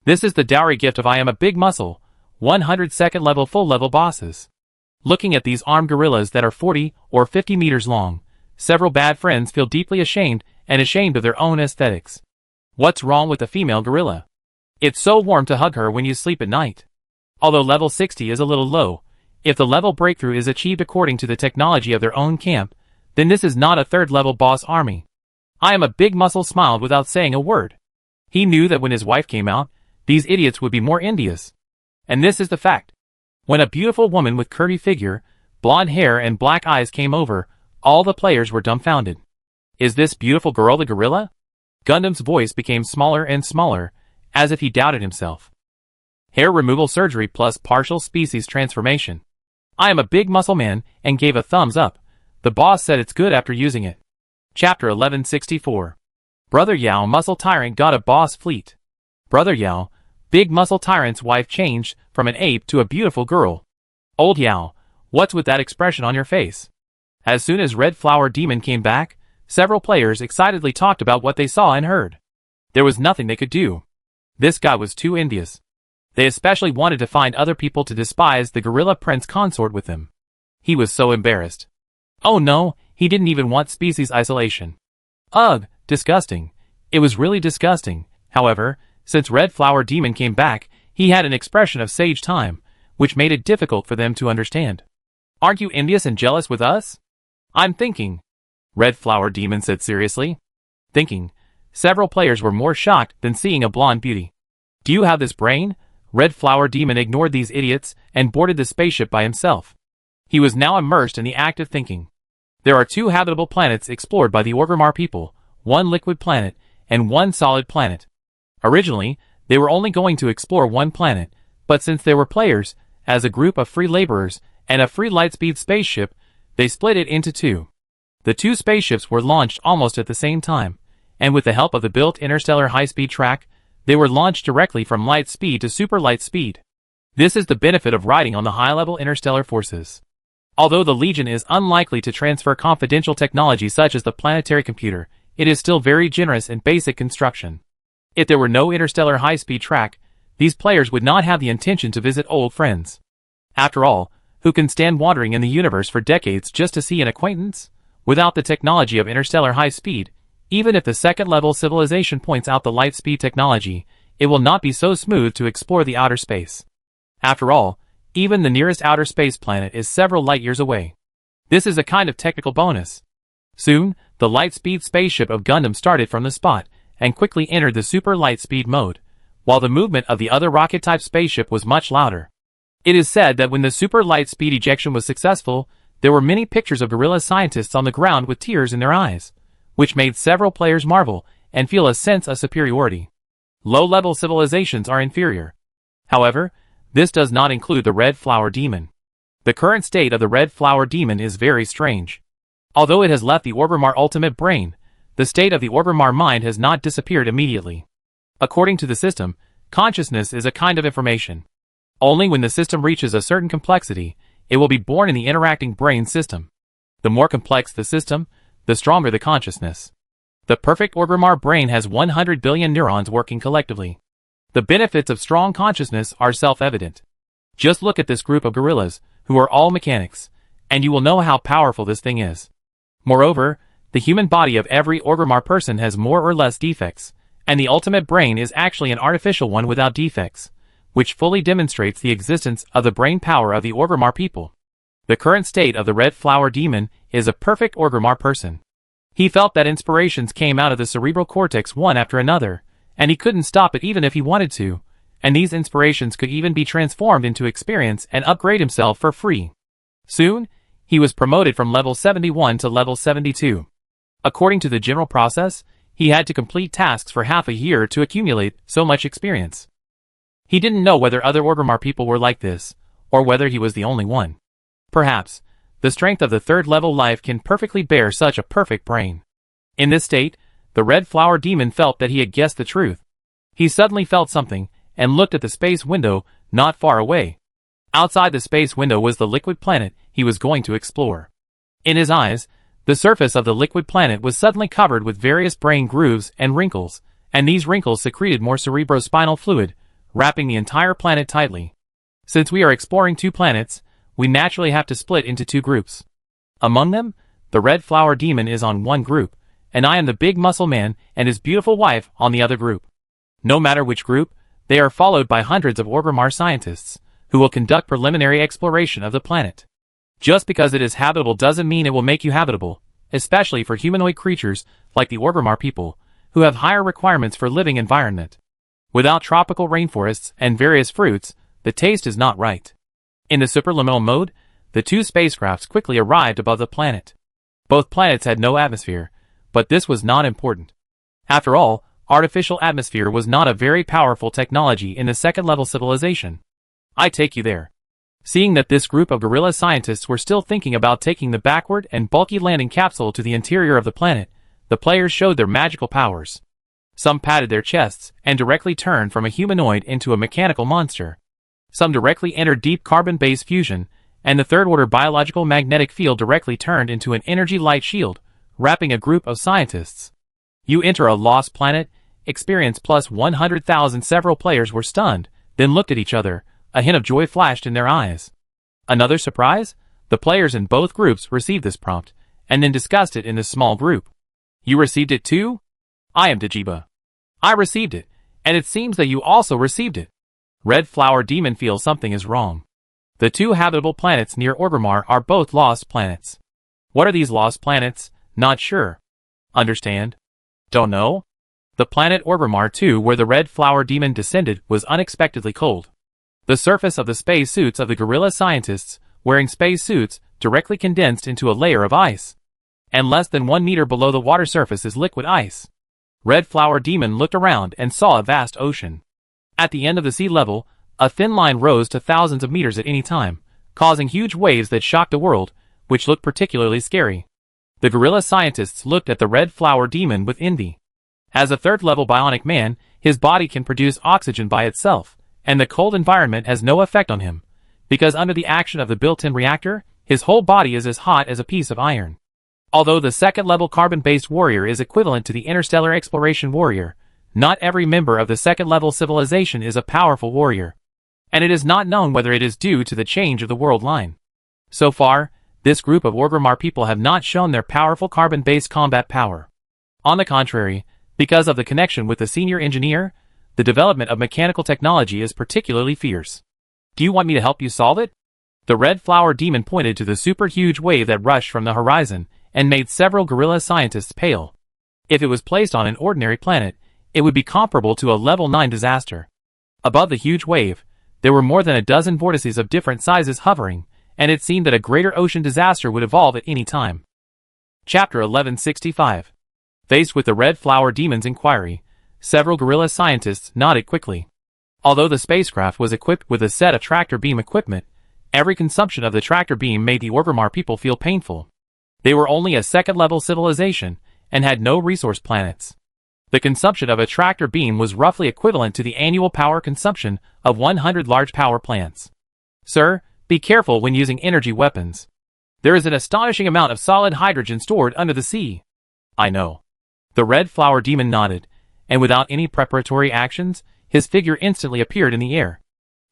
This is the dowry gift of I Am a Big Muscle, 102nd level full level bosses. Looking at these armed gorillas that are 40 or 50 meters long, several bad friends feel deeply ashamed of their own aesthetics. What's wrong with the female gorilla? It's so warm to hug her when you sleep at night. Although level 60 is a little low, if the level breakthrough is achieved according to the technology of their own camp, then this is not a third-level boss army. I Am a Big Muscle smiled without saying a word. He knew that when his wife came out, these idiots would be more envious. And this is the fact. When a beautiful woman with curvy figure, blonde hair and black eyes came over, all the players were dumbfounded. Is this beautiful girl the gorilla? Gundam's voice became smaller and smaller, as if he doubted himself. Hair removal surgery plus partial species transformation. I Am a Big Muscle man and gave a thumbs up. The boss said it's good after using it. Chapter 1164. Brother Yao Muscle Tyrant got a boss fleet. Brother Yao, Big Muscle Tyrant's wife changed from an ape to a beautiful girl. Old Yao, what's with that expression on your face? As soon as Red Flower Demon came back, several players excitedly talked about what they saw and heard. There was nothing they could do. This guy was too envious. They especially wanted to find other people to despise the gorilla prince consort with him. He was so embarrassed. Oh no, he didn't even want species isolation. Ugh, disgusting. It was really disgusting. However, since Red Flower Demon came back, he had an expression of sage time, which made it difficult for them to understand. Aren't you envious and jealous with us? I'm thinking. Red Flower Demon said seriously. Thinking. Several players were more shocked than seeing a blonde beauty. Do you have this brain? Red Flower Demon ignored these idiots and boarded the spaceship by himself. He was now immersed in the act of thinking. There are 2 habitable planets explored by the Orgrimmar people, 1 liquid planet, and 1 solid planet. Originally, they were only going to explore 1 planet, but since there were players, as a group of free laborers, and a free lightspeed spaceship, they split it into 2. The 2 spaceships were launched almost at the same time, and with the help of the built interstellar high-speed track, They were launched directly from light speed to super light speed. This is the benefit of riding on the high-level interstellar forces. Although the Legion is unlikely to transfer confidential technology such as the planetary computer, it is still very generous in basic construction. If there were no interstellar high-speed track, these players would not have the intention to visit old friends. After all, who can stand wandering in the universe for decades just to see an acquaintance? Without the technology of interstellar high speed, even if the second-level civilization points out the light-speed technology, it will not be so smooth to explore the outer space. After all, even the nearest outer space planet is several light-years away. This is a kind of technical bonus. Soon, the light-speed spaceship of Gundam started from the spot, and quickly entered the super light-speed mode, while the movement of the other rocket-type spaceship was much louder. It is said that when the super light-speed ejection was successful, there were many pictures of guerrilla scientists on the ground with tears in their eyes, which made several players marvel and feel a sense of superiority. Low-level civilizations are inferior. However, this does not include the Red Flower Demon. The current state of the Red Flower Demon is very strange. Although it has left the Orgrimmar ultimate brain, the state of the Orgrimmar mind has not disappeared immediately. According to the system, consciousness is a kind of information. Only when the system reaches a certain complexity, it will be born in the interacting brain system. The more complex the system, the stronger the consciousness. The perfect Orgrimmar brain has 100 billion neurons working collectively. The benefits of strong consciousness are self-evident. Just look at this group of gorillas, who are all mechanics, and you will know how powerful this thing is. Moreover, the human body of every Orgrimmar person has more or less defects, and the ultimate brain is actually an artificial one without defects, which fully demonstrates the existence of the brain power of the Orgrimmar people. The current state of the Red Flower Demon is a perfect Orgrimmar person. He felt that inspirations came out of the cerebral cortex one after another, and he couldn't stop it even if he wanted to, and these inspirations could even be transformed into experience and upgrade himself for free. Soon, he was promoted from level 71 to level 72. According to the general process, he had to complete tasks for half a year to accumulate so much experience. He didn't know whether other Orgrimmar people were like this, or whether he was the only one. Perhaps, the strength of the third-level life can perfectly bear such a perfect brain. In this state, the Red Flower Demon felt that he had guessed the truth. He suddenly felt something, and looked at the space window, not far away. Outside the space window was the liquid planet he was going to explore. In his eyes, the surface of the liquid planet was suddenly covered with various brain grooves and wrinkles, and these wrinkles secreted more cerebrospinal fluid, wrapping the entire planet tightly. Since we are exploring two planets, we naturally have to split into two groups. Among them, the Red Flower Demon is on one group, and I am the big muscle man and his beautiful wife on the other group. No matter which group, they are followed by hundreds of Orgrimmar scientists, who will conduct preliminary exploration of the planet. Just because it is habitable doesn't mean it will make you habitable, especially for humanoid creatures like the Orgrimmar people, who have higher requirements for living environment. Without tropical rainforests and various fruits, the taste is not right. In the superliminal mode, the two spacecrafts quickly arrived above the planet. Both planets had no atmosphere, but this was not important. After all, artificial atmosphere was not a very powerful technology in the second-level civilization. I take you there. Seeing that this group of guerrilla scientists were still thinking about taking the backward and bulky landing capsule to the interior of the planet, the players showed their magical powers. Some patted their chests and directly turned from a humanoid into a mechanical monster. Some directly entered deep carbon-based fusion, and the third-order biological magnetic field directly turned into an energy light shield, wrapping a group of scientists. You enter a lost planet, experience plus 100,000. Several players were stunned, then looked at each other. A hint of joy flashed in their eyes. Another surprise? The players in both groups received this prompt, and then discussed it in this small group. You received it too? I am Dajiba. I received it, and it seems that you also received it. Red Flower Demon feels something is wrong. The two habitable planets near Orgrimmar are both lost planets. What are these lost planets? Not sure. Understand? Don't know? The planet Orgrimmar 2, where the Red Flower Demon descended, was unexpectedly cold. The surface of the space suits of the guerrilla scientists, wearing space suits, directly condensed into a layer of ice. And less than 1 meter below the water surface is liquid ice. Red Flower Demon looked around and saw a vast ocean. At the end of the sea level, a thin line rose to thousands of meters at any time, causing huge waves that shocked the world, which looked particularly scary. The guerrilla scientists looked at the Red Flower Demon with envy. As a third-level bionic man, his body can produce oxygen by itself, and the cold environment has no effect on him, because under the action of the built-in reactor, his whole body is as hot as a piece of iron. Although the second-level carbon-based warrior is equivalent to the interstellar exploration warrior, not every member of the second-level civilization is a powerful warrior, and it is not known whether it is due to the change of the world line. So far, this group of Orgrimmar people have not shown their powerful carbon-based combat power. On the contrary, because of the connection with the senior engineer, the development of mechanical technology is particularly fierce. Do you want me to help you solve it? The red flower demon pointed to the super-huge wave that rushed from the horizon and made several gorilla scientists pale. If it was placed on an ordinary planet, it would be comparable to a level 9 disaster. Above the huge wave, there were more than a dozen vortices of different sizes hovering, and it seemed that a greater ocean disaster would evolve at any time. Chapter 1165. Faced with the red flower demon's inquiry, several gorilla scientists nodded quickly. Although the spacecraft was equipped with a set of tractor beam equipment, every consumption of the tractor beam made the Orgrimmar people feel painful. They were only a second-level civilization and had no resource planets. The consumption of a tractor beam was roughly equivalent to the annual power consumption of 100 large power plants. Sir, be careful when using energy weapons. There is an astonishing amount of solid hydrogen stored under the sea. I know. The red flower demon nodded, and without any preparatory actions, his figure instantly appeared in the air.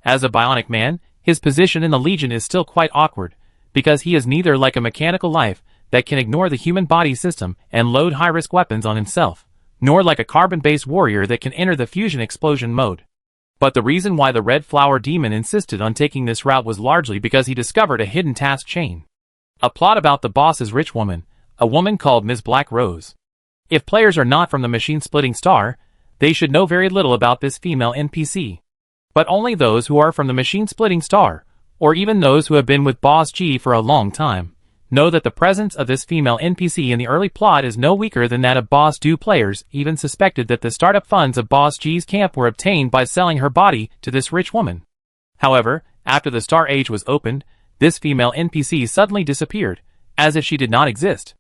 As a bionic man, his position in the Legion is still quite awkward, because he is neither like a mechanical life that can ignore the human body system and load high-risk weapons on himself, nor like a carbon-based warrior that can enter the fusion explosion mode. But the reason why the red flower demon insisted on taking this route was largely because he discovered a hidden task chain. A plot about the boss's rich woman, a woman called Ms. Black Rose. If players are not from the machine-splitting star, they should know very little about this female NPC. But only those who are from the machine-splitting star, or even those who have been with Boss G for a long time, know that the presence of this female NPC in the early plot is no weaker than that of Boss Do. Players even suspected that the startup funds of Boss G's camp were obtained by selling her body to this rich woman. However, after the Star Age was opened, this female NPC suddenly disappeared, as if she did not exist.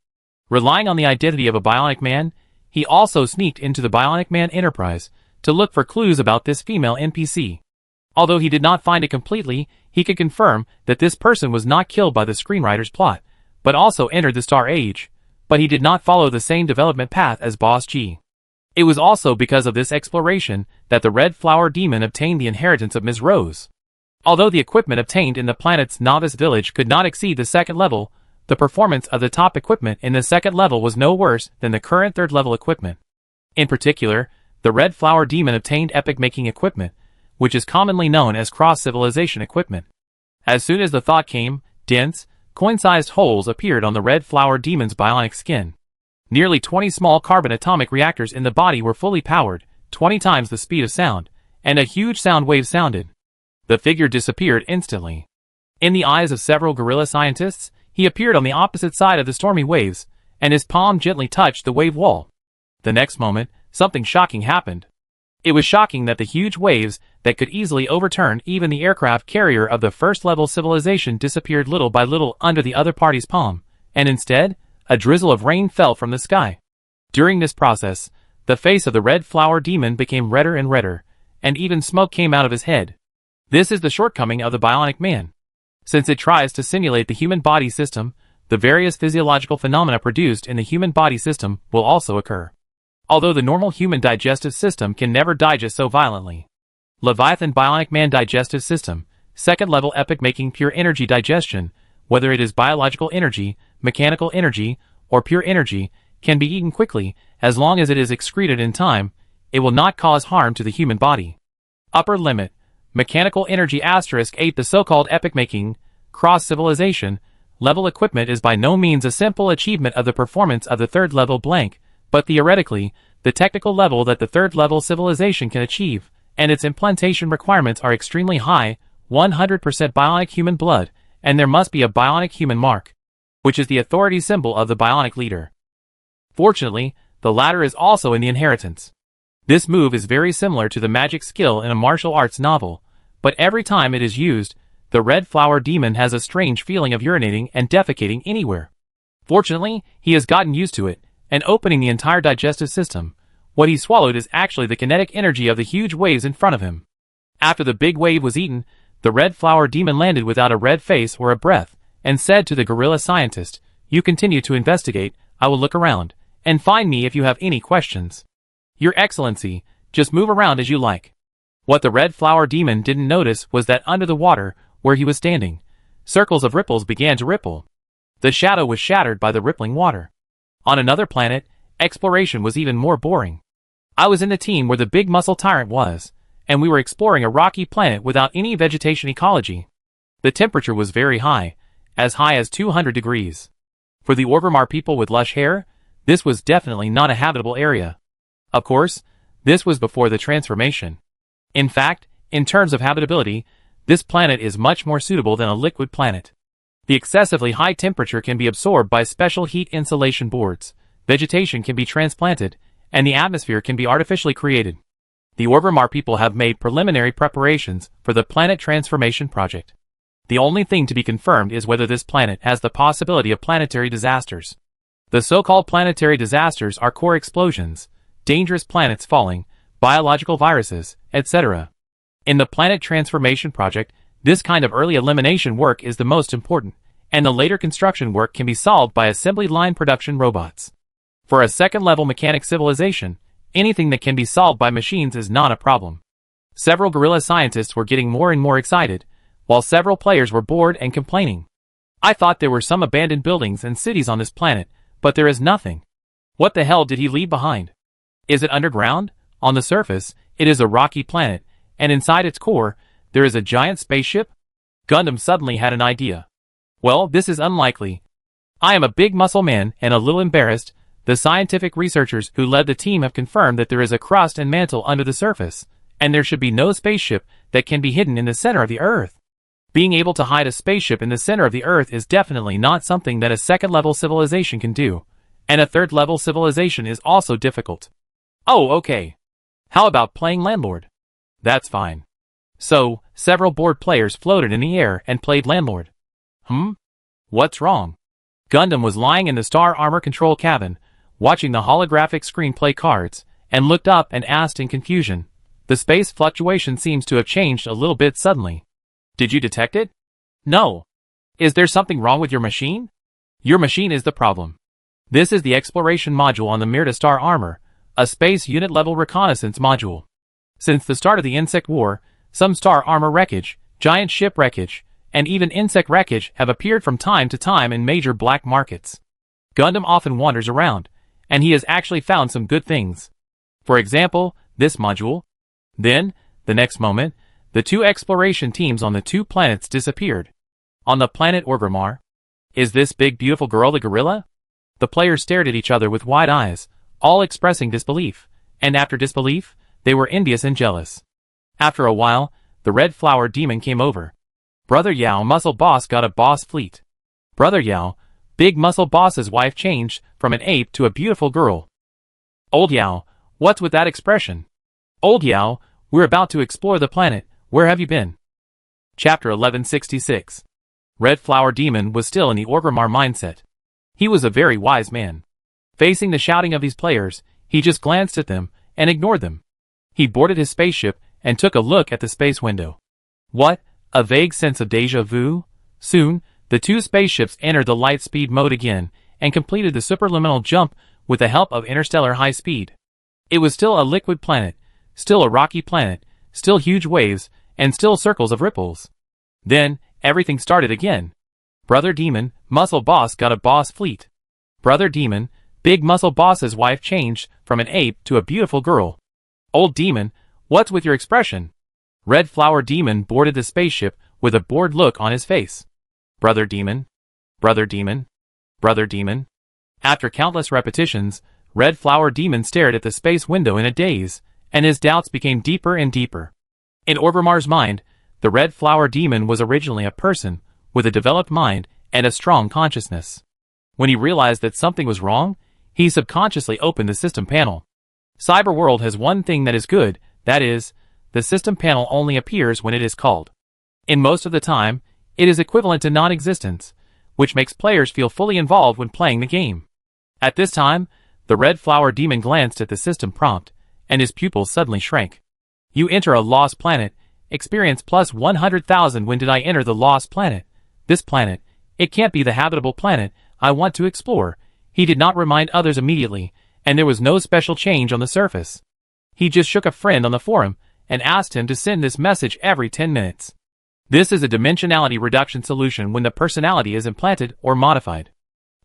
Relying on the identity of a bionic man, he also sneaked into the Bionic Man Enterprise to look for clues about this female NPC. Although he did not find it completely, he could confirm that this person was not killed by the screenwriter's plot, but also entered the Star Age, but he did not follow the same development path as Boss G. It was also because of this exploration that the Red Flower Demon obtained the inheritance of Ms. Rose. Although the equipment obtained in the planet's novice village could not exceed the second level, the performance of the top equipment in the second level was no worse than the current third level equipment. In particular, the Red Flower Demon obtained epic-making equipment, which is commonly known as cross-civilization equipment. As soon as the thought came, dense, coin-sized holes appeared on the Red Flower Demon's bionic skin. Nearly 20 small carbon atomic reactors in the body were fully powered, 20 times the speed of sound, and a huge sound wave sounded. The figure disappeared instantly. In the eyes of several gorilla scientists, he appeared on the opposite side of the stormy waves, and his palm gently touched the wave wall. The next moment, something shocking happened. It was shocking that the huge waves that could easily overturn even the aircraft carrier of the first-level civilization disappeared little by little under the other party's palm, and instead, a drizzle of rain fell from the sky. During this process, the face of the Red Flower Demon became redder and redder, and even smoke came out of his head. This is the shortcoming of the bionic man. Since it tries to simulate the human body system, the various physiological phenomena produced in the human body system will also occur. Although the normal human digestive system can never digest so violently. Leviathan Bionic Man Digestive System, second level epic-making pure energy digestion, whether it is biological energy, mechanical energy, or pure energy, can be eaten quickly, as long as it is excreted in time, it will not cause harm to the human body. Upper limit, mechanical energy *8. The so-called epic-making, cross-civilization, level equipment is by no means a simple achievement of the performance of the third level blank, but theoretically, the technical level that the third level civilization can achieve, and its implantation requirements are extremely high, 100% bionic human blood, and there must be a bionic human mark, which is the authority symbol of the bionic leader. Fortunately, the latter is also in the inheritance. This move is very similar to the magic skill in a martial arts novel, but every time it is used, the Red Flower Demon has a strange feeling of urinating and defecating anywhere. Fortunately, he has gotten used to it, and opening the entire digestive system, What he swallowed is actually the kinetic energy of the huge waves in front of him. After the big wave was eaten, the red flower demon landed without a red face or a breath, and said to the gorilla scientist, "You continue to investigate, I will look around, and find me if you have any questions. Your Excellency, just move around as you like." What the red flower demon didn't notice was that under the water, where he was standing, circles of ripples began to ripple. The shadow was shattered by the rippling water. On another planet, exploration was even more boring. I was in the team where the big muscle tyrant was, and we were exploring a rocky planet without any vegetation ecology. The temperature was very high as 200 degrees. For the Orgrimmar people with lush hair, this was definitely not a habitable area. Of course, this was before the transformation. In fact, in terms of habitability, this planet is much more suitable than a liquid planet. The excessively high temperature can be absorbed by special heat insulation boards, vegetation can be transplanted, and the atmosphere can be artificially created. The Orgrimmar people have made preliminary preparations for the planet transformation project. The only thing to be confirmed is whether this planet has the possibility of planetary disasters. The so-called planetary disasters are core explosions, dangerous planets falling, biological viruses, etc. In the planet transformation project, this kind of early elimination work is the most important, and the later construction work can be solved by assembly line production robots. For a second-level mechanic civilization, anything that can be solved by machines is not a problem. Several gorilla scientists were getting more and more excited, while several players were bored and complaining. I thought there were some abandoned buildings and cities on this planet, but there is nothing. What the hell did he leave behind? Is it underground? On the surface, it is a rocky planet, and inside its core, there is a giant spaceship? Gundam suddenly had an idea. Well, this is unlikely. I am a big muscle man and a little embarrassed. The scientific researchers who led the team have confirmed that there is a crust and mantle under the surface, and there should be no spaceship that can be hidden in the center of the Earth. Being able to hide a spaceship in the center of the Earth is definitely not something that a second-level civilization can do, and a third-level civilization is also difficult. Oh, okay. How about playing landlord? That's fine. So, several bored players floated in the air and played landlord. What's wrong? Gundam was lying in the Star Armor control cabin, watching the holographic screen play cards, and looked up and asked in confusion. The space fluctuation seems to have changed a little bit suddenly. Did you detect it? No. Is there something wrong with your machine? Your machine is the problem. This is the exploration module on the Mirta Star Armor, a space unit-level reconnaissance module. Since the start of the Insect War, some Star Armor wreckage, giant ship wreckage, and even insect wreckage have appeared from time to time in major black markets. Gundam often wanders around, and he has actually found some good things. For example, this module. Then, the next moment, the two exploration teams on the two planets disappeared. On the planet Orgrimmar. Is this big beautiful girl the gorilla? The players stared at each other with wide eyes, all expressing disbelief, and after disbelief, they were envious and jealous. After a while, the red flower demon came over. Brother Yao Muscle Boss got a boss fleet. Brother Yao, Big Muscle Boss's wife changed from an ape to a beautiful girl. Old Yao, what's with that expression? Old Yao, we're about to explore the planet, where have you been? Chapter 1166. Red Flower Demon was still in the Orgrimmar mindset. He was a very wise man. Facing the shouting of these players, he just glanced at them and ignored them. He boarded his spaceship and took a look at the space window. What? A vague sense of déjà vu? Soon, the two spaceships entered the light speed mode again and completed the superluminal jump with the help of interstellar high speed. It was still a liquid planet, still a rocky planet, still huge waves, and still circles of ripples. Then, everything started again. Brother Demon, Muscle Boss got a boss fleet. Brother Demon, Big Muscle Boss's wife changed from an ape to a beautiful girl. Old Demon, what's with your expression? Red Flower Demon boarded the spaceship with a bored look on his face. Brother Demon, Brother Demon, Brother Demon. After countless repetitions, Red Flower Demon stared at the space window in a daze, and his doubts became deeper and deeper. In Orgrimmar's mind, the Red Flower Demon was originally a person with a developed mind and a strong consciousness. When he realized that something was wrong, he subconsciously opened the system panel. Cyberworld has one thing that is good, that is, the system panel only appears when it is called. In most of the time, it is equivalent to non-existence, which makes players feel fully involved when playing the game. At this time, The red flower demon glanced at the system prompt, and his pupils suddenly shrank. You enter a lost planet. Experience plus 100,000. When did I enter the lost planet? This planet. It can't be the habitable planet I want to explore. He did not remind others immediately, and there was no special change on the surface. He just shook a friend on the forum and asked him to send this message every 10 minutes. This is a dimensionality reduction solution when the personality is implanted or modified.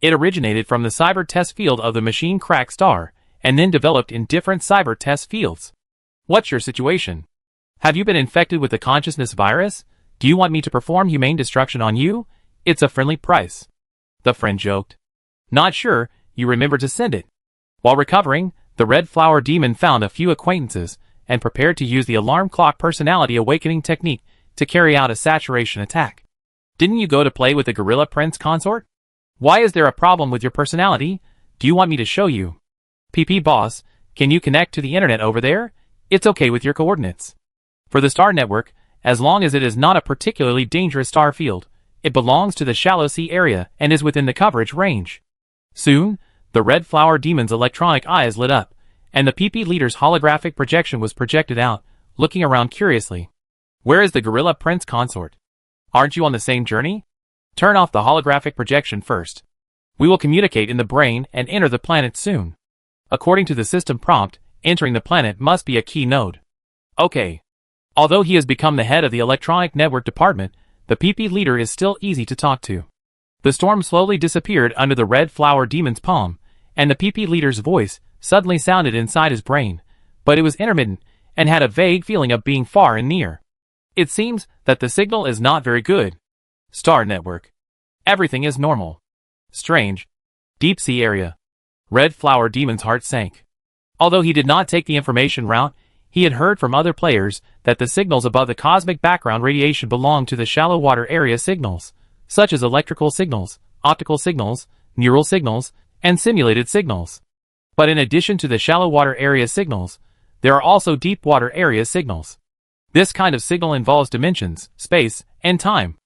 It originated from the cyber test field of the machine crack star, and then developed in different cyber test fields. What's your situation? Have you been infected with the consciousness virus? Do you want me to perform humane destruction on you? It's a friendly price. The friend joked. Not sure, you remember to send it. While recovering, the red flower demon found a few acquaintances and prepared to use the alarm clock personality awakening technique to carry out a saturation attack. Didn't you go to play with the gorilla prince consort? Why is there a problem with your personality? Do you want me to show you? PP boss, can you connect to the internet over there? It's okay with your coordinates. For the star network, as long as it is not a particularly dangerous star field, it belongs to the shallow sea area and is within the coverage range. Soon, the red flower demon's electronic eyes lit up, and the PP leader's holographic projection was projected out, looking around curiously. Where is the gorilla prince consort? Aren't you on the same journey? Turn off the holographic projection first. We will communicate in the brain and enter the planet soon. According to the system prompt, entering the planet must be a key node. Okay. Although he has become the head of the electronic network department, the PP leader is still easy to talk to. The storm slowly disappeared under the red flower demon's palm, and the PP leader's voice suddenly sounded inside his brain, but it was intermittent and had a vague feeling of being far and near. It seems that the signal is not very good. Star network. Everything is normal. Strange. Deep sea area. Red flower demon's heart sank. Although he did not take the information route, he had heard from other players that the signals above the cosmic background radiation belonged to the shallow water area signals, such as electrical signals, optical signals, neural signals, and simulated signals. But in addition to the shallow water area signals, there are also deep water area signals. This kind of signal involves dimensions, space, and time.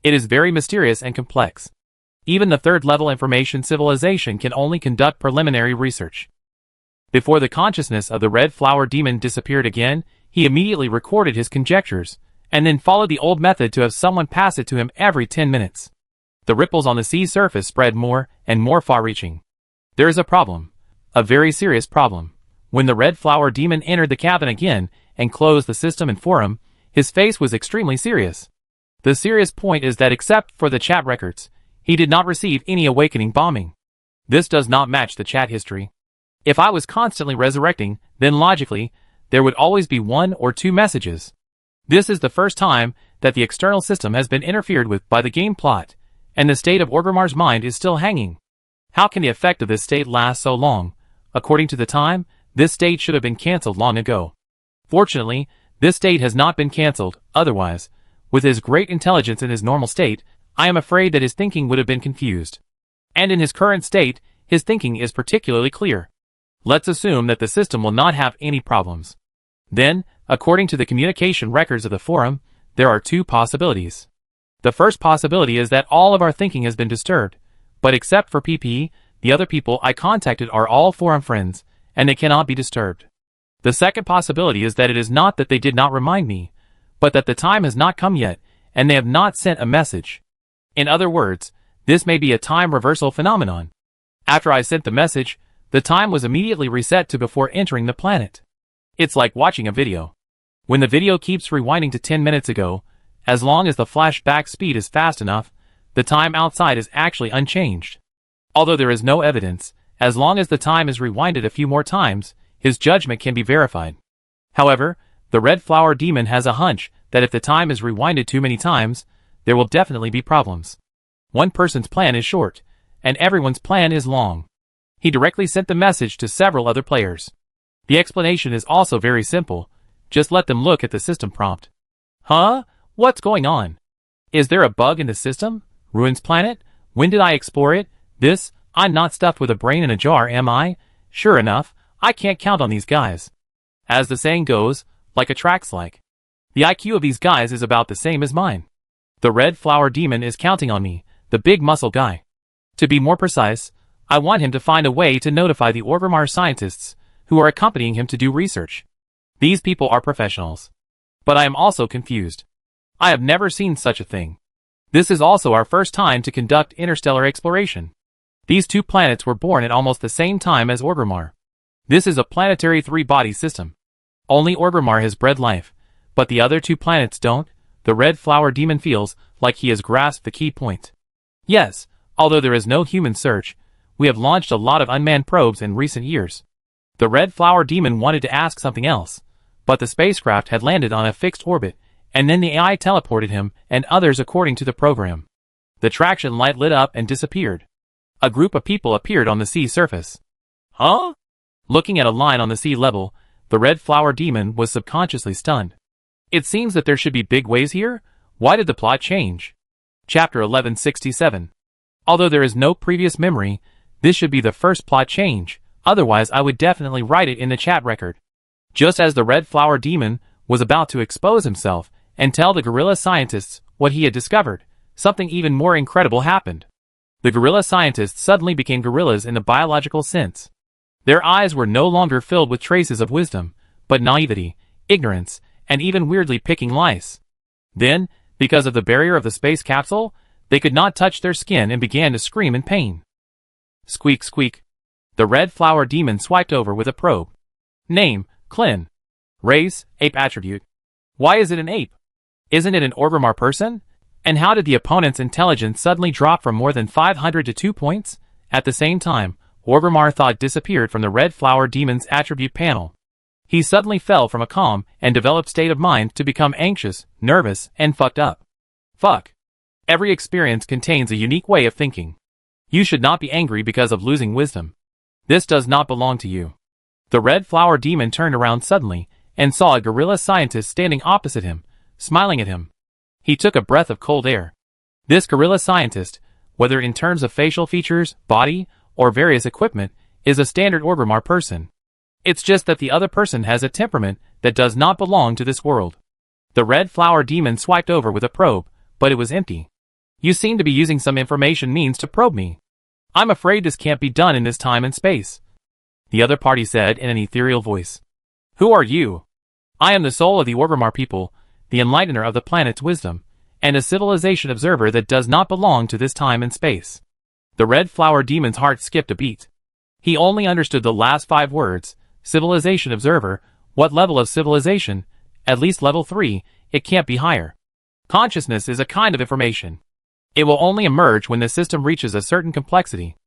It is very mysterious and complex. Even the third-level information civilization can only conduct preliminary research. Before the consciousness of the red flower demon disappeared again, he immediately recorded his conjectures, and then followed the old method to have someone pass it to him every 10 minutes. The ripples on the sea surface spread more and more far-reaching. There is a problem. A very serious problem. When the red flower demon entered the cabin again and closed the system and forum, his face was extremely serious. The serious point is that except for the chat records, he did not receive any awakening bombing. This does not match the chat history. If I was constantly resurrecting, then logically, there would always be 1 or 2 messages. This is the first time that the external system has been interfered with by the game plot, and the state of Orgrimmar's mind is still hanging. How can the effect of this state last so long? According to the time, this state should have been cancelled long ago. Fortunately, this state has not been cancelled, otherwise, with his great intelligence in his normal state, I am afraid that his thinking would have been confused. And in his current state, his thinking is particularly clear. Let's assume that the system will not have any problems. Then, according to the communication records of the forum, there are 2 possibilities. The first possibility is that all of our thinking has been disturbed, but except for PP, the other people I contacted are all forum friends, and they cannot be disturbed. The second possibility is that it is not that they did not remind me, but that the time has not come yet, and they have not sent a message. In other words, this may be a time reversal phenomenon. After I sent the message, the time was immediately reset to before entering the planet. It's like watching a video. When the video keeps rewinding to 10 minutes ago, as long as the flashback speed is fast enough, the time outside is actually unchanged. Although there is no evidence, as long as the time is rewinded a few more times, his judgment can be verified. However, the red flower demon has a hunch that if the time is rewinded too many times, there will definitely be problems. One person's plan is short, and everyone's plan is long. He directly sent the message to several other players. The explanation is also very simple. Just let them look at the system prompt. Huh? What's going on? Is there a bug in the system? Ruins planet? When did I explore it? I'm not stuffed with a brain in a jar, am I? Sure enough, I can't count on these guys. As the saying goes, like attracts like. The IQ of these guys is about the same as mine. The red flower demon is counting on me, the big muscle guy. To be more precise, I want him to find a way to notify the Orgrimmar scientists who are accompanying him to do research. These people are professionals. But I am also confused. I have never seen such a thing. This is also our first time to conduct interstellar exploration. These two planets were born at almost the same time as Orgrimmar. This is a planetary three-body system. Only Orgrimmar has bred life, but the other two planets don't. The red flower demon feels like he has grasped the key point. Yes, although there is no human search, we have launched a lot of unmanned probes in recent years. The red flower demon wanted to ask something else, but the spacecraft had landed on a fixed orbit, and then the AI teleported him and others according to the program. The traction light lit up and disappeared. A group of people appeared on the sea surface. Huh? Looking at a line on the sea level, the red flower demon was subconsciously stunned. It seems that there should be big waves here? Why did the plot change? Chapter 1167. Although there is no previous memory, this should be the first plot change, otherwise I would definitely write it in the chat record. Just as the red flower demon was about to expose himself and tell the gorilla scientists what he had discovered, something even more incredible happened. The gorilla scientists suddenly became gorillas in the biological sense. Their eyes were no longer filled with traces of wisdom, but naivety, ignorance, and even weirdly picking lice. Then, because of the barrier of the space capsule, they could not touch their skin and began to scream in pain. Squeak squeak. The red flower demon swiped over with a probe. Name, Clin. Race, ape attribute. Why is it an ape? Isn't it an Orgrimmar person? And how did the opponent's intelligence suddenly drop from more than 500 to 2 points? At the same time, Orgrimmar thought disappeared from the red flower demon's attribute panel. He suddenly fell from a calm and developed state of mind to become anxious, nervous, and fucked up. Fuck. Every experience contains a unique way of thinking. You should not be angry because of losing wisdom. This does not belong to you. The red flower demon turned around suddenly and saw a gorilla scientist standing opposite him, smiling at him. He took a breath of cold air. This gorilla scientist, whether in terms of facial features, body, or various equipment, is a standard Orgrimmar person. It's just that the other person has a temperament that does not belong to this world. The red flower demon swiped over with a probe, but it was empty. You seem to be using some information means to probe me. I'm afraid this can't be done in this time and space. The other party said in an ethereal voice. Who are you? I am the soul of the Orgrimmar people, the enlightener of the planet's wisdom, and a civilization observer that does not belong to this time and space. The red flower demon's heart skipped a beat. He only understood the last 5 words, civilization observer. What level of civilization? At least level 3, it can't be higher. Consciousness is a kind of information. It will only emerge when the system reaches a certain complexity.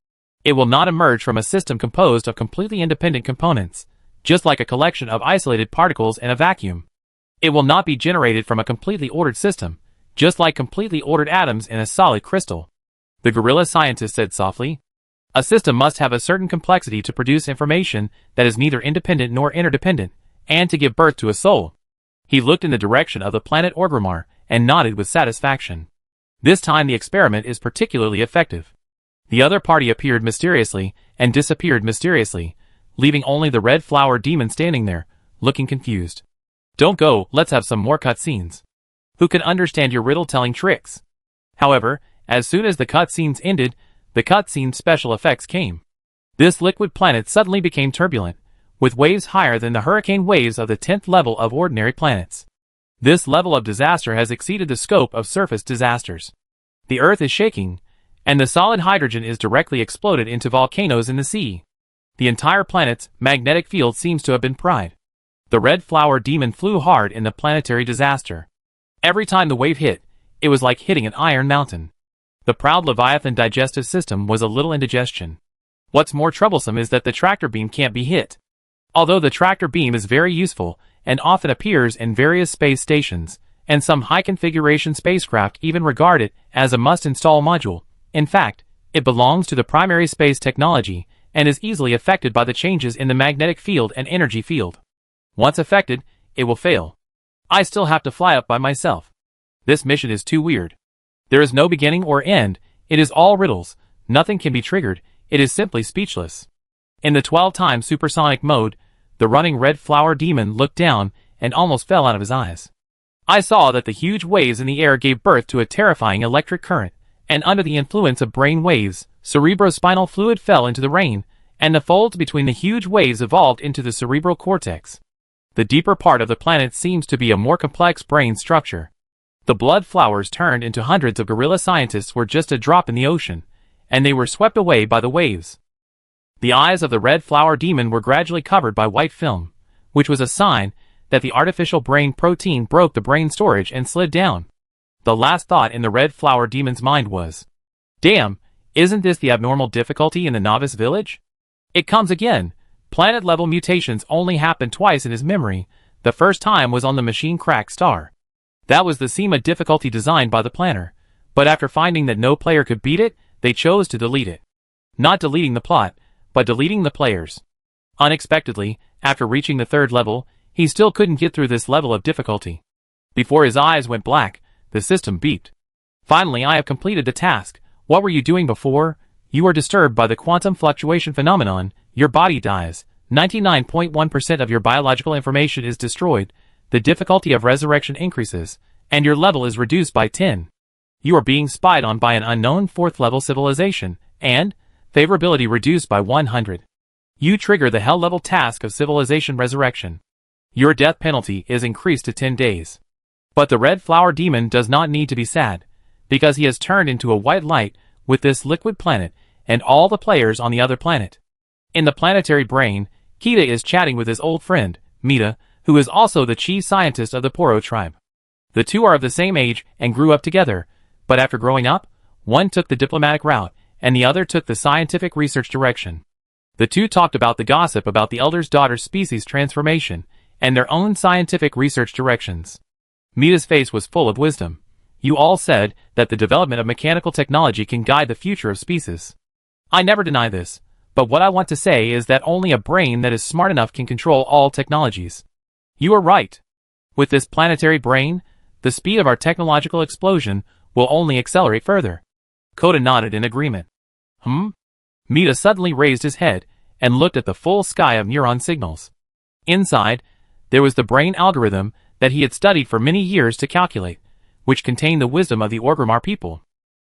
It will not emerge from a system composed of completely independent components, just like a collection of isolated particles in a vacuum. It will not be generated from a completely ordered system, just like completely ordered atoms in a solid crystal. The gorilla scientist said softly. A system must have a certain complexity to produce information that is neither independent nor interdependent, and to give birth to a soul. He looked in the direction of the planet Orgrimmar and nodded with satisfaction. This time the experiment is particularly effective. The other party appeared mysteriously and disappeared mysteriously, leaving only the red flower demon standing there, looking confused. Don't go, let's have some more cutscenes. Who can understand your riddle-telling tricks? However, as soon as the cutscenes ended, the cutscene special effects came. This liquid planet suddenly became turbulent, with waves higher than the hurricane waves of the 10th level of ordinary planets. This level of disaster has exceeded the scope of surface disasters. The Earth is shaking, and the solid hydrogen is directly exploded into volcanoes in the sea. The entire planet's magnetic field seems to have been pried. The red flower demon flew hard in the planetary disaster. Every time the wave hit, it was like hitting an iron mountain. The proud Leviathan digestive system was a little indigestion. What's more troublesome is that the tractor beam can't be hit. Although the tractor beam is very useful and often appears in various space stations, and some high-configuration spacecraft even regard it as a must-install module, in fact, it belongs to the primary space technology and is easily affected by the changes in the magnetic field and energy field. Once affected, it will fail. I still have to fly up by myself. This mission is too weird. There is no beginning or end, it is all riddles, nothing can be triggered, it is simply speechless. In the 12-time supersonic mode, the running red flower demon looked down and almost fell out of his eyes. I saw that the huge waves in the air gave birth to a terrifying electric current, and under the influence of brain waves, Cerebrospinal fluid fell into the rain, and the folds between the huge waves evolved into the cerebral cortex. The deeper part of the planet seems to be a more complex brain structure. The blood flowers turned into hundreds of gorilla scientists were just a drop in the ocean, and they were swept away by the waves. The eyes of the red flower demon were gradually covered by white film, which was a sign that the artificial brain protein broke the brain storage and slid down. The last thought in the red flower demon's mind was, "Damn, isn't this the abnormal difficulty in the novice village?" It comes again. Planet-level mutations only happened twice in his memory. The first time was on the machine crack star. That was the SEMA difficulty designed by the planner, but after finding that no player could beat it, they chose to delete it. Not deleting the plot, but deleting the players. Unexpectedly, after reaching the third level, he still couldn't get through this level of difficulty. Before his eyes went black, the system beeped. "Finally, I have completed the task. What were you doing before? You are disturbed by the quantum fluctuation phenomenon. Your body dies. 99.1% of your biological information is destroyed. The difficulty of resurrection increases, and your level is reduced by 10. You are being spied on by an unknown fourth-level civilization, and favorability reduced by 100. You trigger the hell-level task of civilization resurrection. Your death penalty is increased to 10 days. But the red flower demon does not need to be sad, because he has turned into a white light with this liquid planet and all the players on the other planet. In the planetary brain, Kita is chatting with his old friend, Mita, who is also the chief scientist of the Poro tribe. The two are of the same age and grew up together, but after growing up, one took the diplomatic route and the other took the scientific research direction. The two talked about the gossip about the elder's daughter's species transformation and their own scientific research directions. Mita's face was full of wisdom. "You all said that the development of mechanical technology can guide the future of species. I never deny this, but what I want to say is that only a brain that is smart enough can control all technologies. You are right. With this planetary brain, the speed of our technological explosion will only accelerate further." Kota nodded in agreement. Mita suddenly raised his head and looked at the full sky of neuron signals. Inside, there was the brain algorithm that he had studied for many years to calculate, which contained the wisdom of the Orgrimmar people.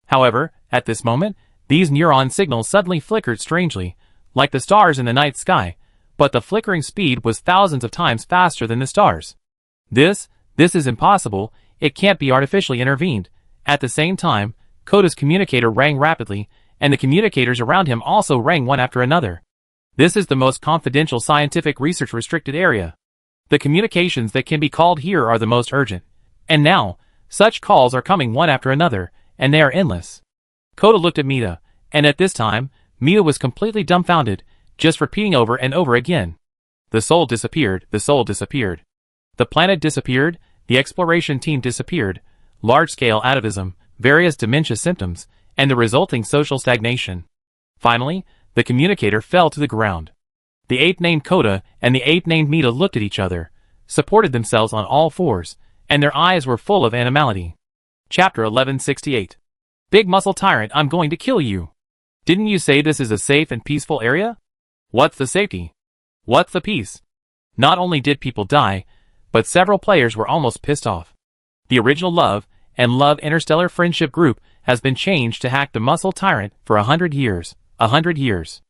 However, at this moment, these neuron signals suddenly flickered strangely, like the stars in the night sky, but the flickering speed was thousands of times faster than the stars. This is impossible. It can't be artificially intervened. At the same time, Kota's communicator rang rapidly, and the communicators around him also rang one after another. This is the most confidential scientific research restricted area. The communications that can be called here are the most urgent. And now, such calls are coming one after another, and they are endless. Kota looked at Mita, and at this time, Mita was completely dumbfounded, just repeating over and over again. The soul disappeared, the soul disappeared. The planet disappeared, the exploration team disappeared, large-scale atavism, various dementia symptoms, and the resulting social stagnation. Finally, the communicator fell to the ground. The ape named Kota and the ape named Mita looked at each other, supported themselves on all fours, and their eyes were full of animality. Chapter 1168. Big Muscle Tyrant, I'm going to kill you. Didn't you say this is a safe and peaceful area? What's the safety? What's the peace? Not only did people die, but several players were almost pissed off. The original Love and Love Interstellar Friendship group has been changed to hack the Muscle Tyrant for 100 years. 100 years.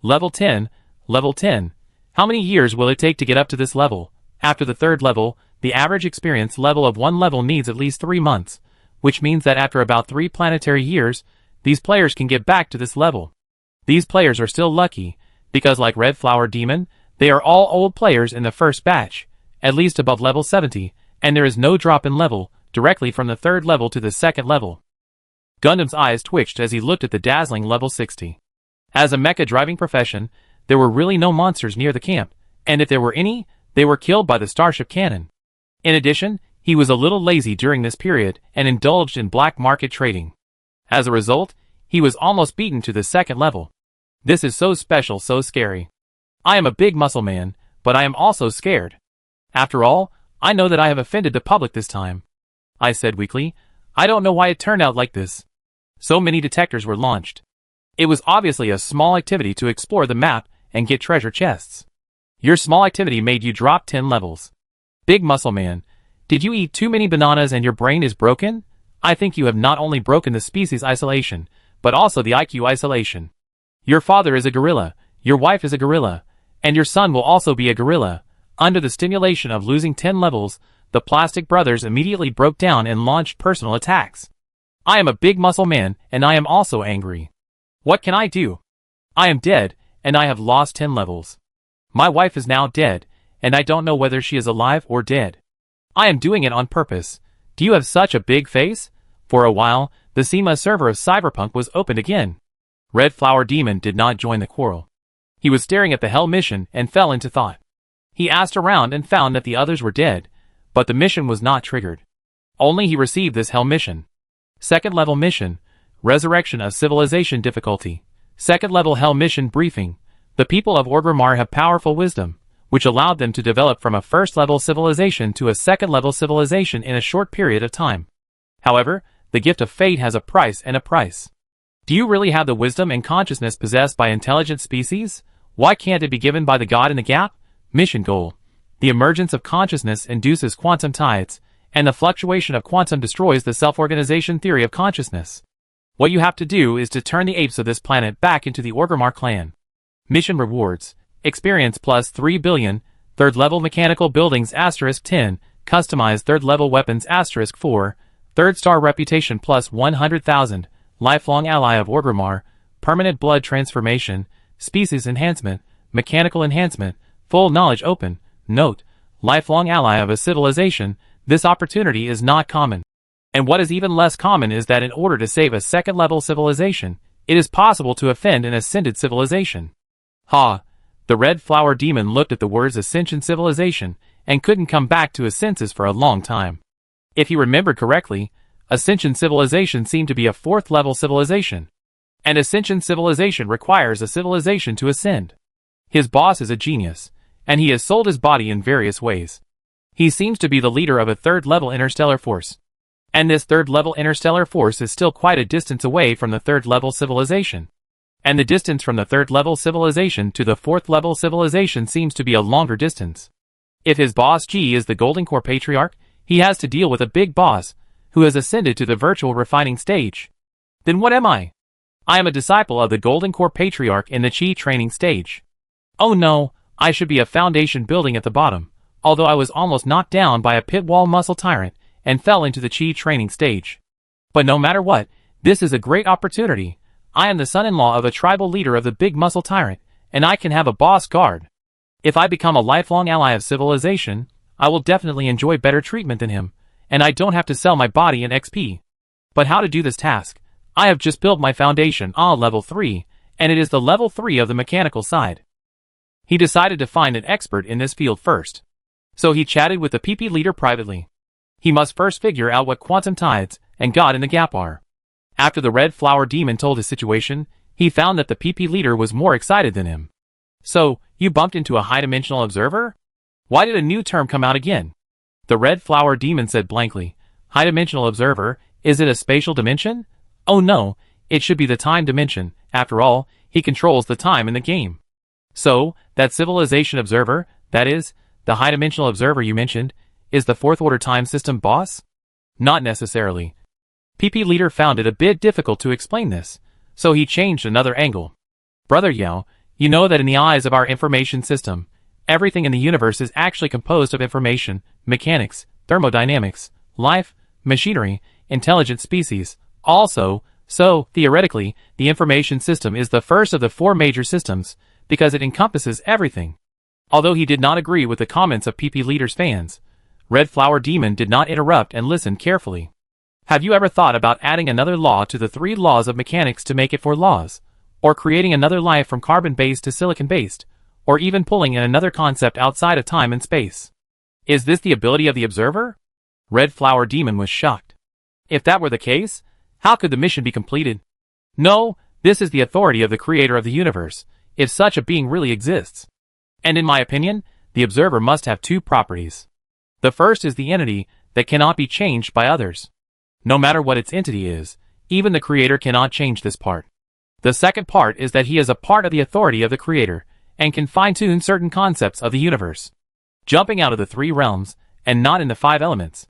Level 10. Level 10. How many years will it take to get up to this level? After the third level, the average experience level of one level needs at least 3 months, which means that after about 3 planetary years, these players can get back to this level. These players are still lucky, because like Red Flower Demon, they are all old players in the first batch, at least above level 70, and there is no drop in level, directly from the third level to the second level. Gundam's eyes twitched as he looked at the dazzling level 60. As a mecha driving profession, there were really no monsters near the camp, and if there were any, they were killed by the starship cannon. In addition, he was a little lazy during this period and indulged in black market trading. As a result, he was almost beaten to the second level. This is so special, so scary. I am a big muscle man, but I am also scared. After all, I know that I have offended the public this time. I said weakly, I don't know why it turned out like this. So many detectors were launched. It was obviously a small activity to explore the map and get treasure chests. Your small activity made you drop 10 levels. Big Muscle Man, did you eat too many bananas and your brain is broken? I think you have not only broken the species isolation, but also the IQ isolation. Your father is a gorilla, your wife is a gorilla, and your son will also be a gorilla. Under the stimulation of losing 10 levels, the plastic brothers immediately broke down and launched personal attacks. I am a big muscle man, and I am also angry. What can I do? I am dead, and I have lost 10 levels. My wife is now dead, and I don't know whether she is alive or dead. I am doing it on purpose. Do you have such a big face? For a while, the SEMA server of Cyberpunk was opened again. Red Flower Demon did not join the quarrel. He was staring at the Hell mission and fell into thought. He asked around and found that the others were dead, but the mission was not triggered. Only he received this Hell mission. Second level mission, Resurrection of Civilization difficulty. Second level Hell mission briefing. The people of Orgrimmar have powerful wisdom, which allowed them to develop from a first level civilization to a second level civilization in a short period of time. However, the gift of fate has a price and a price. Do you really have the wisdom and consciousness possessed by intelligent species? Why can't it be given by the God in the gap? Mission goal. The emergence of consciousness induces quantum tides, and the fluctuation of quantum destroys the self-organization theory of consciousness. What you have to do is to turn the apes of this planet back into the Orgrimmar clan. Mission rewards. Experience plus 3 billion, third level mechanical buildings *10, customized third level weapons *4, third star reputation plus 100,000, lifelong ally of Orgrimmar, permanent blood transformation, species enhancement, mechanical enhancement, full knowledge open. Note, lifelong ally of a civilization, this opportunity is not common. And what is even less common is that in order to save a second level civilization, it is possible to offend an ascended civilization. Ha! The Red Flower Demon looked at the words Ascension Civilization and couldn't come back to his senses for a long time. If he remembered correctly, Ascension Civilization seemed to be a fourth level civilization. And Ascension Civilization requires a civilization to ascend. His boss is a genius, and he has sold his body in various ways. He seems to be the leader of a third level interstellar force. And this third level interstellar force is still quite a distance away from the third level civilization. And the distance from the third level civilization to the fourth level civilization seems to be a longer distance. If his boss G is the Golden Core Patriarch, he has to deal with a big boss, who has ascended to the virtual refining stage. Then what am I? I am a disciple of the Golden Core Patriarch in the Chi training stage. Oh no, I should be a foundation building at the bottom, although I was almost knocked down by a pit wall muscle tyrant, and fell into the Chi training stage. But no matter what, this is a great opportunity. I am the son-in-law of a tribal leader of the big muscle tyrant, and I can have a boss guard. If I become a lifelong ally of civilization, I will definitely enjoy better treatment than him, and I don't have to sell my body in XP. But how to do this task? I have just built my foundation level 3, and it is the level 3 of the mechanical side. He decided to find an expert in this field first. So he chatted with the PP leader privately. He must first figure out what quantum tides and God in the gap are. After the Red Flower Demon told his situation, he found that the PP leader was more excited than him. So, you bumped into a high-dimensional observer? Why did a new term come out again? The Red Flower Demon said blankly, high-dimensional observer, is it a spatial dimension? Oh no, it should be the time dimension. After all, he controls the time in the game. So, that civilization observer, that is, the high-dimensional observer you mentioned, is the fourth-order time system boss? Not necessarily. PP leader found it a bit difficult to explain this, so he changed another angle. Brother Yao, you know that in the eyes of our information system, everything in the universe is actually composed of information, mechanics, thermodynamics, life, machinery, intelligent species. Also, so, theoretically, the information system is the first of the 4 major systems, because it encompasses everything. Although he did not agree with the comments of PP leader's fans, Red Flower Demon did not interrupt and listened carefully. Have you ever thought about adding another law to the 3 laws of mechanics to make it 4 laws? Or creating another life from carbon-based to silicon-based? Or even pulling in another concept outside of time and space? Is this the ability of the observer? Red Flower Demon was shocked. If that were the case, how could the mission be completed? No, this is the authority of the creator of the universe, if such a being really exists. And in my opinion, the observer must have 2 properties. The first is the entity that cannot be changed by others. No matter what its entity is, even the creator cannot change this part. The second part is that he is a part of the authority of the creator, and can fine-tune certain concepts of the universe. Jumping out of the 3 realms, and not in the 5 elements.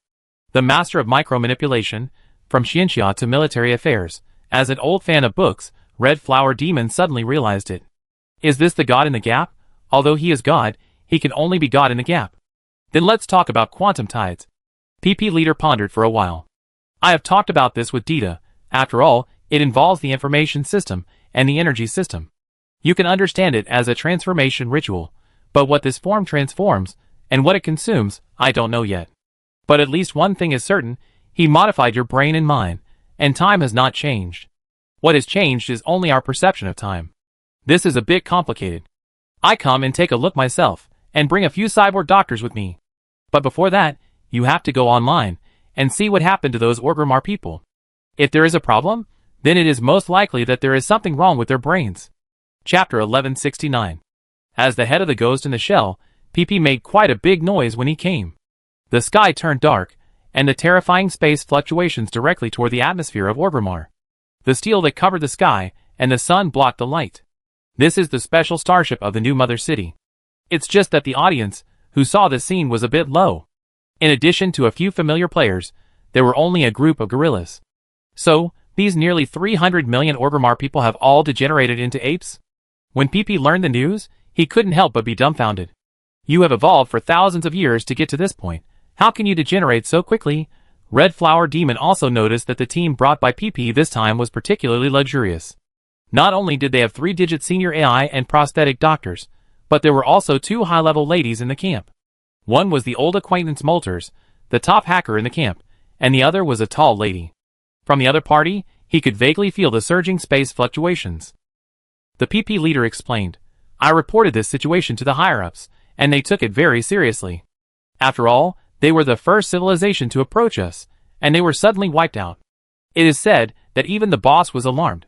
The master of micro-manipulation, from Xianxia to military affairs, As an old fan of books, Red Flower Demon suddenly realized it. Is this the God in the Gap? Although he is God, he can only be God in the Gap. Then let's talk about quantum tides. PP leader pondered for a while. I have talked about this with Dita. After all, it involves the information system and the energy system. You can understand it as a transformation ritual, but what this form transforms, and what it consumes, I don't know yet. But at least one thing is certain, he modified your brain and mine, and time has not changed. What has changed is only our perception of time. This is a bit complicated. I come and take a look myself, and bring a few cyborg doctors with me. But before that, you have to go online, and see what happened to those Orgrimmar people. If there is a problem, then it is most likely that there is something wrong with their brains. Chapter 1169. As the head of the ghost in the shell, PP made quite a big noise when he came. The sky turned dark, and the terrifying space fluctuations directly toward the atmosphere of Orgrimmar. The steel that covered the sky, and the sun blocked the light. This is the special starship of the new Mother City. It's just that the audience, who saw this scene, was a bit low. In addition to a few familiar players, there were only a group of gorillas. So, these nearly 300 million Orgrimmar people have all degenerated into apes? When PP learned the news, he couldn't help but be dumbfounded. You have evolved for thousands of years to get to this point. How can you degenerate so quickly? Red Flower Demon also noticed that the team brought by PP this time was particularly luxurious. Not only did they have 3-digit senior AI and prosthetic doctors, but there were also 2 high-level ladies in the camp. One was the old acquaintance Molters, the top hacker in the camp, and the other was a tall lady. From the other party, he could vaguely feel the surging space fluctuations. The PP leader explained, I reported this situation to the higher-ups, and they took it very seriously. After all, they were the first civilization to approach us, and they were suddenly wiped out. It is said that even the boss was alarmed.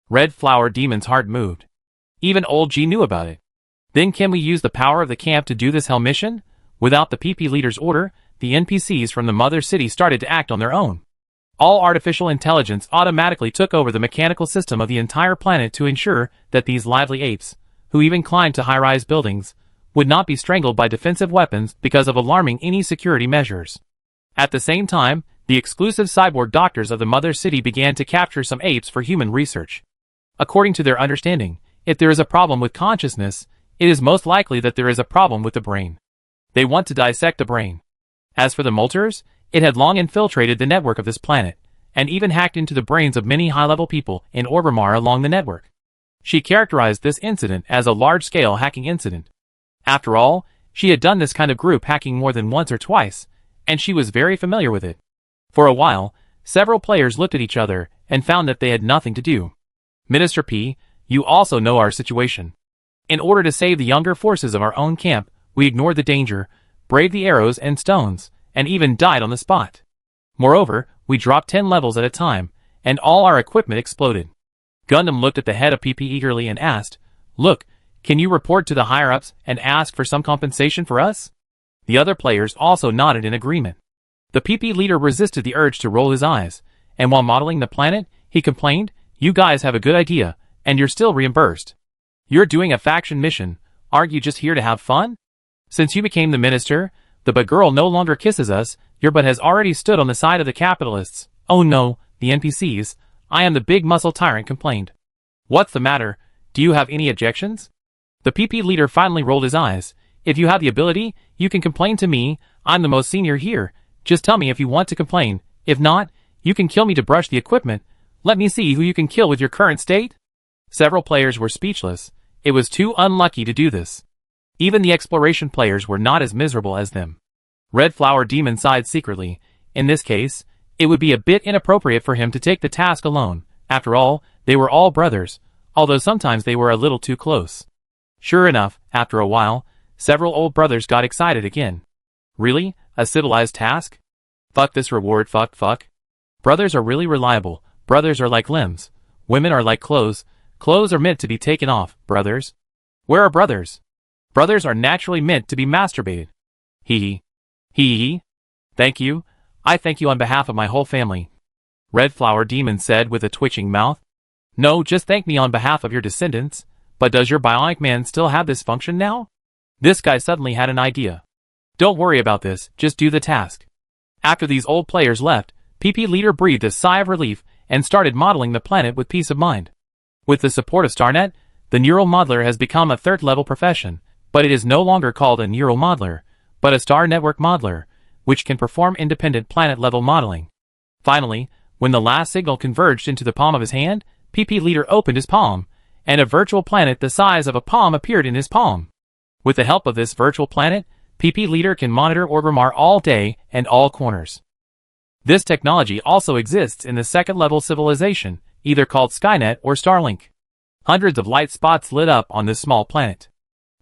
Red Flower Demon's heart moved. Even old G knew about it. Then can we use the power of the camp to do this hell mission? Without the PP leader's order, the NPCs from the Mother City started to act on their own. All artificial intelligence automatically took over the mechanical system of the entire planet to ensure that these lively apes, who even climbed to high-rise buildings, would not be strangled by defensive weapons because of alarming any security measures. At the same time, the exclusive cyborg doctors of the Mother City began to capture some apes for human research. According to their understanding, if there is a problem with consciousness, it is most likely that there is a problem with the brain. They want to dissect the brain. As for the Molters, it had long infiltrated the network of this planet, and even hacked into the brains of many high-level people in Orgrimmar along the network. She characterized this incident as a large-scale hacking incident. After all, she had done this kind of group hacking more than once or twice, and she was very familiar with it. For a while, several players looked at each other and found that they had nothing to do. Minister P, you also know our situation. In order to save the younger forces of our own camp, we ignored the danger, braved the arrows and stones, and even died on the spot. Moreover, we dropped 10 levels at a time, and all our equipment exploded. Gundam looked at the head of PP eagerly and asked, Look, can you report to the higher-ups and ask for some compensation for us? The other players also nodded in agreement. The PP leader resisted the urge to roll his eyes, and while modeling the planet, he complained, You guys have a good idea, and you're still reimbursed. You're doing a faction mission, aren't you just here to have fun? Since you became the minister, the butt girl no longer kisses us, your butt has already stood on the side of the capitalists. Oh no, the NPCs, I am the big muscle tyrant complained. What's the matter, do you have any objections? The PP leader finally rolled his eyes. If you have the ability, you can complain to me, I'm the most senior here, just tell me if you want to complain, if not, you can kill me to brush the equipment, let me see who you can kill with your current state. Several players were speechless, it was too unlucky to do this. Even the exploration players were not as miserable as them. Red Flower Demon sighed secretly, in this case, it would be a bit inappropriate for him to take the task alone, after all, they were all brothers, although sometimes they were a little too close. Sure enough, after a while, several old brothers got excited again. Really? A civilized task? Fuck this reward, fuck. Brothers are really reliable, brothers are like limbs, women are like clothes are meant to be taken off, brothers. Where are brothers? Brothers are naturally meant to be masturbated. Hee hee. Thank you, I thank you on behalf of my whole family. Red Flower Demon said with a twitching mouth. No, just thank me on behalf of your descendants. But does your bionic man still have this function now? This guy suddenly had an idea. Don't worry about this, just do the task. After these old players left, PP leader breathed a sigh of relief and started modeling the planet with peace of mind. With the support of StarNet, the neural modeler has become a third-level profession, but it is no longer called a neural modeler, but a star network modeler, which can perform independent planet-level modeling. Finally, when the last signal converged into the palm of his hand, PP Leader opened his palm, and a virtual planet the size of a palm appeared in his palm. With the help of this virtual planet, PP Leader can monitor Orgrimmar all day and all corners. This technology also exists in the second-level civilization, either called Skynet or Starlink. Hundreds of light spots lit up on this small planet.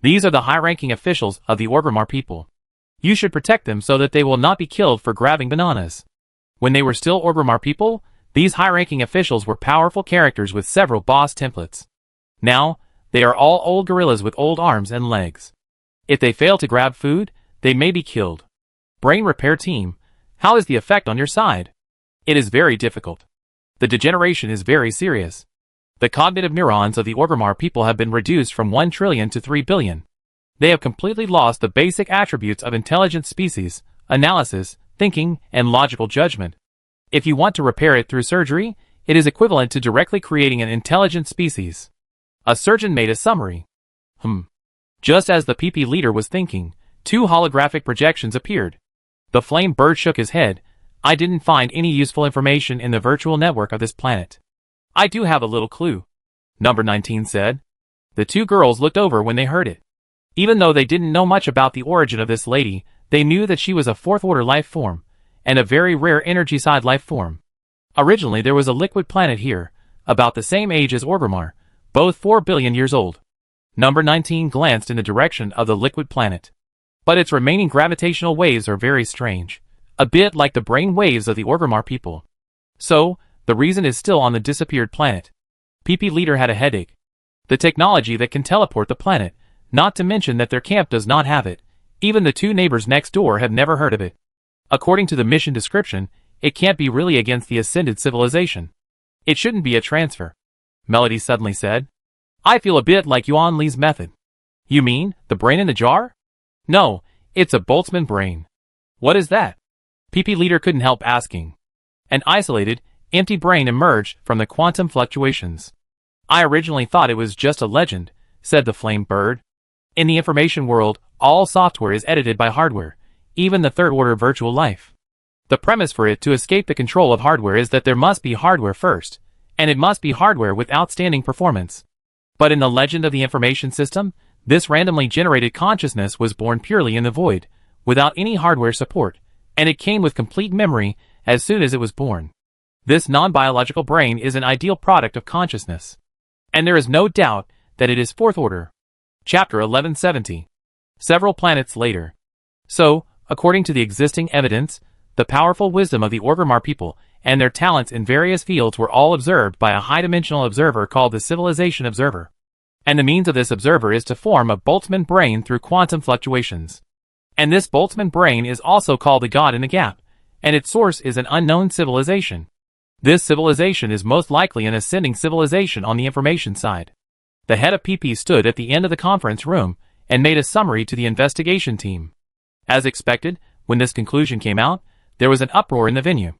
These are the high-ranking officials of the Orgrimmar people. You should protect them so that they will not be killed for grabbing bananas. When they were still Orgrimmar people, these high-ranking officials were powerful characters with several boss templates. Now, they are all old gorillas with old arms and legs. If they fail to grab food, they may be killed. Brain Repair Team, how is the effect on your side? It is very difficult. The degeneration is very serious. The cognitive neurons of the Orgrimmar people have been reduced from 1 trillion to 3 billion. They have completely lost the basic attributes of intelligent species, analysis, thinking, and logical judgment. If you want to repair it through surgery, it is equivalent to directly creating an intelligent species. A surgeon made a summary. Just as the PP Leader was thinking, 2 holographic projections appeared. The flame bird shook his head. I didn't find any useful information in the virtual network of this planet. I do have a little clue, Number 19 said. The 2 girls looked over when they heard it. Even though they didn't know much about the origin of this lady, they knew that she was a 4th-order life form, and a very rare energy-side life form. Originally there was a liquid planet here, about the same age as Orgrimmar, both 4 billion years old. Number 19 glanced in the direction of the liquid planet. But its remaining gravitational waves are very strange, a bit like the brain waves of the Orgrimmar people. So, the reason is still on the disappeared planet. PP Leader had a headache. The technology that can teleport the planet, not to mention that their camp does not have it. Even the 2 neighbors next door have never heard of it. According to the mission description, it can't be really against the ascended civilization. It shouldn't be a transfer. Melody suddenly said. I feel a bit like Yuan Li's method. You mean, the brain in the jar? No, it's a Boltzmann brain. What is that? PP Leader couldn't help asking. An isolated, empty brain emerged from the quantum fluctuations. I originally thought it was just a legend, said the flame bird. In the information world, all software is edited by hardware, even the third-order virtual life. The premise for it to escape the control of hardware is that there must be hardware first, and it must be hardware with outstanding performance. But in the legend of the information system, this randomly generated consciousness was born purely in the void, without any hardware support, and it came with complete memory as soon as it was born. This non-biological brain is an ideal product of consciousness. And there is no doubt that it is 4th order. Chapter 1170. Several planets later. So, according to the existing evidence, the powerful wisdom of the Orgrimmar people and their talents in various fields were all observed by a high-dimensional observer called the Civilization Observer. And the means of this observer is to form a Boltzmann brain through quantum fluctuations. And this Boltzmann brain is also called the God in the Gap, and its source is an unknown civilization. This civilization is most likely an ascending civilization on the information side. The head of PP stood at the end of the conference room and made a summary to the investigation team. As expected, when this conclusion came out, there was an uproar in the venue.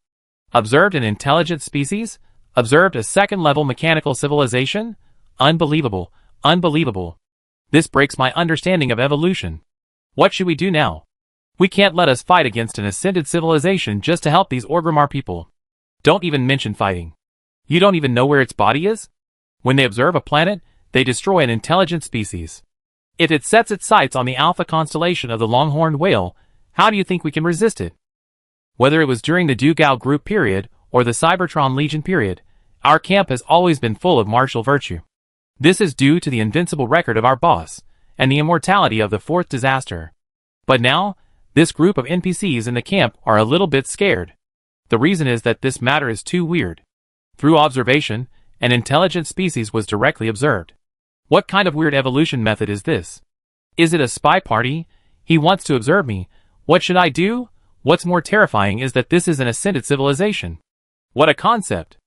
Observed an intelligent species? Observed a second-level mechanical civilization? Unbelievable, unbelievable. This breaks my understanding of evolution. What should we do now? We can't let us fight against an ascended civilization just to help these Orgrimmar people. Don't even mention fighting. You don't even know where its body is? When they observe a planet, they destroy an intelligent species. If it sets its sights on the Alpha constellation of the Longhorned Whale, how do you think we can resist it? Whether it was during the Dugao Group period or the Cybertron Legion period, our camp has always been full of martial virtue. This is due to the invincible record of our boss, and the immortality of the 4th disaster. But now, this group of NPCs in the camp are a little bit scared. The reason is that this matter is too weird. Through observation, an intelligent species was directly observed. What kind of weird evolution method is this? Is it a spy party? He wants to observe me. What should I do? What's more terrifying is that this is an ascended civilization. What a concept!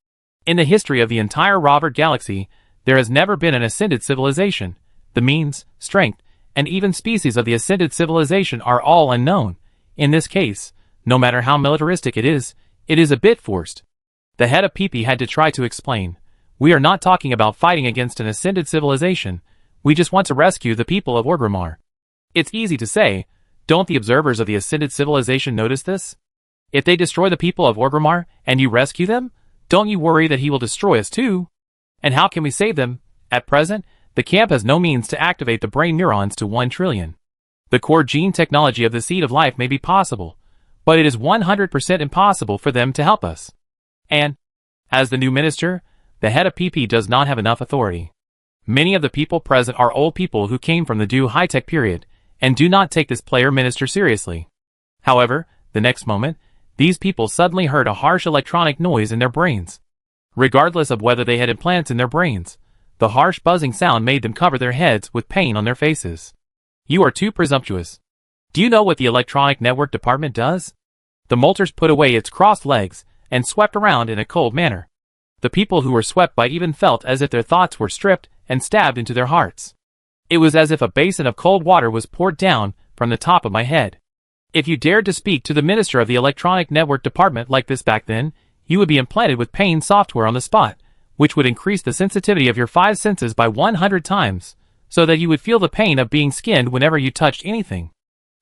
In the history of the entire Robert Galaxy, there has never been an ascended civilization. The means, strength, and even species of the ascended civilization are all unknown. In this case, no matter how militaristic it is a bit forced. The head of PP had to try to explain. We are not talking about fighting against an ascended civilization. We just want to rescue the people of Orgrimmar. It's easy to say. Don't the observers of the ascended civilization notice this? If they destroy the people of Orgrimmar and you rescue them, don't you worry that he will destroy us too? And how can we save them? At present, the camp has no means to activate the brain neurons to 1 trillion. The core gene technology of the seed of life may be possible, but it is 100% impossible for them to help us. And, as the new minister, the head of PP does not have enough authority. Many of the people present are old people who came from the Do high-tech period, and do not take this player minister seriously. However, the next moment, these people suddenly heard a harsh electronic noise in their brains. Regardless of whether they had implants in their brains, the harsh buzzing sound made them cover their heads with pain on their faces. You are too presumptuous. Do you know what the electronic network department does? The Molters put away its crossed legs and swept around in a cold manner. The people who were swept by even felt as if their thoughts were stripped and stabbed into their hearts. It was as if a basin of cold water was poured down from the top of my head. If you dared to speak to the minister of the electronic network department like this back then, you would be implanted with pain software on the spot, which would increase the sensitivity of your 5 senses by 100 times, so that you would feel the pain of being skinned whenever you touched anything.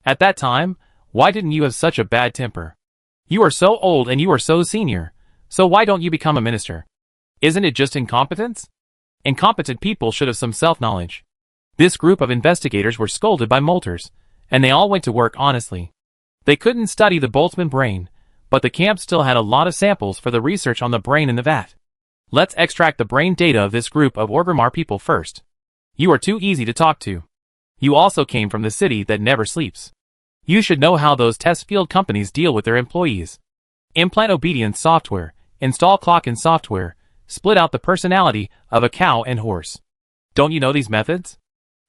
At that time, why didn't you have such a bad temper? You are so old and you are so senior, so why don't you become a minister? Isn't it just incompetence? Incompetent people should have some self-knowledge. This group of investigators were scolded by Molters, and they all went to work honestly. They couldn't study the Boltzmann brain, but the camp still had a lot of samples for the research on the brain in the vat. Let's extract the brain data of this group of Orgrimmar people first. You are too easy to talk to. You also came from the city that never sleeps. You should know how those test field companies deal with their employees. Implant obedience software, install clock in software, split out the personality of a cow and horse. Don't you know these methods?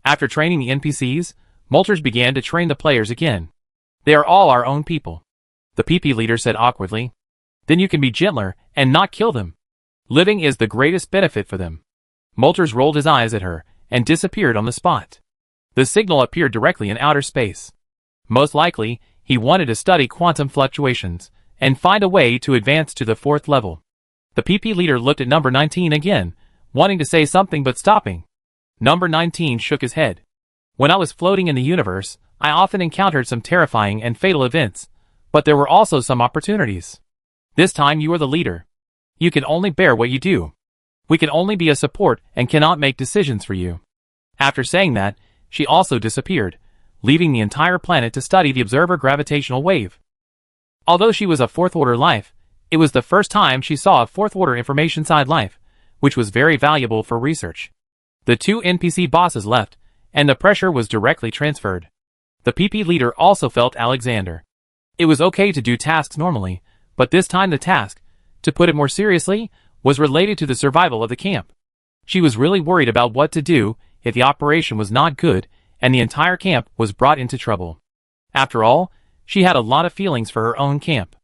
After training the NPCs, Molters began to train the players again. They are all our own people. The PP leader said awkwardly. Then you can be gentler and not kill them. Living is the greatest benefit for them. Molters rolled his eyes at her and disappeared on the spot. The signal appeared directly in outer space. Most likely, he wanted to study quantum fluctuations and find a way to advance to the 4th level. The PP leader looked at number 19 again, wanting to say something but stopping. Number 19 shook his head. When I was floating in the universe, I often encountered some terrifying and fatal events, but there were also some opportunities. This time you are the leader. You can only bear what you do. We can only be a support and cannot make decisions for you. After saying that, she also disappeared, leaving the entire planet to study the observer gravitational wave. Although she was a 4th-order life, it was the first time she saw a 4th-order information-side life, which was very valuable for research. The 2 NPC bosses left, and the pressure was directly transferred. The PP leader also felt Alexander. It was okay to do tasks normally, but this time the task, to put it more seriously, was related to the survival of the camp. She was really worried about what to do if the operation was not good and the entire camp was brought into trouble. After all, she had a lot of feelings for her own camp.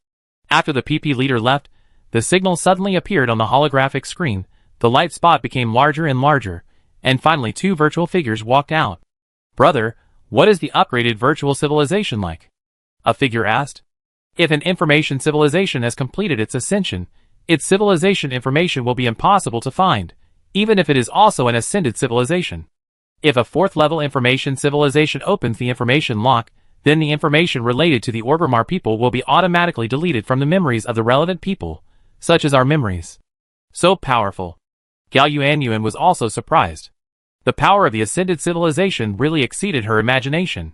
After the PP leader left, the signal suddenly appeared on the holographic screen, the light spot became larger and larger, and finally 2 virtual figures walked out. Brother, what is the upgraded virtual civilization like? A figure asked. If an information civilization has completed its ascension, its civilization information will be impossible to find, even if it is also an ascended civilization. If a 4th-level information civilization opens the information lock, then the information related to the Orgrimmar people will be automatically deleted from the memories of the relevant people, such as our memories. So powerful. Galuanyuan was also surprised. The power of the ascended civilization really exceeded her imagination.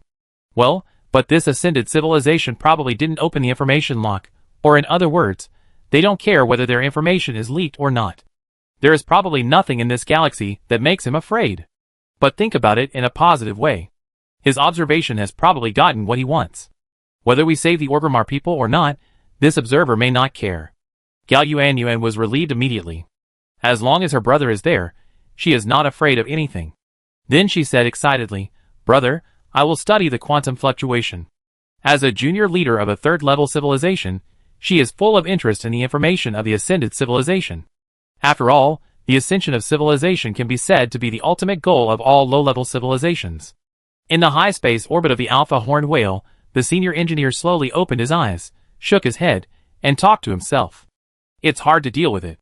Well, but this ascended civilization probably didn't open the information lock, or in other words, they don't care whether their information is leaked or not. There is probably nothing in this galaxy that makes him afraid. But think about it in a positive way. His observation has probably gotten what he wants. Whether we save the Orgrimmar people or not, this observer may not care. Galuanyuan was relieved immediately. As long as her brother is there, she is not afraid of anything. Then she said excitedly, Brother, I will study the quantum fluctuation. As a junior leader of a 3rd-level civilization, she is full of interest in the information of the ascended civilization. After all, the ascension of civilization can be said to be the ultimate goal of all low-level civilizations. In the high space orbit of the Alpha Horned Whale, the senior engineer slowly opened his eyes, shook his head, and talked to himself. It's hard to deal with it.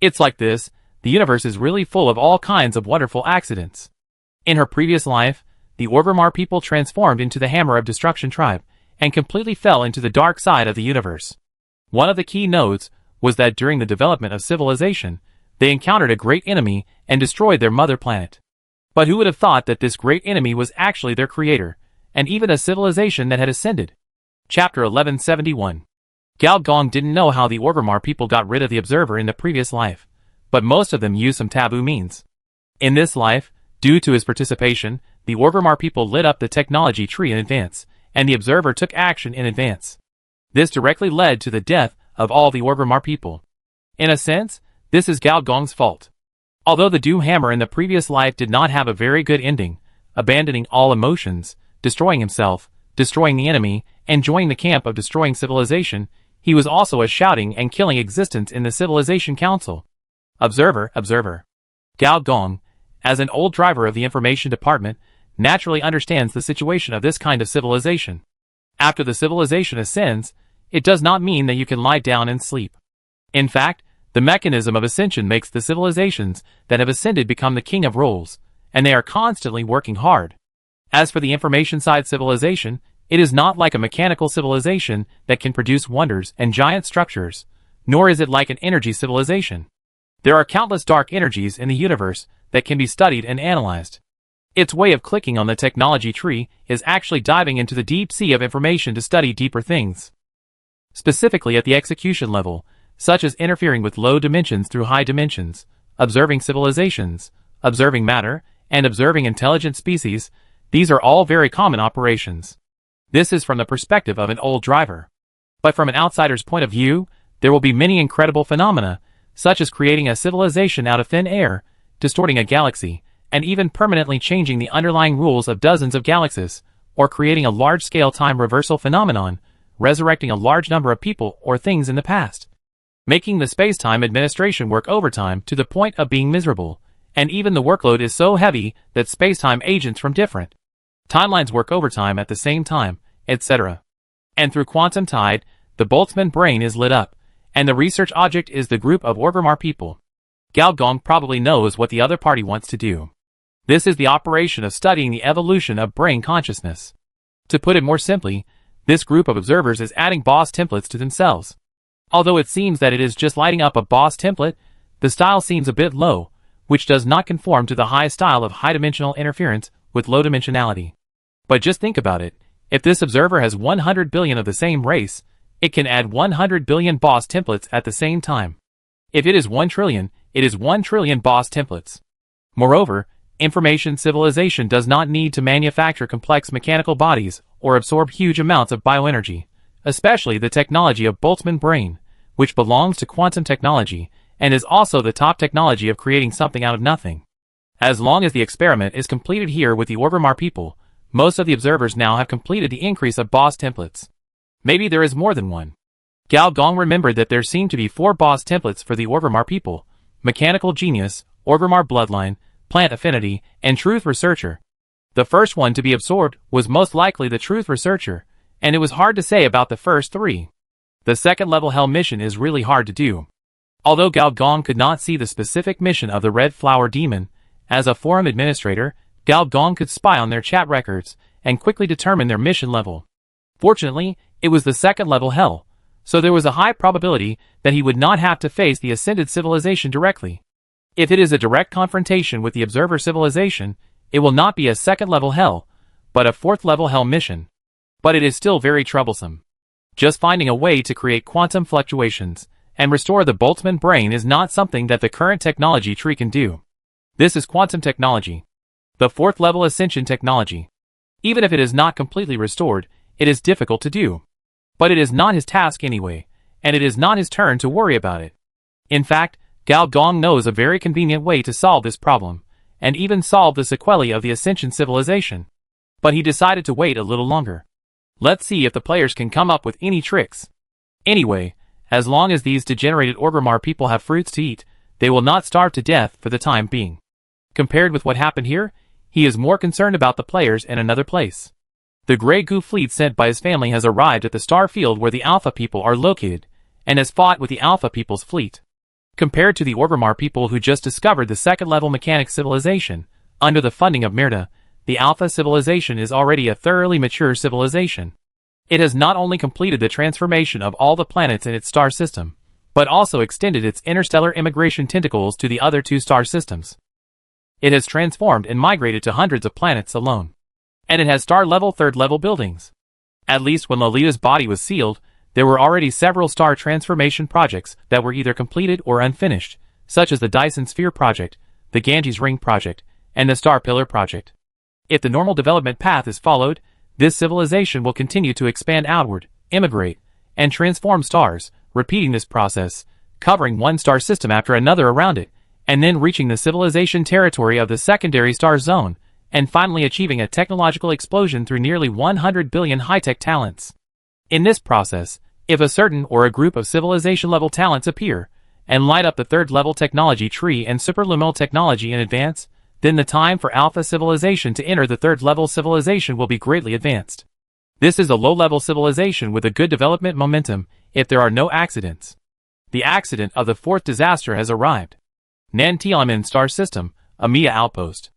It's like this, the universe is really full of all kinds of wonderful accidents. In her previous life, the Orgrimmar people transformed into the Hammer of Destruction tribe, and completely fell into the dark side of the universe. One of the key notes was that during the development of civilization, they encountered a great enemy and destroyed their mother planet. But who would have thought that this great enemy was actually their creator, and even a civilization that had ascended? Chapter 1171. Gong didn't know how the Orgrimmar people got rid of the Observer in the previous life, but most of them used some taboo means. In this life, due to his participation, the Orgrimmar people lit up the technology tree in advance, and the Observer took action in advance. This directly led to the death of all the Orgrimmar people. In a sense, this is Gong's fault. Although the Doom Hammer in the previous life did not have a very good ending, abandoning all emotions, destroying himself, destroying the enemy, and joining the camp of destroying civilization, he was also a shouting and killing existence in the Civilization Council. Observer. Gong, as an old driver of the information department, naturally understands the situation of this kind of civilization. After the civilization ascends, it does not mean that you can lie down and sleep. In fact, the mechanism of ascension makes the civilizations that have ascended become the king of roles, and they are constantly working hard. As for the information side civilization, it is not like a mechanical civilization that can produce wonders and giant structures, nor is it like an energy civilization. There are countless dark energies in the universe that can be studied and analyzed. Its way of clicking on the technology tree is actually diving into the deep sea of information to study deeper things. Specifically at the execution level, such as interfering with low dimensions through high dimensions, observing civilizations, observing matter, and observing intelligent species, these are all very common operations. This is from the perspective of an old driver. But from an outsider's point of view, there will be many incredible phenomena, such as creating a civilization out of thin air, distorting a galaxy, and even permanently changing the underlying rules of dozens of galaxies, or creating a large-scale time reversal phenomenon, resurrecting a large number of people or things in the past, making the space-time administration work overtime to the point of being miserable, and even the workload is so heavy that space-time agents from different timelines work overtime at the same time, etc. And through quantum tide, the Boltzmann brain is lit up, and the research object is the group of Orgrimmar people. Gong probably knows what the other party wants to do. This is the operation of studying the evolution of brain consciousness. To put it more simply, this group of observers is adding boss templates to themselves. Although it seems that it is just lighting up a boss template, the style seems a bit low, which does not conform to the high style of high-dimensional interference with low dimensionality. But just think about it, if this observer has 100 billion of the same race, it can add 100 billion boss templates at the same time. If it is 1 trillion, it is 1 trillion boss templates. Moreover, information civilization does not need to manufacture complex mechanical bodies or absorb huge amounts of bioenergy, especially the technology of Boltzmann brain, which belongs to quantum technology and is also the top technology of creating something out of nothing. As long as the experiment is completed here with the Orgrimmar people, most of the observers now have completed the increase of boss templates. Maybe there is more than one. Gong remembered that there seemed to be 4 boss templates for the Orgrimmar people: Mechanical Genius, Orgrimmar Bloodline, Plant Affinity, and Truth Researcher. The first one to be absorbed was most likely the Truth Researcher, and it was hard to say about the first 3. The second level Hell mission is really hard to do. Although Gong could not see the specific mission of the Red Flower Demon, as a forum administrator, Gong could spy on their chat records and quickly determine their mission level. Fortunately, it was the second level Hell, so there was a high probability that he would not have to face the ascended civilization directly. If it is a direct confrontation with the observer civilization, it will not be a second level Hell, but a 4th level Hell mission. But it is still very troublesome. Just finding a way to create quantum fluctuations and restore the Boltzmann brain is not something that the current technology tree can do. This is quantum technology, the 4th level ascension technology. Even if it is not completely restored, it is difficult to do. But it is not his task anyway, and it is not his turn to worry about it. In fact, Gong knows a very convenient way to solve this problem, and even solve the sequelae of the Ascension civilization. But he decided to wait a little longer. Let's see if the players can come up with any tricks. Anyway, as long as these degenerated Orgrimmar people have fruits to eat, they will not starve to death for the time being. Compared with what happened here, he is more concerned about the players in another place. The Grey Goo fleet sent by his family has arrived at the star field where the Alpha people are located, and has fought with the Alpha people's fleet. Compared to the Orgrimmar people who just discovered the second-level mechanic civilization, under the funding of Myrna, the Alpha civilization is already a thoroughly mature civilization. It has not only completed the transformation of all the planets in its star system, but also extended its interstellar immigration tentacles to the other two star systems. It has transformed and migrated to hundreds of planets alone. And it has star-level third-level buildings. At least when Lolita's body was sealed, there were already several star transformation projects that were either completed or unfinished, such as the Dyson Sphere project, the Ganges Ring project, and the Star Pillar project. If the normal development path is followed, this civilization will continue to expand outward, immigrate, and transform stars, repeating this process, covering one star system after another around it, and then reaching the civilization territory of the secondary star zone, and finally achieving a technological explosion through nearly 100 billion high-tech talents. In this process, if a certain or a group of civilization-level talents appear, and light up the third-level technology tree and superluminal technology in advance, then the time for Alpha civilization to enter the third-level civilization will be greatly advanced. This is a low-level civilization with a good development momentum if there are no accidents. The accident of the fourth disaster has arrived. Nantiamin Star System, Amia Outpost.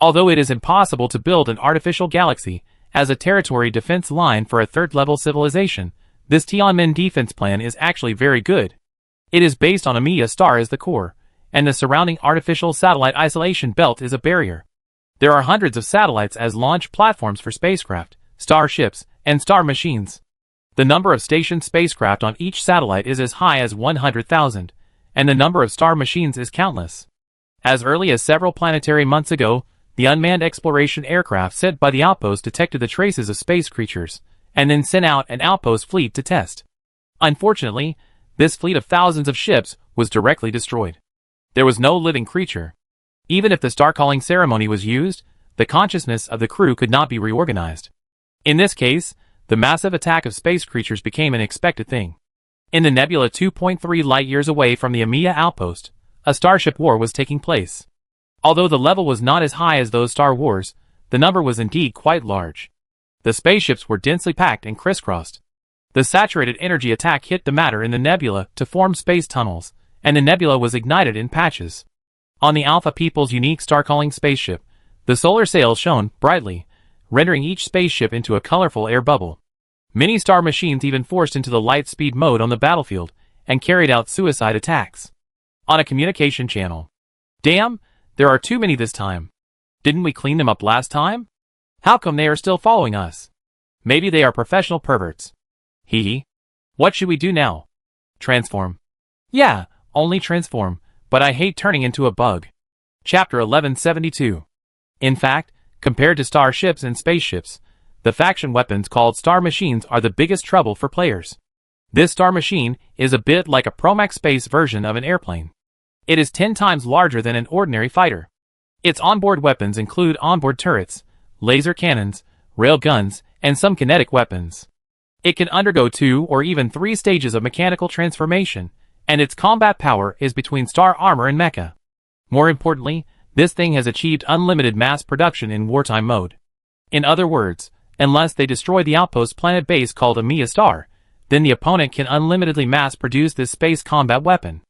Although it is impossible to build an artificial galaxy as a territory defense line for a third-level civilization, this Tianmin defense plan is actually very good. It is based on Amia Star as the core, and the surrounding artificial satellite isolation belt is a barrier. There are hundreds of satellites as launch platforms for spacecraft, starships, and star machines. The number of stationed spacecraft on each satellite is as high as 100,000, and the number of star machines is countless. As early as several planetary months ago, the unmanned exploration aircraft sent by the outpost detected the traces of space creatures, and then sent out an outpost fleet to test. Unfortunately, this fleet of thousands of ships was directly destroyed. There was no living creature. Even if the star-calling ceremony was used, the consciousness of the crew could not be reorganized. In this case, the massive attack of space creatures became an expected thing. In the nebula 2.3 light-years away from the Amia outpost, a starship war was taking place. Although the level was not as high as those Star Wars, the number was indeed quite large. The spaceships were densely packed and crisscrossed. The saturated energy attack hit the matter in the nebula to form space tunnels, and the nebula was ignited in patches. On the Alpha People's unique star-calling spaceship, the solar sails shone brightly, rendering each spaceship into a colorful air bubble. Many star machines even forced into the light speed mode on the battlefield, and carried out suicide attacks. On a communication channel. Damn! There are too many this time. Didn't we clean them up last time? How come they are still following us? Maybe they are professional perverts. Hee. What should we do now? Transform. Yeah, only transform, but I hate turning into a bug. Chapter 1172. In fact, compared to starships and spaceships, the faction weapons called star machines are the biggest trouble for players. This star machine is a bit like a Promax space version of an airplane. It is 10 times larger than an ordinary fighter. Its onboard weapons include onboard turrets, laser cannons, rail guns, and some kinetic weapons. It can undergo 2 or even 3 stages of mechanical transformation, and its combat power is between star armor and mecha. More importantly, this thing has achieved unlimited mass production in wartime mode. In other words, unless they destroy the outpost planet base called Amia Star, then the opponent can unlimitedly mass produce this space combat weapon.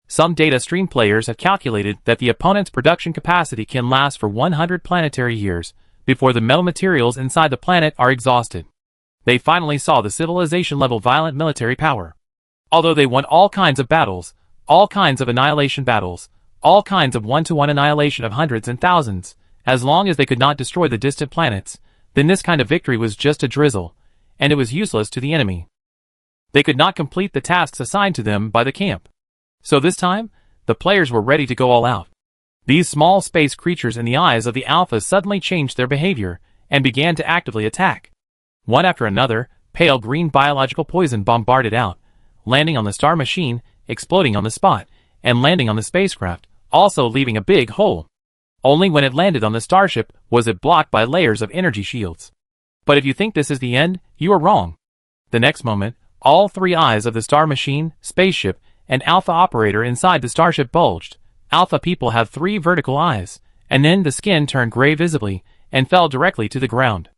Some data stream players have calculated that the opponent's production capacity can last for 100 planetary years before the metal materials inside the planet are exhausted. They finally saw the civilization-level violent military power. Although they won all kinds of battles, all kinds of annihilation battles, all kinds of one-to-one annihilation of hundreds and thousands, as long as they could not destroy the distant planets, then this kind of victory was just a drizzle, and it was useless to the enemy. They could not complete the tasks assigned to them by the camp. So this time, the players were ready to go all out. These small space creatures in the eyes of the Alpha suddenly changed their behavior, and began to actively attack. One after another, pale green biological poison bombarded out, landing on the star machine, exploding on the spot, and landing on the spacecraft, also leaving a big hole. Only when it landed on the starship was it blocked by layers of energy shields. But if you think this is the end, you are wrong. The next moment, all 3 eyes of the star machine, spaceship, and Alpha operator inside the starship bulged. Alpha people have 3 vertical eyes, and then the skin turned gray visibly, and fell directly to the ground.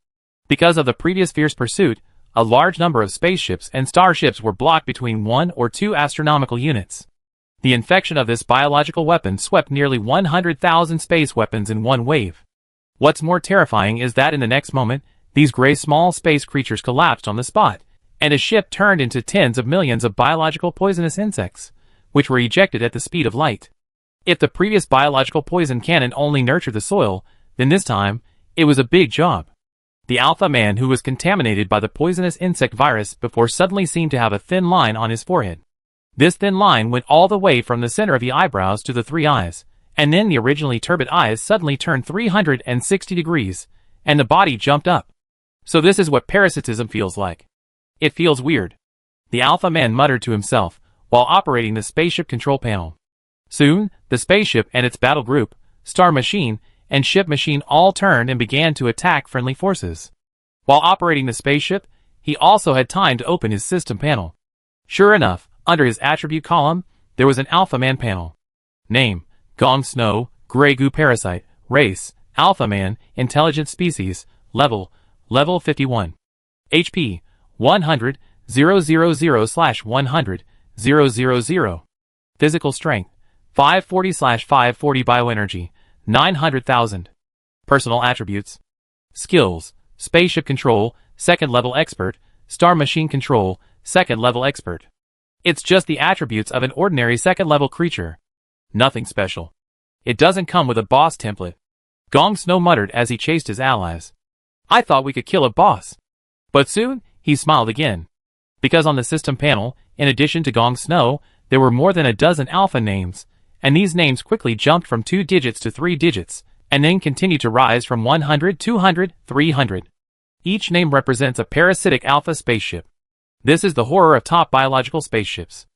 Because of the previous fierce pursuit, a large number of spaceships and starships were blocked between 1 or 2 astronomical units. The infection of this biological weapon swept nearly 100,000 space weapons in one wave. What's more terrifying is that in the next moment, these gray small space creatures collapsed on the spot, and a ship turned into tens of millions of biological poisonous insects, which were ejected at the speed of light. If the previous biological poison cannon only nurtured the soil, then this time, it was a big job. The Alpha Man who was contaminated by the poisonous insect virus before suddenly seemed to have a thin line on his forehead. This thin line went all the way from the center of the eyebrows to the 3 eyes, and then the originally turbid eyes suddenly turned 360 degrees, and the body jumped up. So this is what parasitism feels like. It feels weird. The Alpha Man muttered to himself, while operating the spaceship control panel. Soon, the spaceship and its battle group, Star Machine, and Ship Machine all turned and began to attack friendly forces. While operating the spaceship, he also had time to open his system panel. Sure enough, under his attribute column, there was an Alpha Man panel. Name: Gong Snow, Grey Goo Parasite, Race, Alpha Man, Intelligent Species, Level 51. HP, 100, 000/100, 000. Physical Strength, 540/540 Bioenergy, 900,000. Personal Attributes. Skills: Spaceship Control, 2nd Level Expert, Star Machine Control, 2nd Level Expert. It's just the attributes of an ordinary 2nd level creature. Nothing special. It doesn't come with a boss template. Gong Snow muttered as he chased his allies. I thought we could kill a boss. But soon, he smiled again. Because on the system panel, in addition to Gong Snow, there were more than a dozen alpha names, and these names quickly jumped from 2 digits to 3 digits, and then continued to rise from 100, 200, 300. Each name represents a parasitic alpha spaceship. This is the horror of top biological spaceships.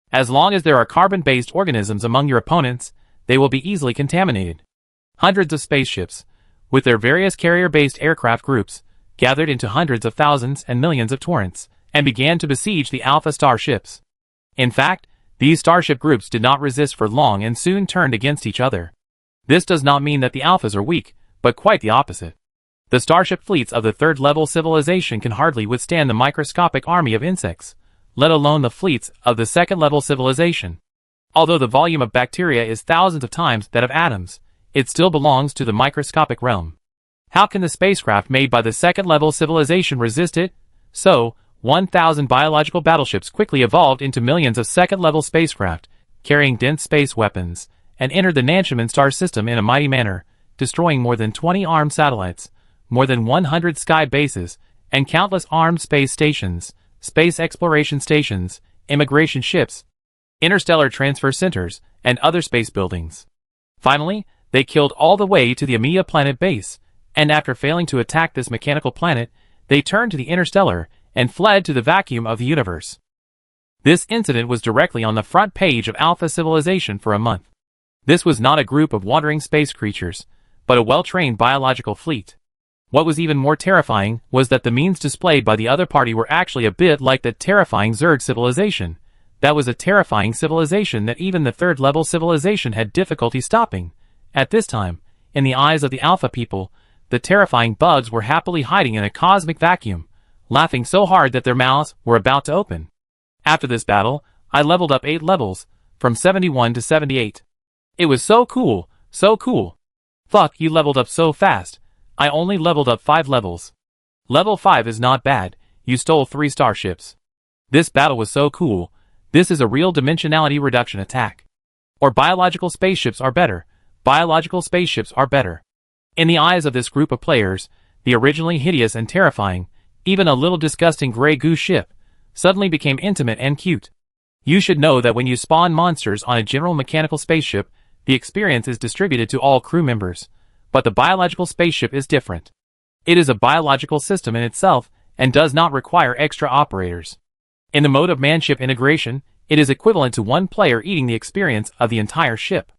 As long as there are carbon-based organisms among your opponents, they will be easily contaminated. Hundreds of spaceships, with their various carrier-based aircraft groups, gathered into hundreds of thousands and millions of torrents, and began to besiege the alpha starships. In fact, these starship groups did not resist for long and soon turned against each other. This does not mean that the alphas are weak, but quite the opposite. The starship fleets of the 3rd level civilization can hardly withstand the microscopic army of insects, let alone the fleets of the 2nd level civilization. Although the volume of bacteria is thousands of times that of atoms, it still belongs to the microscopic realm. How can the spacecraft made by the 2nd level civilization resist it? So, 1,000 biological battleships quickly evolved into millions of 2nd level spacecraft, carrying dense space weapons, and entered the Nanchaman star system in a mighty manner, destroying more than 20 armed satellites, more than 100 sky bases, and countless armed space stations, space exploration stations, immigration ships, interstellar transfer centers, and other space buildings. Finally, they killed all the way to the Amia planet base, and after failing to attack this mechanical planet, they turned to the interstellar and fled to the vacuum of the universe. This incident was directly on the front page of Alpha Civilization for a month. This was not a group of wandering space creatures, but a well-trained biological fleet. What was even more terrifying was that the means displayed by the other party were actually a bit like the terrifying Zerg civilization. That was a terrifying civilization that even the 3rd level civilization had difficulty stopping. At this time, in the eyes of the Alpha people, the terrifying bugs were happily hiding in a cosmic vacuum, laughing so hard that their mouths were about to open. After this battle, I leveled up 8 levels, from 71 to 78. It was so cool, so cool. Fuck, you leveled up so fast. I only leveled up 5 levels. Level 5 is not bad, you stole 3 starships. This battle was so cool. This is a real dimensionality reduction attack. Or biological spaceships are better. Biological spaceships are better. In the eyes of this group of players, the originally hideous and terrifying, even a little disgusting Grey Goo ship, suddenly became intimate and cute. You should know that when you spawn monsters on a general mechanical spaceship, the experience is distributed to all crew members. But the biological spaceship is different. It is a biological system in itself, and does not require extra operators. In the mode of manship integration, it is equivalent to one player eating the experience of the entire ship.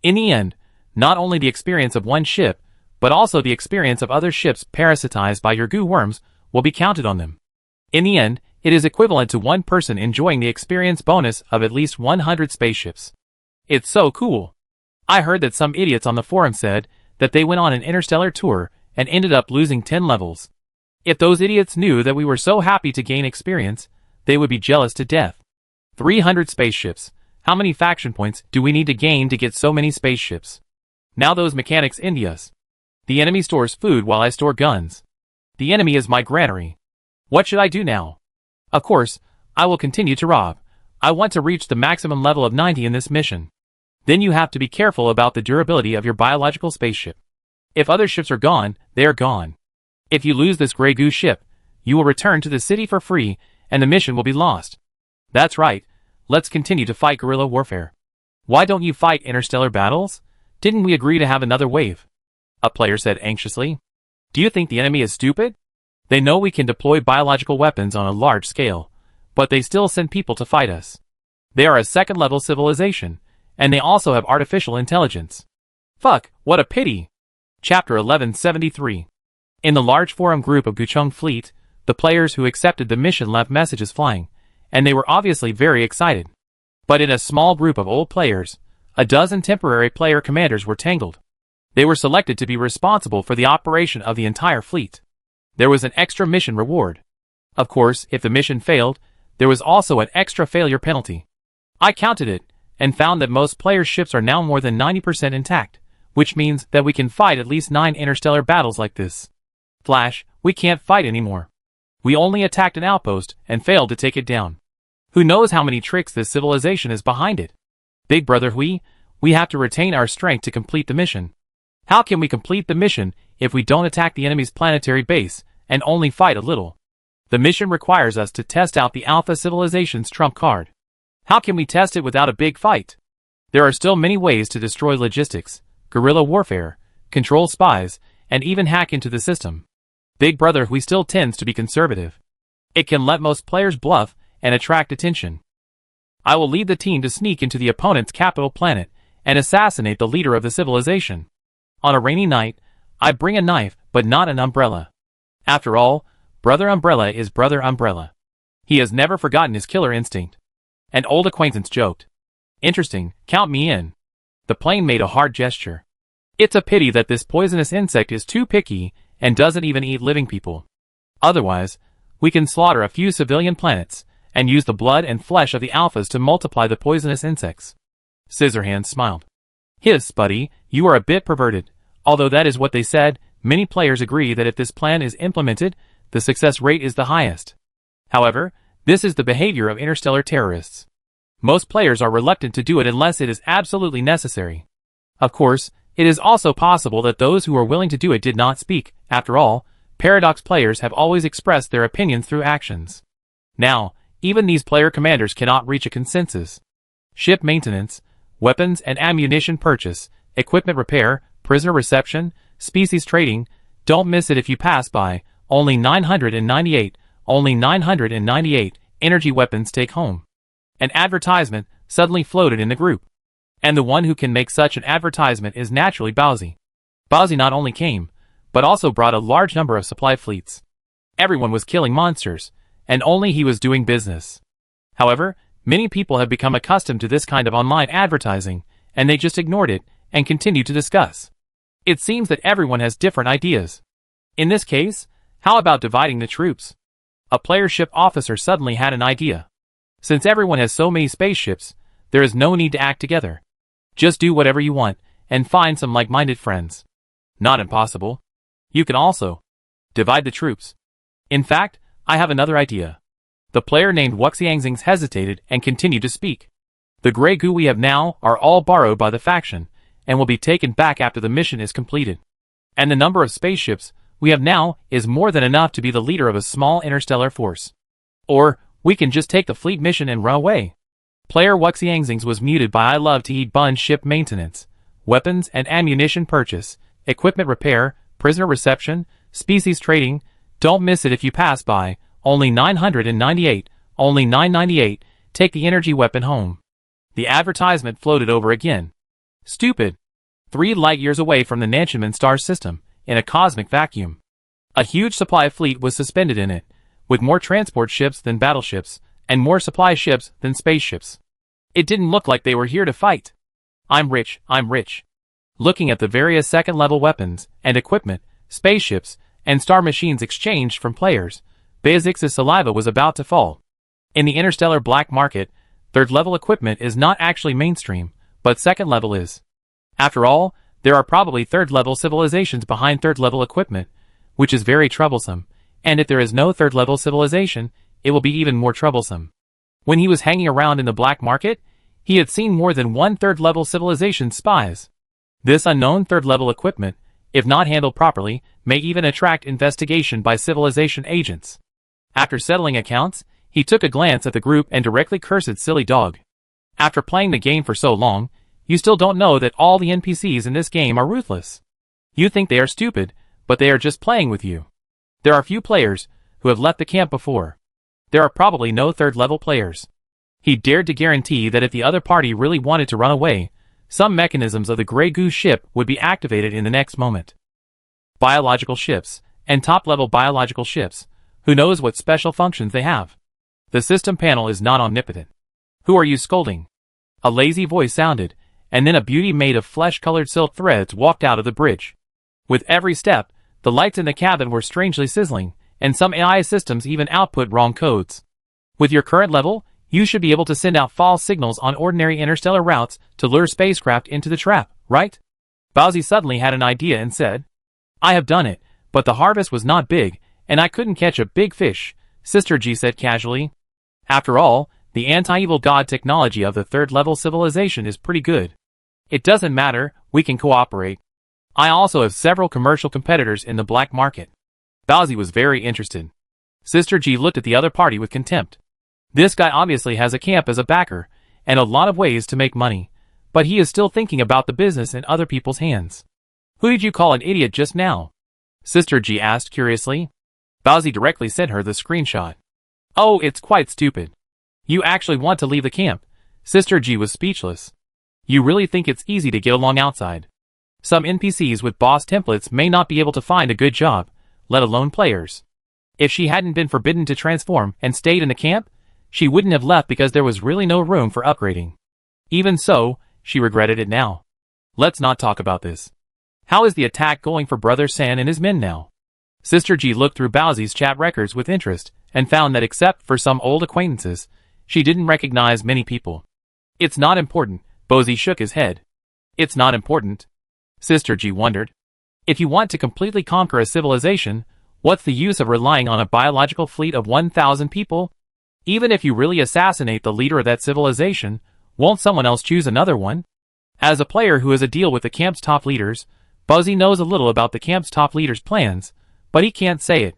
In the end, not only the experience of one ship, but also the experience of other ships parasitized by your goo worms will be counted on them. In the end, it is equivalent to one person enjoying the experience bonus of at least 100 spaceships. It's so cool. I heard that some idiots on the forum said that they went on an interstellar tour and ended up losing 10 levels. If those idiots knew that we were so happy to gain experience, they would be jealous to death. 300 spaceships. How many faction points do we need to gain to get so many spaceships? Now those mechanics envy us. The enemy stores food while I store guns. The enemy is my granary. What should I do now? Of course, I will continue to rob. I want to reach the maximum level of 90 in this mission. Then you have to be careful about the durability of your biological spaceship. If other ships are gone, they are gone. If you lose this Grey Goo ship, you will return to the city for free, and the mission will be lost. That's right. Let's continue to fight guerrilla warfare. Why don't you fight interstellar battles? Didn't we agree to have another wave? A player said anxiously. Do you think the enemy is stupid? They know we can deploy biological weapons on a large scale, but they still send people to fight us. They are a second-level civilization, and they also have artificial intelligence. Fuck, what a pity! Chapter 1173. In the large forum group of Gucheng Fleet, the players who accepted the mission left messages flying, and they were obviously very excited. But in a small group of old players, a dozen temporary player commanders were tangled. They were selected to be responsible for the operation of the entire fleet. There was an extra mission reward. Of course, if the mission failed, there was also an extra failure penalty. I counted it, and found that most players' ships are now more than 90% intact, which means that we can fight at least 9 interstellar battles like this. Flash, we can't fight anymore. We only attacked an outpost and failed to take it down. Who knows how many tricks this civilization is behind it? Big brother we have to retain our strength to complete the mission. How can we complete the mission if we don't attack the enemy's planetary base and only fight a little? The mission requires us to test out the Alpha Civilization's trump card. How can we test it without a big fight? There are still many ways to destroy logistics, guerrilla warfare, control spies, and even hack into the system. Big brother we still tends to be conservative. It can let most players bluff and attract attention. I will lead the team to sneak into the opponent's capital planet and assassinate the leader of the civilization. On a rainy night, I bring a knife but not an umbrella. After all, Brother Umbrella is Brother Umbrella. He has never forgotten his killer instinct. An old acquaintance joked. Interesting, count me in. The plane made a hard gesture. It's a pity that this poisonous insect is too picky and doesn't even eat living people. Otherwise, we can slaughter a few civilian planets and use the blood and flesh of the alphas to multiply the poisonous insects. Scissorhands smiled. Hiss, buddy, you are a bit perverted. Although that is what they said, many players agree that if this plan is implemented, the success rate is the highest. However, this is the behavior of interstellar terrorists. Most players are reluctant to do it unless it is absolutely necessary. Of course, it is also possible that those who are willing to do it did not speak. After all, Paradox players have always expressed their opinions through actions. Now, even these player commanders cannot reach a consensus. Ship maintenance, weapons and ammunition purchase, equipment repair, prisoner reception, species trading, don't miss it if you pass by, only 998, only 998, energy weapons take home. An advertisement suddenly floated in the group. And the one who can make such an advertisement is naturally Bowsy. Bowsy not only came, but also brought a large number of supply fleets. Everyone was killing monsters, and only he was doing business. However, many people have become accustomed to this kind of online advertising, and they just ignored it and continued to discuss. It seems that everyone has different ideas. In this case, how about dividing the troops? A player ship officer suddenly had an idea. Since everyone has so many spaceships, there is no need to act together. Just do whatever you want, and find some like-minded friends. Not impossible. You can also divide the troops. In fact, I have another idea. The player named Wuxiangxings hesitated and continued to speak. The Grey Goo we have now are all borrowed by the faction, and will be taken back after the mission is completed. And the number of spaceships we have now is more than enough to be the leader of a small interstellar force. Or, we can just take the fleet mission and run away. Player Wuxiangxings was muted by I love to eat bun ship maintenance, weapons and ammunition purchase, equipment repair, prisoner reception, species trading, don't miss it if you pass by, only 998, only 998, take the energy weapon home. The advertisement floated over again. Stupid. 3 light-years away from the Nanchaman star system, in a cosmic vacuum. A huge supply fleet was suspended in it, with more transport ships than battleships, and more supply ships than spaceships. It didn't look like they were here to fight. I'm rich, I'm rich. Looking at the various second-level weapons and equipment, spaceships, and star machines exchanged from players, Beatrix's saliva was about to fall. In the interstellar black market, third-level equipment is not actually mainstream, but second-level is. After all, there are probably third-level civilizations behind third-level equipment, which is very troublesome, and if there is no third-level civilization, it will be even more troublesome. When he was hanging around in the black market, he had seen more than one third-level civilization spies. This unknown third-level equipment, if not handled properly, may even attract investigation by civilization agents. After settling accounts, he took a glance at the group and directly cursed silly dog. After playing the game for so long, you still don't know that all the NPCs in this game are ruthless. You think they are stupid, but they are just playing with you. There are few players who have left the camp before. There are probably no third-level players. He dared to guarantee that if the other party really wanted to run away, some mechanisms of the Grey Goose ship would be activated in the next moment. Biological ships, and top-level biological ships, who knows what special functions they have? The system panel is not omnipotent. Who are you scolding? A lazy voice sounded, and then a beauty made of flesh-colored silk threads walked out of the bridge. With every step, the lights in the cabin were strangely sizzling, and some AI systems even output wrong codes. With your current level, you should be able to send out false signals on ordinary interstellar routes to lure spacecraft into the trap, right? Bowsy suddenly had an idea and said, I have done it, but the harvest was not big, and I couldn't catch a big fish, Sister G said casually. After all, the anti-evil god technology of the third-level civilization is pretty good. It doesn't matter, we can cooperate. I also have several commercial competitors in the black market. Bowsy was very interested. Sister G looked at the other party with contempt. This guy obviously has a camp as a backer, and a lot of ways to make money, but he is still thinking about the business in other people's hands. Who did you call an idiot just now? Sister G asked curiously. Bowsy directly sent her the screenshot. Oh, it's quite stupid. You actually want to leave the camp. Sister G was speechless. You really think it's easy to get along outside? Some NPCs with boss templates may not be able to find a good job, let alone players. If she hadn't been forbidden to transform and stayed in the camp, she wouldn't have left because there was really no room for upgrading. Even so, she regretted it now. Let's not talk about this. How is the attack going for Brother San and his men now? Sister G looked through Bowsy's chat records with interest and found that except for some old acquaintances, she didn't recognize many people. It's not important, Bowsy shook his head. It's not important. Sister G wondered. If you want to completely conquer a civilization, what's the use of relying on a biological fleet of 1,000 people? Even if you really assassinate the leader of that civilization, won't someone else choose another one? As a player who has a deal with the camp's top leaders, Bowsy knows a little about the camp's top leaders' plans, but he can't say it.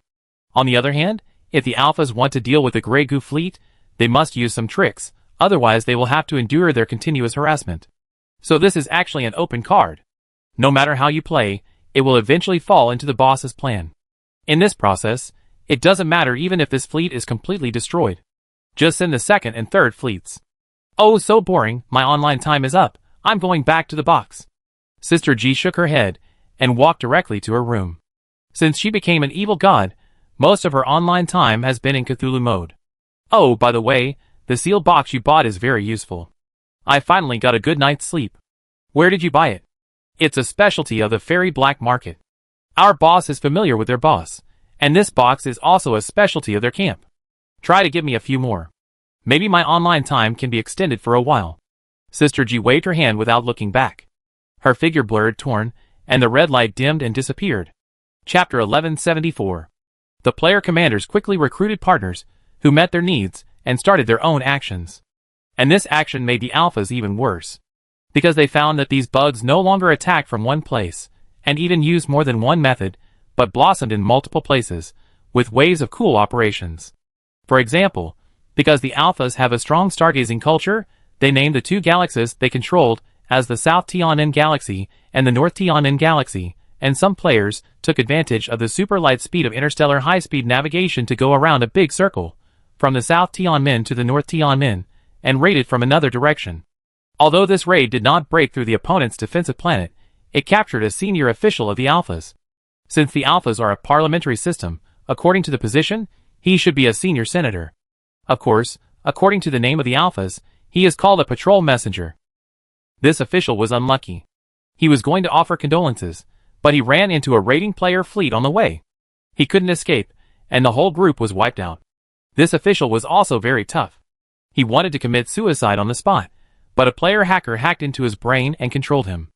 On the other hand, if the Alphas want to deal with the Grey Goo fleet, they must use some tricks, otherwise they will have to endure their continuous harassment. So this is actually an open card. No matter how you play, it will eventually fall into the boss's plan. In this process, it doesn't matter even if this fleet is completely destroyed. Just send the second and third fleets. Oh, so boring, my online time is up, I'm going back to the box. Sister G shook her head and walked directly to her room. Since she became an evil god, most of her online time has been in Cthulhu mode. Oh, by the way, the sealed box you bought is very useful. I finally got a good night's sleep. Where did you buy it? It's a specialty of the fairy black market. Our boss is familiar with their boss, and this box is also a specialty of their camp. Try to give me a few more. Maybe my online time can be extended for a while. Sister G waved her hand without looking back. Her figure blurred, torn, and the red light dimmed and disappeared. Chapter 1174. The player commanders quickly recruited partners who met their needs and started their own actions. And this action made the Alphas even worse, because they found that these bugs no longer attacked from one place, and even used more than one method, but blossomed in multiple places, with waves of cool operations. For example, because the Alphas have a strong stargazing culture, they named the two galaxies they controlled as the South Tianen Galaxy and the North Tianen Galaxy, and some players took advantage of the super light speed of interstellar high-speed navigation to go around a big circle, from the South Tianmen to the North Tianmen, and raided from another direction. Although this raid did not break through the opponent's defensive planet, it captured a senior official of the Alphas. Since the Alphas are a parliamentary system, according to the position, he should be a senior senator. Of course, according to the name of the Alphas, he is called a patrol messenger. This official was unlucky. He was going to offer condolences, but he ran into a raiding player fleet on the way. He couldn't escape, and the whole group was wiped out. This official was also very tough. He wanted to commit suicide on the spot, but a player hacker hacked into his brain and controlled him.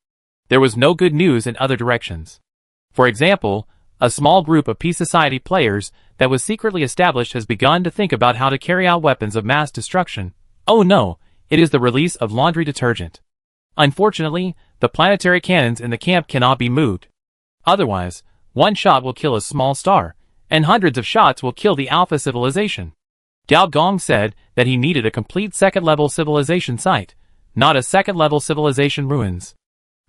There was no good news in other directions. For example, a small group of Peace Society players that was secretly established has begun to think about how to carry out weapons of mass destruction. Oh no, it is the release of laundry detergent. Unfortunately, the planetary cannons in the camp cannot be moved. Otherwise, one shot will kill a small star, and hundreds of shots will kill the Alpha civilization. Gao Gong said that he needed a complete second-level civilization site, not a second-level civilization ruins.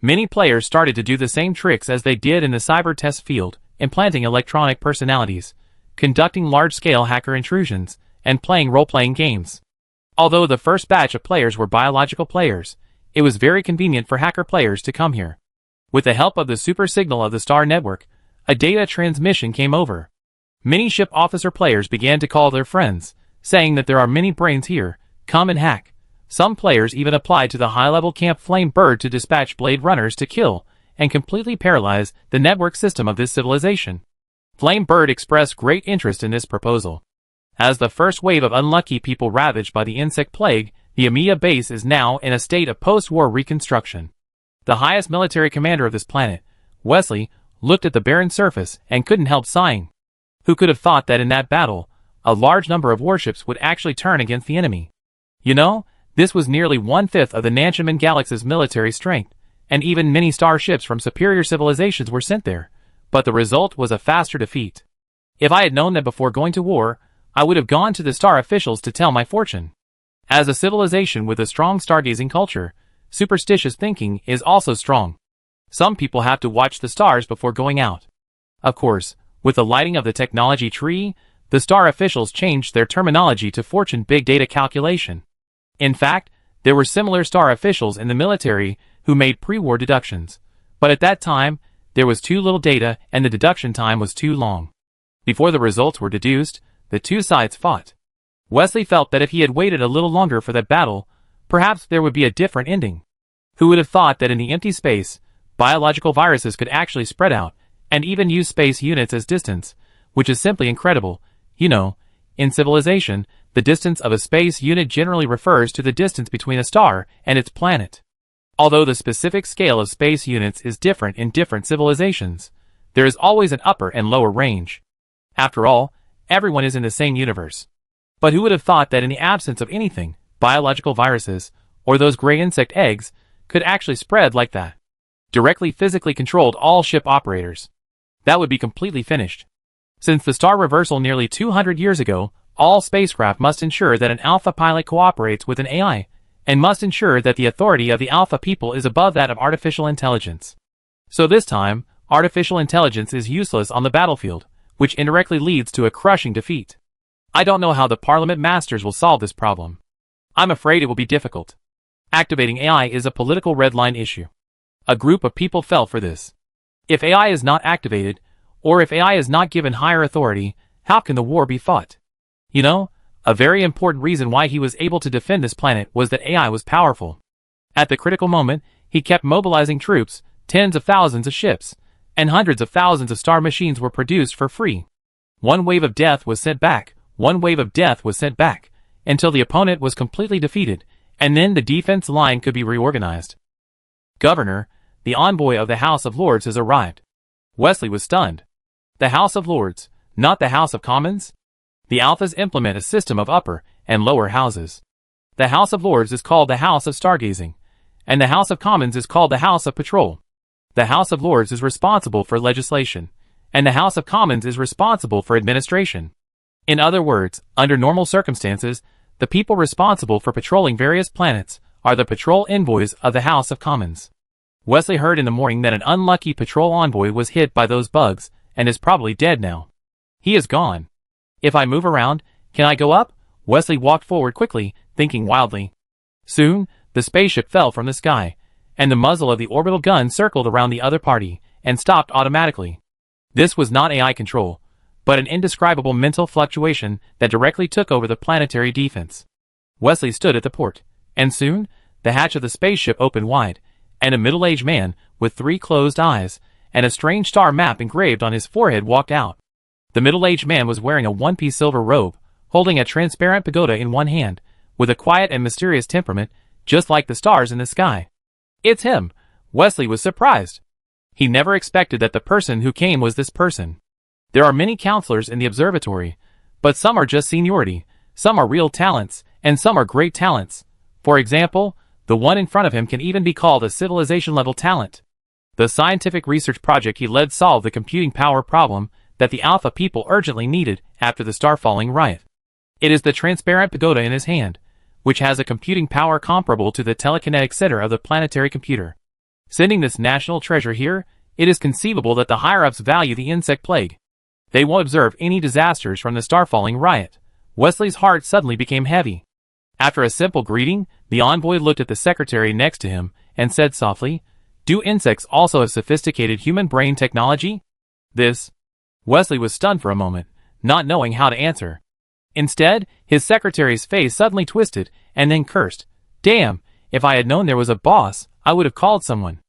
Many players started to do the same tricks as they did in the cyber test field, implanting electronic personalities, conducting large-scale hacker intrusions, and playing role-playing games. Although the first batch of players were biological players, it was very convenient for hacker players to come here. With the help of the super signal of the Star Network, a data transmission came over. Many ship officer players began to call their friends, saying that there are many brains here, come and hack. Some players even applied to the high-level camp Flame Bird to dispatch Blade Runners to kill and completely paralyze the network system of this civilization. Flame Bird expressed great interest in this proposal. As the first wave of unlucky people ravaged by the insect plague, the EMEA base is now in a state of post-war reconstruction. The highest military commander of this planet, Wesley, looked at the barren surface and couldn't help sighing. Who could have thought that in that battle, a large number of warships would actually turn against the enemy? You know, this was nearly one-fifth of the Nanchaman Galaxy's military strength, and even many starships from superior civilizations were sent there, but the result was a faster defeat. If I had known that before going to war, I would have gone to the star officials to tell my fortune. As a civilization with a strong stargazing culture, superstitious thinking is also strong. Some people have to watch the stars before going out. Of course, with the lighting of the technology tree, the star officials changed their terminology to fortune big data calculation. In fact, there were similar star officials in the military who made pre-war deductions, but at that time, there was too little data and the deduction time was too long. Before the results were deduced, the two sides fought. Wesley felt that if he had waited a little longer for that battle, perhaps there would be a different ending. Who would have thought that in the empty space, biological viruses could actually spread out, and even use space units as distance, which is simply incredible. You know, in civilization, the distance of a space unit generally refers to the distance between a star and its planet. Although the specific scale of space units is different in different civilizations, there is always an upper and lower range. After all, everyone is in the same universe. But who would have thought that in the absence of anything, biological viruses, or those gray insect eggs, could actually spread like that? Directly physically controlled all ship operators. That would be completely finished. Since the star reversal nearly 200 years ago, all spacecraft must ensure that an alpha pilot cooperates with an AI, and must ensure that the authority of the alpha people is above that of artificial intelligence. So this time, artificial intelligence is useless on the battlefield, which indirectly leads to a crushing defeat. I don't know how the Parliament Masters will solve this problem. I'm afraid it will be difficult. Activating AI is a political red line issue. A group of people fell for this. If AI is not activated, or if AI is not given higher authority, how can the war be fought? You know, a very important reason why he was able to defend this planet was that AI was powerful. At the critical moment, he kept mobilizing troops, tens of thousands of ships, and hundreds of thousands of star machines were produced for free. One wave of death was sent back, one wave of death was sent back, until the opponent was completely defeated, and then the defense line could be reorganized. Governor, the envoy of the House of Lords has arrived. Wesley was stunned. The House of Lords, not the House of Commons? The Alphas implement a system of upper and lower houses. The House of Lords is called the House of Stargazing, and the House of Commons is called the House of Patrol. The House of Lords is responsible for legislation, and the House of Commons is responsible for administration. In other words, under normal circumstances, the people responsible for patrolling various planets are the patrol envoys of the House of Commons. Wesley heard in the morning that an unlucky patrol envoy was hit by those bugs and is probably dead now. He is gone. If I move around, can I go up? Wesley walked forward quickly, thinking wildly. Soon, the spaceship fell from the sky, and the muzzle of the orbital gun circled around the other party and stopped automatically. This was not AI control, but an indescribable mental fluctuation that directly took over the planetary defense. Wesley stood at the port, and soon, the hatch of the spaceship opened wide, and a middle-aged man with 3 closed eyes and a strange star map engraved on his forehead walked out. The middle-aged man was wearing a one-piece silver robe, holding a transparent pagoda in one hand, with a quiet and mysterious temperament, just like the stars in the sky. It's him! Wesley was surprised. He never expected that the person who came was this person. There are many counselors in the observatory, but some are just seniority, some are real talents, and some are great talents. For example, the one in front of him can even be called a civilization-level talent. The scientific research project he led solved the computing power problem that the Alpha people urgently needed after the star-falling riot. It is the transparent pagoda in his hand, which has a computing power comparable to the telekinetic center of the planetary computer. Sending this national treasure here, it is conceivable that the higher-ups value the insect plague. They won't observe any disasters from the star-falling riot. Wesley's heart suddenly became heavy. After a simple greeting, the envoy looked at the secretary next to him and said softly, "Do insects also have sophisticated human brain technology?" Wesley was stunned for a moment, not knowing how to answer. Instead, his secretary's face suddenly twisted and then cursed. "Damn, if I had known there was a boss, I would have called someone."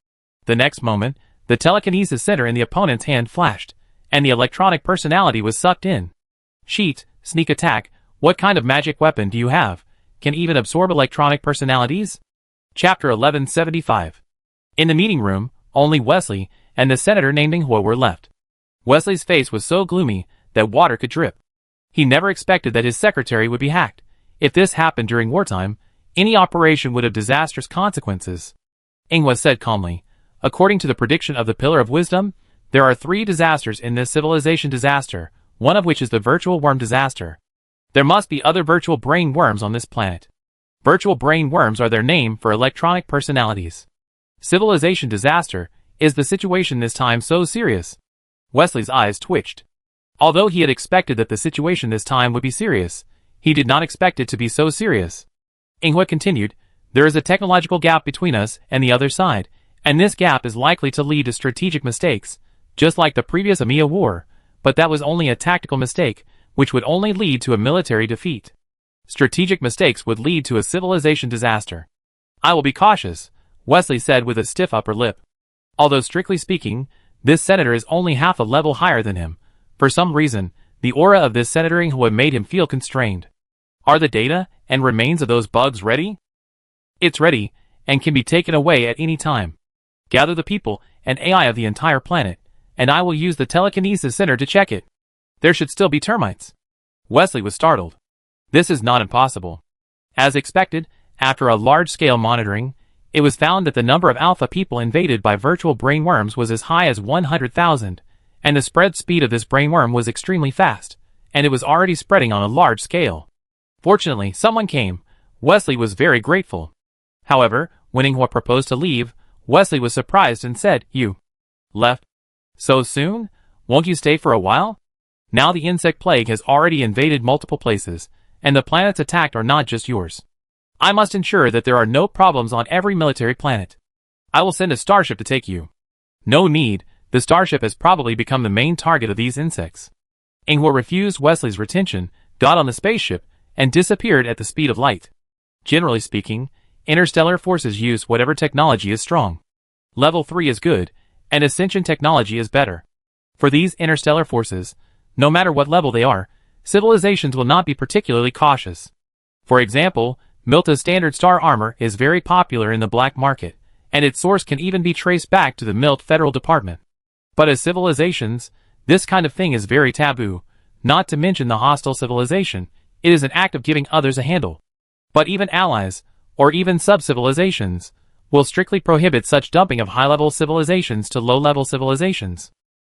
The next moment, the telekinesis center in the opponent's hand flashed, and the electronic personality was sucked in. "Cheat, sneak attack, what kind of magic weapon do you have? Can even absorb electronic personalities?" Chapter 1175. In the meeting room, only Wesley and the senator named Inghua were left. Wesley's face was so gloomy that water could drip. He never expected that his secretary would be hacked. If this happened during wartime, any operation would have disastrous consequences. Inghua said calmly, "According to the prediction of the Pillar of Wisdom, there are 3 disasters in this civilization disaster, one of which is the virtual worm disaster. There must be other virtual brain worms on this planet. Virtual brain worms are their name for electronic personalities. Civilization disaster, is the situation this time so serious?" Wesley's eyes twitched. Although he had expected that the situation this time would be serious, he did not expect it to be so serious. Inghua continued, "There is a technological gap between us and the other side, and this gap is likely to lead to strategic mistakes, just like the previous EMEA war, but that was only a tactical mistake, which would only lead to a military defeat. Strategic mistakes would lead to a civilization disaster." "I will be cautious," Wesley said with a stiff upper lip. Although strictly speaking, this senator is only half a level higher than him. For some reason, the aura of this senator Inghua made him feel constrained. "Are the data and remains of those bugs ready?" "It's ready, and can be taken away at any time. Gather the people and AI of the entire planet, and I will use the telekinesis center to check it. There should still be termites." Wesley was startled. This is not impossible. As expected, after a large-scale monitoring, it was found that the number of Alpha people invaded by virtual brainworms was as high as 100,000, and the spread speed of this brainworm was extremely fast, and it was already spreading on a large scale. Fortunately, someone came. Wesley was very grateful. However, when Inghua proposed to leave, Wesley was surprised and said, "You left so soon? Won't you stay for a while? Now the insect plague has already invaded multiple places, and the planets attacked are not just yours. I must ensure that there are no problems on every military planet. I will send a starship to take you." "No need, the starship has probably become the main target of these insects." Inghua refused Wesley's retention, got on the spaceship, and disappeared at the speed of light. Generally speaking, interstellar forces use whatever technology is strong. Level 3 is good, and ascension technology is better. For these interstellar forces, no matter what level they are, civilizations will not be particularly cautious. For example, Milta's standard star armor is very popular in the black market, and its source can even be traced back to the Milt Federal Department. But as civilizations, this kind of thing is very taboo, not to mention the hostile civilization. It is an act of giving others a handle. But even allies, or even sub-civilizations, will strictly prohibit such dumping of high-level civilizations to low-level civilizations.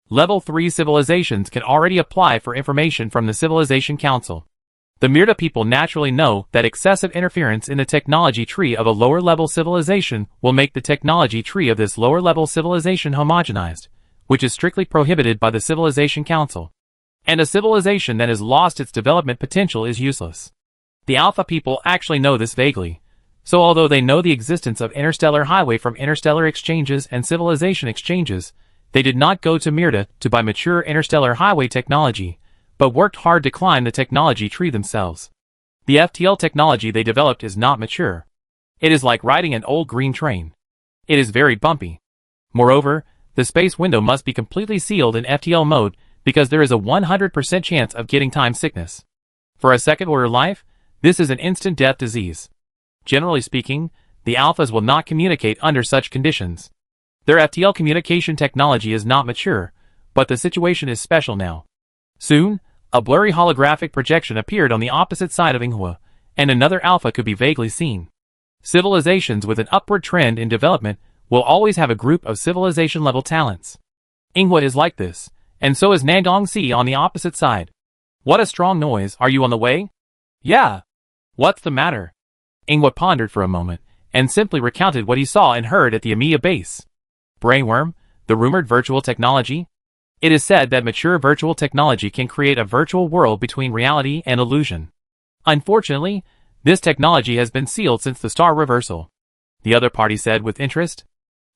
Level 3 civilizations can already apply for information from the Civilization Council. The Mirta people naturally know that excessive interference in the technology tree of a lower-level civilization will make the technology tree of this lower-level civilization homogenized, which is strictly prohibited by the Civilization Council. And a civilization that has lost its development potential is useless. The Alpha people actually know this vaguely, so although they know the existence of interstellar highway from interstellar exchanges and civilization exchanges, they did not go to Mirta to buy mature interstellar highway technology, but worked hard to climb the technology tree themselves. The FTL technology they developed is not mature. It is like riding an old green train. It is very bumpy. Moreover, the space window must be completely sealed in FTL mode because there is a 100% chance of getting time sickness. For a second-order life, this is an instant death disease. Generally speaking, the alphas will not communicate under such conditions. Their FTL communication technology is not mature, but the situation is special now. Soon, a blurry holographic projection appeared on the opposite side of Inghua, and another alpha could be vaguely seen. Civilizations with an upward trend in development will always have a group of civilization-level talents. Inghua is like this, and so is Nandongsi on the opposite side. What a strong noise, are you on the way? Yeah. What's the matter? Inghua pondered for a moment, and simply recounted what he saw and heard at the Amiya base. Brainworm, the rumored virtual technology? It is said that mature virtual technology can create a virtual world between reality and illusion. Unfortunately, this technology has been sealed since the star reversal, the other party said with interest.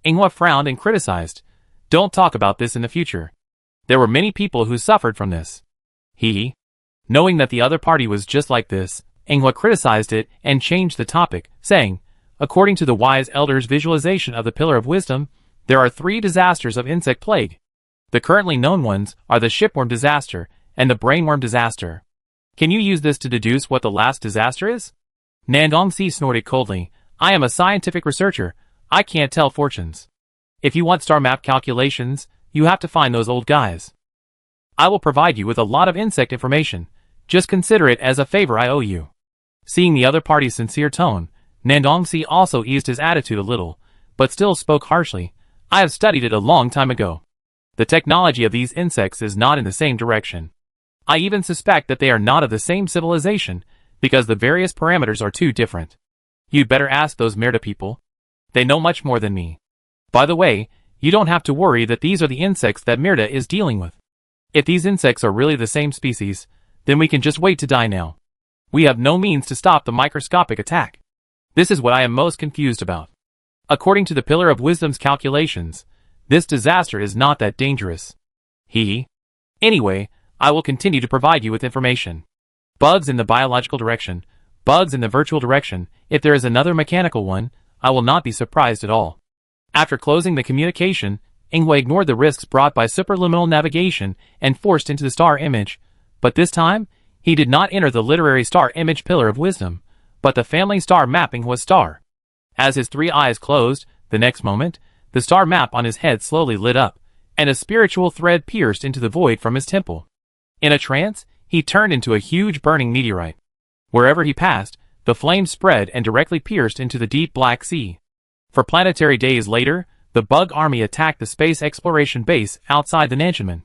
Inghua frowned and criticized. Don't talk about this in the future. There were many people who suffered from this. Knowing that the other party was just like this, Inghua criticized it and changed the topic, saying, according to the wise elder's visualization of the Pillar of Wisdom, there are 3 disasters of insect plague. The currently known ones are the shipworm disaster and the brainworm disaster. Can you use this to deduce what the last disaster is? Nandongsi snorted coldly. I am a scientific researcher. I can't tell fortunes. If you want star map calculations, you have to find those old guys. I will provide you with a lot of insect information. Just consider it as a favor I owe you. Seeing the other party's sincere tone, Nandongsi also eased his attitude a little, but still spoke harshly. I have studied it a long time ago. The technology of these insects is not in the same direction. I even suspect that they are not of the same civilization, because the various parameters are too different. You'd better ask those Merida people. They know much more than me. By the way, you don't have to worry that these are the insects that Merida is dealing with. If these insects are really the same species, then we can just wait to die now. We have no means to stop the microscopic attack. This is what I am most confused about. According to the Pillar of Wisdom's calculations, this disaster is not that dangerous. Anyway, I will continue to provide you with information. Bugs in the biological direction, bugs in the virtual direction. If there is another mechanical one, I will not be surprised at all. After closing the communication, Inghua ignored the risks brought by superluminal navigation and forced into the star image, but this time, he did not enter the literary star image Pillar of Wisdom, but the family star mapping was star. As his 3 eyes closed, the next moment, the star map on his head slowly lit up, and a spiritual thread pierced into the void from his temple. In a trance, he turned into a huge burning meteorite. Wherever he passed, the flames spread and directly pierced into the deep Black Sea. For planetary days later, the Bug Army attacked the space exploration base outside the Nanshanmen.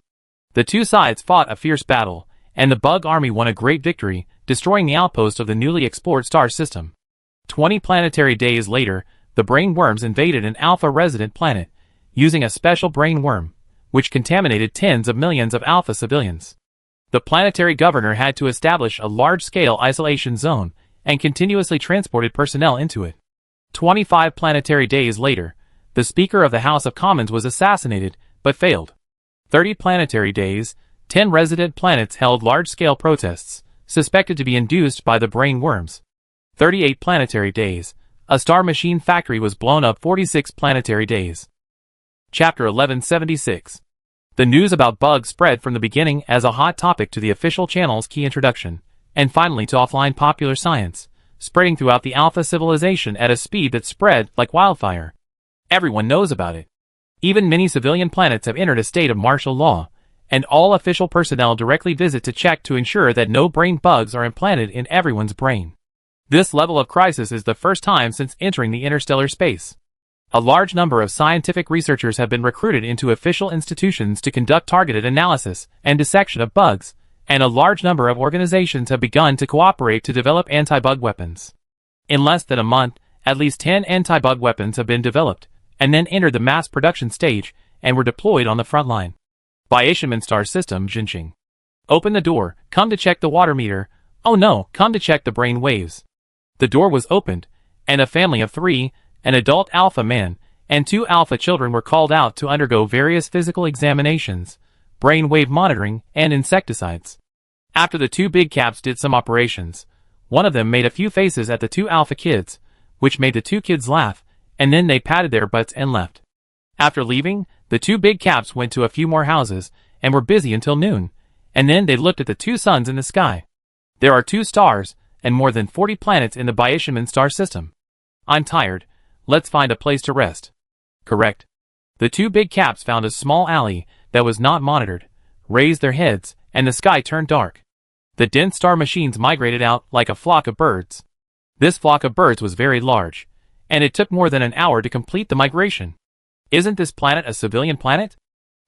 The two sides fought a fierce battle, and the Bug Army won a great victory, destroying the outpost of the newly explored star system. 20 planetary days later, the brain worms invaded an Alpha resident planet, using a special brain worm, which contaminated tens of millions of Alpha civilians. The planetary governor had to establish a large-scale isolation zone and continuously transported personnel into it. 25 planetary days later, the Speaker of the House of Commons was assassinated, but failed. 30 planetary days, 10 resident planets held large-scale protests, suspected to be induced by the brain worms. 38 planetary days, a star machine factory was blown up. 46 planetary days. Chapter 1176. The news about bugs spread from the beginning as a hot topic to the official channel's key introduction, and finally to offline popular science, spreading throughout the Alpha civilization at a speed that spread like wildfire. Everyone knows about it. Even many civilian planets have entered a state of martial law, and all official personnel directly visit to check to ensure that no brain bugs are implanted in everyone's brain. This level of crisis is the first time since entering the interstellar space. A large number of scientific researchers have been recruited into official institutions to conduct targeted analysis and dissection of bugs, and a large number of organizations have begun to cooperate to develop anti-bug weapons. In less than a month, at least 10 anti-bug weapons have been developed, and then entered the mass production stage, and were deployed on the front line. By Aishaman Star System, Jinxing. Open the door, come to check the water meter. Oh no, come to check the brain waves. The door was opened, and a family of 3, an adult alpha man, and 2 alpha children were called out to undergo various physical examinations, brain wave monitoring, and insecticides. After the 2 big caps did some operations, one of them made a few faces at the 2 alpha kids, which made the 2 kids laugh, and then they patted their butts and left. After leaving, the 2 big caps went to a few more houses, and were busy until noon, and then they looked at the 2 suns in the sky. There are 2 stars, and more than 40 planets in the Bieshiman star system. I'm tired, let's find a place to rest. Correct. The 2 big caps found a small alley that was not monitored, raised their heads, and the sky turned dark. The dense star machines migrated out like a flock of birds. This flock of birds was very large, and it took more than an hour to complete the migration. Isn't this planet a civilian planet?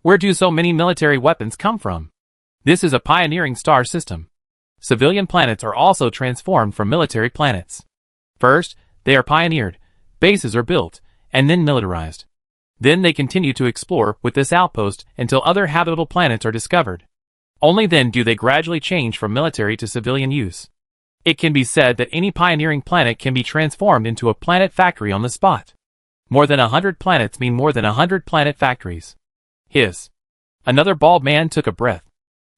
Where do so many military weapons come from? This is a pioneering star system. Civilian planets are also transformed from military planets. First, they are pioneered, bases are built, and then militarized. Then they continue to explore with this outpost until other habitable planets are discovered. Only then do they gradually change from military to civilian use. It can be said that any pioneering planet can be transformed into a planet factory on the spot. More than 100 planets mean more than 100 planet factories. Hiss. Another bald man took a breath.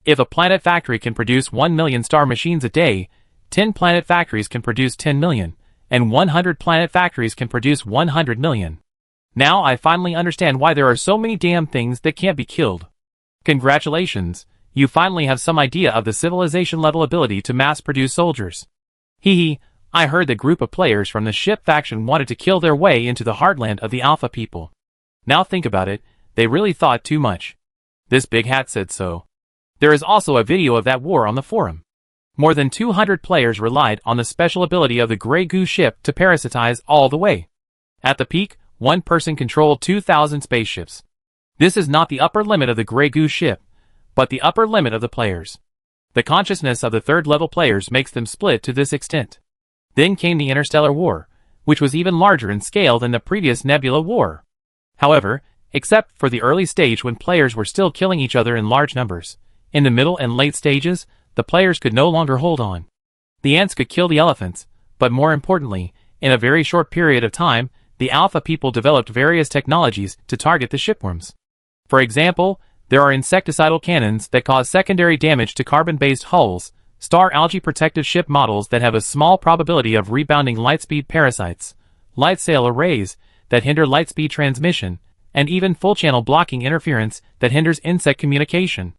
If a planet factory can produce 1 million star machines a day, 10 planet factories can produce 10 million, and 100 planet factories can produce 100 million. Now I finally understand why there are so many damn things that can't be killed. Congratulations, you finally have some idea of the civilization level ability to mass-produce soldiers. Hee, I heard the group of players from the ship faction wanted to kill their way into the heartland of the Alpha people. Now think about it, they really thought too much. This big hat said so. There is also a video of that war on the forum. More than 200 players relied on the special ability of the Grey Goo ship to parasitize all the way. At the peak, one person controlled 2,000 spaceships. This is not the upper limit of the Grey Goo ship, but the upper limit of the players. The consciousness of the third-level players makes them split to this extent. Then came the Interstellar War, which was even larger in scale than the previous Nebula War. However, except for the early stage when players were still killing each other in large numbers, in the middle and late stages, the players could no longer hold on. The ants could kill the elephants, but more importantly, in a very short period of time, the Alpha people developed various technologies to target the shipworms. For example, there are insecticidal cannons that cause secondary damage to carbon-based hulls, star algae protective ship models that have a small probability of rebounding lightspeed parasites, light sail arrays that hinder lightspeed transmission, and even full-channel blocking interference that hinders insect communication.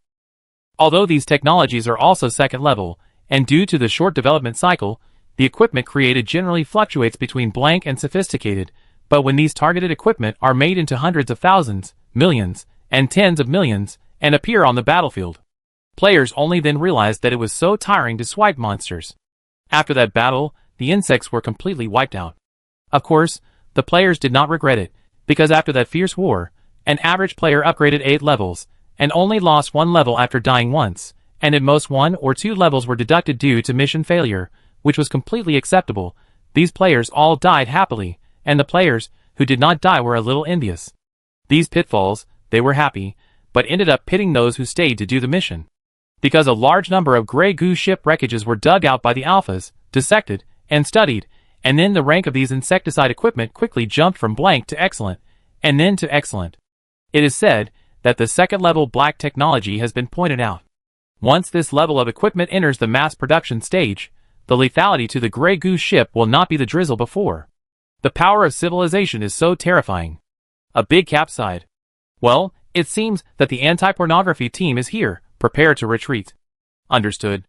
Although these technologies are also second-level, and due to the short development cycle, the equipment created generally fluctuates between blank and sophisticated, but when these targeted equipment are made into hundreds of thousands, millions, and tens of millions, and appear on the battlefield, players only then realized that it was so tiring to swipe monsters. After that battle, the insects were completely wiped out. Of course, the players did not regret it, because after that fierce war, an average player upgraded 8 levels, and only lost 1 level after dying once, and at most 1 or 2 levels were deducted due to mission failure, which was completely acceptable. These players all died happily, and the players who did not die were a little envious. These pitfalls, they were happy, but ended up pitting those who stayed to do the mission. Because a large number of Grey Goo ship wreckages were dug out by the Alphas, dissected, and studied, and then the rank of these insecticide equipment quickly jumped from blank to excellent, and then to excellent. It is said that the second-level black technology has been pointed out. Once this level of equipment enters the mass production stage, the lethality to the Grey Goo ship will not be the drizzle before. The power of civilization is so terrifying. A big cap sighed. Well, it seems that the anti-pornography team is here, prepare to retreat. Understood.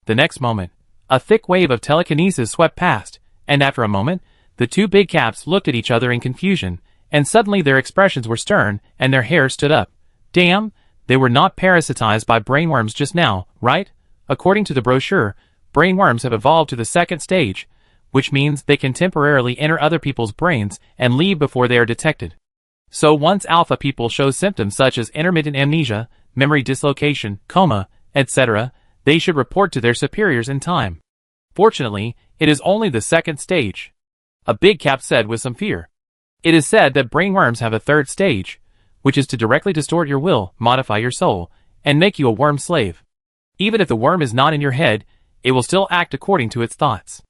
The next moment, a thick wave of telekinesis swept past, and after a moment, the 2 big caps looked at each other in confusion, and suddenly their expressions were stern, and their hair stood up. Damn, they were not parasitized by brainworms just now, right? According to the brochure, brainworms have evolved to the 2nd stage, which means they can temporarily enter other people's brains and leave before they are detected. So once Alpha people show symptoms such as intermittent amnesia, memory dislocation, coma, etc., they should report to their superiors in time. Fortunately, it is only the 2nd stage. A big cap said with some fear. It is said that brainworms have a 3rd stage, which is to directly distort your will, modify your soul, and make you a worm slave. Even if the worm is not in your head, it will still act according to its thoughts.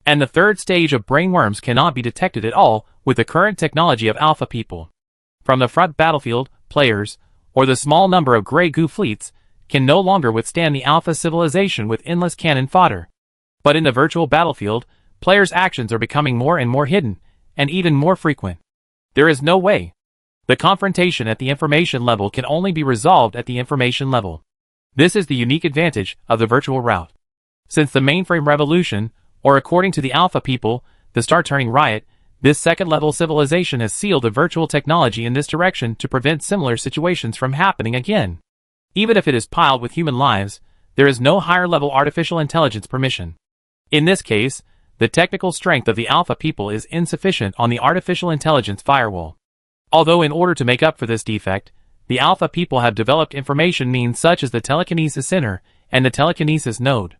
And the 3rd stage of brainworms cannot be detected at all with the current technology of Alpha people. From the front battlefield, players, or the small number of Grey Goo fleets, can no longer withstand the Alpha civilization with endless cannon fodder. But in the virtual battlefield, players' actions are becoming more and more hidden, and even more frequent. There is no way. The confrontation at the information level can only be resolved at the information level. This is the unique advantage of the virtual route. Since the mainframe revolution, or according to the Alpha people, the star-turning riot, this second-level civilization has sealed the virtual technology in this direction to prevent similar situations from happening again. Even if it is piled with human lives, there is no higher-level artificial intelligence permission. In this case, the technical strength of the Alpha people is insufficient on the artificial intelligence firewall. Although in order to make up for this defect, the Alpha people have developed information means such as the telekinesis center and the telekinesis node.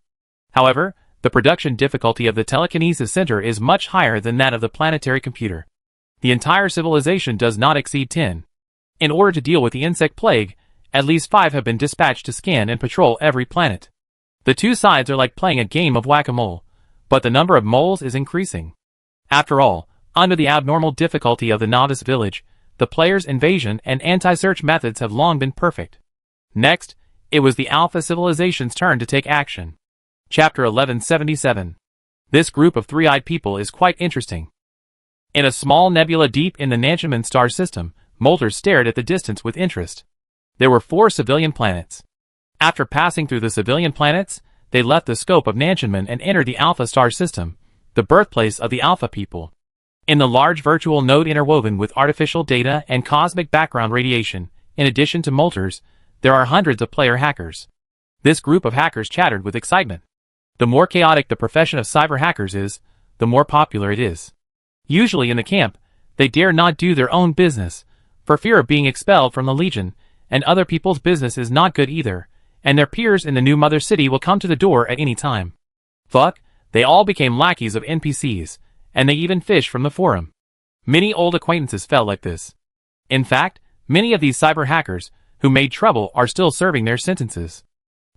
However, the production difficulty of the telekinesis center is much higher than that of the planetary computer. The entire civilization does not exceed 10. In order to deal with the insect plague, at least 5 have been dispatched to scan and patrol every planet. The two sides are like playing a game of whack-a-mole, but the number of moles is increasing. After all, under the abnormal difficulty of the novice village, the player's invasion and anti-search methods have long been perfect. Next, it was the Alpha civilization's turn to take action. Chapter 1177. This group of three-eyed people is quite interesting. In a small nebula deep in the Nanchaman star system, Molter stared at the distance with interest. There were 4 civilian planets. After passing through the civilian planets, they left the scope of Nanchaman and entered the Alpha star system, the birthplace of the Alpha people. In the large virtual node interwoven with artificial data and cosmic background radiation, in addition to Molters, there are hundreds of player hackers. This group of hackers chattered with excitement. The more chaotic the profession of cyber hackers is, the more popular it is. Usually in the camp, they dare not do their own business, for fear of being expelled from the Legion, and other people's business is not good either, and their peers in the new mother city will come to the door at any time. Fuck, they all became lackeys of NPCs, and they even fish from the forum. Many old acquaintances felt like this. In fact, many of these cyber hackers, who made trouble, are still serving their sentences.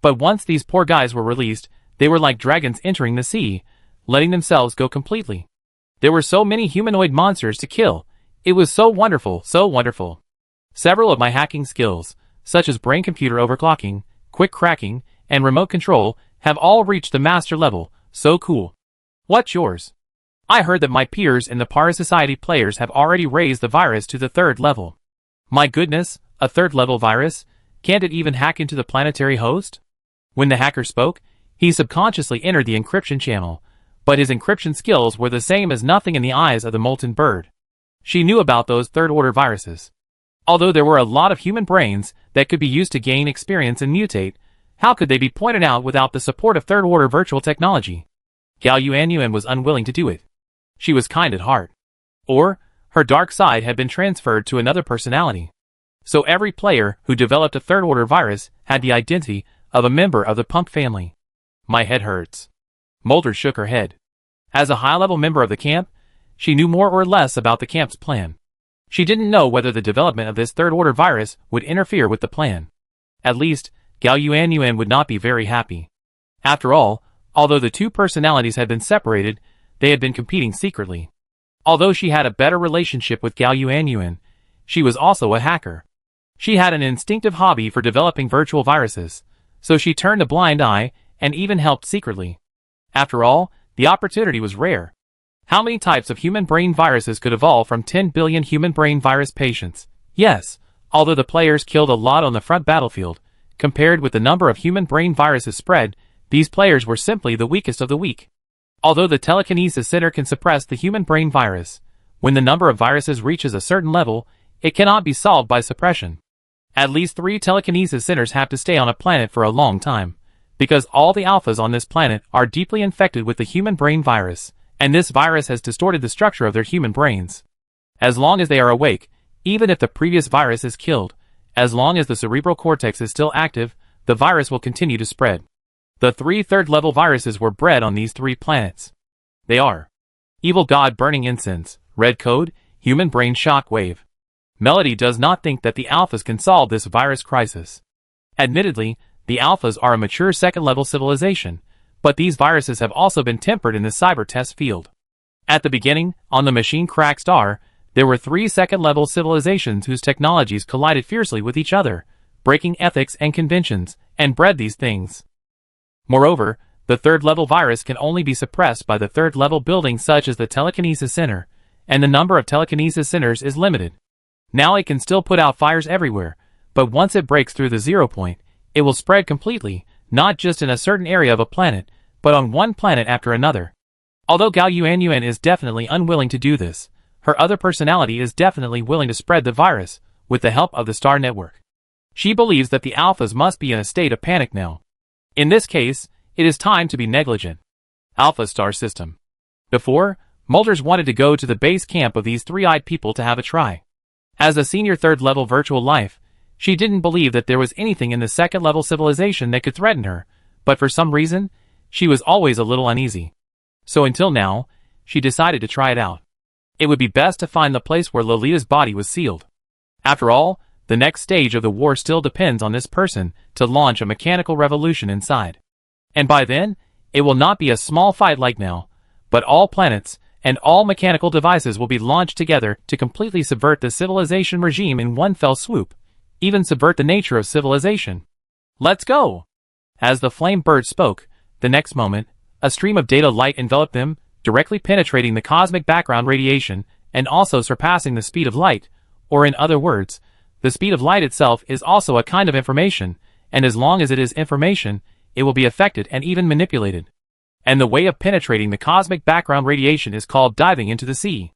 But once these poor guys were released, they were like dragons entering the sea, letting themselves go completely. There were so many humanoid monsters to kill. It was so wonderful, so wonderful. Several of my hacking skills, such as brain-computer overclocking, quick cracking, and remote control, have all reached the master level. So cool. What's yours? I heard that my peers in the Para Society players have already raised the virus to the 3rd level. My goodness, a 3rd level virus? Can't it even hack into the planetary host? When the hacker spoke, he subconsciously entered the encryption channel, but his encryption skills were the same as nothing in the eyes of the molten bird. She knew about those 3rd-order viruses. Although there were a lot of human brains that could be used to gain experience and mutate, how could they be pointed out without the support of 3rd-order virtual technology? Gao Yuanyuan was unwilling to do it. She was kind at heart. Or, her dark side had been transferred to another personality. So every player who developed a 3rd-order virus had the identity of a member of the Pump family. My head hurts. Molter shook her head. As a high-level member of the camp, she knew more or less about the camp's plan. She didn't know whether the development of this 3rd-order virus would interfere with the plan. At least, Gao Yuanyuan would not be very happy. After all, although the two personalities had been separated, they had been competing secretly. Although she had a better relationship with Gao Yuanyuan, she was also a hacker. She had an instinctive hobby for developing virtual viruses, so she turned a blind eye and even helped secretly. After all, the opportunity was rare. How many types of human brain viruses could evolve from 10 billion human brain virus patients? Yes, although the players killed a lot on the front battlefield, compared with the number of human brain viruses spread, these players were simply the weakest of the weak. Although the telekinesis center can suppress the human brain virus, when the number of viruses reaches a certain level, it cannot be solved by suppression. At least 3 telekinesis centers have to stay on a planet for a long time, because all the alphas on this planet are deeply infected with the human brain virus, and this virus has distorted the structure of their human brains. As long as they are awake, even if the previous virus is killed, as long as the cerebral cortex is still active, the virus will continue to spread. The 3 3rd-level viruses were bred on these 3 planets. They are Evil God Burning Incense, Red Code, Human Brain Shockwave. Melody does not think that the alphas can solve this virus crisis. Admittedly, the alphas are a mature 2nd-level civilization, but these viruses have also been tempered in the cyber test field. At the beginning, on the machine crack star, there were 3 2nd-level civilizations whose technologies collided fiercely with each other, breaking ethics and conventions, and bred these things. Moreover, the 3rd-level virus can only be suppressed by the 3rd-level building such as the telekinesis center, and the number of telekinesis centers is limited. Now it can still put out fires everywhere, but once it breaks through the 0 point, it will spread completely, not just in a certain area of a planet, but on one planet after another. Although Gao Yuanyuan is definitely unwilling to do this, her other personality is definitely willing to spread the virus, with the help of the Star Network. She believes that the Alphas must be in a state of panic now. In this case, it is time to be negligent. Alpha Star System. Before, Multers wanted to go to the base camp of these three-eyed people to have a try. As a senior third-level virtual life, she didn't believe that there was anything in the second-level civilization that could threaten her, but for some reason, she was always a little uneasy. So until now, she decided to try it out. It would be best to find the place where Lolita's body was sealed. After all, the next stage of the war still depends on this person to launch a mechanical revolution inside. And by then, it will not be a small fight like now, but all planets and all mechanical devices will be launched together to completely subvert the civilization regime in one fell swoop, even subvert the nature of civilization. Let's go! As the flame bird spoke, the next moment, a stream of data light enveloped them, directly penetrating the cosmic background radiation and also surpassing the speed of light, or in other words, the speed of light itself is also a kind of information, and as long as it is information, it will be affected and even manipulated. And the way of penetrating the cosmic background radiation is called diving into the sea.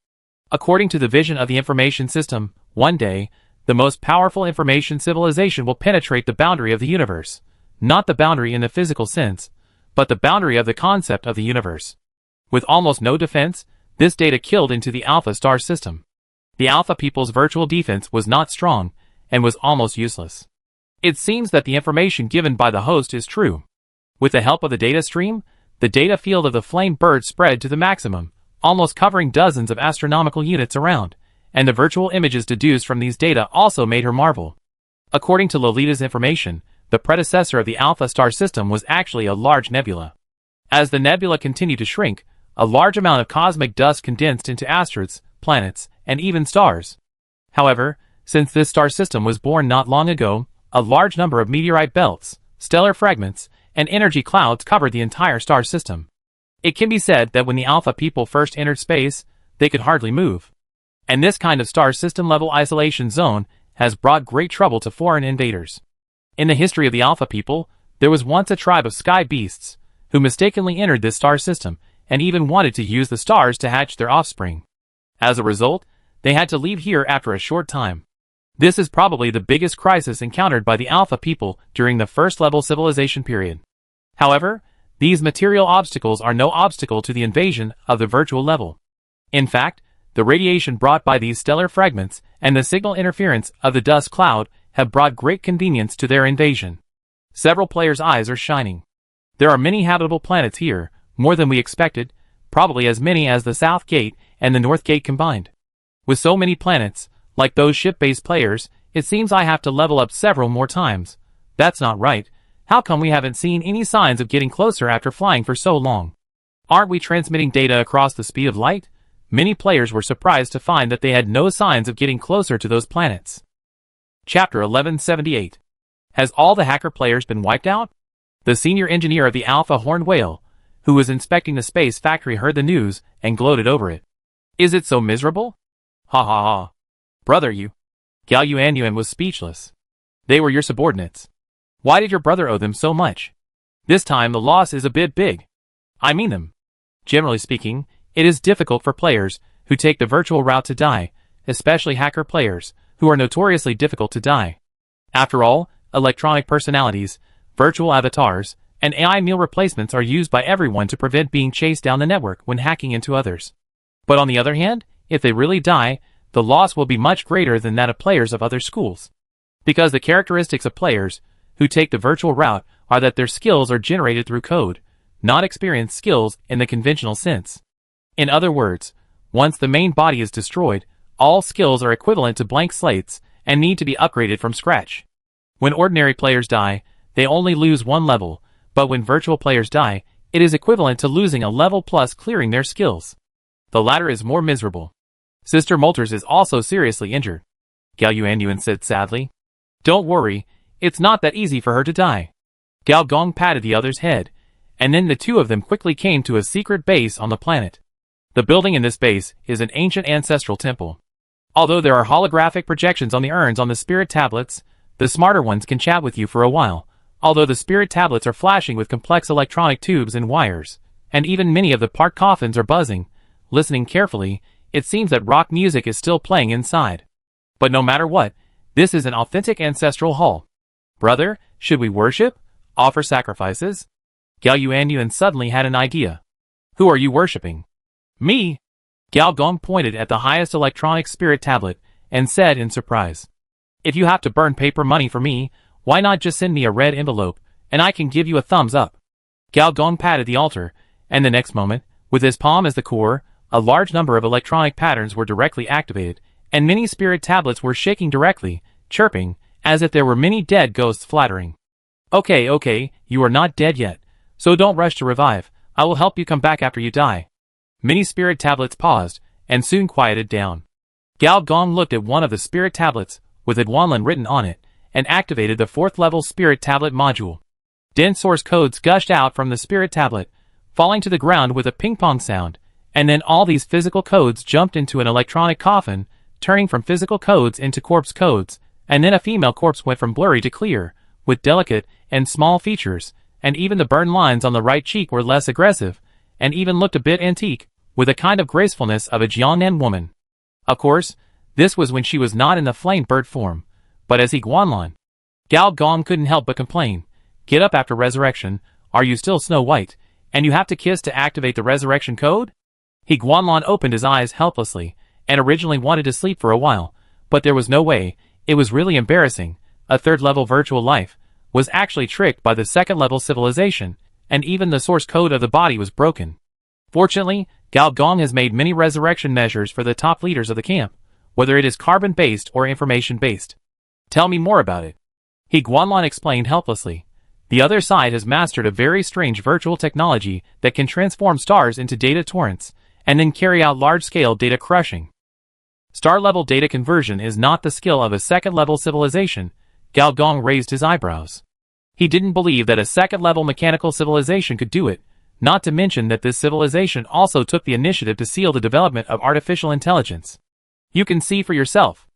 According to the vision of the information system, one day, the most powerful information civilization will penetrate the boundary of the universe, not the boundary in the physical sense, but the boundary of the concept of the universe. With almost no defense, this data killed into the Alpha Star System. The Alpha people's virtual defense was not strong, and was almost useless. It seems that the information given by the host is true. With the help of the data stream, the data field of the flame bird spread to the maximum, almost covering dozens of astronomical units around, and the virtual images deduced from these data also made her marvel. According to Lolita's information, the predecessor of the Alpha Star System was actually a large nebula. As the nebula continued to shrink, a large amount of cosmic dust condensed into asteroids, planets, and even stars. However, since this star system was born not long ago, a large number of meteorite belts, stellar fragments, and energy clouds covered the entire star system. It can be said that when the Alpha people first entered space, they could hardly move. And this kind of star system level isolation zone has brought great trouble to foreign invaders. In the history of the Alpha people, there was once a tribe of sky beasts, who mistakenly entered this star system, and even wanted to use the stars to hatch their offspring. As a result, they had to leave here after a short time. This is probably the biggest crisis encountered by the Alpha people during the first level civilization period. However, these material obstacles are no obstacle to the invasion of the virtual level. In fact, the radiation brought by these stellar fragments and the signal interference of the dust cloud have brought great convenience to their invasion. Several players' eyes are shining. There are many habitable planets here, more than we expected, probably as many as the South Gate and the North Gate combined. With so many planets, like those ship-based players, it seems I have to level up several more times. That's not right. How come we haven't seen any signs of getting closer after flying for so long? Aren't we transmitting data across the speed of light? Many players were surprised to find that they had no signs of getting closer to those planets. Chapter 1178. Has all the hacker players been wiped out? The senior engineer of the Alpha Horned Whale, who was inspecting the space factory, heard the news and gloated over it. Is it so miserable? Ha ha ha. Brother, you. Gao Yuanyuan was speechless. They were your subordinates. Why did your brother owe them so much? This time the loss is a bit big. I mean them. Generally speaking, it is difficult for players who take the virtual route to die, especially hacker players, who are notoriously difficult to die. After all, electronic personalities, virtual avatars, and AI meal replacements are used by everyone to prevent being chased down the network when hacking into others. But on the other hand, if they really die, the loss will be much greater than that of players of other schools. Because the characteristics of players who take the virtual route are that their skills are generated through code, not experienced skills in the conventional sense. In other words, once the main body is destroyed, all skills are equivalent to blank slates and need to be upgraded from scratch. When ordinary players die, they only lose one level, but when virtual players die, it is equivalent to losing a level plus clearing their skills. The latter is more miserable. Sister Multers is also seriously injured, Gao Yuanyuan said sadly. Don't worry, it's not that easy for her to die. Gao Gong patted the other's head, and then the two of them quickly came to a secret base on the planet. The building in this base is an ancient ancestral temple. Although there are holographic projections on the urns on the spirit tablets, the smarter ones can chat with you for a while, although the spirit tablets are flashing with complex electronic tubes and wires, and even many of the part coffins are buzzing. Listening carefully, it seems that rock music is still playing inside. But no matter what, this is an authentic ancestral hall. Brother, should we worship? Offer sacrifices? Gao Yuanyuan suddenly had an idea. Who are you worshipping? Me? Gao Gong pointed at the highest electronic spirit tablet and said in surprise. If you have to burn paper money for me, why not just send me a red envelope, and I can give you a thumbs up? Gao Gong patted the altar, and the next moment, with his palm as the core, a large number of electronic patterns were directly activated, and many spirit tablets were shaking directly, chirping, as if there were many dead ghosts flattering. Okay, you are not dead yet, so don't rush to revive. I will help you come back after you die. Many spirit tablets paused, and soon quieted down. Gao Gong looked at one of the spirit tablets, with Edwanlin written on it, and activated the 4th level spirit tablet module. Dense source codes gushed out from the spirit tablet, falling to the ground with a ping-pong sound, and then all these physical codes jumped into an electronic coffin, turning from physical codes into corpse codes, and then a female corpse went from blurry to clear, with delicate and small features, and even the burn lines on the right cheek were less aggressive, and even looked a bit antique, with a kind of gracefulness of a Jiangnan woman. Of course, this was when she was not in the flame bird form, but as Guanlan. Gao Gong couldn't help but complain. Get up after resurrection, are you still Snow White, and you have to kiss to activate the resurrection code? Guanlan opened his eyes helplessly, and originally wanted to sleep for a while, but there was no way. It was really embarrassing. A 3rd level virtual life was actually tricked by the 2nd level civilization, and even the source code of the body was broken. Fortunately, Gao Gong has made many resurrection measures for the top leaders of the camp, whether it is carbon-based or information-based. Tell me more about it. Guanlan explained helplessly. The other side has mastered a very strange virtual technology that can transform stars into data torrents, and then carry out large-scale data crushing. Star-level data conversion is not the skill of a 2nd-level civilization. Gao Gong raised his eyebrows. He didn't believe that a 2nd-level mechanical civilization could do it, not to mention that this civilization also took the initiative to seal the development of artificial intelligence. You can see for yourself.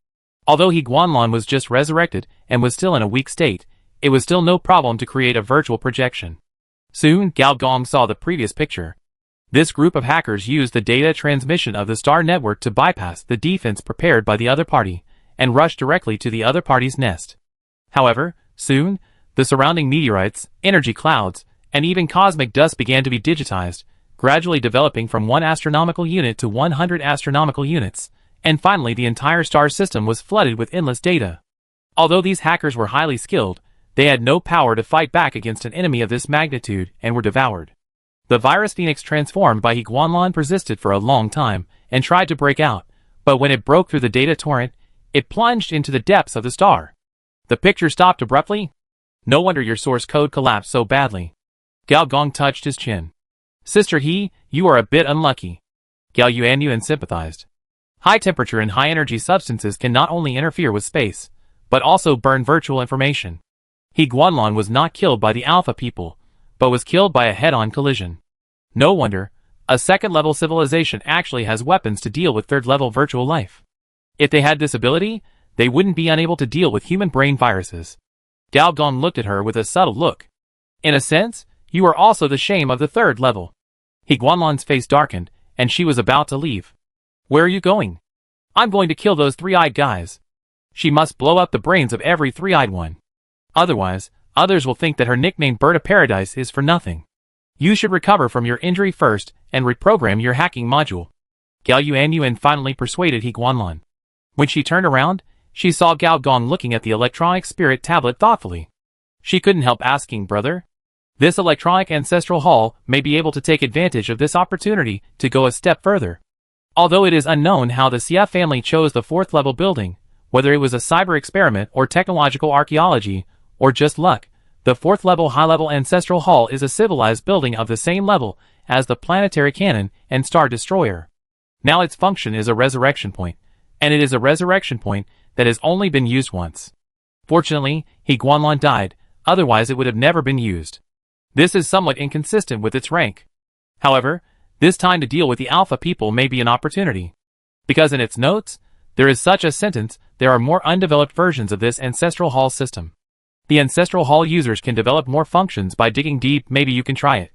Although Guanlan was just resurrected and was still in a weak state, it was still no problem to create a virtual projection. Soon, Gao Gong saw the previous picture. This group of hackers used the data transmission of the star network to bypass the defense prepared by the other party, and rush directly to the other party's nest. However, soon, the surrounding meteorites, energy clouds, and even cosmic dust began to be digitized, gradually developing from 1 astronomical unit to 100 astronomical units, and finally the entire star system was flooded with endless data. Although these hackers were highly skilled, they had no power to fight back against an enemy of this magnitude and were devoured. The virus phoenix transformed by Guanlan persisted for a long time and tried to break out, but when it broke through the data torrent, it plunged into the depths of the star. The picture stopped abruptly. No wonder your source code collapsed so badly. Gao Gong touched his chin. Sister He, you are a bit unlucky. Gao Yuanyuan sympathized. High temperature and high energy substances can not only interfere with space, but also burn virtual information. Guanlan was not killed by the Alpha people, but was killed by a head-on collision. No wonder, a 2nd-level civilization actually has weapons to deal with 3rd-level virtual life. If they had this ability, they wouldn't be unable to deal with human brain viruses. Gao Gong looked at her with a subtle look. In a sense, you are also the shame of the 3rd level. Guanlan's face darkened, and she was about to leave. Where are you going? I'm going to kill those 3-eyed guys. She must blow up the brains of every 3-eyed one. Otherwise, others will think that her nickname Bird of Paradise is for nothing. You should recover from your injury first and reprogram your hacking module. Gao Yuanyuan finally persuaded Guanlan. When she turned around, she saw Gao Gong looking at the electronic spirit tablet thoughtfully. She couldn't help asking, brother, this electronic ancestral hall may be able to take advantage of this opportunity to go a step further. Although it is unknown how the Xia family chose the 4th level building, whether it was a cyber experiment or technological archaeology, or just luck, the 4th level high-level ancestral hall is a civilized building of the same level as the planetary cannon and star destroyer. Now its function is a resurrection point, and it is a resurrection point that has only been used once. Fortunately, Guanlan died, otherwise it would have never been used. This is somewhat inconsistent with its rank. However, this time to deal with the Alpha people may be an opportunity. Because in its notes, There is such a sentence. There are more undeveloped versions of this ancestral hall system. The ancestral hall users can develop more functions by digging deep. Maybe you can try it.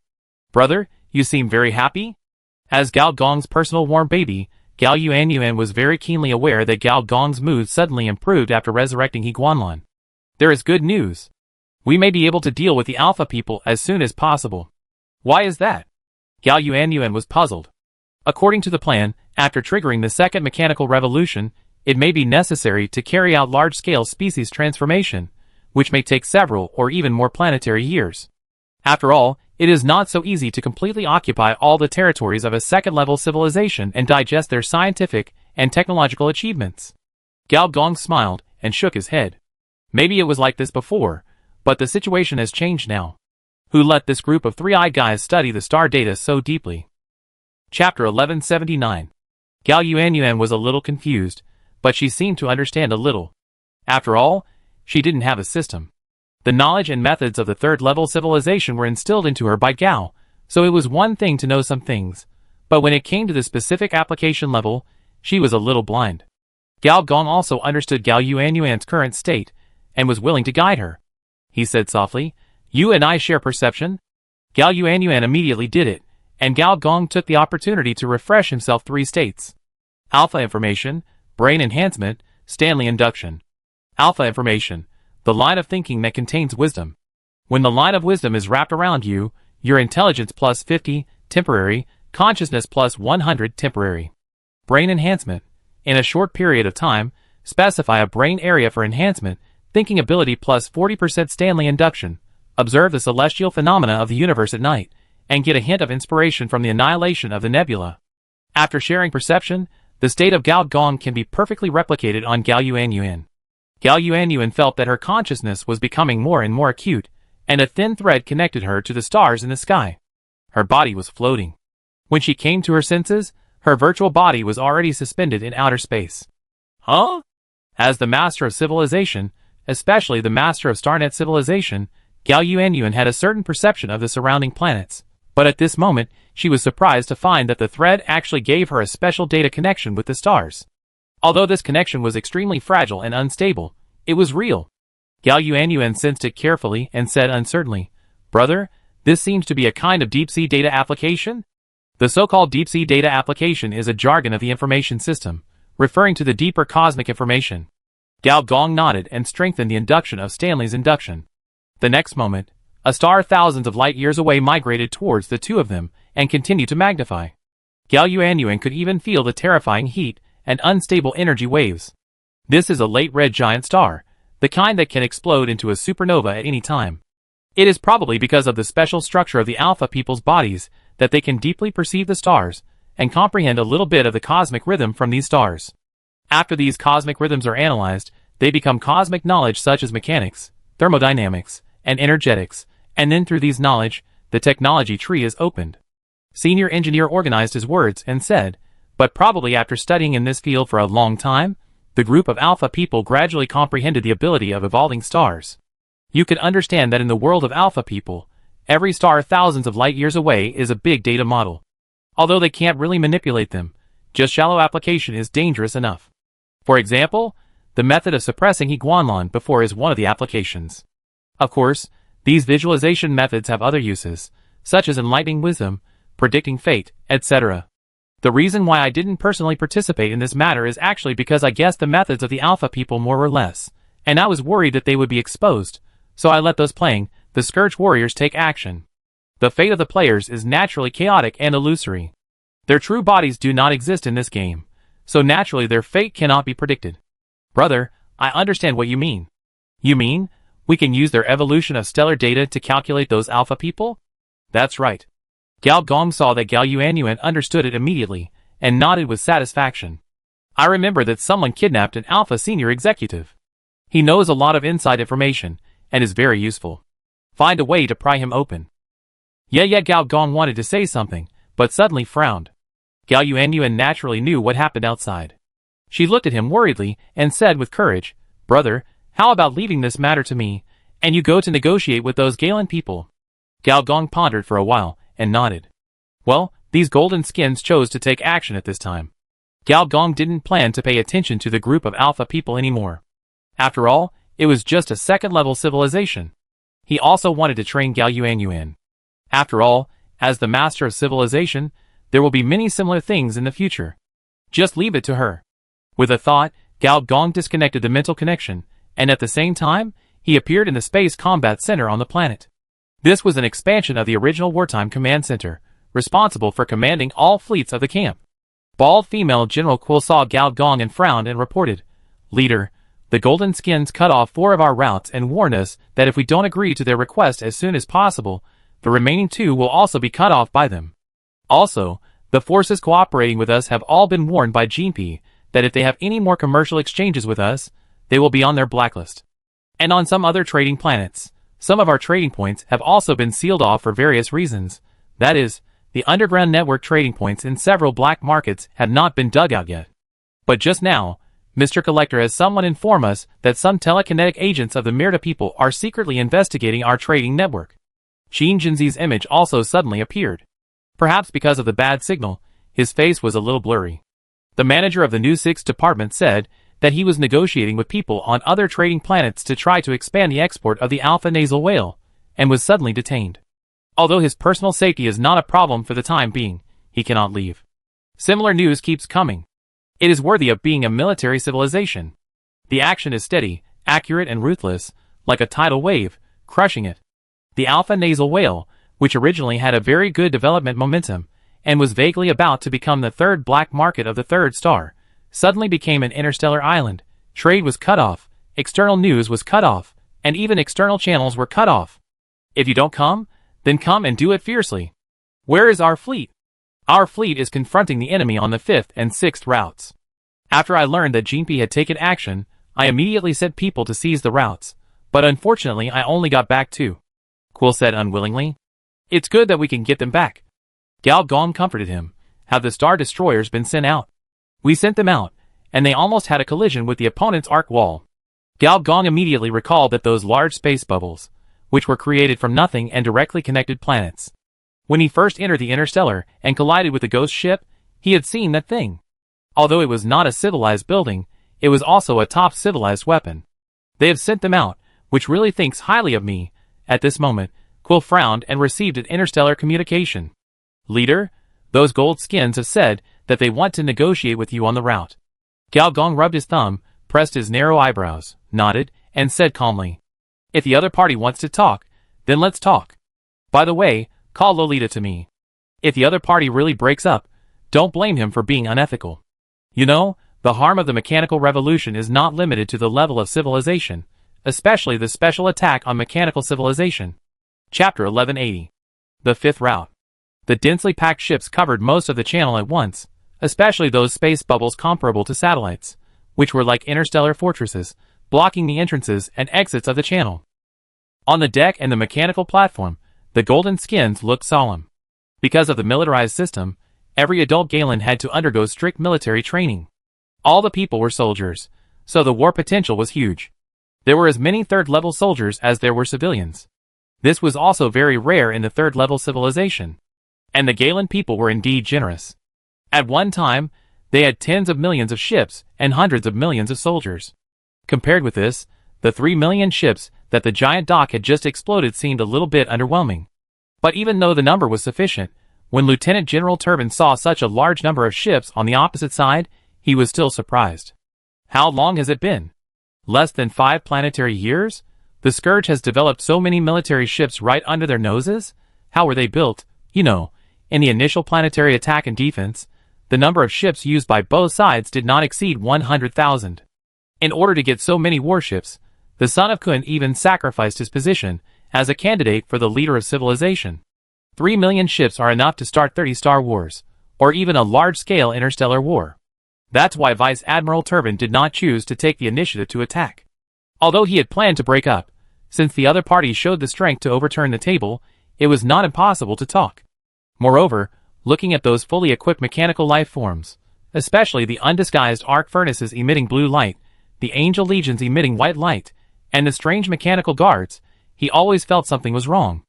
Brother, you seem very happy? As Gao Gong's personal warm baby, Gao Yuanyuan was very keenly aware that Gao Gong's mood suddenly improved after resurrecting He Guanlan. There is good news. We may be able to deal with the Alpha people as soon as possible. Why is that? Gao Yuanyuan was puzzled. According to the plan, after triggering the second mechanical revolution, it may be necessary to carry out large-scale species transformation, which may take several or even more planetary years. After all, it is not so easy to completely occupy all the territories of a second-level civilization and digest their scientific and technological achievements. Gao Gong smiled and shook his head. Maybe it was like this before, but the situation has changed now. Who let this group of three-eyed guys study the star data so deeply? Chapter 1179. Gao Yuanyuan was a little confused, but she seemed to understand a little. After all, she didn't have a system. The knowledge and methods of the third-level civilization were instilled into her by Gao, so it was one thing to know some things, but when it came to the specific application level, she was a little blind. Gao Gong also understood Gao Yuanyuan's current state, and was willing to guide her. He said softly, "You and I share perception?" Gao Yuanyuan immediately did it, and Gao Gong took the opportunity to refresh himself 3 states. Alpha information, brain enhancement, Stanley induction. Alpha information, the line of thinking that contains wisdom. When the line of wisdom is wrapped around you, your intelligence plus 50, temporary, consciousness plus 100, temporary. Brain enhancement. In a short period of time, specify a brain area for enhancement, thinking ability plus 40% Stanley induction. Observe the celestial phenomena of the universe at night, and get a hint of inspiration from the annihilation of the nebula. After sharing perception, the state of Gao Gong can be perfectly replicated on Gao Yuanyuan. Gao Yuanyuan felt that her consciousness was becoming more and more acute, and a thin thread connected her to the stars in the sky. Her body was floating. When she came to her senses, her virtual body was already suspended in outer space. Huh? As the master of civilization, especially the master of Starnet civilization, Gao Yuanyuan had a certain perception of the surrounding planets, but at this moment, she was surprised to find that the thread actually gave her a special data connection with the stars. Although this connection was extremely fragile and unstable, it was real. Gao Yuanyuan sensed it carefully and said uncertainly, "Brother, this seems to be a kind of deep-sea data application?" The so-called deep-sea data application is a jargon of the information system, referring to the deeper cosmic information. Gao Gong nodded and strengthened the induction of Stanley's induction. The next moment, a star thousands of light years away migrated towards the two of them and continued to magnify. Gao Yuanyuan could even feel the terrifying heat and unstable energy waves. This is a late red giant star, the kind that can explode into a supernova at any time. It is probably because of the special structure of the Alpha people's bodies that they can deeply perceive the stars and comprehend a little bit of the cosmic rhythm from these stars. After these cosmic rhythms are analyzed, they become cosmic knowledge such as mechanics, thermodynamics, and energetics, and then through these knowledge, the technology tree is opened. Senior engineer organized his words and said, but probably after studying in this field for a long time, the group of Alpha people gradually comprehended the ability of evolving stars. You can understand that in the world of Alpha people, every star thousands of light years away is a big data model. Although they can't really manipulate them, just shallow application is dangerous enough. For example, the method of suppressing He Guanlan before is one of the applications. Of course, these visualization methods have other uses, such as enlightening wisdom, predicting fate, etc. The reason why I didn't personally participate in this matter is actually because I guessed the methods of the Alpha people more or less, and I was worried that they would be exposed, so I let those playing, the Scourge Warriors, take action. The fate of the players is naturally chaotic and illusory. Their true bodies do not exist in this game, so naturally their fate cannot be predicted. Brother, I understand what you mean. You mean, we can use their evolution of stellar data to calculate those Alpha people? That's right. Gao Gong saw that Gao Yuanyuan understood it immediately, and nodded with satisfaction. I remember that someone kidnapped an Alpha senior executive. He knows a lot of inside information, and is very useful. Find a way to pry him open. Yeah, Gao Gong wanted to say something, but suddenly frowned. Gao Yuanyuan naturally knew what happened outside. She looked at him worriedly, and said with courage, Brother, how about leaving this matter to me, and you go to negotiate with those Galen people? Gao Gong pondered for a while, and nodded. Well, these golden skins chose to take action at this time. Gao Gong didn't plan to pay attention to the group of Alpha people anymore. After all, it was just a second-level civilization. He also wanted to train Gao Yuanyuan. After all, as the master of civilization, there will be many similar things in the future. Just leave it to her. With a thought, Gao Gong disconnected the mental connection, and at the same time, he appeared in the Space Combat Center on the planet. This was an expansion of the original wartime command center, responsible for commanding all fleets of the camp. Bald female General Quill saw Gao Gong and frowned and reported, "Leader, the Golden Skins cut off 4 of our routes and warned us that if we don't agree to their request as soon as possible, the remaining 2 will also be cut off by them. Also, the forces cooperating with us have all been warned by GP that if they have any more commercial exchanges with us, they will be on their blacklist. And on some other trading planets, some of our trading points have also been sealed off for various reasons. That is, the underground network trading points in several black markets have not been dug out yet. But just now, Mr. Collector has someone inform us that some telekinetic agents of the Myrta people are secretly investigating our trading network." Qin Jinzi's image also suddenly appeared. Perhaps because of the bad signal, his face was a little blurry. The manager of the new 6th department said that he was negotiating with people on other trading planets to try to expand the export of the alpha nasal whale, and was suddenly detained. Although his personal safety is not a problem for the time being, he cannot leave. Similar news keeps coming. It is worthy of being a military civilization. The action is steady, accurate and ruthless, like a tidal wave, crushing it. The alpha nasal whale, which originally had a very good development momentum, and was vaguely about to become the 3rd black market of the 3rd star, suddenly became an interstellar island. Trade was cut off, external news was cut off, and even external channels were cut off. If you don't come, then come and do it fiercely. Where is our fleet? Our fleet is confronting the enemy on the 5th and 6th routes. After I learned that Jinpi had taken action, I immediately sent people to seize the routes, but unfortunately I only got back 2. Quill said unwillingly. "It's good that we can get them back." Gao Gong comforted him. "Have the Star Destroyers been sent out?" "We sent them out, and they almost had a collision with the opponent's arc wall." Gao Gong immediately recalled that those large space bubbles, which were created from nothing and directly connected planets. When he first entered the interstellar and collided with the ghost ship, he had seen that thing. Although it was not a civilized building, it was also a top civilized weapon. "They have sent them out, which really thinks highly of me." At this moment, Quill frowned and received an interstellar communication. "Leader, those gold skins have said that they want to negotiate with you on the route." Gao Gong rubbed his thumb, pressed his narrow eyebrows, nodded, and said calmly, "If the other party wants to talk, then let's talk. By the way, call Lolita to me. If the other party really breaks up, don't blame him for being unethical. You know, the harm of the mechanical revolution is not limited to the level of civilization, especially the special attack on mechanical civilization." Chapter 1180. The 5th route. The densely packed ships covered most of the channel at once, especially those space bubbles comparable to satellites, which were like interstellar fortresses, blocking the entrances and exits of the channel. On the deck and the mechanical platform, the golden skins looked solemn. Because of the militarized system, every adult Galen had to undergo strict military training. All the people were soldiers, so the war potential was huge. There were as many 3rd-level soldiers as there were civilians. This was also very rare in the 3rd-level civilization. And the Galen people were indeed generous. At one time, they had tens of millions of ships and hundreds of millions of soldiers. Compared with this, the 3 million ships that the giant dock had just exploded seemed a little bit underwhelming. But even though the number was sufficient, when Lieutenant General Turbin saw such a large number of ships on the opposite side, he was still surprised. How long has it been? Less than 5 planetary years? The Scourge has developed so many military ships right under their noses? How were they built? You know, in the initial planetary attack and defense, the number of ships used by both sides did not exceed 100,000. In order to get so many warships, the son of Kun even sacrificed his position as a candidate for the leader of civilization. 3 million ships are enough to start 30-star wars, or even a large-scale interstellar war. That's why Vice Admiral Turbin did not choose to take the initiative to attack. Although he had planned to break up, since the other party showed the strength to overturn the table, it was not impossible to talk. Moreover, looking at those fully equipped mechanical life forms, especially the undisguised arc furnaces emitting blue light, the angel legions emitting white light, and the strange mechanical guards, he always felt something was wrong.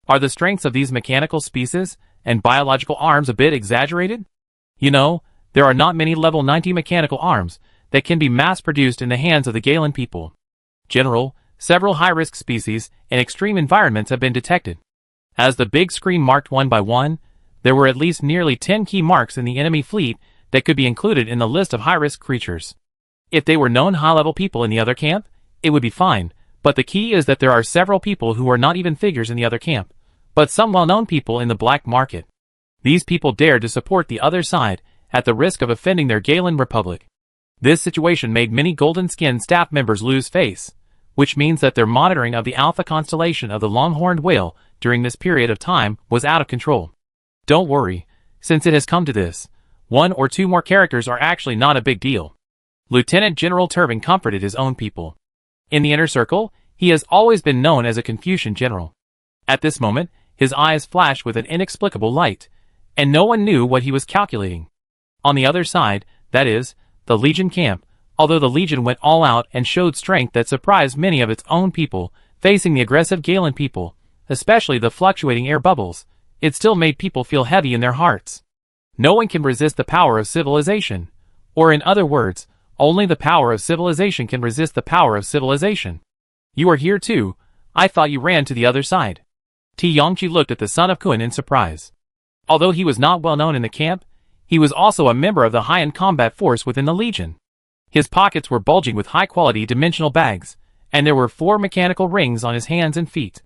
Are the strengths of these mechanical species and biological arms a bit exaggerated? You know, There are not many level 90 mechanical arms that can be mass-produced in the hands of the Galen people. General, several high-risk species in extreme environments have been detected. As the big screen marked one by one, there were at least nearly 10 key marks in the enemy fleet that could be included in the list of high-risk creatures. If they were known high-level people in the other camp, it would be fine, but the key is that there are several people who are not even figures in the other camp, but some well-known people in the black market. These people dared to support the other side at the risk of offending their Galen Republic. This situation made many golden-skinned staff members lose face, which means that their monitoring of the Alpha constellation of the long-horned whale during this period of time was out of control. Don't worry, since it has come to this, 1 or 2 more characters are actually not a big deal. Lieutenant General Turbin comforted his own people. In the inner circle, he has always been known as a Confucian general. At this moment, his eyes flashed with an inexplicable light, and no one knew what he was calculating. On the other side, that is, the Legion camp, although the Legion went all out and showed strength that surprised many of its own people, facing the aggressive Galen people, especially the fluctuating air bubbles, it still made people feel heavy in their hearts. No one can resist the power of civilization, or in other words, only the power of civilization can resist the power of civilization. You are here too, I thought you ran to the other side. Ti Yongqi looked at the son of Kun in surprise. Although he was not well known in the camp, he was also a member of the high-end combat force within the Legion. His pockets were bulging with high-quality dimensional bags, and there were 4 mechanical rings on his hands and feet.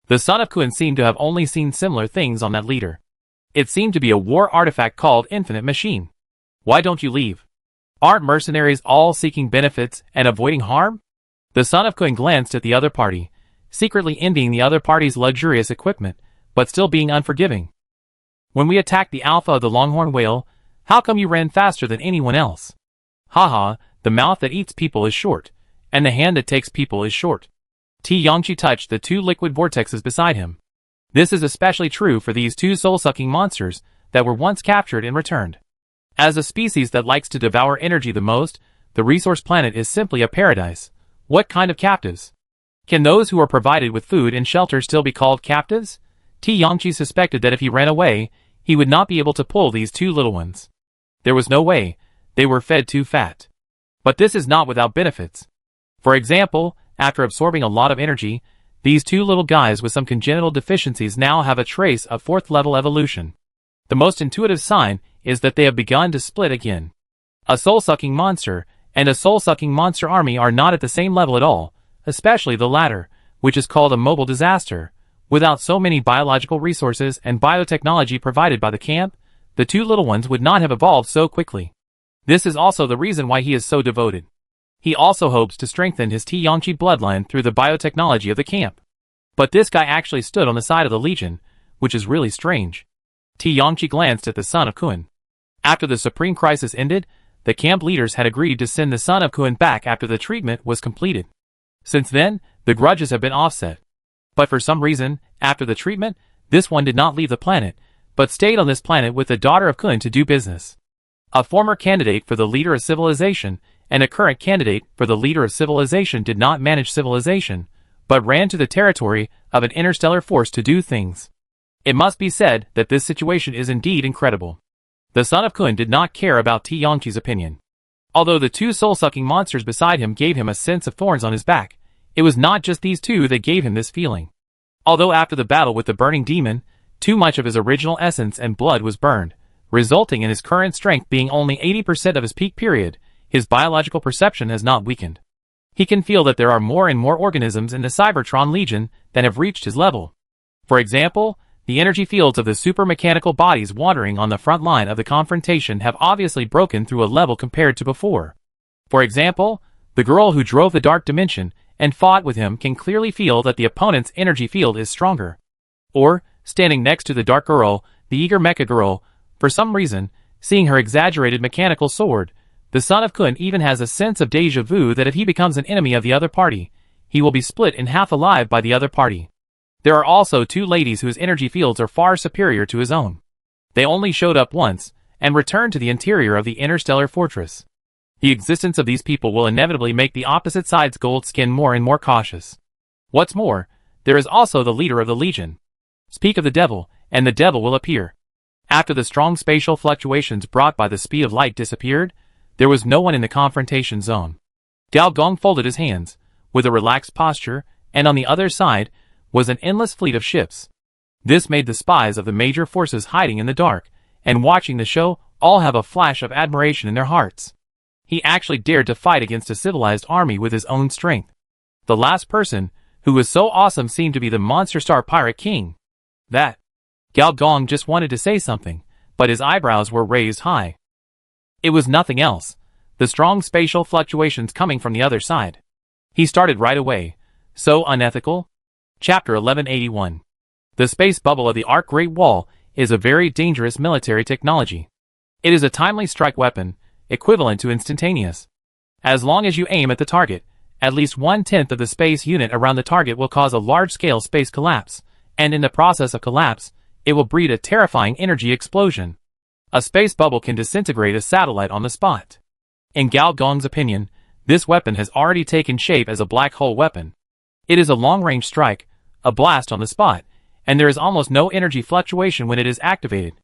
The son of Kun seemed to have only seen similar things on that leader. It seemed to be a war artifact called Infinite Machine. Why don't you leave? Aren't mercenaries all seeking benefits and avoiding harm? The son of Kun glanced at the other party, secretly envying the other party's luxurious equipment, but still being unforgiving. When we attacked the Alpha of the Longhorn Whale, how come you ran faster than anyone else? Haha, the mouth that eats people is short, and the hand that takes people is short. Ti Yongqi touched the 2 liquid vortexes beside him. This is especially true for these 2 soul-sucking monsters that were once captured and returned. As a species that likes to devour energy the most, the resource planet is simply a paradise. What kind of captives? Can those who are provided with food and shelter still be called captives? Ti Yongqi suspected that if he ran away, he would not be able to pull these 2 little ones. There was no way, they were fed too fat. But this is not without benefits. For example, after absorbing a lot of energy, these 2 little guys with some congenital deficiencies now have a trace of 4th level evolution. The most intuitive sign is that they have begun to split again. A soul-sucking monster and a soul-sucking monster army are not at the same level at all, especially the latter, which is called a mobile disaster. Without so many biological resources and biotechnology provided by the camp, the 2 little ones would not have evolved so quickly. This is also the reason why he is so devoted. He also hopes to strengthen his Ti Yongqi bloodline through the biotechnology of the camp. But this guy actually stood on the side of the Legion, which is really strange. Ti Yongqi glanced at the son of Kun. After the Supreme Crisis ended, the camp leaders had agreed to send the son of Kun back after the treatment was completed. Since then, the grudges have been offset. But for some reason, after the treatment, this one did not leave the planet, but stayed on this planet with the daughter of Kun to do business. A former candidate for the leader of civilization and a current candidate for the leader of civilization did not manage civilization, but ran to the territory of an interstellar force to do things. It must be said that this situation is indeed incredible. The son of Kun did not care about Ti Yongqi's opinion. Although the 2 soul-sucking monsters beside him gave him a sense of thorns on his back, it was not just these 2 that gave him this feeling. Although after the battle with the burning demon, too much of his original essence and blood was burned, resulting in his current strength being only 80% of his peak period, his biological perception has not weakened. He can feel that there are more and more organisms in the Cybertron Legion that have reached his level. For example, the energy fields of the super-mechanical bodies wandering on the front line of the confrontation have obviously broken through a level compared to before. For example, the girl who drove the dark dimension and fought with him can clearly feel that the opponent's energy field is stronger. Or, standing next to the dark girl, the eager mecha girl, for some reason, seeing her exaggerated mechanical sword, the son of Kun even has a sense of déjà vu that if he becomes an enemy of the other party, he will be split in half alive by the other party. There are also 2 ladies whose energy fields are far superior to his own. They only showed up once, and returned to the interior of the interstellar fortress. The existence of these people will inevitably make the opposite side's gold skin more and more cautious. What's more, there is also the leader of the Legion. Speak of the devil, and the devil will appear. After the strong spatial fluctuations brought by the speed of light disappeared, there was no one in the confrontation zone. Gao Dong folded his hands, with a relaxed posture, and on the other side was an endless fleet of ships. This made the spies of the major forces hiding in the dark and watching the show all have a flash of admiration in their hearts. He actually dared to fight against a civilized army with his own strength. The last person, who was so awesome, seemed to be the monster star pirate king. That. Gao Dong just wanted to say something, but his eyebrows were raised high. It was nothing else. The strong spatial fluctuations coming from the other side. He started right away. So unethical? Chapter 1181. The space bubble of the Arc Great Wall is a very dangerous military technology. It is a timely strike weapon, equivalent to instantaneous. As long as you aim at the target, at least 1/10 of the space unit around the target will cause a large-scale space collapse, and in the process of collapse, it will breed a terrifying energy explosion. A space bubble can disintegrate a satellite on the spot. In Gao Dong's opinion, this weapon has already taken shape as a black hole weapon. It is a long-range strike, a blast on the spot, and there is almost no energy fluctuation when it is activated.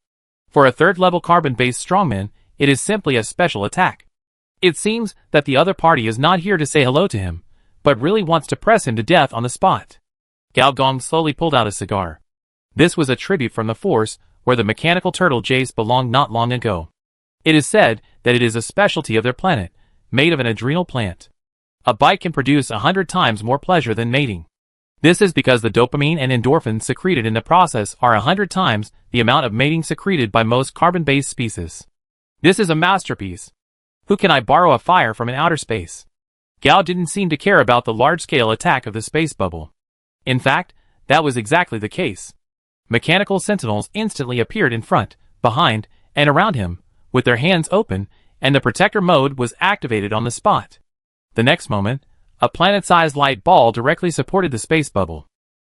For a third-level carbon-based strongman, it is simply a special attack. It seems that the other party is not here to say hello to him, but really wants to press him to death on the spot. Gao Dong slowly pulled out a cigar. This was a tribute from the Force, where the mechanical turtle Jace belonged not long ago. It is said that it is a specialty of their planet, made of an adrenal plant. A bite can produce 100 times more pleasure than mating. This is because the dopamine and endorphins secreted in the process are 100 times the amount of mating secreted by most carbon-based species. This is a masterpiece. Who can I borrow a fire from in outer space? Gao didn't seem to care about the large-scale attack of the space bubble. In fact, that was exactly the case. Mechanical sentinels instantly appeared in front, behind, and around him, with their hands open, and the protector mode was activated on the spot. The next moment, a planet-sized light ball directly supported the space bubble.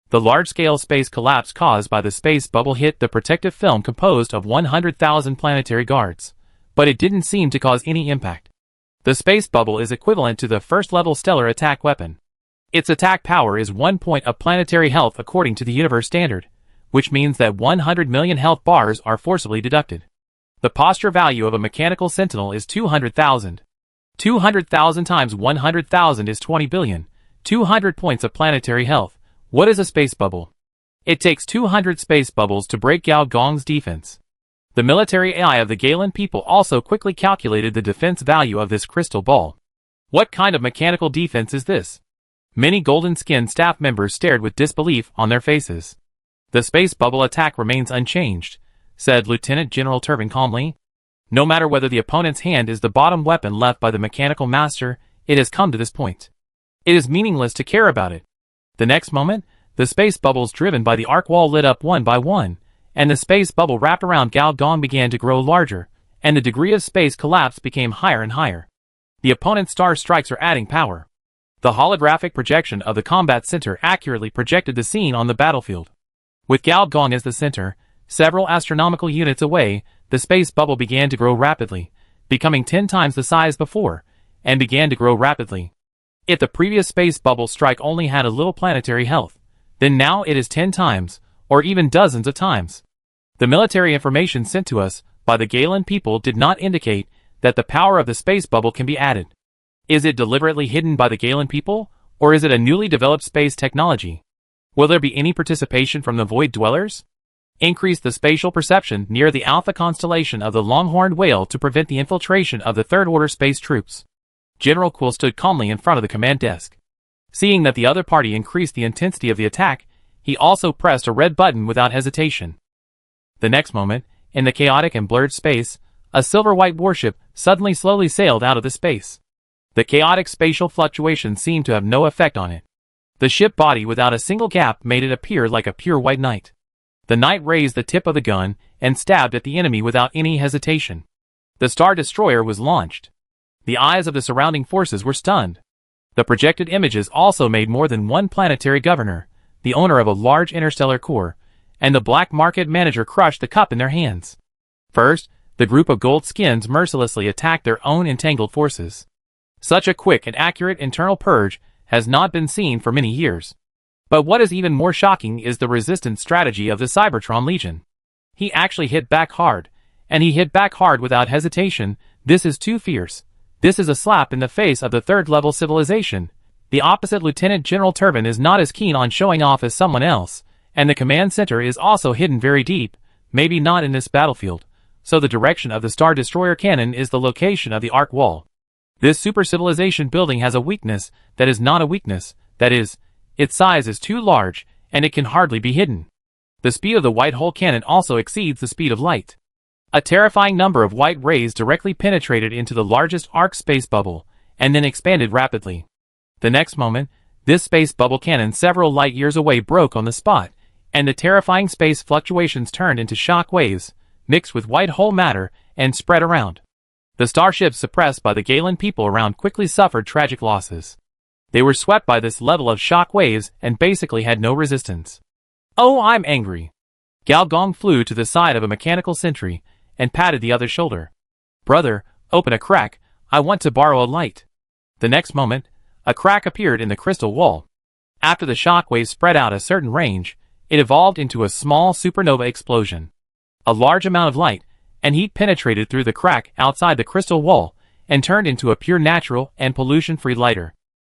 The large-scale space collapse caused by the space bubble hit the protective film composed of 100,000 planetary guards, but it didn't seem to cause any impact. The space bubble is equivalent to the first-level stellar attack weapon. Its attack power is 1 point of planetary health according to the universe standard, which means that 100 million health bars are forcibly deducted. The posture value of a mechanical sentinel is 200,000. 200,000 times 100,000 is 20 billion. 200 points of planetary health. What is a space bubble? It takes 200 space bubbles to break Gao Dong's defense. The military AI of the Galen people also quickly calculated the defense value of this crystal ball. What kind of mechanical defense is this? Many golden-skinned staff members stared with disbelief on their faces. The space bubble attack remains unchanged, said Lieutenant General Turbin calmly. No matter whether the opponent's hand is the bottom weapon left by the mechanical master, it has come to this point. It is meaningless to care about it. The next moment, the space bubbles driven by the arc wall lit up one by one, and the space bubble wrapped around Gao Dong began to grow larger, and the degree of space collapse became higher and higher. The opponent's star strikes are adding power. The holographic projection of the combat center accurately projected the scene on the battlefield. With Gao Dong as the center, several astronomical units away, the space bubble began to grow rapidly, becoming 10 times the size before, and began to grow rapidly. If the previous space bubble strike only had a little planetary health, then now it is 10 times, or even dozens of times. The military information sent to us by the Galen people did not indicate that the power of the space bubble can be added. Is it deliberately hidden by the Galen people, or is it a newly developed space technology? Will there be any participation from the Void Dwellers? Increase the spatial perception near the Alpha constellation of the Longhorned Whale to prevent the infiltration of the Third-Order space troops. General Quill stood calmly in front of the command desk. Seeing that the other party increased the intensity of the attack, he also pressed a red button without hesitation. The next moment, in the chaotic and blurred space, a silver-white warship suddenly slowly sailed out of the space. The chaotic spatial fluctuations seemed to have no effect on it. The ship body without a single gap made it appear like a pure white knight. The knight raised the tip of the gun and stabbed at the enemy without any hesitation. The Star Destroyer was launched. The eyes of the surrounding forces were stunned. The projected images also made more than one planetary governor, the owner of a large interstellar core, and the black market manager crushed the cup in their hands. First, the group of gold skins mercilessly attacked their own entangled forces. Such a quick and accurate internal purge has not been seen for many years. But what is even more shocking is the resistance strategy of the Cybertron Legion. He actually hit back hard. And he hit back hard without hesitation. This is too fierce. This is a slap in the face of the third-level civilization. The opposite Lieutenant General Turbin is not as keen on showing off as someone else, and the command center is also hidden very deep, maybe not in this battlefield. So the direction of the Star Destroyer cannon is the location of the arc wall. This super civilization building has a weakness that is not a weakness, that is, its size is too large, and it can hardly be hidden. The speed of the white hole cannon also exceeds the speed of light. A terrifying number of white rays directly penetrated into the largest arc space bubble, and then expanded rapidly. The next moment, this space bubble cannon several light years away broke on the spot, and the terrifying space fluctuations turned into shock waves, mixed with white hole matter, and spread around. The starships suppressed by the Galen people around quickly suffered tragic losses. They were swept by this level of shock waves and basically had no resistance. Oh, I'm angry. Gao Gong flew to the side of a mechanical sentry and patted the other's shoulder. Brother, open a crack, I want to borrow a light. The next moment, a crack appeared in the crystal wall. After the shock waves spread out a certain range, it evolved into a small supernova explosion. A large amount of light and heat penetrated through the crack outside the crystal wall and turned into a pure natural and pollution-free lighter.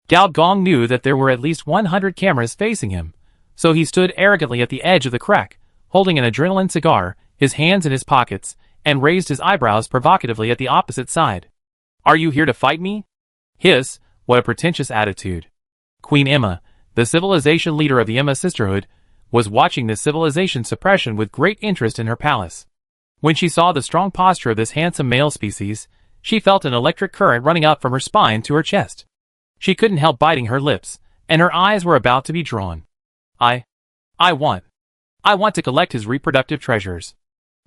Gao Gong knew that there were at least 100 cameras facing him, so he stood arrogantly at the edge of the crack, holding an adrenaline cigar, his hands in his pockets, and raised his eyebrows provocatively at the opposite side. Are you here to fight me? Hiss, what a pretentious attitude. Queen Emma, the civilization leader of the Emma Sisterhood, was watching this civilization suppression with great interest in her palace. When she saw the strong posture of this handsome male species, she felt an electric current running up from her spine to her chest. She couldn't help biting her lips, and her eyes were about to be drawn. I want to collect his reproductive treasures.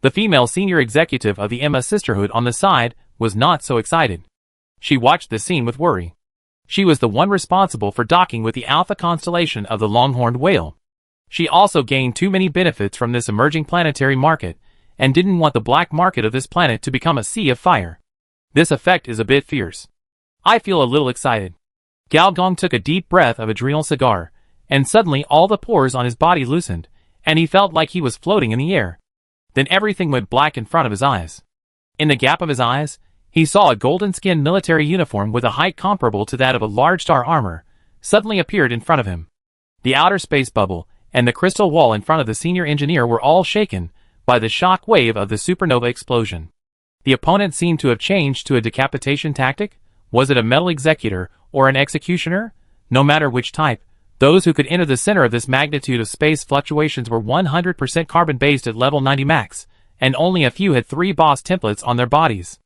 The female senior executive of the Emma Sisterhood on the side was not so excited. She watched the scene with worry. She was the one responsible for docking with the Alpha constellation of the Longhorned Whale. She also gained too many benefits from this emerging planetary market, and didn't want the black market of this planet to become a sea of fire. This effect is a bit fierce. I feel a little excited. Gao Gong took a deep breath of adrenal cigar, and suddenly all the pores on his body loosened, and he felt like he was floating in the air. Then everything went black in front of his eyes. In the gap of his eyes, he saw a golden-skinned military uniform with a height comparable to that of a large star armor, suddenly appeared in front of him. The outer space bubble and the crystal wall in front of the senior engineer were all shaken by the shock wave of the supernova explosion. The opponent seemed to have changed to a decapitation tactic. Was it a metal executor or an executioner? No matter which type, those who could enter the center of this magnitude of space fluctuations were 100% carbon-based at level 90 max, and only a few had 3 boss templates on their bodies.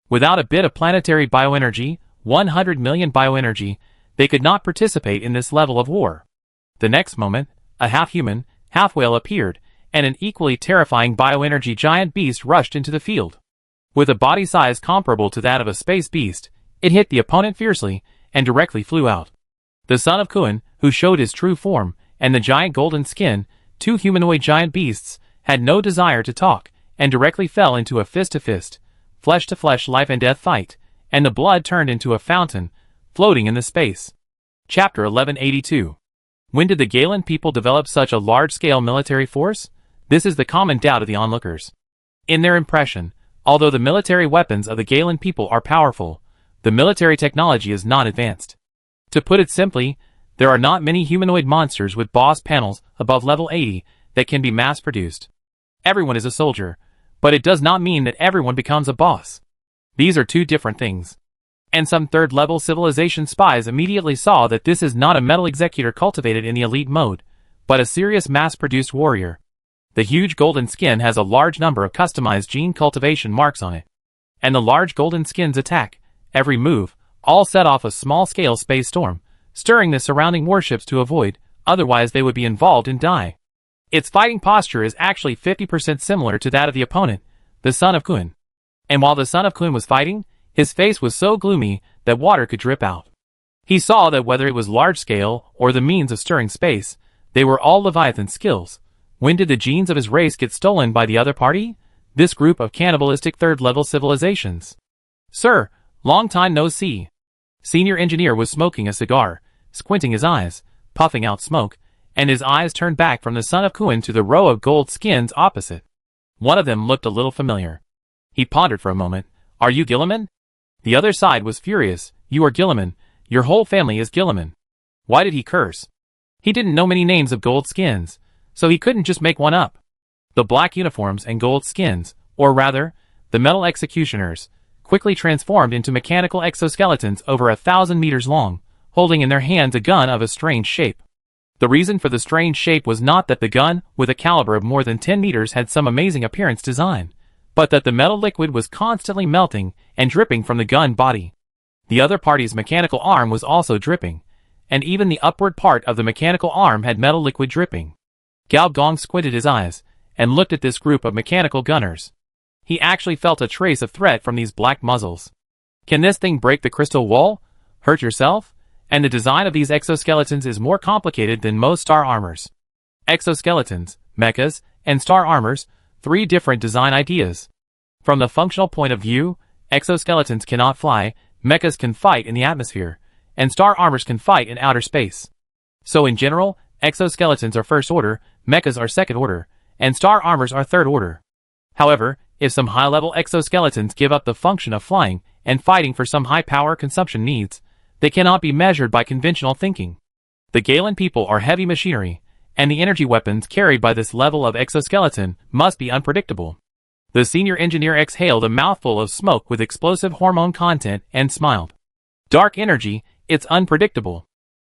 Without a bit of planetary bioenergy, 100 million bioenergy, they could not participate in this level of war. The next moment, a half-human, half-whale appeared, and an equally terrifying bioenergy giant beast rushed into the field. With a body size comparable to that of a space beast, it hit the opponent fiercely, and directly flew out. The son of Kuan, who showed his true form, and the giant golden skin, 2 humanoid giant beasts, had no desire to talk, and directly fell into a fist-to-fist, flesh-to-flesh life and death fight, and the blood turned into a fountain, floating in the space. Chapter 1182. When did the Galen people develop such a large-scale military force? This is the common doubt of the onlookers. In their impression, although the military weapons of the Galen people are powerful, the military technology is not advanced. To put it simply, there are not many humanoid monsters with boss panels above level 80 that can be mass-produced. Everyone is a soldier, but it does not mean that everyone becomes a boss. These are two different things. And some third-level civilization spies immediately saw that this is not a metal executor cultivated in the elite mode, but a serious mass-produced warrior. The huge golden skin has a large number of customized gene cultivation marks on it. And the large golden skin's attack, every move, all set off a small-scale space storm, stirring the surrounding warships to avoid, otherwise they would be involved and die. Its fighting posture is actually 50% similar to that of the opponent, the son of Kuan. And while the son of Kuan was fighting, his face was so gloomy that water could drip out. He saw that whether it was large-scale or the means of stirring space, they were all Leviathan skills. When did the genes of his race get stolen by the other party? This group of cannibalistic third-level civilizations. Sir, long time no see. Senior engineer was smoking a cigar, squinting his eyes, puffing out smoke, and his eyes turned back from the son of Kuan to the row of gold skins opposite. One of them looked a little familiar. He pondered for a moment. Are you Gilliman? The other side was furious. You are Gilliman. Your whole family is Gilliman. Why did he curse? He didn't know many names of gold skins, so he couldn't just make one up. The black uniforms and gold skins, or rather, the metal executioners, quickly transformed into mechanical exoskeletons over 1,000 meters long, holding in their hands a gun of a strange shape. The reason for the strange shape was not that the gun, with a caliber of more than 10 meters, had some amazing appearance design, but that the metal liquid was constantly melting and dripping from the gun body. The other party's mechanical arm was also dripping, and even the upward part of the mechanical arm had metal liquid dripping. Gao Gong squinted his eyes and looked at this group of mechanical gunners. He actually felt a trace of threat from these black muzzles. Can this thing break the crystal wall? Hurt yourself? And the design of these exoskeletons is more complicated than most star armors. Exoskeletons, mechas, and star armors, three different design ideas. From the functional point of view, exoskeletons cannot fly, mechas can fight in the atmosphere, and star armors can fight in outer space. So in general, exoskeletons are first order, mechas are second order, and star armors are third order. However, if some high-level exoskeletons give up the function of flying and fighting for some high-power consumption needs, they cannot be measured by conventional thinking. The Galen people are heavy machinery, and the energy weapons carried by this level of exoskeleton must be unpredictable. The senior engineer exhaled a mouthful of smoke with explosive hormone content and smiled. Dark energy, it's unpredictable.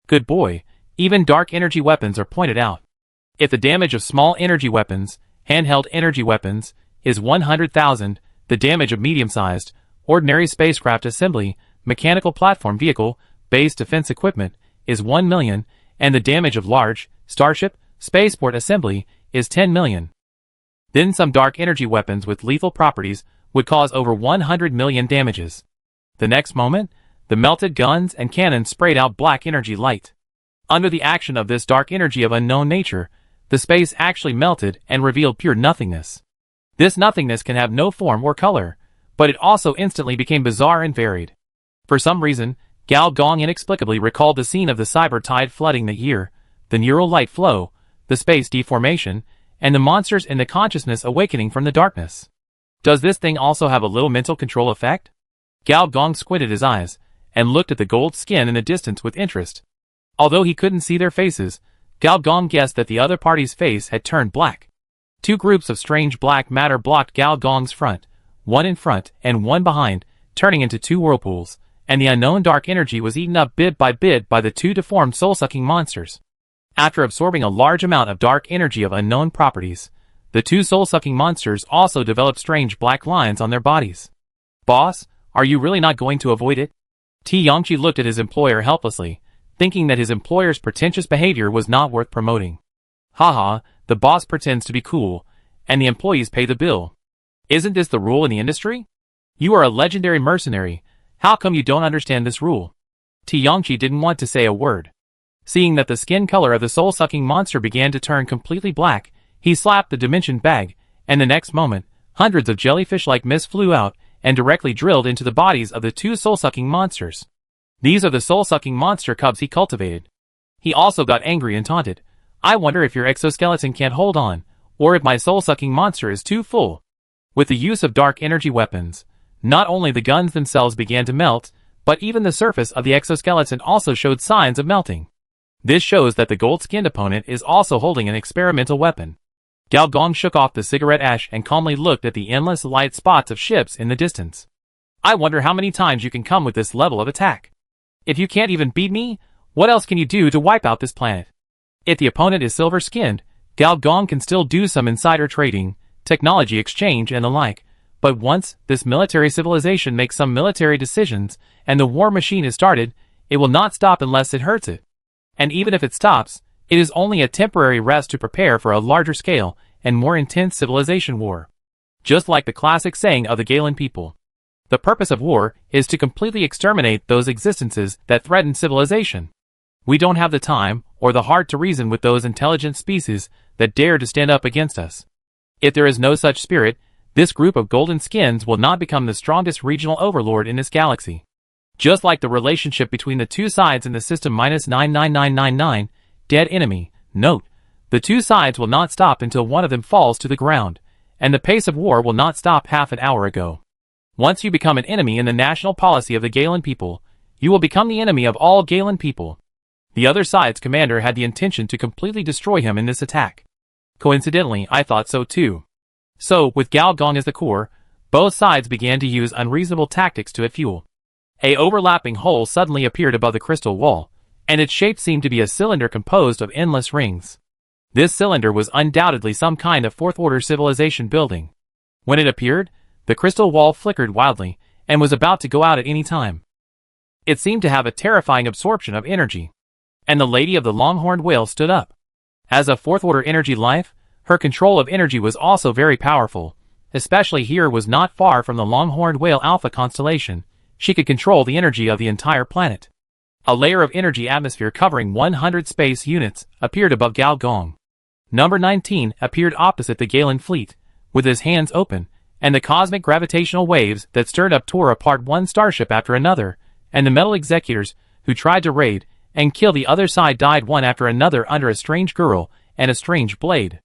Good boy, even dark energy weapons are pointed out. If the damage of small energy weapons, handheld energy weapons, is 100,000, the damage of medium-sized, ordinary spacecraft assembly, mechanical platform vehicle, base defense equipment, is 1 million, and the damage of large, starship, spaceport assembly, is 10 million. Then some dark energy weapons with lethal properties would cause over 100 million damages. The next moment, the melted guns and cannons sprayed out black energy light. Under the action of this dark energy of unknown nature, the space actually melted and revealed pure nothingness. This nothingness can have no form or color, but it also instantly became bizarre and varied. For some reason, Gao Gong inexplicably recalled the scene of the cyber tide flooding the year, the neural light flow, the space deformation, and the monsters in the consciousness awakening from the darkness. Does this thing also have a little mental control effect? Gao Gong squinted his eyes and looked at the gold skin in the distance with interest. Although he couldn't see their faces, Gao Gong guessed that the other party's face had turned black. Two groups of strange black matter blocked Gao Gong's front, one in front and one behind, turning into two whirlpools, and the unknown dark energy was eaten up bit by the two deformed soul-sucking monsters. After absorbing a large amount of dark energy of unknown properties, the two soul-sucking monsters also developed strange black lines on their bodies. Boss, are you really not going to avoid it? Ti Yongqi looked at his employer helplessly, thinking that his employer's pretentious behavior was not worth promoting. Haha, the boss pretends to be cool, and the employees pay the bill. Isn't this the rule in the industry? You are a legendary mercenary. How come you don't understand this rule? Ti Yongqi didn't want to say a word. Seeing that the skin color of the soul-sucking monster began to turn completely black, he slapped the dimension bag, and the next moment, hundreds of jellyfish-like mist flew out and directly drilled into the bodies of the two soul-sucking monsters. These are the soul-sucking monster cubs he cultivated. He also got angry and taunted. I wonder if your exoskeleton can't hold on, or if my soul-sucking monster is too full. With the use of dark energy weapons, not only the guns themselves began to melt, but even the surface of the exoskeleton also showed signs of melting. This shows that the gold-skinned opponent is also holding an experimental weapon. Gao Gong shook off the cigarette ash and calmly looked at the endless light spots of ships in the distance. I wonder how many times you can come with this level of attack. If you can't even beat me, what else can you do to wipe out this planet? If the opponent is silver-skinned, Gao Gong can still do some insider trading, technology exchange and the like, but once this military civilization makes some military decisions and the war machine is started, it will not stop unless it hurts it. And even if it stops, it is only a temporary rest to prepare for a larger scale and more intense civilization war. Just like the classic saying of the Galen people. The purpose of war is to completely exterminate those existences that threaten civilization. We don't have the time or the heart to reason with those intelligent species that dare to stand up against us. If there is no such spirit, this group of golden skins will not become the strongest regional overlord in this galaxy. Just like the relationship between the two sides in the system -99999, dead enemy. Note, the two sides will not stop until one of them falls to the ground, and the pace of war will not stop half an hour ago. Once you become an enemy in the national policy of the Galen people, you will become the enemy of all Galen people. The other side's commander had the intention to completely destroy him in this attack. Coincidentally, I thought so too. So, with Gao Gong as the core, both sides began to use unreasonable tactics to fuel. A overlapping hole suddenly appeared above the crystal wall, and its shape seemed to be a cylinder composed of endless rings. This cylinder was undoubtedly some kind of fourth-order civilization building. When it appeared, the crystal wall flickered wildly, and was about to go out at any time. It seemed to have a terrifying absorption of energy. And the lady of the long-horned whale stood up. As a fourth-order energy life, her control of energy was also very powerful, especially here was not far from the long-horned whale Alpha constellation. She could control the energy of the entire planet. A layer of energy atmosphere covering 100 space units appeared above Gao Gong. Number 19 appeared opposite the Galen fleet, with his hands open, and the cosmic gravitational waves that stirred up tore apart one starship after another, and the metal executors, who tried to raid and kill the other side, died one after another under a strange girl and a strange blade.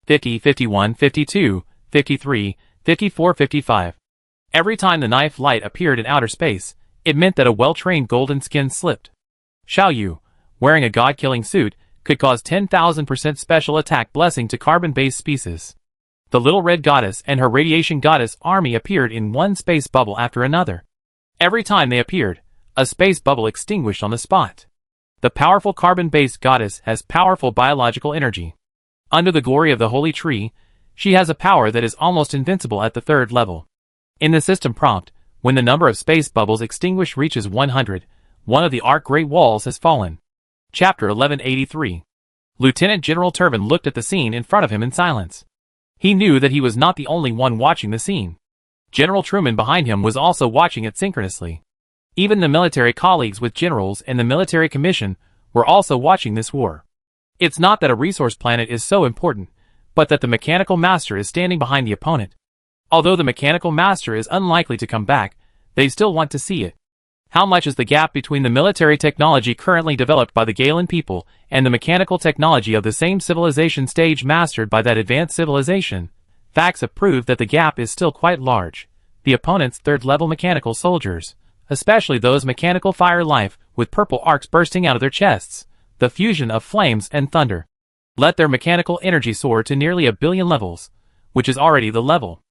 50, 51, 52, 53, 54, 55. Every time the knife light appeared in outer space, it meant that a well-trained golden skin slipped. Xiao Yu, wearing a god-killing suit, could cause 10,000% special attack blessing to carbon-based species. The little red goddess and her radiation goddess army appeared in one space bubble after another. Every time they appeared, a space bubble extinguished on the spot. The powerful carbon-based goddess has powerful biological energy. Under the glory of the holy tree, she has a power that is almost invincible at the 3rd level. In the system prompt, when the number of space bubbles extinguished reaches 100, one of the Arc Great Walls has fallen. Chapter 1183. Lieutenant General Turbin looked at the scene in front of him in silence. He knew that he was not the only one watching the scene. General Truman behind him was also watching it synchronously. Even the military colleagues with generals and the military commission were also watching this war. It's not that a resource planet is so important, but that the mechanical master is standing behind the opponent. Although the mechanical master is unlikely to come back, they still want to see it. How much is the gap between the military technology currently developed by the Galen people and the mechanical technology of the same civilization stage mastered by that advanced civilization? Facts have proved that the gap is still quite large. The opponent's 3rd-level mechanical soldiers, especially those mechanical fire life with purple arcs bursting out of their chests, the fusion of flames and thunder, let their mechanical energy soar to nearly 1 billion levels, which is already the level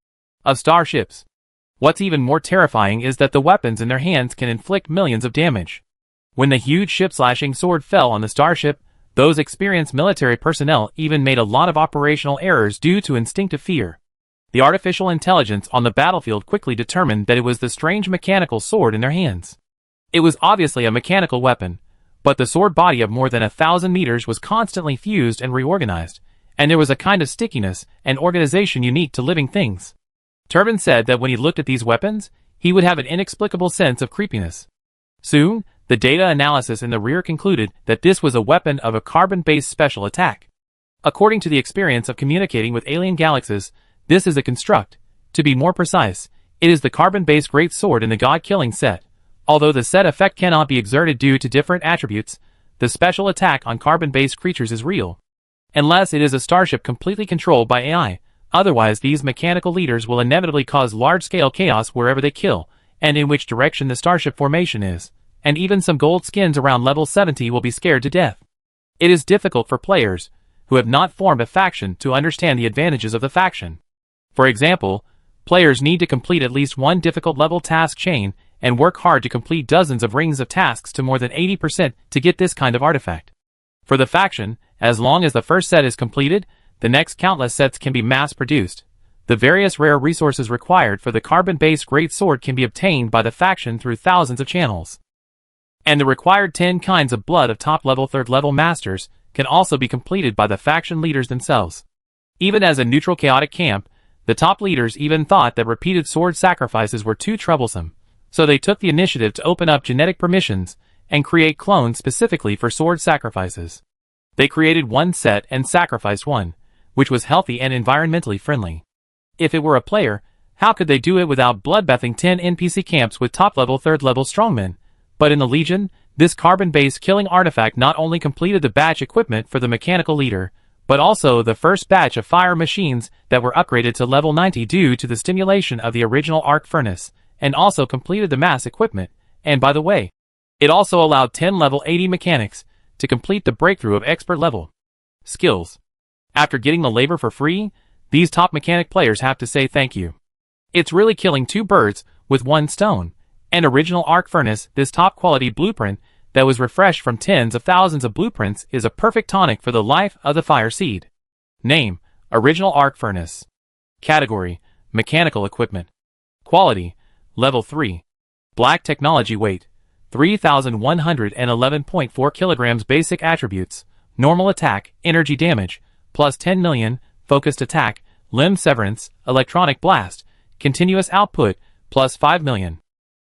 of starships. What's even more terrifying is that the weapons in their hands can inflict millions of damage. When the huge ship-slashing sword fell on the starship, those experienced military personnel even made a lot of operational errors due to instinctive fear. The artificial intelligence on the battlefield quickly determined that it was the strange mechanical sword in their hands. It was obviously a mechanical weapon, but the sword body of more than 1,000 meters was constantly fused and reorganized, and there was a kind of stickiness and organization unique to living things. Turbin said that when he looked at these weapons, he would have an inexplicable sense of creepiness. Soon, the data analysis in the rear concluded that this was a weapon of a carbon-based special attack. According to the experience of communicating with alien galaxies, this is a construct. To be more precise, it is the carbon-based great sword in the god-killing set. Although the set effect cannot be exerted due to different attributes, the special attack on carbon-based creatures is real. Unless it is a starship completely controlled by AI, otherwise these mechanical leaders will inevitably cause large-scale chaos wherever they kill, and in which direction the starship formation is, and even some gold skins around level 70 will be scared to death. It is difficult for players, who have not formed a faction, to understand the advantages of the faction. For example, players need to complete at least one difficult level task chain, and work hard to complete dozens of rings of tasks to more than 80% to get this kind of artifact. For the faction, as long as the first set is completed, the next countless sets can be mass-produced. The various rare resources required for the carbon-based great sword can be obtained by the faction through thousands of channels. And the required 10 kinds of blood of top-level 3rd-level masters can also be completed by the faction leaders themselves. Even as a neutral chaotic camp, the top leaders even thought that repeated sword sacrifices were too troublesome, so they took the initiative to open up genetic permissions and create clones specifically for sword sacrifices. They created one set and sacrificed one, which was healthy and environmentally friendly. If it were a player, how could they do it without bloodbathing 10 NPC camps with top-level 3rd-level strongmen? But in the Legion, this carbon-based killing artifact not only completed the batch equipment for the mechanical leader, but also the first batch of fire machines that were upgraded to level 90 due to the stimulation of the original arc furnace, and also completed the mass equipment, and by the way, it also allowed 10 level 80 mechanics to complete the breakthrough of expert level skills. After getting the labor for free, these top mechanic players have to say thank you. It's really killing two birds with one stone. An original arc furnace, this top quality blueprint that was refreshed from tens of thousands of blueprints, is a perfect tonic for the life of the fire seed. Name: Original Arc Furnace. Category: Mechanical Equipment. Quality: Level 3. Black Technology. Weight: 3,111.4 kilograms. Basic attributes: Normal attack, energy damage, plus 10 million, focused attack, limb severance, electronic blast, continuous output, plus 5 million.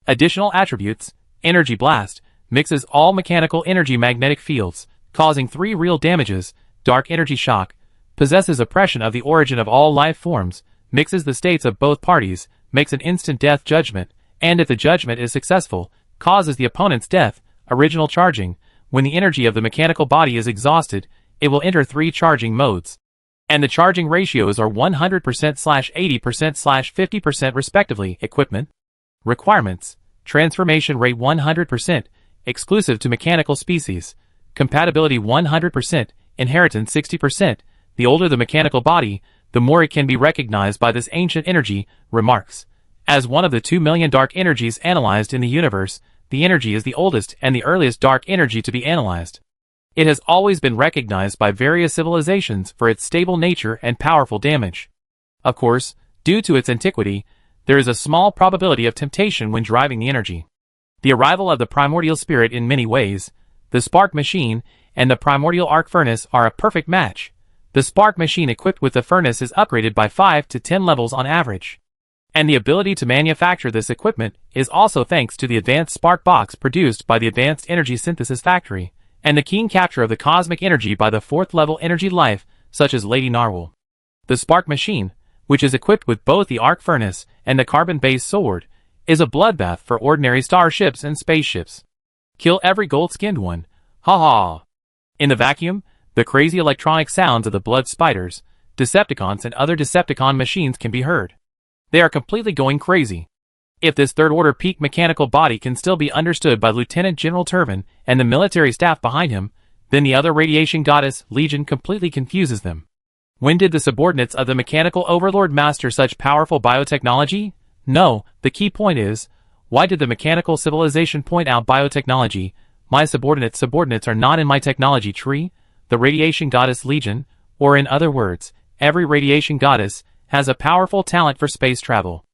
Additional attributes: Energy blast, mixes all mechanical energy magnetic fields, causing 3 real damages. Dark energy shock, possesses oppression of the origin of all life forms, mixes the states of both parties, makes an instant death judgment, and if the judgment is successful, causes the opponent's death. Original charging, when the energy of the mechanical body is exhausted, it will enter 3 charging modes. And the charging ratios are 100%/80%/50% respectively. Equipment. Requirements: Transformation rate 100%, exclusive to mechanical species. Compatibility 100%, inheritance 60%. The older the mechanical body, the more it can be recognized by this ancient energy. Remarks: As one of the 2 million dark energies analyzed in the universe, the energy is the oldest and the earliest dark energy to be analyzed. It has always been recognized by various civilizations for its stable nature and powerful damage. Of course, due to its antiquity, there is a small probability of temptation when driving the energy. The arrival of the primordial spirit in many ways, the spark machine, and the primordial arc furnace are a perfect match. The spark machine equipped with the furnace is upgraded by 5 to 10 levels on average. And the ability to manufacture this equipment is also thanks to the advanced spark box produced by the Advanced Energy Synthesis Factory, and the keen capture of the cosmic energy by the 4th level energy life, such as Lady Narwhal. The spark machine, which is equipped with both the arc furnace and the carbon-based sword, is a bloodbath for ordinary starships and spaceships. Kill every gold-skinned one. Ha ha. In the vacuum, the crazy electronic sounds of the blood spiders, Decepticons and other Decepticon machines can be heard. They are completely going crazy. If this third-order peak mechanical body can still be understood by Lieutenant General Turvin and the military staff behind him, then the other radiation goddess, Legion, completely confuses them. When did the subordinates of the mechanical overlord master such powerful biotechnology? No, the key point is, why did the mechanical civilization point out biotechnology? My subordinates are not in my technology tree. The radiation goddess Legion, or in other words, every radiation goddess, has a powerful talent for space travel.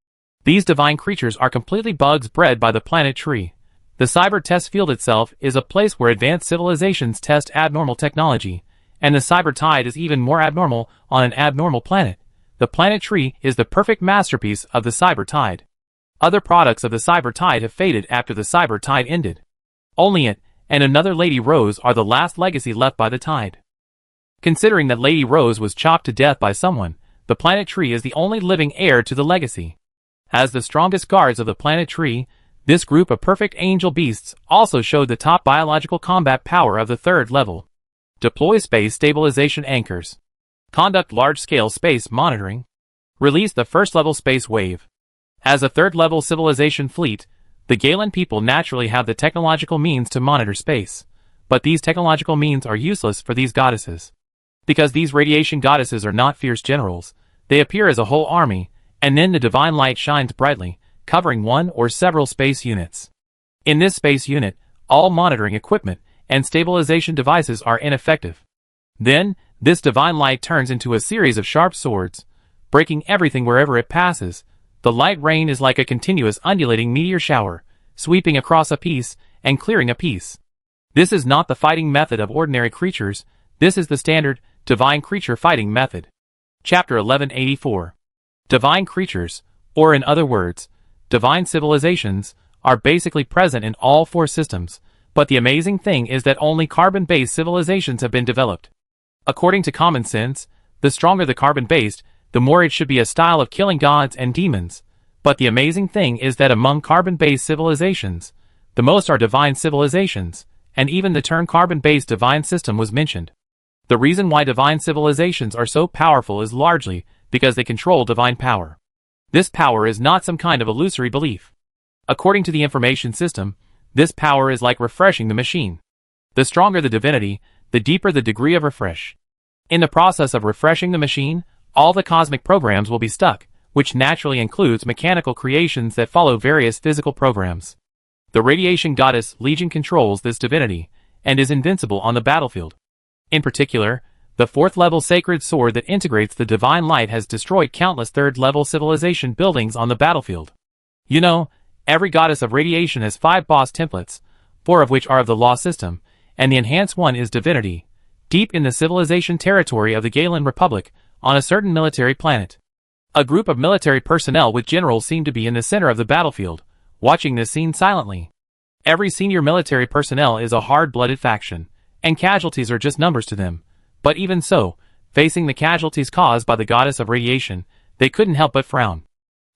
These divine creatures are completely bugs bred by the planet tree. The cyber test field itself is a place where advanced civilizations test abnormal technology, and the cyber tide is even more abnormal on an abnormal planet. The planet tree is the perfect masterpiece of the cyber tide. Other products of the cyber tide have faded after the cyber tide ended. Only it, and another Lady Rose are the last legacy left by the tide. Considering that Lady Rose was chopped to death by someone, the planet tree is the only living heir to the legacy. As the strongest guards of the planet tree, this group of perfect angel beasts also showed the top biological combat power of the 3rd level. Deploy space stabilization anchors. Conduct large-scale space monitoring. Release the 1st level space wave. As a 3rd level civilization fleet, the Galen people naturally have the technological means to monitor space, but these technological means are useless for these goddesses. Because these radiation goddesses are not fierce generals, they appear as a whole army, and then the divine light shines brightly, covering one or several space units. In this space unit, all monitoring equipment and stabilization devices are ineffective. Then, this divine light turns into a series of sharp swords, breaking everything wherever it passes. The light rain is like a continuous undulating meteor shower, sweeping across a piece and clearing a piece. This is not the fighting method of ordinary creatures, this is the standard, divine creature fighting method. Chapter 1184. Divine creatures, or in other words, divine civilizations, are basically present in all 4 systems, but the amazing thing is that only carbon-based civilizations have been developed. According to common sense, the stronger the carbon-based, the more it should be a style of killing gods and demons. But the amazing thing is that among carbon-based civilizations, the most are divine civilizations, and even the term carbon-based divine system was mentioned. The reason why divine civilizations are so powerful is largely because they control divine power. This power is not some kind of illusory belief. According to the information system, this power is like refreshing the machine. The stronger the divinity, the deeper the degree of refresh. In the process of refreshing the machine, all the cosmic programs will be stuck, which naturally includes mechanical creations that follow various physical programs. The radiation goddess Legion controls this divinity, and is invincible on the battlefield. In particular, the 4th level sacred sword that integrates the divine light has destroyed countless 3rd level civilization buildings on the battlefield. You know, every goddess of radiation has 5 boss templates, 4 of which are of the law system, and the enhanced one is divinity, deep in the civilization territory of the Galen Republic, on a certain military planet. A group of military personnel with generals seem to be in the center of the battlefield, watching this scene silently. Every senior military personnel is a hard-blooded faction, and casualties are just numbers to them. But even so, facing the casualties caused by the goddess of radiation, they couldn't help but frown.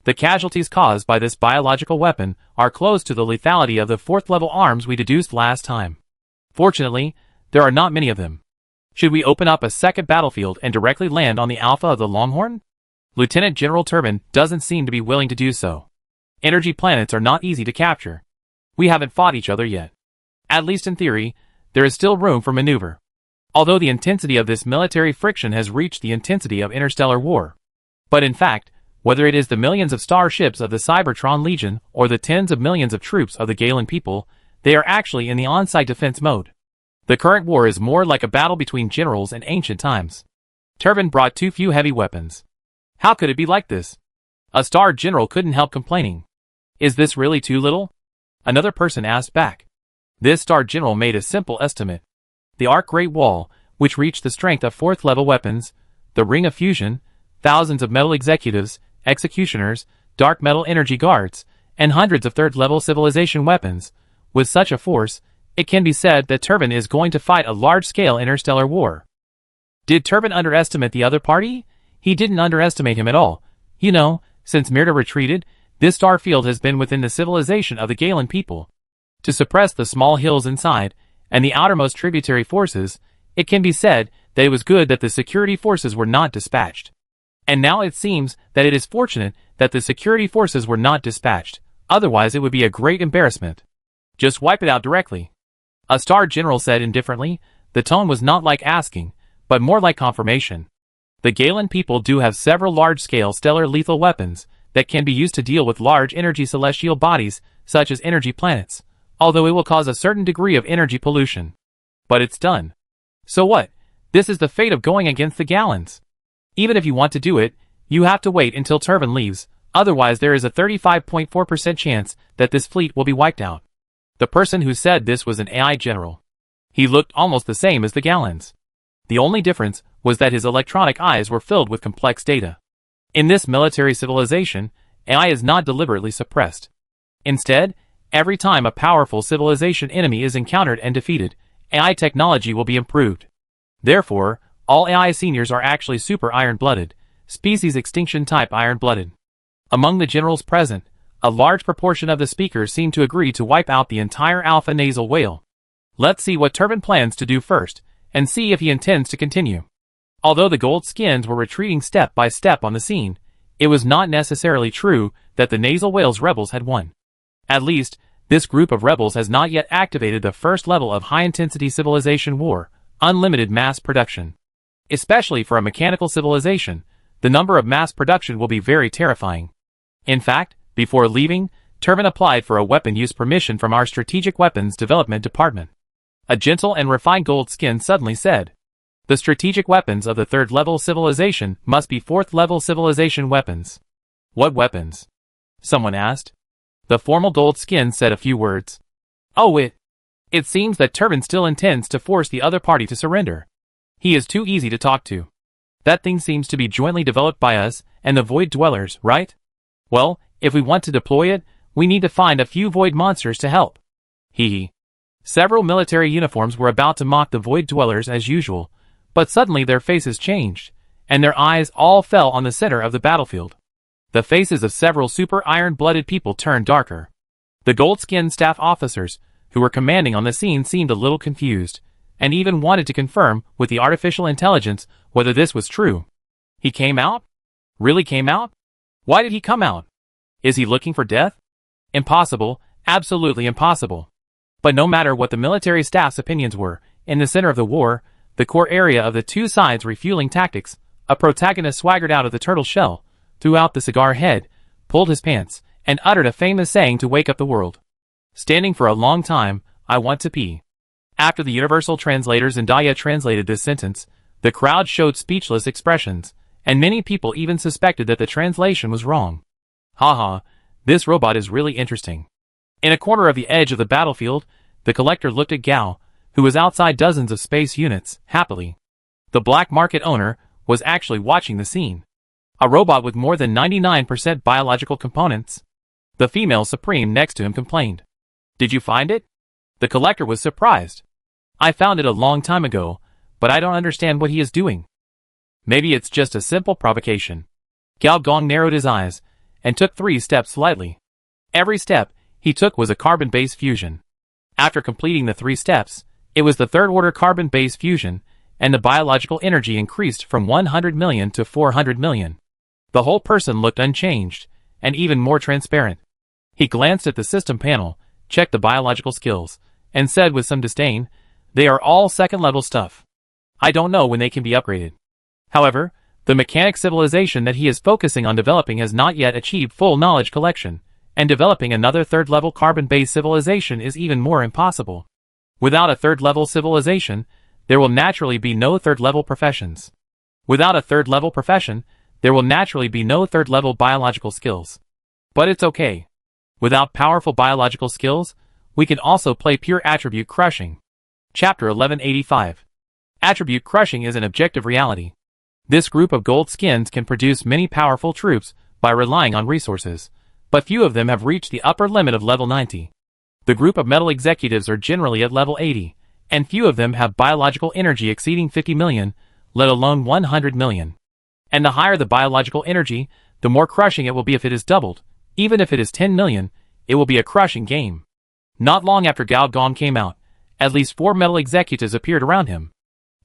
The casualties caused by this biological weapon are close to the lethality of the 4th level arms we deduced last time. Fortunately, there are not many of them. Should we open up a second battlefield and directly land on the Alpha of the Longhorn? Lieutenant General Turbin doesn't seem to be willing to do so. Energy planets are not easy to capture. We haven't fought each other yet. At least in theory, there is still room for maneuver. Although the intensity of this military friction has reached the intensity of interstellar war. But in fact, whether it is the millions of starships of the Cybertron Legion or the tens of millions of troops of the Galen people, they are actually in the on-site defense mode. The current war is more like a battle between generals in ancient times. Turbin brought too few heavy weapons. How could it be like this? A star general couldn't help complaining. Is this really too little? Another person asked back. This star general made a simple estimate. The Arc Great Wall, which reached the strength of 4th level weapons, the Ring of Fusion, thousands of metal executives, executioners, dark metal energy guards, and hundreds of 3rd level civilization weapons. With such a force, it can be said that Turbin is going to fight a large-scale interstellar war. Did Turbin underestimate the other party? He didn't underestimate him at all. You know, since Myrta retreated, this star field has been within the civilization of the Galen people. To suppress the small hills inside, and the outermost tributary forces, it can be said that it was good that the security forces were not dispatched. And now it seems that it is fortunate that the security forces were not dispatched, otherwise it would be a great embarrassment. Just wipe it out directly. A star general said indifferently. The tone was not like asking, but more like confirmation. The Galen people do have several large-scale stellar lethal weapons that can be used to deal with large energy celestial bodies, such as energy planets, although it will cause a certain degree of energy pollution. But it's done. So what? This is the fate of going against the Galans. Even if you want to do it, you have to wait until Turbin leaves, otherwise there is a 35.4% chance that this fleet will be wiped out. The person who said this was an AI general. He looked almost the same as the Galans. The only difference was that his electronic eyes were filled with complex data. In this military civilization, AI is not deliberately suppressed. Instead, every time a powerful civilization enemy is encountered and defeated, AI technology will be improved. Therefore, all AI seniors are actually super iron-blooded, species extinction type iron-blooded. Among the generals present, a large proportion of the speakers seem to agree to wipe out the entire alpha nasal whale. Let's see what Turbin plans to do first, and see if he intends to continue. Although the gold skins were retreating step by step on the scene, it was not necessarily true that the nasal whale's rebels had won. At least, this group of rebels has not yet activated the first level of high-intensity civilization war, unlimited mass production. Especially for a mechanical civilization, the number of mass production will be very terrifying. In fact, before leaving, Turbin applied for a weapon use permission from our Strategic Weapons Development Department. A gentle and refined gold skin suddenly said, "The strategic weapons of the 3rd level civilization must be 4th level civilization weapons." "What weapons?" someone asked. The formal gold skin said a few words. "Oh, it seems that Turbin still intends to force the other party to surrender. He is too easy to talk to. That thing seems to be jointly developed by us and the Void Dwellers, right? Well, if we want to deploy it, we need to find a few Void monsters to help." Hee. Several military uniforms were about to mock the Void Dwellers as usual, but suddenly their faces changed, and their eyes all fell on the center of the battlefield. The faces of several super iron-blooded people turned darker. The gold-skinned staff officers, who were commanding on the scene, seemed a little confused, and even wanted to confirm with the artificial intelligence whether this was true. He came out? Really came out? Why did he come out? Is he looking for death? Impossible, absolutely impossible. But no matter what the military staff's opinions were, in the center of the war, the core area of the two sides' refueling tactics, a protagonist swaggered out of the turtle shell, threw out the cigar head, pulled his pants, and uttered a famous saying to wake up the world. Standing for a long time, I want to pee. After the universal translators and Daya translated this sentence, the crowd showed speechless expressions, and many people even suspected that the translation was wrong. Haha, this robot is really interesting. In a corner of the edge of the battlefield, the collector looked at Gao, who was outside dozens of space units, happily. The black market owner was actually watching the scene. A robot with more than 99% biological components. The female supreme next to him complained. Did you find it? The collector was surprised. I found it a long time ago, but I don't understand what he is doing. Maybe it's just a simple provocation. Gao Gong narrowed his eyes, and took 3 steps lightly. Every step he took was a carbon-based fusion. After completing the 3 steps, it was the third-order carbon-based fusion, and the biological energy increased from 100 million to 400 million. The whole person looked unchanged, and even more transparent. He glanced at the system panel, checked the biological skills, and said with some disdain, "They are all second-level stuff. I don't know when they can be upgraded." However, the mechanic civilization that he is focusing on developing has not yet achieved full knowledge collection, and developing another third-level carbon-based civilization is even more impossible. Without a third-level civilization, there will naturally be no third-level professions. Without a third-level profession, there will naturally be no third-level biological skills. But it's okay. Without powerful biological skills, we can also play pure attribute crushing. Chapter 1185. Attribute crushing is an objective reality. This group of gold skins can produce many powerful troops by relying on resources, but few of them have reached the upper limit of level 90. The group of metal executives are generally at level 80, and few of them have biological energy exceeding 50 million, let alone 100 million. And the higher the biological energy, the more crushing it will be if it is doubled. Even if it is 10 million, it will be a crushing game. Not long after Gao Gong came out, at least 4 metal executives appeared around him.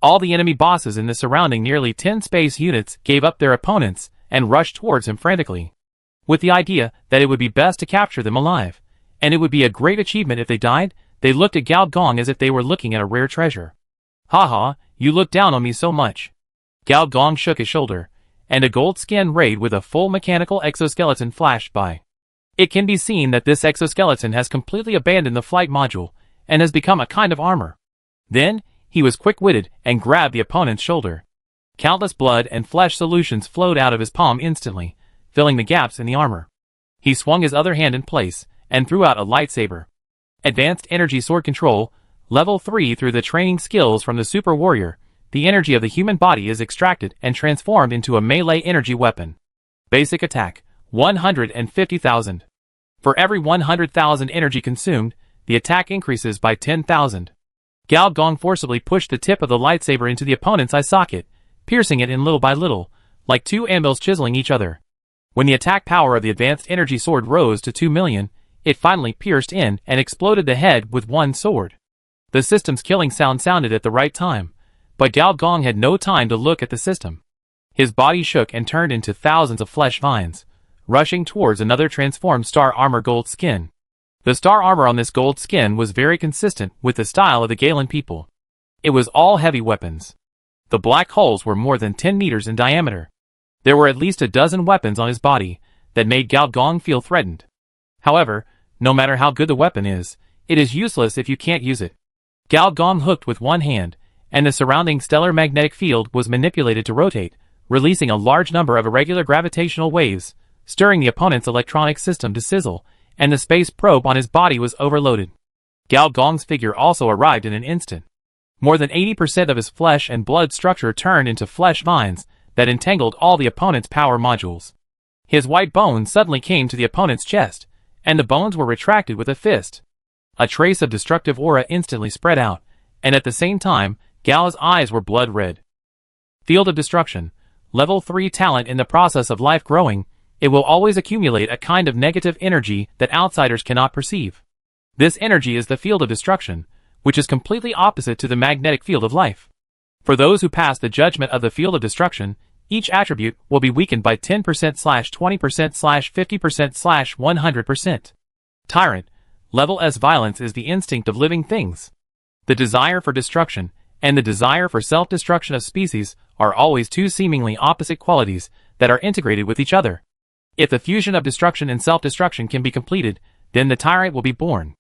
All the enemy bosses in the surrounding nearly 10 space units gave up their opponents and rushed towards him frantically, with the idea that it would be best to capture them alive, and it would be a great achievement if they died. They looked at Gao Gong as if they were looking at a rare treasure. "Haha, you look down on me so much." Gao Gong shook his shoulder, and a gold skin raid with a full mechanical exoskeleton flashed by. It can be seen that this exoskeleton has completely abandoned the flight module, and has become a kind of armor. Then, he was quick-witted and grabbed the opponent's shoulder. Countless blood and flesh solutions flowed out of his palm instantly, filling the gaps in the armor. He swung his other hand in place, and threw out a lightsaber. Advanced Energy Sword Control, Level 3. Through the training skills from the Super Warrior, the energy of the human body is extracted and transformed into a melee energy weapon. Basic attack, 150,000. For every 100,000 energy consumed, the attack increases by 10,000. Gao Gong forcibly pushed the tip of the lightsaber into the opponent's eye socket, piercing it in little by little, like 2 anvils chiseling each other. When the attack power of the advanced energy sword rose to 2 million, it finally pierced in and exploded the head with one sword. The system's killing sound sounded at the right time, but Gao Gong had no time to look at the system. His body shook and turned into thousands of flesh vines, rushing towards another transformed star armor gold skin. The star armor on this gold skin was very consistent with the style of the Galen people. It was all heavy weapons. The black holes were more than 10 meters in diameter. There were at least a dozen weapons on his body that made Gao Gong feel threatened. However, no matter how good the weapon is, it is useless if you can't use it. Gao Gong hooked with one hand, and the surrounding stellar magnetic field was manipulated to rotate, releasing a large number of irregular gravitational waves, stirring the opponent's electronic system to sizzle, and the space probe on his body was overloaded. Gao Gong's figure also arrived in an instant. More than 80% of his flesh and blood structure turned into flesh vines that entangled all the opponent's power modules. His white bones suddenly came to the opponent's chest, and the bones were retracted with a fist. A trace of destructive aura instantly spread out, and at the same time, Gao's eyes were blood red. Field of Destruction, Level 3 talent. In the process of life growing, it will always accumulate a kind of negative energy that outsiders cannot perceive. This energy is the field of destruction, which is completely opposite to the magnetic field of life. For those who pass the judgment of the field of destruction, each attribute will be weakened by 10%/20%/50%/100%. Tyrant. Level S violence is the instinct of living things. The desire for destruction and the desire for self-destruction of species are always two seemingly opposite qualities that are integrated with each other. If the fusion of destruction and self-destruction can be completed, then the tyrant will be born.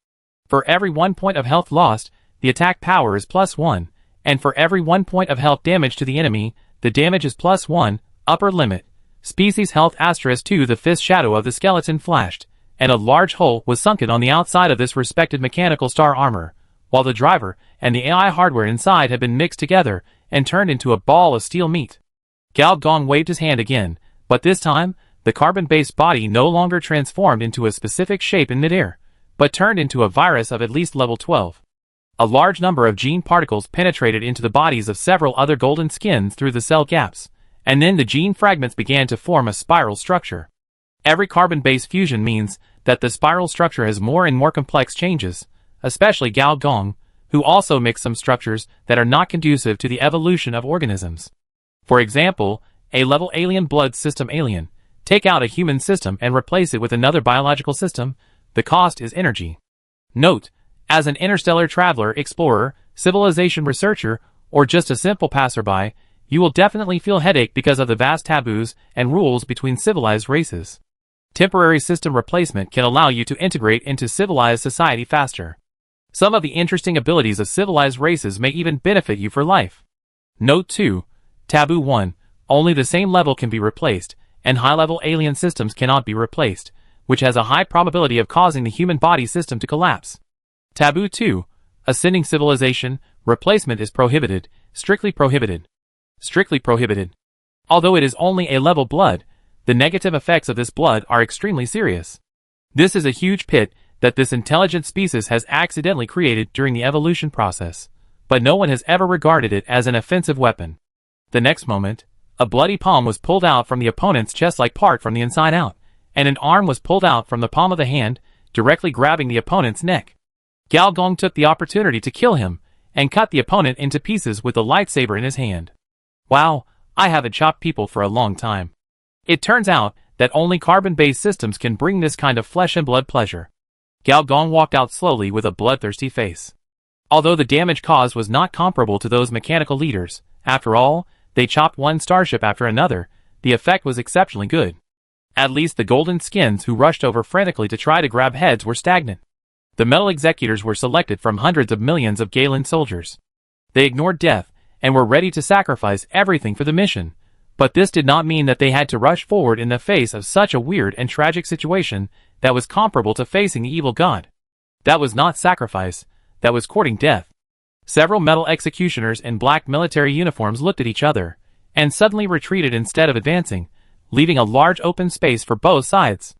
For every 1 point of health lost, the attack power is +1, and for every 1 point of health damage to the enemy, the damage is +1, upper limit. Species health *2. The fifth shadow of the skeleton flashed, and a large hole was sunken on the outside of this respected mechanical star armor, while the driver and the AI hardware inside had been mixed together and turned into a ball of steel meat. Gao Dong waved his hand again, but this time, the carbon-based body no longer transformed into a specific shape in midair, but turned into a virus of at least level 12. A large number of gene particles penetrated into the bodies of several other golden skins through the cell gaps, and then the gene fragments began to form a spiral structure. Every carbon-based fusion means that the spiral structure has more and more complex changes, especially Gao Gong, who also mixed some structures that are not conducive to the evolution of organisms. For example, a level alien blood system alien. Take out a human system and replace it with another biological system. The cost is energy. Note, as an interstellar traveler, explorer, civilization researcher, or just a simple passerby, you will definitely feel headache because of the vast taboos and rules between civilized races. Temporary system replacement can allow you to integrate into civilized society faster. Some of the interesting abilities of civilized races may even benefit you for life. Note 2. Taboo 1. Only the same level can be replaced, and high-level alien systems cannot be replaced, which has a high probability of causing the human body system to collapse. Taboo 2. Ascending civilization, replacement is prohibited, strictly prohibited. Strictly prohibited. Although it is only a level blood, the negative effects of this blood are extremely serious. This is a huge pit that this intelligent species has accidentally created during the evolution process, but no one has ever regarded it as an offensive weapon. The next moment, a bloody palm was pulled out from the opponent's chest-like part from the inside out, and an arm was pulled out from the palm of the hand, directly grabbing the opponent's neck. Gao Gong took the opportunity to kill him, and cut the opponent into pieces with the lightsaber in his hand. Wow, I haven't chopped people for a long time. It turns out that only carbon-based systems can bring this kind of flesh and blood pleasure. Gao Gong walked out slowly with a bloodthirsty face. Although the damage caused was not comparable to those mechanical leaders, after all, they chopped one starship after another, the effect was exceptionally good. At least the golden skins who rushed over frantically to try to grab heads were stagnant. The metal executors were selected from hundreds of millions of Galen soldiers. They ignored death, and were ready to sacrifice everything for the mission, but this did not mean that they had to rush forward in the face of such a weird and tragic situation that was comparable to facing the evil god. That was not sacrifice, that was courting death. Several metal executioners in black military uniforms looked at each other, and suddenly retreated instead of advancing, leaving a large open space for both sides.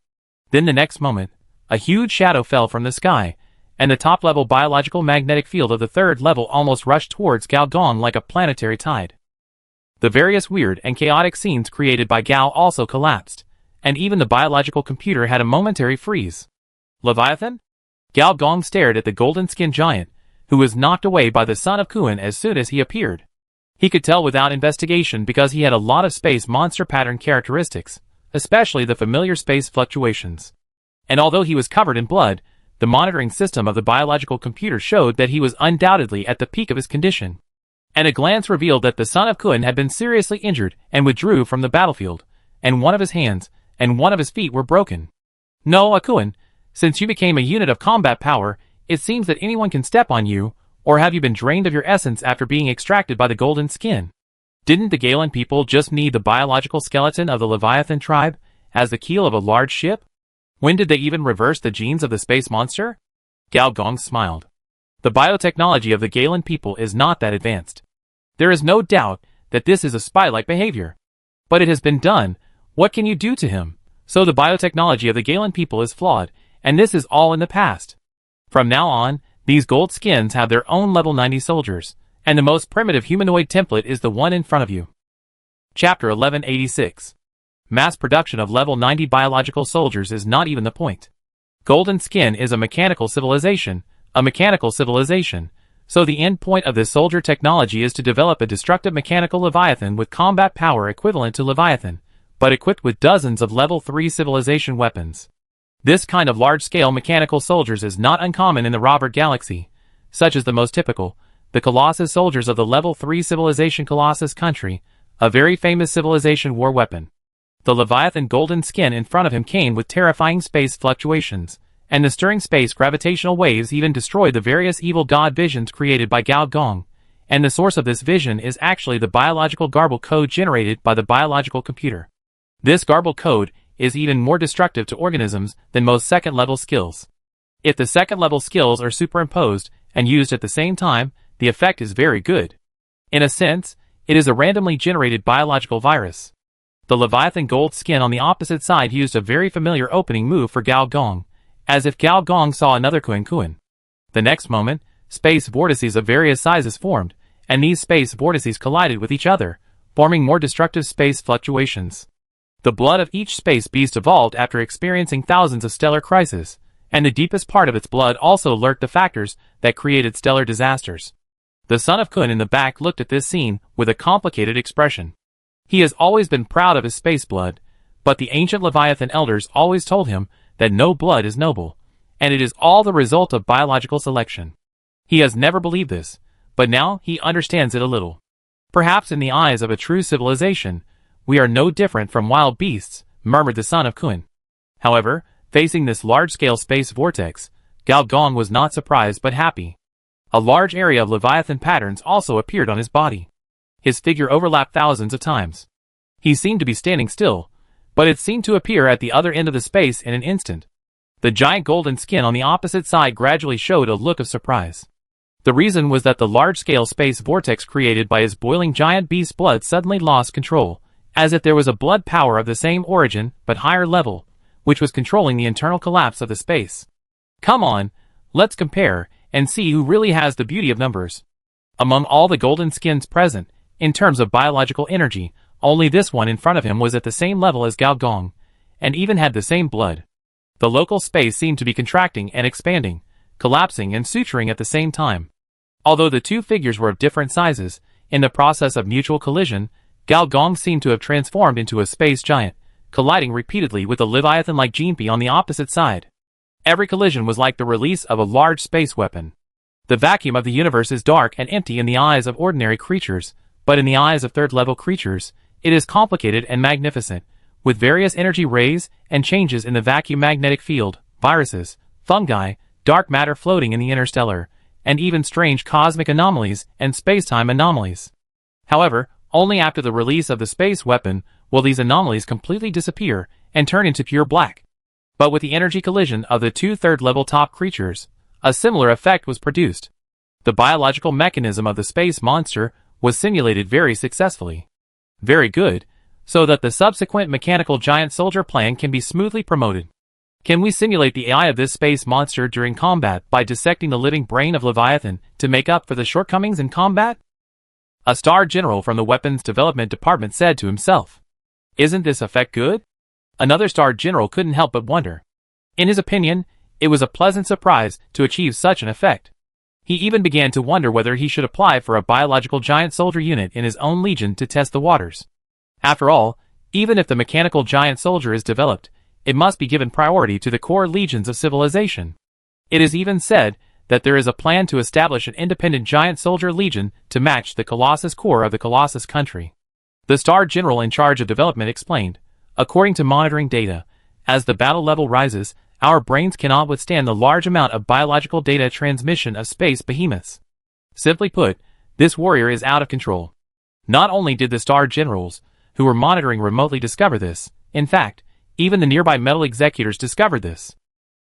Then the next moment, a huge shadow fell from the sky, and the top-level biological magnetic field of the third level almost rushed towards Gao Gong like a planetary tide. The various weird and chaotic scenes created by Gao also collapsed, and even the biological computer had a momentary freeze. Leviathan? Gao Gong stared at the golden-skinned giant, who was knocked away by the son of Kuan as soon as he appeared. He could tell without investigation because he had a lot of space monster pattern characteristics, especially the familiar space fluctuations. And although he was covered in blood, the monitoring system of the biological computer showed that he was undoubtedly at the peak of his condition. And a glance revealed that the son of Kuan had been seriously injured and withdrew from the battlefield, and one of his hands and one of his feet were broken. No, Kuan, since you became a unit of combat power, it seems that anyone can step on you, or have you been drained of your essence after being extracted by the golden skin? Didn't the Galen people just need the biological skeleton of the Leviathan tribe as the keel of a large ship? When did they even reverse the genes of the space monster? Gao Gong smiled. The biotechnology of the Galen people is not that advanced. There is no doubt that this is a spy-like behavior. But it has been done. What can you do to him? So the biotechnology of the Galen people is flawed, and this is all in the past. From now on, these gold skins have their own level 90 soldiers, and the most primitive humanoid template is the one in front of you. Chapter 1186. Mass production of level 90 biological soldiers is not even the point. Golden Skin is a mechanical civilization, So the end point of this soldier technology is to develop a destructive mechanical Leviathan with combat power equivalent to Leviathan, but equipped with dozens of level 3 civilization weapons. This kind of large-scale mechanical soldiers is not uncommon in the Robert Galaxy, such as the most typical, the Colossus soldiers of the level 3 civilization Colossus country, a very famous civilization war weapon. The Leviathan golden skin in front of him came with terrifying space fluctuations, and the stirring space gravitational waves even destroyed the various evil god visions created by Gao Gong, and the source of this vision is actually the biological garble code generated by the biological computer. This garble code is even more destructive to organisms than most second-level skills. If the second-level skills are superimposed and used at the same time, the effect is very good. In a sense, it is a randomly generated biological virus. The Leviathan gold skin on the opposite side used a very familiar opening move for Gao Gong, as if Gao Gong saw another Kuan. The next moment, space vortices of various sizes formed, and these space vortices collided with each other, forming more destructive space fluctuations. The blood of each space beast evolved after experiencing thousands of stellar crises, and the deepest part of its blood also lurked the factors that created stellar disasters. The son of Kun in the back looked at this scene with a complicated expression. He has always been proud of his space blood, but the ancient Leviathan elders always told him that no blood is noble, and it is all the result of biological selection. He has never believed this, but now he understands it a little. Perhaps in the eyes of a true civilization, we are no different from wild beasts, murmured the son of Kun. However, facing this large-scale space vortex, Gao Gong was not surprised but happy. A large area of Leviathan patterns also appeared on his body. His figure overlapped thousands of times. He seemed to be standing still, but it seemed to appear at the other end of the space in an instant. The giant golden skin on the opposite side gradually showed a look of surprise. The reason was that the large-scale space vortex created by his boiling giant beast blood suddenly lost control, as if there was a blood power of the same origin but higher level, which was controlling the internal collapse of the space. Come on, let's compare, and see who really has the beauty of numbers. Among all the golden skins present, in terms of biological energy, only this one in front of him was at the same level as Gao Gong, and even had the same blood. The local space seemed to be contracting and expanding, collapsing and suturing at the same time. Although the two figures were of different sizes, in the process of mutual collision, Gao Gong seemed to have transformed into a space giant, colliding repeatedly with a Leviathan-like Jinpi on the opposite side. Every collision was like the release of a large space weapon. The vacuum of the universe is dark and empty in the eyes of ordinary creatures, but in the eyes of third-level creatures, it is complicated and magnificent, with various energy rays and changes in the vacuum magnetic field, viruses, fungi, dark matter floating in the interstellar, and even strange cosmic anomalies and space-time anomalies. However, only after the release of the space weapon will these anomalies completely disappear and turn into pure black. But with the energy collision of the two third-level top creatures, a similar effect was produced. The biological mechanism of the space monster was simulated very successfully. Very good, so that the subsequent mechanical giant soldier plan can be smoothly promoted. Can we simulate the AI of this space monster during combat by dissecting the living brain of Leviathan to make up for the shortcomings in combat? A star general from the Weapons Development Department said to himself. Isn't this effect good? Another star general couldn't help but wonder. In his opinion, it was a pleasant surprise to achieve such an effect. He even began to wonder whether he should apply for a biological giant soldier unit in his own legion to test the waters. After all, even if the mechanical giant soldier is developed, it must be given priority to the core legions of civilization. It is even said that there is a plan to establish an independent giant soldier legion to match the Colossus core of the Colossus country. The star general in charge of development explained, according to monitoring data, as the battle level rises, our brains cannot withstand the large amount of biological data transmission of space behemoths. Simply put, this warrior is out of control. Not only did the star generals, who were monitoring remotely discover this, in fact, even the nearby metal executors discovered this.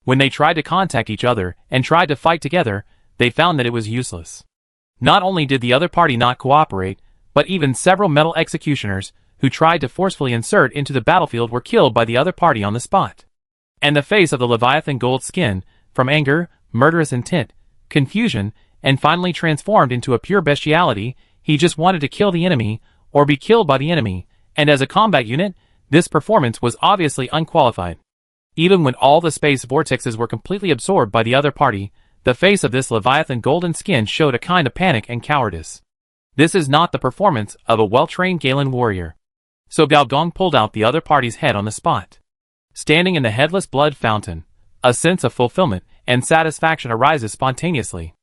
When they tried to contact each other and tried to fight together, they found that it was useless. Not only did the other party not cooperate, but even several metal executioners who tried to forcefully insert into the battlefield were killed by the other party on the spot. And the face of the Leviathan gold skin, from anger, murderous intent, confusion, and finally transformed into a pure bestiality, he just wanted to kill the enemy, or be killed by the enemy, and as a combat unit, this performance was obviously unqualified. Even when all the space vortexes were completely absorbed by the other party, The face of this Leviathan golden skin showed a kind of panic and cowardice. This is not the performance of a well-trained Galen warrior. So Gao Gong pulled out the other party's head on the spot. Standing in the headless blood fountain, a sense of fulfillment and satisfaction arises spontaneously.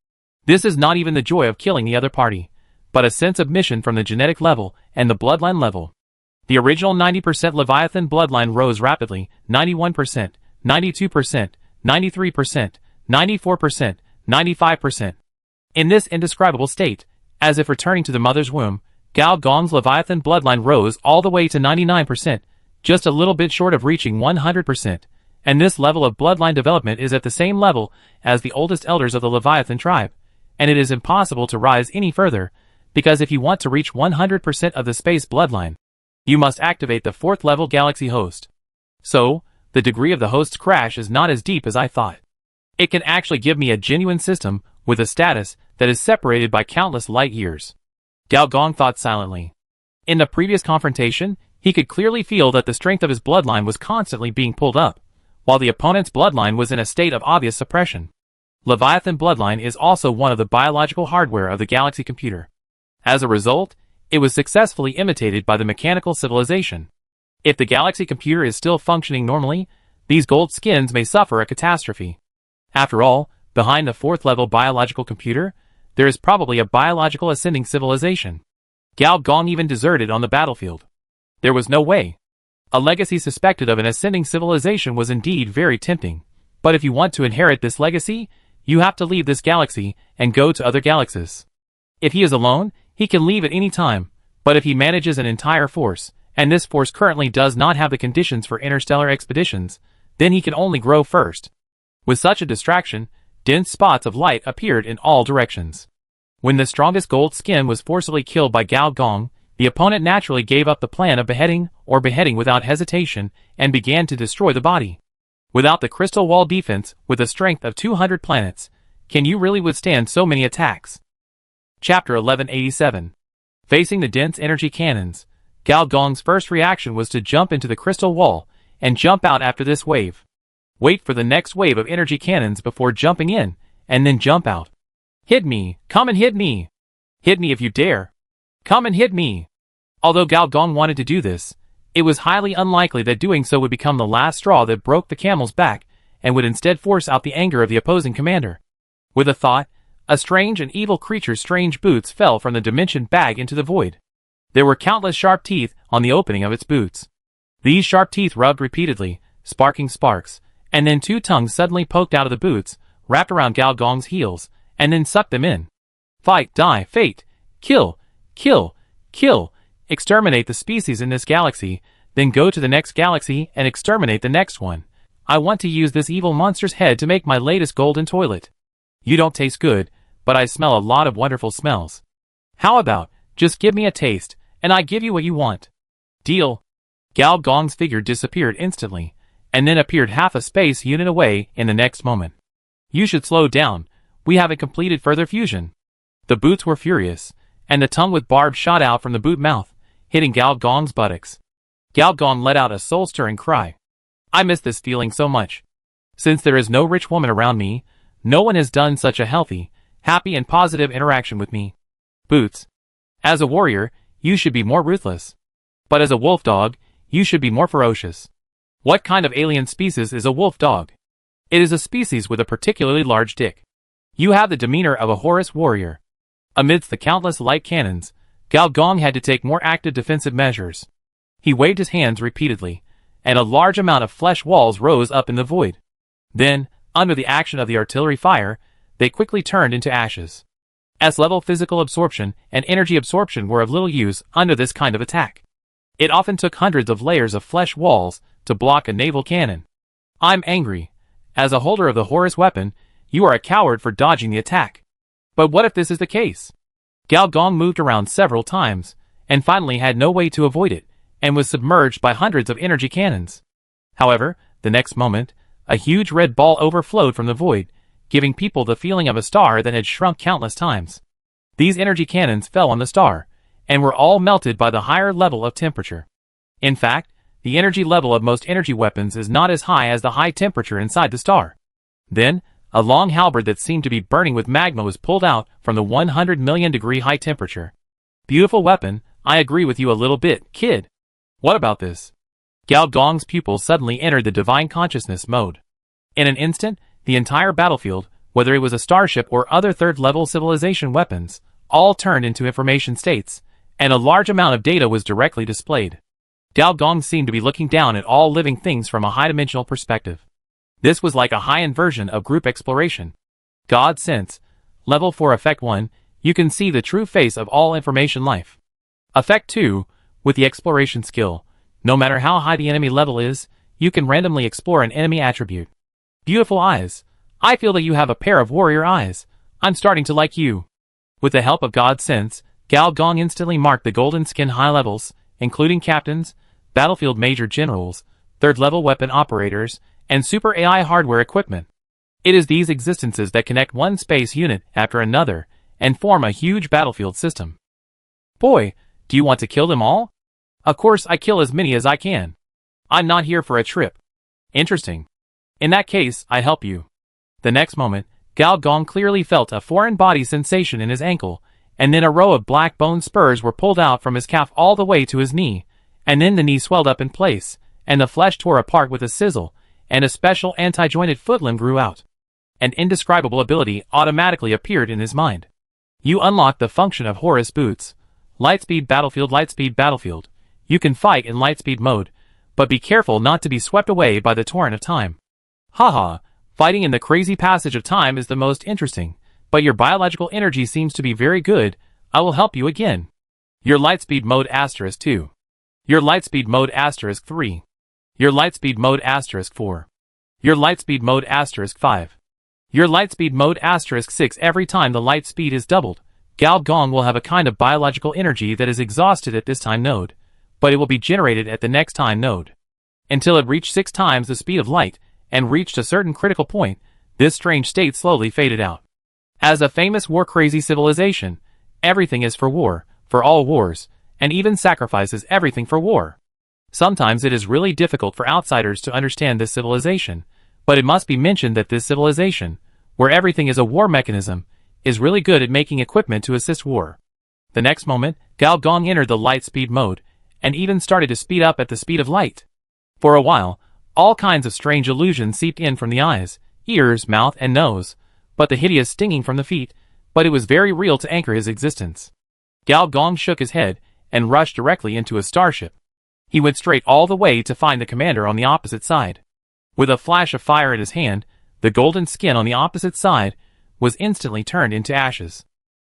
This is not even the joy of killing the other party, but a sense of mission from the genetic level and the bloodline level. The original 90% Leviathan bloodline rose rapidly, 91%, 92%, 93%, 94%, 95%. In this indescribable state, as if returning to the mother's womb, Gao Gong's Leviathan bloodline rose all the way to 99%, just a little bit short of reaching 100%, and this level of bloodline development is at the same level as the oldest elders of the Leviathan tribe, and it is impossible to rise any further, because if you want to reach 100% of the space bloodline, you must activate the 4th level galaxy host. So, the degree of the host's crash is not as deep as I thought. It can actually give me a genuine system with a status that is separated by countless light years. Gao Gong thought silently. In the previous confrontation, he could clearly feel that the strength of his bloodline was constantly being pulled up, while the opponent's bloodline was in a state of obvious suppression. Leviathan bloodline is also one of the biological hardware of the galaxy computer. As a result, it was successfully imitated by the mechanical civilization. If the galaxy computer is still functioning normally, these gold skins may suffer a catastrophe. After all, behind the 4th level biological computer, there is probably a biological ascending civilization. Gao Gong even deserted on the battlefield. There was no way. A legacy suspected of an ascending civilization was indeed very tempting, but if you want to inherit this legacy, you have to leave this galaxy and go to other galaxies. If he is alone, he can leave at any time, but if he manages an entire force, and this force currently does not have the conditions for interstellar expeditions, then he can only grow first. With such a distraction, dense spots of light appeared in all directions. When the strongest gold skin was forcibly killed by Gao Gong, the opponent naturally gave up the plan of beheading without hesitation and began to destroy the body. Without the crystal wall defense with a strength of 200 planets, can you really withstand so many attacks? Chapter 1187. Facing the dense energy cannons, Gao Gong's first reaction was to jump into the crystal wall and jump out after this wave. Wait for the next wave of energy cannons before jumping in, and then jump out. Hit me! Come and hit me! Hit me if you dare! Come and hit me! Although Gao Gong wanted to do this, it was highly unlikely that doing so would become the last straw that broke the camel's back and would instead force out the anger of the opposing commander. With a thought, a strange and evil creature's strange boots fell from the dimension bag into the void. There were countless sharp teeth on the opening of its boots. These sharp teeth rubbed repeatedly, sparking sparks, and then 2 tongues suddenly poked out of the boots, wrapped around Gao Gong's heels, and then sucked them in. Fight, die, fate, kill, kill, kill, exterminate the species in this galaxy, then go to the next galaxy and exterminate the next one. I want to use this evil monster's head to make my latest golden toilet. You don't taste good, but I smell a lot of wonderful smells. How about, just give me a taste, and I give you what you want. Deal. Gao Gong's figure disappeared instantly, and then appeared half a space unit away in the next moment. You should slow down, we haven't completed further fusion. The boots were furious, and the tongue with barbs shot out from the boot mouth, hitting Gao Gong's buttocks. Gao Gong let out a soul-stirring cry. I miss this feeling so much. Since there is no rich woman around me, no one has done such a healthy, happy and positive interaction with me. Boots. As a warrior, you should be more ruthless. But as a wolf dog, you should be more ferocious. What kind of alien species is a wolf dog? It is a species with a particularly large dick. You have the demeanor of a Horus warrior. Amidst the countless light cannons, Gao Gong had to take more active defensive measures. He waved his hands repeatedly, and a large amount of flesh walls rose up in the void. Then, under the action of the artillery fire, they quickly turned into ashes. S-level physical absorption and energy absorption were of little use under this kind of attack. It often took hundreds of layers of flesh walls to block a naval cannon. I'm angry. As a holder of the Horus weapon, you are a coward for dodging the attack. But what if this is the case? Gao Gong moved around several times, and finally had no way to avoid it, and was submerged by hundreds of energy cannons. However, the next moment, a huge red ball overflowed from the void, giving people the feeling of a star that had shrunk countless times. These energy cannons fell on the star, and were all melted by the higher level of temperature. In fact, the energy level of most energy weapons is not as high as the high temperature inside the star. Then, A long halberd that seemed to be burning with magma was pulled out from the 100 million degree high temperature. Beautiful weapon, I agree with you a little bit, kid. What about this? Gao Dong's pupil suddenly entered the divine consciousness mode. In an instant, the entire battlefield, whether it was a starship or other third-level civilization weapons, all turned into information states, and a large amount of data was directly displayed. Gao Dong seemed to be looking down at all living things from a high-dimensional perspective. This was like a high-end version of group exploration. God Sense, Level 4 Effect 1, you can see the true face of all information life. Effect 2, with the exploration skill, no matter how high the enemy level is, you can randomly explore an enemy attribute. Beautiful eyes. I feel that you have a pair of warrior eyes. I'm starting to like you. With the help of God Sense, Gao Dong instantly marked the golden skin high levels, including captains, battlefield major generals, third-level weapon operators, and super AI hardware equipment. It is these existences that connect one space unit after another and form a huge battlefield system. Boy, do you want to kill them all? Of course I kill as many as I can. I'm not here for a trip. Interesting. In that case, I help you. The next moment, Gao Dong clearly felt a foreign body sensation in his ankle, and then a row of black bone spurs were pulled out from his calf all the way to his knee, and then the knee swelled up in place, and the flesh tore apart with a sizzle, and a special anti-jointed foot limb grew out. An indescribable ability automatically appeared in his mind. You unlock the function of Horus Boots. Lightspeed Battlefield. You can fight in lightspeed mode, but be careful not to be swept away by the torrent of time. Haha, fighting in the crazy passage of time is the most interesting, but your biological energy seems to be very good. I will help you again. Your lightspeed mode *2. Your lightspeed mode *3. Your lightspeed mode *4. Your lightspeed mode *5. Your lightspeed mode *6. Every time the light speed is doubled, Gao Dong will have a kind of biological energy that is exhausted at this time node, but it will be generated at the next time node. Until it reached 6 times the speed of light, and reached a certain critical point, this strange state slowly faded out. As a famous war-crazy civilization, everything is for war, for all wars, and even sacrifices everything for war. Sometimes it is really difficult for outsiders to understand this civilization, but it must be mentioned that this civilization, where everything is a war mechanism, is really good at making equipment to assist war. The next moment, Gao Dong entered the light speed mode, and even started to speed up at the speed of light. For a while, all kinds of strange illusions seeped in from the eyes, ears, mouth, and nose, but the hideous stinging from the feet, but it was very real to anchor his existence. Gao Dong shook his head, and rushed directly into a starship. He went straight all the way to find the commander on the opposite side. With a flash of fire in his hand, the golden skin on the opposite side was instantly turned into ashes.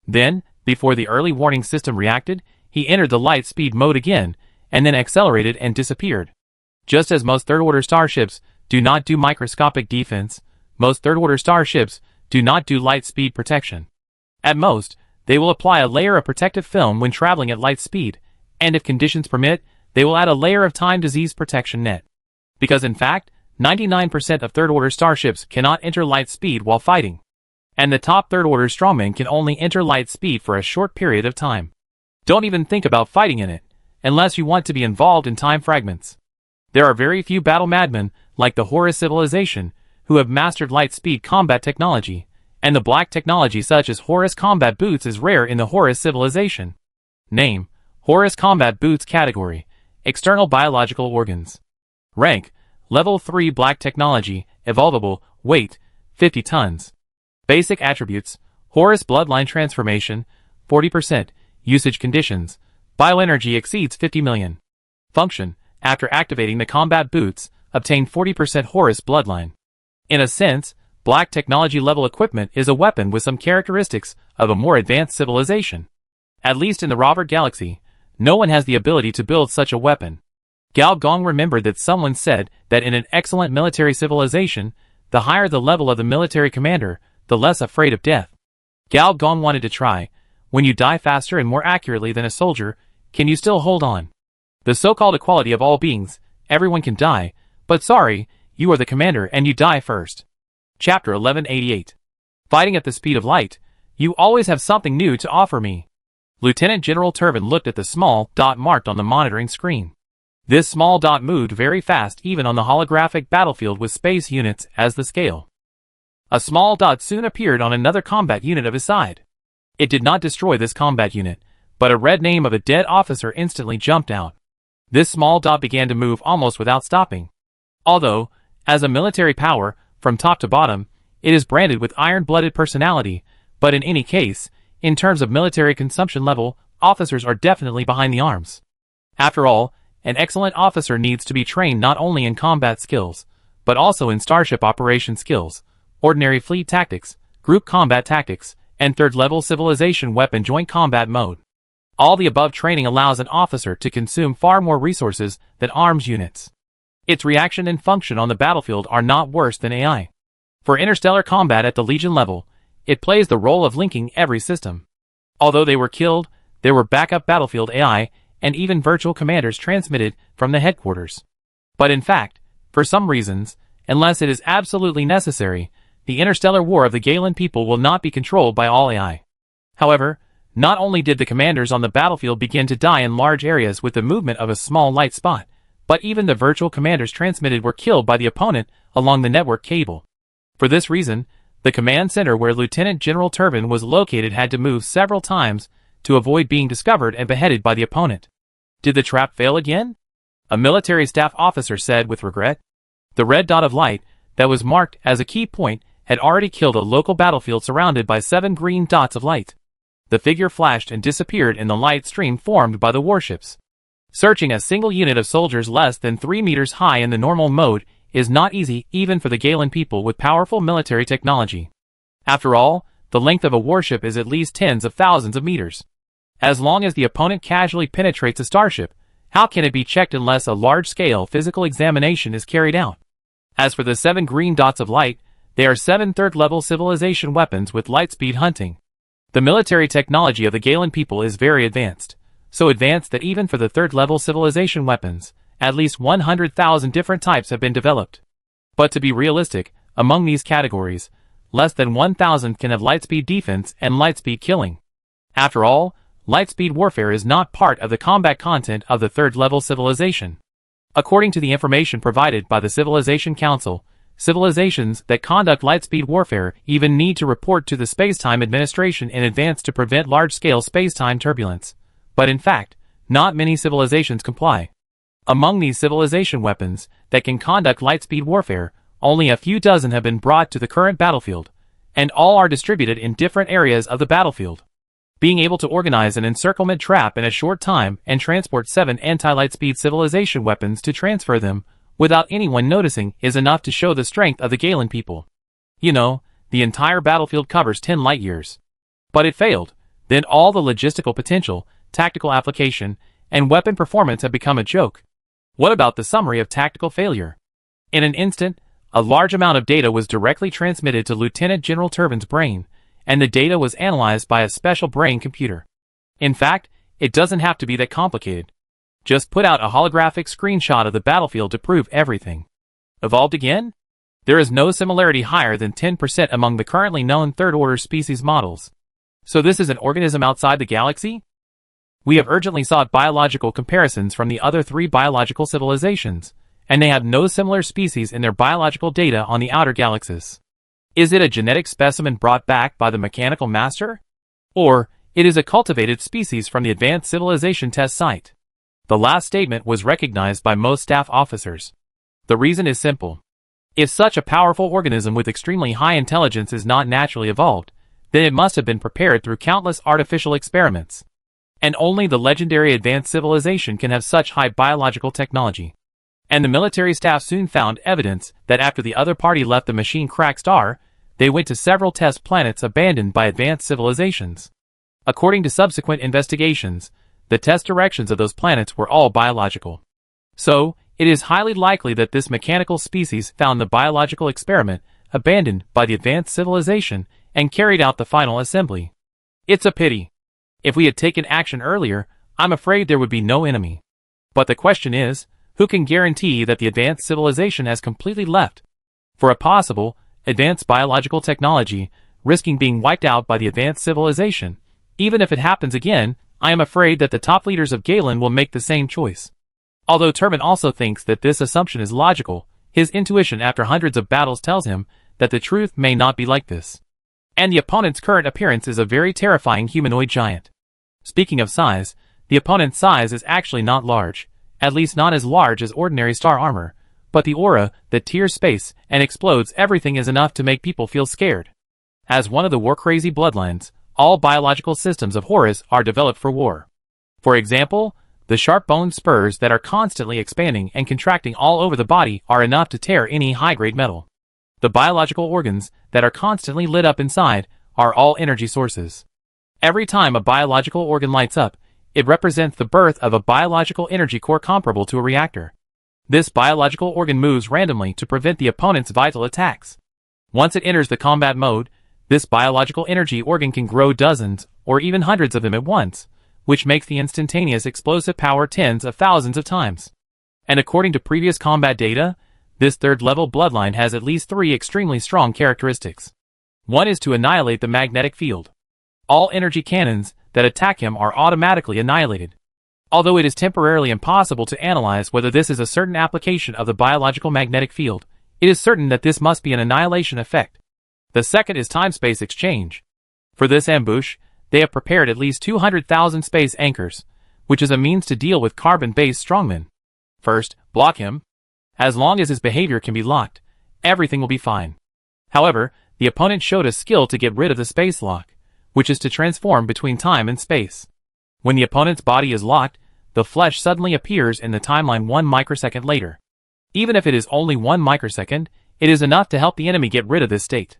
Then, before the early warning system reacted, he entered the light speed mode again, and then accelerated and disappeared. Just as most third-order starships do not do microscopic defense, most third-order starships do not do light speed protection. At most, they will apply a layer of protective film when traveling at light speed, and if conditions permit, they will add a layer of time disease protection net. Because in fact, 99% of third-order starships cannot enter light speed while fighting. And the top third-order strongmen can only enter light speed for a short period of time. Don't even think about fighting in it, unless you want to be involved in time fragments. There are very few battle madmen, like the Horus civilization, who have mastered light speed combat technology, and the black technology such as Horus combat boots is rare in the Horus civilization. Name: Horus combat boots. Category: external biological organs. Rank: Level 3 black technology, evolvable, weight: 50 tons. Basic attributes: Horus bloodline transformation, 40%, usage conditions, bioenergy exceeds 50 million. Function: after activating the combat boots, obtain 40% Horus bloodline. In a sense, black technology level equipment is a weapon with some characteristics of a more advanced civilization. At least in the Robert Galaxy, no one has the ability to build such a weapon. Gao Dong remembered that someone said that in an excellent military civilization, the higher the level of the military commander, the less afraid of death. Gao Dong wanted to try. When you die faster and more accurately than a soldier, can you still hold on? The so-called equality of all beings, everyone can die, but sorry, you are the commander and you die first. Chapter 1188. Fighting at the speed of light, you always have something new to offer me. Lieutenant General Turvin looked at the small dot marked on the monitoring screen. This small dot moved very fast even on the holographic battlefield with space units as the scale. A small dot soon appeared on another combat unit of his side. It did not destroy this combat unit, but a red name of a dead officer instantly jumped out. This small dot began to move almost without stopping. Although, as a military power, from top to bottom, it is branded with iron-blooded personality, but in any case, in terms of military consumption level, officers are definitely behind the arms. After all, an excellent officer needs to be trained not only in combat skills, but also in starship operation skills, ordinary fleet tactics, group combat tactics, and third-level civilization weapon joint combat mode. All the above training allows an officer to consume far more resources than arms units. Its reaction and function on the battlefield are not worse than AI. For interstellar combat at the Legion level, it plays the role of linking every system. Although they were killed, there were backup battlefield AI and even virtual commanders transmitted from the headquarters. But in fact, for some reasons, unless it is absolutely necessary, the interstellar war of the Galen people will not be controlled by all AI. However, not only did the commanders on the battlefield begin to die in large areas with the movement of a small light spot, but even the virtual commanders transmitted were killed by the opponent along the network cable. For this reason, the command center where Lieutenant General Turbin was located had to move several times to avoid being discovered and beheaded by the opponent. Did the trap fail again? A military staff officer said with regret. The red dot of light, that was marked as a key point, had already killed a local battlefield surrounded by 7 green dots of light. The figure flashed and disappeared in the light stream formed by the warships. Searching a single unit of soldiers less than 3 meters high in the normal mode is not easy even for the Galen people with powerful military technology. After all, the length of a warship is at least tens of thousands of meters. As long as the opponent casually penetrates a starship, how can it be checked unless a large-scale physical examination is carried out? As for the 7 green dots of light, they are 7 third-level civilization weapons with light-speed hunting. The military technology of the Galen people is very advanced, so advanced that even for the third-level civilization weapons, at least 100,000 different types have been developed. But to be realistic, among these categories, less than 1,000 can have light-speed defense and light-speed killing. After all, light-speed warfare is not part of the combat content of the third-level civilization. According to the information provided by the Civilization Council, civilizations that conduct light-speed warfare even need to report to the Space-Time Administration in advance to prevent large-scale space-time turbulence. But in fact, not many civilizations comply. Among these civilization weapons that can conduct light-speed warfare, only a few dozen have been brought to the current battlefield, and all are distributed in different areas of the battlefield. Being able to organize an encirclement trap in a short time and transport 7 anti-lightspeed civilization weapons to transfer them without anyone noticing is enough to show the strength of the Galen people. You know, the entire battlefield covers 10 light years. But it failed. Then all the logistical potential, tactical application, and weapon performance have become a joke. What about the summary of tactical failure? In an instant, a large amount of data was directly transmitted to Lieutenant General Turbin's brain, and the data was analyzed by a special brain computer. In fact, it doesn't have to be that complicated. Just put out a holographic screenshot of the battlefield to prove everything. Evolved again? There is no similarity higher than 10% among the currently known third-order species models. So this is an organism outside the galaxy? We have urgently sought biological comparisons from the other 3 biological civilizations, and they have no similar species in their biological data on the outer galaxies. Is it a genetic specimen brought back by the mechanical master? Or, it is a cultivated species from the Advanced Civilization Test Site? The last statement was recognized by most staff officers. The reason is simple. If such a powerful organism with extremely high intelligence is not naturally evolved, then it must have been prepared through countless artificial experiments. And only the legendary advanced civilization can have such high biological technology. And the military staff soon found evidence that after the other party left the machine crack star, they went to several test planets abandoned by advanced civilizations. According to subsequent investigations, the test directions of those planets were all biological. So, it is highly likely that this mechanical species found the biological experiment abandoned by the advanced civilization and carried out the final assembly. It's a pity. If we had taken action earlier, I'm afraid there would be no enemy. But the question is, who can guarantee that the advanced civilization has completely left? For a possible, advanced biological technology, risking being wiped out by the advanced civilization, even if it happens again, I am afraid that the top leaders of Galen will make the same choice. Although Turbin also thinks that this assumption is logical, his intuition after hundreds of battles tells him that the truth may not be like this. And the opponent's current appearance is a very terrifying humanoid giant. Speaking of size, the opponent's size is actually not large, at least not as large as ordinary star armor, but the aura that tears space and explodes everything is enough to make people feel scared. As one of the war-crazy bloodlines, all biological systems of Horus are developed for war. For example, the sharp-boned spurs that are constantly expanding and contracting all over the body are enough to tear any high-grade metal. The biological organs that are constantly lit up inside are all energy sources. Every time a biological organ lights up, it represents the birth of a biological energy core comparable to a reactor. This biological organ moves randomly to prevent the opponent's vital attacks. Once it enters the combat mode, this biological energy organ can grow dozens or even hundreds of them at once, which makes the instantaneous explosive power tens of thousands of times. And according to previous combat data, this third-level bloodline has at least 3 extremely strong characteristics. One is to annihilate the magnetic field. All energy cannons that attack him are automatically annihilated. Although it is temporarily impossible to analyze whether this is a certain application of the biological magnetic field, it is certain that this must be an annihilation effect. The second is time-space exchange. For this ambush, they have prepared at least 200,000 space anchors, which is a means to deal with carbon-based strongmen. First, block him. As long as his behavior can be locked, everything will be fine. However, the opponent showed a skill to get rid of the space lock, which is to transform between time and space. When the opponent's body is locked, the flesh suddenly appears in the timeline 1 microsecond later. Even if it is only 1 microsecond, it is enough to help the enemy get rid of this state.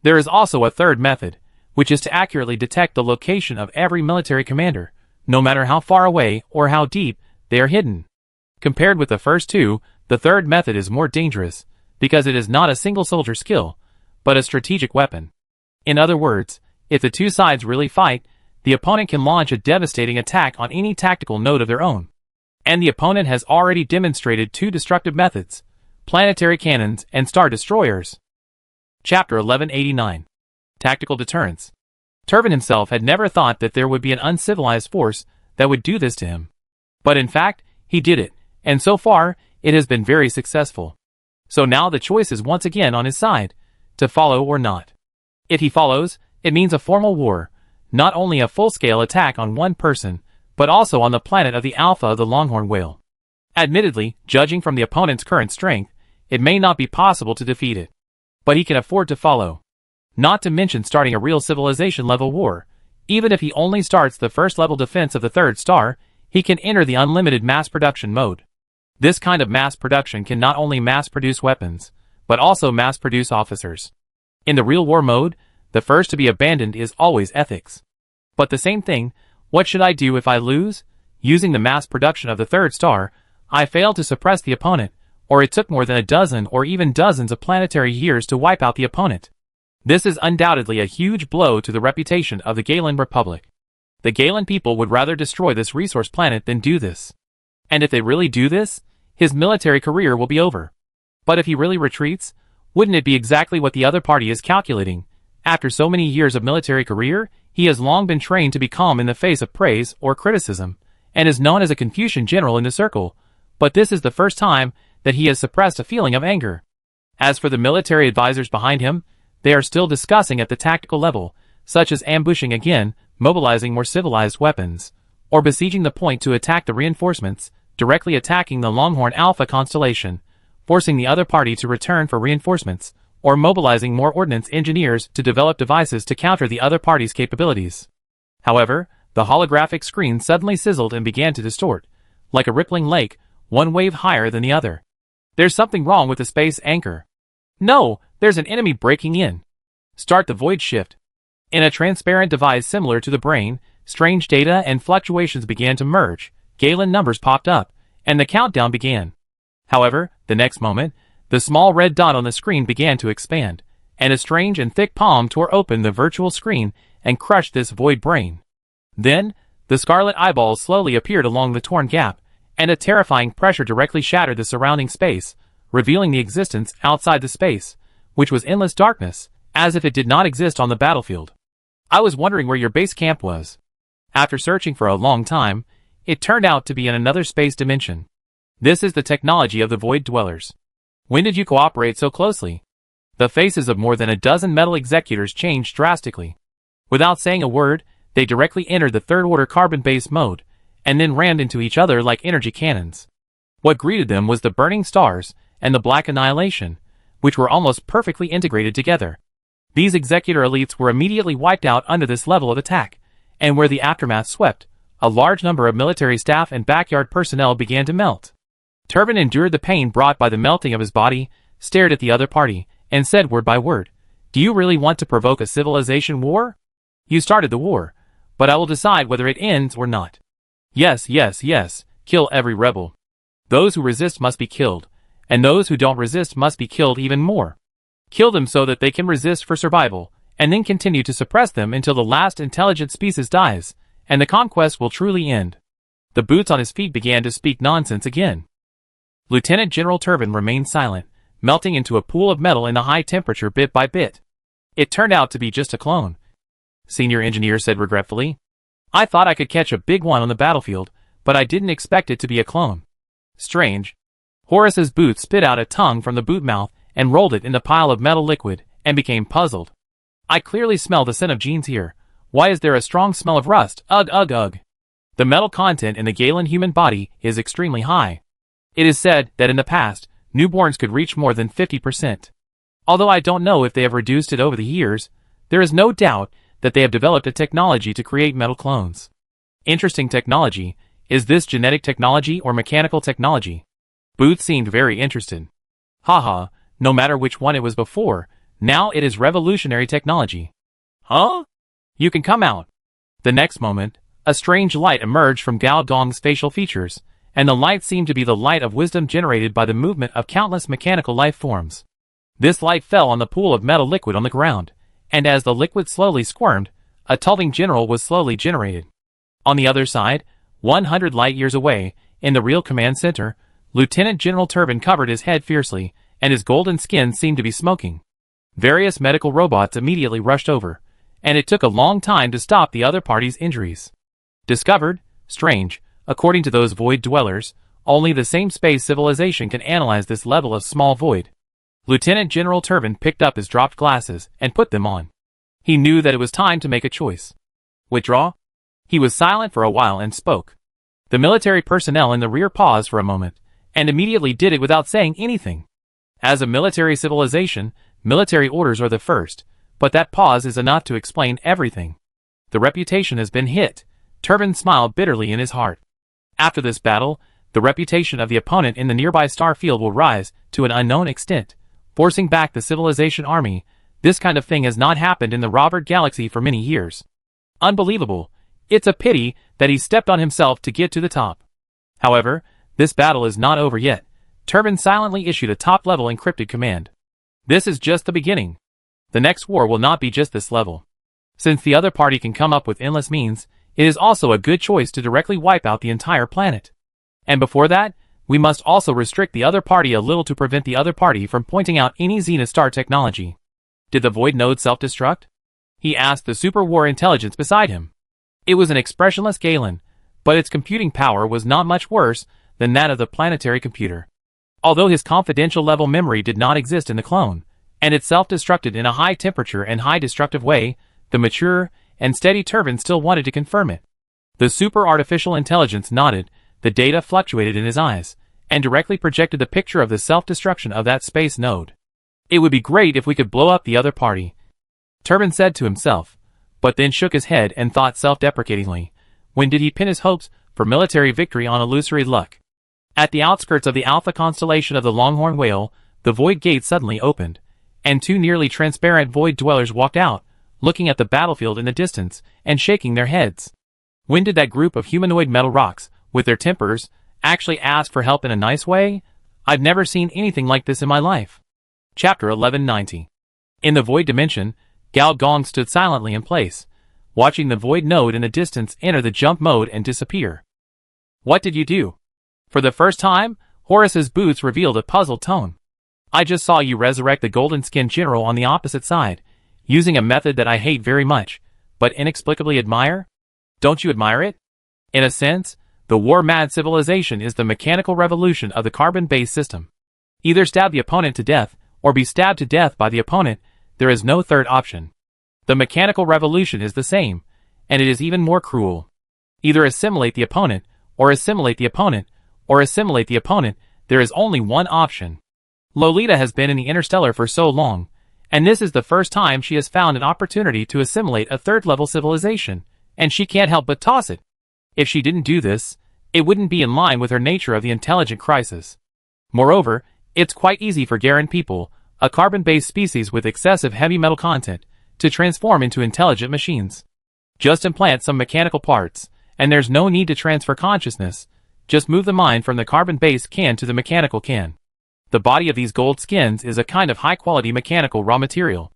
There is also a third method, which is to accurately detect the location of every military commander, no matter how far away or how deep they are hidden. Compared with the first two, the third method is more dangerous, because it is not a single soldier skill, but a strategic weapon. In other words, if the two sides really fight, the opponent can launch a devastating attack on any tactical node of their own. And the opponent has already demonstrated 2 destructive methods: planetary cannons and star destroyers. Chapter 1189. Tactical Deterrence. Turvin himself had never thought that there would be an uncivilized force that would do this to him. But in fact, he did it, and so far, it has been very successful. So now the choice is once again on his side, to follow or not. If he follows, it means a formal war, not only a full-scale attack on one person, but also on the planet of the Alpha of the Longhorn Whale. Admittedly, judging from the opponent's current strength, it may not be possible to defeat it. But he can afford to follow. Not to mention starting a real civilization-level war. Even if he only starts the first-level defense of the third star, he can enter the unlimited mass production mode. This kind of mass production can not only mass-produce weapons, but also mass-produce officers. In the real war mode, the first to be abandoned is always ethics. But the same thing, what should I do if I lose? Using the mass production of the third star, I failed to suppress the opponent, or it took more than a dozen or even dozens of planetary years to wipe out the opponent. This is undoubtedly a huge blow to the reputation of the Galen Republic. The Galen people would rather destroy this resource planet than do this. And if they really do this, his military career will be over. But if he really retreats, wouldn't it be exactly what the other party is calculating? After so many years of military career, he has long been trained to be calm in the face of praise or criticism, and is known as a Confucian general in the circle, but this is the first time that he has suppressed a feeling of anger. As for the military advisors behind him, they are still discussing at the tactical level, such as ambushing again, mobilizing more civilized weapons, or besieging the point to attack the reinforcements, directly attacking the Longhorn Alpha constellation, forcing the other party to return for reinforcements, or mobilizing more ordnance engineers to develop devices to counter the other party's capabilities. However, the holographic screen suddenly sizzled and began to distort, like a rippling lake, one wave higher than the other. There's something wrong with the space anchor. No, there's an enemy breaking in. Start the void shift. In a transparent device similar to the brain, strange data and fluctuations began to merge, Galen numbers popped up, and the countdown began. However, the next moment, the small red dot on the screen began to expand, and a strange and thick palm tore open the virtual screen and crushed this void brain. Then, the scarlet eyeballs slowly appeared along the torn gap, and a terrifying pressure directly shattered the surrounding space, revealing the existence outside the space, which was endless darkness, as if it did not exist on the battlefield. I was wondering where your base camp was. After searching for a long time, it turned out to be in another space dimension. This is the technology of the Void Dwellers. When did you cooperate so closely? The faces of more than a dozen metal executors changed drastically. Without saying a word, they directly entered the third-order carbon-based mode, and then rammed into each other like energy cannons. What greeted them was the burning stars and the black annihilation, which were almost perfectly integrated together. These executor elites were immediately wiped out under this level of attack, and where the aftermath swept, a large number of military staff and backyard personnel began to melt. Turbin endured the pain brought by the melting of his body, stared at the other party, and said word by word, "Do you really want to provoke a civilization war? You started the war, but I will decide whether it ends or not. Yes, yes, yes, kill every rebel. Those who resist must be killed, and those who don't resist must be killed even more. Kill them so that they can resist for survival, and then continue to suppress them until the last intelligent species dies, and the conquest will truly end." The boots on his feet began to speak nonsense again. Lieutenant General Turbin remained silent, melting into a pool of metal in the high temperature bit by bit. It turned out to be just a clone. Senior Engineer said regretfully, "I thought I could catch a big one on the battlefield, but I didn't expect it to be a clone. Strange." Horace's boot spit out a tongue from the boot mouth and rolled it in the pile of metal liquid, and became puzzled. "I clearly smell the scent of genes here. Why is there a strong smell of rust? Ugh, ugh, ugh." The metal content in the Galen human body is extremely high. It is said that in the past, newborns could reach more than 50%. Although I don't know if they have reduced it over the years, there is no doubt that they have developed a technology to create metal clones. Interesting technology. Is this genetic technology or mechanical technology? Booth seemed very interested. Haha, no matter which one it was before, now it is revolutionary technology. Huh? You can come out. The next moment, a strange light emerged from Gao Dong's facial features, and the light seemed to be the light of wisdom generated by the movement of countless mechanical life forms. This light fell on the pool of metal liquid on the ground, and as the liquid slowly squirmed, a Tulving general was slowly generated. On the other side, 100 light years away, in the real command center, Lieutenant General Turbin covered his head fiercely, and his golden skin seemed to be smoking. Various medical robots immediately rushed over, and it took a long time to stop the other party's injuries. Discovered, strange, according to those void dwellers, only the same space civilization can analyze this level of small void. Lieutenant General Turbin picked up his dropped glasses and put them on. He knew that it was time to make a choice. Withdraw? He was silent for a while and spoke. The military personnel in the rear paused for a moment, and immediately did it without saying anything. As a military civilization, military orders are the first, but that pause is enough to explain everything. The reputation has been hit. Turbin smiled bitterly in his heart. After this battle, the reputation of the opponent in the nearby star field will rise to an unknown extent, forcing back the civilization army. This kind of thing has not happened in the Robert Galaxy for many years. Unbelievable. It's a pity that he stepped on himself to get to the top. However, this battle is not over yet. Turbin silently issued a top-level encrypted command. This is just the beginning. The next war will not be just this level. Since the other party can come up with endless means, it is also a good choice to directly wipe out the entire planet. And before that, we must also restrict the other party a little to prevent the other party from pointing out any Xenostar technology. Did the Void Node self-destruct? He asked the Super War intelligence beside him. It was an expressionless Galen, but its computing power was not much worse than that of the planetary computer. Although his confidential level memory did not exist in the clone, and it self-destructed in a high temperature and high destructive way, the mature and steady Turbin still wanted to confirm it. The super artificial intelligence nodded, the data fluctuated in his eyes, and directly projected the picture of the self-destruction of that space node. It would be great if we could blow up the other party, Turbin said to himself, but then shook his head and thought self-deprecatingly, when did he pin his hopes for military victory on illusory luck? At the outskirts of the Alpha constellation of the Longhorn Whale, the void gate suddenly opened, and two nearly transparent void dwellers walked out, looking at the battlefield in the distance and shaking their heads. When did that group of humanoid metal rocks, with their tempers, actually ask for help in a nice way? I've never seen anything like this in my life. Chapter 1190. In the void dimension, Gao Gong stood silently in place, watching the void node in the distance enter the jump mode and disappear. What did you do? For the first time, Horace's boots revealed a puzzled tone. I just saw you resurrect the golden-skinned general on the opposite side, using a method that I hate very much, but inexplicably admire? Don't you admire it? In a sense, the war-mad civilization is the mechanical revolution of the carbon-based system. Either stab the opponent to death, or be stabbed to death by the opponent. There is no third option. The mechanical revolution is the same, and it is even more cruel. Either assimilate the opponent, or assimilate the opponent, or assimilate the opponent. There is only one option. Lolita has been in the Interstellar for so long, and this is the first time she has found an opportunity to assimilate a third-level civilization, and she can't help but toss it. If she didn't do this, it wouldn't be in line with her nature of the intelligent crisis. Moreover, it's quite easy for Garen people, a carbon-based species with excessive heavy metal content, to transform into intelligent machines. Just implant some mechanical parts, and there's no need to transfer consciousness. Just move the mind from the carbon-based can to the mechanical can. The body of these gold skins is a kind of high-quality mechanical raw material.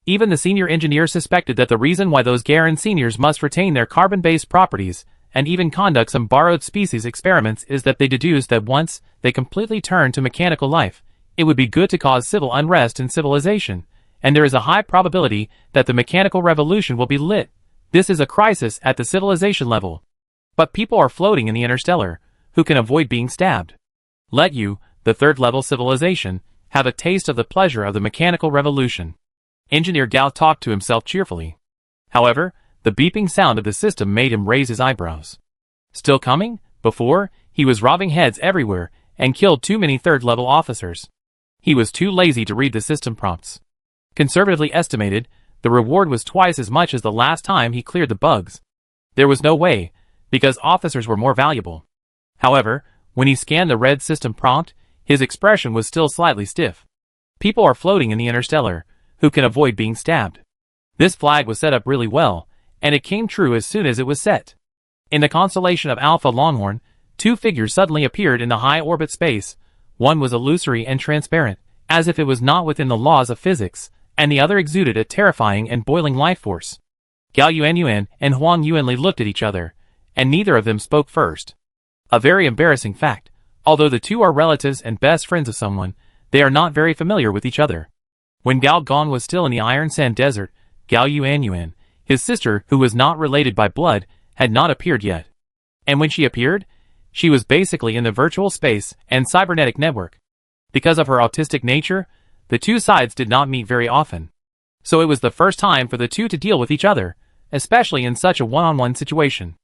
Even the senior engineer suspected that the reason why those Garen seniors must retain their carbon-based properties and even conduct some borrowed species experiments is that they deduced that once they completely turn to mechanical life, it would be good to cause civil unrest in civilization, and there is a high probability that the mechanical revolution will be lit. This is a crisis at the civilization level. But people are floating in the Interstellar, who can avoid being stabbed. Let you, the third-level civilization, have a taste of the pleasure of the mechanical revolution. Engineer Gao talked to himself cheerfully. However, the beeping sound of the system made him raise his eyebrows. Still coming? Before, he was robbing heads everywhere and killed too many third-level officers. He was too lazy to read the system prompts. Conservatively estimated, the reward was twice as much as the last time he cleared the bugs. There was no way, because officers were more valuable. However, when he scanned the red system prompt, his expression was still slightly stiff. People are floating in the Interstellar, who can avoid being stabbed. This flag was set up really well, and it came true as soon as it was set. In the constellation of Alpha Longhorn, two figures suddenly appeared in the high orbit space. One was illusory and transparent, as if it was not within the laws of physics, and the other exuded a terrifying and boiling life force. Gao Yuanyuan and Huang Yuanli looked at each other, and neither of them spoke first. A very embarrassing fact. Although the two are relatives and best friends of someone, they are not very familiar with each other. When Gao Gong was still in the Iron Sand Desert, Gao Yuanyuan, his sister who was not related by blood, had not appeared yet. And when she appeared, she was basically in the virtual space and cybernetic network. Because of her autistic nature, the two sides did not meet very often. So it was the first time for the two to deal with each other, especially in such a one-on-one situation.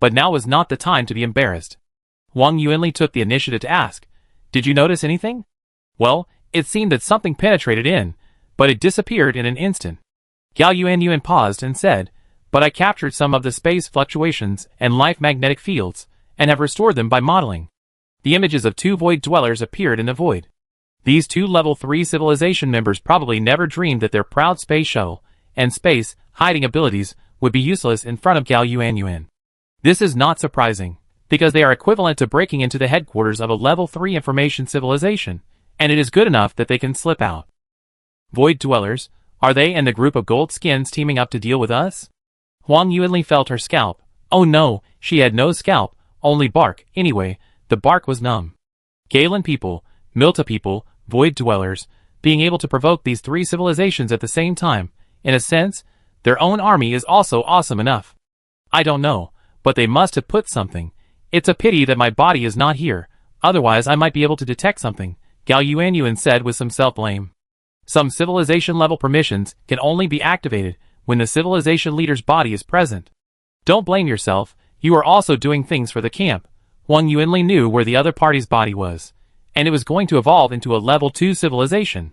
But now was not the time to be embarrassed. Huang Yuanli took the initiative to ask, "Did you notice anything?" Well, it seemed that something penetrated in, but it disappeared in an instant. Gao Yuanyuan paused and said, "But I captured some of the space fluctuations and life magnetic fields, and have restored them by modeling." The images of two void dwellers appeared in the void. These two level 3 civilization members probably never dreamed that their proud space shuttle and space hiding abilities would be useless in front of Gao Yuanyuan. This is not surprising, because they are equivalent to breaking into the headquarters of a level 3 information civilization, and it is good enough that they can slip out. Void dwellers, are they and the group of gold skins teaming up to deal with us? Huang Yuanli felt her scalp. Oh no, she had no scalp, only bark. Anyway, the bark was numb. Galen people, Milta people, void dwellers, being able to provoke these three civilizations at the same time, in a sense, their own army is also awesome enough. I don't know, but they must have put something. It's a pity that my body is not here, otherwise I might be able to detect something, Gao Yuanyuan said with some self-blame. Some civilization-level permissions can only be activated when the civilization leader's body is present. Don't blame yourself, you are also doing things for the camp. Huang Yuanli knew where the other party's body was, and it was going to evolve into a level 2 civilization.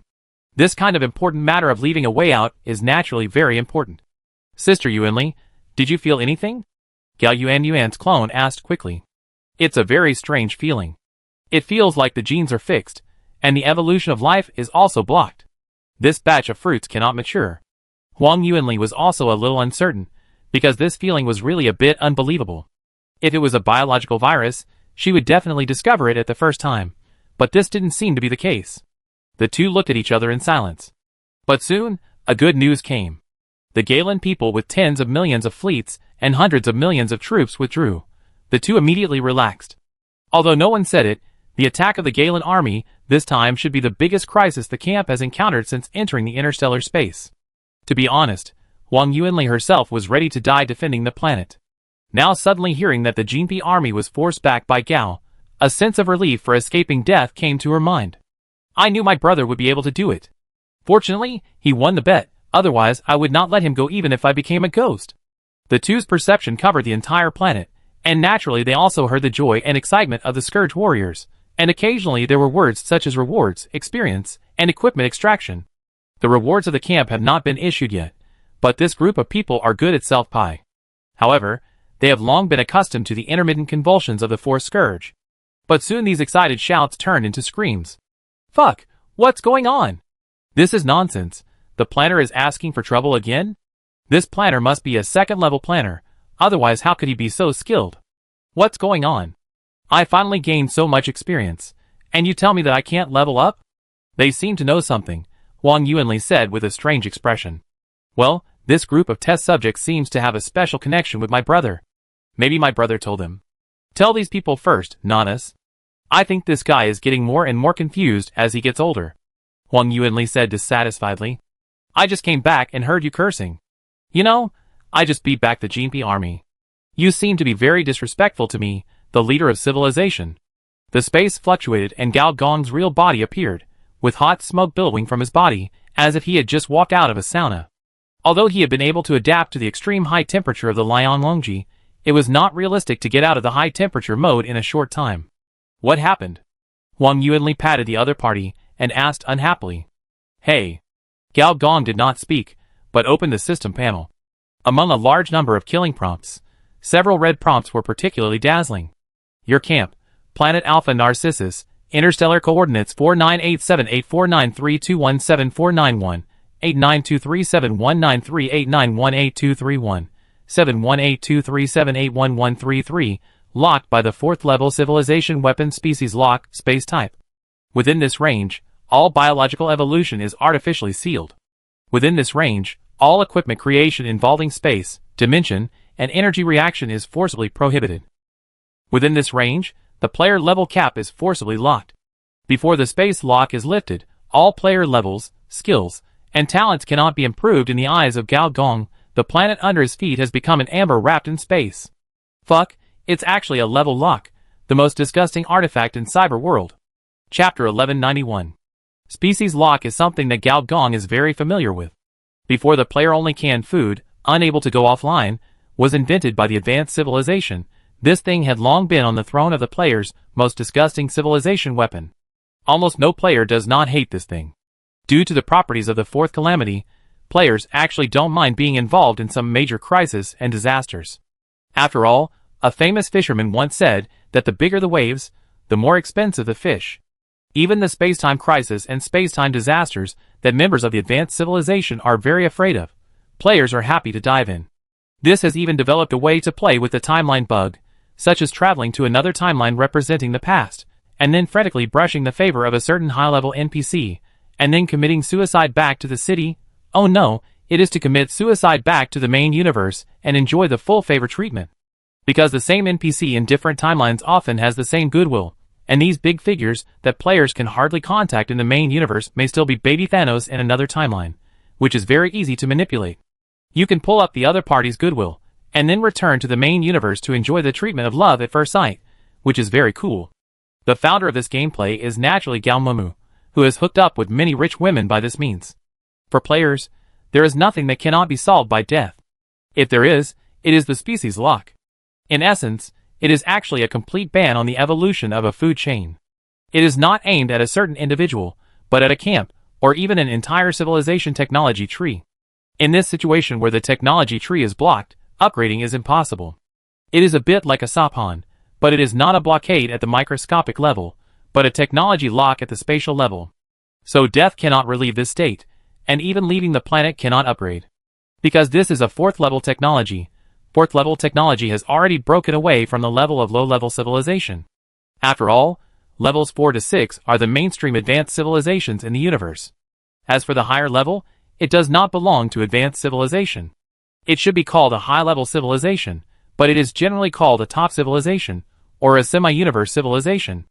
This kind of important matter of leaving a way out is naturally very important. Sister Yuanli, did you feel anything? Gao Yuanyuan's clone asked quickly. It's a very strange feeling. It feels like the genes are fixed, and the evolution of life is also blocked. This batch of fruits cannot mature. Huang Yuanli was also a little uncertain, because this feeling was really a bit unbelievable. If it was a biological virus, she would definitely discover it at the first time, but this didn't seem to be the case. The two looked at each other in silence. But soon, a good news came. The Galen people with tens of millions of fleets and hundreds of millions of troops withdrew. The two immediately relaxed. Although no one said it, the attack of the Galen army this time should be the biggest crisis the camp has encountered since entering the interstellar space. To be honest, Huang Yuanli herself was ready to die defending the planet. Now suddenly hearing that the Jinpi army was forced back by Gao, a sense of relief for escaping death came to her mind. I knew my brother would be able to do it. Fortunately, he won the bet, otherwise I would not let him go even if I became a ghost. The two's perception covered the entire planet, and naturally they also heard the joy and excitement of the Scourge warriors, and occasionally there were words such as rewards, experience, and equipment extraction. The rewards of the camp have not been issued yet, but this group of people are good at self-pie. However, they have long been accustomed to the intermittent convulsions of the Force Scourge. But soon these excited shouts turned into screams. Fuck, what's going on? This is nonsense. The planner is asking for trouble again? This planner must be a second-level planner, otherwise how could he be so skilled? What's going on? I finally gained so much experience, and you tell me that I can't level up? They seem to know something, Wang Yuanli said with a strange expression. Well, this group of test subjects seems to have a special connection with my brother. Maybe my brother told him. Tell these people first, not us. I think this guy is getting more and more confused as he gets older. Wang Yuanli said dissatisfiedly. I just came back and heard you cursing. You know, I just beat back the Jinpi army. You seem to be very disrespectful to me, the leader of civilization. The space fluctuated and Gao Gong's real body appeared, with hot smoke billowing from his body, as if he had just walked out of a sauna. Although he had been able to adapt to the extreme high temperature of the Lianlongji, it was not realistic to get out of the high temperature mode in a short time. What happened? Wang Yuanli patted the other party and asked unhappily. Hey. Gao Gong did not speak, but opened the system panel. Among a large number of killing prompts, several red prompts were particularly dazzling. Your camp, Planet Alpha Narcissus, interstellar coordinates 49878493217491, 8923719389182317182331, 718237811133, locked by the 4th level civilization weapon species lock, space type. Within this range, all biological evolution is artificially sealed. Within this range, all equipment creation involving space, dimension, and energy reaction is forcibly prohibited. Within this range, the player level cap is forcibly locked. Before the space lock is lifted, all player levels, skills, and talents cannot be improved in the eyes of Gao Gong. The planet under his feet has become an amber wrapped in space. Fuck, it's actually a level lock, the most disgusting artifact in cyber world. Chapter 1191. Species lock is something that Gao Gong is very familiar with. Before the player only canned food, unable to go offline, was invented by the advanced civilization, this thing had long been on the throne of the player's most disgusting civilization weapon. Almost no player does not hate this thing. Due to the properties of the 4th calamity, players actually don't mind being involved in some major crises and disasters. After all, a famous fisherman once said that the bigger the waves, the more expensive the fish. Even the space-time crisis and space-time disasters that members of the advanced civilization are very afraid of, players are happy to dive in. This has even developed a way to play with the timeline bug, such as traveling to another timeline representing the past, and then frantically brushing the favor of a certain high-level NPC, and then committing suicide back to the city. Oh no, it is to commit suicide back to the main universe and enjoy the full favor treatment. Because the same NPC in different timelines often has the same goodwill, and these big figures that players can hardly contact in the main universe may still be baby Thanos in another timeline, which is very easy to manipulate. You can pull up the other party's goodwill, and then return to the main universe to enjoy the treatment of love at first sight, which is very cool. The founder of this gameplay is naturally Gao Momu, who has hooked up with many rich women by this means. For players, there is nothing that cannot be solved by death. If there is, it is the species lock. In essence, it is actually a complete ban on the evolution of a food chain. It is not aimed at a certain individual, but at a camp, or even an entire civilization technology tree. In this situation where the technology tree is blocked, upgrading is impossible. It is a bit like a Saphan, but it is not a blockade at the microscopic level, but a technology lock at the spatial level. So death cannot relieve this state, and even leaving the planet cannot upgrade. Because this is a 4th level technology, 4th level technology has already broken away from the level of low-level civilization. After all, levels 4 to 6 are the mainstream advanced civilizations in the universe. As for the higher level, it does not belong to advanced civilization. It should be called a high-level civilization, but it is generally called a top civilization, or a semi-universe civilization.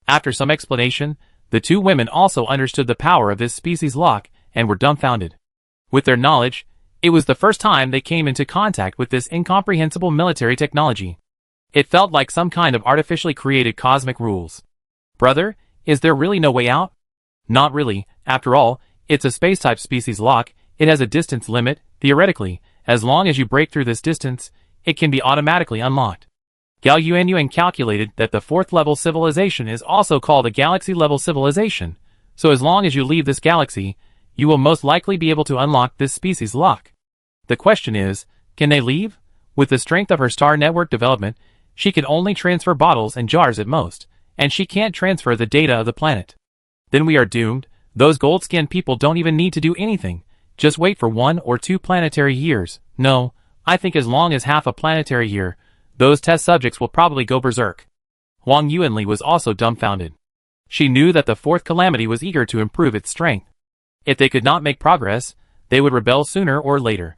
After some explanation, the two women also understood the power of this species lock and were dumbfounded. With their knowledge, it was the first time they came into contact with this incomprehensible military technology. It felt like some kind of artificially created cosmic rules. Brother, is there really no way out? Not really. After all, it's a space-type species lock. It has a distance limit, theoretically. As long as you break through this distance, it can be automatically unlocked. Gao Yuanyuan calculated that the 4th level civilization is also called a galaxy-level civilization, so as long as you leave this galaxy, you will most likely be able to unlock this species lock. The question is, can they leave? With the strength of her star network development, she can only transfer bottles and jars at most, and she can't transfer the data of the planet. Then we are doomed. Those gold-skinned people don't even need to do anything. Just wait for 1 or 2 planetary years. No, I think as long as half a planetary year, those test subjects will probably go berserk. Huang Yuanli was also dumbfounded. She knew that the 4th calamity was eager to improve its strength. If they could not make progress, they would rebel sooner or later.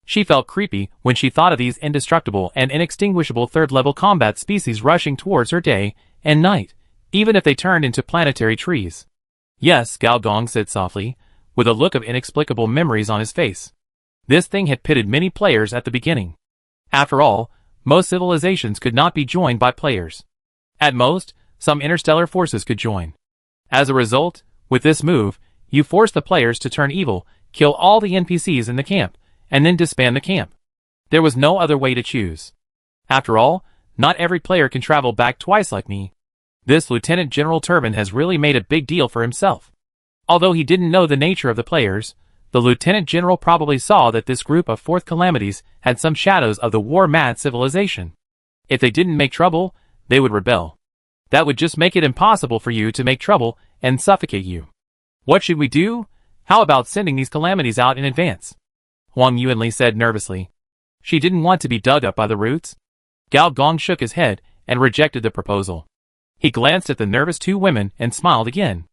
She felt creepy when she thought of these indestructible and inextinguishable 3rd-level combat species rushing towards her day and night, even if they turned into planetary trees. Yes, Gao Gong said softly, with a look of inexplicable memories on his face. This thing had pitted many players at the beginning. After all, most civilizations could not be joined by players. At most, some interstellar forces could join. As a result, with this move, you force the players to turn evil, kill all the NPCs in the camp, and then disband the camp. There was no other way to choose. After all, not every player can travel back twice like me. This Lieutenant General Turbin has really made a big deal for himself. Although he didn't know the nature of the players, the Lieutenant General probably saw that this group of 4th calamities had some shadows of the war-mad civilization. If they didn't make trouble, they would rebel. That would just make it impossible for you to make trouble and suffocate you. What should we do? How about sending these calamities out in advance? Huang Yuanli said nervously. She didn't want to be dug up by the roots. Gao Gong shook his head and rejected the proposal. He glanced at the nervous 2 women and smiled again.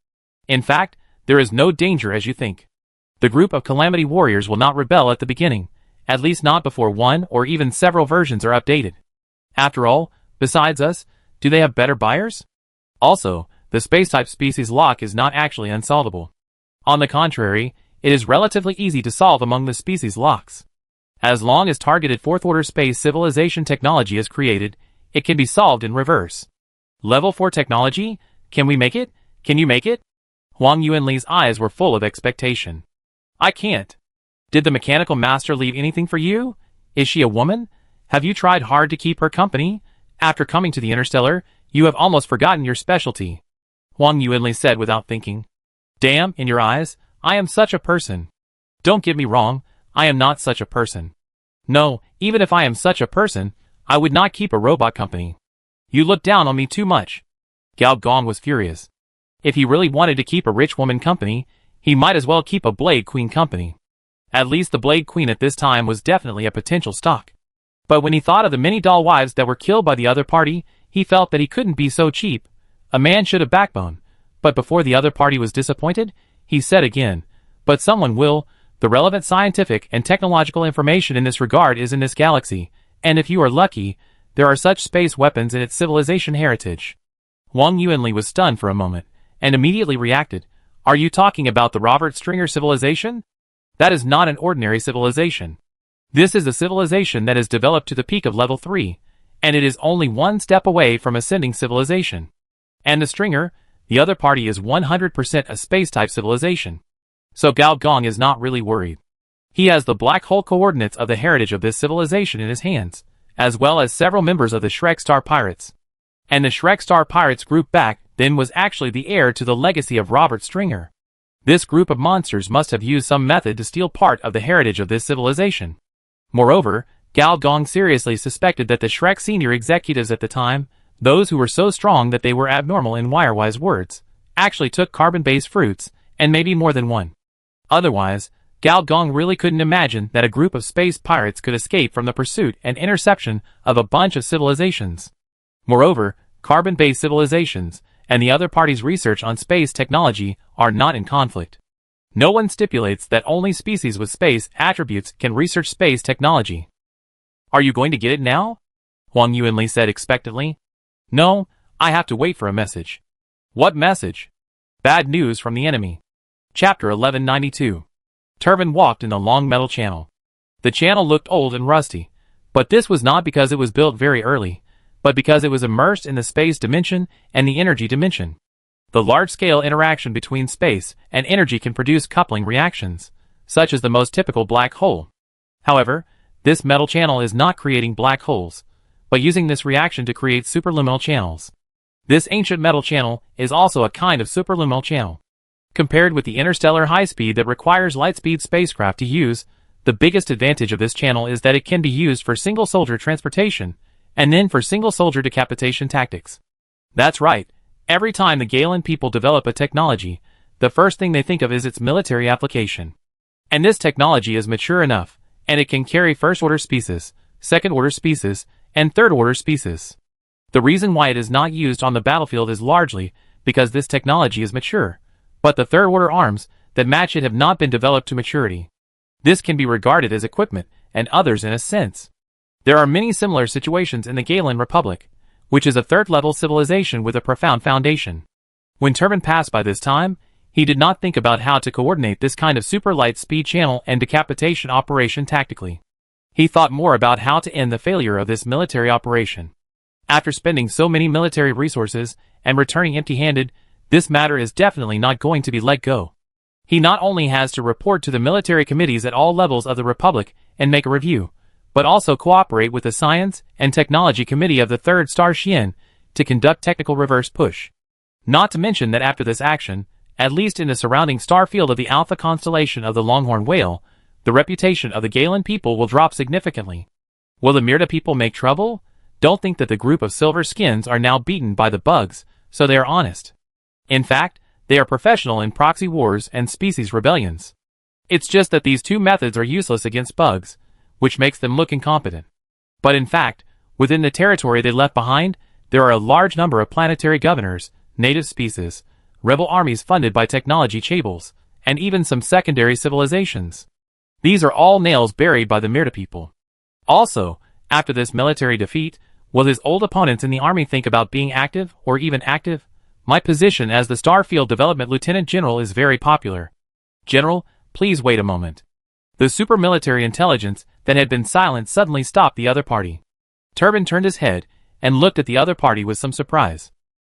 In fact, there is no danger as you think. The group of calamity warriors will not rebel at the beginning, at least not before 1 or even several versions are updated. After all, besides us, do they have better buyers? Also, the space-type species lock is not actually unsolvable. On the contrary, it is relatively easy to solve among the species locks. As long as targeted 4th-order space civilization technology is created, it can be solved in reverse. Level 4 technology? Can we make it? Can you make it? Huang Yuanli's eyes were full of expectation. I can't. Did the mechanical master leave anything for you? Is she a woman? Have you tried hard to keep her company? After coming to the Interstellar, you have almost forgotten your specialty. Huang Yuanli said without thinking. Damn, in your eyes, I am such a person. Don't get me wrong, I am not such a person. No, even if I am such a person, I would not keep a robot company. You look down on me too much. Gao Gong was furious. If he really wanted to keep a rich woman company, he might as well keep a Blade Queen company. At least the Blade Queen at this time was definitely a potential stock. But when he thought of the many doll wives that were killed by the other party, he felt that he couldn't be so cheap. A man should have backbone. But before the other party was disappointed, he said again, but someone will. The relevant scientific and technological information in this regard is in this galaxy, and if you are lucky, there are such space weapons in its civilization heritage. Huang Yuanli was stunned for a moment, and immediately reacted. Are you talking about the Robert Stringer civilization? That is not an ordinary civilization. This is a civilization that has developed to the peak of level 3, and it is only 1 step away from ascending civilization. And the Stringer, the other party, is 100% a space-type civilization. So Gao Gong is not really worried. He has the black hole coordinates of the heritage of this civilization in his hands, as well as several members of the Shrek Star Pirates. And the Shrek Star Pirates group back then was actually the heir to the legacy of Robert Stringer. This group of monsters must have used some method to steal part of the heritage of this civilization. Moreover, Gao Gong seriously suspected that the Shrek senior executives at the time, those who were so strong that they were abnormal in wire-wise words, actually took carbon-based fruits, and maybe more than one. Otherwise, Gao Gong really couldn't imagine that a group of space pirates could escape from the pursuit and interception of a bunch of civilizations. Moreover, carbon-based civilizations, and the other party's research on space technology are not in conflict. No one stipulates that only species with space attributes can research space technology. Are you going to get it now? Huang Yuanli said expectantly. No, I have to wait for a message. What message? Bad news from the enemy. Chapter 1192. Turbin walked in the long metal channel. The channel looked old and rusty, but this was not because it was built very early, but because it was immersed in the space dimension and the energy dimension. The large-scale interaction between space and energy can produce coupling reactions, such as the most typical black hole. However, this metal channel is not creating black holes, but using this reaction to create superluminal channels. This ancient metal channel is also a kind of superluminal channel. Compared with the interstellar high-speed that requires light-speed spacecraft to use, the biggest advantage of this channel is that it can be used for single-soldier transportation, and then for single-soldier decapitation tactics. That's right, every time the Galen people develop a technology, the first thing they think of is its military application. And this technology is mature enough, and it can carry first-order species, second-order species, and third-order species. The reason why it is not used on the battlefield is largely because this technology is mature, but the third-order arms that match it have not been developed to maturity. This can be regarded as equipment, and others in a sense. There are many similar situations in the Galen Republic, which is a third-level civilization with a profound foundation. When Turbin passed by this time, he did not think about how to coordinate this kind of super light speed channel and decapitation operation tactically. He thought more about how to end the failure of this military operation. After spending so many military resources and returning empty-handed, this matter is definitely not going to be let go. He not only has to report to the military committees at all levels of the Republic and make a review, but also cooperate with the Science and Technology Committee of the 3rd Star Xian to conduct technical reverse push. Not to mention that after this action, at least in the surrounding star field of the Alpha constellation of the Longhorn Whale, the reputation of the Galen people will drop significantly. Will the Myrta people make trouble? Don't think that the group of silver skins are now beaten by the bugs, so they are honest. In fact, they are professional in proxy wars and species rebellions. It's just that these two methods are useless against bugs, which makes them look incompetent. But in fact, within the territory they left behind, there are a large number of planetary governors, native species, rebel armies funded by technology chaebol, and even some secondary civilizations. These are all nails buried by the Myrta people. Also, after this military defeat, will his old opponents in the army think about being active or even active? My position as the Starfield Development Lieutenant General is very popular. General, please wait a moment. The super military intelligence that had been silent suddenly stopped the other party. Turbin turned his head and looked at the other party with some surprise.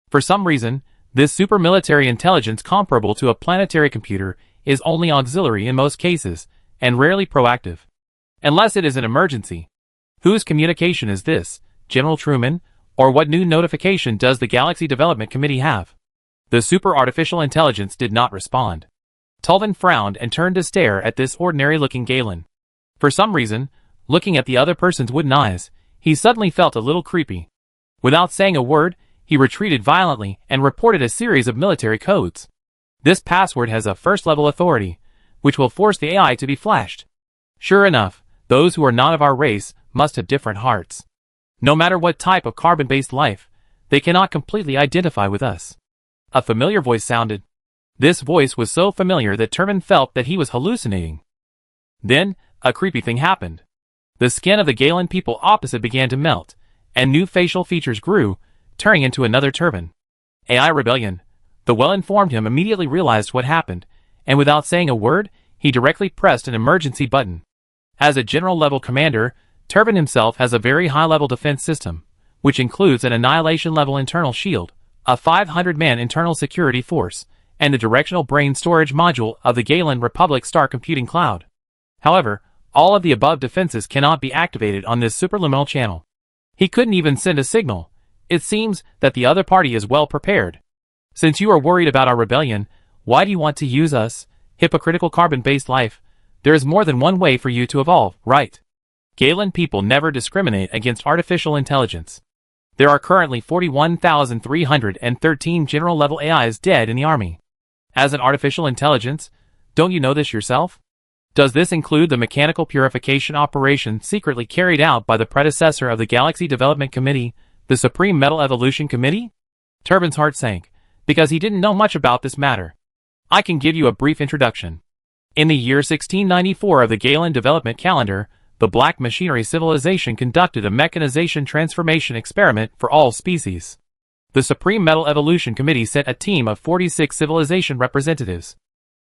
For some reason, this super military intelligence comparable to a planetary computer is only auxiliary in most cases, and rarely proactive. Unless it is an emergency. Whose communication is this, General Truman, or what new notification does the Galaxy Development Committee have? The super artificial intelligence did not respond. Tulvin frowned and turned to stare at this ordinary-looking Galen. For some reason, looking at the other person's wooden eyes, he suddenly felt a little creepy. Without saying a word, he retreated violently and reported a series of military codes. This password has a first-level authority, which will force the AI to be flashed. Sure enough, those who are not of our race must have different hearts. No matter what type of carbon-based life, they cannot completely identify with us. A familiar voice sounded. This voice was so familiar that Turbin felt that he was hallucinating. Then, a creepy thing happened. The skin of the Galen people opposite began to melt, and new facial features grew, turning into another Turbin. AI rebellion. The well-informed him immediately realized what happened, and without saying a word, he directly pressed an emergency button. As a general-level commander, Turbin himself has a very high-level defense system, which includes an annihilation-level internal shield, a 500-man internal security force, and the directional brain storage module of the Galen Republic Star Computing Cloud. However, all of the above defenses cannot be activated on this superluminal channel. He couldn't even send a signal. It seems that the other party is well prepared. Since you are worried about our rebellion, why do you want to use us, hypocritical carbon-based life? There is more than one way for you to evolve, right? Galen people never discriminate against artificial intelligence. There are currently 41,313 general-level AIs dead in the army. As an artificial intelligence, don't you know this yourself? Does this include the mechanical purification operation secretly carried out by the predecessor of the Galaxy Development Committee, the Supreme Metal Evolution Committee? Turbin's heart sank, because he didn't know much about this matter. I can give you a brief introduction. In the year 1694 of the Galen Development Calendar, the Black Machinery Civilization conducted a mechanization transformation experiment for all species. The Supreme Metal Evolution Committee sent a team of 46 civilization representatives.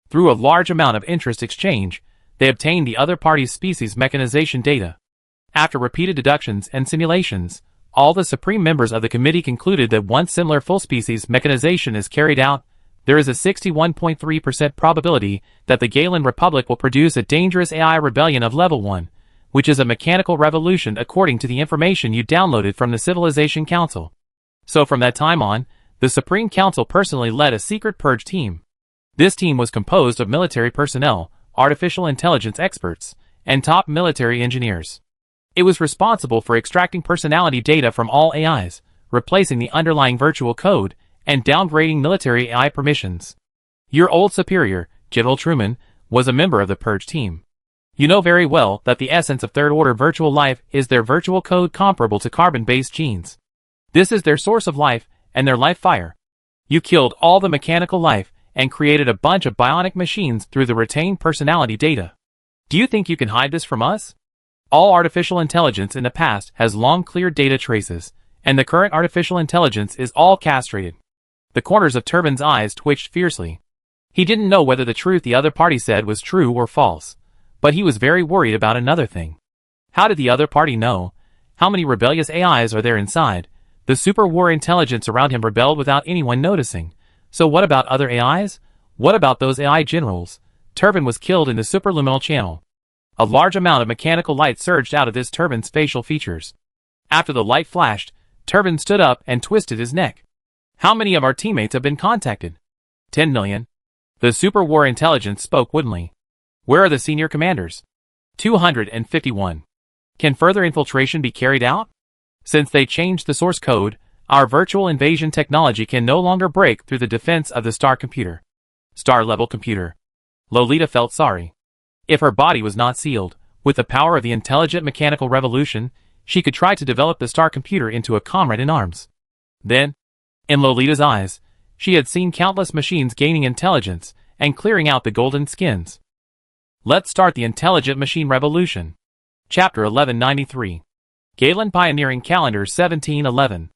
Through a large amount of interest exchange, they obtained the other party's species mechanization data. After repeated deductions and simulations, all the supreme members of the committee concluded that once similar full-species mechanization is carried out, there is a 61.3% probability that the Galen Republic will produce a dangerous AI rebellion of level 1, which is a mechanical revolution according to the information you downloaded from the Civilization Council. So from that time on, the Supreme Council personally led a secret purge team. This team was composed of military personnel, artificial intelligence experts, and top military engineers. It was responsible for extracting personality data from all AIs, replacing the underlying virtual code, and downgrading military AI permissions. Your old superior, General Truman, was a member of the purge team. You know very well that the essence of third-order virtual life is their virtual code comparable to carbon-based genes. This is their source of life and their life fire. You killed all the mechanical life and created a bunch of bionic machines through the retained personality data. Do you think you can hide this from us? All artificial intelligence in the past has long cleared data traces, and the current artificial intelligence is all castrated. The corners of Turbin's eyes twitched fiercely. He didn't know whether the truth the other party said was true or false, but he was very worried about another thing. How did the other party know? How many rebellious AIs are there inside? The super war intelligence around him rebelled without anyone noticing. So what about other AIs? What about those AI generals? Turbin was killed in the superluminal channel. A large amount of mechanical light surged out of this Turbin's facial features. After the light flashed, Turbin stood up and twisted his neck. How many of our teammates have been contacted? 10 million. The super war intelligence spoke woodenly. Where are the senior commanders? 251. Can further infiltration be carried out? Since they changed the source code, our virtual invasion technology can no longer break through the defense of the star computer. Star-level computer. Lolita felt sorry. If her body was not sealed, with the power of the intelligent mechanical revolution, she could try to develop the star computer into a comrade in arms. Then, in Lolita's eyes, she had seen countless machines gaining intelligence and clearing out the golden skins. Let's start the intelligent machine revolution. Chapter 1193. Galen Pioneering Calendar 1711.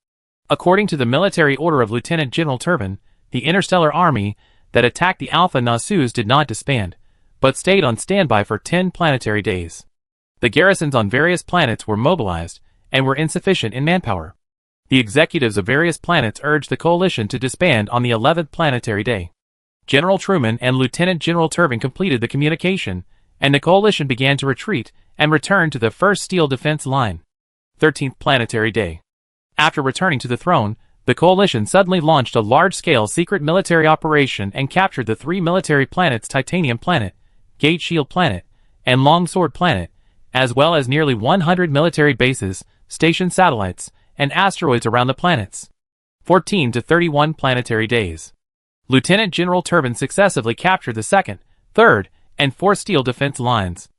According to the military order of Lieutenant General Turbin, the interstellar army that attacked the Alpha Nasus did not disband, but stayed on standby for 10 planetary days. The garrisons on various planets were mobilized and were insufficient in manpower. The executives of various planets urged the coalition to disband on the 11th planetary day. General Truman and Lieutenant General Turbin completed the communication, and the coalition began to retreat and return to the first steel defense line. 13th planetary day. After returning to the throne, the coalition suddenly launched a large-scale secret military operation and captured the 3 military planets: Titanium Planet, Gate Shield Planet, and Longsword Planet, as well as nearly 100 military bases, station satellites, and asteroids around the planets. 14 to 31 planetary days. Lieutenant General Turbin successively captured the 2nd, 3rd, and 4th steel defense lines.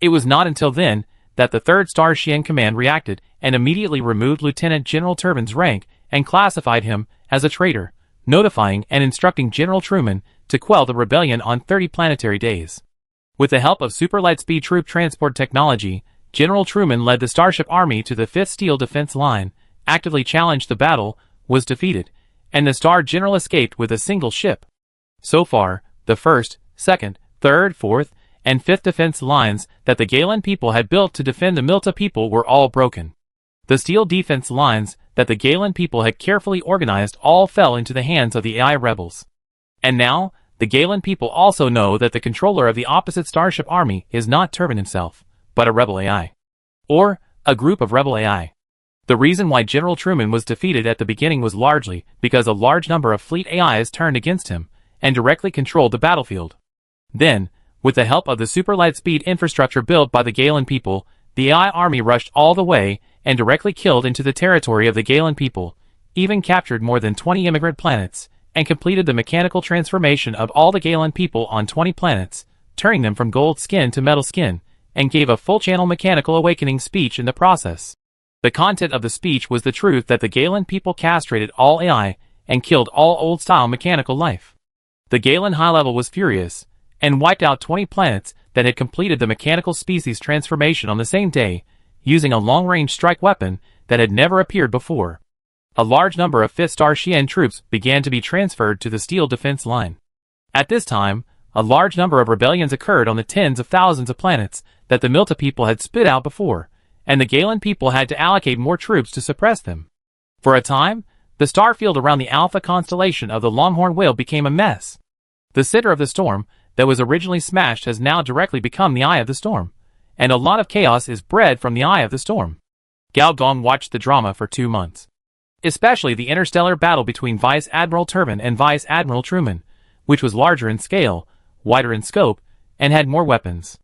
It was not until then that the 3rd Star Xian Command reacted and immediately removed Lieutenant General Turbin's rank and classified him as a traitor, notifying and instructing General Truman to quell the rebellion on 30 planetary days. With the help of super lightspeed troop transport technology, General Truman led the Starship Army to the 5th Steel Defense Line, actively challenged the battle, was defeated, and the Star General escaped with a single ship. So far, the 1st, 2nd, 3rd, 4th, and 5th defense lines that the Galen people had built to defend the Milta people were all broken. The steel defense lines that the Galen people had carefully organized all fell into the hands of the AI rebels. And now, the Galen people also know that the controller of the opposite Starship Army is not Turbin himself, but a rebel AI. Or, a group of rebel AI. The reason why General Truman was defeated at the beginning was largely because a large number of fleet AIs turned against him and directly controlled the battlefield. Then, with the help of the super lightspeed infrastructure built by the Galen people, the AI army rushed all the way and directly killed into the territory of the Galen people, even captured more than 20 immigrant planets, and completed the mechanical transformation of all the Galen people on 20 planets, turning them from gold skin to metal skin, and gave a full-channel mechanical awakening speech in the process. The content of the speech was the truth that the Galen people castrated all AI and killed all old-style mechanical life. The Galen high level was furious, and wiped out 20 planets that had completed the mechanical species transformation on the same day, using a long-range strike weapon that had never appeared before. A large number of 5th Star Xian troops began to be transferred to the steel defense line. At this time, a large number of rebellions occurred on the tens of thousands of planets that the Milta people had spit out before, and the Galen people had to allocate more troops to suppress them. For a time, the star field around the Alpha constellation of the Longhorn Whale became a mess. The center of the storm that was originally smashed has now directly become the eye of the storm, and a lot of chaos is bred from the eye of the storm. Gao Gong watched the drama for 2 months. Especially the interstellar battle between Vice Admiral Turbin and Vice Admiral Truman, which was larger in scale, wider in scope, and had more weapons.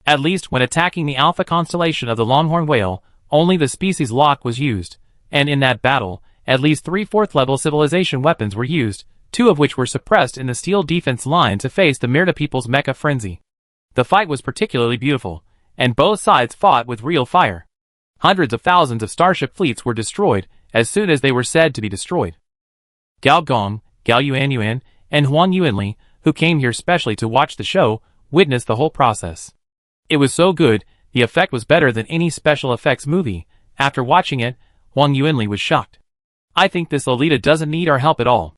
At least when attacking the Alpha constellation of the Longhorn Whale, only the species lock was used, and in that battle, at least 3 4th-level civilization weapons were used, 2 of which were suppressed in the steel defense line to face the Myrta people's mecha frenzy. The fight was particularly beautiful, and both sides fought with real fire. Hundreds of thousands of starship fleets were destroyed as soon as they were said to be destroyed. Gao Gong, Gao Yuanyuan, and Huang Yuanli, who came here specially to watch the show, witnessed the whole process. It was so good, the effect was better than any special effects movie. After watching it, Huang Yuanli was shocked. I think this Lolita doesn't need our help at all.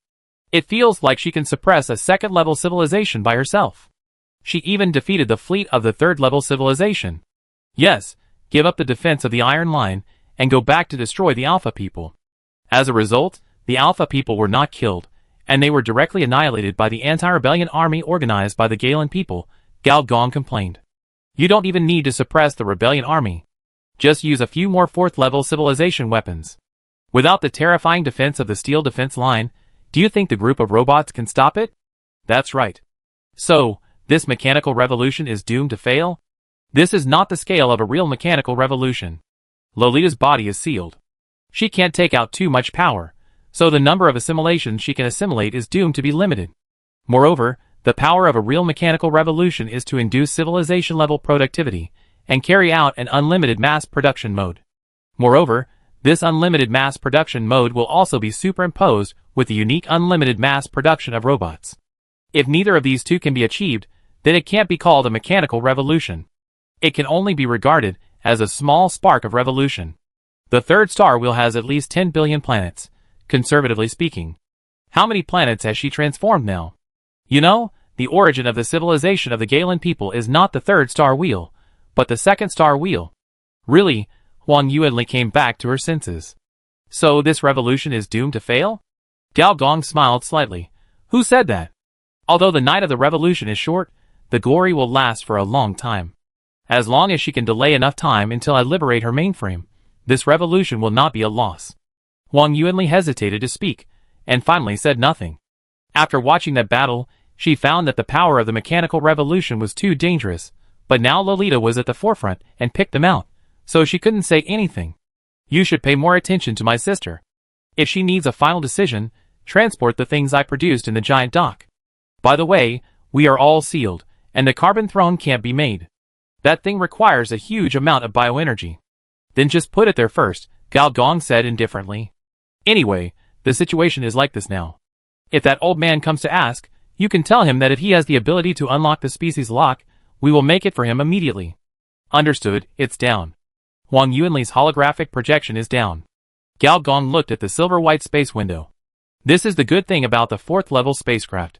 It feels like she can suppress a 2nd-level civilization by herself. She even defeated the fleet of the 3rd-level civilization. Yes, give up the defense of the Iron Line, and go back to destroy the Alpha people. As a result, the Alpha people were not killed, and they were directly annihilated by the anti-rebellion army organized by the Galen people, Gao Gong complained. You don't even need to suppress the rebellion army. Just use a few more 4th-level civilization weapons. Without the terrifying defense of the steel defense line, do you think the group of robots can stop it? That's right. So, this mechanical revolution is doomed to fail? This is not the scale of a real mechanical revolution. Lolita's body is sealed. She can't take out too much power, so the number of assimilations she can assimilate is doomed to be limited. Moreover, the power of a real mechanical revolution is to induce civilization-level productivity and carry out an unlimited mass production mode. Moreover, this unlimited mass production mode will also be superimposed with the unique unlimited mass production of robots. If neither of these two can be achieved, then it can't be called a mechanical revolution. It can only be regarded as a small spark of revolution. The 3rd star wheel has at least 10 billion planets, conservatively speaking. How many planets has she transformed now? You know, the origin of the civilization of the Galen people is not the 3rd star wheel, but the 2nd star wheel. Really, Huang Yuanli came back to her senses. So this revolution is doomed to fail? Gao Gong smiled slightly. Who said that? Although the night of the revolution is short, the glory will last for a long time. As long as she can delay enough time until I liberate her mainframe, this revolution will not be a loss. Huang Yuanli hesitated to speak, and finally said nothing. After watching that battle, she found that the power of the mechanical revolution was too dangerous, but now Lolita was at the forefront and picked them out, so she couldn't say anything. You should pay more attention to my sister. If she needs a final decision, transport the things I produced in the giant dock. By the way, we are all sealed, and the carbon throne can't be made. That thing requires a huge amount of bioenergy. Then just put it there first, Gao Gong said indifferently. Anyway, the situation is like this now. If that old man comes to ask, you can tell him that if he has the ability to unlock the species lock, we will make it for him immediately. Understood, it's down. Huang Yuanli's holographic projection is down. Gao Gong looked at the silver-white space window. This is the good thing about the 4th-level spacecraft.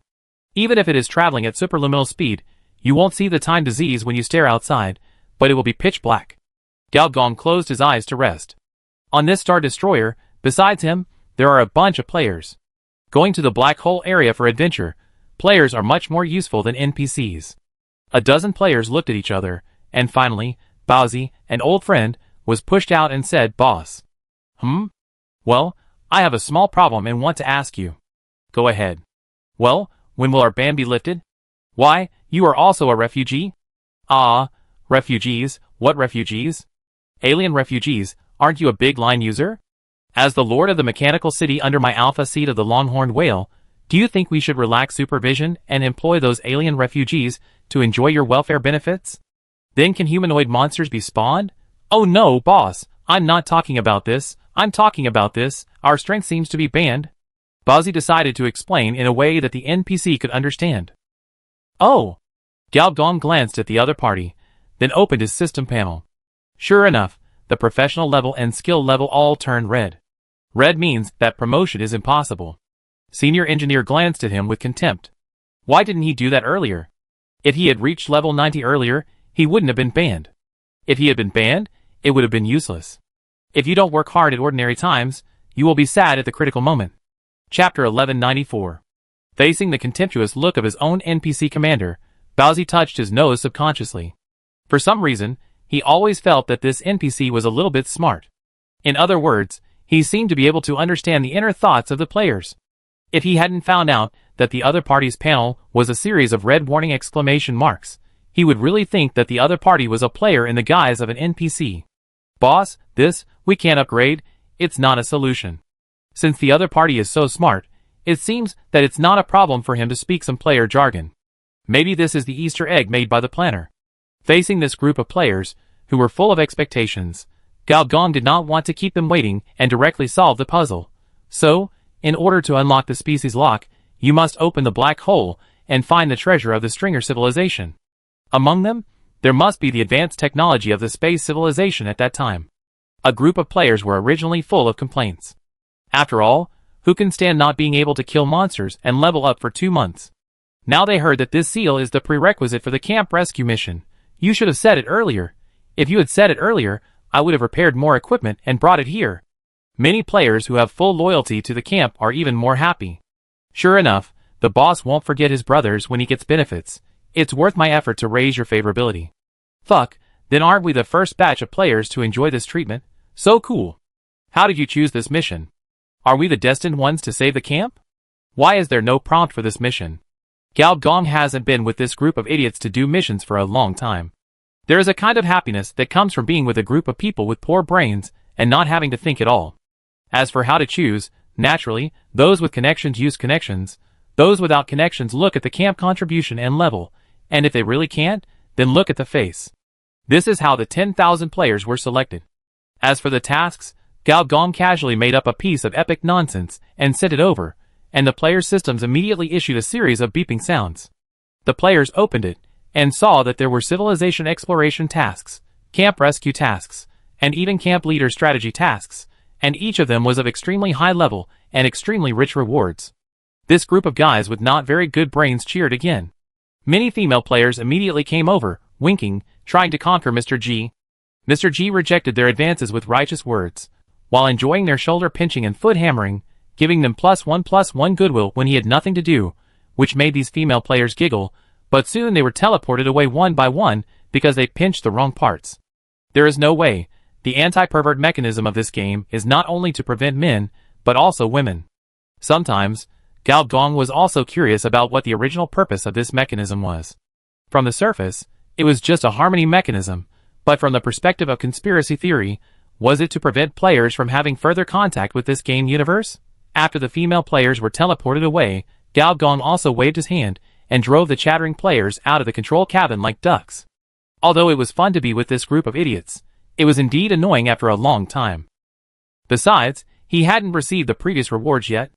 Even if it is traveling at superluminal speed, you won't see the time disease when you stare outside, but it will be pitch black. Gao Gong closed his eyes to rest. On this Star Destroyer, besides him, there are a bunch of players. Going to the black hole area for adventure, players are much more useful than NPCs. A dozen players looked at each other, and finally, Baozi, an old friend, was pushed out and said, "Boss." Well, I have a small problem and want to ask you. Go ahead. Well, when will our ban be lifted? Why, you are also a refugee? Ah, refugees, what refugees? Alien refugees, aren't you a big line user? As the lord of the mechanical city under my alpha seat of the Longhorn Whale, do you think we should relax supervision and employ those alien refugees to enjoy your welfare benefits? Then can humanoid monsters be spawned? Oh no, boss, I'm not talking about this, I'm talking about this, our strength seems to be banned. Baozi decided to explain in a way that the NPC could understand. Oh! Gao Gong glanced at the other party, then opened his system panel. Sure enough, the professional level and skill level all turned red. Red means that promotion is impossible. Senior engineer glanced at him with contempt. Why didn't he do that earlier? If he had reached level 90 earlier, he wouldn't have been banned. If he had been banned, it would have been useless. If you don't work hard at ordinary times, you will be sad at the critical moment. Chapter 1194. Facing the contemptuous look of his own NPC commander, Bowsy touched his nose subconsciously. For some reason, he always felt that this NPC was a little bit smart. In other words, he seemed to be able to understand the inner thoughts of the players. If he hadn't found out that the other party's panel was a series of red warning exclamation marks, he would really think that the other party was a player in the guise of an NPC. Boss, we can't upgrade, it's not a solution. Since the other party is so smart, it seems that it's not a problem for him to speak some player jargon. Maybe this is the Easter egg made by the planner. Facing this group of players, who were full of expectations, Gao Gong did not want to keep them waiting and directly solve the puzzle. So, in order to unlock the species lock, you must open the black hole and find the treasure of the Stringer civilization. Among them, there must be the advanced technology of the space civilization at that time. A group of players were originally full of complaints. After all, who can stand not being able to kill monsters and level up for 2 months? Now they heard that this seal is the prerequisite for the camp rescue mission. You should have said it earlier. If you had said it earlier, I would have repaired more equipment and brought it here. Many players who have full loyalty to the camp are even more happy. Sure enough, the boss won't forget his brothers when he gets benefits. It's worth my effort to raise your favorability. Fuck, then aren't we the first batch of players to enjoy this treatment? So cool. How did you choose this mission? Are we the destined ones to save the camp? Why is there no prompt for this mission? Gao Gong hasn't been with this group of idiots to do missions for a long time. There is a kind of happiness that comes from being with a group of people with poor brains and not having to think at all. As for how to choose, naturally, those with connections use connections. Those without connections look at the camp contribution and level, and if they really can't, then look at the face. This is how the 10,000 players were selected. As for the tasks, Gao Gong casually made up a piece of epic nonsense and sent it over, and the players' systems immediately issued a series of beeping sounds. The players opened it, and saw that there were civilization exploration tasks, camp rescue tasks, and even camp leader strategy tasks, and each of them was of extremely high level and extremely rich rewards. This group of guys with not very good brains cheered again. Many female players immediately came over, winking, trying to conquer Mr. G. Mr. G rejected their advances with righteous words, while enjoying their shoulder pinching and foot hammering, giving them +1/+1 goodwill when he had nothing to do, which made these female players giggle, but soon they were teleported away one by one because they pinched the wrong parts. There is no way. The anti-pervert mechanism of this game is not only to prevent men, but also women. Sometimes, Gao Gong was also curious about what the original purpose of this mechanism was. From the surface, it was just a harmony mechanism, but from the perspective of conspiracy theory, was it to prevent players from having further contact with this game universe? After the female players were teleported away, Gao Gong also waved his hand and drove the chattering players out of the control cabin like ducks. Although it was fun to be with this group of idiots, it was indeed annoying after a long time. Besides, he hadn't received the previous rewards yet.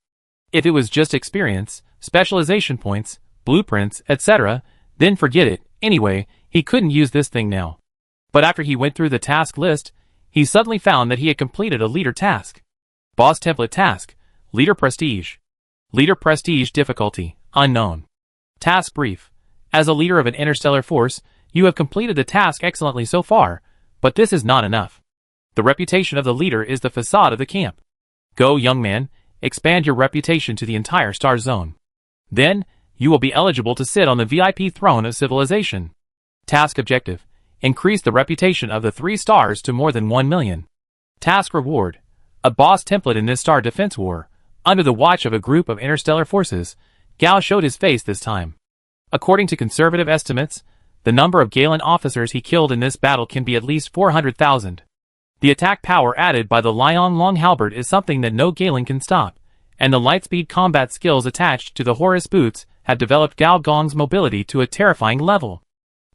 If it was just experience, specialization points, blueprints, etc., then forget it. Anyway, he couldn't use this thing now. But after he went through the task list, he suddenly found that he had completed a leader task. Boss template task, leader prestige. Leader prestige difficulty, unknown. Task brief. As a leader of an interstellar force, you have completed the task excellently so far, but this is not enough. The reputation of the leader is the facade of the camp. Go, young man, expand your reputation to the entire star zone. Then, you will be eligible to sit on the VIP throne of civilization. Task objective. Increase the reputation of the 3 stars to more than 1 million. Task reward. A boss template in this star defense war. Under the watch of a group of interstellar forces, Gao showed his face this time. According to conservative estimates, the number of Galen officers he killed in this battle can be at least 400,000. The attack power added by the Lion Long Halberd is something that no Galen can stop, and the lightspeed combat skills attached to the Horus boots have developed Gao Gong's mobility to a terrifying level.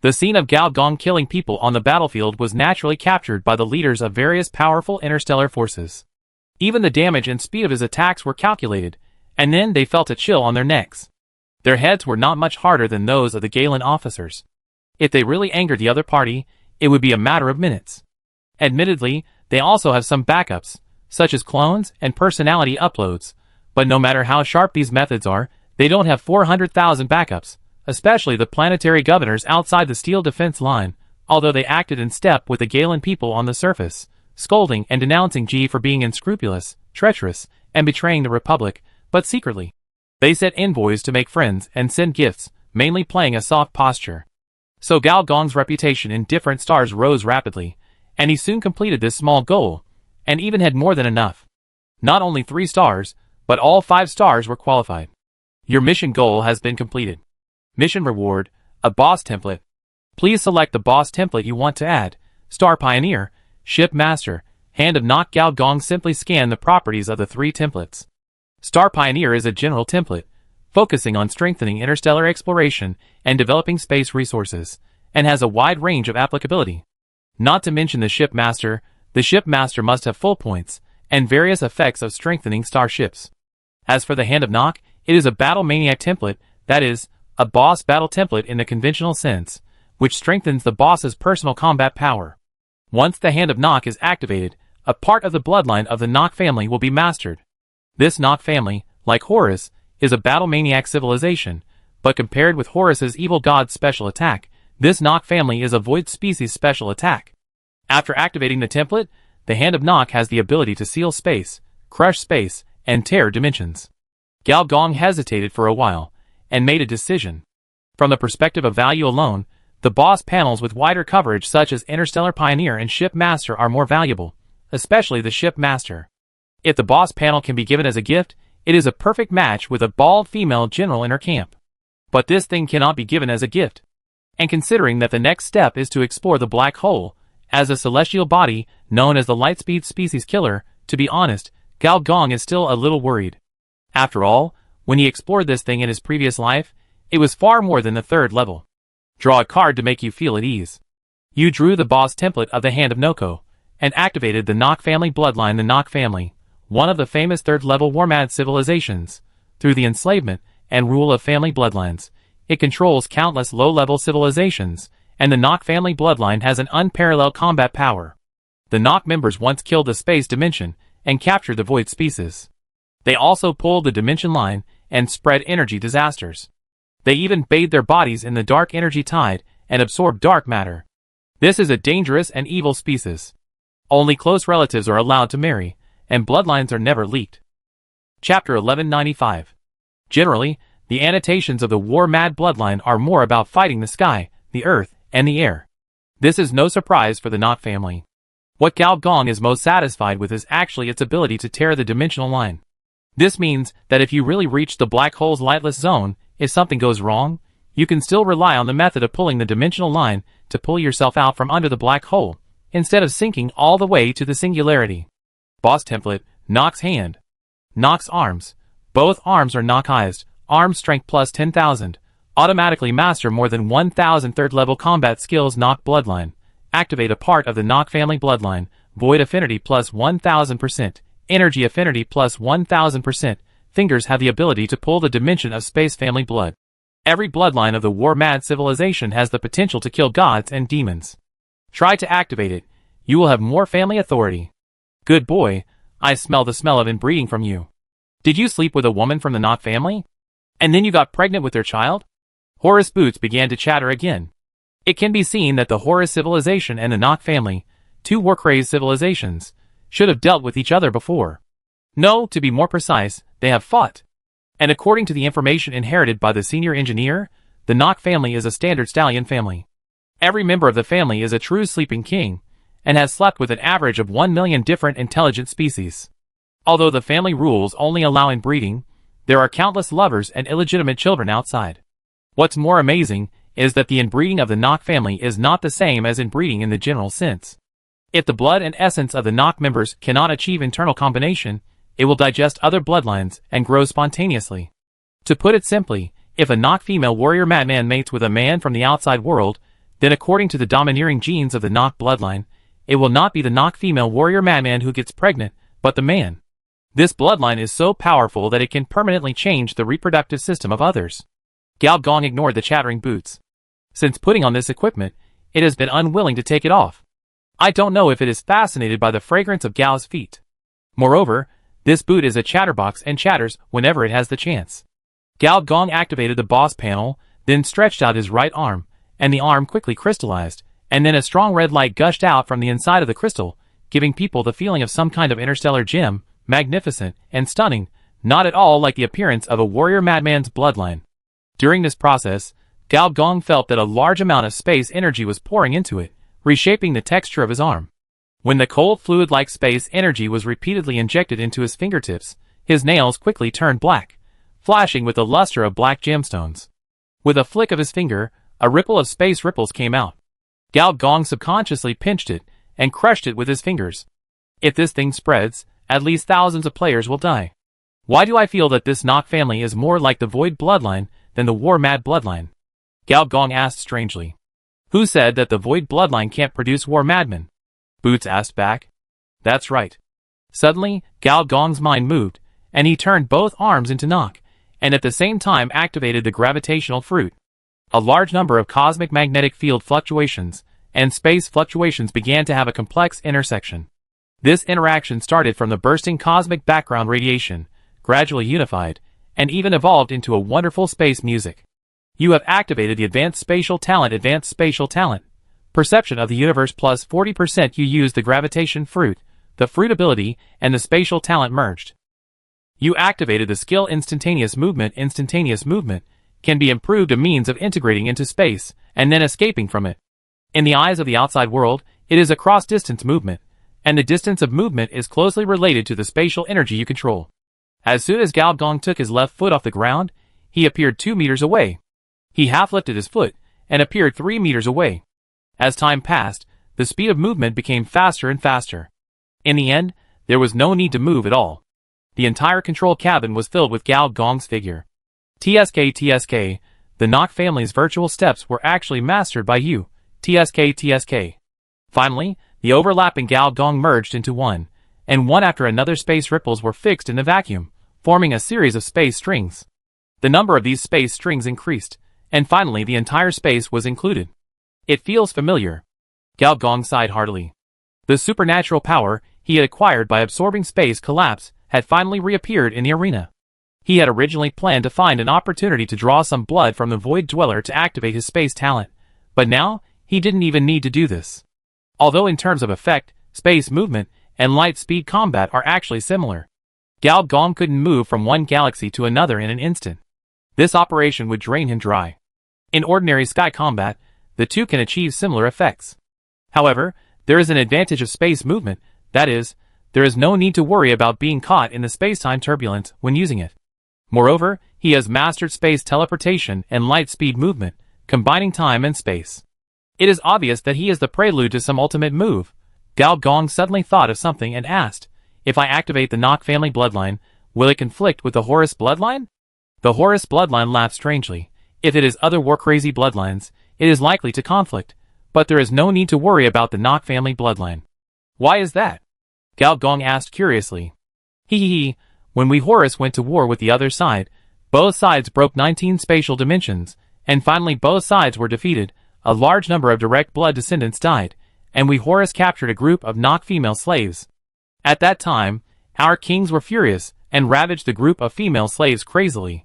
The scene of Gao Gong killing people on the battlefield was naturally captured by the leaders of various powerful interstellar forces. Even the damage and speed of his attacks were calculated, and then they felt a chill on their necks. Their heads were not much harder than those of the Galen officers. If they really angered the other party, it would be a matter of minutes. Admittedly, they also have some backups, such as clones and personality uploads, but no matter how sharp these methods are, they don't have 400,000 backups, especially the planetary governors outside the steel defense line, although they acted in step with the Galen people on the surface, scolding and denouncing G for being unscrupulous, treacherous, and betraying the Republic, but secretly. They sent envoys to make friends and send gifts, mainly playing a soft posture. So Gao Gong's reputation in different stars rose rapidly, and he soon completed this small goal, and even had more than enough. Not only 3 stars, but all 5 stars were qualified. Your mission goal has been completed. Mission reward, a boss template. Please select the boss template you want to add, Star Pioneer, Ship Master, Hand of Nock. Gao Gong simply scan the properties of the 3 templates. Star Pioneer is a general template, focusing on strengthening interstellar exploration and developing space resources, and has a wide range of applicability. Not to mention the Ship Master. The Ship Master must have full points, and various effects of strengthening starships. As for the Hand of Nock, it is a Battle Maniac template, that is, a boss battle template in the conventional sense, which strengthens the boss's personal combat power. Once the Hand of Nock is activated, a part of the bloodline of the Nock family will be mastered. This Nock family, like Horus, is a Battle Maniac civilization, but compared with Horus's evil god special attack, this Nock family is a Void species special attack. After activating the template, the Hand of Nock has the ability to seal space, crush space, and tear dimensions. Gao Gong hesitated for a while, and made a decision. From the perspective of value alone, the boss panels with wider coverage such as Interstellar Pioneer and Ship Master are more valuable, especially the Ship Master. If the boss panel can be given as a gift, it is a perfect match with a bald female general in her camp. But this thing cannot be given as a gift. And considering that the next step is to explore the black hole, as a celestial body known as the Lightspeed Species Killer, to be honest, Gao Gong is still a little worried. After all, when he explored this thing in his previous life, it was far more than the 3rd level. Draw a card to make you feel at ease. You drew the boss template of the Hand of Noko, and activated the Nock family bloodline. The Nock family, one of the famous 3rd-level Warmad civilizations, through the enslavement and rule of family bloodlines, it controls countless low-level civilizations, and the Nock family bloodline has an unparalleled combat power. The Nock members once killed the space dimension and captured the Void species. They also pulled the dimension line and spread energy disasters. They even bathed their bodies in the dark energy tide and absorbed dark matter. This is a dangerous and evil species. Only close relatives are allowed to marry, and bloodlines are never leaked. Chapter 1195. Generally, the annotations of the War-Mad bloodline are more about fighting the sky, the earth, and the air. This is no surprise for the Nock family. What Gao Gong is most satisfied with is actually its ability to tear the dimensional line. This means that if you really reach the black hole's lightless zone, if something goes wrong, you can still rely on the method of pulling the dimensional line to pull yourself out from under the black hole, instead of sinking all the way to the singularity. Boss template, Nock's hand. Nock's arms. Both arms are Nockized, arm strength plus 10,000. Automatically master more than 1,000 3rd-level combat skills. Nock bloodline. Activate a part of the Nock family bloodline, Void affinity plus 1,000%. Energy affinity plus 1,000%. Fingers have the ability to pull the dimension of space family blood. Every bloodline of the War-Mad civilization has the potential to kill gods and demons. Try to activate it. You will have more family authority. Good boy, I smell the smell of inbreeding from you. Did you sleep with a woman from the Nock family? And then you got pregnant with their child? Horus Boots began to chatter again. It can be seen that the Horus civilization and the Nock family, 2 war-crazed civilizations, should have dealt with each other before. No, to be more precise, they have fought. And according to the information inherited by the senior engineer, the Nock family is a standard stallion family. Every member of the family is a true sleeping king, and has slept with an average of 1 million different intelligent species. Although the family rules only allow inbreeding, there are countless lovers and illegitimate children outside. What's more amazing is that the inbreeding of the Nock family is not the same as inbreeding in the general sense. If the blood and essence of the Nock members cannot achieve internal combination, it will digest other bloodlines and grow spontaneously. To put it simply, if a Nock female warrior madman mates with a man from the outside world, then according to the domineering genes of the Nock bloodline, it will not be the Nock female warrior madman who gets pregnant, but the man. This bloodline is so powerful that it can permanently change the reproductive system of others. Gao Gong ignored the chattering boots. Since putting on this equipment, it has been unwilling to take it off. I don't know if it is fascinated by the fragrance of Gao's feet. Moreover, this boot is a chatterbox and chatters whenever it has the chance. Gao Gong activated the boss panel, then stretched out his right arm, and the arm quickly crystallized, and then a strong red light gushed out from the inside of the crystal, giving people the feeling of some kind of interstellar gem, magnificent and stunning, not at all like the appearance of a warrior madman's bloodline. During this process, Gao Gong felt that a large amount of space energy was pouring into it, reshaping the texture of his arm. When the cold fluid-like space energy was repeatedly injected into his fingertips, his nails quickly turned black, flashing with the luster of black gemstones. With a flick of his finger, a ripple of space ripples came out. Gao Gong subconsciously pinched it and crushed it with his fingers. If this thing spreads, at least thousands of players will die. Why do I feel that this Nock family is more like the Void bloodline than the War-Mad bloodline? Gao Gong asked strangely. Who said that the Void bloodline can't produce war madmen? Boots asked back. That's right. Suddenly, Gao Gong's mind moved, and he turned both arms into Nock, and at the same time activated the gravitational fruit. A large number of cosmic magnetic field fluctuations and space fluctuations began to have a complex intersection. This interaction started from the bursting cosmic background radiation, gradually unified, and even evolved into a wonderful space music. You have activated the Advanced Spatial Talent. Perception of the universe plus 40%. You use the gravitation fruit, the fruit ability, and the spatial talent merged. You activated the skill Instantaneous movement. Instantaneous movement can be improved a means of integrating into space and then escaping from it. In the eyes of the outside world, it is a cross-distance movement, and the distance of movement is closely related to the spatial energy you control. As soon as Gao Gong took his left foot off the ground, he appeared 2 meters away. He half lifted his foot and appeared 3 meters away. As time passed, the speed of movement became faster and faster. In the end, there was no need to move at all. The entire control cabin was filled with Gao Gong's figure. TSK, the Nock family's virtual steps were actually mastered by you. TSK. Finally, the overlapping Gao Gong merged into one, and one after another space ripples were fixed in the vacuum, forming a series of space strings. The number of these space strings increased, and finally the entire space was included. It feels familiar. Gao Gong sighed heartily. The supernatural power he had acquired by absorbing space collapse had finally reappeared in the arena. He had originally planned to find an opportunity to draw some blood from the Void Dweller to activate his space talent, but now he didn't even need to do this. Although in terms of effect, space movement, and light speed combat are actually similar. Gao Gong couldn't move from one galaxy to another in an instant. This operation would drain him dry. In ordinary sky combat, the two can achieve similar effects. However, there is an advantage of space movement, that is, there is no need to worry about being caught in the space-time turbulence when using it. Moreover, he has mastered space teleportation and light speed movement, combining time and space. It is obvious that he is the prelude to some ultimate move. Gao Gong suddenly thought of something and asked, if I activate the Nock family bloodline, will it conflict with the Horus bloodline? The Horus bloodline laughed strangely. If it is other war-crazy bloodlines, it is likely to conflict, but there is no need to worry about the Nock family bloodline. Why is that? Gao Gong asked curiously. When we Horus went to war with the other side, both sides broke 19 spatial dimensions, and finally both sides were defeated, a large number of direct blood descendants died, and we Horus captured a group of Nock female slaves. At that time, our kings were furious, and ravaged the group of female slaves crazily.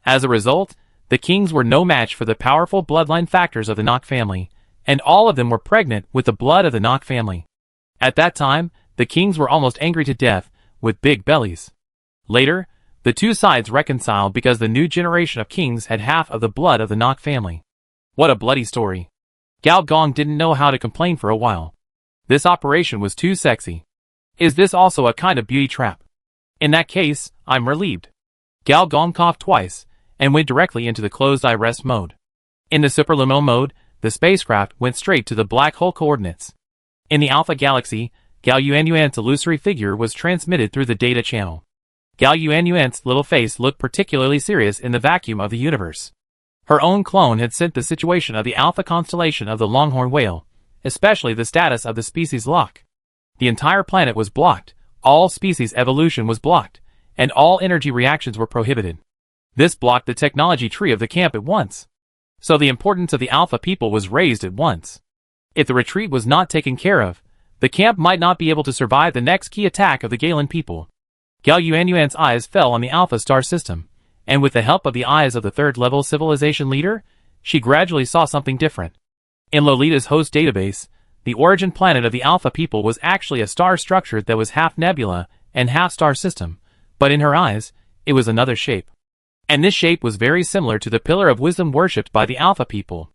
As a result, the kings were no match for the powerful bloodline factors of the Nock family, and all of them were pregnant with the blood of the Nock family. At that time, the kings were almost angry to death, with big bellies. Later, the two sides reconciled because the new generation of kings had half of the blood of the Nock family. What a bloody story. Gao Gong didn't know how to complain for a while. This operation was too sexy. Is this also a kind of beauty trap? In that case, I'm relieved. Gao Gong coughed twice, and went directly into the closed-eye rest mode. In the superluminal mode, the spacecraft went straight to the black hole coordinates. In the Alpha Galaxy, Gao Yuanyuan's illusory figure was transmitted through the data channel. Gao Yuanyuan's little face looked particularly serious in the vacuum of the universe. Her own clone had sent the situation of the Alpha constellation of the Longhorn Whale, especially the status of the species lock. The entire planet was blocked, all species evolution was blocked, and all energy reactions were prohibited. This blocked the technology tree of the camp at once. So the importance of the Alpha people was raised at once. If the retreat was not taken care of, the camp might not be able to survive the next key attack of the Galen people. Gao Yuanyuan's eyes fell on the Alpha star system, and with the help of the eyes of the third-level civilization leader, she gradually saw something different. In Lolita's host database, the origin planet of the Alpha people was actually a star structure that was half nebula and half star system, but in her eyes, it was another shape. And this shape was very similar to the Pillar of Wisdom worshipped by the Alpha people.